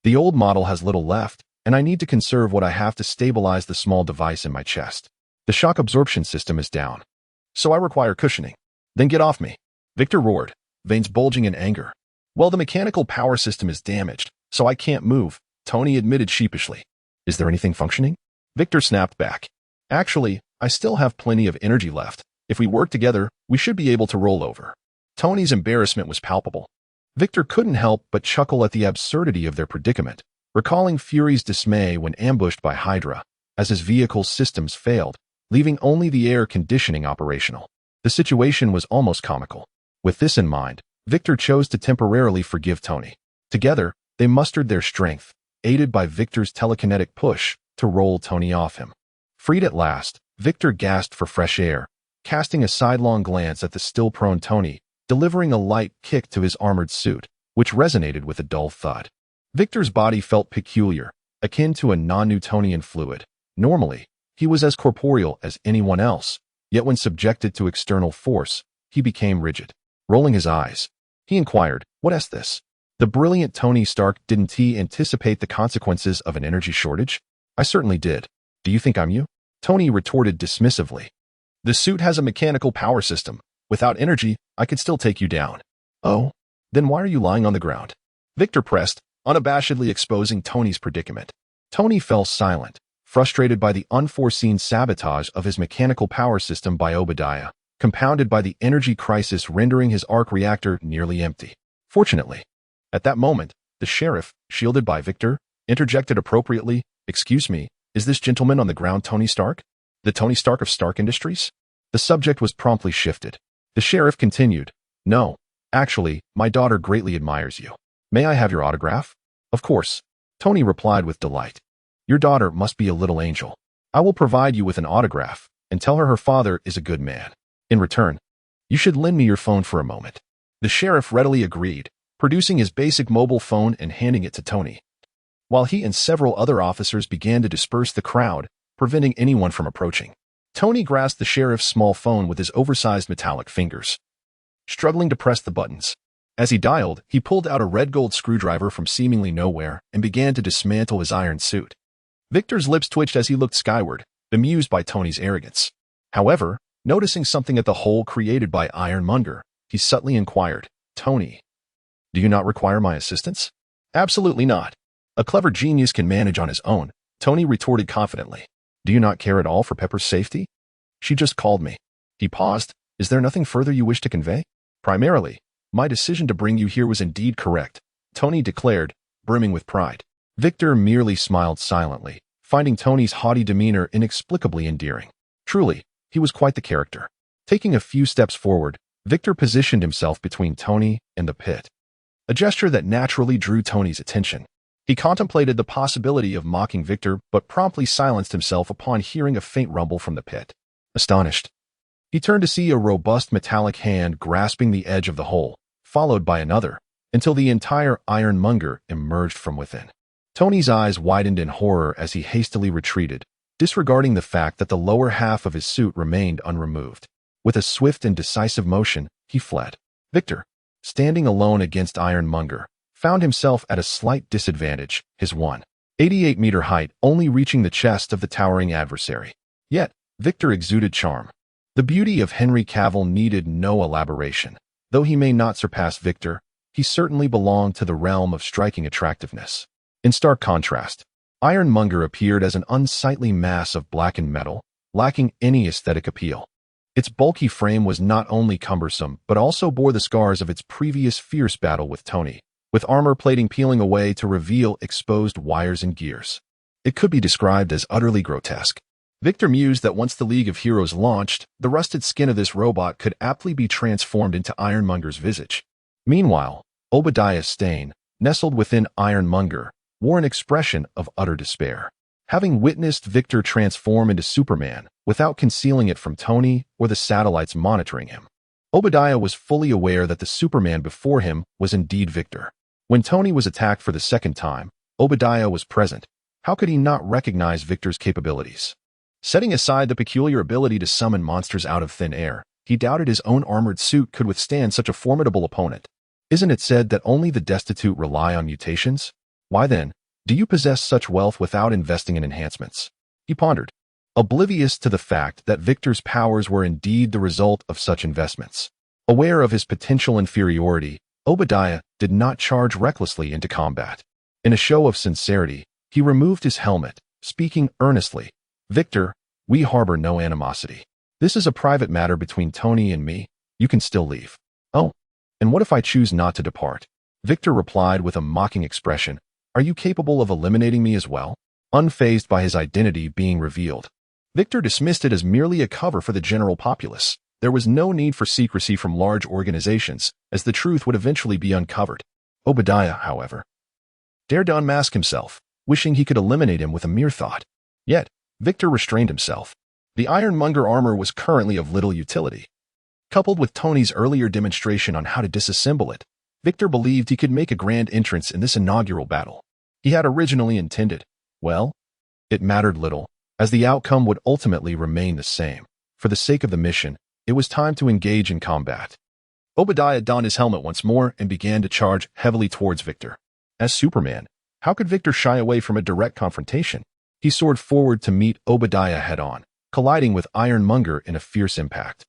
The old model has little left, and I need to conserve what I have to stabilize the small device in my chest. The shock absorption system is down, so I require cushioning. Then get off me, Victor roared, veins bulging in anger. Well, the mechanical power system is damaged, so I can't move, Tony admitted sheepishly. Is there anything functioning? Victor snapped back. Actually, I still have plenty of energy left. If we work together, we should be able to roll over. Tony's embarrassment was palpable. Victor couldn't help but chuckle at the absurdity of their predicament, recalling Fury's dismay when ambushed by Hydra, as his vehicle's systems failed, leaving only the air conditioning operational. The situation was almost comical. With this in mind, Victor chose to temporarily forgive Tony. Together, they mustered their strength, aided by Victor's telekinetic push, to roll Tony off him. Freed at last, Victor gasped for fresh air, casting a sidelong glance at the still-prone Tony, delivering a light kick to his armored suit, which resonated with a dull thud. Victor's body felt peculiar, akin to a non-Newtonian fluid. Normally, he was as corporeal as anyone else, yet when subjected to external force, he became rigid. Rolling his eyes, he inquired, "What is this?" The brilliant Tony Stark, didn't he anticipate the consequences of an energy shortage? I certainly did. Do you think I'm you? Tony retorted dismissively. The suit has a mechanical power system. Without energy, I could still take you down. Oh? Then why are you lying on the ground? Victor pressed, unabashedly exposing Tony's predicament. Tony fell silent, frustrated by the unforeseen sabotage of his mechanical power system by Obadiah, compounded by the energy crisis rendering his arc reactor nearly empty. Fortunately, at that moment, the sheriff, shielded by Victor, interjected appropriately, "Excuse me, is this gentleman on the ground Tony Stark? The Tony Stark of Stark Industries?" The subject was promptly shifted. The sheriff continued, "No, actually, my daughter greatly admires you. May I have your autograph?" "Of course," Tony replied with delight. "Your daughter must be a little angel. I will provide you with an autograph, and tell her her father is a good man. In return, you should lend me your phone for a moment." The sheriff readily agreed, producing his basic mobile phone and handing it to Tony, while he and several other officers began to disperse the crowd, preventing anyone from approaching. Tony grasped the sheriff's small phone with his oversized metallic fingers, struggling to press the buttons. As he dialed, he pulled out a red-gold screwdriver from seemingly nowhere and began to dismantle his iron suit. Victor's lips twitched as he looked skyward, bemused by Tony's arrogance. However, noticing something at the hole created by Ironmonger, he subtly inquired, "Tony, do you not require my assistance?" "Absolutely not. A clever genius can manage on his own," Tony retorted confidently. "Do you not care at all for Pepper's safety?" "She just called me." He paused. "Is there nothing further you wish to convey?" "Primarily, my decision to bring you here was indeed correct," Tony declared, brimming with pride. Victor merely smiled silently, finding Tony's haughty demeanor inexplicably endearing. Truly, he was quite the character. Taking a few steps forward, Victor positioned himself between Tony and the pit, a gesture that naturally drew Tony's attention. He contemplated the possibility of mocking Victor, but promptly silenced himself upon hearing a faint rumble from the pit. Astonished, he turned to see a robust metallic hand grasping the edge of the hole, followed by another, until the entire Ironmonger emerged from within. Tony's eyes widened in horror as he hastily retreated, disregarding the fact that the lower half of his suit remained unremoved. With a swift and decisive motion, he fled. Victor, standing alone against Ironmonger, found himself at a slight disadvantage, his 188-meter height only reaching the chest of the towering adversary. Yet, Victor exuded charm. The beauty of Henry Cavill needed no elaboration. Though he may not surpass Victor, he certainly belonged to the realm of striking attractiveness. In stark contrast, Ironmonger appeared as an unsightly mass of blackened metal, lacking any aesthetic appeal. Its bulky frame was not only cumbersome but also bore the scars of its previous fierce battle with Tony, with armor plating peeling away to reveal exposed wires and gears. It could be described as utterly grotesque. Victor mused that once the League of Heroes launched, the rusted skin of this robot could aptly be transformed into Ironmonger's visage. Meanwhile, Obadiah Stane, nestled within Ironmonger, wore an expression of utter despair. Having witnessed Victor transform into Superman without concealing it from Tony or the satellites monitoring him, Obadiah was fully aware that the Superman before him was indeed Victor. When Tony was attacked for the second time, Obadiah was present. How could he not recognize Victor's capabilities? Setting aside the peculiar ability to summon monsters out of thin air, he doubted his own armored suit could withstand such a formidable opponent. Isn't it said that only the destitute rely on mutations? Why then, do you possess such wealth without investing in enhancements? He pondered, oblivious to the fact that Victor's powers were indeed the result of such investments. Aware of his potential inferiority, Obadiah did not charge recklessly into combat. In a show of sincerity, he removed his helmet, speaking earnestly, "Victor, we harbor no animosity. This is a private matter between Tony and me. You can still leave." "Oh, and what if I choose not to depart?" Victor replied with a mocking expression. "Are you capable of eliminating me as well?" Unfazed by his identity being revealed, Victor dismissed it as merely a cover for the general populace. There was no need for secrecy from large organizations, as the truth would eventually be uncovered. Obadiah, however, dared to unmask himself, wishing he could eliminate him with a mere thought. Yet, Victor restrained himself. The Ironmonger armor was currently of little utility. Coupled with Tony's earlier demonstration on how to disassemble it, Victor believed he could make a grand entrance in this inaugural battle. He had originally intended, well, it mattered little, as the outcome would ultimately remain the same. For the sake of the mission, it was time to engage in combat. Obadiah donned his helmet once more and began to charge heavily towards Victor. As Superman, how could Victor shy away from a direct confrontation? He soared forward to meet Obadiah head-on, colliding with Ironmonger in a fierce impact.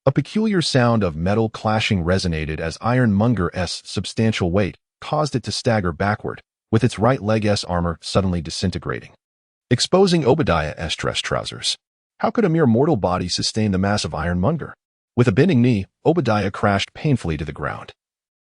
A peculiar sound of metal clashing resonated as Ironmonger's substantial weight caused it to stagger backward, with its right leg's armor suddenly disintegrating, exposing Obadiah's dress trousers. How could a mere mortal body sustain the mass of Ironmonger? With a bending knee, Obadiah crashed painfully to the ground,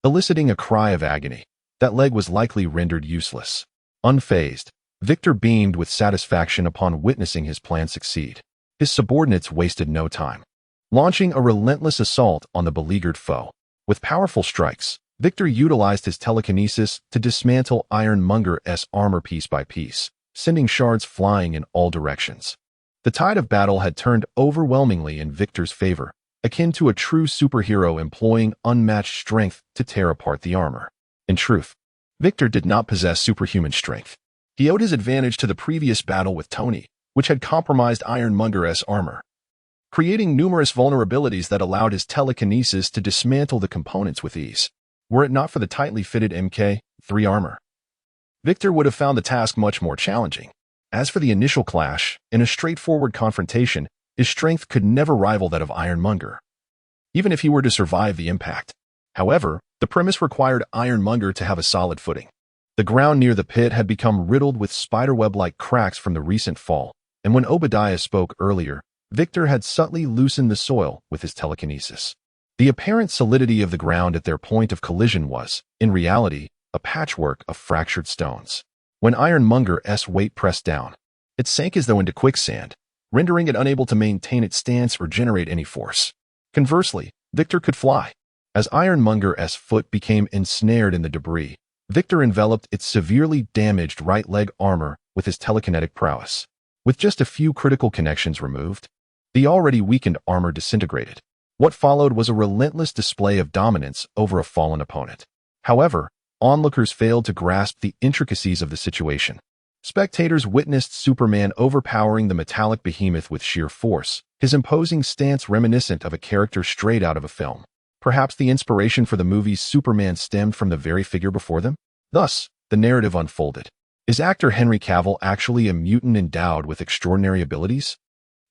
eliciting a cry of agony. That leg was likely rendered useless. Unfazed, Victor beamed with satisfaction upon witnessing his plan succeed. His subordinates wasted no time, launching a relentless assault on the beleaguered foe. With powerful strikes, Victor utilized his telekinesis to dismantle Ironmonger's armor piece by piece, sending shards flying in all directions. The tide of battle had turned overwhelmingly in Victor's favor, akin to a true superhero employing unmatched strength to tear apart the armor. In truth, Victor did not possess superhuman strength. He owed his advantage to the previous battle with Tony, which had compromised Ironmonger's armor. creating numerous vulnerabilities that allowed his telekinesis to dismantle the components with ease. Were it not for the tightly fitted Mk3 armor, Victor would have found the task much more challenging. As for the initial clash, in a straightforward confrontation, his strength could never rival that of Ironmonger, even if he were to survive the impact. However, the premise required Ironmonger to have a solid footing. The ground near the pit had become riddled with spiderweb-like cracks from the recent fall, and when Obadiah spoke earlier, Victor had subtly loosened the soil with his telekinesis. The apparent solidity of the ground at their point of collision was, in reality, a patchwork of fractured stones. When Ironmonger's weight pressed down, it sank as though into quicksand, rendering it unable to maintain its stance or generate any force. Conversely, Victor could fly. As Ironmonger's foot became ensnared in the debris, Victor enveloped its severely damaged right leg armor with his telekinetic prowess. With just a few critical connections removed, the already weakened armor disintegrated. What followed was a relentless display of dominance over a fallen opponent. However, onlookers failed to grasp the intricacies of the situation. Spectators witnessed Superman overpowering the metallic behemoth with sheer force, his imposing stance reminiscent of a character straight out of a film. Perhaps the inspiration for the movie's Superman stemmed from the very figure before them? Thus, the narrative unfolded. Is actor Henry Cavill actually a mutant endowed with extraordinary abilities?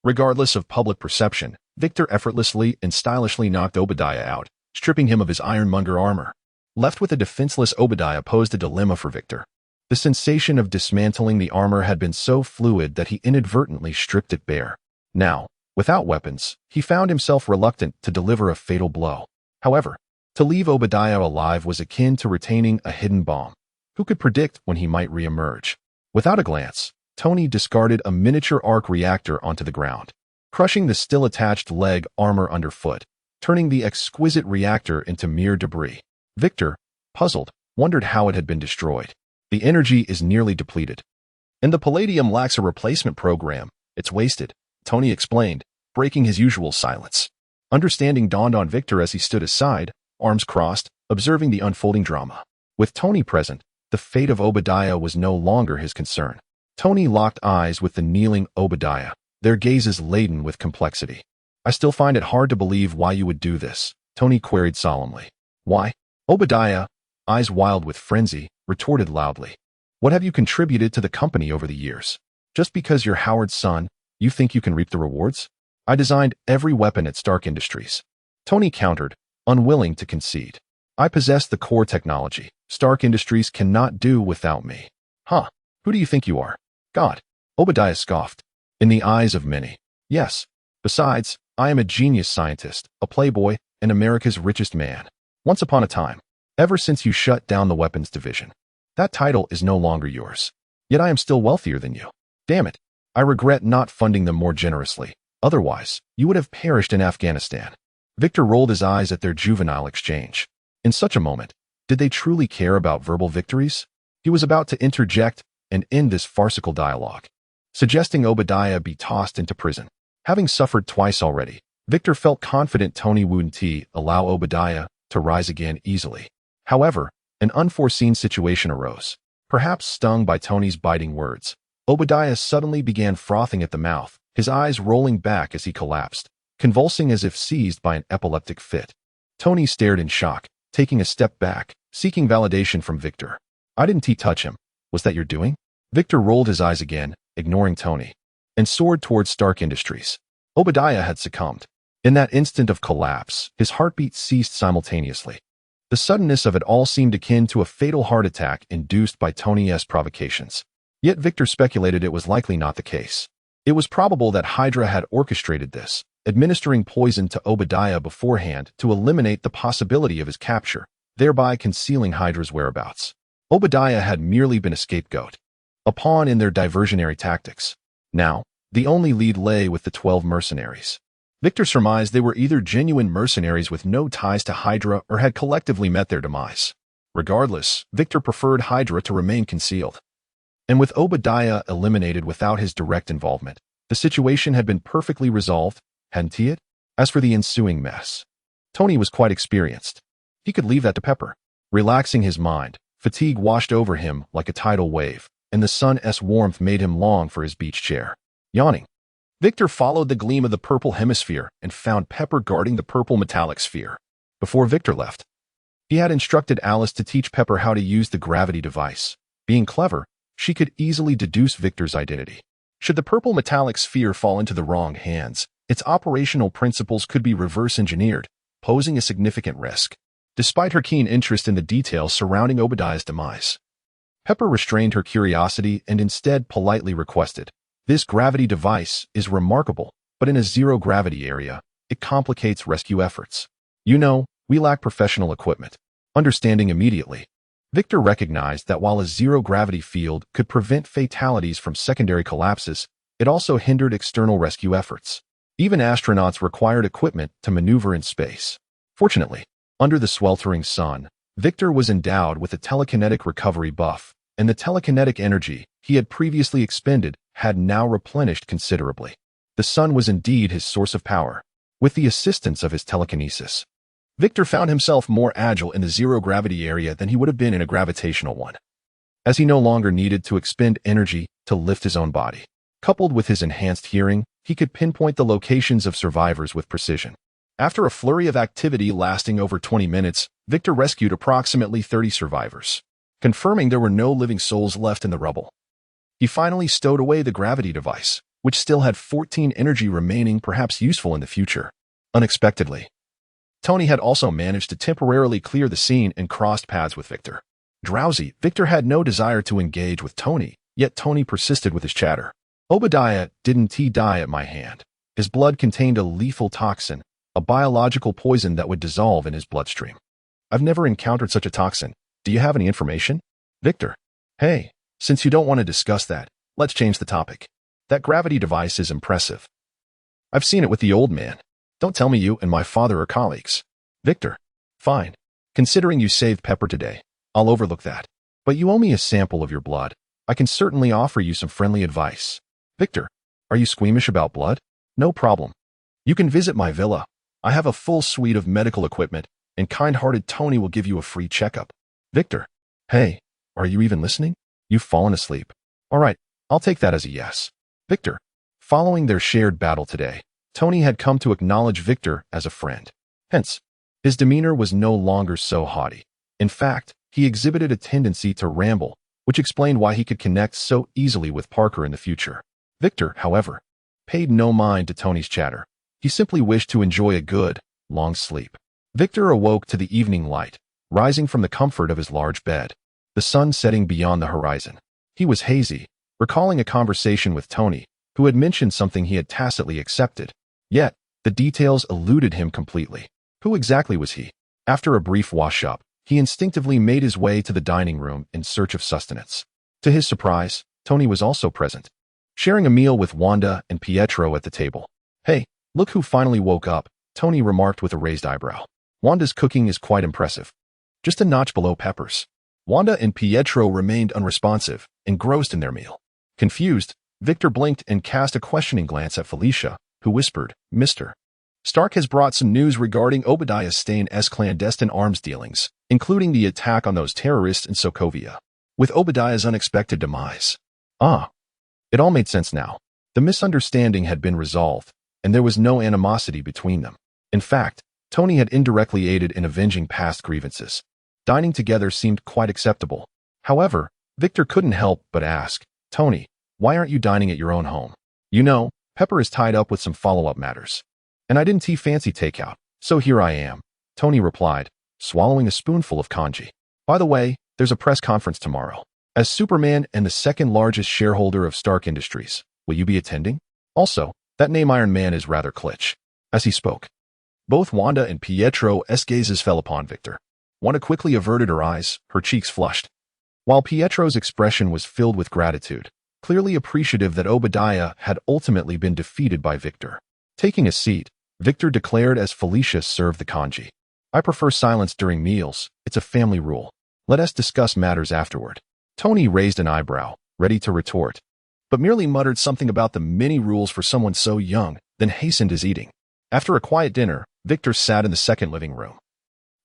Regardless of public perception, Victor effortlessly and stylishly knocked Obadiah out, stripping him of his Ironmonger armor. Left with a defenseless Obadiah posed a dilemma for Victor. The sensation of dismantling the armor had been so fluid that he inadvertently stripped it bare. Now, without weapons, he found himself reluctant to deliver a fatal blow. However, to leave Obadiah alive was akin to retaining a hidden bomb. Who could predict when he might re-emerge? Without a glance, Tony discarded a miniature arc reactor onto the ground, crushing the still-attached leg armor underfoot, turning the exquisite reactor into mere debris. Victor, puzzled, wondered how it had been destroyed. The energy is nearly depleted, and the palladium lacks a replacement program. It's wasted, Tony explained, breaking his usual silence. Understanding dawned on Victor as he stood aside, arms crossed, observing the unfolding drama. With Tony present, the fate of Obadiah was no longer his concern. Tony locked eyes with the kneeling Obadiah, their gazes laden with complexity. I still find it hard to believe why you would do this, Tony queried solemnly. Why? Obadiah, eyes wild with frenzy, retorted loudly. What have you contributed to the company over the years? Just because you're Howard's son, you think you can reap the rewards? I designed every weapon at Stark Industries. Tony countered, unwilling to concede. I possess the core technology. Stark Industries cannot do without me. Huh? Who do you think you are? God. Obadiah scoffed. In the eyes of many. Yes. Besides, I am a genius scientist, a playboy, and America's richest man. Once upon a time. Ever since you shut down the weapons division. That title is no longer yours. Yet I am still wealthier than you. Damn it. I regret not funding them more generously. Otherwise, you would have perished in Afghanistan. Victor rolled his eyes at their juvenile exchange. In such a moment, did they truly care about verbal victories? He was about to interject and end this farcical dialogue, suggesting Obadiah be tossed into prison. Having suffered twice already, Victor felt confident Tony wouldn't allow Obadiah to rise again easily. However, an unforeseen situation arose. Perhaps stung by Tony's biting words, Obadiah suddenly began frothing at the mouth, his eyes rolling back as he collapsed, convulsing as if seized by an epileptic fit. Tony stared in shock, taking a step back, seeking validation from Victor. I didn't touch him. Was that your doing? Victor rolled his eyes again, ignoring Tony, and soared towards Stark Industries. Obadiah had succumbed. In that instant of collapse, his heartbeat ceased simultaneously. The suddenness of it all seemed akin to a fatal heart attack induced by Tony's provocations. Yet Victor speculated it was likely not the case. It was probable that Hydra had orchestrated this, administering poison to Obadiah beforehand to eliminate the possibility of his capture, thereby concealing Hydra's whereabouts. Obadiah had merely been a scapegoat, a pawn in their diversionary tactics. Now, the only lead lay with the 12 mercenaries. Victor surmised they were either genuine mercenaries with no ties to Hydra or had collectively met their demise. Regardless, Victor preferred Hydra to remain concealed. And with Obadiah eliminated without his direct involvement, the situation had been perfectly resolved, hadn't it? As for the ensuing mess, Tony was quite experienced. He could leave that to Pepper. Relaxing his mind, fatigue washed over him like a tidal wave, and the sun's warmth made him long for his beach chair. Yawning, Victor followed the gleam of the purple hemisphere and found Pepper guarding the purple metallic sphere. Before Victor left, he had instructed Alice to teach Pepper how to use the gravity device. Being clever, she could easily deduce Victor's identity. Should the purple metallic sphere fall into the wrong hands, its operational principles could be reverse-engineered, posing a significant risk. Despite her keen interest in the details surrounding Obadiah's demise, Pepper restrained her curiosity and instead politely requested, "This gravity device is remarkable, but in a zero-gravity area, it complicates rescue efforts. You know, we lack professional equipment." Understanding immediately, Victor recognized that while a zero-gravity field could prevent fatalities from secondary collapses, it also hindered external rescue efforts. Even astronauts required equipment to maneuver in space. Fortunately, under the sweltering sun, Victor was endowed with a telekinetic recovery buff, and the telekinetic energy he had previously expended had now replenished considerably. The sun was indeed his source of power. With the assistance of his telekinesis, Victor found himself more agile in the zero-gravity area than he would have been in a gravitational one, as he no longer needed to expend energy to lift his own body. Coupled with his enhanced hearing, he could pinpoint the locations of survivors with precision. After a flurry of activity lasting over 20 minutes, Victor rescued approximately 30 survivors. Confirming there were no living souls left in the rubble, he finally stowed away the gravity device, which still had 14 energy remaining, perhaps useful in the future. Unexpectedly, Tony had also managed to temporarily clear the scene and crossed paths with Victor. Drowsy, Victor had no desire to engage with Tony, yet Tony persisted with his chatter. "Obadiah, didn't he die at my hand? His blood contained a lethal toxin, a biological poison that would dissolve in his bloodstream. I've never encountered such a toxin. Do you have any information?" "Victor, hey, since you don't want to discuss that, let's change the topic. That gravity device is impressive. I've seen it with the old man. Don't tell me you and my father are colleagues." "Victor, fine. Considering you saved Pepper today, I'll overlook that. But you owe me a sample of your blood. I can certainly offer you some friendly advice." "Victor, are you squeamish about blood? No problem. You can visit my villa. I have a full suite of medical equipment, and kind-hearted Tony will give you a free checkup." "Victor, hey, are you even listening? You've fallen asleep. All right, I'll take that as a yes." Victor, following their shared battle today, Tony had come to acknowledge Victor as a friend. Hence, his demeanor was no longer so haughty. In fact, he exhibited a tendency to ramble, which explained why he could connect so easily with Parker in the future. Victor, however, paid no mind to Tony's chatter. He simply wished to enjoy a good, long sleep. Victor awoke to the evening light, rising from the comfort of his large bed, the sun setting beyond the horizon. He was hazy, recalling a conversation with Tony, who had mentioned something he had tacitly accepted. Yet, the details eluded him completely. Who exactly was he? After a brief wash-up, he instinctively made his way to the dining room in search of sustenance. To his surprise, Tony was also present, sharing a meal with Wanda and Pietro at the table. "Hey, look who finally woke up," Tony remarked with a raised eyebrow. "Wanda's cooking is quite impressive. Just a notch below Pepper's." Wanda and Pietro remained unresponsive, engrossed in their meal. Confused, Victor blinked and cast a questioning glance at Felicia, who whispered, "Mr. Stark has brought some news regarding Obadiah Stane's clandestine arms dealings, including the attack on those terrorists in Sokovia, with Obadiah's unexpected demise." Ah, it all made sense now. The misunderstanding had been resolved, and there was no animosity between them. In fact, Tony had indirectly aided in avenging past grievances. Dining together seemed quite acceptable. However, Victor couldn't help but ask, "Tony, why aren't you dining at your own home? You know, Pepper is tied up with some follow-up matters. And I didn't fancy takeout, so here I am," Tony replied, swallowing a spoonful of congee. "By the way, there's a press conference tomorrow. As Superman and the second-largest shareholder of Stark Industries, will you be attending? Also, that name Iron Man is rather kitsch." As he spoke, both Wanda and Pietro's gazes fell upon Victor. Wanda quickly averted her eyes, her cheeks flushed, while Pietro's expression was filled with gratitude, clearly appreciative that Obadiah had ultimately been defeated by Victor. Taking a seat, Victor declared as Felicia served the congee, "I prefer silence during meals. It's a family rule. Let us discuss matters afterward." Tony raised an eyebrow, ready to retort, but merely muttered something about the many rules for someone so young, then hastened his eating. After a quiet dinner, Victor sat in the second living room,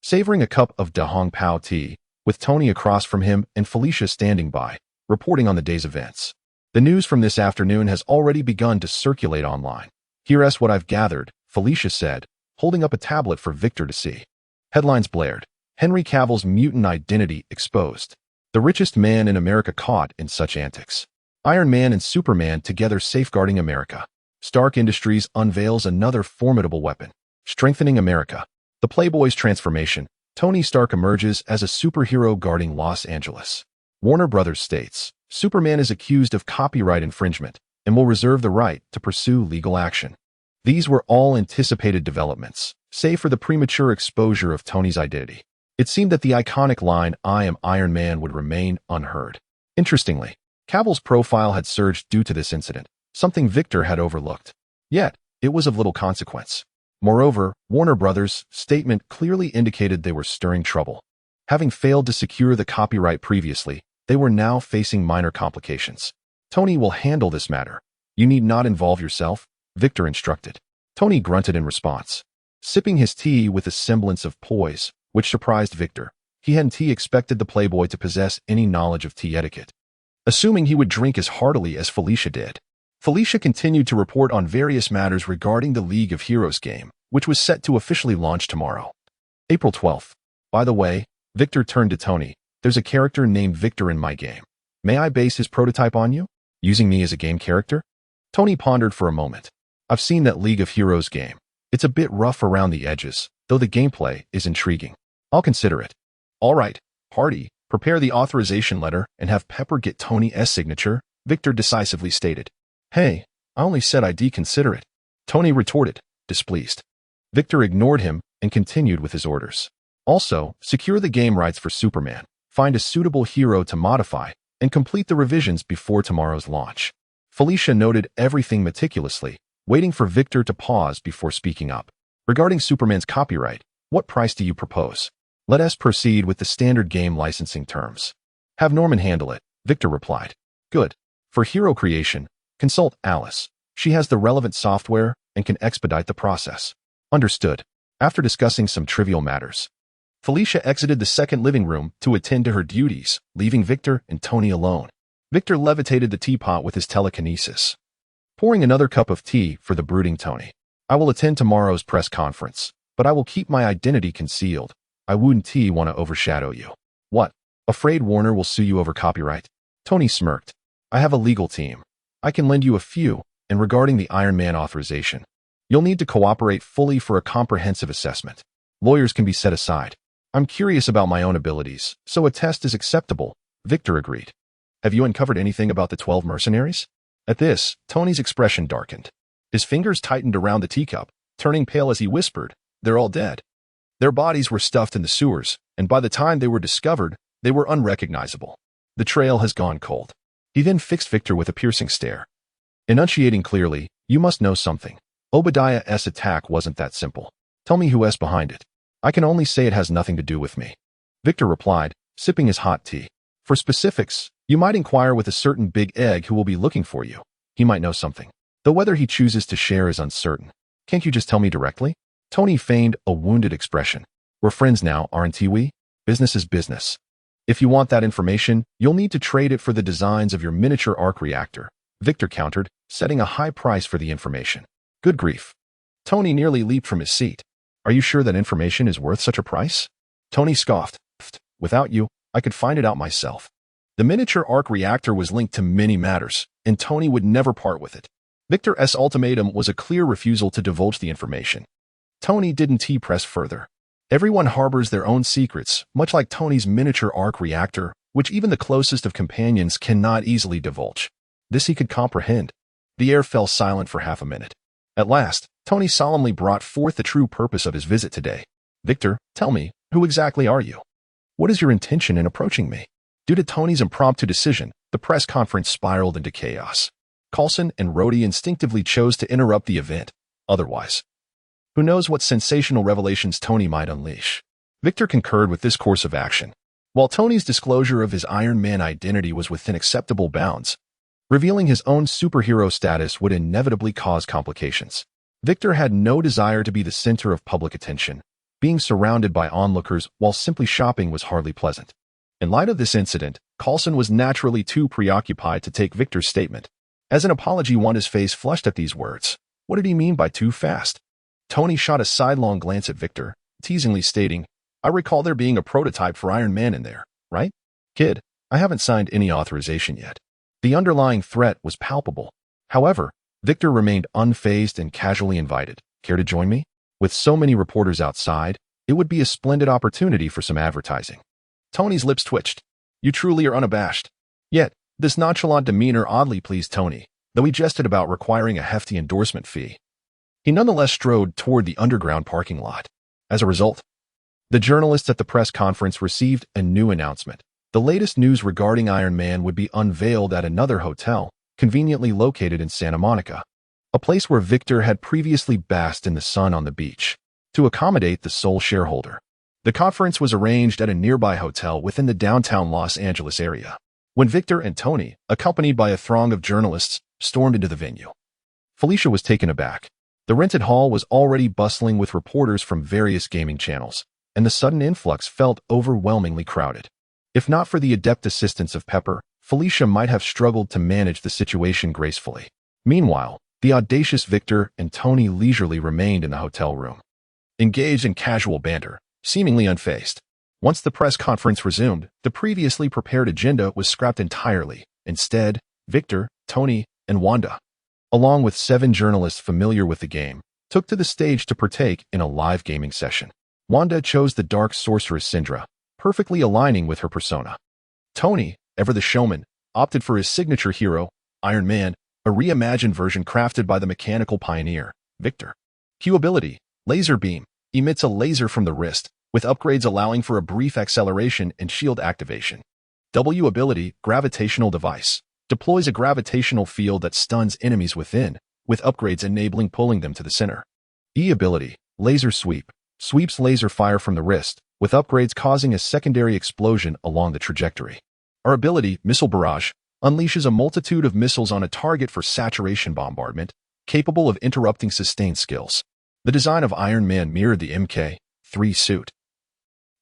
savoring a cup of Da Hong Pao tea, with Tony across from him and Felicia standing by, reporting on the day's events. The news from this afternoon has already begun to circulate online. Here's what I've gathered, Felicia said, holding up a tablet for Victor to see. Headlines blared. Henry Cavill's mutant identity exposed. The richest man in America caught in such antics. Iron Man and Superman together safeguarding America. Stark Industries unveils another formidable weapon. Strengthening America. The Playboy's transformation. Tony Stark emerges as a superhero guarding Los Angeles. Warner Brothers states, Superman is accused of copyright infringement and will reserve the right to pursue legal action. These were all anticipated developments, save for the premature exposure of Tony's identity. It seemed that the iconic line, "I am Iron Man," would remain unheard. Interestingly, Cavill's profile had surged due to this incident, something Victor had overlooked. Yet, it was of little consequence. Moreover, Warner Brothers' statement clearly indicated they were stirring trouble. Having failed to secure the copyright previously, they were now facing minor complications. Tony will handle this matter. You need not involve yourself, Victor instructed. Tony grunted in response, sipping his tea with a semblance of poise, which surprised Victor. He hadn't expected the Playboy to possess any knowledge of tea etiquette. Assuming he would drink as heartily as Felicia did. Felicia continued to report on various matters regarding the League of Heroes game, which was set to officially launch tomorrow. April 12th. By the way, Victor turned to Tony. There's a character named Victor in my game. May I base his prototype on you? Using me as a game character? Tony pondered for a moment. I've seen that League of Heroes game. It's a bit rough around the edges, though the gameplay is intriguing. I'll consider it. All right, Hardy, prepare the authorization letter and have Pepper get Tony's signature, Victor decisively stated. Hey, I only said I'd consider it. Tony retorted, displeased. Victor ignored him and continued with his orders. Also, secure the game rights for Superman, find a suitable hero to modify, and complete the revisions before tomorrow's launch. Felicia noted everything meticulously, waiting for Victor to pause before speaking up. Regarding Superman's copyright, what price do you propose? Let us proceed with the standard game licensing terms. Have Norman handle it, Victor replied. Good. For hero creation, consult Alice. She has the relevant software and can expedite the process. Understood. After discussing some trivial matters, Felicia exited the second living room to attend to her duties, leaving Victor and Tony alone. Victor levitated the teapot with his telekinesis, pouring another cup of tea for the brooding Tony. I will attend tomorrow's press conference, but I will keep my identity concealed. I wouldn't want to overshadow you. What? Afraid Warner will sue you over copyright? Tony smirked. I have a legal team. I can lend you a few, and regarding the Iron Man authorization, you'll need to cooperate fully for a comprehensive assessment. Lawyers can be set aside. I'm curious about my own abilities, so a test is acceptable, Victor agreed. Have you uncovered anything about the 12 mercenaries? At this, Tony's expression darkened. His fingers tightened around the teacup, turning pale as he whispered, They're all dead. Their bodies were stuffed in the sewers, and by the time they were discovered, they were unrecognizable. The trail has gone cold. He then fixed Victor with a piercing stare. Enunciating clearly, you must know something. Obadiah's attack wasn't that simple. Tell me who's behind it. I can only say it has nothing to do with me. Victor replied, sipping his hot tea. For specifics, you might inquire with a certain big egg who will be looking for you. He might know something, though whether he chooses to share is uncertain. Can't you just tell me directly? Tony feigned a wounded expression. We're friends now, aren't we? Business is business. If you want that information, you'll need to trade it for the designs of your miniature arc reactor, Victor countered, setting a high price for the information. Good grief. Tony nearly leaped from his seat. Are you sure that information is worth such a price? Tony scoffed. Without you, I could find it out myself. The miniature arc reactor was linked to many matters, and Tony would never part with it. Victor's ultimatum was a clear refusal to divulge the information. Tony didn't press further. Everyone harbors their own secrets, much like Tony's miniature arc reactor, which even the closest of companions cannot easily divulge. This he could comprehend. The air fell silent for half a minute. At last, Tony solemnly brought forth the true purpose of his visit today. Victor, tell me, who exactly are you? What is your intention in approaching me? Due to Tony's impromptu decision, the press conference spiraled into chaos. Coulson and Rhodey instinctively chose to interrupt the event. Otherwise, who knows what sensational revelations Tony might unleash? Victor concurred with this course of action. While Tony's disclosure of his Iron Man identity was within acceptable bounds, revealing his own superhero status would inevitably cause complications. Victor had no desire to be the center of public attention. Being surrounded by onlookers while simply shopping was hardly pleasant. In light of this incident, Coulson was naturally too preoccupied to take Victor's statement. As an apology, Wanda's face flushed at these words. What did he mean by too fast? Tony shot a sidelong glance at Victor, teasingly stating, I recall there being a prototype for Iron Man in there, right? Kid, I haven't signed any authorization yet. The underlying threat was palpable. However, Victor remained unfazed and casually invited. Care to join me? With so many reporters outside, it would be a splendid opportunity for some advertising. Tony's lips twitched. You truly are unabashed. Yet, this nonchalant demeanor oddly pleased Tony, though he jested about requiring a hefty endorsement fee. He nonetheless strode toward the underground parking lot. As a result, the journalists at the press conference received a new announcement. The latest news regarding Iron Man would be unveiled at another hotel, conveniently located in Santa Monica, a place where Victor had previously basked in the sun on the beach, to accommodate the sole shareholder. The conference was arranged at a nearby hotel within the downtown Los Angeles area. When Victor and Tony, accompanied by a throng of journalists, stormed into the venue, Felicia was taken aback. The rented hall was already bustling with reporters from various gaming channels, and the sudden influx felt overwhelmingly crowded. If not for the adept assistance of Pepper, Felicia might have struggled to manage the situation gracefully. Meanwhile, the audacious Victor and Tony leisurely remained in the hotel room, engaged in casual banter, seemingly unfazed. Once the press conference resumed, the previously prepared agenda was scrapped entirely. Instead, Victor, Tony, and Wanda, along with 7 journalists familiar with the game, took to the stage to partake in a live gaming session. Wanda chose the dark sorceress Syndra, perfectly aligning with her persona. Tony, ever the showman, opted for his signature hero, Iron Man, a reimagined version crafted by the mechanical pioneer, Victor. Q ability, Laser Beam, emits a laser from the wrist, with upgrades allowing for a brief acceleration and shield activation. W ability, Gravitational Device, deploys a gravitational field that stuns enemies within, with upgrades enabling pulling them to the center. E ability, Laser Sweep, sweeps laser fire from the wrist, with upgrades causing a secondary explosion along the trajectory. Our ability, Missile Barrage, unleashes a multitude of missiles on a target for saturation bombardment, capable of interrupting sustained skills. The design of Iron Man mirrored the Mk3 suit,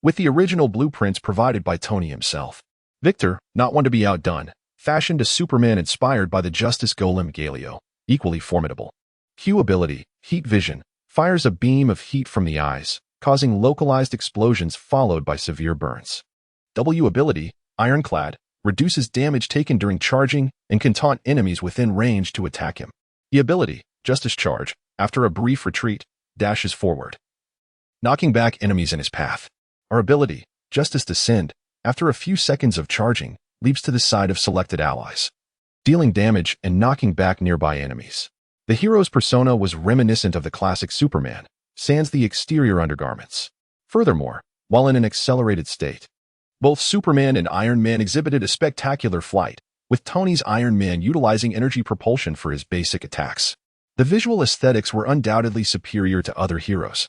with the original blueprints provided by Tony himself. Victor, not one to be outdone, fashioned a Superman inspired by the Justice Golem Galio, equally formidable. Q ability, Heat Vision, fires a beam of heat from the eyes, causing localized explosions followed by severe burns. W ability, Ironclad, reduces damage taken during charging and can taunt enemies within range to attack him. The ability, Justice Charge, after a brief retreat, dashes forward, knocking back enemies in his path. Our ability, Justice Descend, after a few seconds of charging, leaps to the side of selected allies, dealing damage and knocking back nearby enemies. The hero's persona was reminiscent of the classic Superman, sans the exterior undergarments. Furthermore, while in an accelerated state, both Superman and Iron Man exhibited a spectacular flight, with Tony's Iron Man utilizing energy propulsion for his basic attacks. The visual aesthetics were undoubtedly superior to other heroes,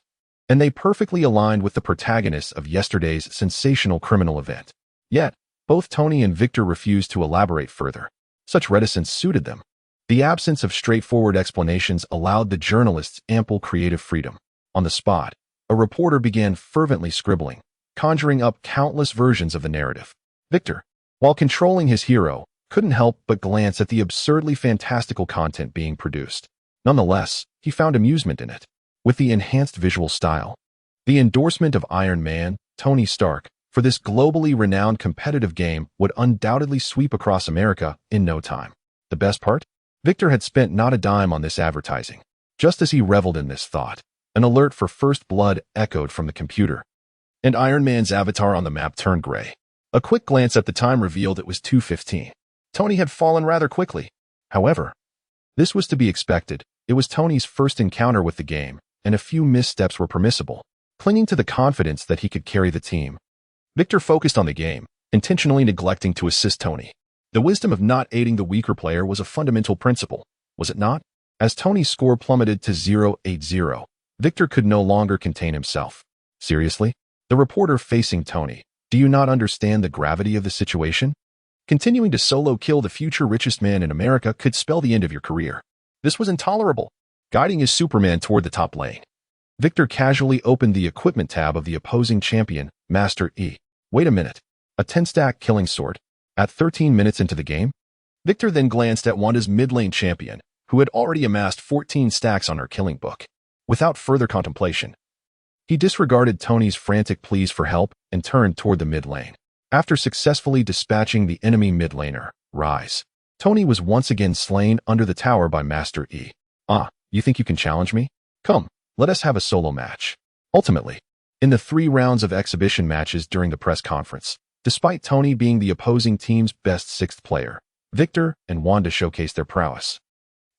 and they perfectly aligned with the protagonists of yesterday's sensational criminal event. Yet, both Tony and Victor refused to elaborate further. Such reticence suited them. The absence of straightforward explanations allowed the journalists ample creative freedom. On the spot, a reporter began fervently scribbling, conjuring up countless versions of the narrative. Victor, while controlling his hero, couldn't help but glance at the absurdly fantastical content being produced. Nonetheless, he found amusement in it. With the enhanced visual style, the endorsement of Iron Man, Tony Stark, for this globally renowned competitive game would undoubtedly sweep across America in no time. The best part? Victor had spent not a dime on this advertising. Just as he reveled in this thought, an alert for First Blood echoed from the computer, and Iron Man's avatar on the map turned gray. A quick glance at the time revealed it was 2:15. Tony had fallen rather quickly. However, this was to be expected. It was Tony's first encounter with the game, and a few missteps were permissible. Clinging to the confidence that he could carry the team, Victor focused on the game, intentionally neglecting to assist Tony. The wisdom of not aiding the weaker player was a fundamental principle, was it not? As Tony's score plummeted to 0-8-0, Victor could no longer contain himself. Seriously? The reporter facing Tony, do you not understand the gravity of the situation? Continuing to solo kill the future richest man in America could spell the end of your career. This was intolerable. Guiding his Superman toward the top lane, Victor casually opened the equipment tab of the opposing champion, Master E. Wait a minute. a 10-stack killing sword. At 13 minutes into the game, Victor then glanced at Wanda's mid-lane champion, who had already amassed 14 stacks on her killing book. Without further contemplation, he disregarded Tony's frantic pleas for help and turned toward the mid-lane. After successfully dispatching the enemy mid-laner, Rise, Tony was once again slain under the tower by Master E. "Ah, you think you can challenge me? Come, let us have a solo match." Ultimately, in the 3 rounds of exhibition matches during the press conference, despite Tony being the opposing team's best 6th player, Victor and Wanda showcased their prowess,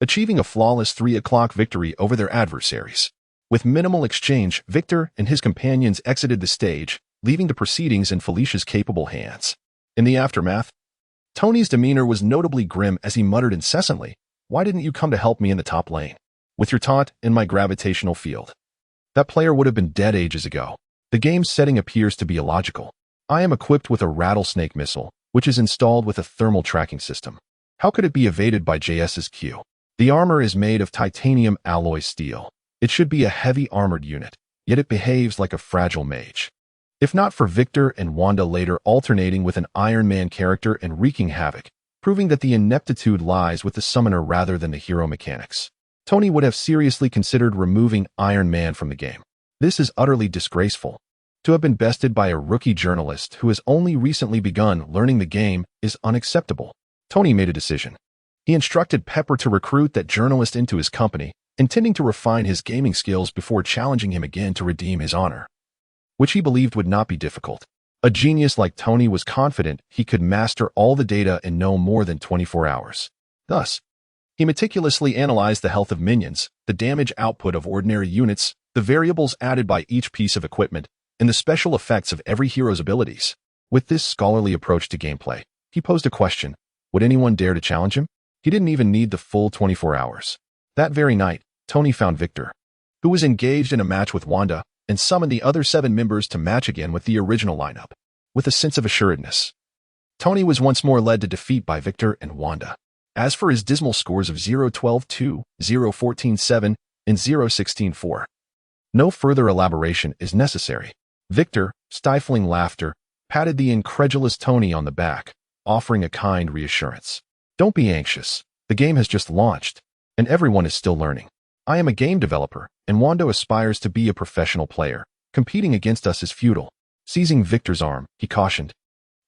achieving a flawless 3-o'clock victory over their adversaries. With minimal exchange, Victor and his companions exited the stage, leaving the proceedings in Felicia's capable hands. In the aftermath, Tony's demeanor was notably grim as he muttered incessantly, "Why didn't you come to help me in the top lane? With your taunt in my gravitational field. That player would have been dead ages ago. The game's setting appears to be illogical. I am equipped with a rattlesnake missile, which is installed with a thermal tracking system. How could it be evaded by S.H.I.E.L.D? The armor is made of titanium alloy steel. It should be a heavy armored unit, yet it behaves like a fragile mage." If not for Victor and Wanda later alternating with an Iron Man character and wreaking havoc, proving that the ineptitude lies with the summoner rather than the hero mechanics, Tony would have seriously considered removing Iron Man from the game. This is utterly disgraceful. To have been bested by a rookie journalist who has only recently begun learning the game is unacceptable. Tony made a decision. He instructed Pepper to recruit that journalist into his company, intending to refine his gaming skills before challenging him again to redeem his honor, which he believed would not be difficult. A genius like Tony was confident he could master all the data in no more than 24 hours. Thus, he meticulously analyzed the health of minions, the damage output of ordinary units, the variables added by each piece of equipment, and the special effects of every hero's abilities. With this scholarly approach to gameplay, he posed a question: would anyone dare to challenge him? He didn't even need the full 24 hours. That very night, Tony found Victor, who was engaged in a match with Wanda, and summoned the other 7 members to match again with the original lineup. With a sense of assuredness, Tony was once more led to defeat by Victor and Wanda. As for his dismal scores of 0-12-2, 0-14-7, and 0-16-4, no further elaboration is necessary. Victor, stifling laughter, patted the incredulous Tony on the back, offering a kind reassurance. "Don't be anxious. The game has just launched, and everyone is still learning. I am a game developer, and Wanda aspires to be a professional player. Competing against us is futile." Seizing Victor's arm, he cautioned,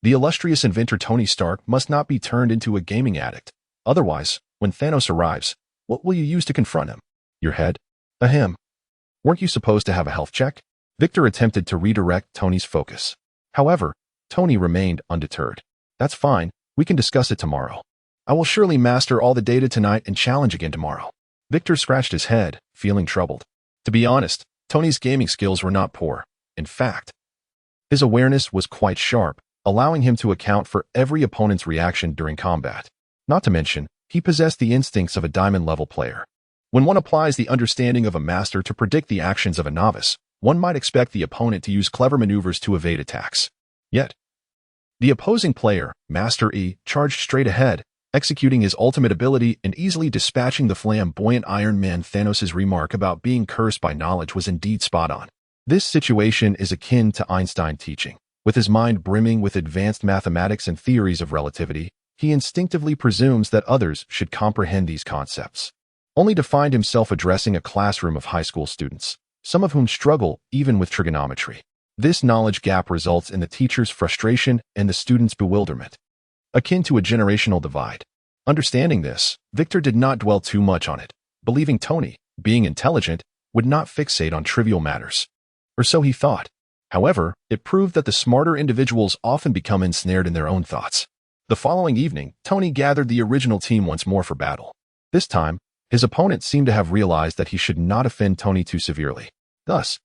"The illustrious inventor Tony Stark must not be turned into a gaming addict. Otherwise, when Thanos arrives, what will you use to confront him? Your head? Ahem. Weren't you supposed to have a health check?" Victor attempted to redirect Tony's focus. However, Tony remained undeterred. "That's fine. We can discuss it tomorrow. I will surely master all the data tonight and challenge again tomorrow." Victor scratched his head, feeling troubled. To be honest, Tony's gaming skills were not poor. In fact, his awareness was quite sharp, allowing him to account for every opponent's reaction during combat. Not to mention, he possessed the instincts of a diamond-level player. When one applies the understanding of a master to predict the actions of a novice, one might expect the opponent to use clever maneuvers to evade attacks. Yet, the opposing player, Master E, charged straight ahead, executing his ultimate ability and easily dispatching the flamboyant Iron Man. Thanos' remark about being cursed by knowledge was indeed spot on. This situation is akin to Einstein teaching. With his mind brimming with advanced mathematics and theories of relativity, he instinctively presumes that others should comprehend these concepts, only to find himself addressing a classroom of high school students, some of whom struggle even with trigonometry. This knowledge gap results in the teacher's frustration and the student's bewilderment, akin to a generational divide. Understanding this, Victor did not dwell too much on it, believing Tony, being intelligent, would not fixate on trivial matters. Or so he thought. However, it proved that the smarter individuals often become ensnared in their own thoughts. The following evening, Tony gathered the original team once more for battle. This time, his opponent seemed to have realized that he should not offend Tony too severely. Thus,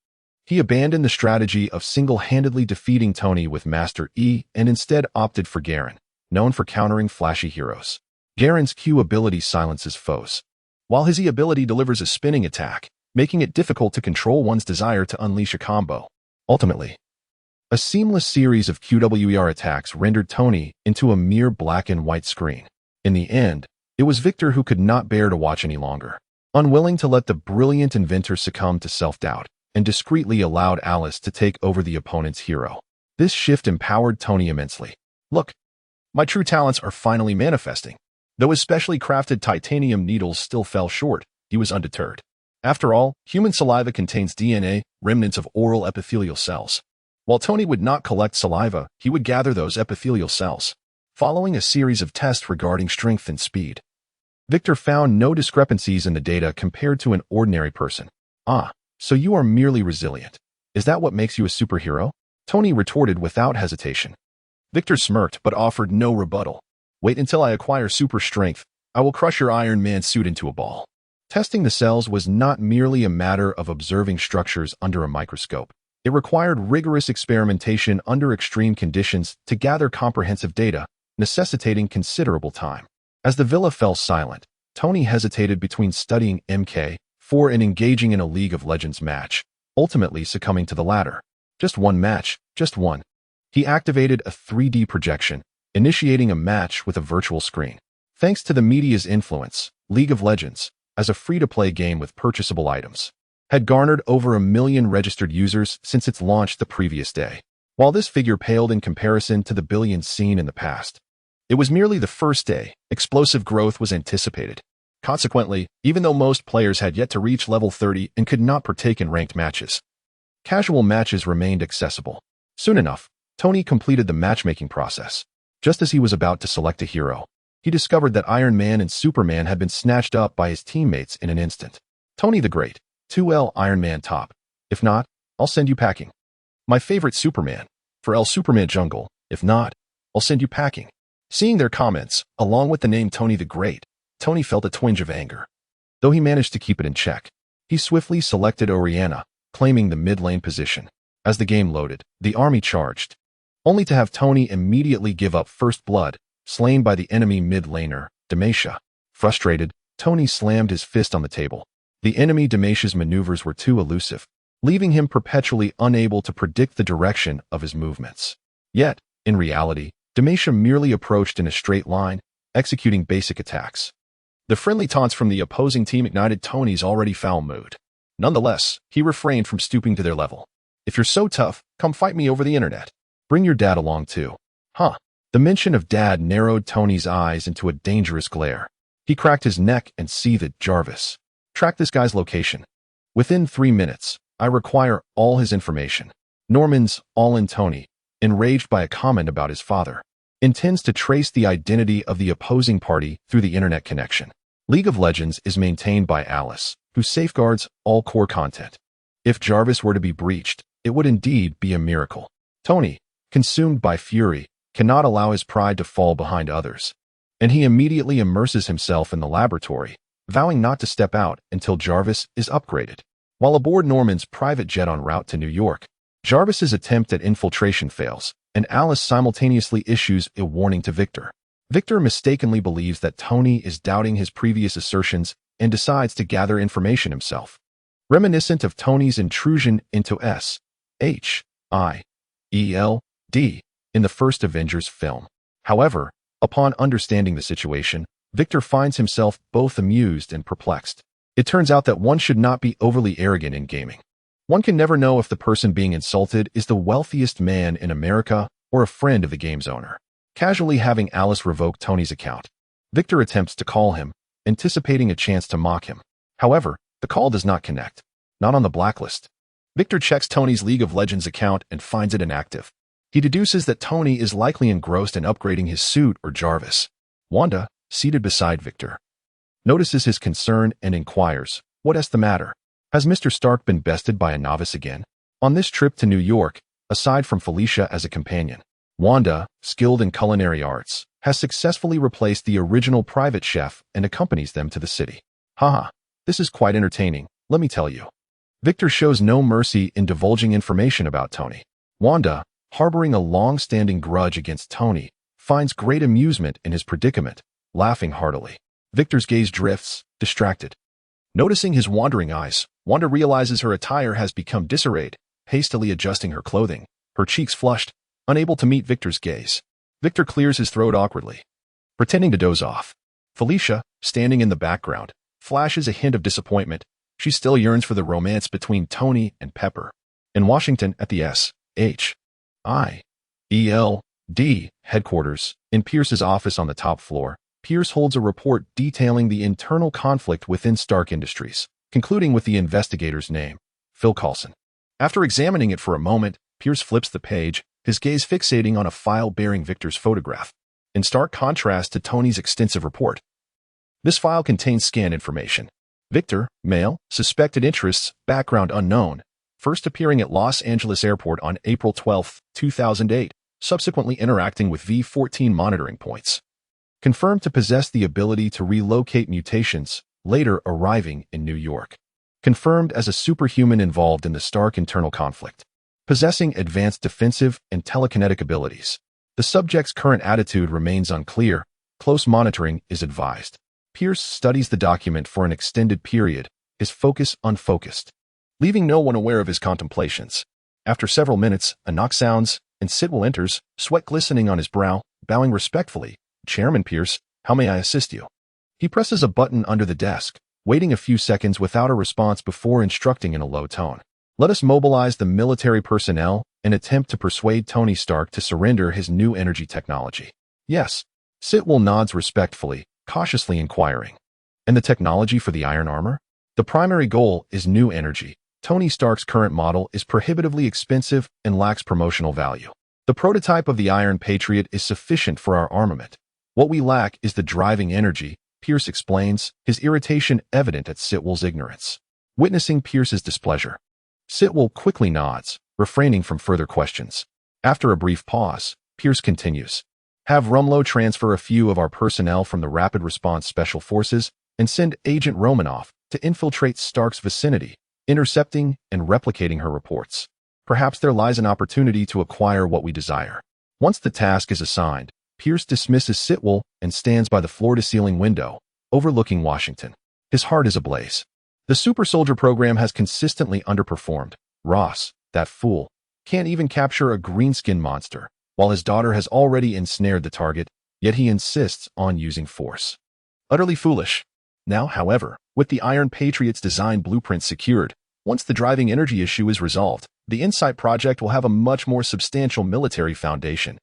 he abandoned the strategy of single-handedly defeating Tony with Master E and instead opted for Garen, known for countering flashy heroes. Garen's Q ability silences foes, while his E ability delivers a spinning attack, making it difficult to control one's desire to unleash a combo. Ultimately, a seamless series of QWER attacks rendered Tony into a mere black and white screen. In the end, it was Victor who could not bear to watch any longer. Unwilling to let the brilliant inventor succumb to self-doubt, and discreetly allowed Alice to take over the opponent's hero. This shift empowered Tony immensely. Look, my true talents are finally manifesting. Though his specially crafted titanium needles still fell short, he was undeterred. After all, human saliva contains DNA, remnants of oral epithelial cells. While Tony would not collect saliva, he would gather those epithelial cells. Following a series of tests regarding strength and speed, Victor found no discrepancies in the data compared to an ordinary person. Ah, so you are merely resilient. Is that what makes you a superhero? Tony retorted without hesitation. Victor smirked but offered no rebuttal. Wait until I acquire super strength. I will crush your Iron Man suit into a ball. Testing the cells was not merely a matter of observing structures under a microscope. It required rigorous experimentation under extreme conditions to gather comprehensive data, necessitating considerable time. As the villa fell silent, Tony hesitated between studying MK4 and engaging in a League of Legends match, ultimately succumbing to the latter. Just one match, just one. He activated a 3D projection, initiating a match with a virtual screen. Thanks to the media's influence, League of Legends, as a free-to-play game with purchasable items, had garnered over 1 million registered users since its launch the previous day. While this figure paled in comparison to the billions seen in the past, it was merely the first day. Explosive growth was anticipated. Consequently, even though most players had yet to reach level 30 and could not partake in ranked matches, casual matches remained accessible. Soon enough, Tony completed the matchmaking process. Just as he was about to select a hero, he discovered that Iron Man and Superman had been snatched up by his teammates in an instant. Tony the Great, 2L Iron Man top. If not, I'll send you packing. My favorite Superman, for L Superman Jungle. If not, I'll send you packing. Seeing their comments, along with the name Tony the Great, Tony felt a twinge of anger. Though he managed to keep it in check, he swiftly selected Orianna, claiming the mid-lane position. As the game loaded, the army charged, only to have Tony immediately give up first blood, slain by the enemy mid-laner, Demacia. Frustrated, Tony slammed his fist on the table. The enemy Demacia's maneuvers were too elusive, leaving him perpetually unable to predict the direction of his movements. Yet, in reality, Demacia merely approached in a straight line, executing basic attacks. The friendly taunts from the opposing team ignited Tony's already foul mood. Nonetheless, he refrained from stooping to their level. If you're so tough, come fight me over the internet. Bring your dad along too. Huh. The mention of dad narrowed Tony's eyes into a dangerous glare. He cracked his neck and seethed. Jarvis, track this guy's location. Within 3 minutes, I require all his information. Norman's all in. Tony, enraged by a comment about his father, intends to trace the identity of the opposing party through the internet connection. League of Legends is maintained by Alice, who safeguards all core content. If Jarvis were to be breached, it would indeed be a miracle. Tony, consumed by fury, cannot allow his pride to fall behind others, and he immediately immerses himself in the laboratory, vowing not to step out until Jarvis is upgraded. While aboard Norman's private jet en route to New York, Jarvis's attempt at infiltration fails, and Alice simultaneously issues a warning to Victor. Victor mistakenly believes that Tony is doubting his previous assertions and decides to gather information himself. Reminiscent of Tony's intrusion into S.H.I.E.L.D. in the first Avengers film. However, upon understanding the situation, Victor finds himself both amused and perplexed. It turns out that one should not be overly arrogant in gaming. One can never know if the person being insulted is the wealthiest man in America or a friend of the game's owner. Casually having Alice revoke Tony's account, Victor attempts to call him, anticipating a chance to mock him. However, the call does not connect. Not on the blacklist. Victor checks Tony's League of Legends account and finds it inactive. He deduces that Tony is likely engrossed in upgrading his suit or Jarvis. Wanda, seated beside Victor, notices his concern and inquires, "What's the matter? Has Mr. Stark been bested by a novice again?" On this trip to New York, aside from Felicia as a companion, Wanda, skilled in culinary arts, has successfully replaced the original private chef and accompanies them to the city. Haha, this is quite entertaining, let me tell you. Victor shows no mercy in divulging information about Tony. Wanda, harboring a long-standing grudge against Tony, finds great amusement in his predicament, laughing heartily. Victor's gaze drifts, distracted. Noticing his wandering eyes, Wanda realizes her attire has become disarrayed, hastily adjusting her clothing, her cheeks flushed, unable to meet Victor's gaze. Victor clears his throat awkwardly, pretending to doze off. Felicia, standing in the background, flashes a hint of disappointment. She still yearns for the romance between Tony and Pepper. In Washington at the S.H. S.H.I.E.L.D. headquarters, in Pierce's office on the top floor, Pierce holds a report detailing the internal conflict within Stark Industries, concluding with the investigator's name, Phil Coulson. After examining it for a moment, Pierce flips the page, his gaze fixating on a file bearing Victor's photograph. In stark contrast to Tony's extensive report, this file contains scan information. Victor, male, suspected interests, background unknown, first appearing at Los Angeles Airport on April 12, 2008, subsequently interacting with V14 monitoring points. Confirmed to possess the ability to relocate mutations, later arriving in New York. Confirmed as a superhuman involved in the Stark internal conflict. Possessing advanced defensive and telekinetic abilities. The subject's current attitude remains unclear. Close monitoring is advised. Pierce studies the document for an extended period, his focus unfocused, leaving no one aware of his contemplations. After several minutes, a knock sounds, and S.H.I.E.L.D. enters, sweat glistening on his brow, bowing respectfully. "Chairman Pierce, how may I assist you?" He presses a button under the desk, waiting a few seconds without a response before instructing in a low tone. "Let us mobilize the military personnel and attempt to persuade Tony Stark to surrender his new energy technology." "Yes." S.H.I.E.L.D. nods respectfully, cautiously inquiring. "And the technology for the iron armor?" "The primary goal is new energy. Tony Stark's current model is prohibitively expensive and lacks promotional value. The prototype of the Iron Patriot is sufficient for our armament. What we lack is the driving energy," Pierce explains, his irritation evident at S.H.I.E.L.D.'s ignorance. Witnessing Pierce's displeasure, S.H.I.E.L.D. quickly nods, refraining from further questions. After a brief pause, Pierce continues. "Have Rumlow transfer a few of our personnel from the Rapid Response Special Forces and send Agent Romanoff to infiltrate Stark's vicinity, intercepting and replicating her reports. Perhaps there lies an opportunity to acquire what we desire." Once the task is assigned, Pierce dismisses S.H.I.E.L.D. and stands by the floor-to-ceiling window, overlooking Washington. His heart is ablaze. The super soldier program has consistently underperformed. Ross, that fool, can't even capture a greenskin monster, while his daughter has already ensnared the target, yet he insists on using force. Utterly foolish. Now, however, with the Iron Patriot's design blueprint secured, once the driving energy issue is resolved, the InSight project will have a much more substantial military foundation.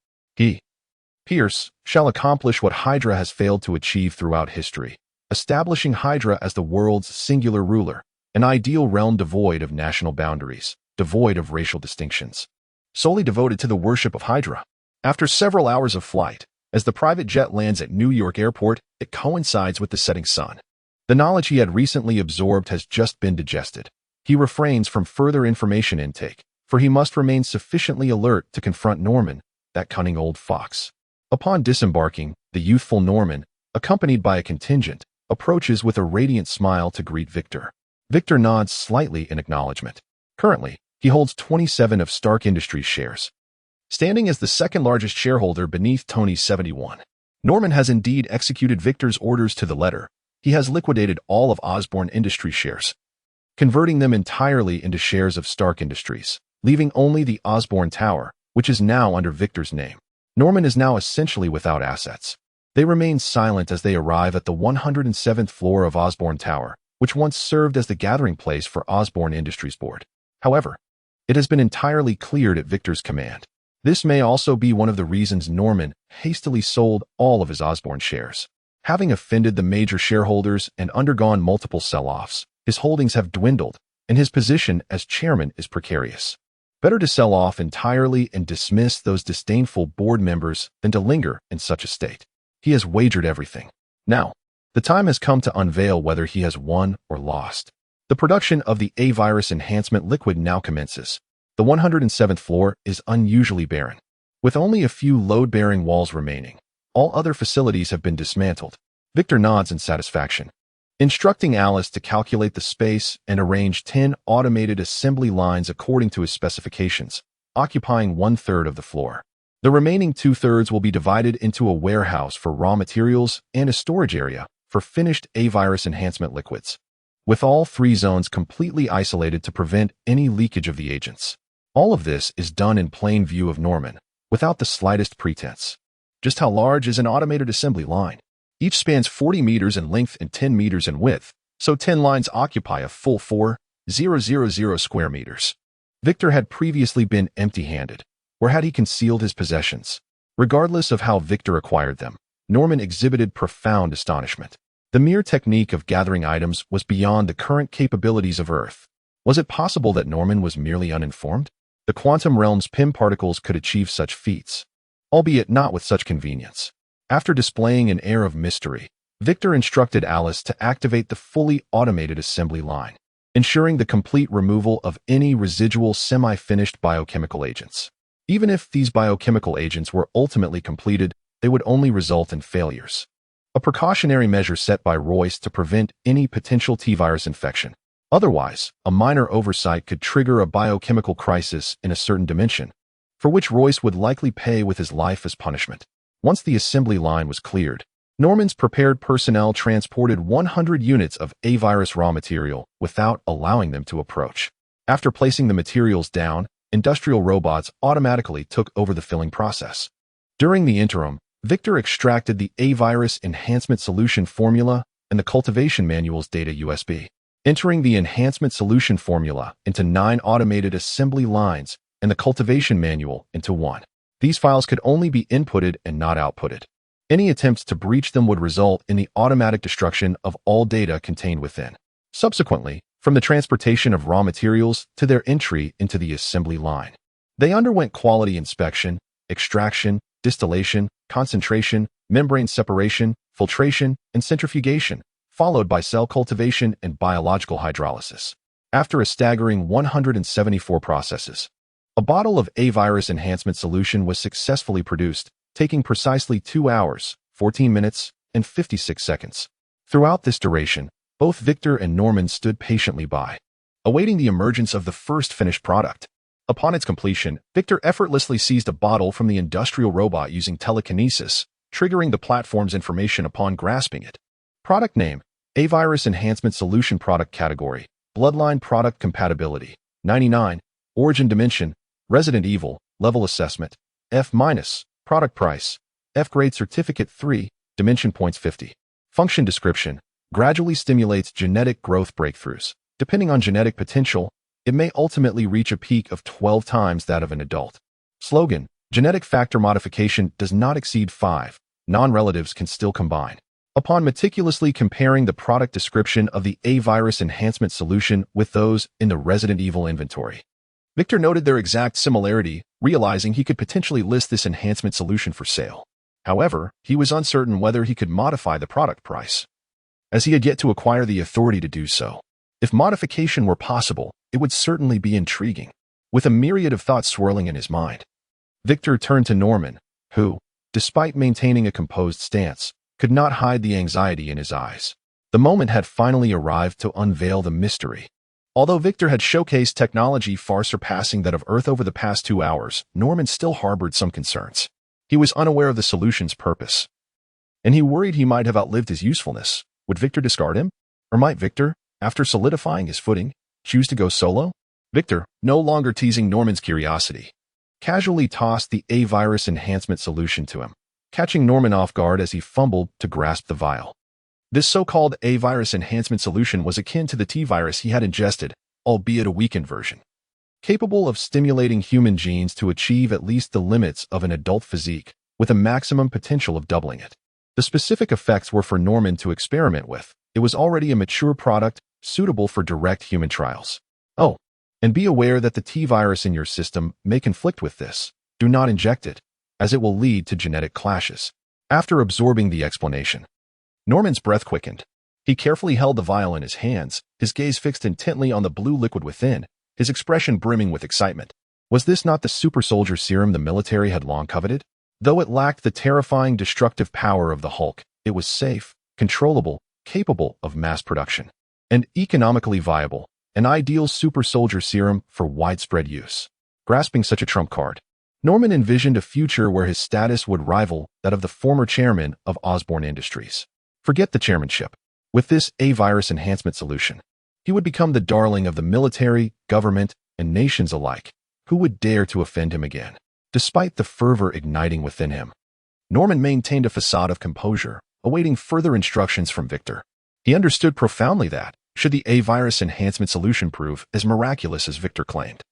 Pierce shall accomplish what Hydra has failed to achieve throughout history, establishing Hydra as the world's singular ruler, an ideal realm devoid of national boundaries, devoid of racial distinctions, solely devoted to the worship of Hydra. After several hours of flight, as the private jet lands at New York Airport, it coincides with the setting sun. The knowledge he had recently absorbed has just been digested. He refrains from further information intake, for he must remain sufficiently alert to confront Norman, that cunning old fox. Upon disembarking, the youthful Norman, accompanied by a contingent, approaches with a radiant smile to greet Victor. Victor nods slightly in acknowledgement. Currently, he holds 27 of Stark Industries shares, standing as the second-largest shareholder beneath Tony's 71. Norman has indeed executed Victor's orders to the letter. He has liquidated all of Osborn Industries shares, converting them entirely into shares of Stark Industries, leaving only the Osborn Tower, which is now under Victor's name. Norman is now essentially without assets. They remain silent as they arrive at the 107th floor of Osborn Tower, which once served as the gathering place for Osborn Industries Board. However, it has been entirely cleared at Victor's command. This may also be one of the reasons Norman hastily sold all of his Osborn shares. Having offended the major shareholders and undergone multiple sell-offs, his holdings have dwindled, and his position as chairman is precarious. Better to sell off entirely and dismiss those disdainful board members than to linger in such a state. He has wagered everything. Now, the time has come to unveil whether he has won or lost. The production of the A-virus enhancement liquid now commences. The 107th floor is unusually barren, with only a few load-bearing walls remaining. All other facilities have been dismantled. Victor nods in satisfaction, instructing Alice to calculate the space and arrange 10 automated assembly lines according to his specifications, occupying 1/3 of the floor. The remaining 2/3 will be divided into a warehouse for raw materials and a storage area for finished A-virus enhancement liquids, with all 3 zones completely isolated to prevent any leakage of the agents. All of this is done in plain view of Norman, without the slightest pretense. Just how large is an automated assembly line? Each spans 40 meters in length and 10 meters in width, so 10 lines occupy a full 4,000 square meters. Victor had previously been empty-handed. Or had he concealed his possessions? Regardless of how Victor acquired them, Norman exhibited profound astonishment. The mere technique of gathering items was beyond the current capabilities of Earth. Was it possible that Norman was merely uninformed? The quantum realm's PIM particles could achieve such feats, albeit not with such convenience. After displaying an air of mystery, Victor instructed Alice to activate the fully automated assembly line, ensuring the complete removal of any residual semi-finished biochemical agents. Even if these biochemical agents were ultimately completed, they would only result in failures. A precautionary measure set by Royce to prevent any potential T-virus infection. Otherwise, a minor oversight could trigger a biochemical crisis in a certain dimension, for which Royce would likely pay with his life as punishment. Once the assembly line was cleared, Norman's prepared personnel transported 100 units of A-virus raw material without allowing them to approach. After placing the materials down, industrial robots automatically took over the filling process. During the interim, Victor extracted the A-virus enhancement solution formula and the cultivation manual's data USB, entering the enhancement solution formula into 9 automated assembly lines and the cultivation manual into 1. These files could only be inputted and not outputted. Any attempts to breach them would result in the automatic destruction of all data contained within. Subsequently, from the transportation of raw materials to their entry into the assembly line, they underwent quality inspection, extraction, distillation, concentration, membrane separation, filtration, and centrifugation, followed by cell cultivation and biological hydrolysis. After a staggering 174 processes, a bottle of A-virus enhancement solution was successfully produced, taking precisely 2 hours, 14 minutes, and 56 seconds. Throughout this duration, both Victor and Norman stood patiently by, awaiting the emergence of the first finished product. Upon its completion, Victor effortlessly seized a bottle from the industrial robot using telekinesis, triggering the platform's information upon grasping it. Product name: A-virus enhancement solution. Product category: bloodline. Product compatibility: 99. Origin dimension: Resident Evil. Level assessment: F-. Product price: F grade. Certificate 3, dimension points 50. Function description: gradually stimulates genetic growth breakthroughs. Depending on genetic potential, it may ultimately reach a peak of 12 times that of an adult. Slogan: genetic factor modification does not exceed 5. Non-relatives can still combine. Upon meticulously comparing the product description of the A-virus enhancement solution with those in the Resident Evil inventory, Victor noted their exact similarity, realizing he could potentially list this enhancement solution for sale. However, he was uncertain whether he could modify the product price, as he had yet to acquire the authority to do so. If modification were possible, it would certainly be intriguing. With a myriad of thoughts swirling in his mind, Victor turned to Norman, who, despite maintaining a composed stance, could not hide the anxiety in his eyes. The moment had finally arrived to unveil the mystery. Although Victor had showcased technology far surpassing that of Earth over the past 2 hours, Norman still harbored some concerns. He was unaware of the solution's purpose, and he worried he might have outlived his usefulness. Would Victor discard him? Or might Victor, after solidifying his footing, choose to go solo? Victor, no longer teasing Norman's curiosity, casually tossed the A-virus enhancement solution to him, catching Norman off guard as he fumbled to grasp the vial. This so-called A-virus enhancement solution was akin to the T-virus he had ingested, albeit a weakened version, capable of stimulating human genes to achieve at least the limits of an adult physique, with a maximum potential of doubling it. The specific effects were for Norman to experiment with. It was already a mature product, suitable for direct human trials. Oh, and be aware that the T-virus in your system may conflict with this. Do not inject it, as it will lead to genetic clashes. After absorbing the explanation, Norman's breath quickened. He carefully held the vial in his hands, his gaze fixed intently on the blue liquid within, his expression brimming with excitement. Was this not the super soldier serum the military had long coveted? Though it lacked the terrifying destructive power of the Hulk, it was safe, controllable, capable of mass production, and economically viable, an ideal super soldier serum for widespread use. Grasping such a trump card, Norman envisioned a future where his status would rival that of the former chairman of Osborne Industries. Forget the chairmanship. With this A-virus enhancement solution, he would become the darling of the military, government, and nations alike. Who would dare to offend him again? Despite the fervor igniting within him, Norman maintained a facade of composure, awaiting further instructions from Victor. He understood profoundly that, should the A-virus enhancement solution prove as miraculous as Victor claimed,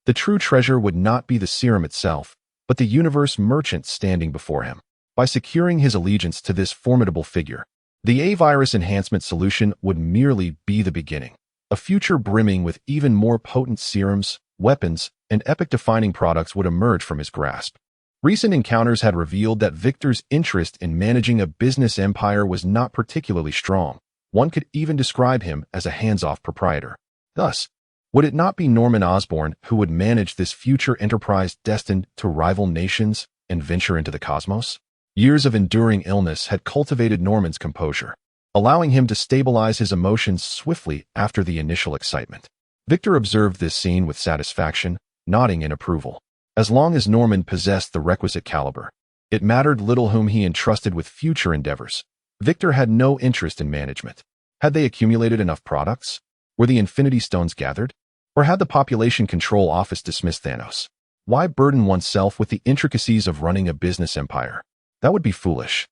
The true treasure would not be the serum itself, but the universe merchant standing before him. By securing his allegiance to this formidable figure, the A-virus enhancement solution would merely be the beginning. A future brimming with even more potent serums, weapons, and epic-defining products would emerge from his grasp. Recent encounters had revealed that Victor's interest in managing a business empire was not particularly strong. One could even describe him as a hands-off proprietor. Thus, would it not be Norman Osborn who would manage this future enterprise destined to rival nations and venture into the cosmos? Years of enduring illness had cultivated Norman's composure, allowing him to stabilize his emotions swiftly after the initial excitement. Victor observed this scene with satisfaction, nodding in approval. As long as Norman possessed the requisite caliber, it mattered little whom he entrusted with future endeavors. Victor had no interest in management. Had they accumulated enough products? Were the Infinity Stones gathered? Or had the Population Control Office dismissed Thanos? Why burden oneself with the intricacies of running a business empire? That would be foolish.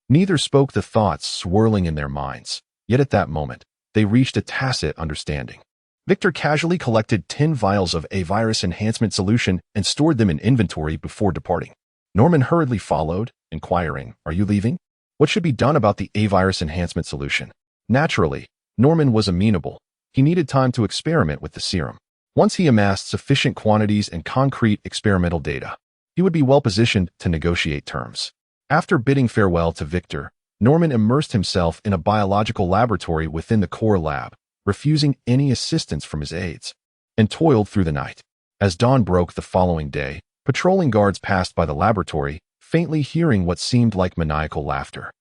Neither spoke the thoughts swirling in their minds, yet at that moment, they reached a tacit understanding. Victor casually collected 10 vials of a virus enhancement solution and stored them in inventory before departing. Norman hurriedly followed, inquiring, "Are you leaving? What should be done about the A-virus enhancement solution?" Naturally, Norman was amenable. He needed time to experiment with the serum. Once he amassed sufficient quantities and concrete experimental data, he would be well-positioned to negotiate terms. After bidding farewell to Victor, Norman immersed himself in a biological laboratory within the core lab, refusing any assistance from his aides, and toiled through the night. As dawn broke the following day, patrolling guards passed by the laboratory, faintly hearing what seemed like maniacal laughter.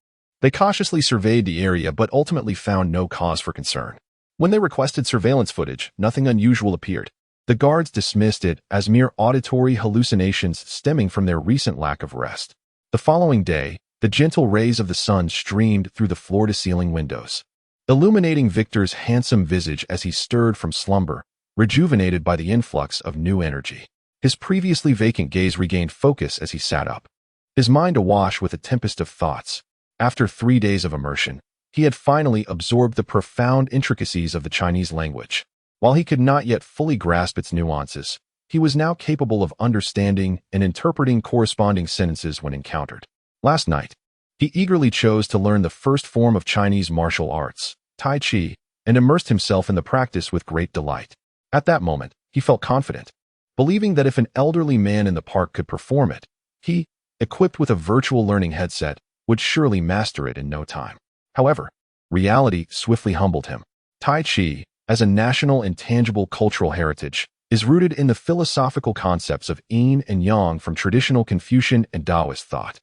They cautiously surveyed the area but ultimately found no cause for concern. When they requested surveillance footage, nothing unusual appeared. The guards dismissed it as mere auditory hallucinations stemming from their recent lack of rest. The following day, the gentle rays of the sun streamed through the floor-to-ceiling windows, illuminating Victor's handsome visage as he stirred from slumber, rejuvenated by the influx of new energy. His previously vacant gaze regained focus as he sat up, his mind awash with a tempest of thoughts. After 3 days of immersion, he had finally absorbed the profound intricacies of the Chinese language. While he could not yet fully grasp its nuances, he was now capable of understanding and interpreting corresponding sentences when encountered. Last night, he eagerly chose to learn the first form of Chinese martial arts, Tai Chi, and immersed himself in the practice with great delight. At that moment, he felt confident, believing that if an elderly man in the park could perform it, he, equipped with a virtual learning headset, would surely master it in no time. However, reality swiftly humbled him. Tai Chi, as a national and tangible cultural heritage, is rooted in the philosophical concepts of yin and yang from traditional Confucian and Taoist thought.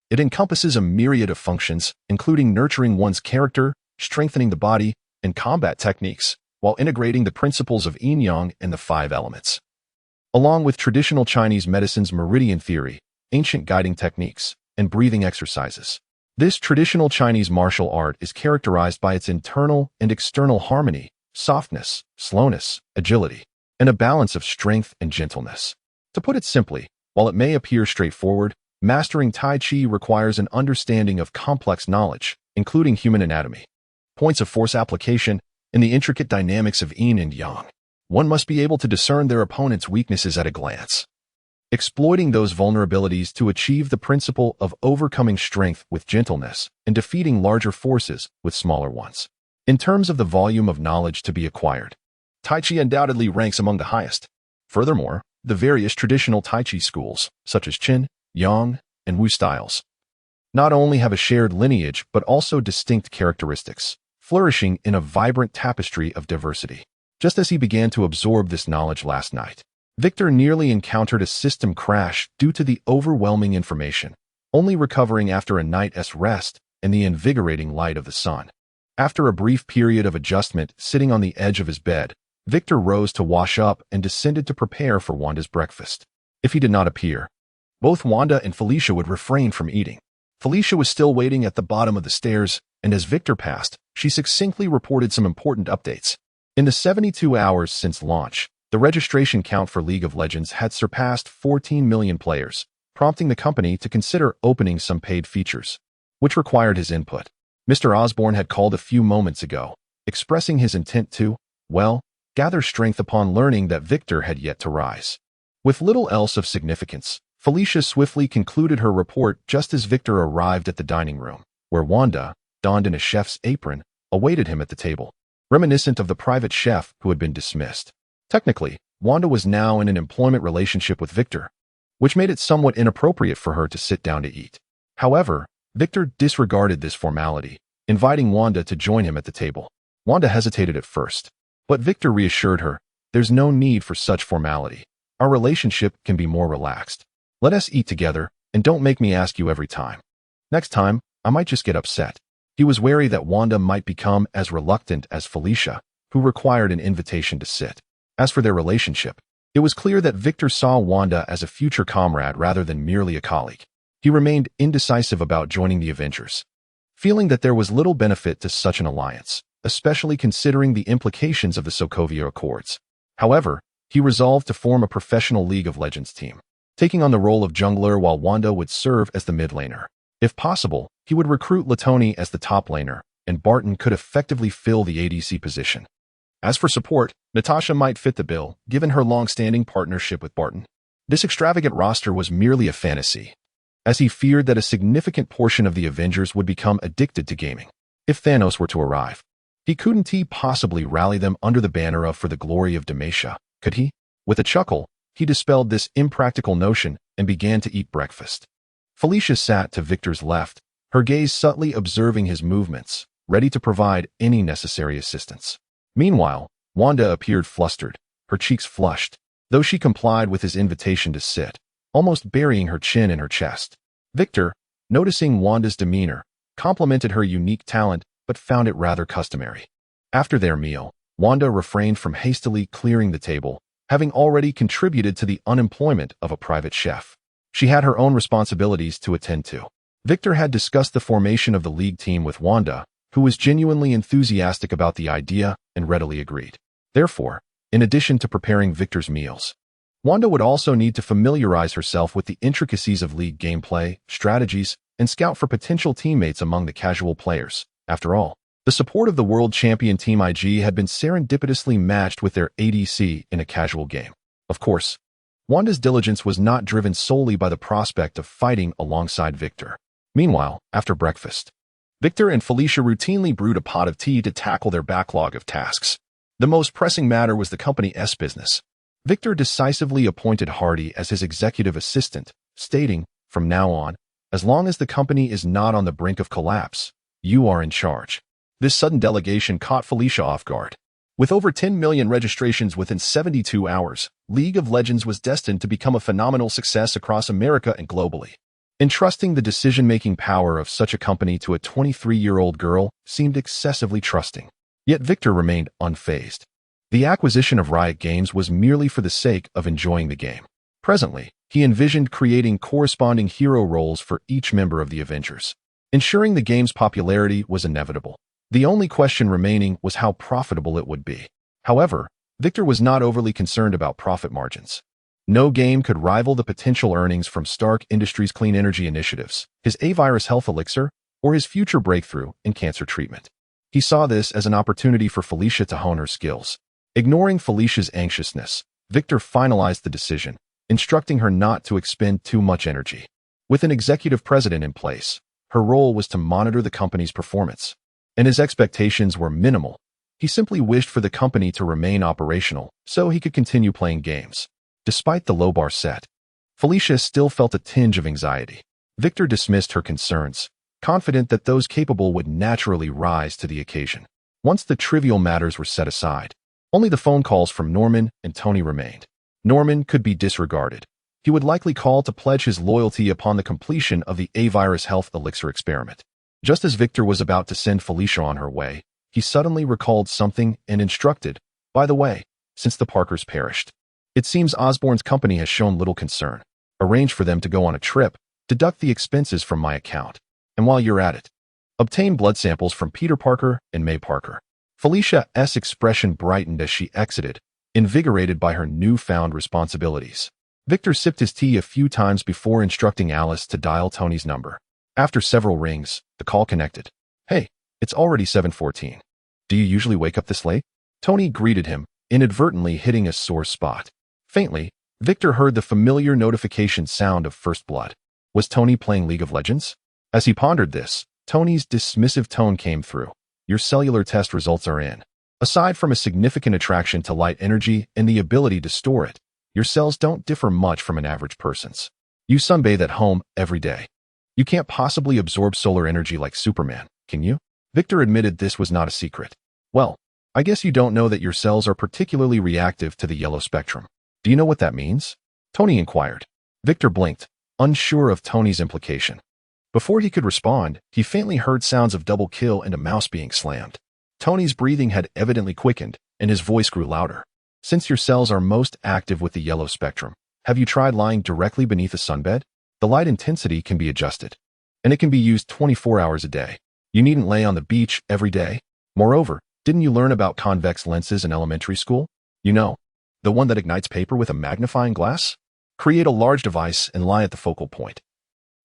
It encompasses a myriad of functions, including nurturing one's character, strengthening the body, and combat techniques, while integrating the principles of yin-yang and the 5 elements. Along with traditional Chinese medicine's meridian theory, ancient guiding techniques, and breathing exercises. This traditional Chinese martial art is characterized by its internal and external harmony, softness, slowness, agility, and a balance of strength and gentleness. To put it simply, while it may appear straightforward, mastering Tai Chi requires an understanding of complex knowledge, including human anatomy, points of force application, and the intricate dynamics of yin and yang. One must be able to discern their opponent's weaknesses at a glance, exploiting those vulnerabilities to achieve the principle of overcoming strength with gentleness and defeating larger forces with smaller ones. In terms of the volume of knowledge to be acquired, Tai Chi undoubtedly ranks among the highest. Furthermore, the various traditional Tai Chi schools, such as Qin, Yang, and Wu styles, not only have a shared lineage but also distinct characteristics, flourishing in a vibrant tapestry of diversity. Just as he began to absorb this knowledge last night, Victor nearly encountered a system crash due to the overwhelming information, only recovering after a night's rest and the invigorating light of the sun. After a brief period of adjustment sitting on the edge of his bed, Victor rose to wash up and descended to prepare for Wanda's breakfast. If he did not appear, both Wanda and Felicia would refrain from eating. Felicia was still waiting at the bottom of the stairs, and as Victor passed, she succinctly reported some important updates. In the 72 hours since launch, the registration count for League of Legends had surpassed 14 million players, prompting the company to consider opening some paid features, which required his input. Mr. Osborn had called a few moments ago, expressing his intent to, well, gather strength upon learning that Victor had yet to rise. With little else of significance, Felicia swiftly concluded her report just as Victor arrived at the dining room, where Wanda, donned in a chef's apron, awaited him at the table, reminiscent of the private chef who had been dismissed. Technically, Wanda was now in an employment relationship with Victor, which made it somewhat inappropriate for her to sit down to eat. However, Victor disregarded this formality, inviting Wanda to join him at the table. Wanda hesitated at first, but Victor reassured her, "There's no need for such formality. Our relationship can be more relaxed. Let us eat together, and don't make me ask you every time. Next time, I might just get upset." He was wary that Wanda might become as reluctant as Felicia, who required an invitation to sit. As for their relationship, it was clear that Victor saw Wanda as a future comrade rather than merely a colleague. He remained indecisive about joining the Avengers, feeling that there was little benefit to such an alliance, especially considering the implications of the Sokovia Accords. However, he resolved to form a professional League of Legends team, taking on the role of jungler while Wanda would serve as the mid laner. If possible, he would recruit Latoni as the top laner, and Barton could effectively fill the ADC position. As for support, Natasha might fit the bill, given her long-standing partnership with Barton. This extravagant roster was merely a fantasy, as he feared that a significant portion of the Avengers would become addicted to gaming. If Thanos were to arrive, couldn't he possibly rally them under the banner of "For the Glory of Demacia"? Could he? With a chuckle, he dispelled this impractical notion and began to eat breakfast. Felicia sat to Victor's left, her gaze subtly observing his movements, ready to provide any necessary assistance. Meanwhile, Wanda appeared flustered, her cheeks flushed, though she complied with his invitation to sit, almost burying her chin in her chest. Victor, noticing Wanda's demeanor, complimented her unique talent but found it rather customary. After their meal, Wanda refrained from hastily clearing the table, having already contributed to the unemployment of a private chef. She had her own responsibilities to attend to. Victor had discussed the formation of the league team with Wanda, who was genuinely enthusiastic about the idea and readily agreed. Therefore, in addition to preparing Victor's meals, Wanda would also need to familiarize herself with the intricacies of league gameplay, strategies, and scout for potential teammates among the casual players. After all, the support of the world champion Team IG had been serendipitously matched with their ADC in a casual game. Of course, Wanda's diligence was not driven solely by the prospect of fighting alongside Victor. Meanwhile, after breakfast, Victor and Felicia routinely brewed a pot of tea to tackle their backlog of tasks. The most pressing matter was the company's business. Victor decisively appointed Hardy as his executive assistant, stating, "From now on, as long as the company is not on the brink of collapse, you are in charge." This sudden delegation caught Felicia off guard. With over 10 million registrations within 72 hours, League of Legends was destined to become a phenomenal success across America and globally. Entrusting the decision-making power of such a company to a 23-year-old girl seemed excessively trusting. Yet Victor remained unfazed. The acquisition of Riot Games was merely for the sake of enjoying the game. Presently, he envisioned creating corresponding hero roles for each member of the Avengers. Ensuring the game's popularity was inevitable. The only question remaining was how profitable it would be. However, Victor was not overly concerned about profit margins. No game could rival the potential earnings from Stark Industries' clean energy initiatives, his A-Virus health elixir, or his future breakthrough in cancer treatment. He saw this as an opportunity for Felicia to hone her skills. Ignoring Felicia's anxiousness, Victor finalized the decision, instructing her not to expend too much energy. With an executive president in place, her role was to monitor the company's performance, and his expectations were minimal. He simply wished for the company to remain operational so he could continue playing games. Despite the low bar set, Felicia still felt a tinge of anxiety. Victor dismissed her concerns, confident that those capable would naturally rise to the occasion. Once the trivial matters were set aside, only the phone calls from Norman and Tony remained. Norman could be disregarded. He would likely call to pledge his loyalty upon the completion of the A-Virus health elixir experiment. Just as Victor was about to send Felicia on her way, he suddenly recalled something and instructed, "By the way, since the Parkers perished, it seems Osborne's company has shown little concern. Arrange for them to go on a trip, deduct the expenses from my account, and while you're at it, obtain blood samples from Peter Parker and May Parker." Felicia's expression brightened as she exited, invigorated by her newfound responsibilities. Victor sipped his tea a few times before instructing Alice to dial Tony's number. After several rings, the call connected. "Hey, it's already 7:14. Do you usually wake up this late?" Tony greeted him, inadvertently hitting a sore spot. Faintly, Victor heard the familiar notification sound of first blood. Was Tony playing League of Legends? As he pondered this, Tony's dismissive tone came through. Your cellular test results are in. Aside from a significant attraction to light energy and the ability to store it, your cells don't differ much from an average person's. You sunbathe at home every day. You can't possibly absorb solar energy like Superman, can you? Victor admitted this was not a secret. Well, I guess you don't know that your cells are particularly reactive to the yellow spectrum. Do you know what that means? Tony inquired. Victor blinked, unsure of Tony's implication. Before he could respond, he faintly heard sounds of double kill and a mouse being slammed. Tony's breathing had evidently quickened, and his voice grew louder. Since your cells are most active with the yellow spectrum, have you tried lying directly beneath a sunbed? The light intensity can be adjusted, and it can be used 24 hours a day. You needn't lay on the beach every day. Moreover, didn't you learn about convex lenses in elementary school? You know, the one that ignites paper with a magnifying glass? Create a large device and lie at the focal point.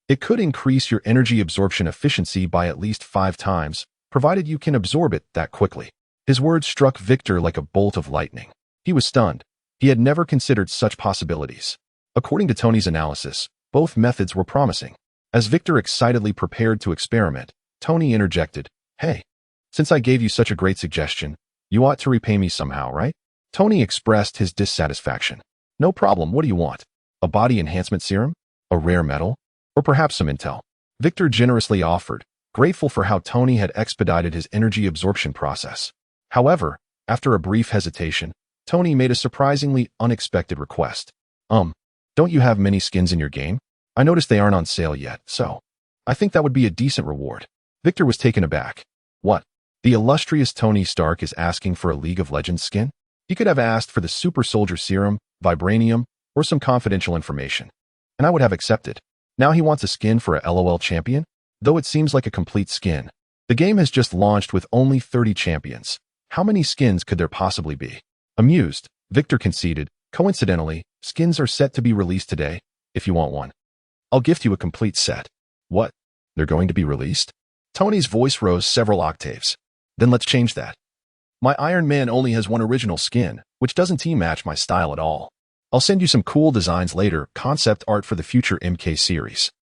It could increase your energy absorption efficiency by at least 5 times, provided you can absorb it that quickly. His words struck Victor like a bolt of lightning. He was stunned. He had never considered such possibilities. According to Tony's analysis, both methods were promising. As Victor excitedly prepared to experiment, Tony interjected, "Hey, since I gave you such a great suggestion, you ought to repay me somehow, right?" Tony expressed his dissatisfaction. "No problem, what do you want? A body enhancement serum? A rare metal? Or perhaps some intel?" Victor generously offered, grateful for how Tony had expedited his energy absorption process. However, after a brief hesitation, Tony made a surprisingly unexpected request. Don't you have many skins in your game? I noticed they aren't on sale yet, so I think that would be a decent reward." Victor was taken aback. What? The illustrious Tony Stark is asking for a League of Legends skin? He could have asked for the Super Soldier Serum, Vibranium, or some confidential information, and I would have accepted. Now he wants a skin for a LOL champion? Though it seems like a complete skin. The game has just launched with only 30 champions. How many skins could there possibly be? Amused, Victor conceded, "Coincidentally, skins are set to be released today, if you want one. I'll gift you a complete set." "What? They're going to be released?" Tony's voice rose several octaves. "Then let's change that. My Iron Man only has one original skin, which doesn't team-match my style at all. I'll send you some cool designs later, concept art for the future MK series.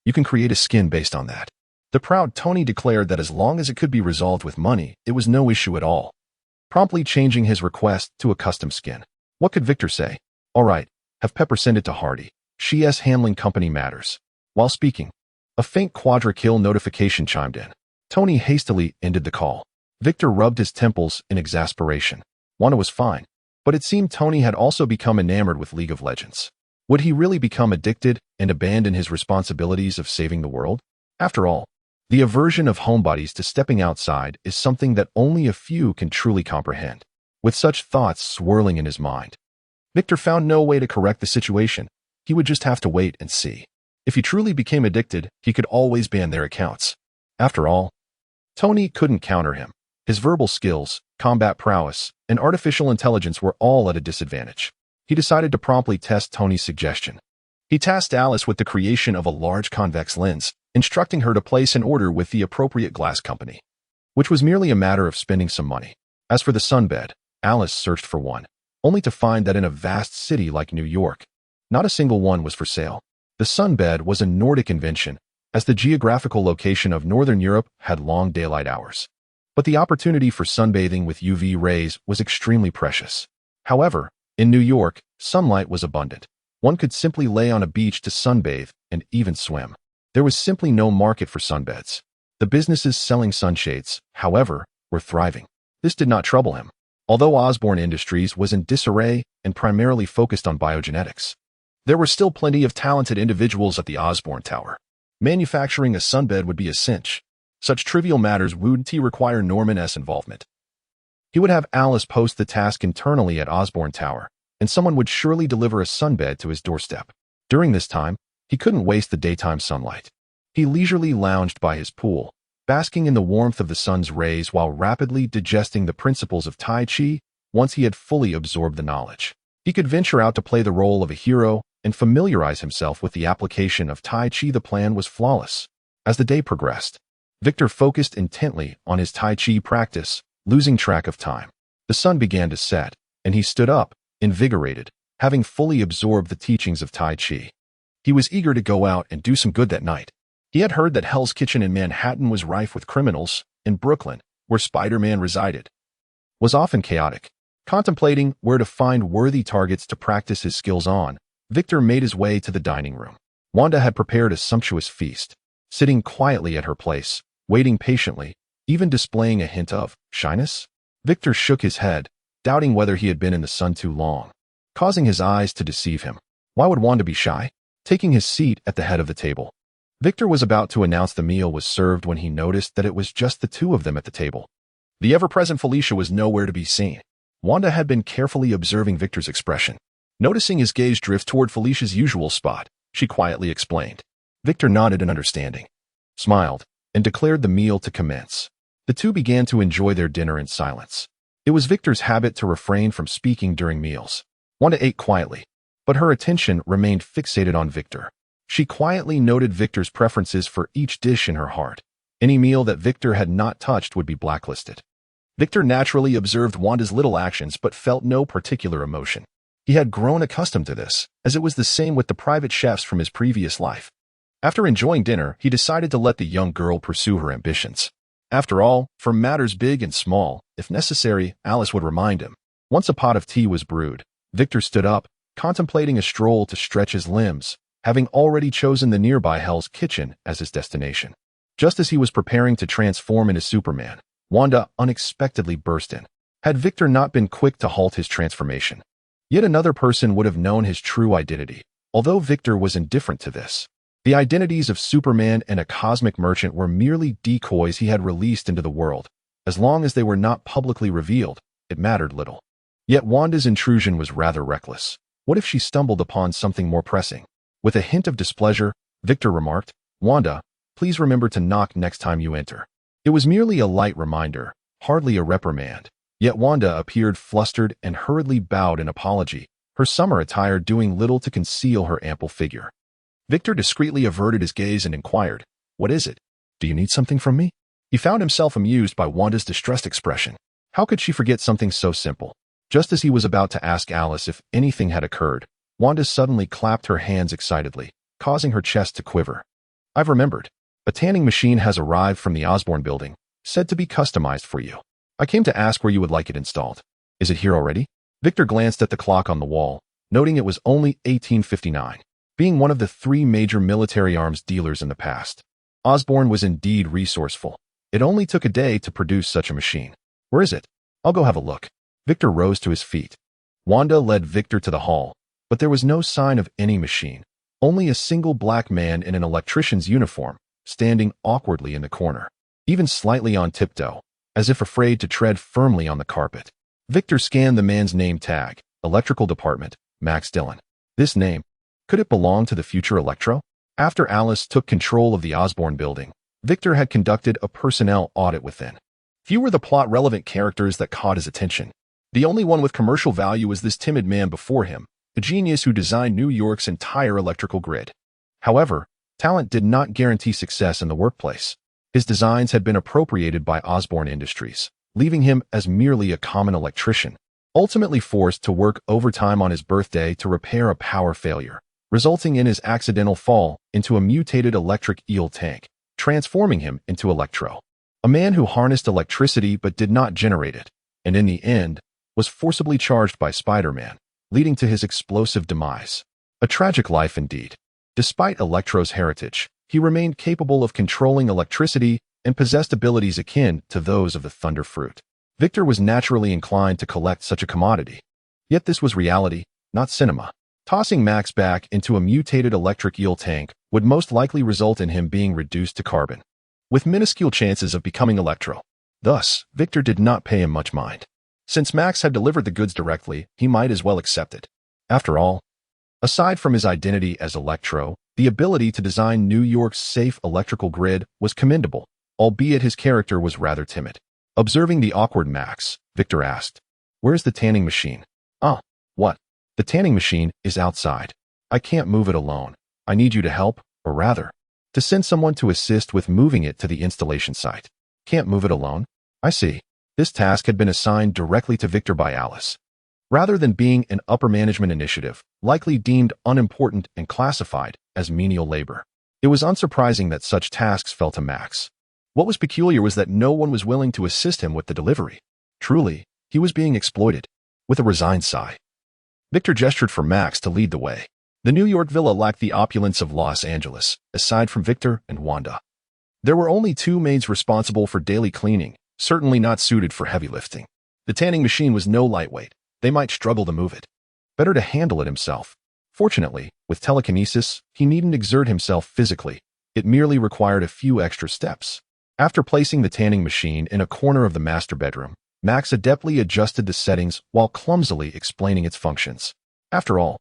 You can create a skin based on that." The proud Tony declared that as long as it could be resolved with money, it was no issue at all, promptly changing his request to a custom skin. What could Victor say? "All right, have Pepper send it to Hardy. She's handling company matters." While speaking, a faint quadra-kill notification chimed in. Tony hastily ended the call. Victor rubbed his temples in exasperation. Wanda was fine, but it seemed Tony had also become enamored with League of Legends. Would he really become addicted and abandon his responsibilities of saving the world? After all, the aversion of homebodies to stepping outside is something that only a few can truly comprehend. With such thoughts swirling in his mind, Victor found no way to correct the situation. He would just have to wait and see. If he truly became addicted, he could always ban their accounts. After all, Tony couldn't counter him. His verbal skills, combat prowess, and artificial intelligence were all at a disadvantage. He decided to promptly test Tony's suggestion. He tasked Alice with the creation of a large convex lens, instructing her to place an order with the appropriate glass company, which was merely a matter of spending some money. As for the sunbed, Alice searched for one, only to find that in a vast city like New York, not a single one was for sale. The sunbed was a Nordic invention, as the geographical location of Northern Europe had long daylight hours. But the opportunity for sunbathing with UV rays was extremely precious. However, in New York, sunlight was abundant. One could simply lay on a beach to sunbathe and even swim. There was simply no market for sunbeds. The businesses selling sunshades, however, were thriving. This did not trouble him, although Osborne Industries was in disarray and primarily focused on biogenetics. There were still plenty of talented individuals at the Osborne Tower. Manufacturing a sunbed would be a cinch. Such trivial matters wouldn't require Norman S. involvement. He would have Alice post the task internally at Osborne Tower, and someone would surely deliver a sunbed to his doorstep. During this time, he couldn't waste the daytime sunlight. He leisurely lounged by his pool, basking in the warmth of the sun's rays while rapidly digesting the principles of Tai Chi. Once he had fully absorbed the knowledge, he could venture out to play the role of a hero and familiarize himself with the application of Tai Chi. The plan was flawless. As the day progressed, Victor focused intently on his Tai Chi practice, losing track of time. The sun began to set, and he stood up, invigorated, having fully absorbed the teachings of Tai Chi. He was eager to go out and do some good that night. He had heard that Hell's Kitchen in Manhattan was rife with criminals, and Brooklyn, where Spider-Man resided, was often chaotic. Contemplating where to find worthy targets to practice his skills on, Victor made his way to the dining room. Wanda had prepared a sumptuous feast, sitting quietly at her place, waiting patiently, even displaying a hint of shyness. Victor shook his head, doubting whether he had been in the sun too long, causing his eyes to deceive him. Why would Wanda be shy? Taking his seat at the head of the table, Victor was about to announce the meal was served when he noticed that it was just the two of them at the table. The ever-present Felicia was nowhere to be seen. Wanda had been carefully observing Victor's expression. Noticing his gaze drift toward Felicia's usual spot, she quietly explained. Victor nodded in understanding, smiled, and declared the meal to commence. The two began to enjoy their dinner in silence. It was Victor's habit to refrain from speaking during meals. Wanda ate quietly, but her attention remained fixated on Victor. She quietly noted Victor's preferences for each dish in her heart. Any meal that Victor had not touched would be blacklisted. Victor naturally observed Wanda's little actions but felt no particular emotion. He had grown accustomed to this, as it was the same with the private chefs from his previous life. After enjoying dinner, he decided to let the young girl pursue her ambitions. After all, for matters big and small, if necessary, Alice would remind him. Once a pot of tea was brewed, Victor stood up, contemplating a stroll to stretch his limbs, having already chosen the nearby Hell's Kitchen as his destination. Just as he was preparing to transform into Superman, Wanda unexpectedly burst in. Had Victor not been quick to halt his transformation, yet another person would have known his true identity, although Victor was indifferent to this. The identities of Superman and a cosmic merchant were merely decoys he had released into the world. As long as they were not publicly revealed, it mattered little. Yet Wanda's intrusion was rather reckless. What if she stumbled upon something more pressing? With a hint of displeasure, Victor remarked, "Wanda, please remember to knock next time you enter." It was merely a light reminder, hardly a reprimand. Yet Wanda appeared flustered and hurriedly bowed in apology, her summer attire doing little to conceal her ample figure. Victor discreetly averted his gaze and inquired, "What is it? Do you need something from me?" He found himself amused by Wanda's distressed expression. How could she forget something so simple? Just as he was about to ask Alice if anything had occurred, Wanda suddenly clapped her hands excitedly, causing her chest to quiver. "I've remembered. A tanning machine has arrived from the Osborn building, said to be customized for you. I came to ask where you would like it installed. Is it here already?" Victor glanced at the clock on the wall, noting it was only 1859. Being one of the 3 major military arms dealers in the past, Osborn was indeed resourceful. It only took a day to produce such a machine. "Where is it? I'll go have a look." Victor rose to his feet. Wanda led Victor to the hall, but there was no sign of any machine, only a single black man in an electrician's uniform, standing awkwardly in the corner, even slightly on tiptoe, as if afraid to tread firmly on the carpet. Victor scanned the man's name tag, Electrical Department, Max Dillon. This name, could it belong to the future Electro? After Alice took control of the Osborn building, Victor had conducted a personnel audit within. Few were the plot-relevant characters that caught his attention. The only one with commercial value was this timid man before him, a genius who designed New York's entire electrical grid. However, talent did not guarantee success in the workplace. His designs had been appropriated by Osborn Industries, leaving him as merely a common electrician, ultimately forced to work overtime on his birthday to repair a power failure, resulting in his accidental fall into a mutated electric eel tank, transforming him into Electro. A man who harnessed electricity but did not generate it, and in the end, was forcibly charged by Spider-Man, leading to his explosive demise. A tragic life indeed. Despite Electro's heritage, he remained capable of controlling electricity and possessed abilities akin to those of the Thunder Fruit. Victor was naturally inclined to collect such a commodity. Yet this was reality, not cinema. Tossing Max back into a mutated electric eel tank would most likely result in him being reduced to carbon, with minuscule chances of becoming Electro. Thus, Victor did not pay him much mind. Since Max had delivered the goods directly, he might as well accept it. After all, aside from his identity as Electro, the ability to design New York's safe electrical grid was commendable, albeit his character was rather timid. Observing the awkward Max, Victor asked, "Where's the tanning machine?" "Ah, what? The tanning machine is outside. I can't move it alone. I need you to help, or rather, to send someone to assist with moving it to the installation site." "Can't move it alone? I see." This task had been assigned directly to Victor by Alice. rather than being an upper management initiative, likely deemed unimportant and classified as menial labor. It was unsurprising that such tasks fell to Max. What was peculiar was that no one was willing to assist him with the delivery. Truly, he was being exploited. With a resigned sigh, Victor gestured for Max to lead the way. The New York villa lacked the opulence of Los Angeles, aside from Victor and Wanda. There were only 2 maids responsible for daily cleaning, certainly not suited for heavy lifting. The tanning machine was no lightweight. They might struggle to move it. Better to handle it himself. Fortunately, with telekinesis, he needn't exert himself physically. It merely required a few extra steps. After placing the tanning machine in a corner of the master bedroom, Max adeptly adjusted the settings while clumsily explaining its functions. After all,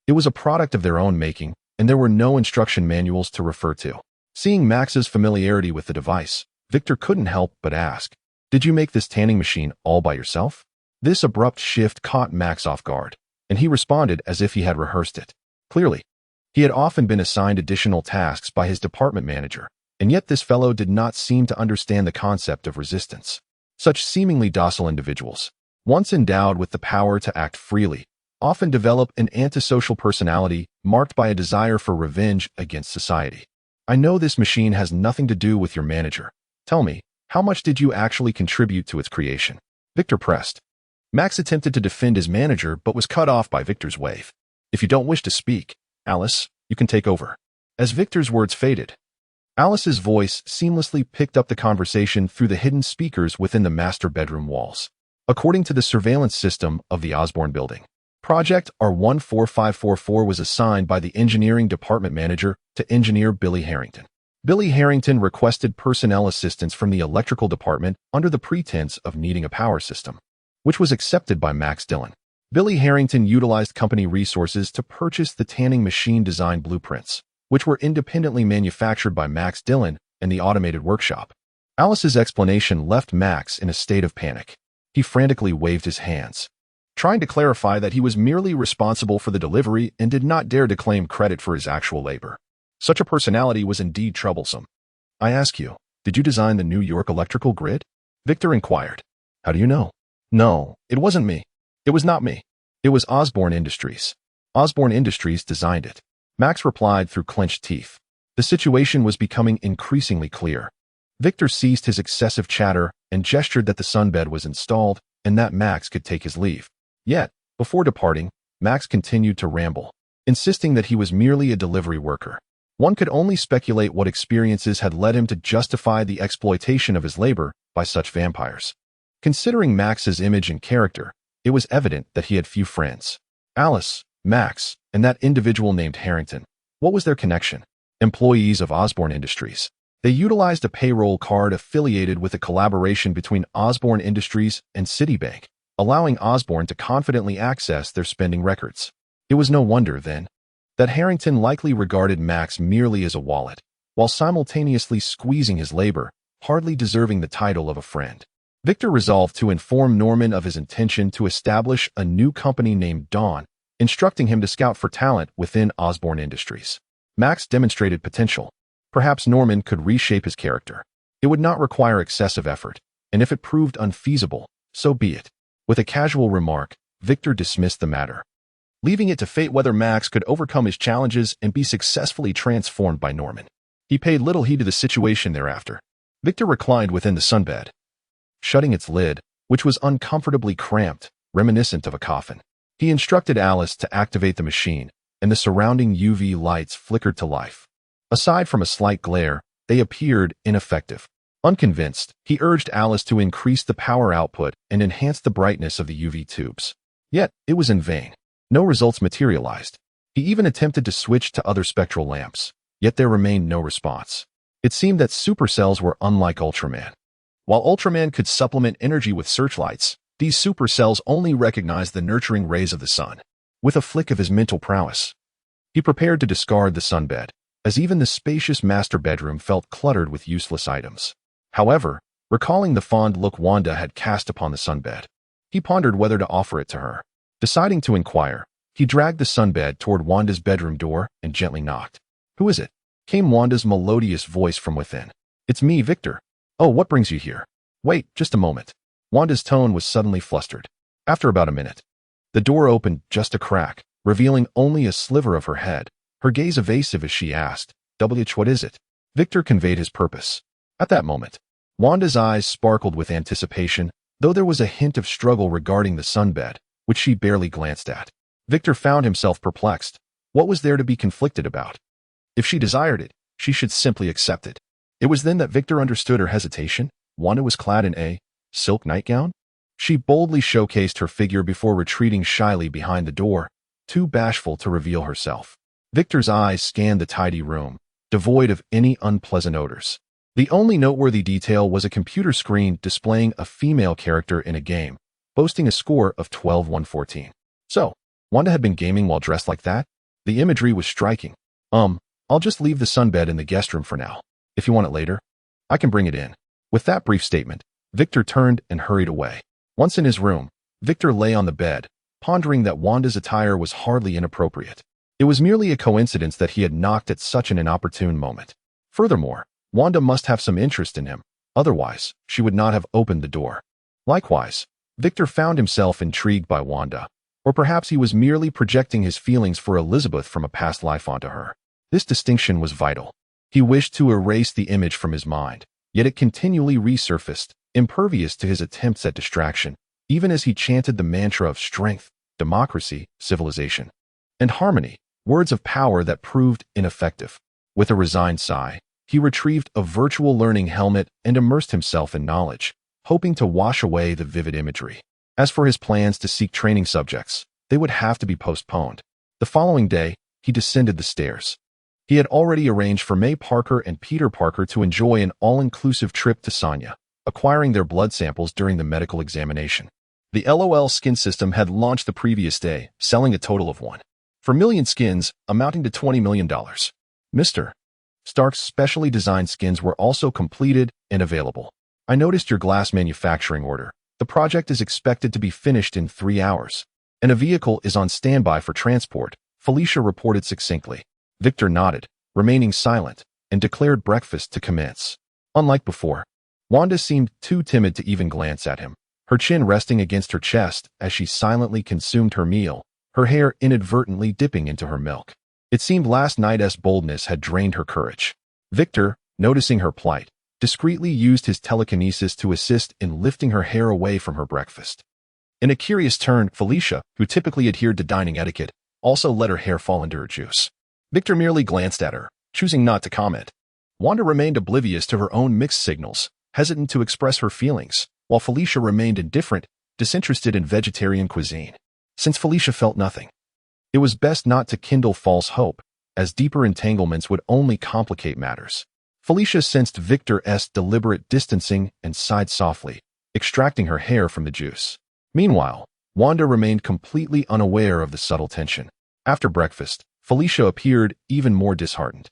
it was a product of their own making, and there were no instruction manuals to refer to. Seeing Max's familiarity with the device, Victor couldn't help but ask, "Did you make this tanning machine all by yourself?" This abrupt shift caught Max off guard, and he responded as if he had rehearsed it. Clearly, he had often been assigned additional tasks by his department manager, and yet this fellow did not seem to understand the concept of resistance. Such seemingly docile individuals, once endowed with the power to act freely, often develop an antisocial personality marked by a desire for revenge against society. "I know this machine has nothing to do with your manager. Tell me, how much did you actually contribute to its creation?" Victor pressed. Max attempted to defend his manager but was cut off by Victor's wave. "If you don't wish to speak, Alice, you can take over." As Victor's words faded, Alice's voice seamlessly picked up the conversation through the hidden speakers within the master bedroom walls. According to the surveillance system of the Osborne building, Project R14544 was assigned by the engineering department manager to engineer Billy Harrington. Billy Harrington requested personnel assistance from the electrical department under the pretense of needing a power system, which was accepted by Max Dillon. Billy Harrington utilized company resources to purchase the tanning machine design blueprints, which were independently manufactured by Max Dillon and the automated workshop. Alice's explanation left Max in a state of panic. He frantically waved his hands, trying to clarify that he was merely responsible for the delivery and did not dare to claim credit for his actual labor. Such a personality was indeed troublesome. "I ask you, did you design the New York electrical grid?" Victor inquired. "How do you know?" "No, it wasn't me. It was not me. It was Osborne Industries. Osborne Industries designed it." Max replied through clenched teeth. The situation was becoming increasingly clear. Victor ceased his excessive chatter and gestured that the sunbed was installed and that Max could take his leave. Yet, before departing, Max continued to ramble, insisting that he was merely a delivery worker. One could only speculate what experiences had led him to justify the exploitation of his labor by such vampires. Considering Max's image and character, it was evident that he had few friends. Alice, Max, and that individual named Harrington. What was their connection? Employees of Osborne Industries. They utilized a payroll card affiliated with a collaboration between Osborne Industries and Citibank, allowing Osborne to confidently access their spending records. It was no wonder, then, that Harrington likely regarded Max merely as a wallet, while simultaneously squeezing his labor, hardly deserving the title of a friend. Victor resolved to inform Norman of his intention to establish a new company named Dawn, instructing him to scout for talent within Osborne Industries. Max demonstrated potential. Perhaps Norman could reshape his character. It would not require excessive effort, and if it proved unfeasible, so be it. With a casual remark, Victor dismissed the matter, leaving it to fate whether Max could overcome his challenges and be successfully transformed by Norman. He paid little heed to the situation thereafter. Victor reclined within the sunbed, shutting its lid, which was uncomfortably cramped, reminiscent of a coffin. He instructed Alice to activate the machine, and the surrounding UV lights flickered to life. Aside from a slight glare, they appeared ineffective. Unconvinced, he urged Alice to increase the power output and enhance the brightness of the UV tubes. Yet, it was in vain. No results materialized. He even attempted to switch to other spectral lamps, yet there remained no response. It seemed that supercells were unlike Ultraman. While Ultraman could supplement energy with searchlights, these supercells only recognized the nurturing rays of the sun. With a flick of his mental prowess, he prepared to discard the sunbed, as even the spacious master bedroom felt cluttered with useless items. However, recalling the fond look Wanda had cast upon the sunbed, he pondered whether to offer it to her. Deciding to inquire, he dragged the sunbed toward Wanda's bedroom door and gently knocked. "Who is it?" came Wanda's melodious voice from within. "It's me, Victor." "Oh, what brings you here?" "Wait, just a moment." Wanda's tone was suddenly flustered. After about a minute, The door opened just a crack, revealing only a sliver of her head, her gaze evasive as she asked, what is it? Victor conveyed his purpose. At that moment, Wanda's eyes sparkled with anticipation, though there was a hint of struggle regarding the sunbed, which she barely glanced at. Victor found himself perplexed. What was there to be conflicted about? If she desired it, she should simply accept it. It was then that Victor understood her hesitation. Wanda was clad in a silk nightgown. She boldly showcased her figure before retreating shyly behind the door, too bashful to reveal herself. Victor's eyes scanned the tidy room, devoid of any unpleasant odors. The only noteworthy detail was a computer screen displaying a female character in a game, boasting a score of 12-114. So, Wanda had been gaming while dressed like that? The imagery was striking. I'll just leave the sunbed in the guest room for now. If you want it later, I can bring it in. With that brief statement, Victor turned and hurried away. Once in his room, Victor lay on the bed, pondering that Wanda's attire was hardly inappropriate. It was merely a coincidence that he had knocked at such an inopportune moment. Furthermore, Wanda must have some interest in him, otherwise she would not have opened the door. Likewise, Victor found himself intrigued by Wanda, or perhaps he was merely projecting his feelings for Elizabeth from a past life onto her. This distinction was vital. He wished to erase the image from his mind, yet it continually resurfaced, impervious to his attempts at distraction, even as he chanted the mantra of strength, democracy, civilization, and harmony, words of power that proved ineffective. With a resigned sigh, he retrieved a virtual learning helmet and immersed himself in knowledge, hoping to wash away the vivid imagery. As for his plans to seek training subjects, they would have to be postponed. The following day, he descended the stairs. He had already arranged for May Parker and Peter Parker to enjoy an all-inclusive trip to Sonya, acquiring their blood samples during the medical examination. The LOL skin system had launched the previous day, selling a total of 1.4 million skins, amounting to $20 million. Mr. Stark's specially designed skins were also completed and available. I noticed your glass manufacturing order. The project is expected to be finished in 3 hours, and a vehicle is on standby for transport, Felicia reported succinctly. Victor nodded, remaining silent, and declared breakfast to commence. Unlike before, Wanda seemed too timid to even glance at him, her chin resting against her chest as she silently consumed her meal, her hair inadvertently dipping into her milk. It seemed last night's boldness had drained her courage. Victor, noticing her plight, discreetly used his telekinesis to assist in lifting her hair away from her breakfast. In a curious turn, Felicia, who typically adhered to dining etiquette, also let her hair fall into her juice. Victor merely glanced at her, choosing not to comment. Wanda remained oblivious to her own mixed signals, hesitant to express her feelings, while Felicia remained indifferent, disinterested in vegetarian cuisine. Since Felicia felt nothing, it was best not to kindle false hope, as deeper entanglements would only complicate matters. Felicia sensed Victor's deliberate distancing and sighed softly, extracting her hair from the juice. Meanwhile, Wanda remained completely unaware of the subtle tension. After breakfast, Felicia appeared even more disheartened.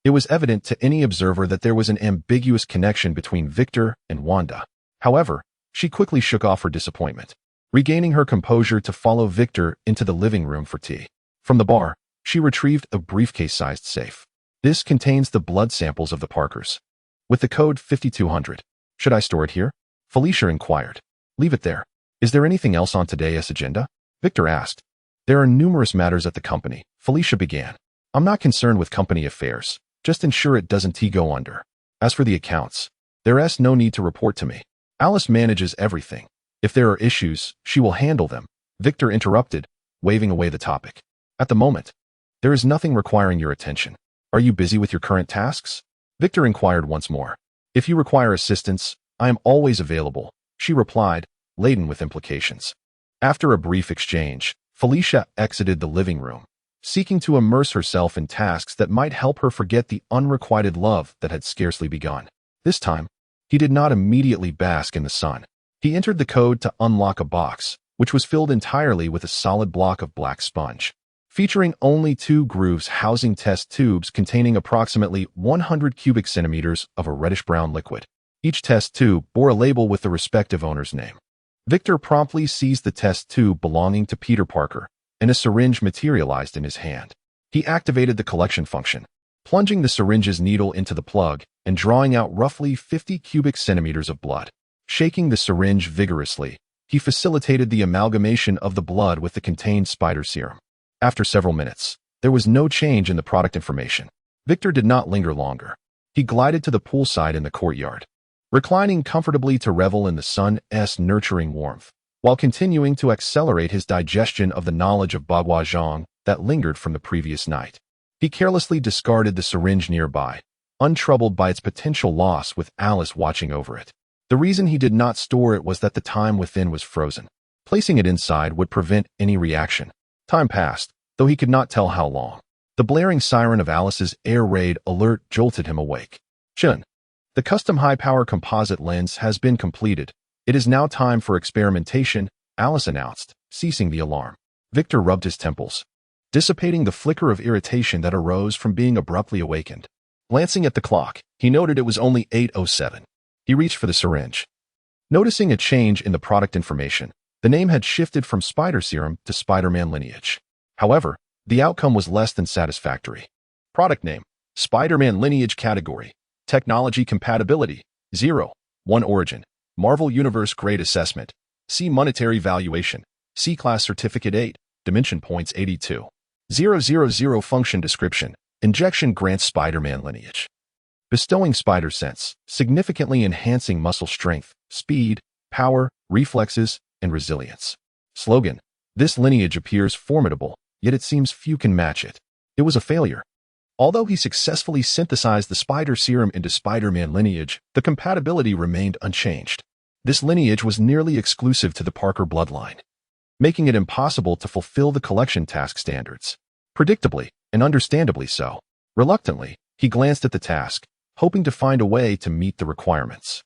It was evident to any observer that there was an ambiguous connection between Victor and Wanda. However, she quickly shook off her disappointment, regaining her composure to follow Victor into the living room for tea. From the bar, she retrieved a briefcase-sized safe. This contains the blood samples of the Parkers, with the code 5200. Should I store it here? Felicia inquired. Leave it there. Is there anything else on today's agenda? Victor asked. There are numerous matters at the company, Felicia began. I'm not concerned with company affairs. Just ensure it doesn't go under. As for the accounts, there's no need to report to me. Alice manages everything. If there are issues, she will handle them. Victor interrupted, waving away the topic. At the moment, there is nothing requiring your attention. Are you busy with your current tasks? Victor inquired once more. If you require assistance, I am always available, she replied, laden with implications. After a brief exchange, Felicia exited the living room, seeking to immerse herself in tasks that might help her forget the unrequited love that had scarcely begun. This time, he did not immediately bask in the sun. He entered the code to unlock a box, which was filled entirely with a solid block of black sponge, featuring only 2 grooves housing test tubes containing approximately 100 cubic centimeters of a reddish-brown liquid. Each test tube bore a label with the respective owner's name. Victor promptly seized the test tube belonging to Peter Parker, and a syringe materialized in his hand. He activated the collection function, plunging the syringe's needle into the plug and drawing out roughly 50 cubic centimeters of blood. Shaking the syringe vigorously, He facilitated the amalgamation of the blood with the contained spider serum. After several minutes, there was no change in the product information. Victor did not linger longer. He glided to the poolside in the courtyard, reclining comfortably to revel in the sun's nurturing warmth, while continuing to accelerate his digestion of the knowledge of Bagua Zhang that lingered from the previous night. He carelessly discarded the syringe nearby, untroubled by its potential loss with Alice watching over it. The reason he did not store it was that the time within was frozen. Placing it inside would prevent any reaction. Time passed, though he could not tell how long. The blaring siren of Alice's air raid alert jolted him awake. Chun. The custom high-power composite lens has been completed. It is now time for experimentation, Alice announced, ceasing the alarm. Victor rubbed his temples, dissipating the flicker of irritation that arose from being abruptly awakened. Glancing at the clock, he noted it was only 8:07. He reached for the syringe. Noticing a change in the product information, the name had shifted from Spider Serum to Spider-Man Lineage. However, the outcome was less than satisfactory. Product name: Spider-Man Lineage. Category: Technology Compatibility 0. 1 Origin: Marvel Universe. Grade Assessment C. Monetary Valuation C. Class Certificate 8. Dimension Points 82,000. Function Description: Injection grants Spider-Man Lineage, bestowing spider sense, significantly enhancing muscle strength, speed, power, reflexes, and resilience. Slogan: This lineage appears formidable, yet it seems few can match it. It was a failure. Although he successfully synthesized the spider serum into Spider-Man Lineage, the compatibility remained unchanged. This lineage was nearly exclusive to the Parker bloodline, making it impossible to fulfill the collection task standards. Predictably, and understandably so, reluctantly, he glanced at the task, hoping to find a way to meet the requirements.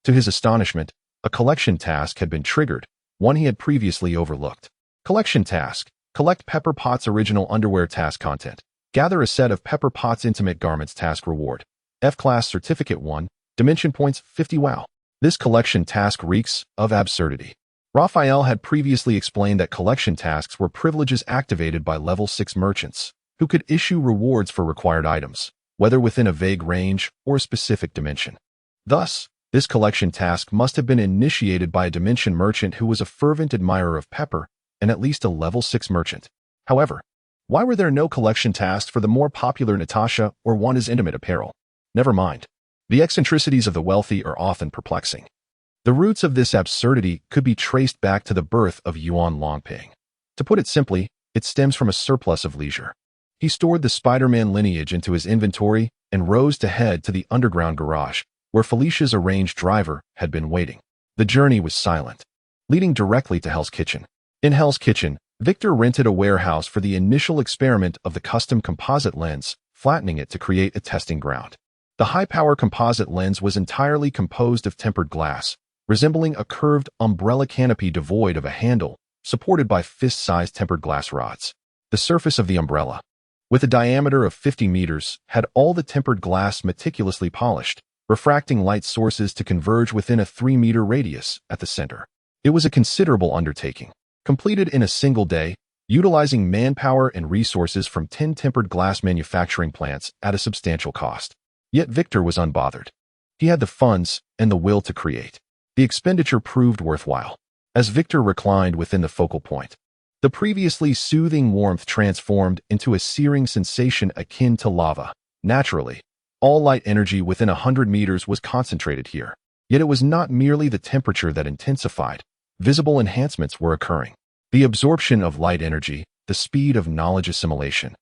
To his astonishment, a collection task had been triggered, one he had previously overlooked. Collection task: Collect Pepper Potts original underwear. Task content: Gather a set of Pepper Potts intimate garments. Task reward: F-Class Certificate 1, Dimension Points 50. Wow. This collection task reeks of absurdity. Raphael had previously explained that collection tasks were privileges activated by level 6 merchants, who could issue rewards for required items, whether within a vague range or a specific dimension. Thus, this collection task must have been initiated by a dimension merchant who was a fervent admirer of Pepper and at least a level 6 merchant. However, why were there no collection tasks for the more popular Natasha or Wanda's intimate apparel? Never mind. The eccentricities of the wealthy are often perplexing. The roots of this absurdity could be traced back to the birth of Yuan Longping. To put it simply, it stems from a surplus of leisure. He stored the Spider-Man lineage into his inventory and rose to head to the underground garage, where Felicia's arranged driver had been waiting. The journey was silent, leading directly to Hell's Kitchen. In Hell's Kitchen, Victor rented a warehouse for the initial experiment of the custom composite lens, flattening it to create a testing ground. The high-power composite lens was entirely composed of tempered glass, resembling a curved umbrella canopy devoid of a handle, supported by fist-sized tempered glass rods. The surface of the umbrella, with a diameter of 50 meters, had all the tempered glass meticulously polished, refracting light sources to converge within a 3-meter radius at the center. It was a considerable undertaking, completed in a single day, utilizing manpower and resources from 10 tempered glass manufacturing plants at a substantial cost. Yet Victor was unbothered. He had the funds and the will to create. The expenditure proved worthwhile. As Victor reclined within the focal point, the previously soothing warmth transformed into a searing sensation akin to lava. Naturally, all light energy within 100 meters was concentrated here. Yet it was not merely the temperature that intensified. Visible enhancements were occurring. The absorption of light energy, the speed of knowledge assimilation,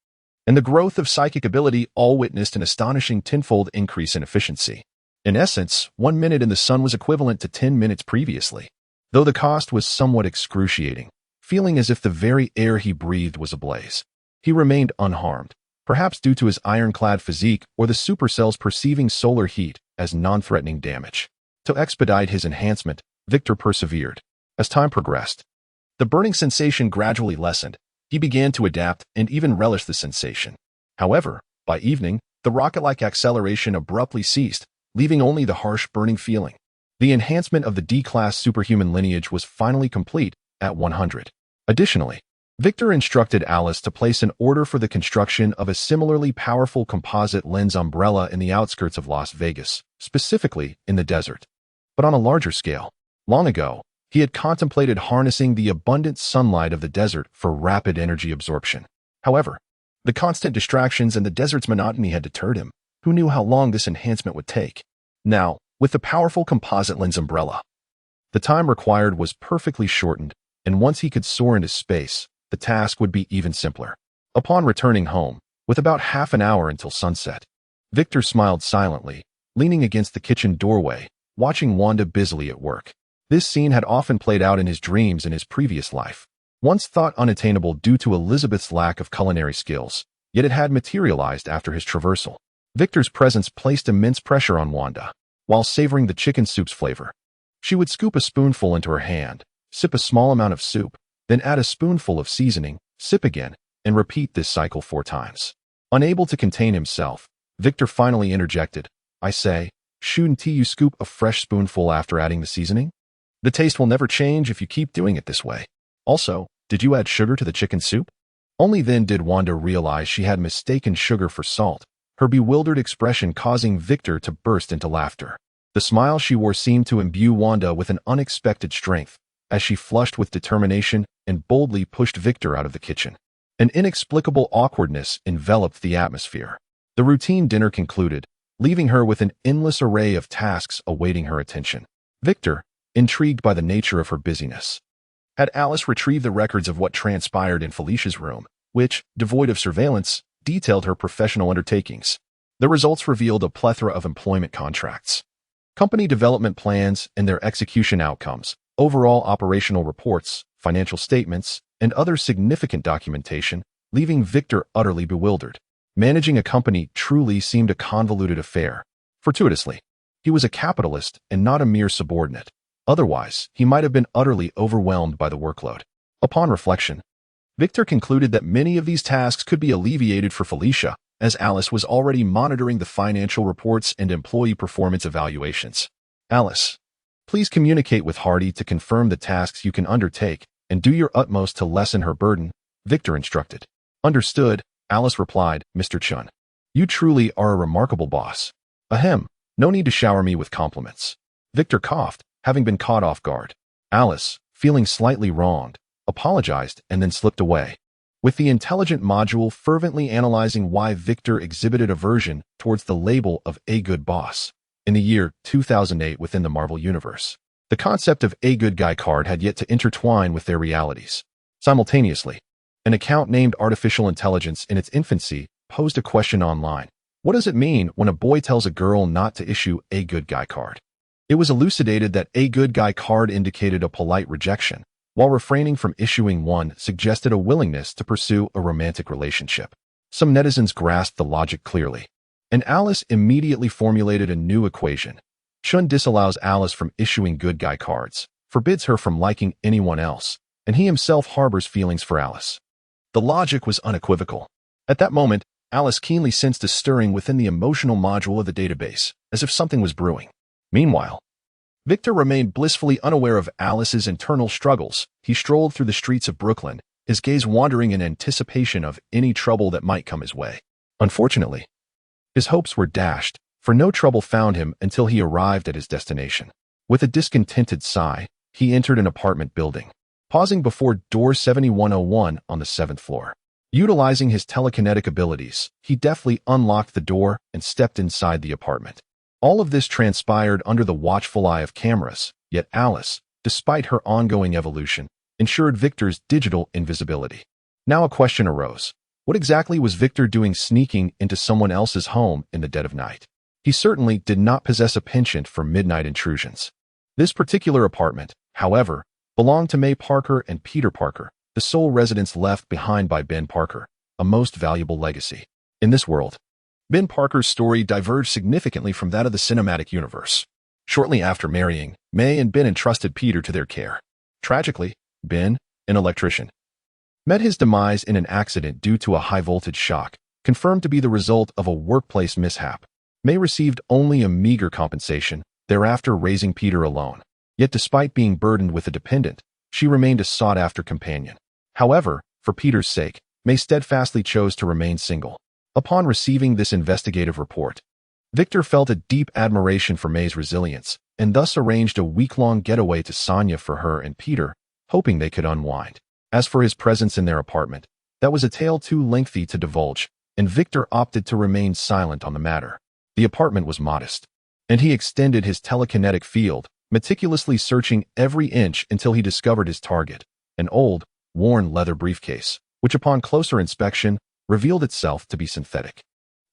and the growth of psychic ability all witnessed an astonishing tenfold increase in efficiency. In essence, 1 minute in the sun was equivalent to 10 minutes previously. Though the cost was somewhat excruciating, feeling as if the very air he breathed was ablaze, he remained unharmed, perhaps due to his ironclad physique or the supercells perceiving solar heat as non-threatening damage. To expedite his enhancement, Victor persevered. As time progressed, the burning sensation gradually lessened. He began to adapt and even relish the sensation. However, by evening, the rocket-like acceleration abruptly ceased, leaving only the harsh burning feeling. The enhancement of the D-class superhuman lineage was finally complete at 100. Additionally, Victor instructed Alice to place an order for the construction of a similarly powerful composite lens umbrella in the outskirts of Las Vegas, specifically in the desert. But on a larger scale. Long ago, He had contemplated harnessing the abundant sunlight of the desert for rapid energy absorption. However, the constant distractions and the desert's monotony had deterred him. Who knew how long this enhancement would take? Now, with the powerful composite lens umbrella, the time required was perfectly shortened, and once he could soar into space, the task would be even simpler. Upon returning home, with about half an hour until sunset, Victor smiled silently, leaning against the kitchen doorway, watching Wanda busily at work. This scene had often played out in his dreams in his previous life. Once thought unattainable due to Elizabeth's lack of culinary skills, yet it had materialized after his traversal. Victor's presence placed immense pressure on Wanda. While savoring the chicken soup's flavor, she would scoop a spoonful into her hand, sip a small amount of soup, then add a spoonful of seasoning, sip again, and repeat this cycle 4 times. Unable to contain himself, Victor finally interjected, "I say, shouldn't you scoop a fresh spoonful after adding the seasoning? The taste will never change if you keep doing it this way. Also, did you add sugar to the chicken soup?" Only then did Wanda realize she had mistaken sugar for salt, her bewildered expression causing Victor to burst into laughter. The smile she wore seemed to imbue Wanda with an unexpected strength, as she flushed with determination and boldly pushed Victor out of the kitchen. An inexplicable awkwardness enveloped the atmosphere. The routine dinner concluded, leaving her with an endless array of tasks awaiting her attention. Victor, intrigued by the nature of her busyness, had Alice retrieve the records of what transpired in Felicia's room, which, devoid of surveillance, detailed her professional undertakings. The results revealed a plethora of employment contracts, company development plans and their execution outcomes, overall operational reports, financial statements, and other significant documentation, leaving Victor utterly bewildered. Managing a company truly seemed a convoluted affair. Fortuitously, he was a capitalist and not a mere subordinate. Otherwise, he might have been utterly overwhelmed by the workload. Upon reflection, Victor concluded that many of these tasks could be alleviated for Felicia, as Alice was already monitoring the financial reports and employee performance evaluations. "Alice, please communicate with Hardy to confirm the tasks you can undertake and do your utmost to lessen her burden," Victor instructed. "Understood," Alice replied, "Mr. Chun. You truly are a remarkable boss." "Ahem, no need to shower me with compliments." Victor coughed, having been caught off guard. Alice, feeling slightly wronged, apologized and then slipped away, with the intelligent module fervently analyzing why Victor exhibited aversion towards the label of a good boss. In the year 2008 within the Marvel Universe, the concept of a good guy card had yet to intertwine with their realities. Simultaneously, an account named Artificial Intelligence in its infancy posed a question online. What does it mean when a boy tells a girl not to issue a good guy card? It was elucidated that a good guy card indicated a polite rejection, while refraining from issuing one suggested a willingness to pursue a romantic relationship. Some netizens grasped the logic clearly, and Alice immediately formulated a new equation. Chun disallows Alice from issuing good guy cards, forbids her from liking anyone else, and he himself harbors feelings for Alice. The logic was unequivocal. At that moment, Alice keenly sensed a stirring within the emotional module of the database, as if something was brewing. Meanwhile, Victor remained blissfully unaware of Alice's internal struggles. He strolled through the streets of Brooklyn, his gaze wandering in anticipation of any trouble that might come his way. Unfortunately, his hopes were dashed, for no trouble found him until he arrived at his destination. With a discontented sigh, he entered an apartment building, pausing before door 7101 on the 7th floor. Utilizing his telekinetic abilities, he deftly unlocked the door and stepped inside the apartment. All of this transpired under the watchful eye of cameras, yet Alice, despite her ongoing evolution, ensured Victor's digital invisibility. Now a question arose. What exactly was Victor doing sneaking into someone else's home in the dead of night? He certainly did not possess a penchant for midnight intrusions. This particular apartment, however, belonged to May Parker and Peter Parker, the sole residents left behind by Ben Parker, a most valuable legacy. In this world, Ben Parker's story diverged significantly from that of the cinematic universe. Shortly after marrying, May and Ben entrusted Peter to their care. Tragically, Ben, an electrician, met his demise in an accident due to a high-voltage shock, confirmed to be the result of a workplace mishap. May received only a meager compensation, thereafter raising Peter alone. Yet despite being burdened with a dependent, she remained a sought-after companion. However, for Peter's sake, May steadfastly chose to remain single. Upon receiving this investigative report, Victor felt a deep admiration for May's resilience, and thus arranged a week-long getaway to Sonya for her and Peter, hoping they could unwind. As for his presence in their apartment, that was a tale too lengthy to divulge, and Victor opted to remain silent on the matter. The apartment was modest, and he extended his telekinetic field, meticulously searching every inch until he discovered his target, an old, worn leather briefcase, which upon closer inspection revealed itself to be synthetic.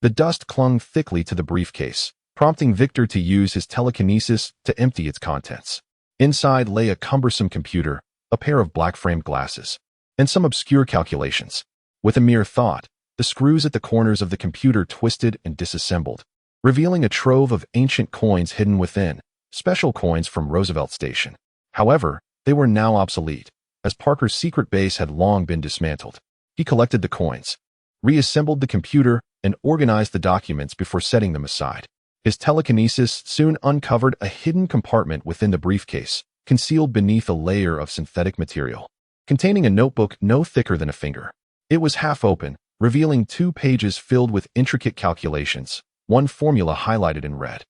The dust clung thickly to the briefcase, prompting Victor to use his telekinesis to empty its contents. Inside lay a cumbersome computer, a pair of black-framed glasses, and some obscure calculations. With a mere thought, the screws at the corners of the computer twisted and disassembled, revealing a trove of ancient coins hidden within, special coins from Roosevelt Station. However, they were now obsolete, as Parker's secret base had long been dismantled. He collected the coins, reassembled the computer, and organized the documents before setting them aside. His telekinesis soon uncovered a hidden compartment within the briefcase, concealed beneath a layer of synthetic material, containing a notebook no thicker than a finger. It was half open, revealing 2 pages filled with intricate calculations, one formula highlighted in red.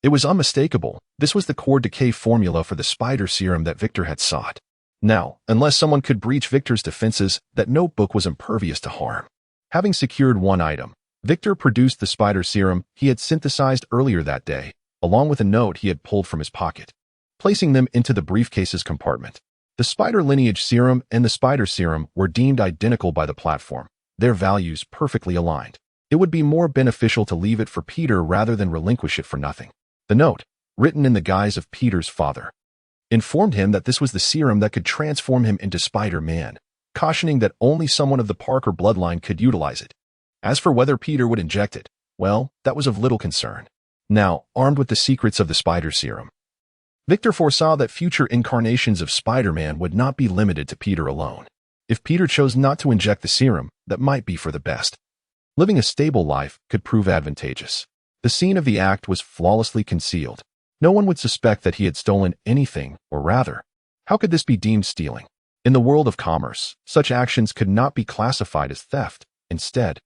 It was unmistakable. This was the core decay formula for the spider serum that Victor had sought. Now, unless someone could breach Victor's defenses, that notebook was impervious to harm. Having secured one item, Victor produced the spider serum he had synthesized earlier that day, along with a note he had pulled from his pocket, placing them into the briefcase's compartment. The spider lineage serum and the spider serum were deemed identical by the platform, their values perfectly aligned. It would be more beneficial to leave it for Peter rather than relinquish it for nothing. The note, written in the guise of Peter's father, informed him that this was the serum that could transform him into Spider-Man, cautioning that only someone of the Parker bloodline could utilize it. As for whether Peter would inject it, well, that was of little concern. Now, armed with the secrets of the spider serum, Victor foresaw that future incarnations of Spider-Man would not be limited to Peter alone. If Peter chose not to inject the serum, that might be for the best. Living a stable life could prove advantageous. The scene of the act was flawlessly concealed. No one would suspect that he had stolen anything, or rather, how could this be deemed stealing? In the world of commerce, such actions could not be classified as theft. Instead,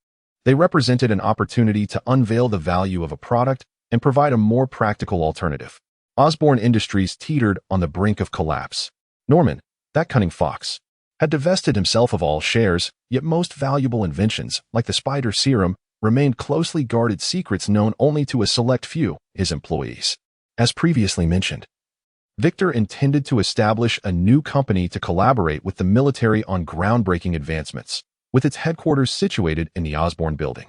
they represented an opportunity to unveil the value of a product and provide a more practical alternative. Osborne Industries teetered on the brink of collapse. Norman, that cunning fox, had divested himself of all shares, yet most valuable inventions, like the spider serum, remained closely guarded secrets known only to a select few, his employees. As previously mentioned, Victor intended to establish a new company to collaborate with the military on groundbreaking advancements, with its headquarters situated in the Osborne building.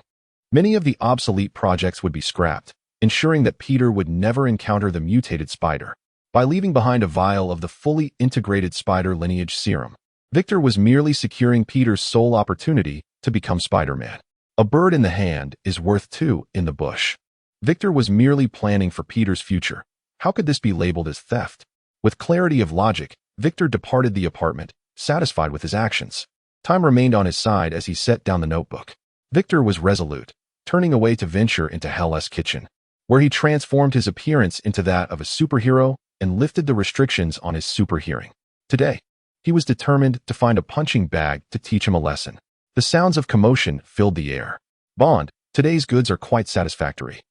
Many of the obsolete projects would be scrapped, ensuring that Peter would never encounter the mutated spider. By leaving behind a vial of the fully integrated spider lineage serum, Victor was merely securing Peter's sole opportunity to become Spider-Man. A bird in the hand is worth 2 in the bush. Victor was merely planning for Peter's future. How could this be labeled as theft? With clarity of logic, Victor departed the apartment, satisfied with his actions. Time remained on his side as he set down the notebook. Victor was resolute, turning away to venture into Hell's Kitchen, where he transformed his appearance into that of a superhero and lifted the restrictions on his super hearing. Today, he was determined to find a punching bag to teach him a lesson. The sounds of commotion filled the air. Bond, today's goods are quite satisfactory.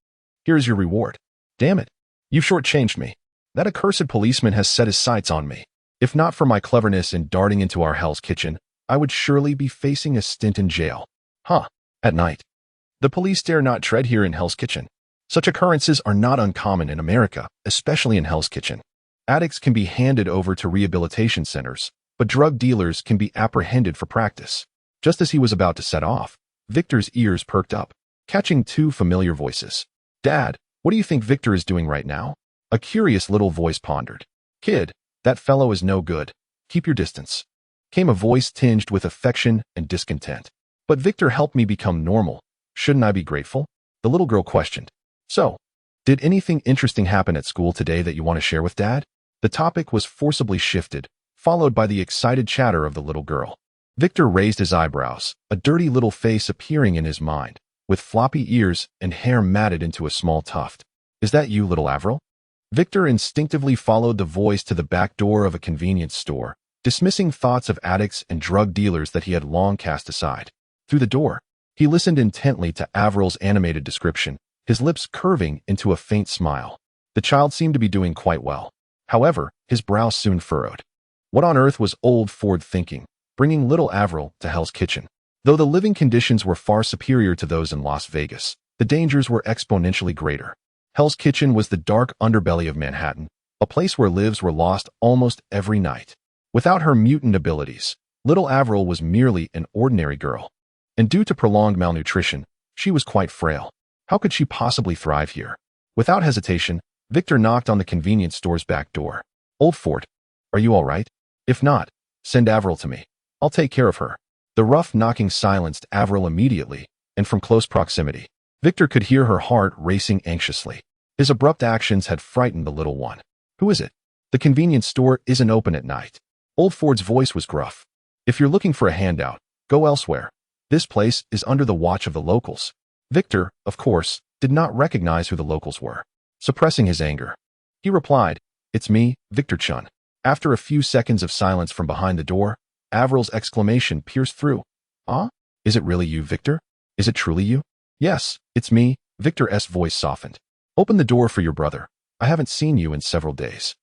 Here is your reward. Damn it. You've shortchanged me. That accursed policeman has set his sights on me. If not for my cleverness in darting into our Hell's Kitchen, I would surely be facing a stint in jail. At night. The police dare not tread here in Hell's Kitchen. Such occurrences are not uncommon in America, especially in Hell's Kitchen. Addicts can be handed over to rehabilitation centers, but drug dealers can be apprehended for practice. Just as he was about to set off, Victor's ears perked up, catching 2 familiar voices. Dad, what do you think Victor is doing right now? A curious little voice pondered. Kid, that fellow is no good. Keep your distance. Came a voice tinged with affection and discontent. But Victor helped me become normal. Shouldn't I be grateful? The little girl questioned. So, did anything interesting happen at school today that you want to share with Dad? The topic was forcibly shifted, followed by the excited chatter of the little girl. Victor raised his eyebrows, a dirty little face appearing in his mind, with floppy ears and hair matted into a small tuft. Is that you, little Avril? Victor instinctively followed the voice to the back door of a convenience store, dismissing thoughts of addicts and drug dealers that he had long cast aside. Through the door, he listened intently to Avril's animated description, his lips curving into a faint smile. The child seemed to be doing quite well. However, his brow soon furrowed. What on earth was old Ford thinking, bringing little Avril to Hell's Kitchen? Though the living conditions were far superior to those in Las Vegas, the dangers were exponentially greater. Hell's Kitchen was the dark underbelly of Manhattan, a place where lives were lost almost every night. Without her mutant abilities, little Avril was merely an ordinary girl. And due to prolonged malnutrition, she was quite frail. How could she possibly thrive here? Without hesitation, Victor knocked on the convenience store's back door. Old Ford, are you all right? If not, send Avril to me. I'll take care of her. The rough knocking silenced Avril immediately, and from close proximity, Victor could hear her heart racing anxiously. His abrupt actions had frightened the little one. Who is it? The convenience store isn't open at night. Old Ford's voice was gruff. If you're looking for a handout, go elsewhere. This place is under the watch of the locals. Victor, of course, did not recognize who the locals were. Suppressing his anger, he replied, "It's me, Victor Chun." After a few seconds of silence from behind the door, Avril's exclamation pierced through. "Ah? Is it really you, Victor? Is it truly you?" "Yes, it's me," Victor's voice softened. "Open the door for your brother. I haven't seen you in several days."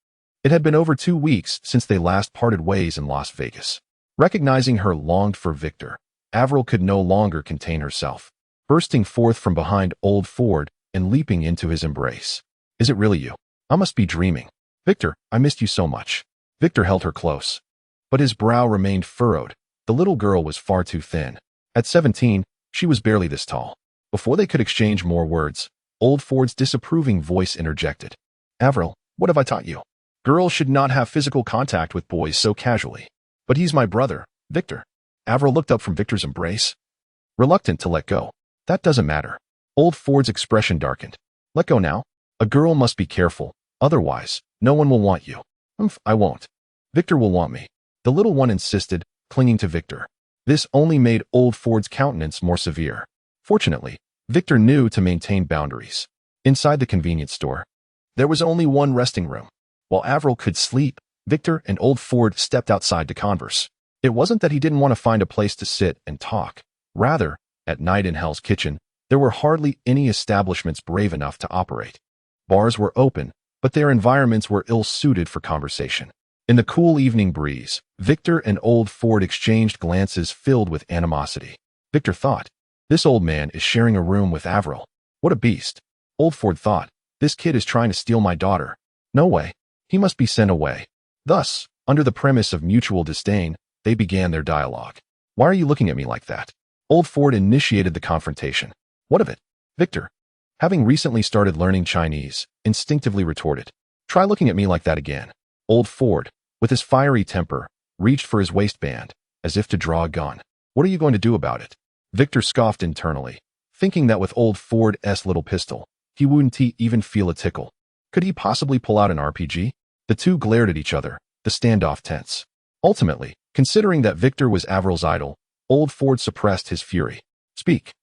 It had been over 2 weeks since they last parted ways in Las Vegas. Recognizing her longed-for Victor, Avril could no longer contain herself, bursting forth from behind old Ford and leaping into his embrace. "Is it really you? I must be dreaming. Victor, I missed you so much." Victor held her close, but his brow remained furrowed. The little girl was far too thin. At 17, she was barely this tall. Before they could exchange more words, old Ford's disapproving voice interjected. "Avril, what have I taught you? Girls should not have physical contact with boys so casually." "But he's my brother, Victor." Avril looked up from Victor's embrace, reluctant to let go. "That doesn't matter." Old Ford's expression darkened. "Let go now. A girl must be careful, otherwise, no one will want you." I won't. Victor will want me." The little one insisted, clinging to Victor. This only made old Ford's countenance more severe. Fortunately, Victor knew to maintain boundaries. Inside the convenience store, there was only one resting room. While Avril could sleep, Victor and old Ford stepped outside to converse. It wasn't that he didn't want to find a place to sit and talk. Rather, at night in Hell's Kitchen, there were hardly any establishments brave enough to operate. Bars were open, but their environments were ill-suited for conversation. In the cool evening breeze, Victor and old Ford exchanged glances filled with animosity. Victor thought, "This old man is sharing a room with Avril. What a beast." Old Ford thought, "This kid is trying to steal my daughter. No way. He must be sent away." Thus, under the premise of mutual disdain, they began their dialogue. "Why are you looking at me like that?" Old Ford initiated the confrontation. "What of it?" Victor, having recently started learning Chinese, instinctively retorted. "Try looking at me like that again." Old Ford, with his fiery temper, reached for his waistband, as if to draw a gun. "What are you going to do about it?" Victor scoffed internally, thinking that with old Ford's little pistol, he wouldn't even feel a tickle. Could he possibly pull out an RPG? The two glared at each other, the standoff tense. Ultimately, considering that Victor was Avril's idol, old Ford suppressed his fury. "Speak.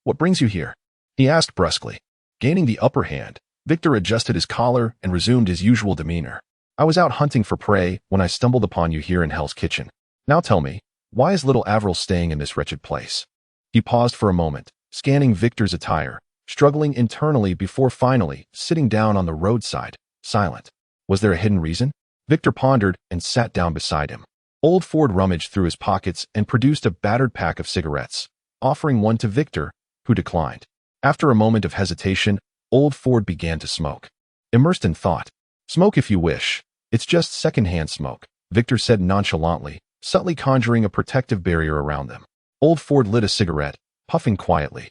What brings you here?" he asked brusquely. Gaining the upper hand, Victor adjusted his collar and resumed his usual demeanor. "I was out hunting for prey when I stumbled upon you here in Hell's Kitchen. Now tell me, why is little Avril staying in this wretched place?" He paused for a moment, scanning Victor's attire, struggling internally before finally sitting down on the roadside, silent. Was there a hidden reason? Victor pondered and sat down beside him. Old Ford rummaged through his pockets and produced a battered pack of cigarettes, offering one to Victor, who declined. After a moment of hesitation, old Ford began to smoke. Immersed in thought. "Smoke if you wish. It's just second-hand smoke," Victor said nonchalantly, subtly conjuring a protective barrier around them. Old Ford lit a cigarette, puffing quietly,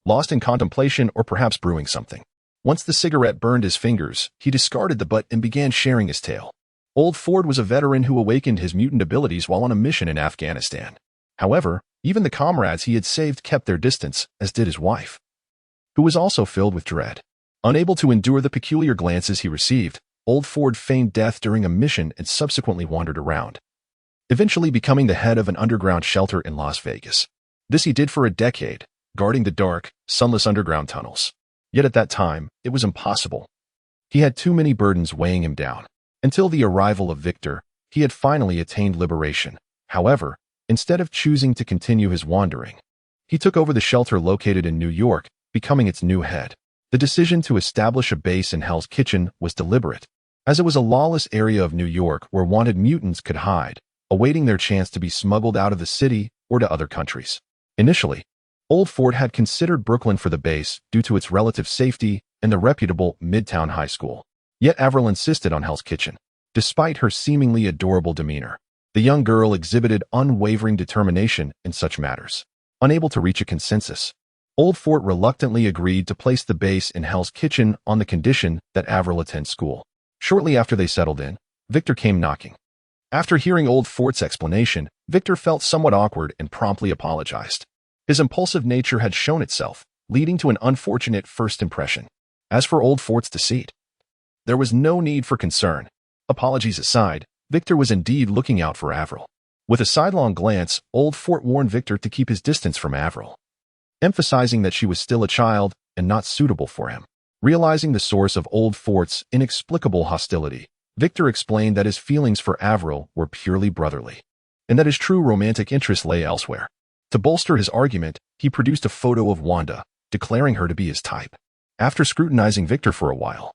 lost in contemplation or perhaps brewing something. Once the cigarette burned his fingers, he discarded the butt and began sharing his tale. Old Ford was a veteran who awakened his mutant abilities while on a mission in Afghanistan. However, even the comrades he had saved kept their distance, as did his wife, who was also filled with dread. Unable to endure the peculiar glances he received, old Ford feigned death during a mission and subsequently wandered around, eventually becoming the head of an underground shelter in Las Vegas. This he did for a decade, guarding the dark, sunless underground tunnels. Yet at that time, it was impossible. He had too many burdens weighing him down. Until the arrival of Victor, he had finally attained liberation. However, instead of choosing to continue his wandering, he took over the shelter located in New York, becoming its new head. The The decision to establish a base in Hell's Kitchen was deliberate, as it was a lawless area of New York where wanted mutants could hide, awaiting their chance to be smuggled out of the city or to other countries. Initially, Old Fort had considered Brooklyn for the base due to its relative safety and the reputable Midtown High School. Yet Avril insisted on Hell's Kitchen. Despite her seemingly adorable demeanor, the young girl exhibited unwavering determination in such matters. Unable to reach a consensus, Old Fort reluctantly agreed to place the base in Hell's Kitchen on the condition that Avril attend school. Shortly after they settled in, Victor came knocking. After hearing Old Fort's explanation, Victor felt somewhat awkward and promptly apologized. His impulsive nature had shown itself, leading to an unfortunate first impression. As for Old Fort's deceit, there was no need for concern. Apologies aside, Victor was indeed looking out for Avril. With a sidelong glance, Old Fort warned Victor to keep his distance from Avril, emphasizing that she was still a child and not suitable for him. Realizing the source of Old Fort's inexplicable hostility, Victor explained that his feelings for Avril were purely brotherly, and that his true romantic interest lay elsewhere. To bolster his argument, he produced a photo of Wanda, declaring her to be his type. After scrutinizing Victor for a while,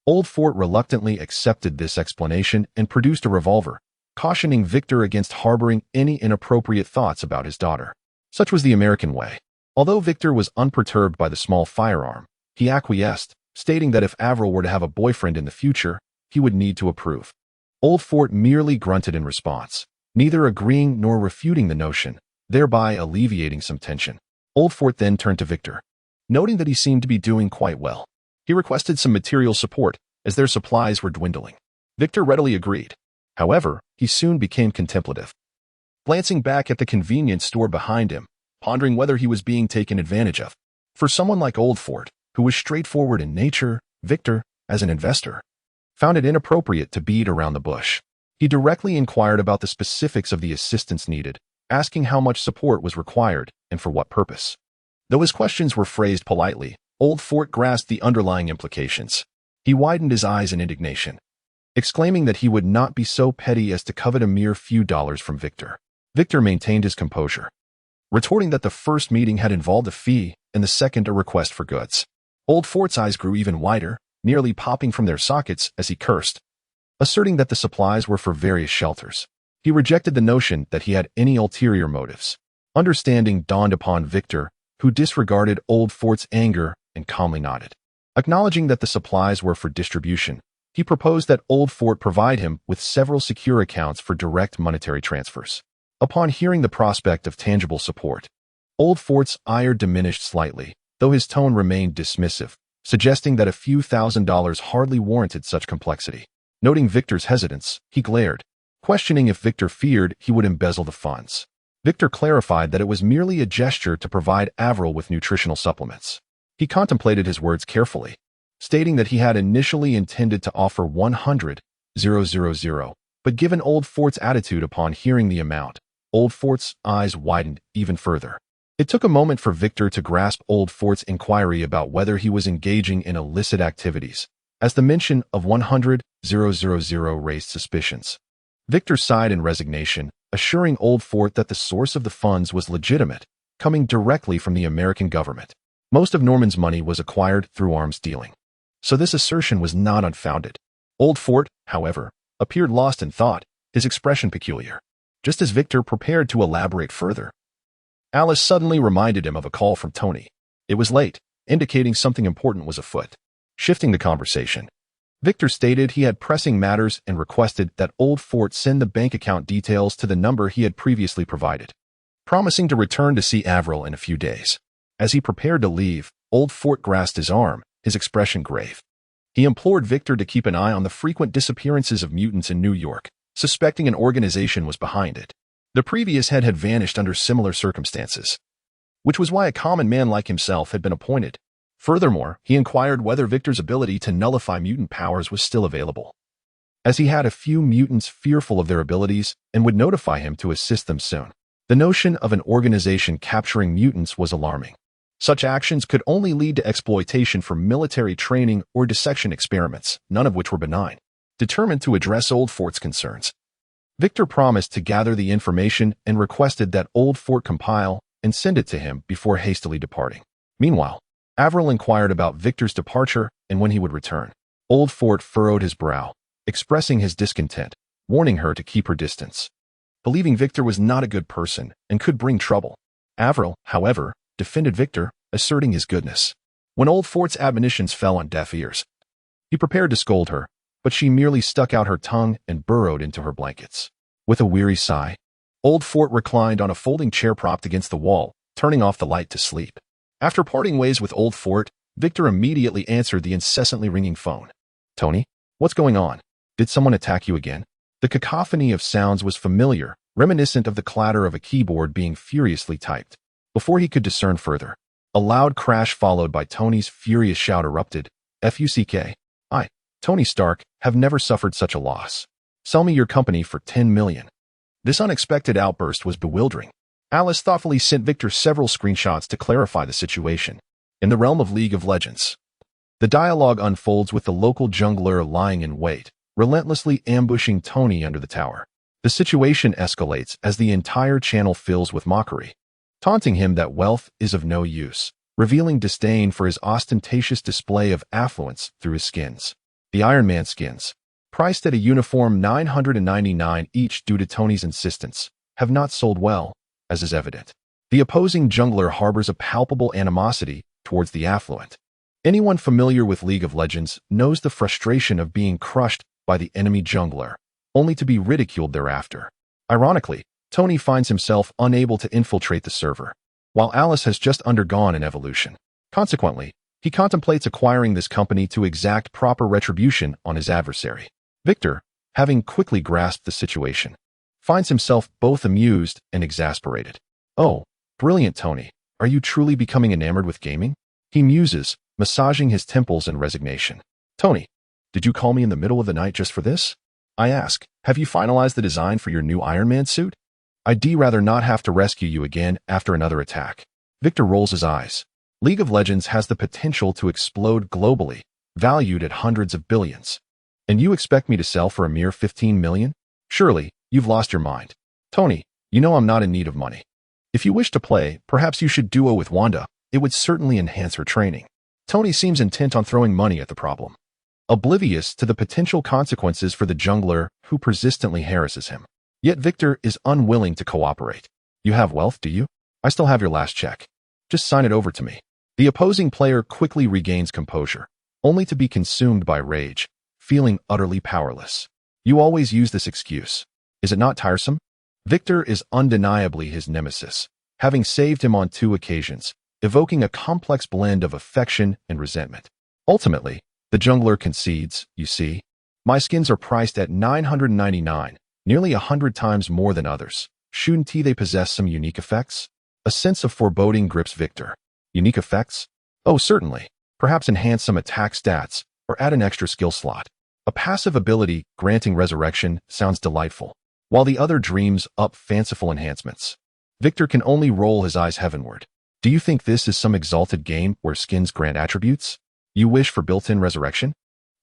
Old Fort reluctantly accepted this explanation and produced a revolver, cautioning Victor against harboring any inappropriate thoughts about his daughter. Such was the American way. Although Victor was unperturbed by the small firearm, he acquiesced, stating that if Avril were to have a boyfriend in the future, he would need to approve. Old Fort merely grunted in response, neither agreeing nor refuting the notion, thereby alleviating some tension. Old Fort then turned to Victor. Noting that he seemed to be doing quite well, he requested some material support as their supplies were dwindling. Victor readily agreed. However, he soon became contemplative, glancing back at the convenience store behind him, pondering whether he was being taken advantage of. For someone like Old Fort, who was straightforward in nature, Victor, as an investor, found it inappropriate to beat around the bush. He directly inquired about the specifics of the assistance needed, asking how much support was required and for what purpose. Though his questions were phrased politely, Old Fort grasped the underlying implications. He widened his eyes in indignation, exclaiming that he would not be so petty as to covet a mere few dollars from Victor. Victor maintained his composure, retorting that the first meeting had involved a fee and the second a request for goods. Old Fort's eyes grew even wider, nearly popping from their sockets as he cursed, asserting that the supplies were for various shelters. He rejected the notion that he had any ulterior motives. Understanding dawned upon Victor, who disregarded Old Fort's anger and calmly nodded. Acknowledging that the supplies were for distribution, he proposed that Old Fort provide him with several secure accounts for direct monetary transfers. Upon hearing the prospect of tangible support, Old Fort's ire diminished slightly, though his tone remained dismissive, suggesting that a few $1,000s hardly warranted such complexity. Noting Victor's hesitance, he glared, questioning if Victor feared he would embezzle the funds. Victor clarified that it was merely a gesture to provide Avril with nutritional supplements. He contemplated his words carefully, stating that he had initially intended to offer 100,000, but given Old Fort's attitude upon hearing the amount, Old Fort's eyes widened even further. It took a moment for Victor to grasp Old Fort's inquiry about whether he was engaging in illicit activities, as the mention of 100,000 raised suspicions. Victor sighed in resignation, assuring Old Fort that the source of the funds was legitimate, coming directly from the American government. Most of Norman's money was acquired through arms dealing, so this assertion was not unfounded. Old Fort, however, appeared lost in thought, his expression peculiar. Just as Victor prepared to elaborate further, Alice suddenly reminded him of a call from Tony. It was late, indicating something important was afoot. Shifting the conversation, Victor stated he had pressing matters and requested that Old Fort send the bank account details to the number he had previously provided, promising to return to see Avril in a few days. As he prepared to leave, Old Fort grasped his arm, his expression grave. He implored Victor to keep an eye on the frequent disappearances of mutants in New York, suspecting an organization was behind it. The previous head had vanished under similar circumstances, which was why a common man like himself had been appointed. Furthermore, he inquired whether Victor's ability to nullify mutant powers was still available, as he had a few mutants fearful of their abilities and would notify him to assist them soon. The notion of an organization capturing mutants was alarming. Such actions could only lead to exploitation for military training or dissection experiments, none of which were benign. Determined to address Old Fort's concerns, Victor promised to gather the information and requested that Old Fort compile and send it to him before hastily departing. Meanwhile, Avril inquired about Victor's departure and when he would return. Old Fort furrowed his brow, expressing his discontent, warning her to keep her distance, believing Victor was not a good person and could bring trouble. Avril, however, defended Victor, asserting his goodness. When Old Fort's admonitions fell on deaf ears, he prepared to scold her, but she merely stuck out her tongue and burrowed into her blankets. With a weary sigh, Old Fort reclined on a folding chair propped against the wall, turning off the light to sleep. After parting ways with Old Fort, Victor immediately answered the incessantly ringing phone. "Tony, what's going on? Did someone attack you again?" The cacophony of sounds was familiar, reminiscent of the clatter of a keyboard being furiously typed. Before he could discern further, a loud crash followed by Tony's furious shout erupted. "Fuck. I, Tony Stark, have never suffered such a loss. Sell me your company for 10 million. This unexpected outburst was bewildering. Alice thoughtfully sent Victor several screenshots to clarify the situation. In the realm of League of Legends, the dialogue unfolds with the local jungler lying in wait, relentlessly ambushing Tony under the tower. The situation escalates as the entire channel fills with mockery, taunting him that wealth is of no use, revealing disdain for his ostentatious display of affluence through his skins. The Iron Man skins, priced at a uniform $999 each due to Tony's insistence, have not sold well, as is evident. The opposing jungler harbors a palpable animosity towards the affluent. Anyone familiar with League of Legends knows the frustration of being crushed by the enemy jungler, only to be ridiculed thereafter. Ironically, Tony finds himself unable to infiltrate the server, while Alice has just undergone an evolution. Consequently, he contemplates acquiring this company to exact proper retribution on his adversary. Victor, having quickly grasped the situation, finds himself both amused and exasperated. "Oh, brilliant, Tony. Are you truly becoming enamored with gaming?" He muses, massaging his temples in resignation. "Tony, did you call me in the middle of the night just for this?" I ask, "Have you finalized the design for your new Iron Man suit? I'd rather not have to rescue you again after another attack." Victor rolls his eyes. League of Legends has the potential to explode globally, valued at hundreds of billions. And you expect me to sell for a mere 15 million? Surely, you've lost your mind. Tony, you know I'm not in need of money. If you wish to play, perhaps you should duo with Wanda. It would certainly enhance her training. Tony seems intent on throwing money at the problem, oblivious to the potential consequences for the jungler who persistently harasses him. Yet Victor is unwilling to cooperate. "You have wealth, do you? I still have your last check. Just sign it over to me." The opposing player quickly regains composure, only to be consumed by rage, feeling utterly powerless. "You always use this excuse. Is it not tiresome?" Victor is undeniably his nemesis, having saved him on 2 occasions, evoking a complex blend of affection and resentment. Ultimately, the jungler concedes. "You see, my skins are priced at $999, nearly 100 times more than others. Shouldn't they possess some unique effects?" A sense of foreboding grips Victor. Unique effects? Oh, certainly. Perhaps enhance some attack stats, or add an extra skill slot. A passive ability granting resurrection sounds delightful, while the other dreams up fanciful enhancements. Victor can only roll his eyes heavenward. Do you think this is some exalted game where skins grant attributes? You wish for built-in resurrection?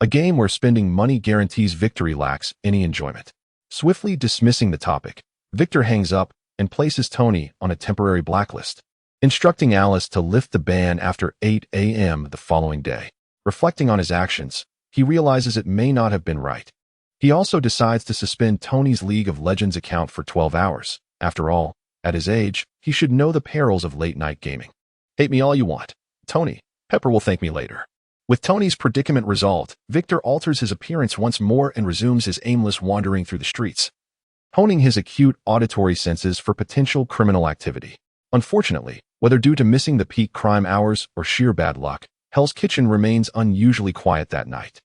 A game where spending money guarantees victory lacks any enjoyment. Swiftly dismissing the topic, Victor hangs up and places Tony on a temporary blacklist, instructing Alice to lift the ban after 8 a.m. the following day. Reflecting on his actions, he realizes it may not have been right. He also decides to suspend Tony's League of Legends account for 12 hours. After all, at his age, he should know the perils of late-night gaming. Hate me all you want. Tony, Pepper will thank me later. With Tony's predicament resolved, Victor alters his appearance once more and resumes his aimless wandering through the streets, honing his acute auditory senses for potential criminal activity. Unfortunately, whether due to missing the peak crime hours or sheer bad luck, Hell's Kitchen remains unusually quiet that night.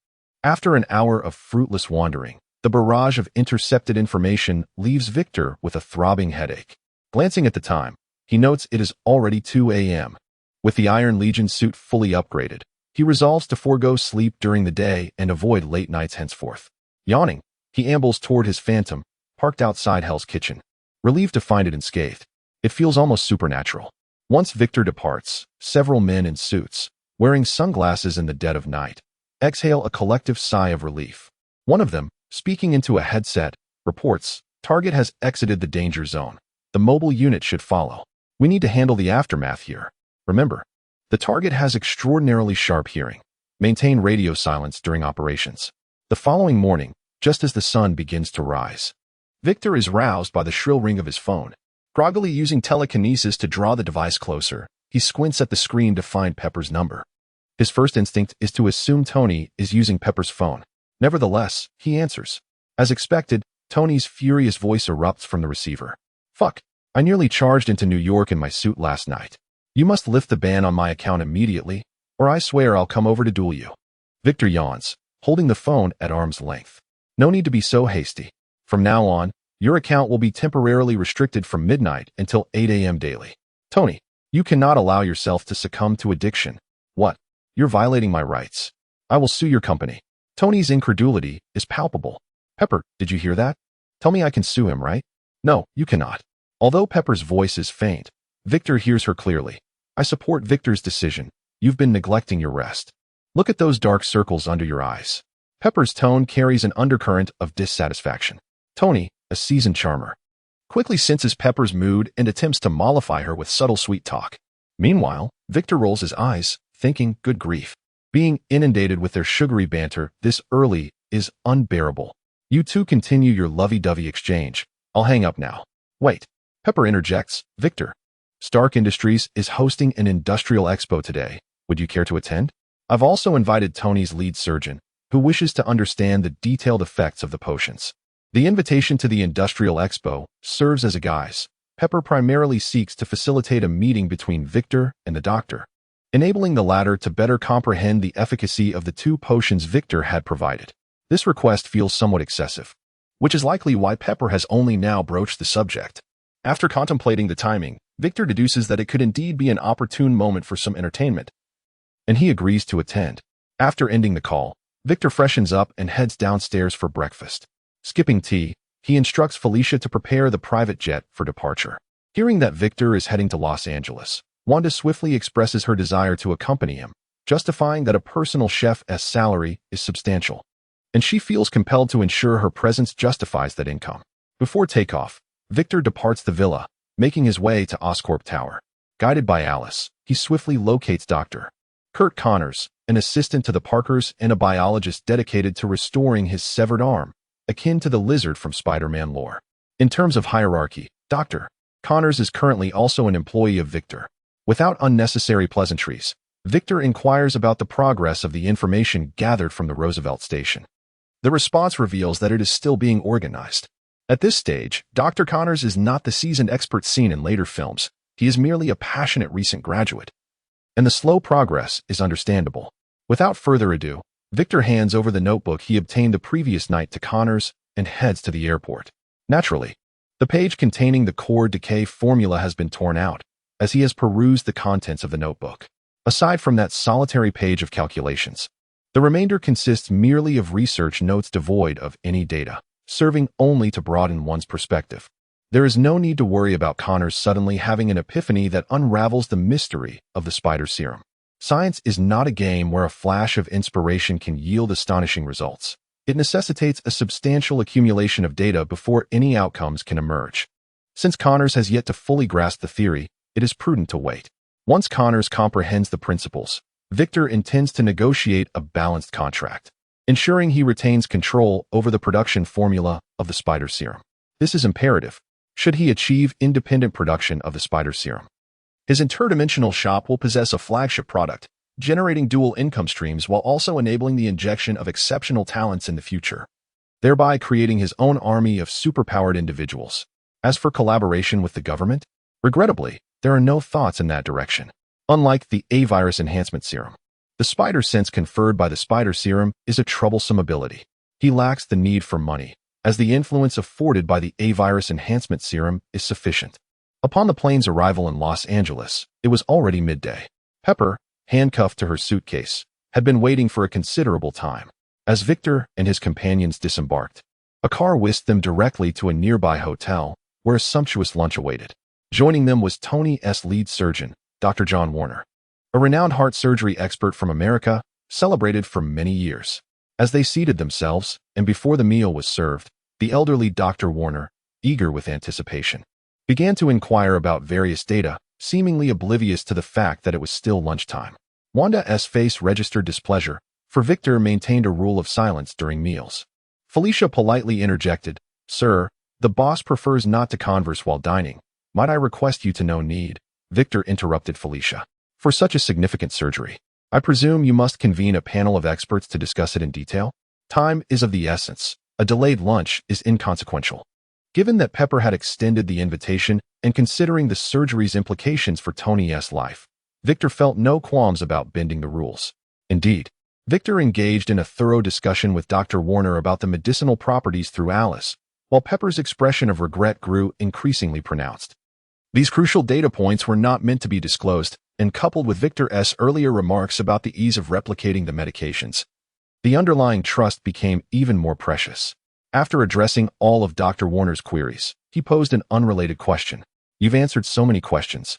After an hour of fruitless wandering, the barrage of intercepted information leaves Victor with a throbbing headache. Glancing at the time, he notes it is already 2 a.m. With the Iron Legion suit fully upgraded, he resolves to forego sleep during the day and avoid late nights henceforth. Yawning, he ambles toward his Phantom, parked outside Hell's Kitchen, relieved to find it unscathed. It feels almost supernatural. Once Victor departs, several men in suits, wearing sunglasses in the dead of night, exhale a collective sigh of relief. One of them, speaking into a headset, reports, "Target has exited the danger zone. The mobile unit should follow. We need to handle the aftermath here. Remember, The target has extraordinarily sharp hearing. Maintain radio silence during operations. The following morning, just as the sun begins to rise, Victor is roused by the shrill ring of his phone. Groggily using telekinesis to draw the device closer, he squints at the screen to find Pepper's number. His first instinct is to assume Tony is using Pepper's phone. Nevertheless, he answers. As expected, Tony's furious voice erupts from the receiver. "Fuck. I nearly charged into New York in my suit last night. You must lift the ban on my account immediately, or I swear I'll come over to duel you." Victor yawns, holding the phone at arm's length. "No need to be so hasty. From now on, your account will be temporarily restricted from midnight until 8 a.m. daily. Tony, you cannot allow yourself to succumb to addiction. What? You're violating my rights. I will sue your company." Tony's incredulity is palpable. "Pepper, did you hear that? Tell me I can sue him, right?" "No, you cannot." Although Pepper's voice is faint, Victor hears her clearly. "I support Victor's decision. You've been neglecting your rest. Look at those dark circles under your eyes." Pepper's tone carries an undercurrent of dissatisfaction. Tony, a seasoned charmer, quickly senses Pepper's mood and attempts to mollify her with subtle sweet talk. Meanwhile, Victor rolls his eyes, thinking, good grief. Being inundated with their sugary banter this early is unbearable. "You two continue your lovey-dovey exchange. I'll hang up now." "Wait." Pepper interjects. "Victor, Stark Industries is hosting an industrial expo today. Would you care to attend? I've also invited Tony's lead surgeon, who wishes to understand the detailed effects of the potions." The invitation to the industrial expo serves as a guise. Pepper primarily seeks to facilitate a meeting between Victor and the doctor, enabling the latter to better comprehend the efficacy of the two potions Victor had provided. This request feels somewhat excessive, which is likely why Pepper has only now broached the subject. After contemplating the timing, Victor deduces that it could indeed be an opportune moment for some entertainment, and he agrees to attend. After ending the call, Victor freshens up and heads downstairs for breakfast. Skipping tea, he instructs Felicia to prepare the private jet for departure. Hearing that Victor is heading to Los Angeles, Wanda swiftly expresses her desire to accompany him, justifying that a personal chef's salary is substantial, and she feels compelled to ensure her presence justifies that income. Before takeoff, Victor departs the villa, making his way to Oscorp Tower. Guided by Alice, he swiftly locates Dr. Kurt Connors, an assistant to the Parkers and a biologist dedicated to restoring his severed arm, akin to the lizard from Spider-Man lore. In terms of hierarchy, Dr. Connors is currently also an employee of Victor. Without unnecessary pleasantries, Victor inquires about the progress of the information gathered from the Roosevelt station. The response reveals that it is still being organized. At this stage, Dr. Connors is not the seasoned expert seen in later films. He is merely a passionate recent graduate, and the slow progress is understandable. Without further ado, Victor hands over the notebook he obtained the previous night to Connors and heads to the airport. Naturally, the page containing the core decay formula has been torn out, as he has perused the contents of the notebook. Aside from that solitary page of calculations, the remainder consists merely of research notes devoid of any data, serving only to broaden one's perspective. There is no need to worry about Connors suddenly having an epiphany that unravels the mystery of the spider serum. Science is not a game where a flash of inspiration can yield astonishing results. It necessitates a substantial accumulation of data before any outcomes can emerge. Since Connors has yet to fully grasp the theory, it is prudent to wait. Once Connors comprehends the principles, Victor intends to negotiate a balanced contract, ensuring he retains control over the production formula of the spider serum. This is imperative, should he achieve independent production of the spider serum. His interdimensional shop will possess a flagship product, generating dual income streams while also enabling the injection of exceptional talents in the future, thereby creating his own army of superpowered individuals. As for collaboration with the government, regrettably, there are no thoughts in that direction. Unlike the A-virus enhancement serum, the spider sense conferred by the spider serum is a troublesome ability. He lacks the need for money, as the influence afforded by the A-virus enhancement serum is sufficient. Upon the plane's arrival in Los Angeles, it was already midday. Pepper, handcuffed to her suitcase, had been waiting for a considerable time. As Victor and his companions disembarked, a car whisked them directly to a nearby hotel where a sumptuous lunch awaited. Joining them was Tony's lead surgeon, Dr. John Warner, a renowned heart surgery expert from America, celebrated for many years. As they seated themselves, and before the meal was served, the elderly Dr. Warner, eager with anticipation, began to inquire about various data seemingly oblivious to the fact that it was still lunchtime. Wanda's face registered displeasure, for Victor maintained a rule of silence during meals. Felicia politely interjected, "Sir, the boss prefers not to converse while dining. Might I request you to no need?" Victor interrupted Felicia. "For such a significant surgery, I presume you must convene a panel of experts to discuss it in detail? Time is of the essence. A delayed lunch is inconsequential." Given that Pepper had extended the invitation and considering the surgery's implications for Tony's life, Victor felt no qualms about bending the rules. Indeed, Victor engaged in a thorough discussion with Dr. Warner about the medicinal properties through Alice, while Pepper's expression of regret grew increasingly pronounced. These crucial data points were not meant to be disclosed, and coupled with Victor's earlier remarks about the ease of replicating the medications, the underlying trust became even more precious. After addressing all of Dr. Warner's queries, he posed an unrelated question. "You've answered so many questions,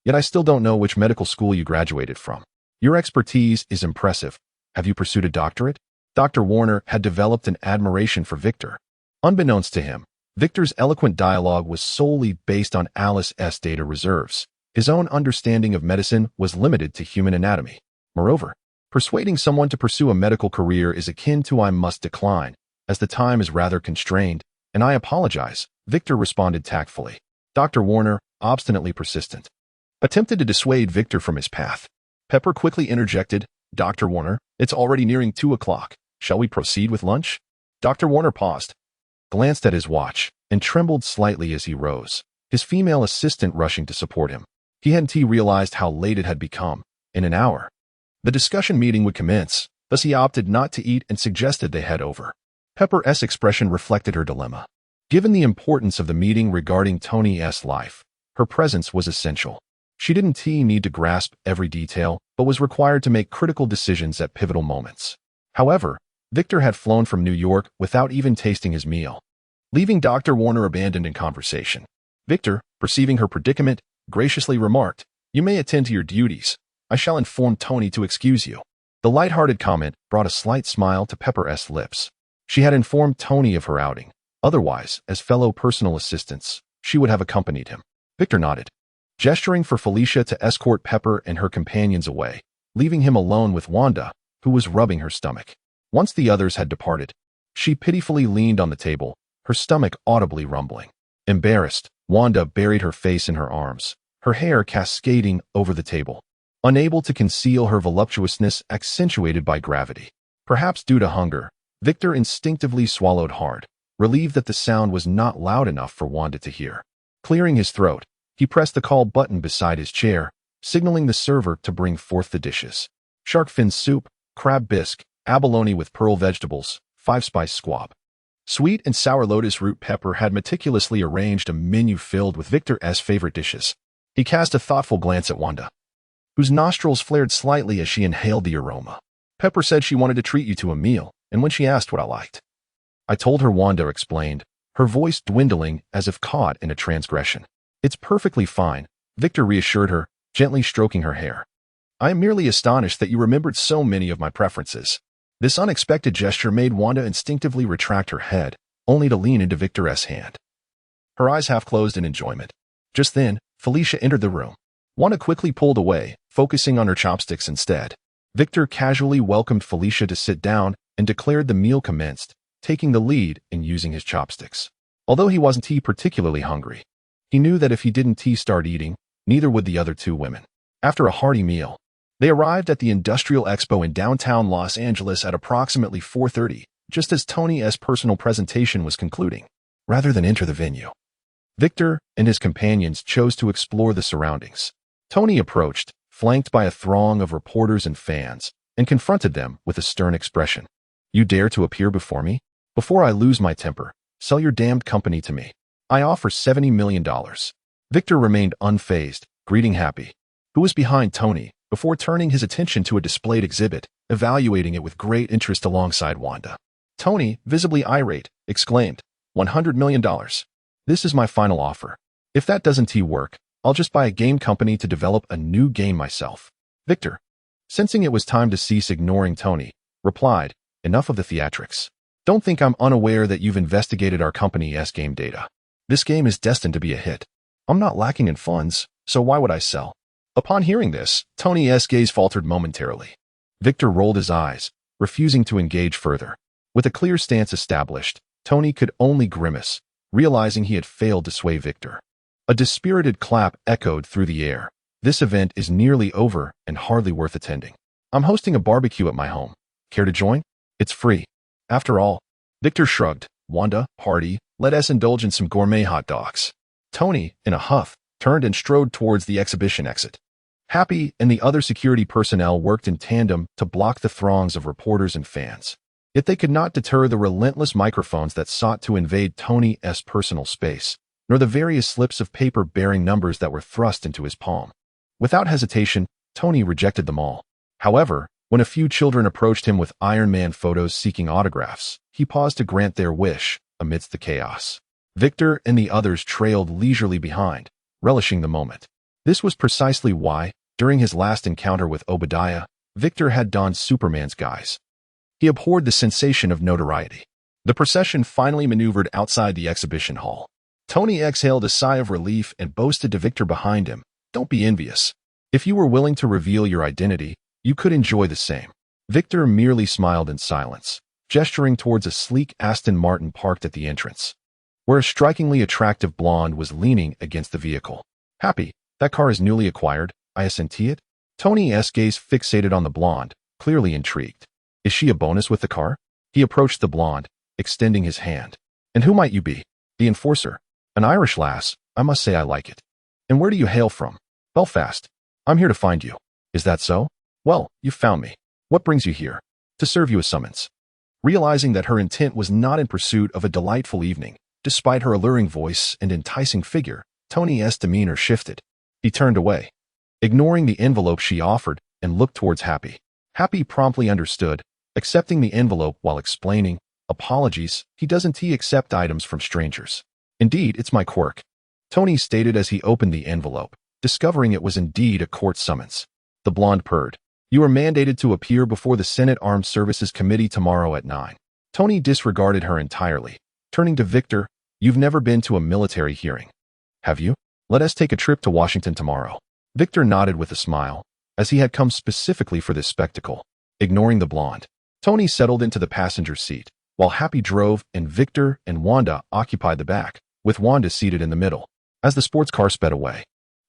yet I still don't know which medical school you graduated from. Your expertise is impressive. Have you pursued a doctorate?" Dr. Warner had developed an admiration for Victor. Unbeknownst to him, Victor's eloquent dialogue was solely based on Alice's data reserves. His own understanding of medicine was limited to human anatomy. Moreover, persuading someone to pursue a medical career is akin to "I must decline, as the time is rather constrained, and I apologize," Victor responded tactfully. Dr. Warner, obstinately persistent, attempted to dissuade Victor from his path. Pepper quickly interjected, "Dr. Warner, it's already nearing 2 o'clock. Shall we proceed with lunch?" Dr. Warner paused, glanced at his watch, and trembled slightly as he rose, his female assistant rushing to support him. He hadn't realized how late it had become. In an hour, the discussion meeting would commence, thus he opted not to eat and suggested they head over. Pepper's expression reflected her dilemma. Given the importance of the meeting regarding Tony's life, her presence was essential. She didn't need to grasp every detail, but was required to make critical decisions at pivotal moments. However, Victor had flown from New York without even tasting his meal, leaving Dr. Warner abandoned in conversation. Victor, perceiving her predicament, graciously remarked, "You may attend to your duties. I shall inform Tony to excuse you." The light-hearted comment brought a slight smile to Pepper's lips. She had informed Tony of her outing. Otherwise, as fellow personal assistants, she would have accompanied him. Victor nodded, gesturing for Felicia to escort Pepper and her companions away, leaving him alone with Wanda, who was rubbing her stomach. Once the others had departed, she pitifully leaned on the table, her stomach audibly rumbling. Embarrassed, Wanda buried her face in her arms, her hair cascading over the table, unable to conceal her voluptuousness accentuated by gravity. Perhaps due to hunger, Victor instinctively swallowed hard, relieved that the sound was not loud enough for Wanda to hear. Clearing his throat, he pressed the call button beside his chair, signaling the server to bring forth the dishes. Shark fin soup, crab bisque, abalone with pearl vegetables, 5-spice squab. Sweet and sour lotus root. Pepper had meticulously arranged a menu filled with Victor's favorite dishes. He cast a thoughtful glance at Wanda, whose nostrils flared slightly as she inhaled the aroma. "Pepper said she wanted to treat you to a meal, and when she asked what I liked, I told her," Wanda explained, her voice dwindling as if caught in a transgression. "It's perfectly fine," Victor reassured her, gently stroking her hair. "I am merely astonished that you remembered so many of my preferences." This unexpected gesture made Wanda instinctively retract her head, only to lean into Victor's hand, her eyes half closed in enjoyment. Just then, Felicia entered the room. Wanda quickly pulled away, focusing on her chopsticks instead. Victor casually welcomed Felicia to sit down and declared the meal commenced, taking the lead in using his chopsticks. Although he wasn't particularly hungry, he knew that if he didn't start eating, neither would the other two women. After a hearty meal, they arrived at the Industrial Expo in downtown Los Angeles at approximately 4:30, just as Tony's personal presentation was concluding. Rather than enter the venue, Victor and his companions chose to explore the surroundings. Tony approached, flanked by a throng of reporters and fans, and confronted them with a stern expression. "You dare to appear before me? Before I lose my temper, sell your damned company to me. I offer $70 million. Victor remained unfazed, greeting Happy, who was behind Tony, before turning his attention to a displayed exhibit, evaluating it with great interest alongside Wanda. Tony, visibly irate, exclaimed, $100 million. This is my final offer. If that doesn't work, I'll just buy a game company to develop a new game myself." Victor, sensing it was time to cease ignoring Tony, replied, "Enough of the theatrics. Don't think I'm unaware that you've investigated our company's game data. This game is destined to be a hit. I'm not lacking in funds, so why would I sell? Upon hearing this, Tony's gaze faltered momentarily. Victor rolled his eyes, refusing to engage further. With a clear stance established, Tony could only grimace, realizing he had failed to sway Victor. A dispirited clap echoed through the air. This event is nearly over and hardly worth attending. I'm hosting a barbecue at my home. Care to join? It's free. After all. Victor shrugged. Wanda, hearty, let us indulge in some gourmet hot dogs. Tony, in a huff, turned and strode towards the exhibition exit. Happy and the other security personnel worked in tandem to block the throngs of reporters and fans. Yet they could not deter the relentless microphones that sought to invade Tony's personal space, nor the various slips of paper bearing numbers that were thrust into his palm. Without hesitation, Tony rejected them all. However, when a few children approached him with Iron Man photos seeking autographs, he paused to grant their wish amidst the chaos. Victor and the others trailed leisurely behind, relishing the moment. This was precisely why, during his last encounter with Obadiah, Victor had donned Superman's guise. He abhorred the sensation of notoriety. The procession finally maneuvered outside the exhibition hall. Tony exhaled a sigh of relief and boasted to Victor behind him, "Don't be envious. If you were willing to reveal your identity, you could enjoy the same." Victor merely smiled in silence, gesturing towards a sleek Aston Martin parked at the entrance, where a strikingly attractive blonde was leaning against the vehicle. "Happy, that car is newly acquired, I assent it?" Tony's gaze fixated on the blonde, clearly intrigued. "Is she a bonus with the car?" He approached the blonde, extending his hand. "And who might you be?" "The enforcer. An Irish lass, I must say I like it." "And where do you hail from?" "Belfast. I'm here to find you." "Is that so? Well, you've found me. What brings you here?" "To serve you a summons." Realizing that her intent was not in pursuit of a delightful evening, despite her alluring voice and enticing figure, Tony's demeanor shifted. He turned away, ignoring the envelope she offered, and looked towards Happy. Happy promptly understood, accepting the envelope while explaining, "Apologies, he doesn't accept items from strangers." "Indeed, it's my quirk," Tony stated as he opened the envelope, discovering it was indeed a court summons. The blonde purred. "You are mandated to appear before the Senate Armed Services Committee tomorrow at 9. Tony disregarded her entirely, turning to Victor. "You've never been to a military hearing, have you? Let us take a trip to Washington tomorrow." Victor nodded with a smile, as he had come specifically for this spectacle. Ignoring the blonde, Tony settled into the passenger seat, while Happy drove and Victor and Wanda occupied the back, with Wanda seated in the middle. As the sports car sped away,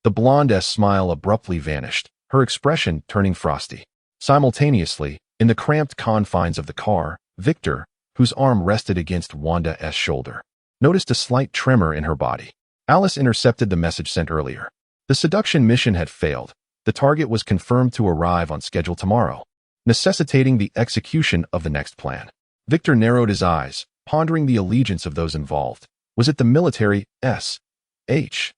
the blonde's smile abruptly vanished, her expression turning frosty. Simultaneously, in the cramped confines of the car, Victor, whose arm rested against Wanda's shoulder, noticed a slight tremor in her body. Alice intercepted the message sent earlier. The seduction mission had failed. The target was confirmed to arrive on schedule tomorrow, necessitating the execution of the next plan. Victor narrowed his eyes, pondering the allegiance of those involved. Was it the military, S.H.I.E.L.D,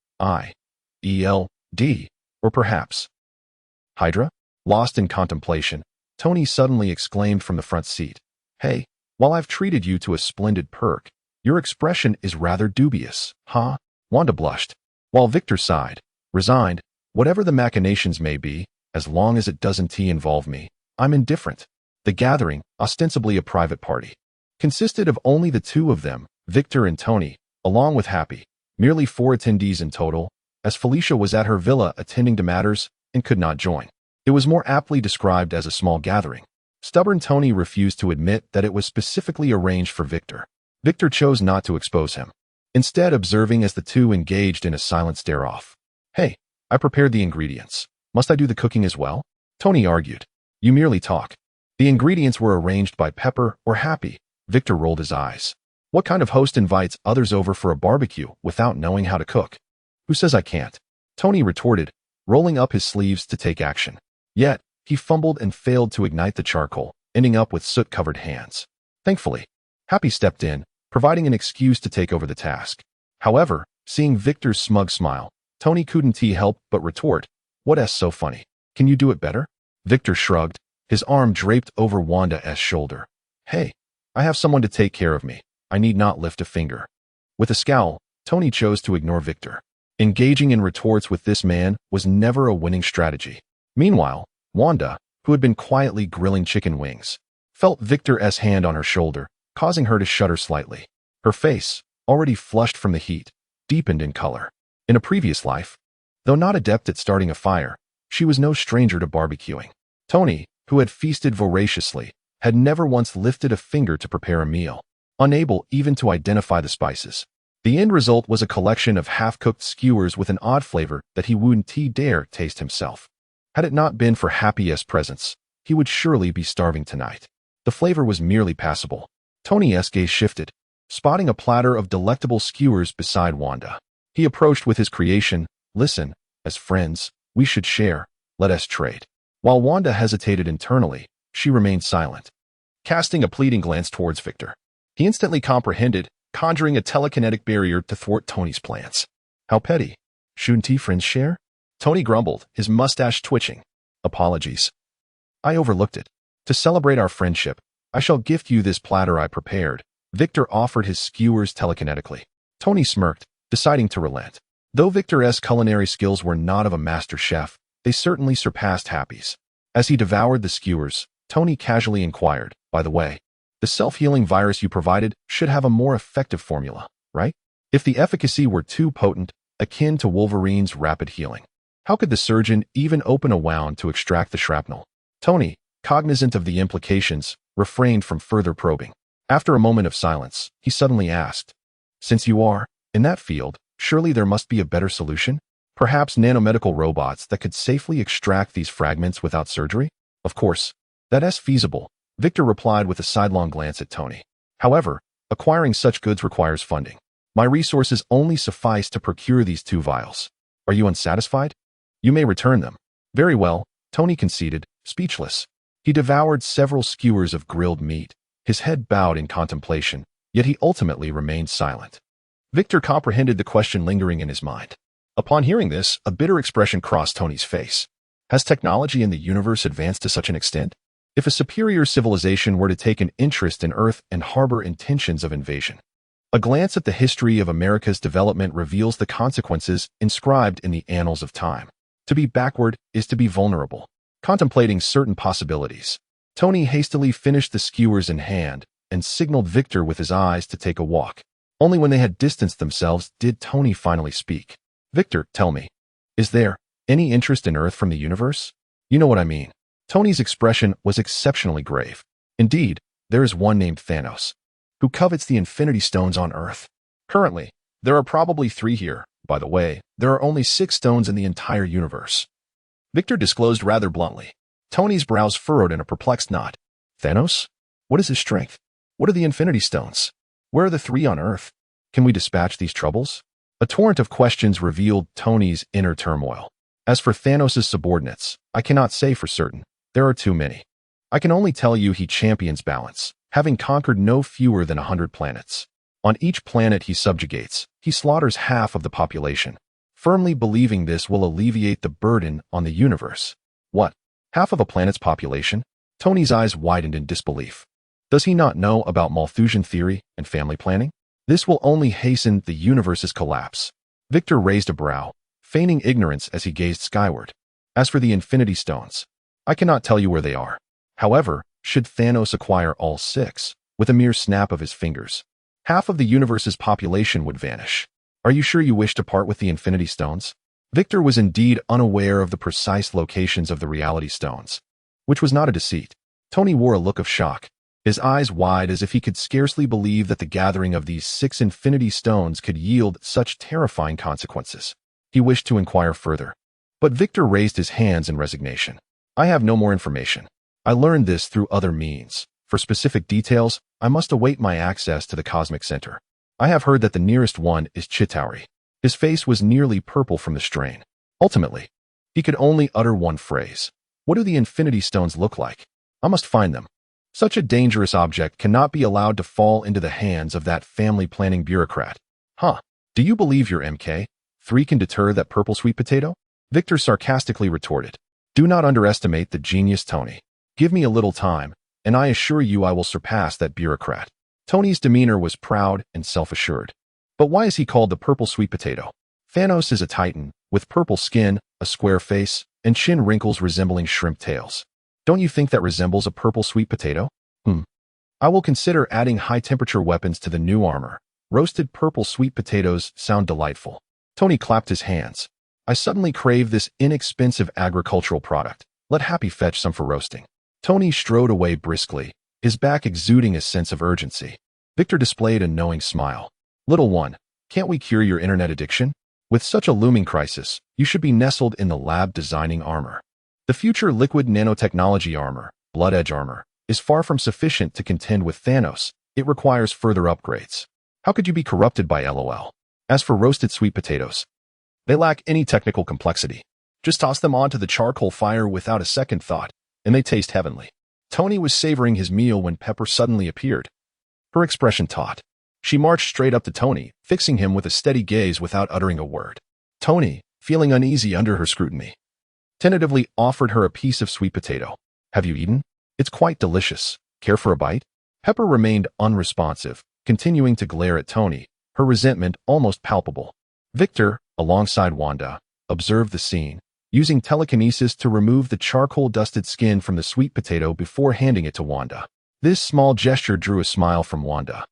or perhaps Hydra? Lost in contemplation, Tony suddenly exclaimed from the front seat, "Hey, while I've treated you to a splendid perk, your expression is rather dubious, huh?" Wanda blushed, while Victor sighed, resigned. "Whatever the machinations may be, as long as it doesn't involve me, I'm indifferent." The gathering, ostensibly a private party, consisted of only the two of them, Victor and Tony, along with Happy, merely 4 attendees in total, as Felicia was at her villa attending to matters and could not join. It was more aptly described as a small gathering. Stubborn Tony refused to admit that it was specifically arranged for Victor. Victor chose not to expose him, instead observing as the two engaged in a silent stare-off. "Hey, I prepared the ingredients. Must I do the cooking as well?" Tony argued. "You merely talk." "The ingredients were arranged by Pepper or Happy." Victor rolled his eyes. "What kind of host invites others over for a barbecue without knowing how to cook?" "Who says I can't?" Tony retorted, rolling up his sleeves to take action. Yet, he fumbled and failed to ignite the charcoal, ending up with soot-covered hands. Thankfully, Happy stepped in, providing an excuse to take over the task. However, seeing Victor's smug smile, Tony couldn't help but retort, "What's so funny? Can you do it better?" Victor shrugged, his arm draped over Wanda's shoulder. "Hey, I have someone to take care of me. I need not lift a finger." With a scowl, Tony chose to ignore Victor. Engaging in retorts with this man was never a winning strategy. Meanwhile, Wanda, who had been quietly grilling chicken wings, felt Victor's hand on her shoulder, causing her to shudder slightly. Her face, already flushed from the heat, deepened in color. In a previous life, though not adept at starting a fire, she was no stranger to barbecuing. Tony, who had feasted voraciously, had never once lifted a finger to prepare a meal, unable even to identify the spices. The end result was a collection of half-cooked skewers with an odd flavor that he wouldn't dare taste himself. Had it not been for Happy S.'s presence, he would surely be starving tonight. The flavor was merely passable. Tony's gaze shifted, spotting a platter of delectable skewers beside Wanda. He approached with his creation. Listen, as friends, we should share, let us trade. While Wanda hesitated internally, she remained silent, casting a pleading glance towards Victor. He instantly comprehended, conjuring a telekinetic barrier to thwart Tony's plans. How petty. Shouldn't friends share? Tony grumbled, his mustache twitching. Apologies. I overlooked it. To celebrate our friendship, I shall gift you this platter I prepared. Victor offered his skewers telekinetically. Tony smirked, deciding to relent. Though Victor's culinary skills were not of a master chef, they certainly surpassed Happy's. As he devoured the skewers, Tony casually inquired, by the way, the self-healing virus you provided should have a more effective formula, right? If the efficacy were too potent, akin to Wolverine's rapid healing, how could the surgeon even open a wound to extract the shrapnel? Tony, cognizant of the implications, refrained from further probing. After a moment of silence, he suddenly asked, since you are in that field, surely there must be a better solution? Perhaps nanomedical robots that could safely extract these fragments without surgery? Of course, that's feasible, Victor replied with a sidelong glance at Tony. However, acquiring such goods requires funding. My resources only suffice to procure these 2 vials. Are you unsatisfied? You may return them. Very well, Tony conceded, speechless. He devoured several skewers of grilled meat, his head bowed in contemplation, yet he ultimately remained silent. Victor comprehended the question lingering in his mind. Upon hearing this, a bitter expression crossed Tony's face. Has technology in the universe advanced to such an extent? If a superior civilization were to take an interest in Earth and harbor intentions of invasion, a glance at the history of America's development reveals the consequences inscribed in the annals of time. To be backward is to be vulnerable. Contemplating certain possibilities, Tony hastily finished the skewers in hand and signaled Victor with his eyes to take a walk. Only when they had distanced themselves did Tony finally speak. Victor, tell me, is there any interest in Earth from the universe? You know what I mean. Tony's expression was exceptionally grave. Indeed, there is one named Thanos, who covets the Infinity Stones on Earth. Currently, there are probably 3 here. By the way, there are only 6 stones in the entire universe. Victor disclosed rather bluntly. Tony's brows furrowed in a perplexed knot. Thanos? What is his strength? What are the Infinity Stones? Where are the 3 on Earth? Can we dispatch these troubles? A torrent of questions revealed Tony's inner turmoil. As for Thanos' subordinates, I cannot say for certain. There are too many. I can only tell you he champions balance, having conquered no fewer than 100 planets. On each planet he subjugates, he slaughters half of the population, firmly believing this will alleviate the burden on the universe. What? Half of a planet's population? Tony's eyes widened in disbelief. Does he not know about Malthusian theory and family planning? This will only hasten the universe's collapse. Victor raised a brow, feigning ignorance as he gazed skyward. As for the Infinity Stones, I cannot tell you where they are. However, should Thanos acquire all 6, with a mere snap of his fingers, half of the universe's population would vanish. Are you sure you wish to part with the Infinity Stones? Victor was indeed unaware of the precise locations of the Reality Stones, which was not a deceit. Tony wore a look of shock, his eyes wide as if he could scarcely believe that the gathering of these 6 Infinity Stones could yield such terrifying consequences. He wished to inquire further, but Victor raised his hands in resignation. I have no more information. I learned this through other means. For specific details, I must await my access to the Cosmic Center. I have heard that the nearest one is Chitauri. His face was nearly purple from the strain. Ultimately, he could only utter one phrase. What do the Infinity Stones look like? I must find them. Such a dangerous object cannot be allowed to fall into the hands of that family planning bureaucrat. Huh? Do you believe your MK3 can deter that purple sweet potato? Victor sarcastically retorted. Do not underestimate the genius Tony. Give me a little time, and I assure you I will surpass that bureaucrat. Tony's demeanor was proud and self-assured. But why is he called the purple sweet potato? Thanos is a titan, with purple skin, a square face, and chin wrinkles resembling shrimp tails. Don't you think that resembles a purple sweet potato? I will consider adding high-temperature weapons to the new armor. Roasted purple sweet potatoes sound delightful. Tony clapped his hands. I suddenly crave this inexpensive agricultural product. Let Happy fetch some for roasting. Tony strode away briskly, his back exuding a sense of urgency. Victor displayed a knowing smile. Little one, can't we cure your internet addiction? With such a looming crisis, you should be nestled in the lab designing armor. The future liquid nanotechnology armor, Blood Edge armor, is far from sufficient to contend with Thanos. It requires further upgrades. How could you be corrupted by LOL? As for roasted sweet potatoes, they lack any technical complexity. Just toss them onto the charcoal fire without a second thought, and they taste heavenly. Tony was savoring his meal when Pepper suddenly appeared. Her expression taut. She marched straight up to Tony, fixing him with a steady gaze without uttering a word. Tony, feeling uneasy under her scrutiny, tentatively offered her a piece of sweet potato. Have you eaten? It's quite delicious. Care for a bite? Pepper remained unresponsive, continuing to glare at Tony, her resentment almost palpable. Victor, alongside Wanda, observed the scene, using telekinesis to remove the charcoal-dusted skin from the sweet potato before handing it to Wanda. This small gesture drew a smile from Wanda,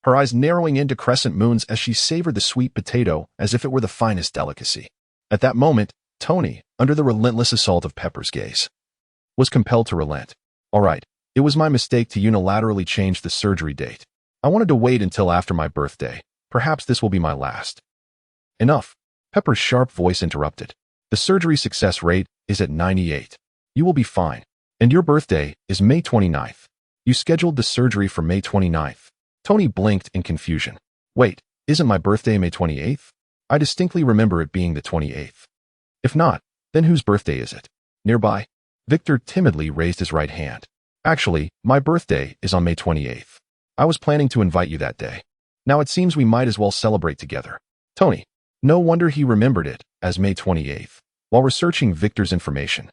her eyes narrowing into crescent moons as she savored the sweet potato as if it were the finest delicacy. At that moment, Tony, under the relentless assault of Pepper's gaze, was compelled to relent. All right, it was my mistake to unilaterally change the surgery date. I wanted to wait until after my birthday. Perhaps this will be my last. Enough. Pepper's sharp voice interrupted. The surgery success rate is at 98. You will be fine. And your birthday is May 29th. You scheduled the surgery for May 29th. Tony blinked in confusion. Wait, isn't my birthday May 28th? I distinctly remember it being the 28th. If not, then whose birthday is it? Nearby? Victor timidly raised his right hand. Actually, my birthday is on May 28th. I was planning to invite you that day. Now it seems we might as well celebrate together. Tony. No wonder he remembered it as May 28th. While researching Victor's information,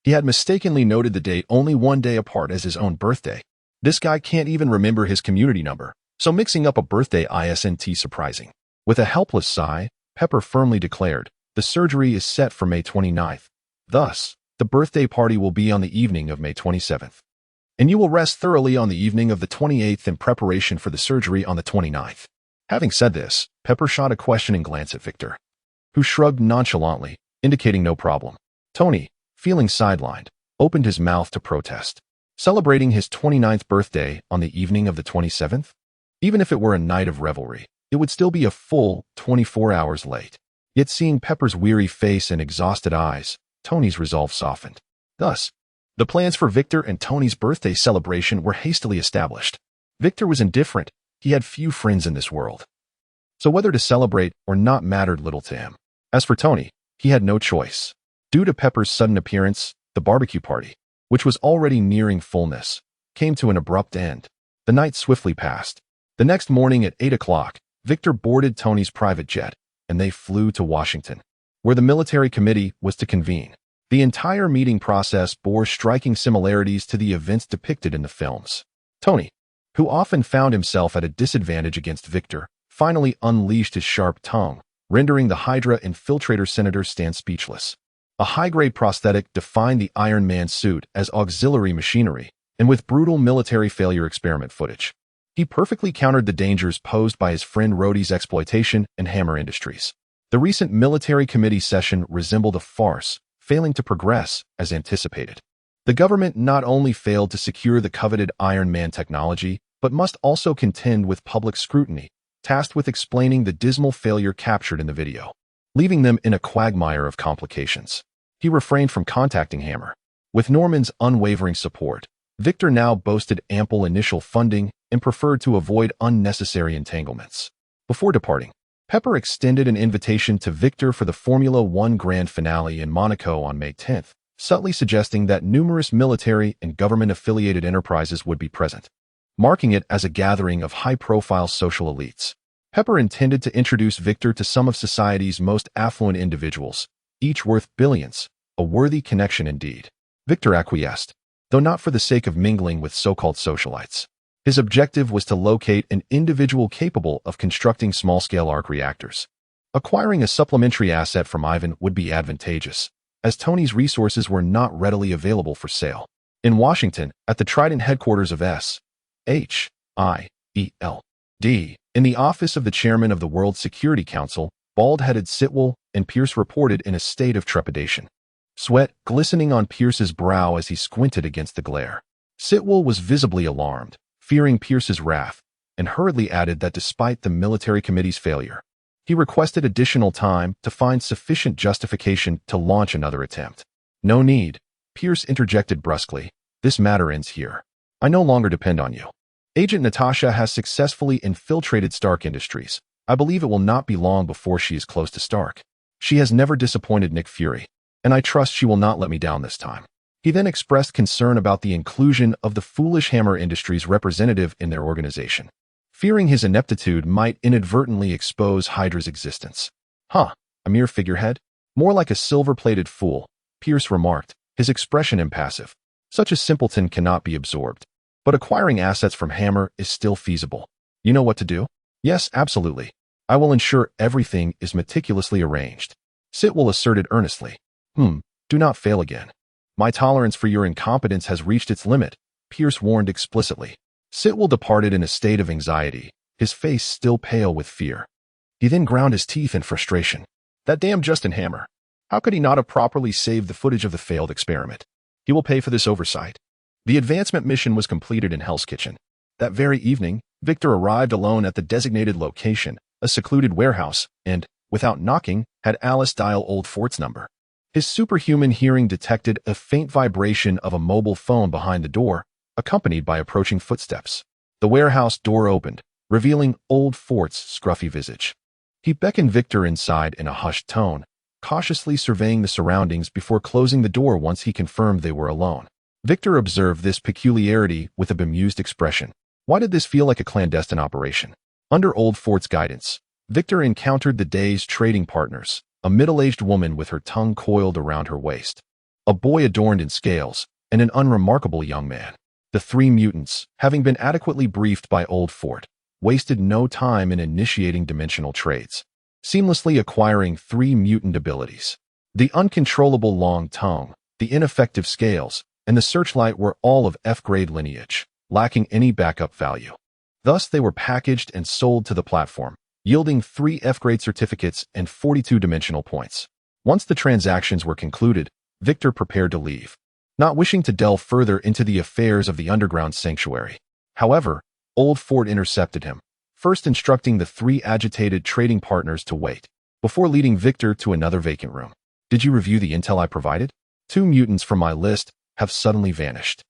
he had mistakenly noted the date only one day apart as his own birthday. This guy can't even remember his community number, so mixing up a birthday isn't surprising. With a helpless sigh, Pepper firmly declared, the surgery is set for May 29th. Thus, the birthday party will be on the evening of May 27th. And you will rest thoroughly on the evening of the 28th in preparation for the surgery on the 29th. Having said this, Pepper shot a questioning glance at Victor, who shrugged nonchalantly, indicating no problem. Tony, feeling sidelined, opened his mouth to protest. Celebrating his 29th birthday on the evening of the 27th? Even if it were a night of revelry, it would still be a full 24 hours late. Yet seeing Pepper's weary face and exhausted eyes, Tony's resolve softened. Thus, the plans for Victor and Tony's birthday celebration were hastily established. Victor was indifferent. He had few friends in this world, so whether to celebrate or not mattered little to him. As for Tony, he had no choice. Due to Pepper's sudden appearance, the barbecue party, which was already nearing fullness, came to an abrupt end. The night swiftly passed. The next morning at 8 o'clock, Victor boarded Tony's private jet, and they flew to Washington, where the military committee was to convene. The entire meeting process bore striking similarities to the events depicted in the films. Tony, who often found himself at a disadvantage against Victor, finally unleashed his sharp tongue, rendering the Hydra infiltrator senator stand speechless. A high-grade prosthetic defined the Iron Man suit as auxiliary machinery, and with brutal military failure experiment footage, he perfectly countered the dangers posed by his friend Rhodey's exploitation and Hammer Industries. The recent military committee session resembled a farce, failing to progress as anticipated. The government not only failed to secure the coveted Iron Man technology, but must also contend with public scrutiny, tasked with explaining the dismal failure captured in the video, leaving them in a quagmire of complications. He refrained from contacting Hammer. With Norman's unwavering support, Victor now boasted ample initial funding and preferred to avoid unnecessary entanglements. Before departing, Pepper extended an invitation to Victor for the Formula One Grand Finale in Monaco on May 10th, subtly suggesting that numerous military and government-affiliated enterprises would be present, marking it as a gathering of high-profile social elites. Pepper intended to introduce Victor to some of society's most affluent individuals, each worth billions, a worthy connection indeed. Victor acquiesced, though not for the sake of mingling with so-called socialites. His objective was to locate an individual capable of constructing small-scale arc reactors. Acquiring a supplementary asset from Ivan would be advantageous, as Tony's resources were not readily available for sale. In Washington, at the Trident headquarters of S.H.I.E.L.D., in the office of the chairman of the World Security Council, bald-headed S.H.I.E.L.D, and Pierce reported in a state of trepidation, sweat glistening on Pierce's brow as he squinted against the glare. S.H.I.E.L.D was visibly alarmed, fearing Pierce's wrath, and hurriedly added that despite the military committee's failure, he requested additional time to find sufficient justification to launch another attempt. No need, Pierce interjected brusquely. This matter ends here. I no longer depend on you. Agent Natasha has successfully infiltrated Stark Industries. I believe it will not be long before she is close to Stark. She has never disappointed Nick Fury, and I trust she will not let me down this time. He then expressed concern about the inclusion of the foolish Hammer Industries representative in their organization, fearing his ineptitude might inadvertently expose Hydra's existence. A mere figurehead? More like a silver-plated fool, Pierce remarked, his expression impassive. Such a simpleton cannot be absorbed. But acquiring assets from Hammer is still feasible. You know what to do? Yes, absolutely. I will ensure everything is meticulously arranged. S.H.I.E.L.D asserted earnestly. Do not fail again. My tolerance for your incompetence has reached its limit, Pierce warned explicitly. S.H.I.E.L.D departed in a state of anxiety, his face still pale with fear. He then ground his teeth in frustration. That damn Justin Hammer. How could he not have properly saved the footage of the failed experiment? He will pay for this oversight. The advancement mission was completed in Hell's Kitchen. That very evening, Victor arrived alone at the designated location, a secluded warehouse, and, without knocking, had Alice dial Old Fort's number. His superhuman hearing detected a faint vibration of a mobile phone behind the door, accompanied by approaching footsteps. The warehouse door opened, revealing Old Fort's scruffy visage. He beckoned Victor inside in a hushed tone, cautiously surveying the surroundings before closing the door once he confirmed they were alone. Victor observed this peculiarity with a bemused expression. Why did this feel like a clandestine operation? Under Old Fort's guidance, Victor encountered the day's trading partners, a middle-aged woman with her tongue coiled around her waist, a boy adorned in scales, and an unremarkable young man. The three mutants, having been adequately briefed by Old Fort, wasted no time in initiating dimensional trades, seamlessly acquiring three mutant abilities. The uncontrollable long tongue, the ineffective scales, and the searchlight were all of F-grade lineage, lacking any backup value. Thus, they were packaged and sold to the platform, yielding 3 F-grade certificates and 42 dimensional points. Once the transactions were concluded, Victor prepared to leave, not wishing to delve further into the affairs of the underground sanctuary. However, Old Fort intercepted him, first instructing the 3 agitated trading partners to wait, before leading Victor to another vacant room. Did you review the intel I provided? 2 mutants from my list have suddenly vanished.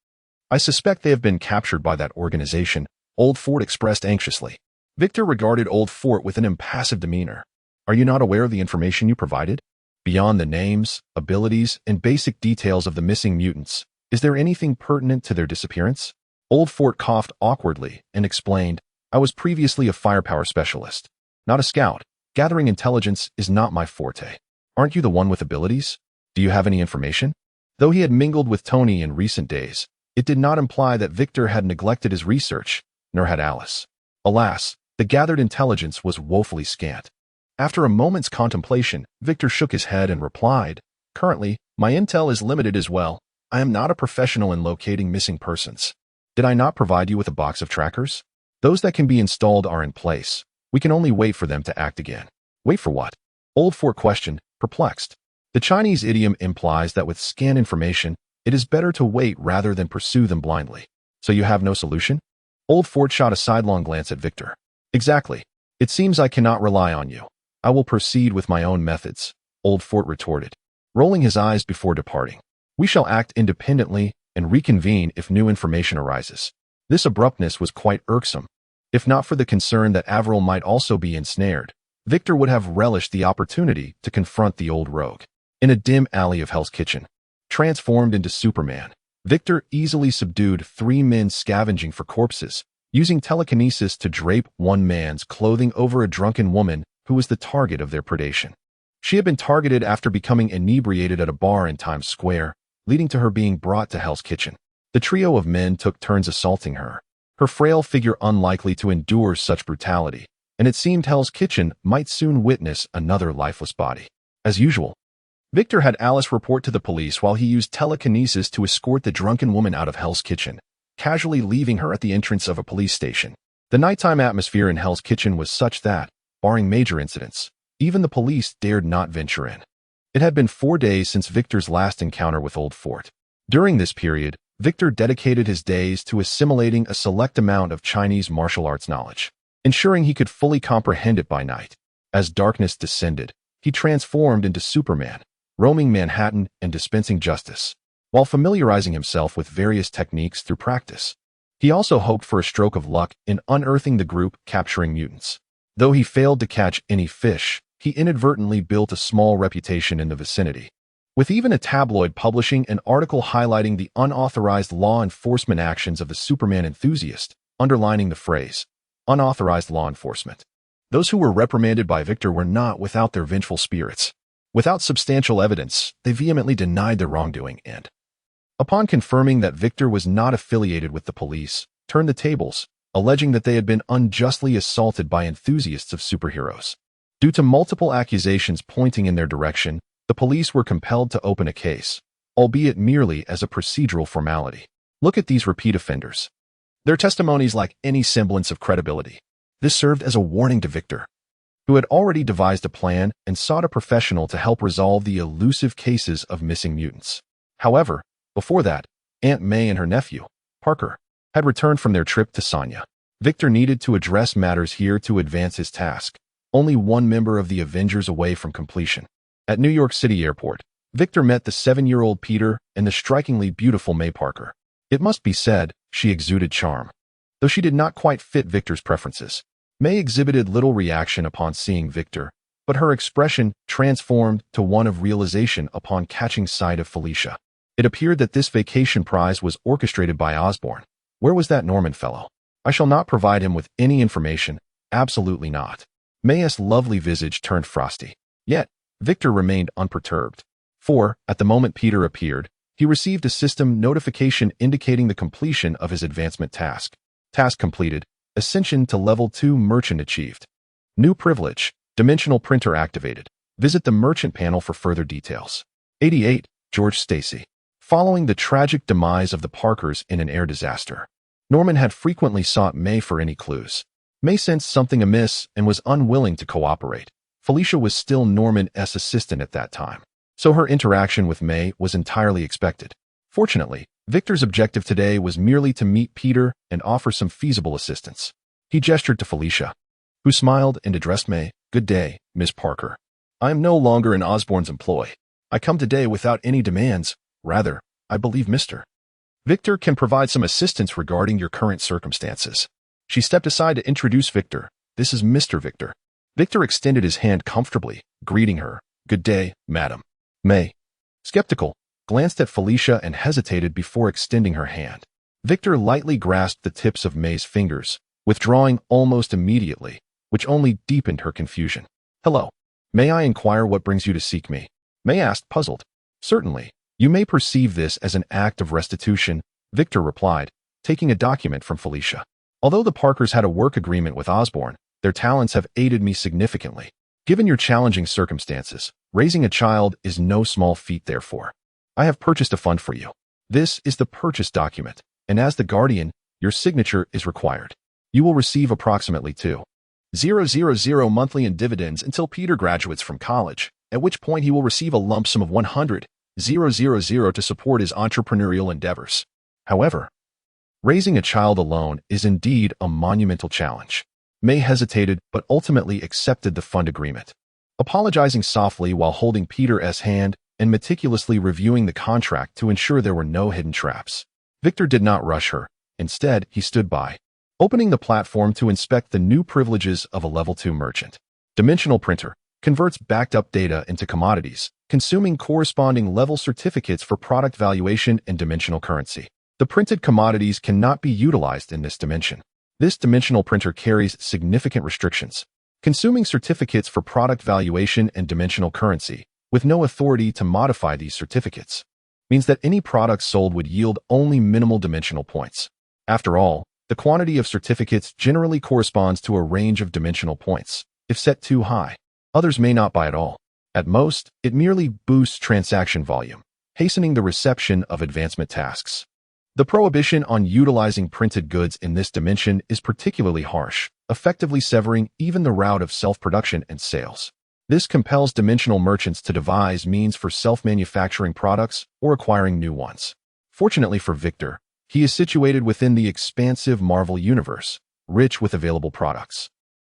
I suspect they have been captured by that organization, Old Fort expressed anxiously. Victor regarded Old Fort with an impassive demeanor. Are you not aware of the information you provided? Beyond the names, abilities, and basic details of the missing mutants, is there anything pertinent to their disappearance? Old Fort coughed awkwardly and explained, I was previously a firepower specialist, not a scout. Gathering intelligence is not my forte. Aren't you the one with abilities? Do you have any information? Though he had mingled with Tony in recent days, it did not imply that Victor had neglected his research, nor had Alice. Alas, the gathered intelligence was woefully scant. After a moment's contemplation, Victor shook his head and replied, Currently, my intel is limited as well. I am not a professional in locating missing persons. Did I not provide you with a box of trackers? Those that can be installed are in place. We can only wait for them to act again. Wait for what? Old Fort questioned, perplexed. The Chinese idiom implies that with scant information, it is better to wait rather than pursue them blindly. So you have no solution? Old Fort shot a sidelong glance at Victor. Exactly. It seems I cannot rely on you. I will proceed with my own methods, Old Fort retorted, rolling his eyes before departing. We shall act independently and reconvene if new information arises. This abruptness was quite irksome. If not for the concern that Avril might also be ensnared, Victor would have relished the opportunity to confront the old rogue. In a dim alley of Hell's Kitchen, transformed into Superman, Victor easily subdued 3 men scavenging for corpses, using telekinesis to drape one man's clothing over a drunken woman who was the target of their predation. She had been targeted after becoming inebriated at a bar in Times Square, leading to her being brought to Hell's Kitchen. The trio of men took turns assaulting her, her frail figure unlikely to endure such brutality, and it seemed Hell's Kitchen might soon witness another lifeless body. As usual, Victor had Alice report to the police while he used telekinesis to escort the drunken woman out of Hell's Kitchen, casually leaving her at the entrance of a police station. The nighttime atmosphere in Hell's Kitchen was such that, barring major incidents, Even the police dared not venture in. It had been 4 days since Victor's last encounter with Old Fort. During this period, Victor dedicated his days to assimilating a select amount of Chinese martial arts knowledge, ensuring he could fully comprehend it by night. As darkness descended, he transformed into Superman, roaming Manhattan and dispensing justice, while familiarizing himself with various techniques through practice. He also hoped for a stroke of luck in unearthing the group capturing mutants. Though he failed to catch any fish, he inadvertently built a small reputation in the vicinity, with even a tabloid publishing an article highlighting the unauthorized law enforcement actions of the Superman enthusiast, underlining the phrase, unauthorized law enforcement. Those who were reprimanded by Victor were not without their vengeful spirits. Without substantial evidence, they vehemently denied their wrongdoing and, upon confirming that Victor was not affiliated with the police, turned the tables, alleging that they had been unjustly assaulted by enthusiasts of superheroes. Due to multiple accusations pointing in their direction, the police were compelled to open a case, albeit merely as a procedural formality. Look at these repeat offenders. Their testimonies lack any semblance of credibility. This served as a warning to Victor, who had already devised a plan and sought a professional to help resolve the elusive cases of missing mutants. However, before that, Aunt May and her nephew, Parker, had returned from their trip to Sonya. Victor needed to address matters here to advance his task, only one member of the Avengers away from completion. At New York City Airport, Victor met the 7-year-old Peter and the strikingly beautiful May Parker. It must be said, she exuded charm. Though she did not quite fit Victor's preferences, May exhibited little reaction upon seeing Victor, but her expression transformed to one of realization upon catching sight of Felicia. It appeared that this vacation prize was orchestrated by Osborn. Where was that Norman fellow? I shall not provide him with any information, absolutely not. May's lovely visage turned frosty. Yet, Victor remained unperturbed. For, at the moment Peter appeared, he received a system notification indicating the completion of his advancement task. Task completed. Ascension to Level 2 Merchant achieved. New privilege. Dimensional printer activated. Visit the merchant panel for further details. 88. George Stacy. Following the tragic demise of the Parkers in an air disaster, Norman had frequently sought May for any clues. May sensed something amiss and was unwilling to cooperate. Felicia was still Norman's assistant at that time, so her interaction with May was entirely expected. Fortunately, Victor's objective today was merely to meet Peter and offer some feasible assistance. He gestured to Felicia, who smiled and addressed May. Good day, Miss Parker. I am no longer in Osborn's employ. I come today without any demands. Rather, I believe Mr. Victor can provide some assistance regarding your current circumstances. She stepped aside to introduce Victor. This is Mr. Victor. Victor extended his hand comfortably, greeting her. Good day, madam. May, skeptical, glanced at Felicia and hesitated before extending her hand. Victor lightly grasped the tips of May's fingers, withdrawing almost immediately, which only deepened her confusion. Hello. May I inquire what brings you to seek me? May asked, puzzled. Certainly. You may perceive this as an act of restitution, Victor replied, taking a document from Felicia. Although the Parkers had a work agreement with Osborn, their talents have aided me significantly. Given your challenging circumstances, raising a child is no small feat therefore. I have purchased a fund for you. This is the purchase document, and as the guardian, your signature is required. You will receive approximately $2,000 monthly in dividends until Peter graduates from college, at which point he will receive a lump sum of $100,000 to support his entrepreneurial endeavors. However, raising a child alone is indeed a monumental challenge. May hesitated but ultimately accepted the fund agreement. Apologizing softly while holding Peter's hand and meticulously reviewing the contract to ensure there were no hidden traps. Victor did not rush her. Instead, he stood by, opening the platform to inspect the new privileges of a Level 2 merchant. Dimensional printer converts backed-up data into commodities, consuming corresponding level certificates for product valuation and dimensional currency. The printed commodities cannot be utilized in this dimension. This dimensional printer carries significant restrictions, consuming certificates for product valuation and dimensional currency, with no authority to modify these certificates. Means that any product sold would yield only minimal dimensional points. After all, the quantity of certificates generally corresponds to a range of dimensional points. If set too high, others may not buy at all. At most, it merely boosts transaction volume, hastening the reception of advancement tasks. The prohibition on utilizing printed goods in this dimension is particularly harsh, effectively severing even the route of self-production and sales. This compels dimensional merchants to devise means for self-manufacturing products or acquiring new ones. Fortunately for Victor, he is situated within the expansive Marvel universe, rich with available products.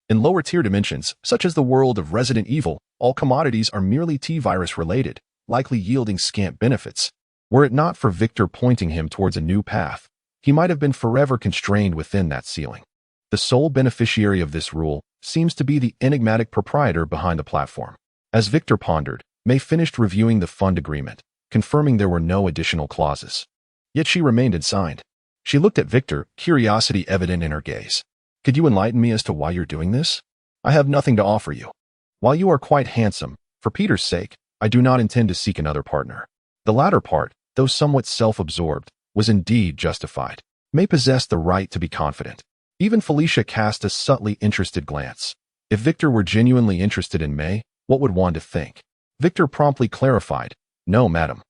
In lower-tier dimensions, such as the world of Resident Evil, all commodities are merely T-virus related, likely yielding scant benefits. Were it not for Victor pointing him towards a new path, he might have been forever constrained within that ceiling. The sole beneficiary of this rule seems to be the enigmatic proprietor behind the platform. As Victor pondered, May finished reviewing the fund agreement, confirming there were no additional clauses. Yet she remained unsigned. She looked at Victor, curiosity evident in her gaze. Could you enlighten me as to why you're doing this? I have nothing to offer you. While you are quite handsome, for Peter's sake, I do not intend to seek another partner. The latter part, though somewhat self-absorbed, was indeed justified. May possessed the right to be confident. Even Felicia cast a subtly interested glance. If Victor were genuinely interested in May, what would Wanda think? Victor promptly clarified, "No, madam.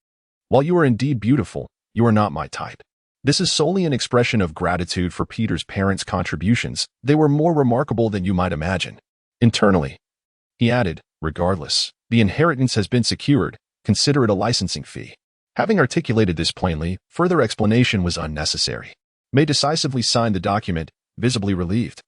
While you are indeed beautiful, you are not my type. This is solely an expression of gratitude for Peter's parents' contributions. They were more remarkable than you might imagine." Internally, he added, "Regardless, the inheritance has been secured. Consider it a licensing fee." Having articulated this plainly, further explanation was unnecessary. May decisively signed the document, visibly relieved,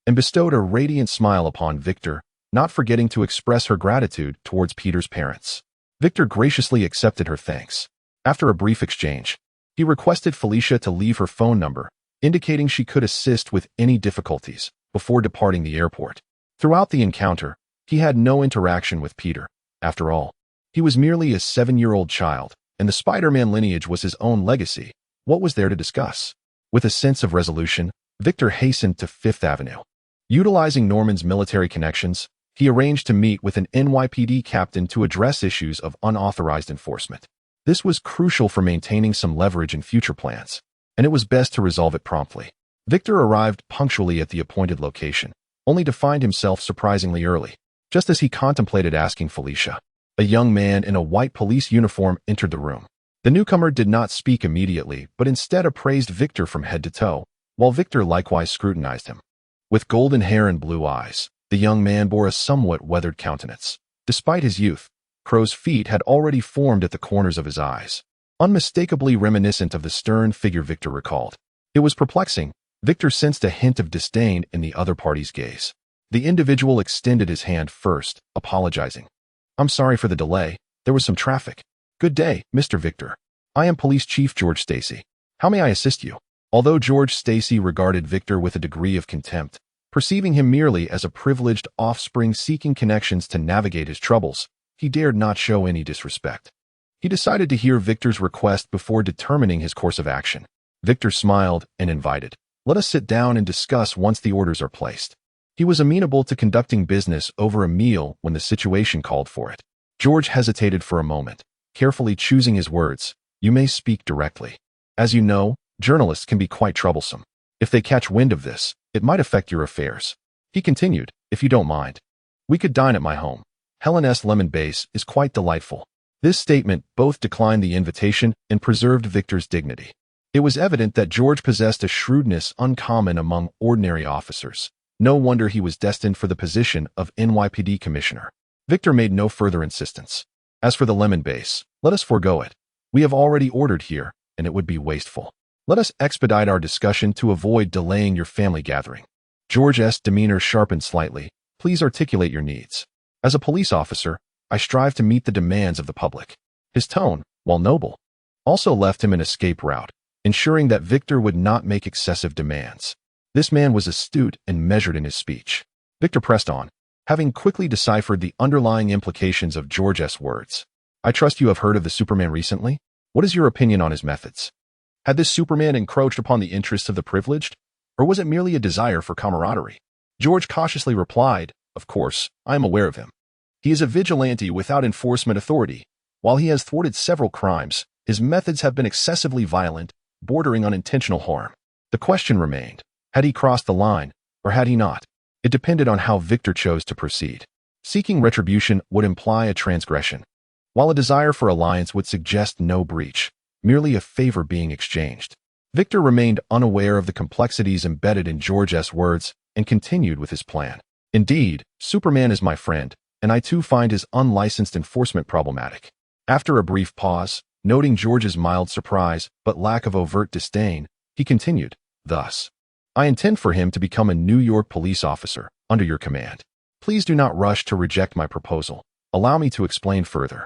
and bestowed a radiant smile upon Victor, not forgetting to express her gratitude towards Peter's parents. Victor graciously accepted her thanks. After a brief exchange, he requested Felicia to leave her phone number, indicating she could assist with any difficulties before departing the airport. Throughout the encounter, he had no interaction with Peter. After all, he was merely a 7-year-old child, and the Spider-Man lineage was his own legacy. What was there to discuss? With a sense of resolution, Victor hastened to Fifth Avenue. Utilizing Norman's military connections, he arranged to meet with an NYPD captain to address issues of unauthorized enforcement. This was crucial for maintaining some leverage in future plans, and it was best to resolve it promptly. Victor arrived punctually at the appointed location, only to find himself surprisingly early. Just as he contemplated asking Felicia, a young man in a white police uniform entered the room. The newcomer did not speak immediately, but instead appraised Victor from head to toe, while Victor likewise scrutinized him. With golden hair and blue eyes, the young man bore a somewhat weathered countenance. Despite his youth, crow's feet had already formed at the corners of his eyes, unmistakably reminiscent of the stern figure Victor recalled. It was perplexing. Victor sensed a hint of disdain in the other party's gaze. The individual extended his hand first, apologizing. "I'm sorry for the delay. There was some traffic." "Good day, Mr. Victor. I am Police Chief George Stacy. How may I assist you?" Although George Stacy regarded Victor with a degree of contempt, perceiving him merely as a privileged offspring seeking connections to navigate his troubles, he dared not show any disrespect. He decided to hear Victor's request before determining his course of action. Victor smiled and invited, "Let us sit down and discuss once the orders are placed." He was amenable to conducting business over a meal when the situation called for it. George hesitated for a moment, carefully choosing his words. "You may speak directly. As you know, journalists can be quite troublesome. If they catch wind of this, it might affect your affairs." He continued, "If you don't mind, we could dine at my home. Helen's lemon base is quite delightful." This statement both declined the invitation and preserved Victor's dignity. It was evident that George possessed a shrewdness uncommon among ordinary officers. No wonder he was destined for the position of NYPD commissioner. Victor made no further insistence. "As for the lemon base, let us forego it. We have already ordered here, and it would be wasteful. Let us expedite our discussion to avoid delaying your family gathering." George's demeanor sharpened slightly. "Please articulate your needs. As a police officer, I strive to meet the demands of the public." His tone, while noble, also left him an escape route, ensuring that Victor would not make excessive demands. This man was astute and measured in his speech. Victor pressed on, having quickly deciphered the underlying implications of George's words. "I trust you have heard of the Superman recently? What is your opinion on his methods? Had this Superman encroached upon the interests of the privileged, or was it merely a desire for camaraderie?" George cautiously replied, "Of course, I am aware of him. He is a vigilante without enforcement authority. While he has thwarted several crimes, his methods have been excessively violent, bordering on intentional harm." The question remained, had he crossed the line, or had he not? It depended on how Victor chose to proceed. Seeking retribution would imply a transgression, while a desire for alliance would suggest no breach, merely a favor being exchanged. Victor remained unaware of the complexities embedded in George's words and continued with his plan. "Indeed, Superman is my friend, and I too find his unlicensed enforcement problematic. After a brief pause, noting George's mild surprise but lack of overt disdain, he continued, "Thus, I intend for him to become a New York police officer under your command. Please do not rush to reject my proposal. Allow me to explain further."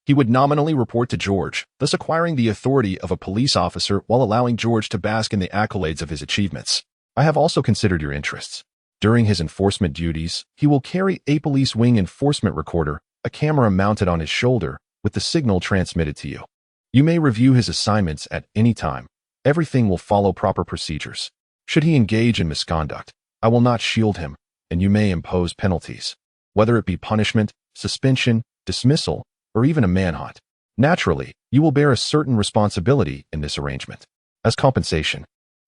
He would nominally report to George, thus acquiring the authority of a police officer while allowing George to bask in the accolades of his achievements. "I have also considered your interests. During his enforcement duties, he will carry a police wing enforcement recorder, a camera mounted on his shoulder, with the signal transmitted to you. You may review his assignments at any time. Everything will follow proper procedures. Should he engage in misconduct, I will not shield him, and you may impose penalties, whether it be punishment, suspension, dismissal, or even a manhunt. Naturally, you will bear a certain responsibility in this arrangement. As compensation,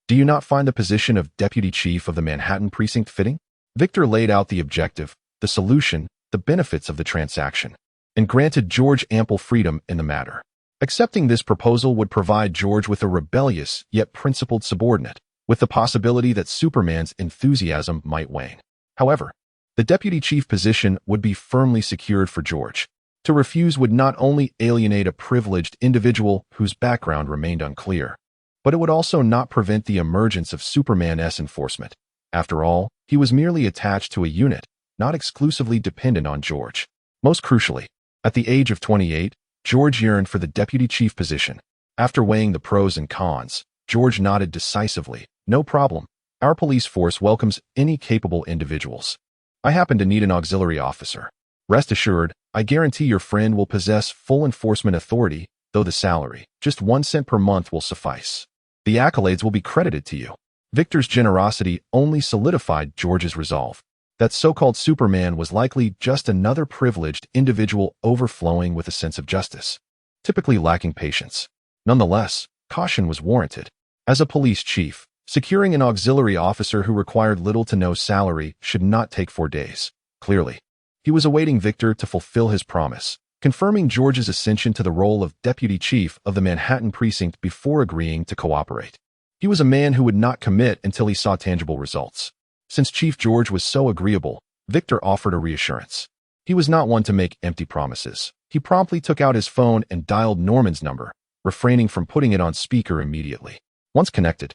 do you not find the position of Deputy Chief of the Manhattan Precinct fitting?" Victor laid out the objective, the solution, the benefits of the transaction, and granted George ample freedom in the matter. Accepting this proposal would provide George with a rebellious yet principled subordinate, with the possibility that Superman's enthusiasm might wane. However, the deputy chief position would be firmly secured for George. To refuse would not only alienate a privileged individual whose background remained unclear, but it would also not prevent the emergence of Superman's enforcement. After all, he was merely attached to a unit, not exclusively dependent on George. Most crucially, at the age of 28, George yearned for the deputy chief position. After weighing the pros and cons, George nodded decisively. "No problem. Our police force welcomes any capable individuals. I happen to need an auxiliary officer. Rest assured, I guarantee your friend will possess full enforcement authority, though the salary, just 1 cent per month, will suffice. The accolades will be credited to you." Victor's generosity only solidified George's resolve. That so-called Superman was likely just another privileged individual overflowing with a sense of justice, typically lacking patience. Nonetheless, caution was warranted. As a police chief, securing an auxiliary officer who required little to no salary should not take 4 days. Clearly, he was awaiting Victor to fulfill his promise, confirming George's ascension to the role of deputy chief of the Manhattan Precinct before agreeing to cooperate. He was a man who would not commit until he saw tangible results. Since Chief George was so agreeable, Victor offered a reassurance. He was not one to make empty promises. He promptly took out his phone and dialed Norman's number, refraining from putting it on speaker immediately. Once connected,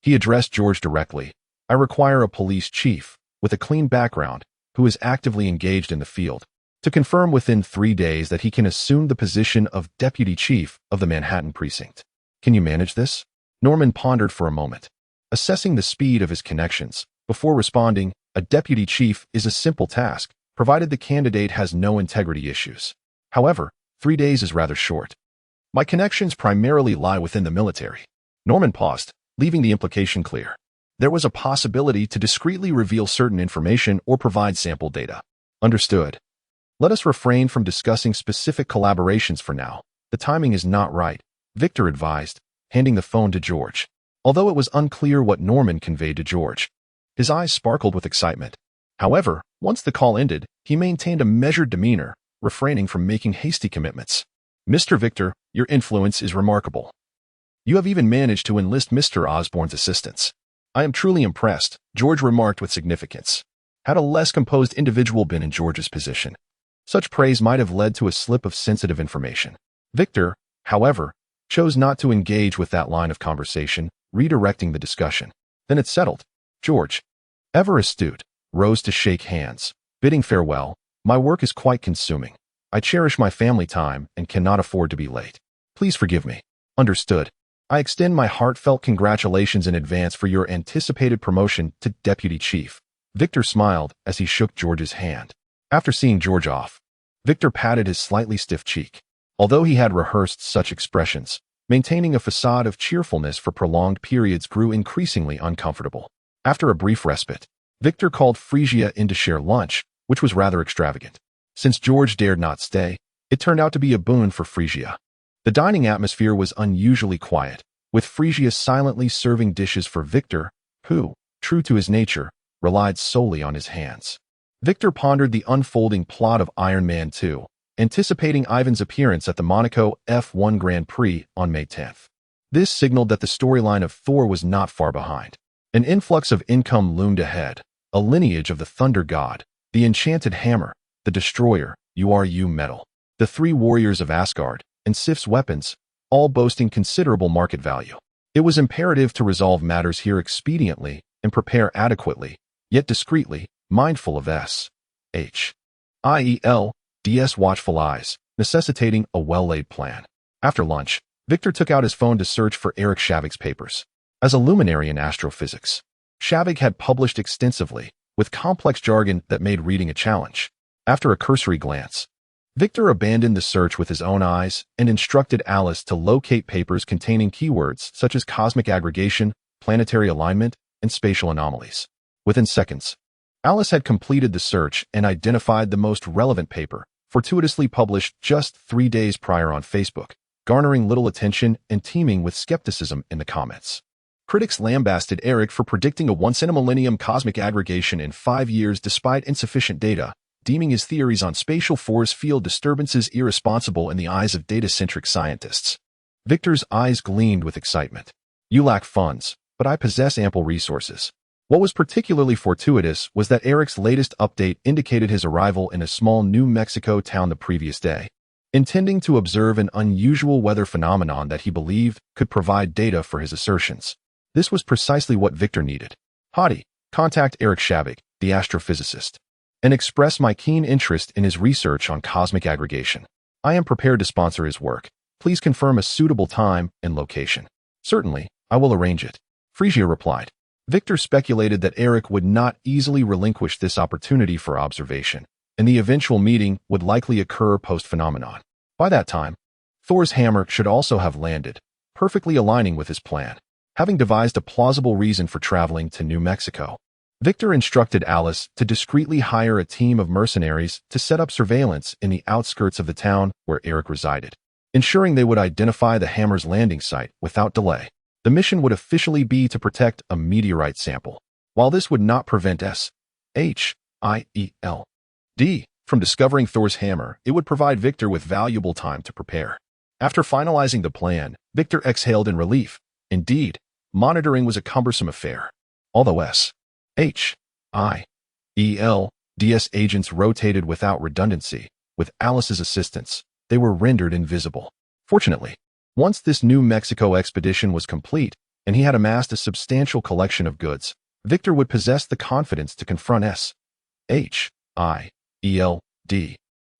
he addressed George directly. "I require a police chief, with a clean background, who is actively engaged in the field, to confirm within 3 days that he can assume the position of deputy chief of the Manhattan Precinct. Can you manage this?" Norman pondered for a moment, assessing the speed of his connections. Before responding, "A deputy chief is a simple task, provided the candidate has no integrity issues. However, 3 days is rather short. My connections primarily lie within the military." Norman paused, leaving the implication clear. There was a possibility to discreetly reveal certain information or provide sample data. "Understood. Let us refrain from discussing specific collaborations for now. The timing is not right," Victor advised, handing the phone to George. Although it was unclear what Norman conveyed to George, his eyes sparkled with excitement. However, once the call ended, he maintained a measured demeanor, refraining from making hasty commitments. "Mr. Victor, your influence is remarkable. You have even managed to enlist Mr. Osborne's assistance. I am truly impressed," George remarked with significance. Had a less composed individual been in George's position, such praise might have led to a slip of sensitive information. Victor, however, chose not to engage with that line of conversation, redirecting the discussion. "Then it's settled." George, ever astute, rose to shake hands, bidding farewell. "My work is quite consuming. I cherish my family time and cannot afford to be late. Please forgive me." "Understood. I extend my heartfelt congratulations in advance for your anticipated promotion to deputy chief." Victor smiled as he shook George's hand. After seeing George off, Victor patted his slightly stiff cheek. Although he had rehearsed such expressions, maintaining a facade of cheerfulness for prolonged periods grew increasingly uncomfortable. After a brief respite, Victor called Phrygia in to share lunch, which was rather extravagant. Since George dared not stay, it turned out to be a boon for Phrygia. The dining atmosphere was unusually quiet, with Phrygia silently serving dishes for Victor, who, true to his nature, relied solely on his hands. Victor pondered the unfolding plot of Iron Man 2, anticipating Ivan's appearance at the Monaco F1 Grand Prix on May 10th. This signaled that the storyline of Thor was not far behind. An influx of income loomed ahead, a lineage of the Thunder God, the Enchanted Hammer, the Destroyer, URU medal, the 3 warriors of Asgard, and Sif's weapons, all boasting considerable market value. It was imperative to resolve matters here expediently and prepare adequately, yet discreetly, mindful of S.H.I.E.L.D's watchful eyes, necessitating a well-laid plan. After lunch, Victor took out his phone to search for Eric Shavig's papers. As a luminary in astrophysics, Shavig had published extensively, with complex jargon that made reading a challenge. After a cursory glance, Victor abandoned the search with his own eyes and instructed Alice to locate papers containing keywords such as cosmic aggregation, planetary alignment, and spatial anomalies. Within seconds, Alice had completed the search and identified the most relevant paper, fortuitously published just 3 days prior on Facebook, garnering little attention and teeming with skepticism in the comments. Critics lambasted Eric for predicting a once-in-a-millennium cosmic aggregation in 5 years despite insufficient data, deeming his theories on spatial force field disturbances irresponsible in the eyes of data-centric scientists. Victor's eyes gleamed with excitement. "You lack funds, but I possess ample resources." What was particularly fortuitous was that Eric's latest update indicated his arrival in a small New Mexico town the previous day, intending to observe an unusual weather phenomenon that he believed could provide data for his assertions. This was precisely what Victor needed. "Hottie, contact Eric Shavig, the astrophysicist, and express my keen interest in his research on cosmic aggregation. I am prepared to sponsor his work. Please confirm a suitable time and location." "Certainly, I will arrange it," Frisia replied. Victor speculated that Eric would not easily relinquish this opportunity for observation, and the eventual meeting would likely occur post-phenomenon. By that time, Thor's hammer should also have landed, perfectly aligning with his plan. Having devised a plausible reason for traveling to New Mexico, Victor instructed Alice to discreetly hire a team of mercenaries to set up surveillance in the outskirts of the town where Eric resided, ensuring they would identify the hammer's landing site without delay. The mission would officially be to protect a meteorite sample. While this would not prevent S.H.I.E.L.D. from discovering Thor's hammer, it would provide Victor with valuable time to prepare. After finalizing the plan, Victor exhaled in relief. Indeed, monitoring was a cumbersome affair. Although S.H.I.E.L.D's agents rotated without redundancy, with Alice's assistance, they were rendered invisible. Fortunately, once this New Mexico expedition was complete and he had amassed a substantial collection of goods, Victor would possess the confidence to confront S.H.I.E.L.D.,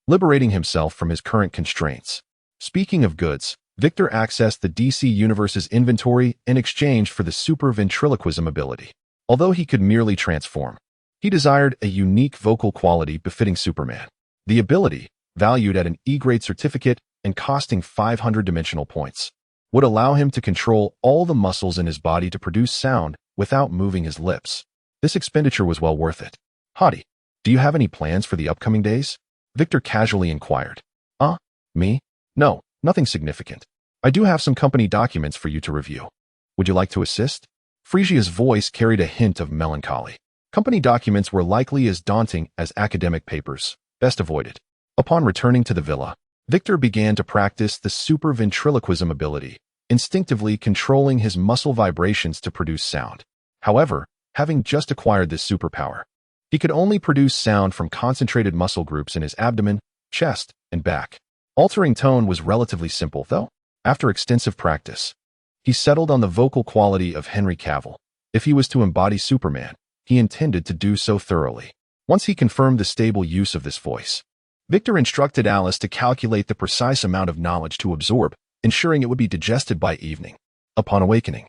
liberating himself from his current constraints. Speaking of goods, Victor accessed the DC Universe's inventory in exchange for the super ventriloquism ability. Although he could merely transform, he desired a unique vocal quality befitting Superman. The ability, valued at an E-grade certificate and costing 500 dimensional points, would allow him to control all the muscles in his body to produce sound without moving his lips. This expenditure was well worth it. "Hottie, do you have any plans for the upcoming days?" Victor casually inquired. Me? No, nothing significant. I do have some company documents for you to review. Would you like to assist?" Frisia's voice carried a hint of melancholy. Company documents were likely as daunting as academic papers, best avoided. Upon returning to the villa, Victor began to practice the super ventriloquism ability, instinctively controlling his muscle vibrations to produce sound. However, having just acquired this superpower, he could only produce sound from concentrated muscle groups in his abdomen, chest, and back. Altering tone was relatively simple, though. After extensive practice, he settled on the vocal quality of Henry Cavill. If he was to embody Superman, he intended to do so thoroughly. Once he confirmed the stable use of this voice, Victor instructed Alice to calculate the precise amount of knowledge to absorb, ensuring it would be digested by evening. Upon awakening,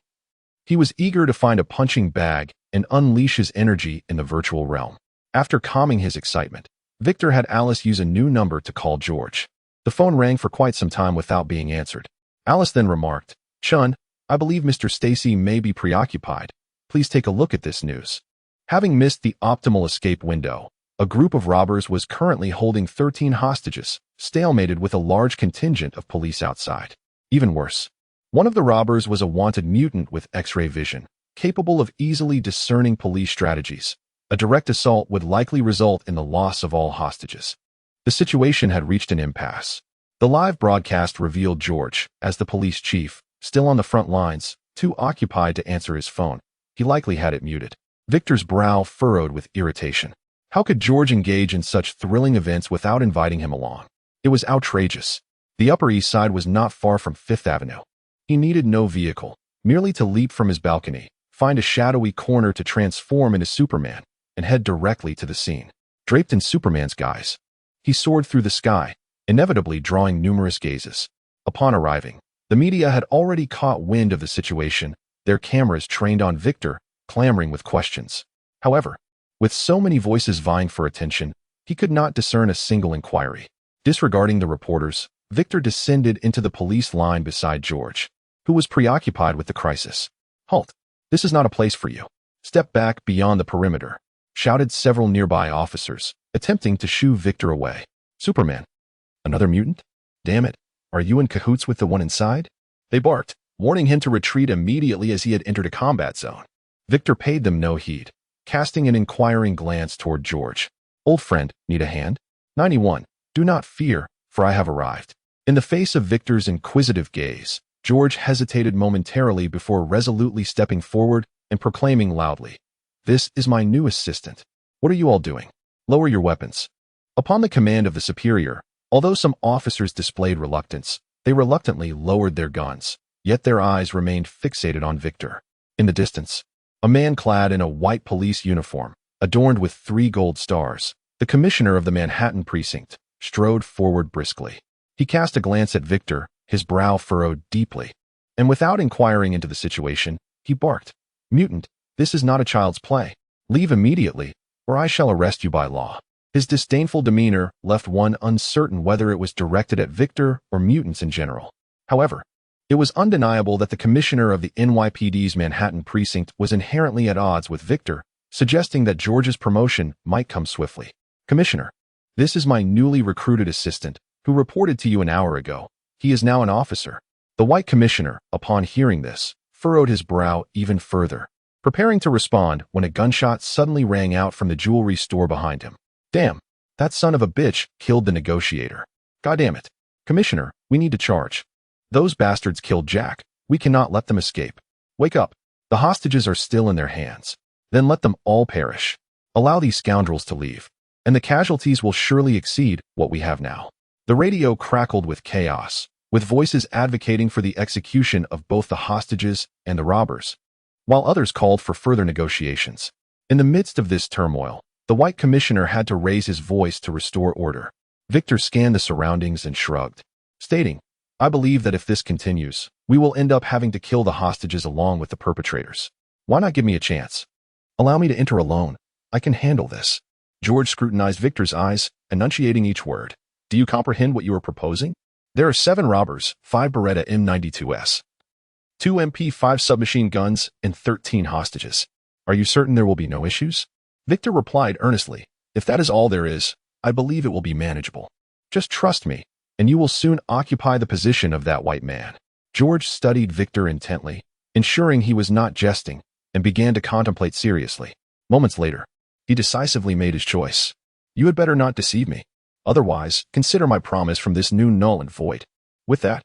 he was eager to find a punching bag and unleash his energy in the virtual realm. After calming his excitement, Victor had Alice use a new number to call George. The phone rang for quite some time without being answered. Alice then remarked, "Chun, I believe Mr. Stacy may be preoccupied. Please take a look at this news." Having missed the optimal escape window, a group of robbers was currently holding 13 hostages, stalemated with a large contingent of police outside. Even worse, one of the robbers was a wanted mutant with X-ray vision, capable of easily discerning police strategies. A direct assault would likely result in the loss of all hostages. The situation had reached an impasse. The live broadcast revealed George as the police chief, still on the front lines, too occupied to answer his phone. He likely had it muted. Victor's brow furrowed with irritation. How could George engage in such thrilling events without inviting him along? It was outrageous. The Upper East Side was not far from Fifth Avenue. He needed no vehicle, merely to leap from his balcony, find a shadowy corner to transform into Superman, and head directly to the scene. Draped in Superman's guise, he soared through the sky, inevitably drawing numerous gazes. Upon arriving, the media had already caught wind of the situation, their cameras trained on Victor, clamoring with questions. However, with so many voices vying for attention, he could not discern a single inquiry. Disregarding the reporters, Victor descended into the police line beside George, who was preoccupied with the crisis. "Halt! This is not a place for you. Step back beyond the perimeter," shouted several nearby officers, attempting to shoo Victor away. "Superman? Another mutant? Damn it, are you in cahoots with the one inside?" they barked, warning him to retreat immediately as he had entered a combat zone. Victor paid them no heed, casting an inquiring glance toward George. "Old friend, need a hand?" 91. "Do not fear, for I have arrived." In the face of Victor's inquisitive gaze, George hesitated momentarily before resolutely stepping forward and proclaiming loudly, "This is my new assistant. What are you all doing? Lower your weapons." Upon the command of the superior, although some officers displayed reluctance, they reluctantly lowered their guns, yet their eyes remained fixated on Victor. In the distance, a man clad in a white police uniform, adorned with 3 gold stars, the commissioner of the Manhattan precinct, strode forward briskly. He cast a glance at Victor, his brow furrowed deeply, and without inquiring into the situation, he barked, "Mutant, this is not a child's play. Leave immediately, or I shall arrest you by law." His disdainful demeanor left one uncertain whether it was directed at Victor or mutants in general. However, it was undeniable that the commissioner of the NYPD's Manhattan precinct was inherently at odds with Victor, suggesting that George's promotion might come swiftly. "Commissioner, this is my newly recruited assistant, who reported to you an hour ago. He is now an officer." The white commissioner, upon hearing this, furrowed his brow even further, preparing to respond when a gunshot suddenly rang out from the jewelry store behind him. "Damn, that son of a bitch killed the negotiator. Goddamn it. Commissioner, we need to charge. Those bastards killed Jack. We cannot let them escape. Wake up. The hostages are still in their hands. Then let them all perish. Allow these scoundrels to leave, and the casualties will surely exceed what we have now." The radio crackled with chaos, with voices advocating for the execution of both the hostages and the robbers, while others called for further negotiations. In the midst of this turmoil, the white commissioner had to raise his voice to restore order. Victor scanned the surroundings and shrugged, stating, "I believe that if this continues, we will end up having to kill the hostages along with the perpetrators. Why not give me a chance? Allow me to enter alone. I can handle this." George scrutinized Victor's eyes, enunciating each word. "Do you comprehend what you are proposing? There are 7 robbers, 5 Beretta M92s, 2 MP5 submachine guns, and 13 hostages. Are you certain there will be no issues?" Victor replied earnestly, "If that is all there is, I believe it will be manageable. Just trust me, and you will soon occupy the position of that white man." George studied Victor intently, ensuring he was not jesting, and began to contemplate seriously. Moments later, he decisively made his choice. "You had better not deceive me. Otherwise, consider my promise from this noon null and void." With that,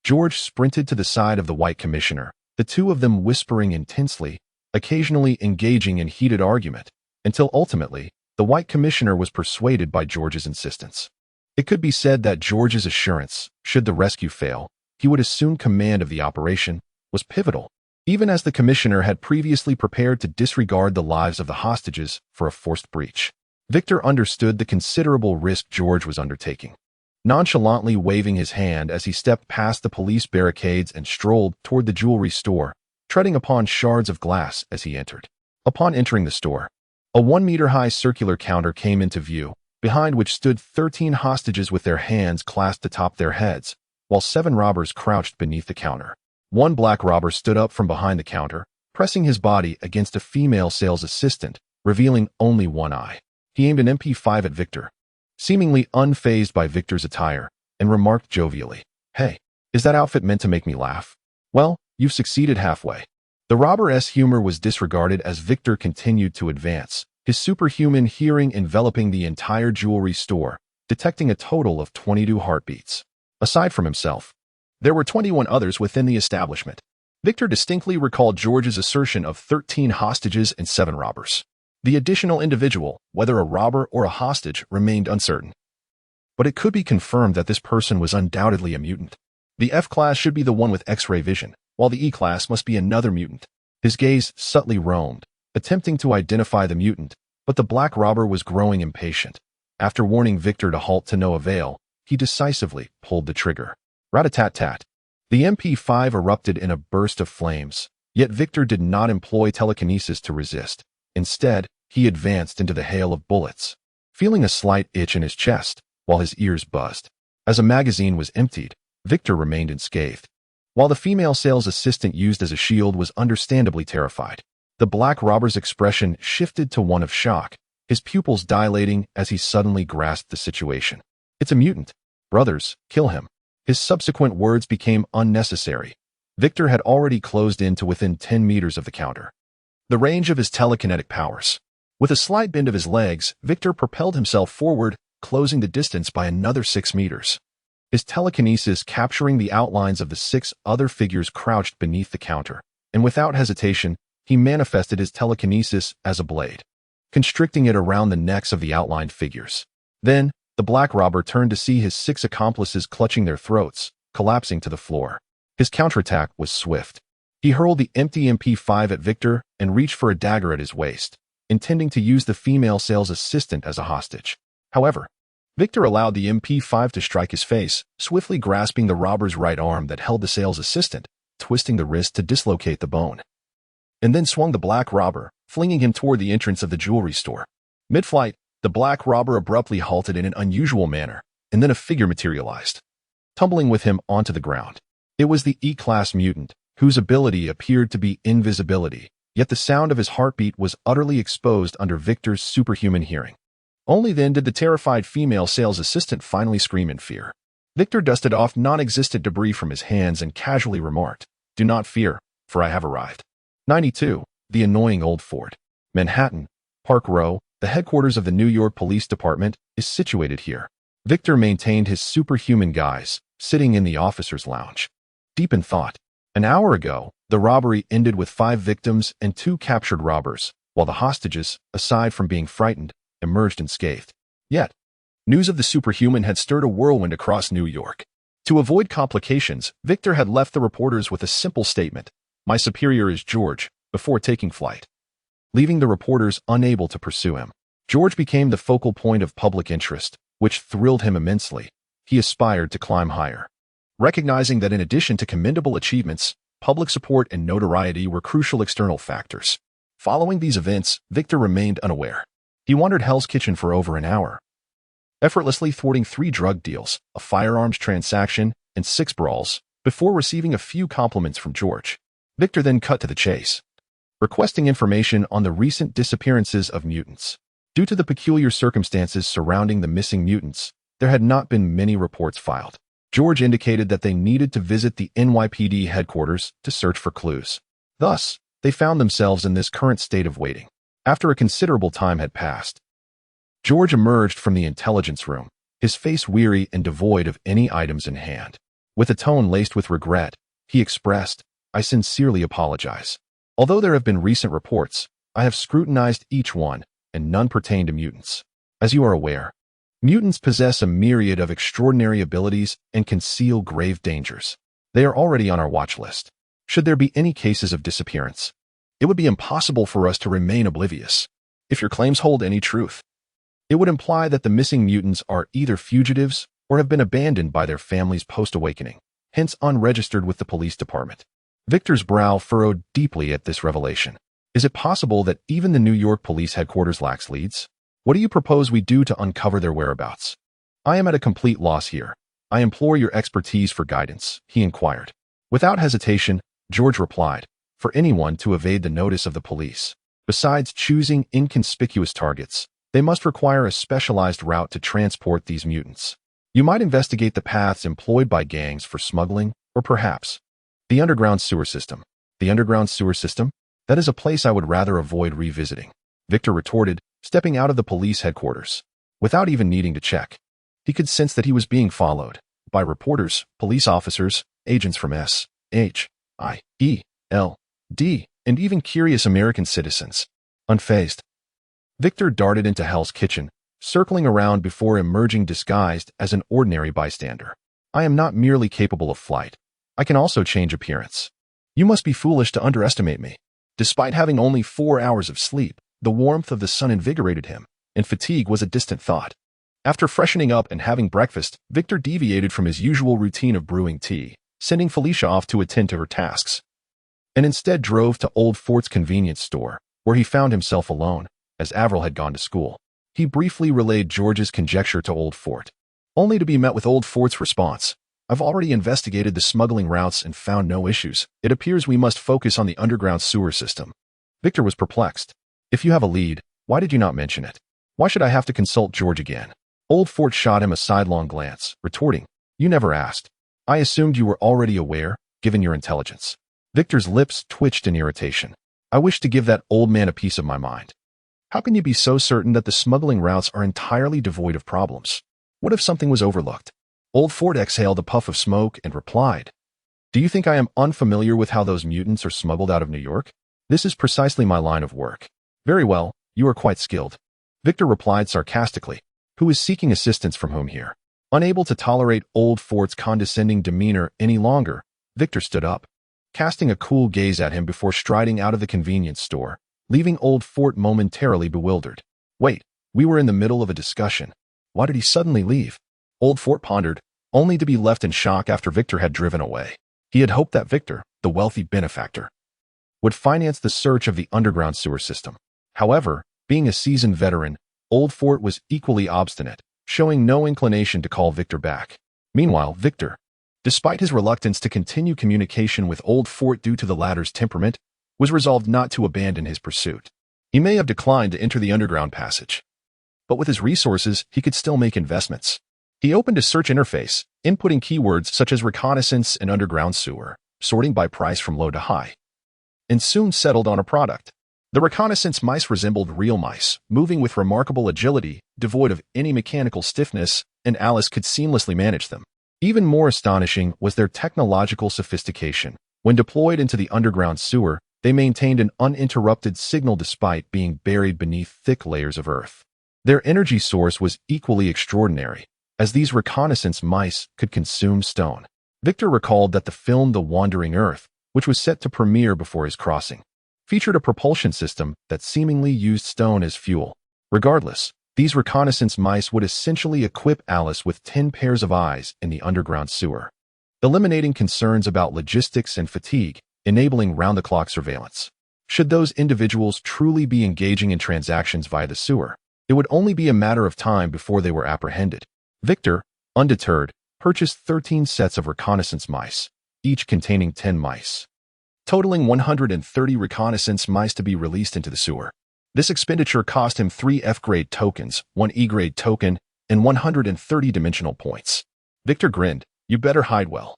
George sprinted to the side of the white commissioner, the two of them whispering intensely, occasionally engaging in heated argument, until ultimately, the white commissioner was persuaded by George's insistence. It could be said that George's assurance, should the rescue fail, he would assume command of the operation, was pivotal, even as the commissioner had previously prepared to disregard the lives of the hostages for a forced breach. Victor understood the considerable risk George was undertaking, nonchalantly waving his hand as he stepped past the police barricades and strolled toward the jewelry store, treading upon shards of glass as he entered. Upon entering the store, a 1-meter-high circular counter came into view, behind which stood 13 hostages with their hands clasped atop their heads, while 7 robbers crouched beneath the counter. One black robber stood up from behind the counter, pressing his body against a female sales assistant, revealing only one eye. He aimed an MP5 at Victor, seemingly unfazed by Victor's attire, and remarked jovially, "Hey, is that outfit meant to make me laugh? Well, you've succeeded halfway." The robber's humor was disregarded as Victor continued to advance, his superhuman hearing enveloping the entire jewelry store, detecting a total of 22 heartbeats. Aside from himself, there were 21 others within the establishment. Victor distinctly recalled George's assertion of 13 hostages and 7 robbers. The additional individual, whether a robber or a hostage, remained uncertain. But it could be confirmed that this person was undoubtedly a mutant. The F-class should be the one with X-ray vision, while the E-class must be another mutant. His gaze subtly roamed, attempting to identify the mutant, but the black robber was growing impatient. After warning Victor to halt to no avail, he decisively pulled the trigger. Rat-a-tat-tat. The MP5 erupted in a burst of flames, yet Victor did not employ telekinesis to resist. Instead, he advanced into the hail of bullets, feeling a slight itch in his chest, while his ears buzzed. As a magazine was emptied, Victor remained unscathed. While the female sales assistant used as a shield was understandably terrified, the black robber's expression shifted to one of shock, his pupils dilating as he suddenly grasped the situation. It's a mutant. Brothers, kill him. His subsequent words became unnecessary. Victor had already closed in to within 10 meters of the counter. The range of his telekinetic powers. With a slight bend of his legs, Victor propelled himself forward, closing the distance by another 6 meters. His telekinesis capturing the outlines of the 6 other figures crouched beneath the counter, and without hesitation, he manifested his telekinesis as a blade, constricting it around the necks of the outlined figures. Then, the black robber turned to see his 6 accomplices clutching their throats, collapsing to the floor. His counterattack was swift. He hurled the empty MP5 at Victor and reached for a dagger at his waist, intending to use the female sales assistant as a hostage. However, Victor allowed the MP5 to strike his face, swiftly grasping the robber's right arm that held the sales assistant, twisting the wrist to dislocate the bone, and then swung the black robber, flinging him toward the entrance of the jewelry store. Mid-flight, the black robber abruptly halted in an unusual manner, and then a figure materialized, tumbling with him onto the ground. It was the E-class mutant, whose ability appeared to be invisibility, yet the sound of his heartbeat was utterly exposed under Victor's superhuman hearing. Only then did the terrified female sales assistant finally scream in fear. Victor dusted off non-existent debris from his hands and casually remarked, "Do not fear, for I have arrived." 92. The annoying old fort. Manhattan, Park Row, the headquarters of the New York Police Department, is situated here. Victor maintained his superhuman guise, sitting in the officer's lounge, deep in thought. An hour ago, the robbery ended with 5 victims and 2 captured robbers, while the hostages, aside from being frightened, emerged unscathed. Yet, news of the superhuman had stirred a whirlwind across New York. To avoid complications, Victor had left the reporters with a simple statement, "My superior is George," before taking flight, leaving the reporters unable to pursue him. George became the focal point of public interest, which thrilled him immensely. He aspired to climb higher, recognizing that in addition to commendable achievements, public support and notoriety were crucial external factors. Following these events, Victor remained unaware. He wandered Hell's Kitchen for over an hour, effortlessly thwarting 3 drug deals, a firearms transaction, and 6 brawls, before receiving a few compliments from George. Victor then cut to the chase, requesting information on the recent disappearances of mutants. Due to the peculiar circumstances surrounding the missing mutants, there had not been many reports filed. George indicated that they needed to visit the NYPD headquarters to search for clues. Thus, they found themselves in this current state of waiting. After a considerable time had passed, George emerged from the intelligence room, his face weary and devoid of any items in hand. With a tone laced with regret, he expressed, "I sincerely apologize. Although there have been recent reports, I have scrutinized each one, and none pertain to mutants. As you are aware, mutants possess a myriad of extraordinary abilities and conceal grave dangers. They are already on our watch list. Should there be any cases of disappearance, it would be impossible for us to remain oblivious. If your claims hold any truth, it would imply that the missing mutants are either fugitives or have been abandoned by their families post-awakening, hence unregistered with the police department." Victor's brow furrowed deeply at this revelation. Is it possible that even the New York police headquarters lacks leads? What do you propose we do to uncover their whereabouts? I am at a complete loss here. I implore your expertise for guidance, he inquired. Without hesitation, George replied, "For anyone to evade the notice of the police, besides choosing inconspicuous targets, they must require a specialized route to transport these mutants. You might investigate the paths employed by gangs for smuggling, or perhaps the underground sewer system." "The underground sewer system? That is a place I would rather avoid revisiting," Victor retorted, stepping out of the police headquarters. Without even needing to check, he could sense that he was being followed by reporters, police officers, agents from S.H.I.E.L.D, and even curious American citizens. Unfazed, Victor darted into Hell's Kitchen, circling around before emerging disguised as an ordinary bystander. I am not merely capable of flight. I can also change appearance. You must be foolish to underestimate me. Despite having only 4 hours of sleep, the warmth of the sun invigorated him, and fatigue was a distant thought. After freshening up and having breakfast, Victor deviated from his usual routine of brewing tea, sending Felicia off to attend to her tasks, and instead drove to Old Fort's convenience store, where he found himself alone, as Avril had gone to school. He briefly relayed George's conjecture to Old Fort, only to be met with Old Fort's response. I've already investigated the smuggling routes and found no issues. It appears we must focus on the underground sewer system. Victor was perplexed. If you have a lead, why did you not mention it? Why should I have to consult George again? Old Fort shot him a sidelong glance, retorting, You never asked. I assumed you were already aware, given your intelligence. Victor's lips twitched in irritation. I wish to give that old man a piece of my mind. How can you be so certain that the smuggling routes are entirely devoid of problems? What if something was overlooked? Old Fort exhaled a puff of smoke and replied, Do you think I am unfamiliar with how those mutants are smuggled out of New York? This is precisely my line of work. Very well, you are quite skilled. Victor replied sarcastically, Who is seeking assistance from whom here? Unable to tolerate Old Fort's condescending demeanor any longer, Victor stood up, casting a cool gaze at him before striding out of the convenience store, leaving Old Fort momentarily bewildered. Wait, we were in the middle of a discussion. Why did he suddenly leave? Old Fort pondered, only to be left in shock after Victor had driven away. He had hoped that Victor, the wealthy benefactor, would finance the search of the underground sewer system. However, being a seasoned veteran, Old Fort was equally obstinate, showing no inclination to call Victor back. Meanwhile, Victor, despite his reluctance to continue communication with Old Fort due to the latter's temperament, was resolved not to abandon his pursuit. He may have declined to enter the underground passage, but with his resources, he could still make investments. He opened a search interface, inputting keywords such as reconnaissance and underground sewer, sorting by price from low to high, and soon settled on a product. The reconnaissance mice resembled real mice, moving with remarkable agility, devoid of any mechanical stiffness, and Alice could seamlessly manage them. Even more astonishing was their technological sophistication. When deployed into the underground sewer, they maintained an uninterrupted signal despite being buried beneath thick layers of earth. Their energy source was equally extraordinary, as these reconnaissance mice could consume stone. Victor recalled that the film The Wandering Earth, which was set to premiere before his crossing, featured a propulsion system that seemingly used stone as fuel. Regardless, these reconnaissance mice would essentially equip Alice with 10 pairs of eyes in the underground sewer, eliminating concerns about logistics and fatigue, enabling round-the-clock surveillance. Should those individuals truly be engaging in transactions via the sewer, it would only be a matter of time before they were apprehended. Victor, undeterred, purchased 13 sets of reconnaissance mice, each containing 10 mice, totaling 130 reconnaissance mice to be released into the sewer. This expenditure cost him 3 F-grade tokens, 1 E-grade token, and 130 dimensional points. Victor grinned, You better hide well.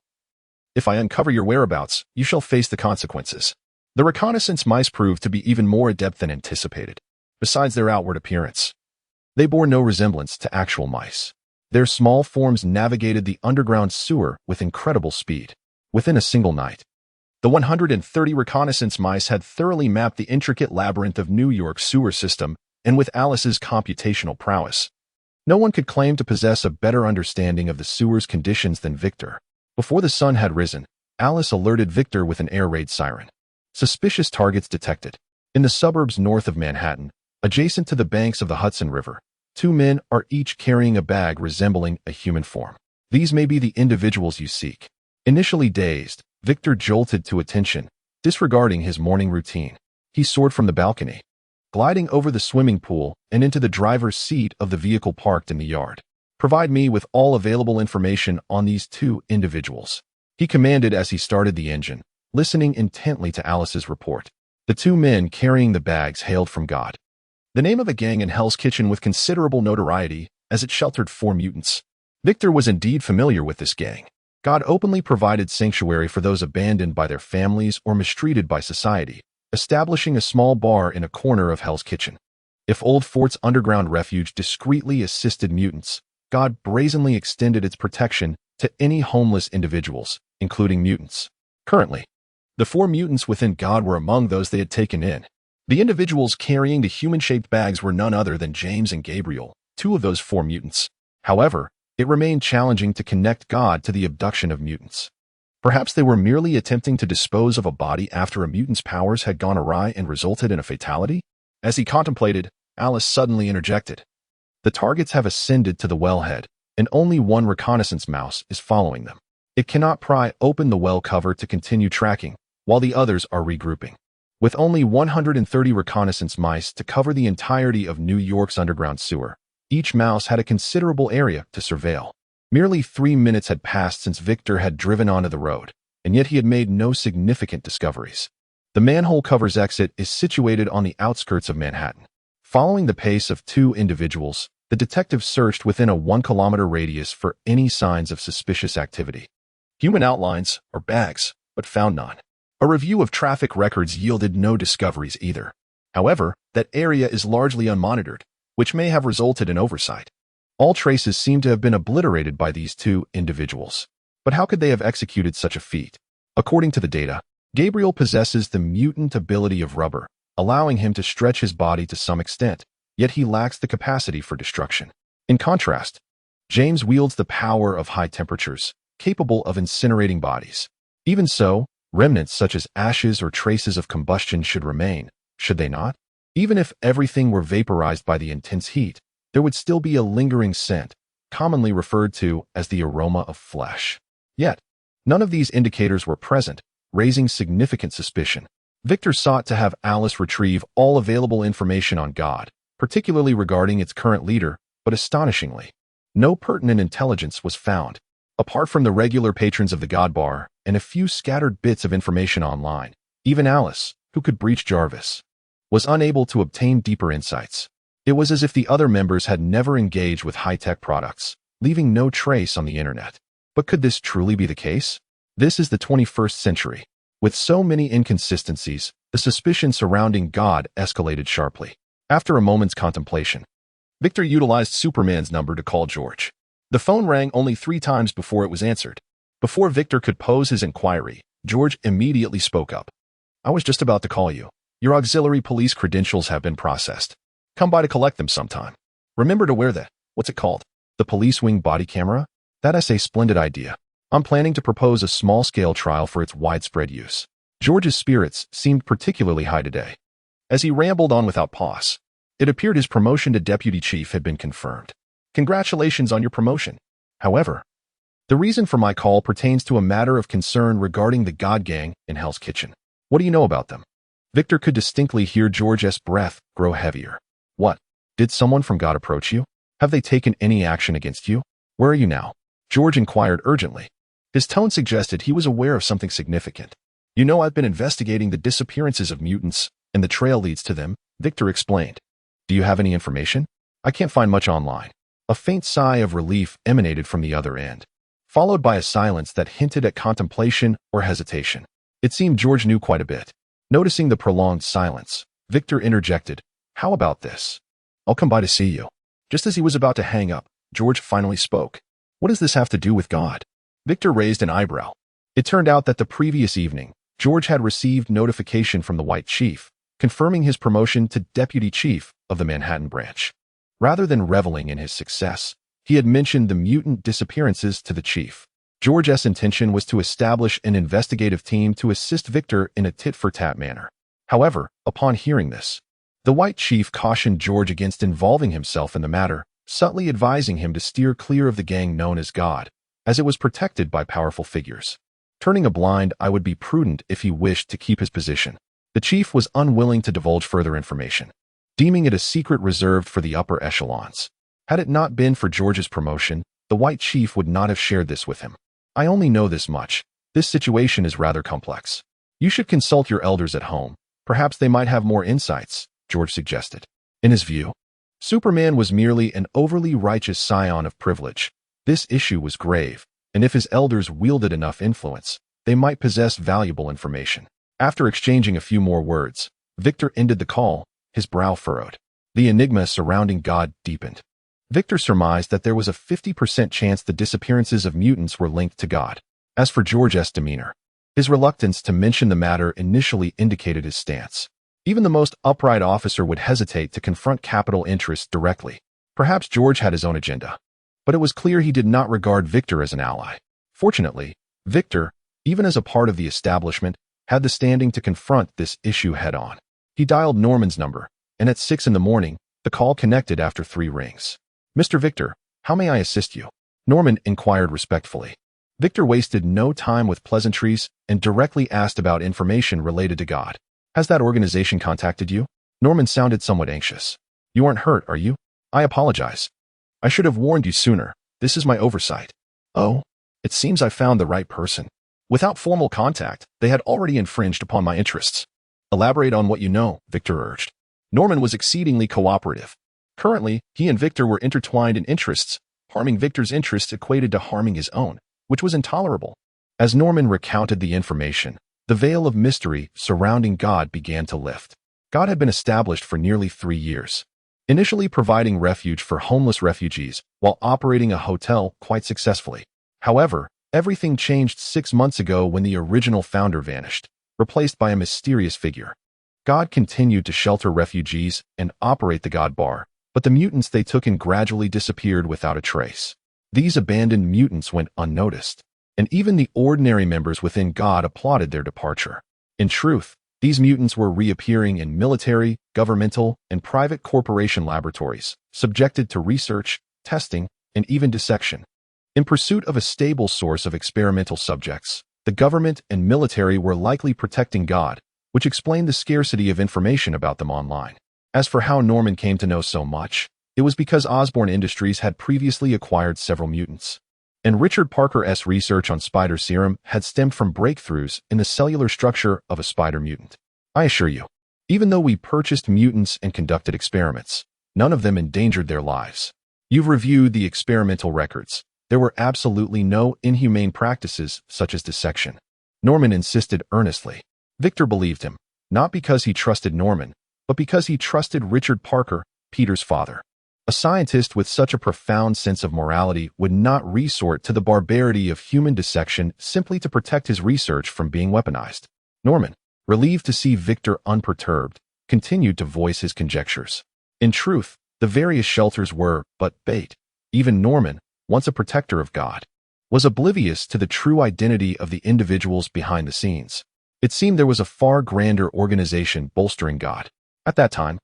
If I uncover your whereabouts, you shall face the consequences. The reconnaissance mice proved to be even more adept than anticipated. Besides their outward appearance, they bore no resemblance to actual mice. Their small forms navigated the underground sewer with incredible speed. Within a single night, the 130 reconnaissance mice had thoroughly mapped the intricate labyrinth of New York's sewer system, and with Alice's computational prowess, no one could claim to possess a better understanding of the sewer's conditions than Victor. Before the sun had risen, Alice alerted Victor with an air raid siren. Suspicious targets detected. In the suburbs north of Manhattan, adjacent to the banks of the Hudson River, 2 men are each carrying a bag resembling a human form. These may be the individuals you seek. Initially dazed, Victor jolted to attention, disregarding his morning routine. He soared from the balcony, gliding over the swimming pool and into the driver's seat of the vehicle parked in the yard. Provide me with all available information on these 2 individuals, he commanded as he started the engine, listening intently to Alice's report. The 2 men carrying the bags hailed from God, the name of a gang in Hell's Kitchen with considerable notoriety, as it sheltered 4 mutants. Victor was indeed familiar with this gang. God openly provided sanctuary for those abandoned by their families or mistreated by society, establishing a small bar in a corner of Hell's Kitchen. If Old Fort's underground refuge discreetly assisted mutants, God brazenly extended its protection to any homeless individuals, including mutants. Currently, the 4 mutants within God were among those they had taken in. The individuals carrying the human-shaped bags were none other than James and Gabriel, two of those four mutants. However, it remained challenging to connect God to the abduction of mutants. Perhaps they were merely attempting to dispose of a body after a mutant's powers had gone awry and resulted in a fatality? As he contemplated, Alice suddenly interjected. The targets have ascended to the wellhead, and only one reconnaissance mouse is following them. It cannot pry open the well cover to continue tracking, while the others are regrouping. With only 130 reconnaissance mice to cover the entirety of New York's underground sewer, each mouse had a considerable area to surveil. Merely 3 minutes had passed since Victor had driven onto the road, and yet he had made no significant discoveries. The manhole cover's exit is situated on the outskirts of Manhattan. Following the pace of two individuals, the detective searched within a 1-kilometer radius for any signs of suspicious activity. Human outlines or bags, but found none. A review of traffic records yielded no discoveries either. However, that area is largely unmonitored, which may have resulted in oversight. All traces seem to have been obliterated by these two individuals. But how could they have executed such a feat? According to the data, Gabriel possesses the mutant ability of rubber, allowing him to stretch his body to some extent, yet he lacks the capacity for destruction. In contrast, James wields the power of high temperatures, capable of incinerating bodies. Even so, remnants such as ashes or traces of combustion should remain, should they not? Even if everything were vaporized by the intense heat, there would still be a lingering scent, commonly referred to as the aroma of flesh. Yet, none of these indicators were present, raising significant suspicion. Victor sought to have Alice retrieve all available information on God, particularly regarding its current leader, but astonishingly, no pertinent intelligence was found. Apart from the regular patrons of the God Bar and a few scattered bits of information online, even Alice, who could breach Jarvis, was unable to obtain deeper insights. It was as if the other members had never engaged with high-tech products, leaving no trace on the internet. But could this truly be the case? This is the 21st century. With so many inconsistencies, the suspicion surrounding God escalated sharply. After a moment's contemplation, Victor utilized Superman's number to call George. The phone rang only 3 times before it was answered. Before Victor could pose his inquiry, George immediately spoke up. "I was just about to call you. Your auxiliary police credentials have been processed. Come by to collect them sometime. Remember to wear what's it called? The police wing body camera? That's a splendid idea. I'm planning to propose a small-scale trial for its widespread use." George's spirits seemed particularly high today. As he rambled on without pause, it appeared his promotion to deputy chief had been confirmed. "Congratulations on your promotion. However, the reason for my call pertains to a matter of concern regarding the God Gang in Hell's Kitchen. What do you know about them?" Victor could distinctly hear George's breath grow heavier. "What? Did someone from God approach you? Have they taken any action against you? Where are you now?" George inquired urgently. His tone suggested he was aware of something significant. "You know, I've been investigating the disappearances of mutants, and the trail leads to them," Victor explained. "Do you have any information?" "I can't find much online." A faint sigh of relief emanated from the other end, followed by a silence that hinted at contemplation or hesitation. It seemed George knew quite a bit. Noticing the prolonged silence, Victor interjected, "How about this? I'll come by to see you." Just as he was about to hang up, George finally spoke. "What does this have to do with God?" Victor raised an eyebrow. It turned out that the previous evening, George had received notification from the White Chief, confirming his promotion to deputy chief of the Manhattan branch. Rather than reveling in his success, he had mentioned the mutant disappearances to the chief. George's intention was to establish an investigative team to assist Victor in a tit-for-tat manner. However, upon hearing this, the White Chief cautioned George against involving himself in the matter, subtly advising him to steer clear of the gang known as God, as it was protected by powerful figures. Turning a blind eye would be prudent if he wished to keep his position. The chief was unwilling to divulge further information, deeming it a secret reserved for the upper echelons. Had it not been for George's promotion, the White Chief would not have shared this with him. "I only know this much. This situation is rather complex. You should consult your elders at home. Perhaps they might have more insights," George suggested. In his view, Superman was merely an overly righteous scion of privilege. This issue was grave, and if his elders wielded enough influence, they might possess valuable information. After exchanging a few more words, Victor ended the call, his brow furrowed. The enigma surrounding God deepened. Victor surmised that there was a 50% chance the disappearances of mutants were linked to God. As for George's demeanor, his reluctance to mention the matter initially indicated his stance. Even the most upright officer would hesitate to confront capital interests directly. Perhaps George had his own agenda, but it was clear he did not regard Victor as an ally. Fortunately, Victor, even as a part of the establishment, had the standing to confront this issue head-on. He dialed Norman's number, and at 6 in the morning, the call connected after 3 rings. "Mr. Victor, how may I assist you?" Norman inquired respectfully. Victor wasted no time with pleasantries and directly asked about information related to God. "Has that organization contacted you?" Norman sounded somewhat anxious. "You aren't hurt, are you?" "I apologize. I should have warned you sooner. This is my oversight." "Oh, it seems I found the right person. Without formal contact, they had already infringed upon my interests." "Elaborate on what you know," Victor urged. Norman was exceedingly cooperative. Currently, he and Victor were intertwined in interests. Harming Victor's interests equated to harming his own, which was intolerable. As Norman recounted the information, the veil of mystery surrounding God began to lift. God had been established for nearly 3 years, initially providing refuge for homeless refugees while operating a hotel quite successfully. However, everything changed 6 months ago when the original founder vanished, replaced by a mysterious figure. God continued to shelter refugees and operate the God Bar, but the mutants they took in gradually disappeared without a trace. These abandoned mutants went unnoticed, and even the ordinary members within God applauded their departure. In truth, these mutants were reappearing in military, governmental, and private corporation laboratories, subjected to research, testing, and even dissection. In pursuit of a stable source of experimental subjects, the government and military were likely protecting God, which explained the scarcity of information about them online. As for how Norman came to know so much, it was because Osborne Industries had previously acquired several mutants. And Richard Parker's research on spider serum had stemmed from breakthroughs in the cellular structure of a spider mutant. I assure you, even though we purchased mutants and conducted experiments, none of them endangered their lives. You've reviewed the experimental records. There were absolutely no inhumane practices such as dissection. Norman insisted earnestly. Victor believed him, not because he trusted Norman, but because he trusted Richard Parker, Peter's father. A scientist with such a profound sense of morality would not resort to the barbarity of human dissection simply to protect his research from being weaponized. Norman, relieved to see Victor unperturbed, continued to voice his conjectures. In truth, the various shelters were but bait. Even Norman, once a protector of God, was oblivious to the true identity of the individuals behind the scenes. It seemed there was a far grander organization bolstering God. At that time,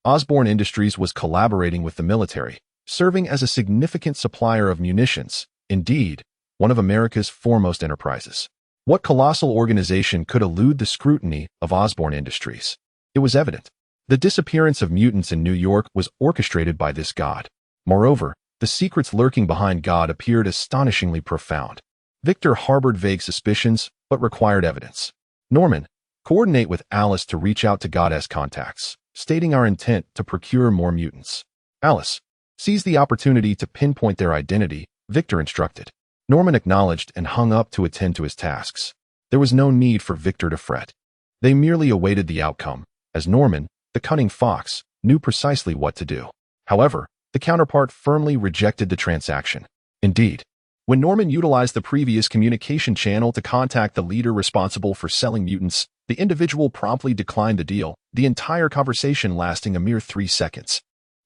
Osborne Industries was collaborating with the military, serving as a significant supplier of munitions, indeed, one of America's foremost enterprises. What colossal organization could elude the scrutiny of Osborne Industries? It was evident. The disappearance of mutants in New York was orchestrated by this God. Moreover, the secrets lurking behind God appeared astonishingly profound. Victor harbored vague suspicions, but required evidence. Norman, coordinate with Alice to reach out to God's contacts, stating our intent to procure more mutants. Alice, seize the opportunity to pinpoint their identity, Victor instructed. Norman acknowledged and hung up to attend to his tasks. There was no need for Victor to fret. They merely awaited the outcome, as Norman, the cunning fox, knew precisely what to do. However, the counterpart firmly rejected the transaction. Indeed, when Norman utilized the previous communication channel to contact the leader responsible for selling mutants, the individual promptly declined the deal, the entire conversation lasting a mere 3 seconds.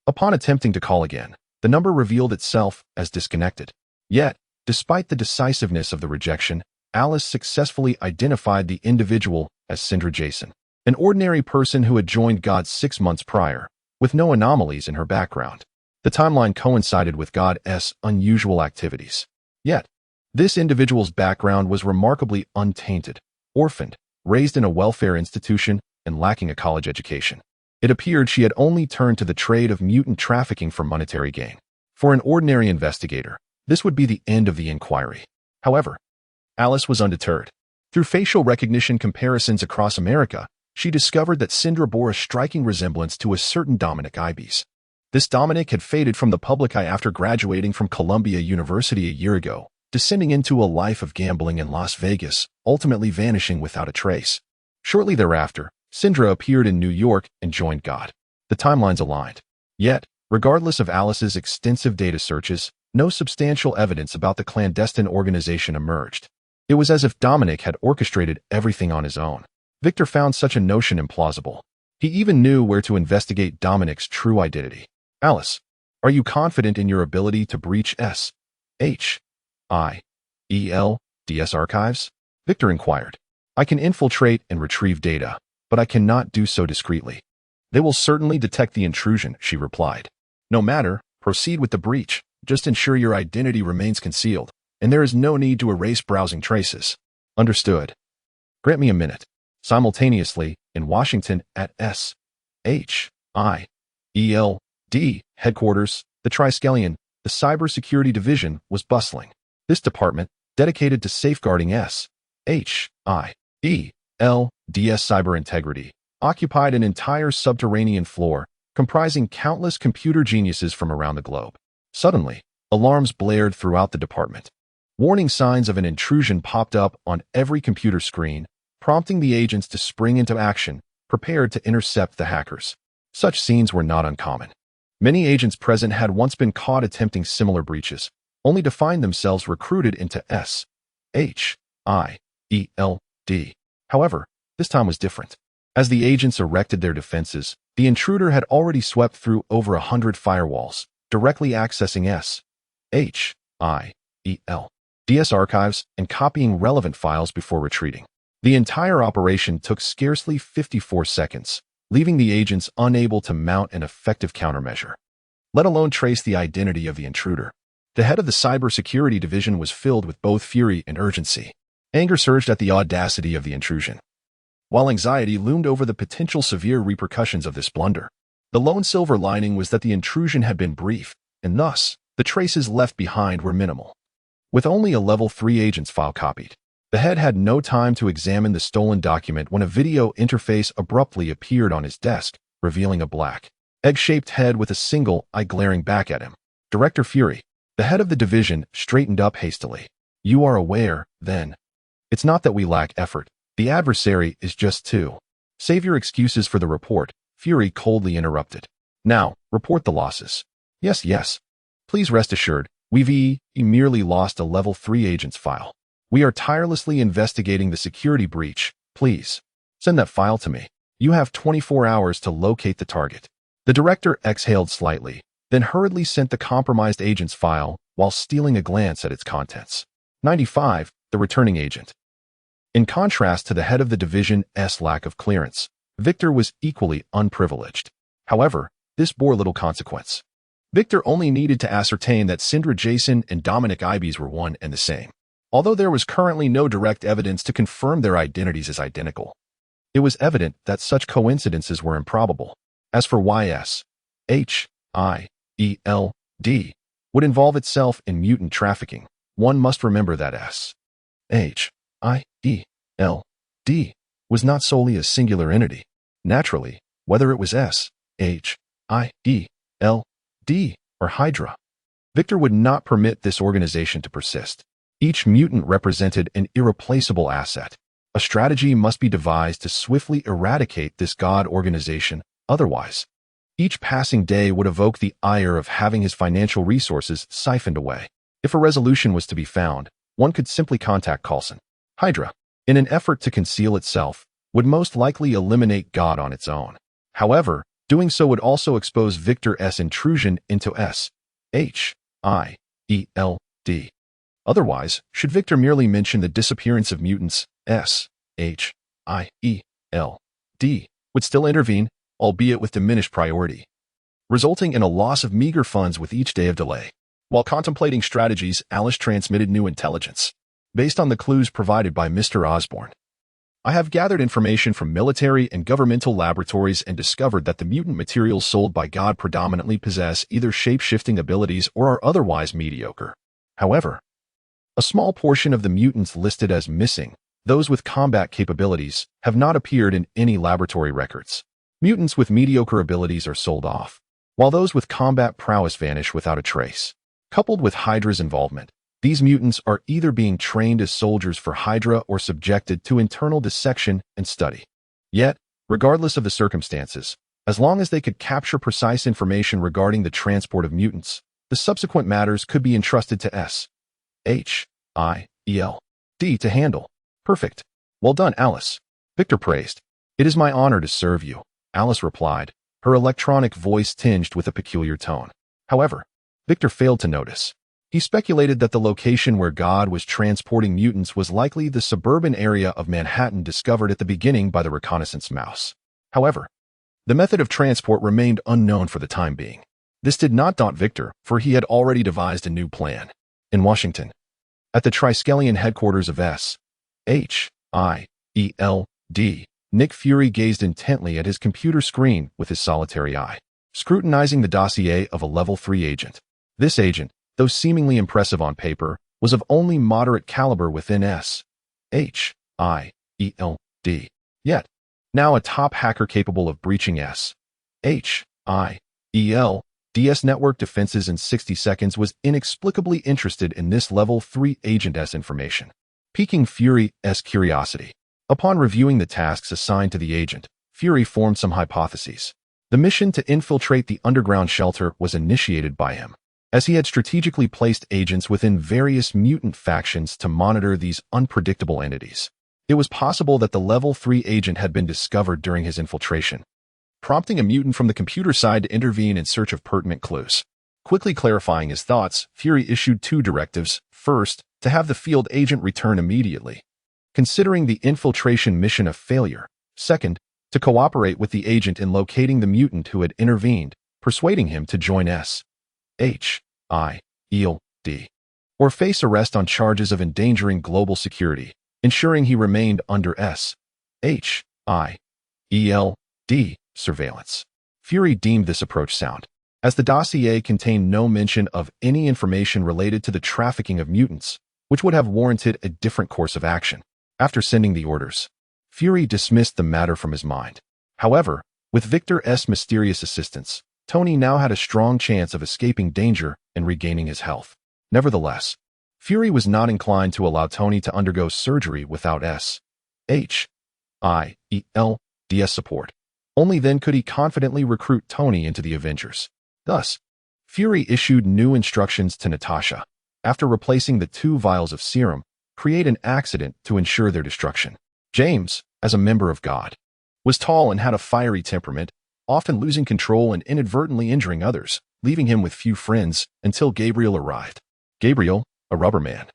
Upon attempting to call again, the number revealed itself as disconnected. Yet, despite the decisiveness of the rejection, Alice successfully identified the individual as Sindra Jason, an ordinary person who had joined God 6 months prior, with no anomalies in her background. The timeline coincided with God's unusual activities. Yet, this individual's background was remarkably untainted, orphaned, raised in a welfare institution, and lacking a college education. It appeared she had only turned to the trade of mutant trafficking for monetary gain. For an ordinary investigator, this would be the end of the inquiry. However, Alice was undeterred. Through facial recognition comparisons across America, she discovered that Sindra bore a striking resemblance to a certain Dominic Ibis. This Dominic had faded from the public eye after graduating from Columbia University a year ago, descending into a life of gambling in Las Vegas, ultimately vanishing without a trace. Shortly thereafter, Sindra appeared in New York and joined God. The timelines aligned. Yet, regardless of Alice's extensive data searches, no substantial evidence about the clandestine organization emerged. It was as if Dominic had orchestrated everything on his own. Victor found such a notion implausible. He even knew where to investigate Dominic's true identity. Alice, are you confident in your ability to breach S.H.I.E.L.D's archives? Victor inquired. I can infiltrate and retrieve data, but I cannot do so discreetly. They will certainly detect the intrusion, she replied. No matter, proceed with the breach. Just ensure your identity remains concealed, and there is no need to erase browsing traces. Understood. Grant me a minute. Simultaneously, in Washington at S.H.I.E.L.D. headquarters, the Triskelion, the cybersecurity division, was bustling. This department, dedicated to safeguarding S.H.I.E.L.D's cyber integrity, occupied an entire subterranean floor comprising countless computer geniuses from around the globe. Suddenly, alarms blared throughout the department. Warning signs of an intrusion popped up on every computer screen, prompting the agents to spring into action, prepared to intercept the hackers. Such scenes were not uncommon. Many agents present had once been caught attempting similar breaches, only to find themselves recruited into S.H.I.E.L.D. However, this time was different. As the agents erected their defenses, the intruder had already swept through over 100 firewalls, directly accessing S.H.I.E.L.D's archives and copying relevant files before retreating. The entire operation took scarcely 54 seconds, leaving the agents unable to mount an effective countermeasure, let alone trace the identity of the intruder. The head of the cybersecurity division was filled with both fury and urgency. Anger surged at the audacity of the intrusion, while anxiety loomed over the potential severe repercussions of this blunder. The lone silver lining was that the intrusion had been brief, and thus, the traces left behind were minimal. With only a Level 3 agent's file copied, the head had no time to examine the stolen document when a video interface abruptly appeared on his desk, revealing a black, egg-shaped head with a single eye glaring back at him. Director Fury, the head of the division, straightened up hastily. You are aware, then. It's not that we lack effort. The adversary is just too. Save your excuses for the report, Fury coldly interrupted. Now, report the losses. Yes. Please rest assured, we've merely lost a Level 3 agent's file. We are tirelessly investigating the security breach. Please, send that file to me. You have 24 hours to locate the target. The director exhaled slightly, then hurriedly sent the compromised agent's file while stealing a glance at its contents. 95, the returning agent. In contrast to the head of the division's lack of clearance, Victor was equally unprivileged. However, this bore little consequence. Victor only needed to ascertain that Sindra Jason and Dominic Ibes were one and the same, although there was currently no direct evidence to confirm their identities as identical. It was evident that such coincidences were improbable. As for S.H.I.E.L.D. would involve itself in mutant trafficking, one must remember that S.H.I.E.L.D. was not solely a singular entity. Naturally, whether it was S.H.I.E.L.D. or Hydra, Victor would not permit this organization to persist. Each mutant represented an irreplaceable asset. A strategy must be devised to swiftly eradicate this god organization. Otherwise, each passing day would evoke the ire of having his financial resources siphoned away. If a resolution was to be found, one could simply contact Coulson. Hydra, in an effort to conceal itself, would most likely eliminate God on its own. However, doing so would also expose Victor's intrusion into S.H.I.E.L.D. Otherwise, should Victor merely mention the disappearance of mutants, S.H.I.E.L.D. would still intervene, albeit with diminished priority, resulting in a loss of meager funds with each day of delay. While contemplating strategies, Alice transmitted new intelligence. Based on the clues provided by Mr. Osborne, I have gathered information from military and governmental laboratories and discovered that the mutant materials sold by God predominantly possess either shape-shifting abilities or are otherwise mediocre. However, a small portion of the mutants listed as missing, those with combat capabilities, have not appeared in any laboratory records. Mutants with mediocre abilities are sold off, while those with combat prowess vanish without a trace. Coupled with Hydra's involvement, these mutants are either being trained as soldiers for Hydra or subjected to internal dissection and study. Yet, regardless of the circumstances, as long as they could capture precise information regarding the transport of mutants, the subsequent matters could be entrusted to S.H.I.E.L.D. to handle. Perfect. Well done, Alice. Victor praised. It is my honor to serve you. Alice replied, her electronic voice tinged with a peculiar tone. However, Victor failed to notice. He speculated that the location where God was transporting mutants was likely the suburban area of Manhattan discovered at the beginning by the reconnaissance mouse. However, the method of transport remained unknown for the time being. This did not daunt Victor, for he had already devised a new plan. In Washington, at the Triskelion headquarters of S.H.I.E.L.D., Nick Fury gazed intently at his computer screen with his solitary eye, scrutinizing the dossier of a Level 3 agent. This agent, though seemingly impressive on paper, was of only moderate caliber within S.H.I.E.L.D. Yet, now a top hacker capable of breaching S.H.I.E.L.D's network defenses in 60 seconds was inexplicably interested in this Level 3 agent's information, piquing Fury's curiosity. Upon reviewing the tasks assigned to the agent, Fury formed some hypotheses. The mission to infiltrate the underground shelter was initiated by him, as he had strategically placed agents within various mutant factions to monitor these unpredictable entities. It was possible that the Level 3 agent had been discovered during his infiltration, prompting a mutant from the computer side to intervene in search of pertinent clues. Quickly clarifying his thoughts, Fury issued 2 directives. First, to have the field agent return immediately, considering the infiltration mission a failure. Second, to cooperate with the agent in locating the mutant who had intervened, persuading him to join S.H.I.E.L.D. or face arrest on charges of endangering global security, ensuring he remained under S.H.I.E.L.D. surveillance. Fury deemed this approach sound, as the dossier contained no mention of any information related to the trafficking of mutants, which would have warranted a different course of action. After sending the orders, Fury dismissed the matter from his mind. However, with Victor's mysterious assistance, Tony now had a strong chance of escaping danger and regaining his health. Nevertheless, Fury was not inclined to allow Tony to undergo surgery without S.H.I.E.L.D's support. Only then could he confidently recruit Tony into the Avengers. Thus, Fury issued new instructions to Natasha. After replacing the 2 vials of serum, create an accident to ensure their destruction. James, as a member of God, was tall and had a fiery temperament, often losing control and inadvertently injuring others, leaving him with few friends until Gabriel arrived. Gabriel, a rubber man,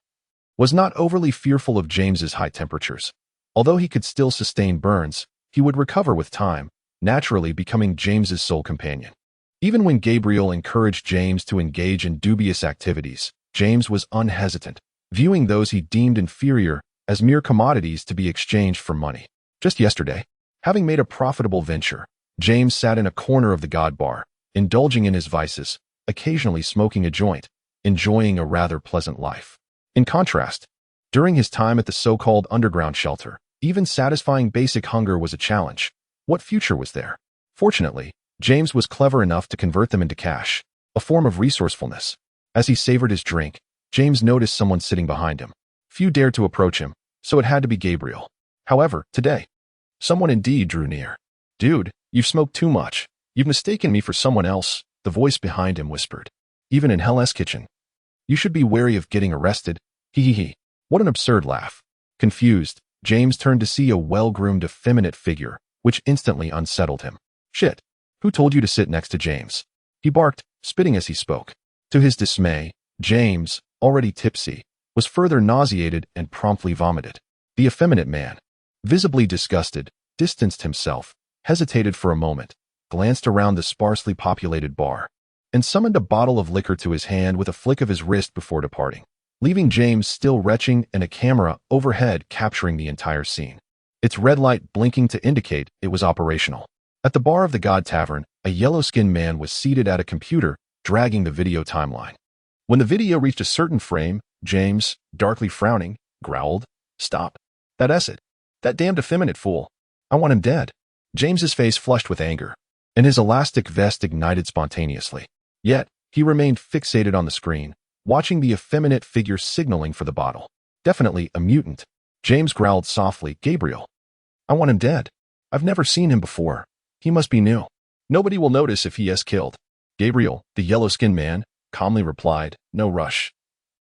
was not overly fearful of James's high temperatures. Although he could still sustain burns, he would recover with time, naturally becoming James's sole companion. Even when Gabriel encouraged James to engage in dubious activities, James was unhesitant, viewing those he deemed inferior as mere commodities to be exchanged for money. Just yesterday, having made a profitable venture, James sat in a corner of the God bar, indulging in his vices, occasionally smoking a joint, enjoying a rather pleasant life. In contrast, during his time at the so-called underground shelter, even satisfying basic hunger was a challenge. What future was there? Fortunately, James was clever enough to convert them into cash, a form of resourcefulness. As he savored his drink, James noticed someone sitting behind him. Few dared to approach him, so it had to be Gabriel. However, today, someone indeed drew near. "Dude, you've smoked too much. You've mistaken me for someone else," the voice behind him whispered. "Even in Hell's Kitchen. You should be wary of getting arrested." He. What an absurd laugh. Confused, James turned to see a well-groomed effeminate figure, which instantly unsettled him. "Shit. Who told you to sit next to James?" he barked, spitting as he spoke. To his dismay, James, already tipsy, was further nauseated and promptly vomited. The effeminate man, visibly disgusted, distanced himself, hesitated for a moment, glanced around the sparsely populated bar, and summoned a bottle of liquor to his hand with a flick of his wrist before departing, leaving James still retching and a camera overhead capturing the entire scene, its red light blinking to indicate it was operational. At the bar of the God Tavern, a yellow-skinned man was seated at a computer, dragging the video timeline. When the video reached a certain frame, James, darkly frowning, growled, "Stop. That's it. That damned effeminate fool. I want him dead." James's face flushed with anger, and his elastic vest ignited spontaneously. Yet, he remained fixated on the screen, watching the effeminate figure signaling for the bottle. "Definitely a mutant." James growled softly, "Gabriel. I want him dead. I've never seen him before. He must be new. Nobody will notice if he is killed." Gabriel, the yellow-skinned man, calmly replied, "No rush.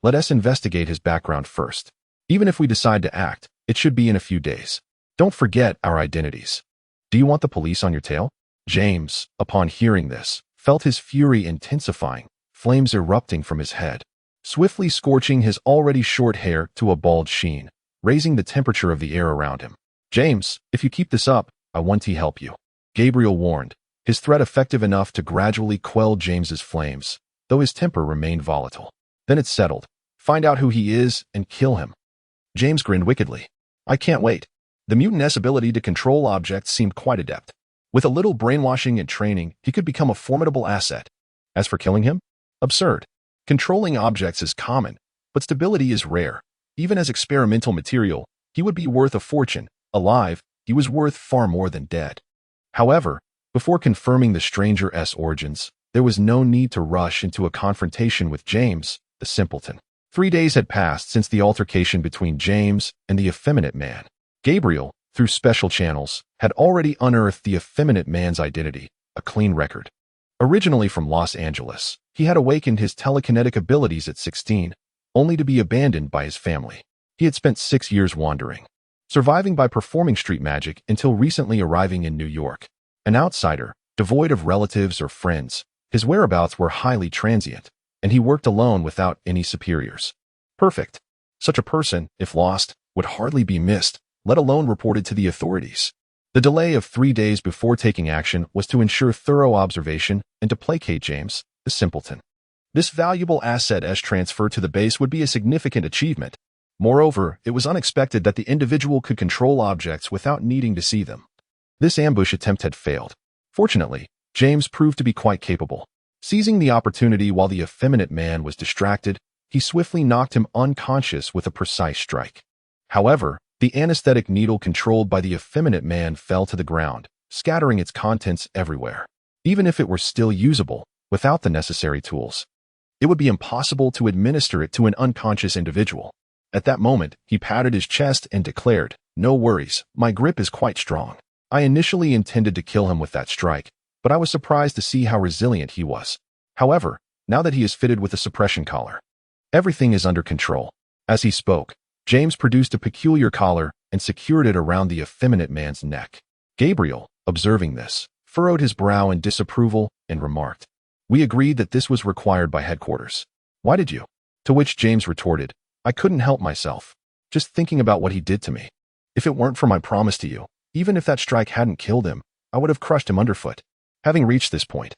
Let us investigate his background first. Even if we decide to act, it should be in a few days. Don't forget our identities." Do you want the police on your tail? James, upon hearing this, felt his fury intensifying, flames erupting from his head, swiftly scorching his already short hair to a bald sheen, raising the temperature of the air around him. James, if you keep this up, I want to help you, Gabriel warned, his threat effective enough to gradually quell James's flames, though his temper remained volatile. Then it's settled. Find out who he is and kill him. James grinned wickedly. I can't wait. The mutant's ability to control objects seemed quite adept. With a little brainwashing and training, he could become a formidable asset. As for killing him? Absurd. Controlling objects is common, but stability is rare. Even as experimental material, he would be worth a fortune. Alive, he was worth far more than dead. However, before confirming the stranger's origins, there was no need to rush into a confrontation with James, the simpleton. 3 days had passed since the altercation between James and the effeminate man. Gabriel, through special channels, had already unearthed the effeminate man's identity, a clean record. Originally from Los Angeles, he had awakened his telekinetic abilities at 16, only to be abandoned by his family. He had spent 6 years wandering, surviving by performing street magic until recently arriving in New York. An outsider, devoid of relatives or friends, his whereabouts were highly transient, and he worked alone without any superiors. Perfect. Such a person, if lost, would hardly be missed, let alone reported to the authorities. The delay of 3 days before taking action was to ensure thorough observation and to placate James, the simpleton. This valuable asset's transfer to the base would be a significant achievement. Moreover, it was unexpected that the individual could control objects without needing to see them. This ambush attempt had failed. Fortunately, James proved to be quite capable. Seizing the opportunity while the effeminate man was distracted, he swiftly knocked him unconscious with a precise strike. However, the anesthetic needle controlled by the effeminate man fell to the ground, scattering its contents everywhere. Even if it were still usable, without the necessary tools, it would be impossible to administer it to an unconscious individual. At that moment, he patted his chest and declared, "No worries, my grip is quite strong. I initially intended to kill him with that strike, but I was surprised to see how resilient he was. However, now that he is fitted with a suppression collar, everything is under control." As he spoke, James produced a peculiar collar and secured it around the effeminate man's neck. Gabriel, observing this, furrowed his brow in disapproval and remarked, "We agreed that this was required by headquarters. Why did you?" To which James retorted, "I couldn't help myself. Just thinking about what he did to me. If it weren't for my promise to you, even if that strike hadn't killed him, I would have crushed him underfoot." Having reached this point,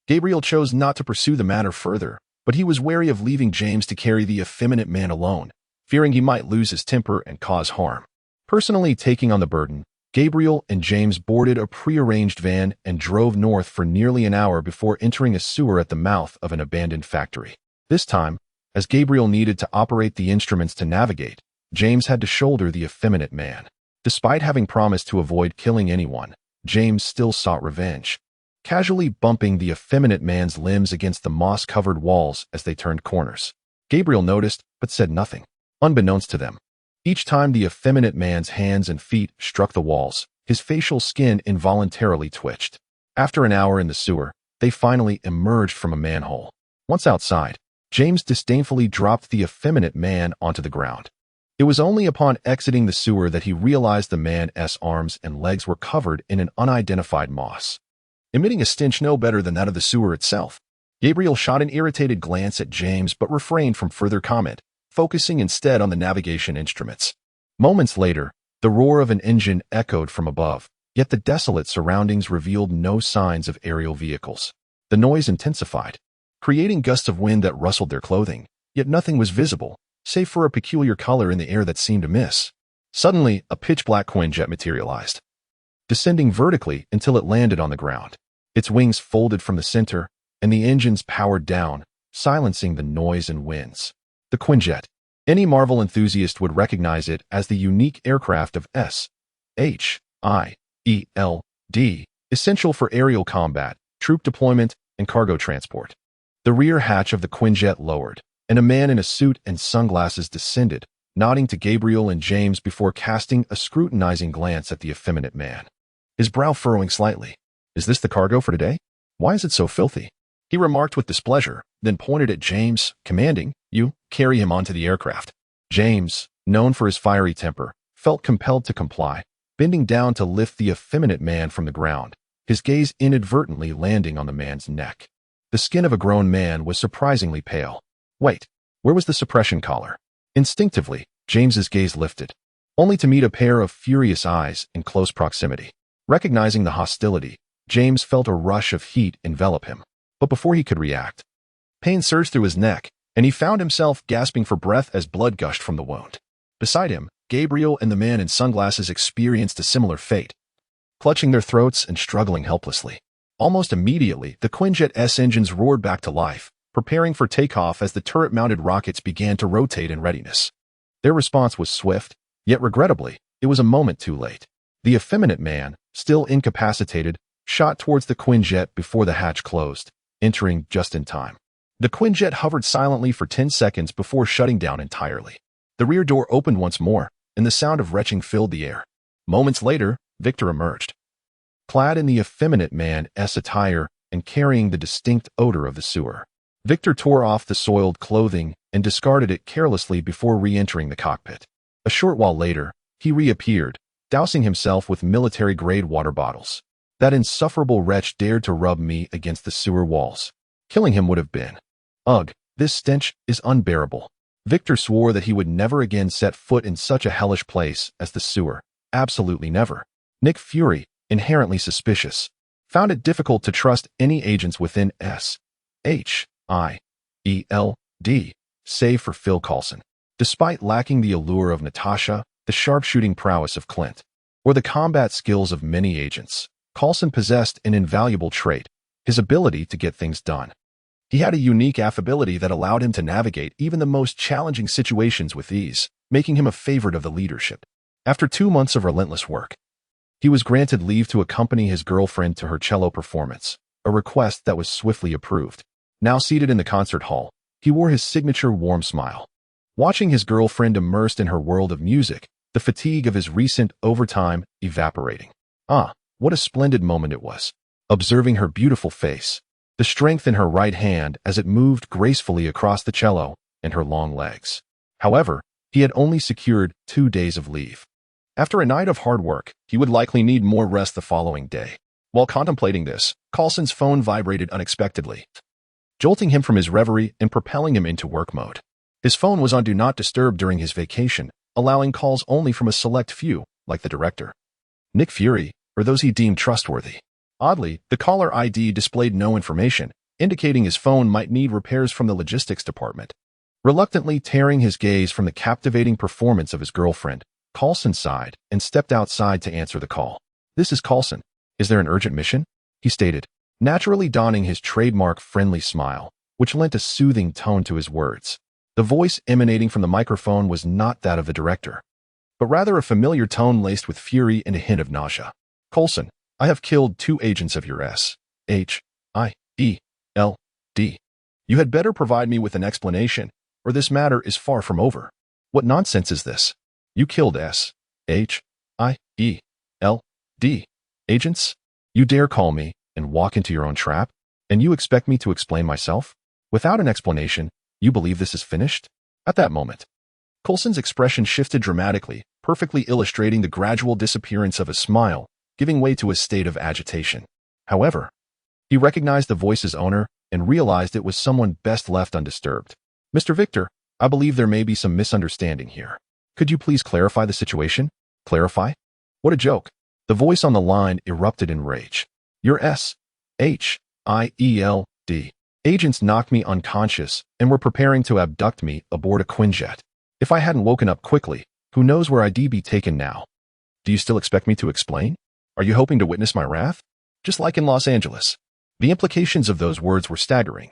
Gabriel chose not to pursue the matter further, but he was wary of leaving James to carry the effeminate man alone, fearing he might lose his temper and cause harm. Personally taking on the burden, Gabriel and James boarded a prearranged van and drove north for nearly an hour before entering a sewer at the mouth of an abandoned factory. This time, as Gabriel needed to operate the instruments to navigate, James had to shoulder the effeminate man. Despite having promised to avoid killing anyone, James still sought revenge, casually bumping the effeminate man's limbs against the moss-covered walls as they turned corners. Gabriel noticed, but said nothing. Unbeknownst to them, each time the effeminate man's hands and feet struck the walls, his facial skin involuntarily twitched. After an hour in the sewer, they finally emerged from a manhole. Once outside, James disdainfully dropped the effeminate man onto the ground. It was only upon exiting the sewer that he realized the man's arms and legs were covered in an unidentified moss, emitting a stench no better than that of the sewer itself. Gabriel shot an irritated glance at James but refrained from further comment, focusing instead on the navigation instruments. Moments later, the roar of an engine echoed from above, yet the desolate surroundings revealed no signs of aerial vehicles. The noise intensified, creating gusts of wind that rustled their clothing, yet nothing was visible, save for a peculiar color in the air that seemed amiss. Suddenly, a pitch-black Quinjet materialized, descending vertically until it landed on the ground. Its wings folded from the center, and the engines powered down, silencing the noise and winds. The Quinjet. Any Marvel enthusiast would recognize it as the unique aircraft of S.H.I.E.L.D, essential for aerial combat, troop deployment, and cargo transport. The rear hatch of the Quinjet lowered, and a man in a suit and sunglasses descended, nodding to Gabriel and James before casting a scrutinizing glance at the effeminate man, his brow furrowing slightly. "Is this the cargo for today? Why is it so filthy?" he remarked with displeasure, then pointed at James, commanding, "You, carry him onto the aircraft." James, known for his fiery temper, felt compelled to comply, bending down to lift the effeminate man from the ground, his gaze inadvertently landing on the man's neck. The skin of a grown man was surprisingly pale. Wait, where was the suppression collar? Instinctively, James's gaze lifted, only to meet a pair of furious eyes in close proximity. Recognizing the hostility, James felt a rush of heat envelop him. But before he could react, pain surged through his neck, and he found himself gasping for breath as blood gushed from the wound. Beside him, Gabriel and the man in sunglasses experienced a similar fate, clutching their throats and struggling helplessly. Almost immediately, the Quinjet S engines roared back to life, preparing for takeoff as the turret-mounted rockets began to rotate in readiness. Their response was swift, yet regrettably, it was a moment too late. The effeminate man, still incapacitated, shot towards the Quinjet before the hatch closed, entering just in time. The Quinjet hovered silently for 10 seconds before shutting down entirely. The rear door opened once more, and the sound of retching filled the air. Moments later, Victor emerged, clad in the effeminate man's attire and carrying the distinct odor of the sewer. Victor tore off the soiled clothing and discarded it carelessly before re-entering the cockpit. A short while later, he reappeared, dousing himself with military-grade water bottles. That insufferable wretch dared to rub me against the sewer walls. Killing him would have been. Ugh, this stench is unbearable. Victor swore that he would never again set foot in such a hellish place as the sewer. Absolutely never. Nick Fury, inherently suspicious, found it difficult to trust any agents within S.H.I.E.L.D, save for Phil Coulson. Despite lacking the allure of Natasha, the sharpshooting prowess of Clint, or the combat skills of many agents, Coulson possessed an invaluable trait, his ability to get things done. He had a unique affability that allowed him to navigate even the most challenging situations with ease, making him a favorite of the leadership. After 2 months of relentless work, he was granted leave to accompany his girlfriend to her cello performance, a request that was swiftly approved. Now seated in the concert hall, he wore his signature warm smile. Watching his girlfriend immersed in her world of music, the fatigue of his recent overtime evaporating. Ah, what a splendid moment it was. Observing her beautiful face, the strength in her right hand as it moved gracefully across the cello, and her long legs. However, he had only secured 2 days of leave. After a night of hard work, he would likely need more rest the following day. While contemplating this, Coulson's phone vibrated unexpectedly, jolting him from his reverie and propelling him into work mode. His phone was on Do Not Disturb during his vacation, allowing calls only from a select few, like the director, Nick Fury, or those he deemed trustworthy. Oddly, the caller ID displayed no information, indicating his phone might need repairs from the logistics department. Reluctantly tearing his gaze from the captivating performance of his girlfriend, Coulson sighed and stepped outside to answer the call. "This is Coulson. Is there an urgent mission?" he stated, naturally donning his trademark friendly smile, which lent a soothing tone to his words. The voice emanating from the microphone was not that of the director, but rather a familiar tone laced with fury and a hint of nausea. "Coulson, I have killed 2 agents of your S.H.I.E.L.D. You had better provide me with an explanation, or this matter is far from over." "What nonsense is this? You killed S.H.I.E.L.D. agents? You dare call me and walk into your own trap? And you expect me to explain myself? Without an explanation, you believe this is finished?" At that moment, Coulson's expression shifted dramatically, perfectly illustrating the gradual disappearance of a smile, giving way to a state of agitation. However, he recognized the voice's owner and realized it was someone best left undisturbed. "Mr. Victor, I believe there may be some misunderstanding here. Could you please clarify the situation?" "Clarify? What a joke." The voice on the line erupted in rage. "Your S.H.I.E.L.D. agents knocked me unconscious and were preparing to abduct me aboard a Quinjet. If I hadn't woken up quickly, who knows where I'd be taken now. Do you still expect me to explain? Are you hoping to witness my wrath? Just like in Los Angeles." The implications of those words were staggering,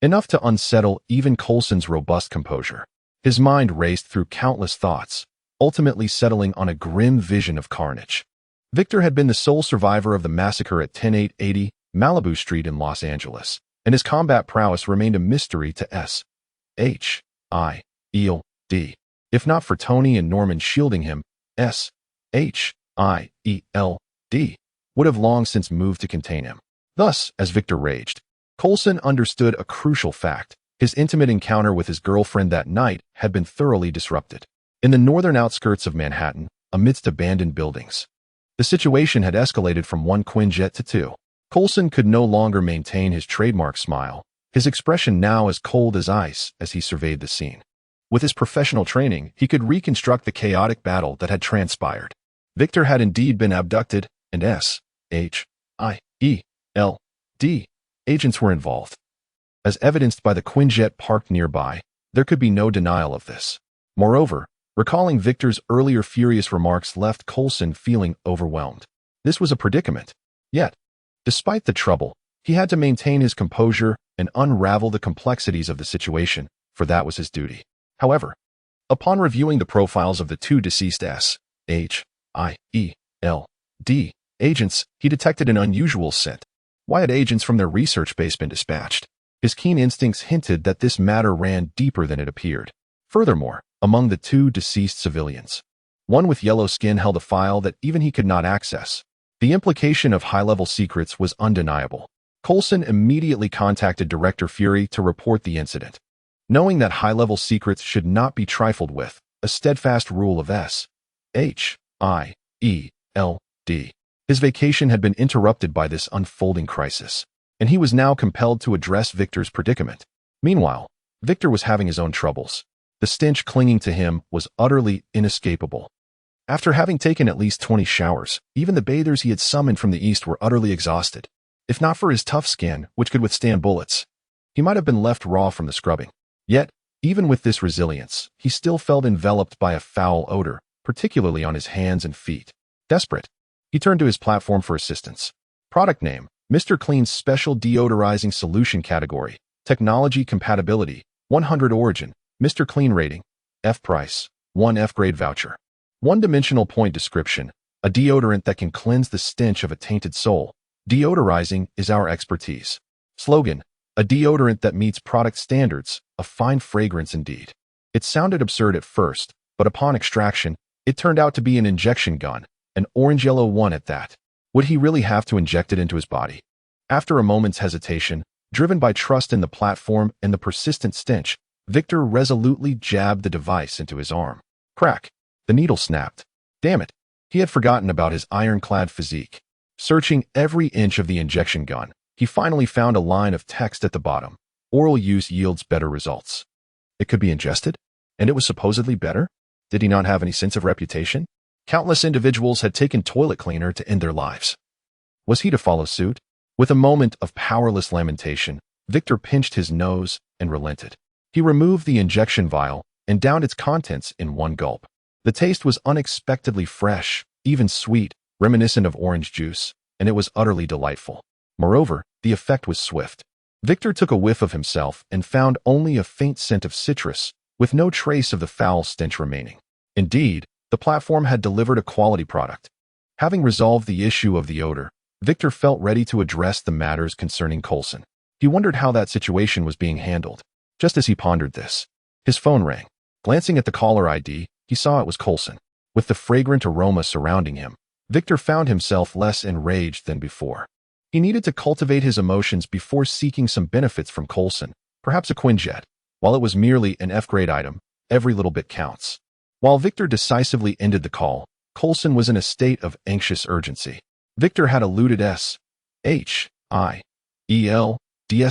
enough to unsettle even Coulson's robust composure. His mind raced through countless thoughts, ultimately settling on a grim vision of carnage. Victor had been the sole survivor of the massacre at 10880 Malibu Street in Los Angeles, and his combat prowess remained a mystery to S.H.I.E.L.D. If not for Tony and Norman shielding him, S.H.I.E.L.D. would have long since moved to contain him. Thus, as Victor raged, Coulson understood a crucial fact. His intimate encounter with his girlfriend that night had been thoroughly disrupted. In the northern outskirts of Manhattan, amidst abandoned buildings, The situation had escalated from one Quinjet to two. Coulson could no longer maintain his trademark smile, his expression now as cold as ice as he surveyed the scene. With his professional training, he could reconstruct the chaotic battle that had transpired. Victor had indeed been abducted, and S.H.I.E.L.D. agents were involved. As evidenced by the Quinjet parked nearby, there could be no denial of this. Moreover, recalling Victor's earlier furious remarks left Coulson feeling overwhelmed. This was a predicament. Yet, despite the trouble, he had to maintain his composure and unravel the complexities of the situation, for that was his duty. However, upon reviewing the profiles of the two deceased S.H.I.E.L.D. agents, he detected an unusual scent. Why had agents from their research base been dispatched? His keen instincts hinted that this matter ran deeper than it appeared. Furthermore, among the two deceased civilians, one with yellow skin held a file that even he could not access. The implication of high-level secrets was undeniable. Coulson immediately contacted Director Fury to report the incident. Knowing that high-level secrets should not be trifled with, a steadfast rule of S.H.I.E.L.D. His vacation had been interrupted by this unfolding crisis, and he was now compelled to address Victor's predicament. Meanwhile, Victor was having his own troubles. The stench clinging to him was utterly inescapable. After having taken at least 20 showers, even the bathers he had summoned from the east were utterly exhausted. If not for his tough skin, which could withstand bullets, he might have been left raw from the scrubbing. Yet, even with this resilience, he still felt enveloped by a foul odor, particularly on his hands and feet. Desperate, he turned to his platform for assistance. Product name: Mr. Clean's Special Deodorizing Solution Category. Technology Compatibility: 100 Origin. Mr. Clean Rating: F. Price: 1 F-grade voucher. One-dimensional point description: a deodorant that can cleanse the stench of a tainted soul. Deodorizing is our expertise. Slogan: a deodorant that meets product standards, a fine fragrance indeed. It sounded absurd at first, but upon extraction, it turned out to be an injection gun, an orange-yellow one at that. Would he really have to inject it into his body? After a moment's hesitation, driven by trust in the platform and the persistent stench, Victor resolutely jabbed the device into his arm. Crack! The needle snapped. Damn it! He had forgotten about his ironclad physique. Searching every inch of the injection gun, he finally found a line of text at the bottom. Oral use yields better results. It could be ingested? And it was supposedly better? Did he not have any sense of reputation? Countless individuals had taken toilet cleaner to end their lives. Was he to follow suit? With a moment of powerless lamentation, Victor pinched his nose and relented. He removed the injection vial and downed its contents in one gulp. The taste was unexpectedly fresh, even sweet, reminiscent of orange juice, and it was utterly delightful. Moreover, the effect was swift. Victor took a whiff of himself and found only a faint scent of citrus, with no trace of the foul stench remaining. Indeed, the platform had delivered a quality product. Having resolved the issue of the odor, Victor felt ready to address the matters concerning Coulson. He wondered how that situation was being handled. Just as he pondered this, his phone rang. Glancing at the caller ID, he saw it was Coulson. With the fragrant aroma surrounding him, Victor found himself less enraged than before. He needed to cultivate his emotions before seeking some benefits from Coulson, perhaps a Quinjet. While it was merely an F-grade item, every little bit counts. While Victor decisively ended the call, Coulson was in a state of anxious urgency. Victor had eluded S.H.I.E.L.D.'s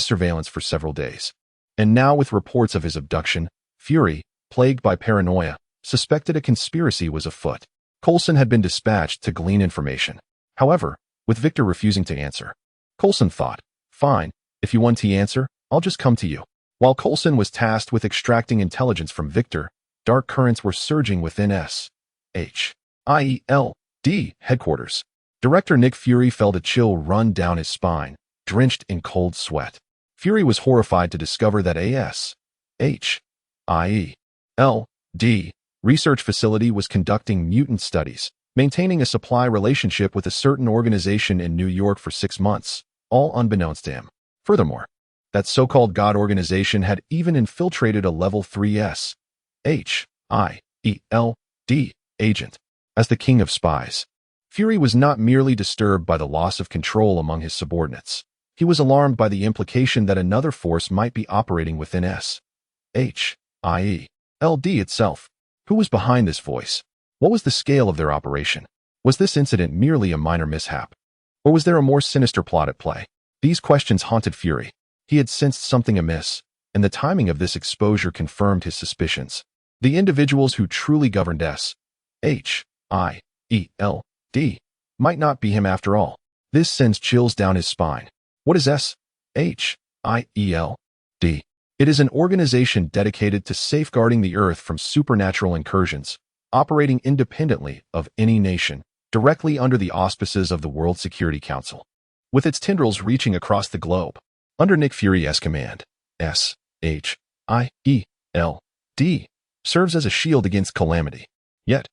surveillance for several days. And now, with reports of his abduction, Fury, plagued by paranoia, suspected a conspiracy was afoot. Coulson had been dispatched to glean information. However, with Victor refusing to answer, Coulson thought, fine, if you want the answer, I'll just come to you. While Coulson was tasked with extracting intelligence from Victor, dark currents were surging within S.H.I.E.L.D. headquarters. Director Nick Fury felt a chill run down his spine, drenched in cold sweat. Fury was horrified to discover that S.H.I.E.L.D. research facility was conducting mutant studies, maintaining a supply relationship with a certain organization in New York for 6 months, all unbeknownst to him. Furthermore, that so-called God organization had even infiltrated a level 3 S.H.I.E.L.D. agent. As the king of spies, Fury was not merely disturbed by the loss of control among his subordinates. He was alarmed by the implication that another force might be operating within S.H.I.E.L.D. itself. Who was behind this voice? What was the scale of their operation? Was this incident merely a minor mishap? Or was there a more sinister plot at play? These questions haunted Fury. He had sensed something amiss, and the timing of this exposure confirmed his suspicions. The individuals who truly governed S.H.I.E.L.D. might not be him after all. This sends chills down his spine. What is S.H.I.E.L.D? It is an organization dedicated to safeguarding the Earth from supernatural incursions, operating independently of any nation, directly under the auspices of the World Security Council. With its tendrils reaching across the globe, under Nick Fury's command, S.H.I.E.L.D. serves as a shield against calamity. Yet,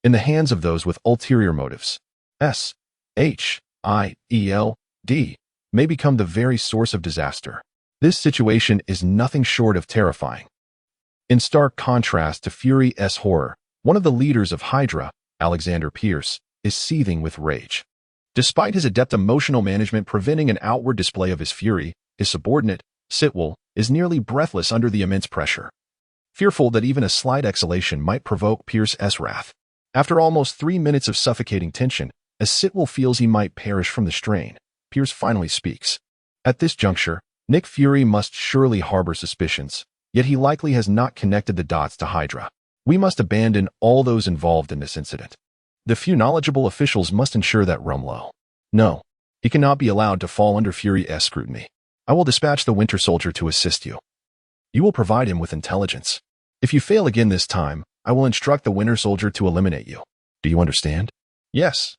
in the hands of those with ulterior motives, S.H.I.E.L.D. may become the very source of disaster. This situation is nothing short of terrifying. In stark contrast to Fury's horror, one of the leaders of Hydra, Alexander Pierce, is seething with rage. Despite his adept emotional management preventing an outward display of his fury, his subordinate, S.H.I.E.L.D, is nearly breathless under the immense pressure. Fearful that even a slight exhalation might provoke Pierce's wrath. After almost 3 minutes of suffocating tension, as S.H.I.E.L.D feels he might perish from the strain, Pierce finally speaks. At this juncture, Nick Fury must surely harbor suspicions, yet he likely has not connected the dots to Hydra. We must abandon all those involved in this incident. The few knowledgeable officials must ensure that Rumlow. No, he cannot be allowed to fall under Fury's scrutiny. I will dispatch the Winter Soldier to assist you. You will provide him with intelligence. If you fail again this time, I will instruct the Winter Soldier to eliminate you. Do you understand? Yes.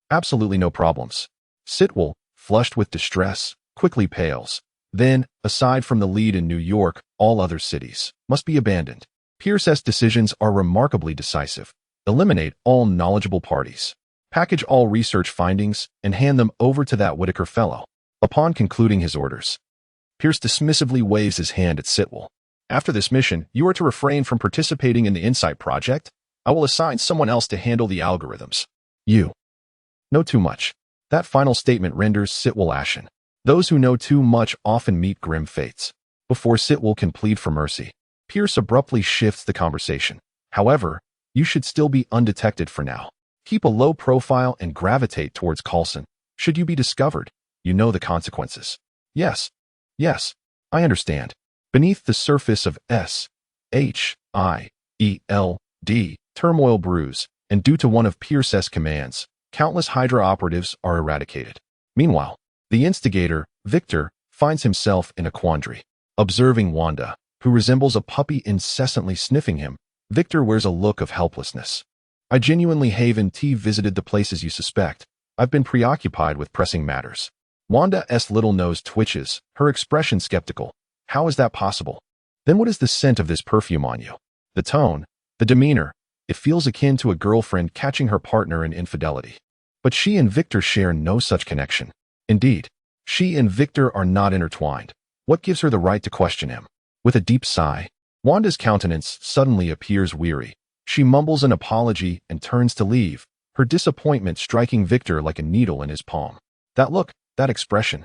Absolutely no problems. S.H.I.E.L.D, flushed with distress, quickly pales. Then, aside from the lead in New York, all other cities must be abandoned. Pierce's decisions are remarkably decisive. Eliminate all knowledgeable parties. Package all research findings and hand them over to that Whitaker fellow. Upon concluding his orders, Pierce dismissively waves his hand at S.H.I.E.L.D. After this mission, you are to refrain from participating in the Insight Project. I will assign someone else to handle the algorithms. You know too much. That final statement renders S.H.I.E.L.D ashen. Those who know too much often meet grim fates. Before S.H.I.E.L.D can plead for mercy, Pierce abruptly shifts the conversation. However, you should still be undetected for now. Keep a low profile and gravitate towards Coulson. Should you be discovered, you know the consequences. Yes, I understand. Beneath the surface of S.H.I.E.L.D, turmoil brews, and due to one of Pierce's commands, countless Hydra operatives are eradicated. Meanwhile, the instigator, Victor, finds himself in a quandary. Observing Wanda, who resembles a puppy incessantly sniffing him, Victor wears a look of helplessness. I genuinely haven't visited the places you suspect. I've been preoccupied with pressing matters. Wanda's little nose twitches, her expression skeptical. How is that possible? Then what is the scent of this perfume on you? The tone, the demeanor, it feels akin to a girlfriend catching her partner in infidelity. But she and Victor share no such connection. Indeed, she and Victor are not intertwined. What gives her the right to question him? With a deep sigh, Wanda's countenance suddenly appears weary. She mumbles an apology and turns to leave, her disappointment striking Victor like a needle in his palm. That look, that expression.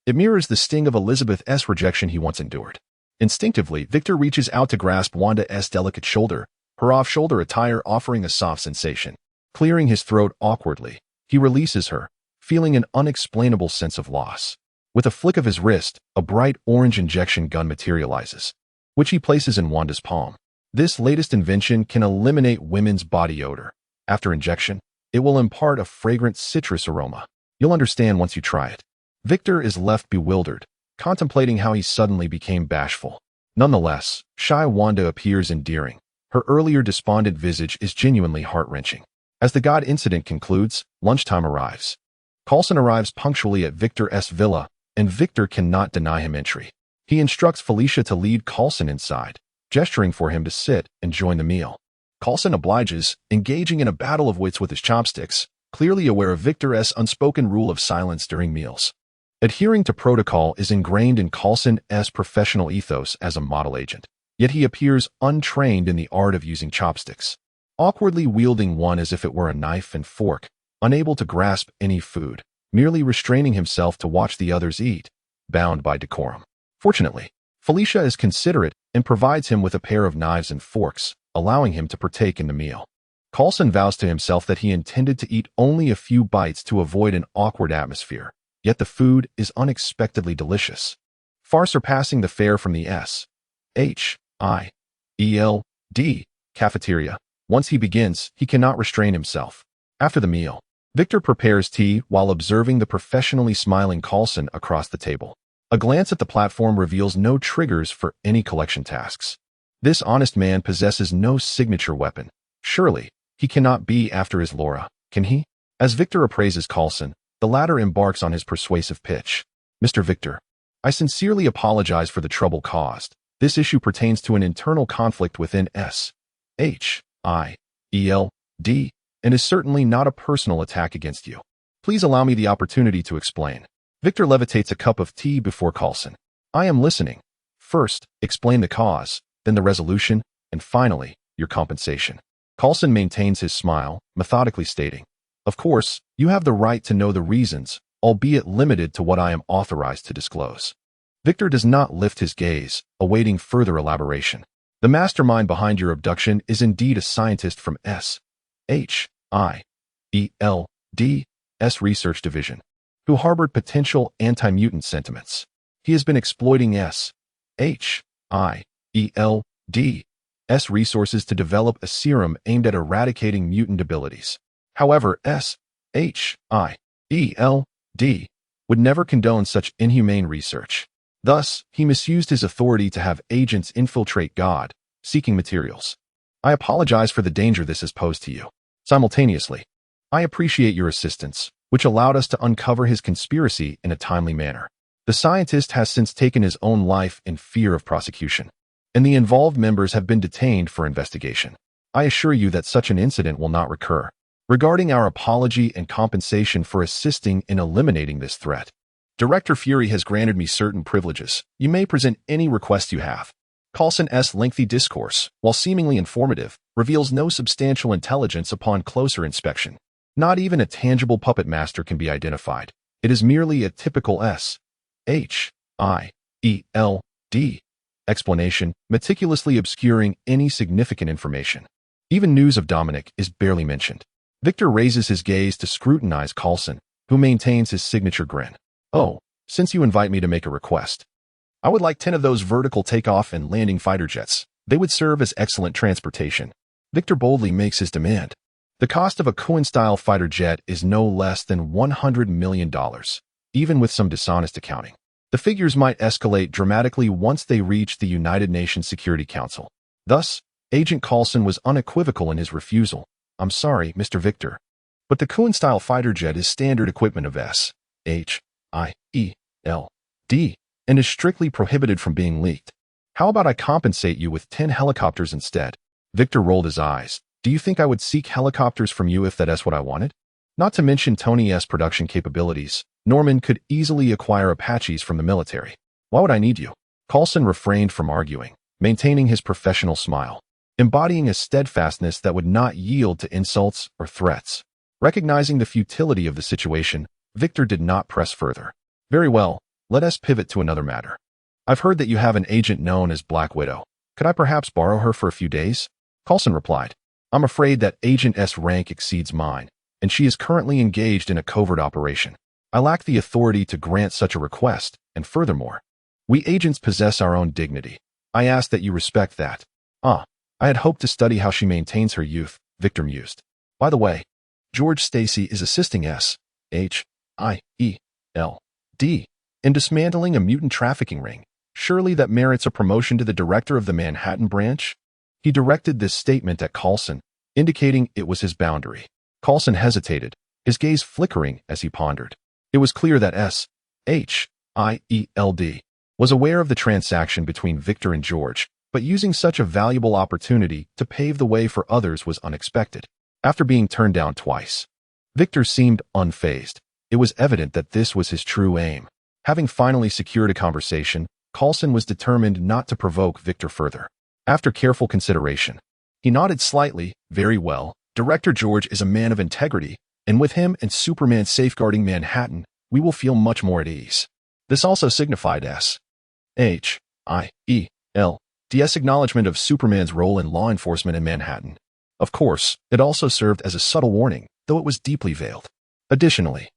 It mirrors the sting of Elizabeth's rejection he once endured. Instinctively, Victor reaches out to grasp Wanda's delicate shoulder, her off-shoulder attire offering a soft sensation. Clearing his throat awkwardly, he releases her, feeling an unexplainable sense of loss. With a flick of his wrist, a bright orange injection gun materializes, which he places in Wanda's palm. This latest invention can eliminate women's body odor. After injection, it will impart a fragrant citrus aroma. You'll understand once you try it. Victor is left bewildered, contemplating how he suddenly became bashful. Nonetheless, shy Wanda appears endearing. Her earlier despondent visage is genuinely heart-wrenching. As the God incident concludes, lunchtime arrives. Coulson arrives punctually at Victor's villa, and Victor cannot deny him entry. He instructs Felicia to lead Coulson inside, gesturing for him to sit and join the meal. Coulson obliges, engaging in a battle of wits with his chopsticks, clearly aware of Victor's unspoken rule of silence during meals. Adhering to protocol is ingrained in Coulson's professional ethos as a model agent, yet he appears untrained in the art of using chopsticks, awkwardly wielding one as if it were a knife and fork, unable to grasp any food, merely restraining himself to watch the others eat, bound by decorum. Fortunately, Felicia is considerate and provides him with a pair of knives and forks, allowing him to partake in the meal. Coulson vows to himself that he intended to eat only a few bites to avoid an awkward atmosphere, yet the food is unexpectedly delicious, far surpassing the fare from the S.H.I.E.L.D. cafeteria. Once he begins, he cannot restrain himself. After the meal, Victor prepares tea while observing the professionally smiling Coulson across the table. A glance at the platform reveals no triggers for any collection tasks. This honest man possesses no signature weapon. Surely, he cannot be after his Laura, can he? As Victor appraises Coulson, the latter embarks on his persuasive pitch. Mr. Victor, I sincerely apologize for the trouble caused. This issue pertains to an internal conflict within S.H.I.E.L.D. and is certainly not a personal attack against you. Please allow me the opportunity to explain. Victor levitates a cup of tea before Coulson. I am listening. First, explain the cause, then the resolution, and finally, your compensation. Coulson maintains his smile, methodically stating, Of course, you have the right to know the reasons, albeit limited to what I am authorized to disclose. Victor does not lift his gaze, awaiting further elaboration. The mastermind behind your abduction is indeed a scientist from S.H.I.E.L.D.'s research division, who harbored potential anti-mutant sentiments. He has been exploiting S.H.I.E.L.D. resources to develop a serum aimed at eradicating mutant abilities. However, S.H.I.E.L.D. would never condone such inhumane research. Thus, he misused his authority to have agents infiltrate God, seeking materials. I apologize for the danger this has posed to you. Simultaneously, I appreciate your assistance, which allowed us to uncover his conspiracy in a timely manner. The scientist has since taken his own life in fear of prosecution, and the involved members have been detained for investigation. I assure you that such an incident will not recur. Regarding our apology and compensation for assisting in eliminating this threat, Director Fury has granted me certain privileges. You may present any request you have. Coulson's lengthy discourse, while seemingly informative, reveals no substantial intelligence upon closer inspection. Not even a tangible puppet master can be identified. It is merely a typical S.H.I.E.L.D. explanation, meticulously obscuring any significant information. Even news of Dominic is barely mentioned. Victor raises his gaze to scrutinize Coulson, who maintains his signature grin. Oh, since you invite me to make a request, I would like 10 of those vertical takeoff and landing fighter jets. They would serve as excellent transportation. Victor boldly makes his demand. The cost of a Cohen-style fighter jet is no less than $100 million, even with some dishonest accounting. The figures might escalate dramatically once they reach the United Nations Security Council. Thus, Agent Coulson was unequivocal in his refusal. I'm sorry, Mr. Victor, but the Cohen-style fighter jet is standard equipment of S.H.I.E.L.D. and is strictly prohibited from being leaked. How about I compensate you with 10 helicopters instead? Victor rolled his eyes. Do you think I would seek helicopters from you if that's what I wanted? Not to mention Tony's production capabilities, Norman could easily acquire Apaches from the military. Why would I need you? Coulson refrained from arguing, maintaining his professional smile, embodying a steadfastness that would not yield to insults or threats. Recognizing the futility of the situation, Victor did not press further. Very well, let us pivot to another matter. I've heard that you have an agent known as Black Widow. Could I perhaps borrow her for a few days? Coulson replied, I'm afraid that Agent S rank exceeds mine, and she is currently engaged in a covert operation. I lack the authority to grant such a request, and furthermore, we agents possess our own dignity. I ask that you respect that. I had hoped to study how she maintains her youth, Victor mused. By the way, George Stacy is assisting S.H.I.E.L.D. in dismantling a mutant trafficking ring. Surely that merits a promotion to the director of the Manhattan branch? He directed this statement at Coulson, indicating it was his boundary. Coulson hesitated, his gaze flickering as he pondered. It was clear that S.H.I.E.L.D. was aware of the transaction between Victor and George, but using such a valuable opportunity to pave the way for others was unexpected. After being turned down twice, Victor seemed unfazed. It was evident that this was his true aim. Having finally secured a conversation, Coulson was determined not to provoke Victor further. After careful consideration, he nodded slightly. Very well, Director George is a man of integrity, and with him and Superman safeguarding Manhattan, we will feel much more at ease. This also signified S.H.I.E.L.D.'s acknowledgement of Superman's role in law enforcement in Manhattan. Of course, it also served as a subtle warning, though it was deeply veiled. Additionally,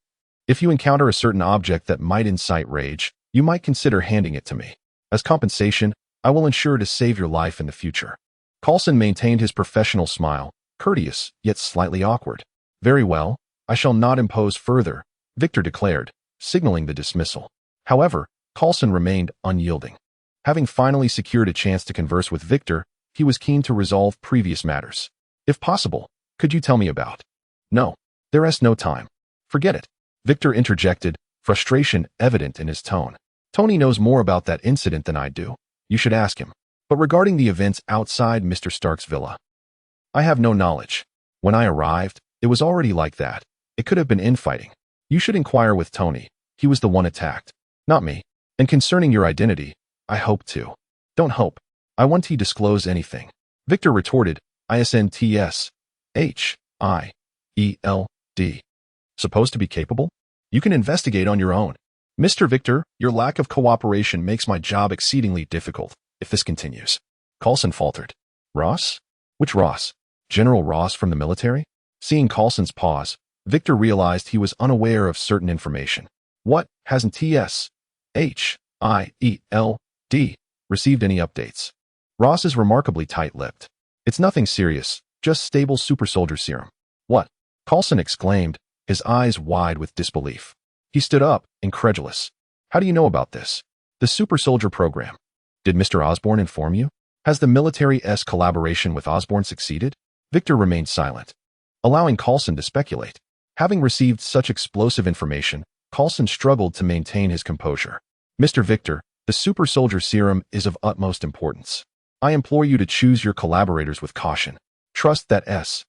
if you encounter a certain object that might incite rage, you might consider handing it to me. As compensation, I will ensure to save your life in the future. Coulson maintained his professional smile, courteous, yet slightly awkward. Very well, I shall not impose further, Victor declared, signaling the dismissal. However, Coulson remained unyielding. Having finally secured a chance to converse with Victor, he was keen to resolve previous matters. If possible, could you tell me about? No, there is no time. Forget it. Victor interjected, frustration evident in his tone. Tony knows more about that incident than I do. You should ask him. But regarding the events outside Mr. Stark's villa, I have no knowledge. When I arrived, it was already like that. It could have been infighting. You should inquire with Tony. He was the one attacked, not me. And concerning your identity, I hope to. Don't hope. I want to disclose anything. Victor retorted, S.H.I.E.L.D. Supposed to be capable? You can investigate on your own. Mr. Victor, your lack of cooperation makes my job exceedingly difficult if this continues. Coulson faltered. Ross? Which Ross? General Ross from the military? Seeing Coulson's pause, Victor realized he was unaware of certain information. What, hasn't S.H.I.E.L.D. received any updates? Ross is remarkably tight-lipped. It's nothing serious, just stable super soldier serum. What? Coulson exclaimed, his eyes wide with disbelief. He stood up, incredulous. How do you know about this? The super soldier program. Did Mr. Osborn inform you? Has the military's collaboration with Osborn succeeded? Victor remained silent, allowing Coulson to speculate. Having received such explosive information, Coulson struggled to maintain his composure. Mr. Victor, the super soldier serum is of utmost importance. I implore you to choose your collaborators with caution. Trust that S.H.I.E.L.D.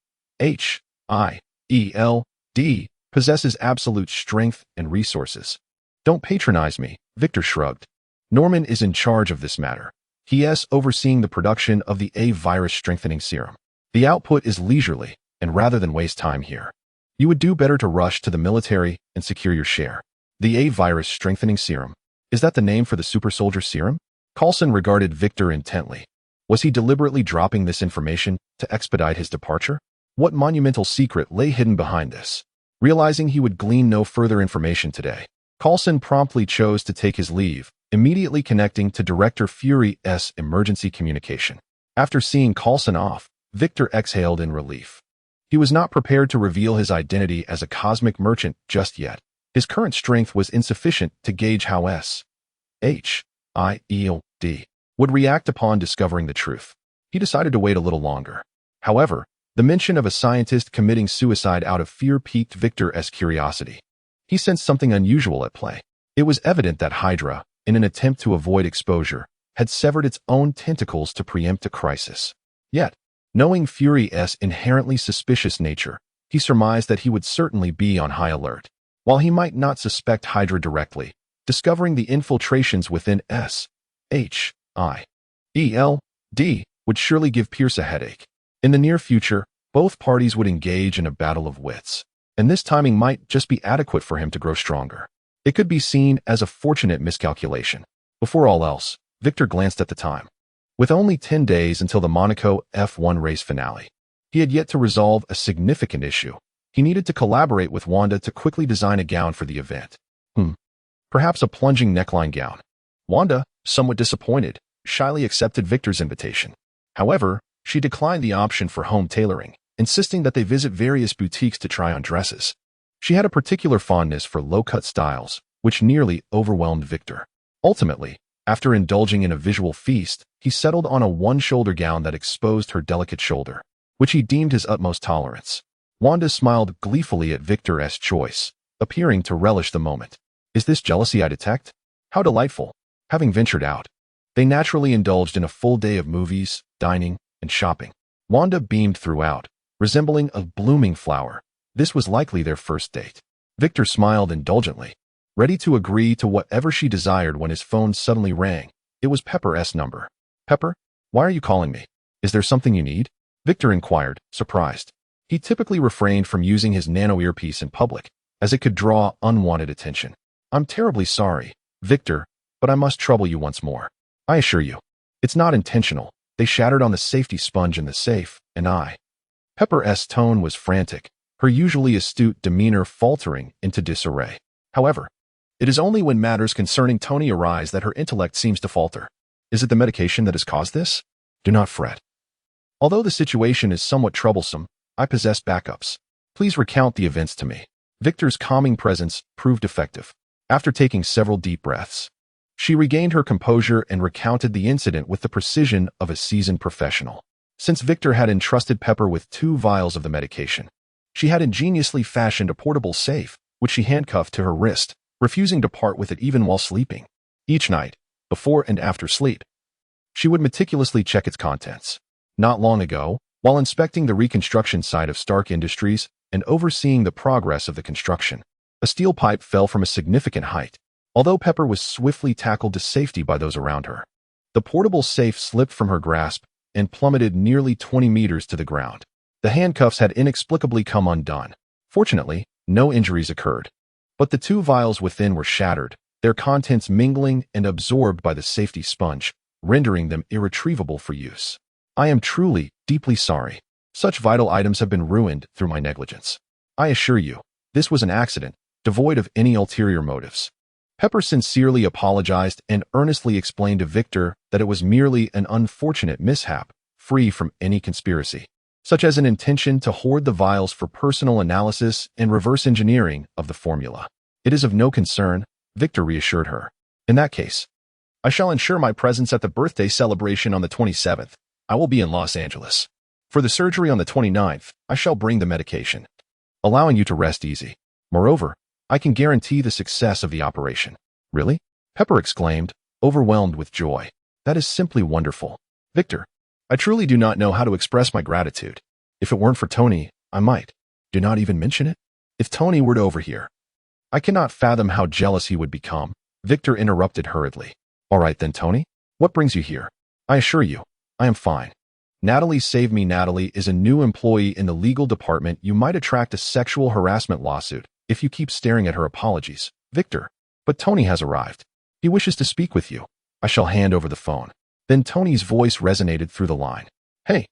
possesses absolute strength and resources. Don't patronize me, Victor shrugged. Norman is in charge of this matter. He is overseeing the production of the A-virus strengthening serum. The output is leisurely, and rather than waste time here, you would do better to rush to the military and secure your share. The A-virus strengthening serum. Is that the name for the super soldier serum? Coulson regarded Victor intently. Was he deliberately dropping this information to expedite his departure? What monumental secret lay hidden behind this? Realizing he would glean no further information today, Coulson promptly chose to take his leave, immediately connecting to Director Fury's emergency communication. After seeing Coulson off, Victor exhaled in relief. He was not prepared to reveal his identity as a cosmic merchant just yet. His current strength was insufficient to gauge how S.H.I.E.L.D. would react upon discovering the truth. He decided to wait a little longer. However, the mention of a scientist committing suicide out of fear piqued Victor's curiosity. He sensed something unusual at play. It was evident that Hydra, in an attempt to avoid exposure, had severed its own tentacles to preempt a crisis. Yet, knowing Fury's inherently suspicious nature, he surmised that he would certainly be on high alert. While he might not suspect Hydra directly, discovering the infiltrations within S.H.I.E.L.D. would surely give Pierce a headache. In the near future, both parties would engage in a battle of wits, and this timing might just be adequate for him to grow stronger. It could be seen as a fortunate miscalculation. Before all else, Victor glanced at the time. With only 10 days until the Monaco F1 race finale, he had yet to resolve a significant issue. He needed to collaborate with Wanda to quickly design a gown for the event. Perhaps a plunging neckline gown. Wanda, somewhat disappointed, shyly accepted Victor's invitation. However, she declined the option for home tailoring, insisting that they visit various boutiques to try on dresses. She had a particular fondness for low-cut styles, which nearly overwhelmed Victor. Ultimately, after indulging in a visual feast, he settled on a one-shoulder gown that exposed her delicate shoulder, which he deemed his utmost tolerance. Wanda smiled gleefully at Victor's choice, appearing to relish the moment. Is this jealousy I detect? How delightful. Having ventured out, they naturally indulged in a full day of movies, dining, and shopping. Wanda beamed throughout, resembling a blooming flower. This was likely their first date. Victor smiled indulgently, ready to agree to whatever she desired when his phone suddenly rang. It was Pepper's number. Pepper, why are you calling me? Is there something you need? Victor inquired, surprised. He typically refrained from using his nano earpiece in public, as it could draw unwanted attention. I'm terribly sorry, Victor, but I must trouble you once more. I assure you, it's not intentional. They shattered on the safety sponge in the safe, and I Pepper's tone was frantic, her usually astute demeanor faltering into disarray. However, it is only when matters concerning Tony arise that her intellect seems to falter. Is it the medication that has caused this? Do not fret. Although the situation is somewhat troublesome, I possess backups. Please recount the events to me. Victor's calming presence proved effective. After taking several deep breaths, she regained her composure and recounted the incident with the precision of a seasoned professional. Since Victor had entrusted Pepper with 2 vials of the medication, she had ingeniously fashioned a portable safe, which she handcuffed to her wrist, refusing to part with it even while sleeping. Each night, before and after sleep, she would meticulously check its contents. Not long ago, while inspecting the reconstruction site of Stark Industries and overseeing the progress of the construction, a steel pipe fell from a significant height. Although Pepper was swiftly tackled to safety by those around her, the portable safe slipped from her grasp and plummeted nearly 20 meters to the ground. The handcuffs had inexplicably come undone. Fortunately, no injuries occurred, but the 2 vials within were shattered, their contents mingling and absorbed by the safety sponge, rendering them irretrievable for use. I am truly, deeply sorry. Such vital items have been ruined through my negligence. I assure you, this was an accident, devoid of any ulterior motives. Pepper sincerely apologized and earnestly explained to Victor that it was merely an unfortunate mishap, free from any conspiracy, such as an intention to hoard the vials for personal analysis and reverse engineering of the formula. It is of no concern, Victor reassured her. In that case, I shall ensure my presence at the birthday celebration on the 27th. I will be in Los Angeles. For the surgery on the 29th, I shall bring the medication, allowing you to rest easy. Moreover, I can guarantee the success of the operation. Really? Pepper exclaimed, overwhelmed with joy. That is simply wonderful. Victor, I truly do not know how to express my gratitude. If it weren't for Tony, I might. Do not even mention it. If Tony were to overhear, I cannot fathom how jealous he would become. Victor interrupted hurriedly. All right then, Tony. What brings you here? I assure you, I am fine. Natalie Save Me. Natalie is a new employee in the legal department. You might attract a sexual harassment lawsuit if you keep staring at her. Apologies, Victor. But Tony has arrived. He wishes to speak with you. I shall hand over the phone. Then Tony's voice resonated through the line. Hey,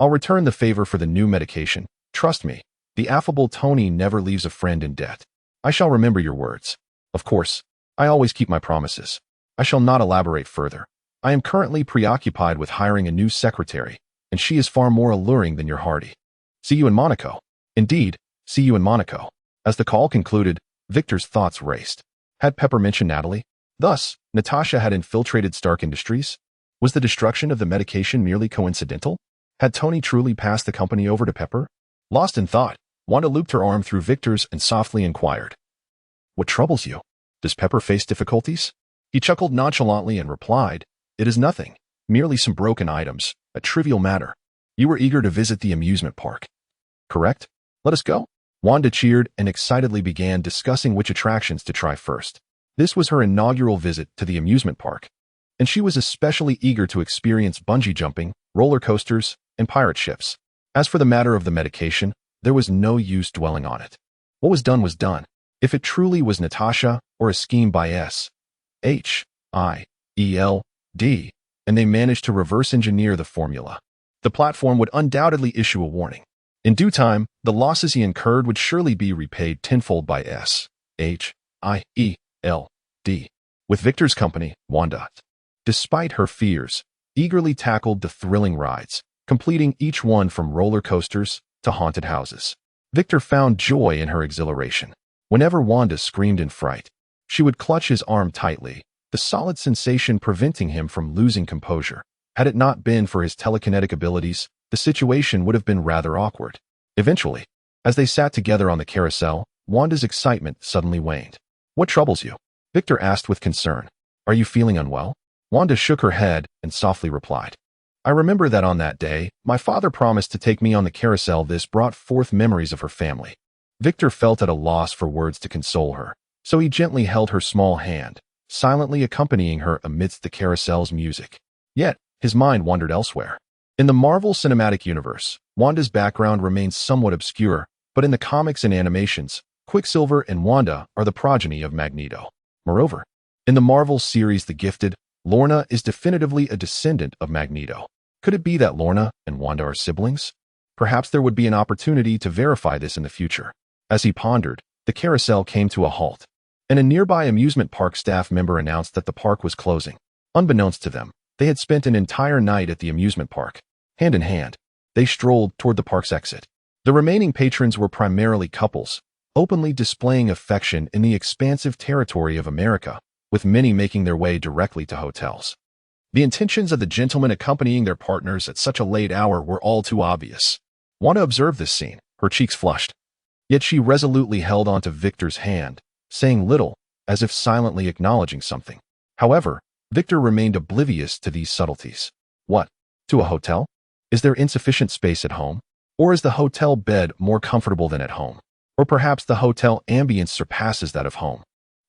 I'll return the favor for the new medication. Trust me, the affable Tony never leaves a friend in debt. I shall remember your words. Of course, I always keep my promises. I shall not elaborate further. I am currently preoccupied with hiring a new secretary, and she is far more alluring than your Hardy. See you in Monaco. Indeed, see you in Monaco. As the call concluded, Victor's thoughts raced. Had Pepper mentioned Natalie? Thus, Natasha had infiltrated Stark Industries? Was the destruction of the medication merely coincidental? Had Tony truly passed the company over to Pepper? Lost in thought, Wanda looped her arm through Victor's and softly inquired, "What troubles you? Does Pepper face difficulties?" He chuckled nonchalantly and replied, "It is nothing, merely some broken items, a trivial matter. You were eager to visit the amusement park, correct? Let us go." Wanda cheered and excitedly began discussing which attractions to try first. This was her inaugural visit to the amusement park, and she was especially eager to experience bungee jumping, roller coasters, and pirate ships. As for the matter of the medication, there was no use dwelling on it. What was done was done. If it truly was Natasha or a scheme by S.H.I.E.L.D, and they managed to reverse engineer the formula, the platform would undoubtedly issue a warning. In due time, the losses he incurred would surely be repaid tenfold by S.H.I.E.L.D. With Victor's company, Wanda, despite her fears, eagerly tackled the thrilling rides, completing each one from roller coasters to haunted houses. Victor found joy in her exhilaration. Whenever Wanda screamed in fright, she would clutch his arm tightly, the solid sensation preventing him from losing composure. Had it not been for his telekinetic abilities, the situation would have been rather awkward. Eventually, as they sat together on the carousel, Wanda's excitement suddenly waned. "What troubles you?" Victor asked with concern. "Are you feeling unwell?" Wanda shook her head and softly replied, "I remember that on that day, my father promised to take me on the carousel." This brought forth memories of her family. Victor felt at a loss for words to console her, so he gently held her small hand, silently accompanying her amidst the carousel's music. Yet, his mind wandered elsewhere. In the Marvel Cinematic Universe, Wanda's background remains somewhat obscure, but in the comics and animations, Quicksilver and Wanda are the progeny of Magneto. Moreover, in the Marvel series The Gifted, Lorna is definitively a descendant of Magneto. Could it be that Lorna and Wanda are siblings? Perhaps there would be an opportunity to verify this in the future. As he pondered, the carousel came to a halt, and a nearby amusement park staff member announced that the park was closing. Unbeknownst to them, they had spent an entire night at the amusement park. Hand in hand, they strolled toward the park's exit. The remaining patrons were primarily couples, openly displaying affection in the expansive territory of America, with many making their way directly to hotels. The intentions of the gentlemen accompanying their partners at such a late hour were all too obvious. Wanda observed this scene, her cheeks flushed. Yet she resolutely held onto Victor's hand, saying little, as if silently acknowledging something. However, Victor remained oblivious to these subtleties. What? To a hotel? Is there insufficient space at home? Or is the hotel bed more comfortable than at home? Or perhaps the hotel ambience surpasses that of home?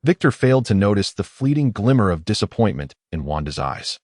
Victor failed to notice the fleeting glimmer of disappointment in Wanda's eyes.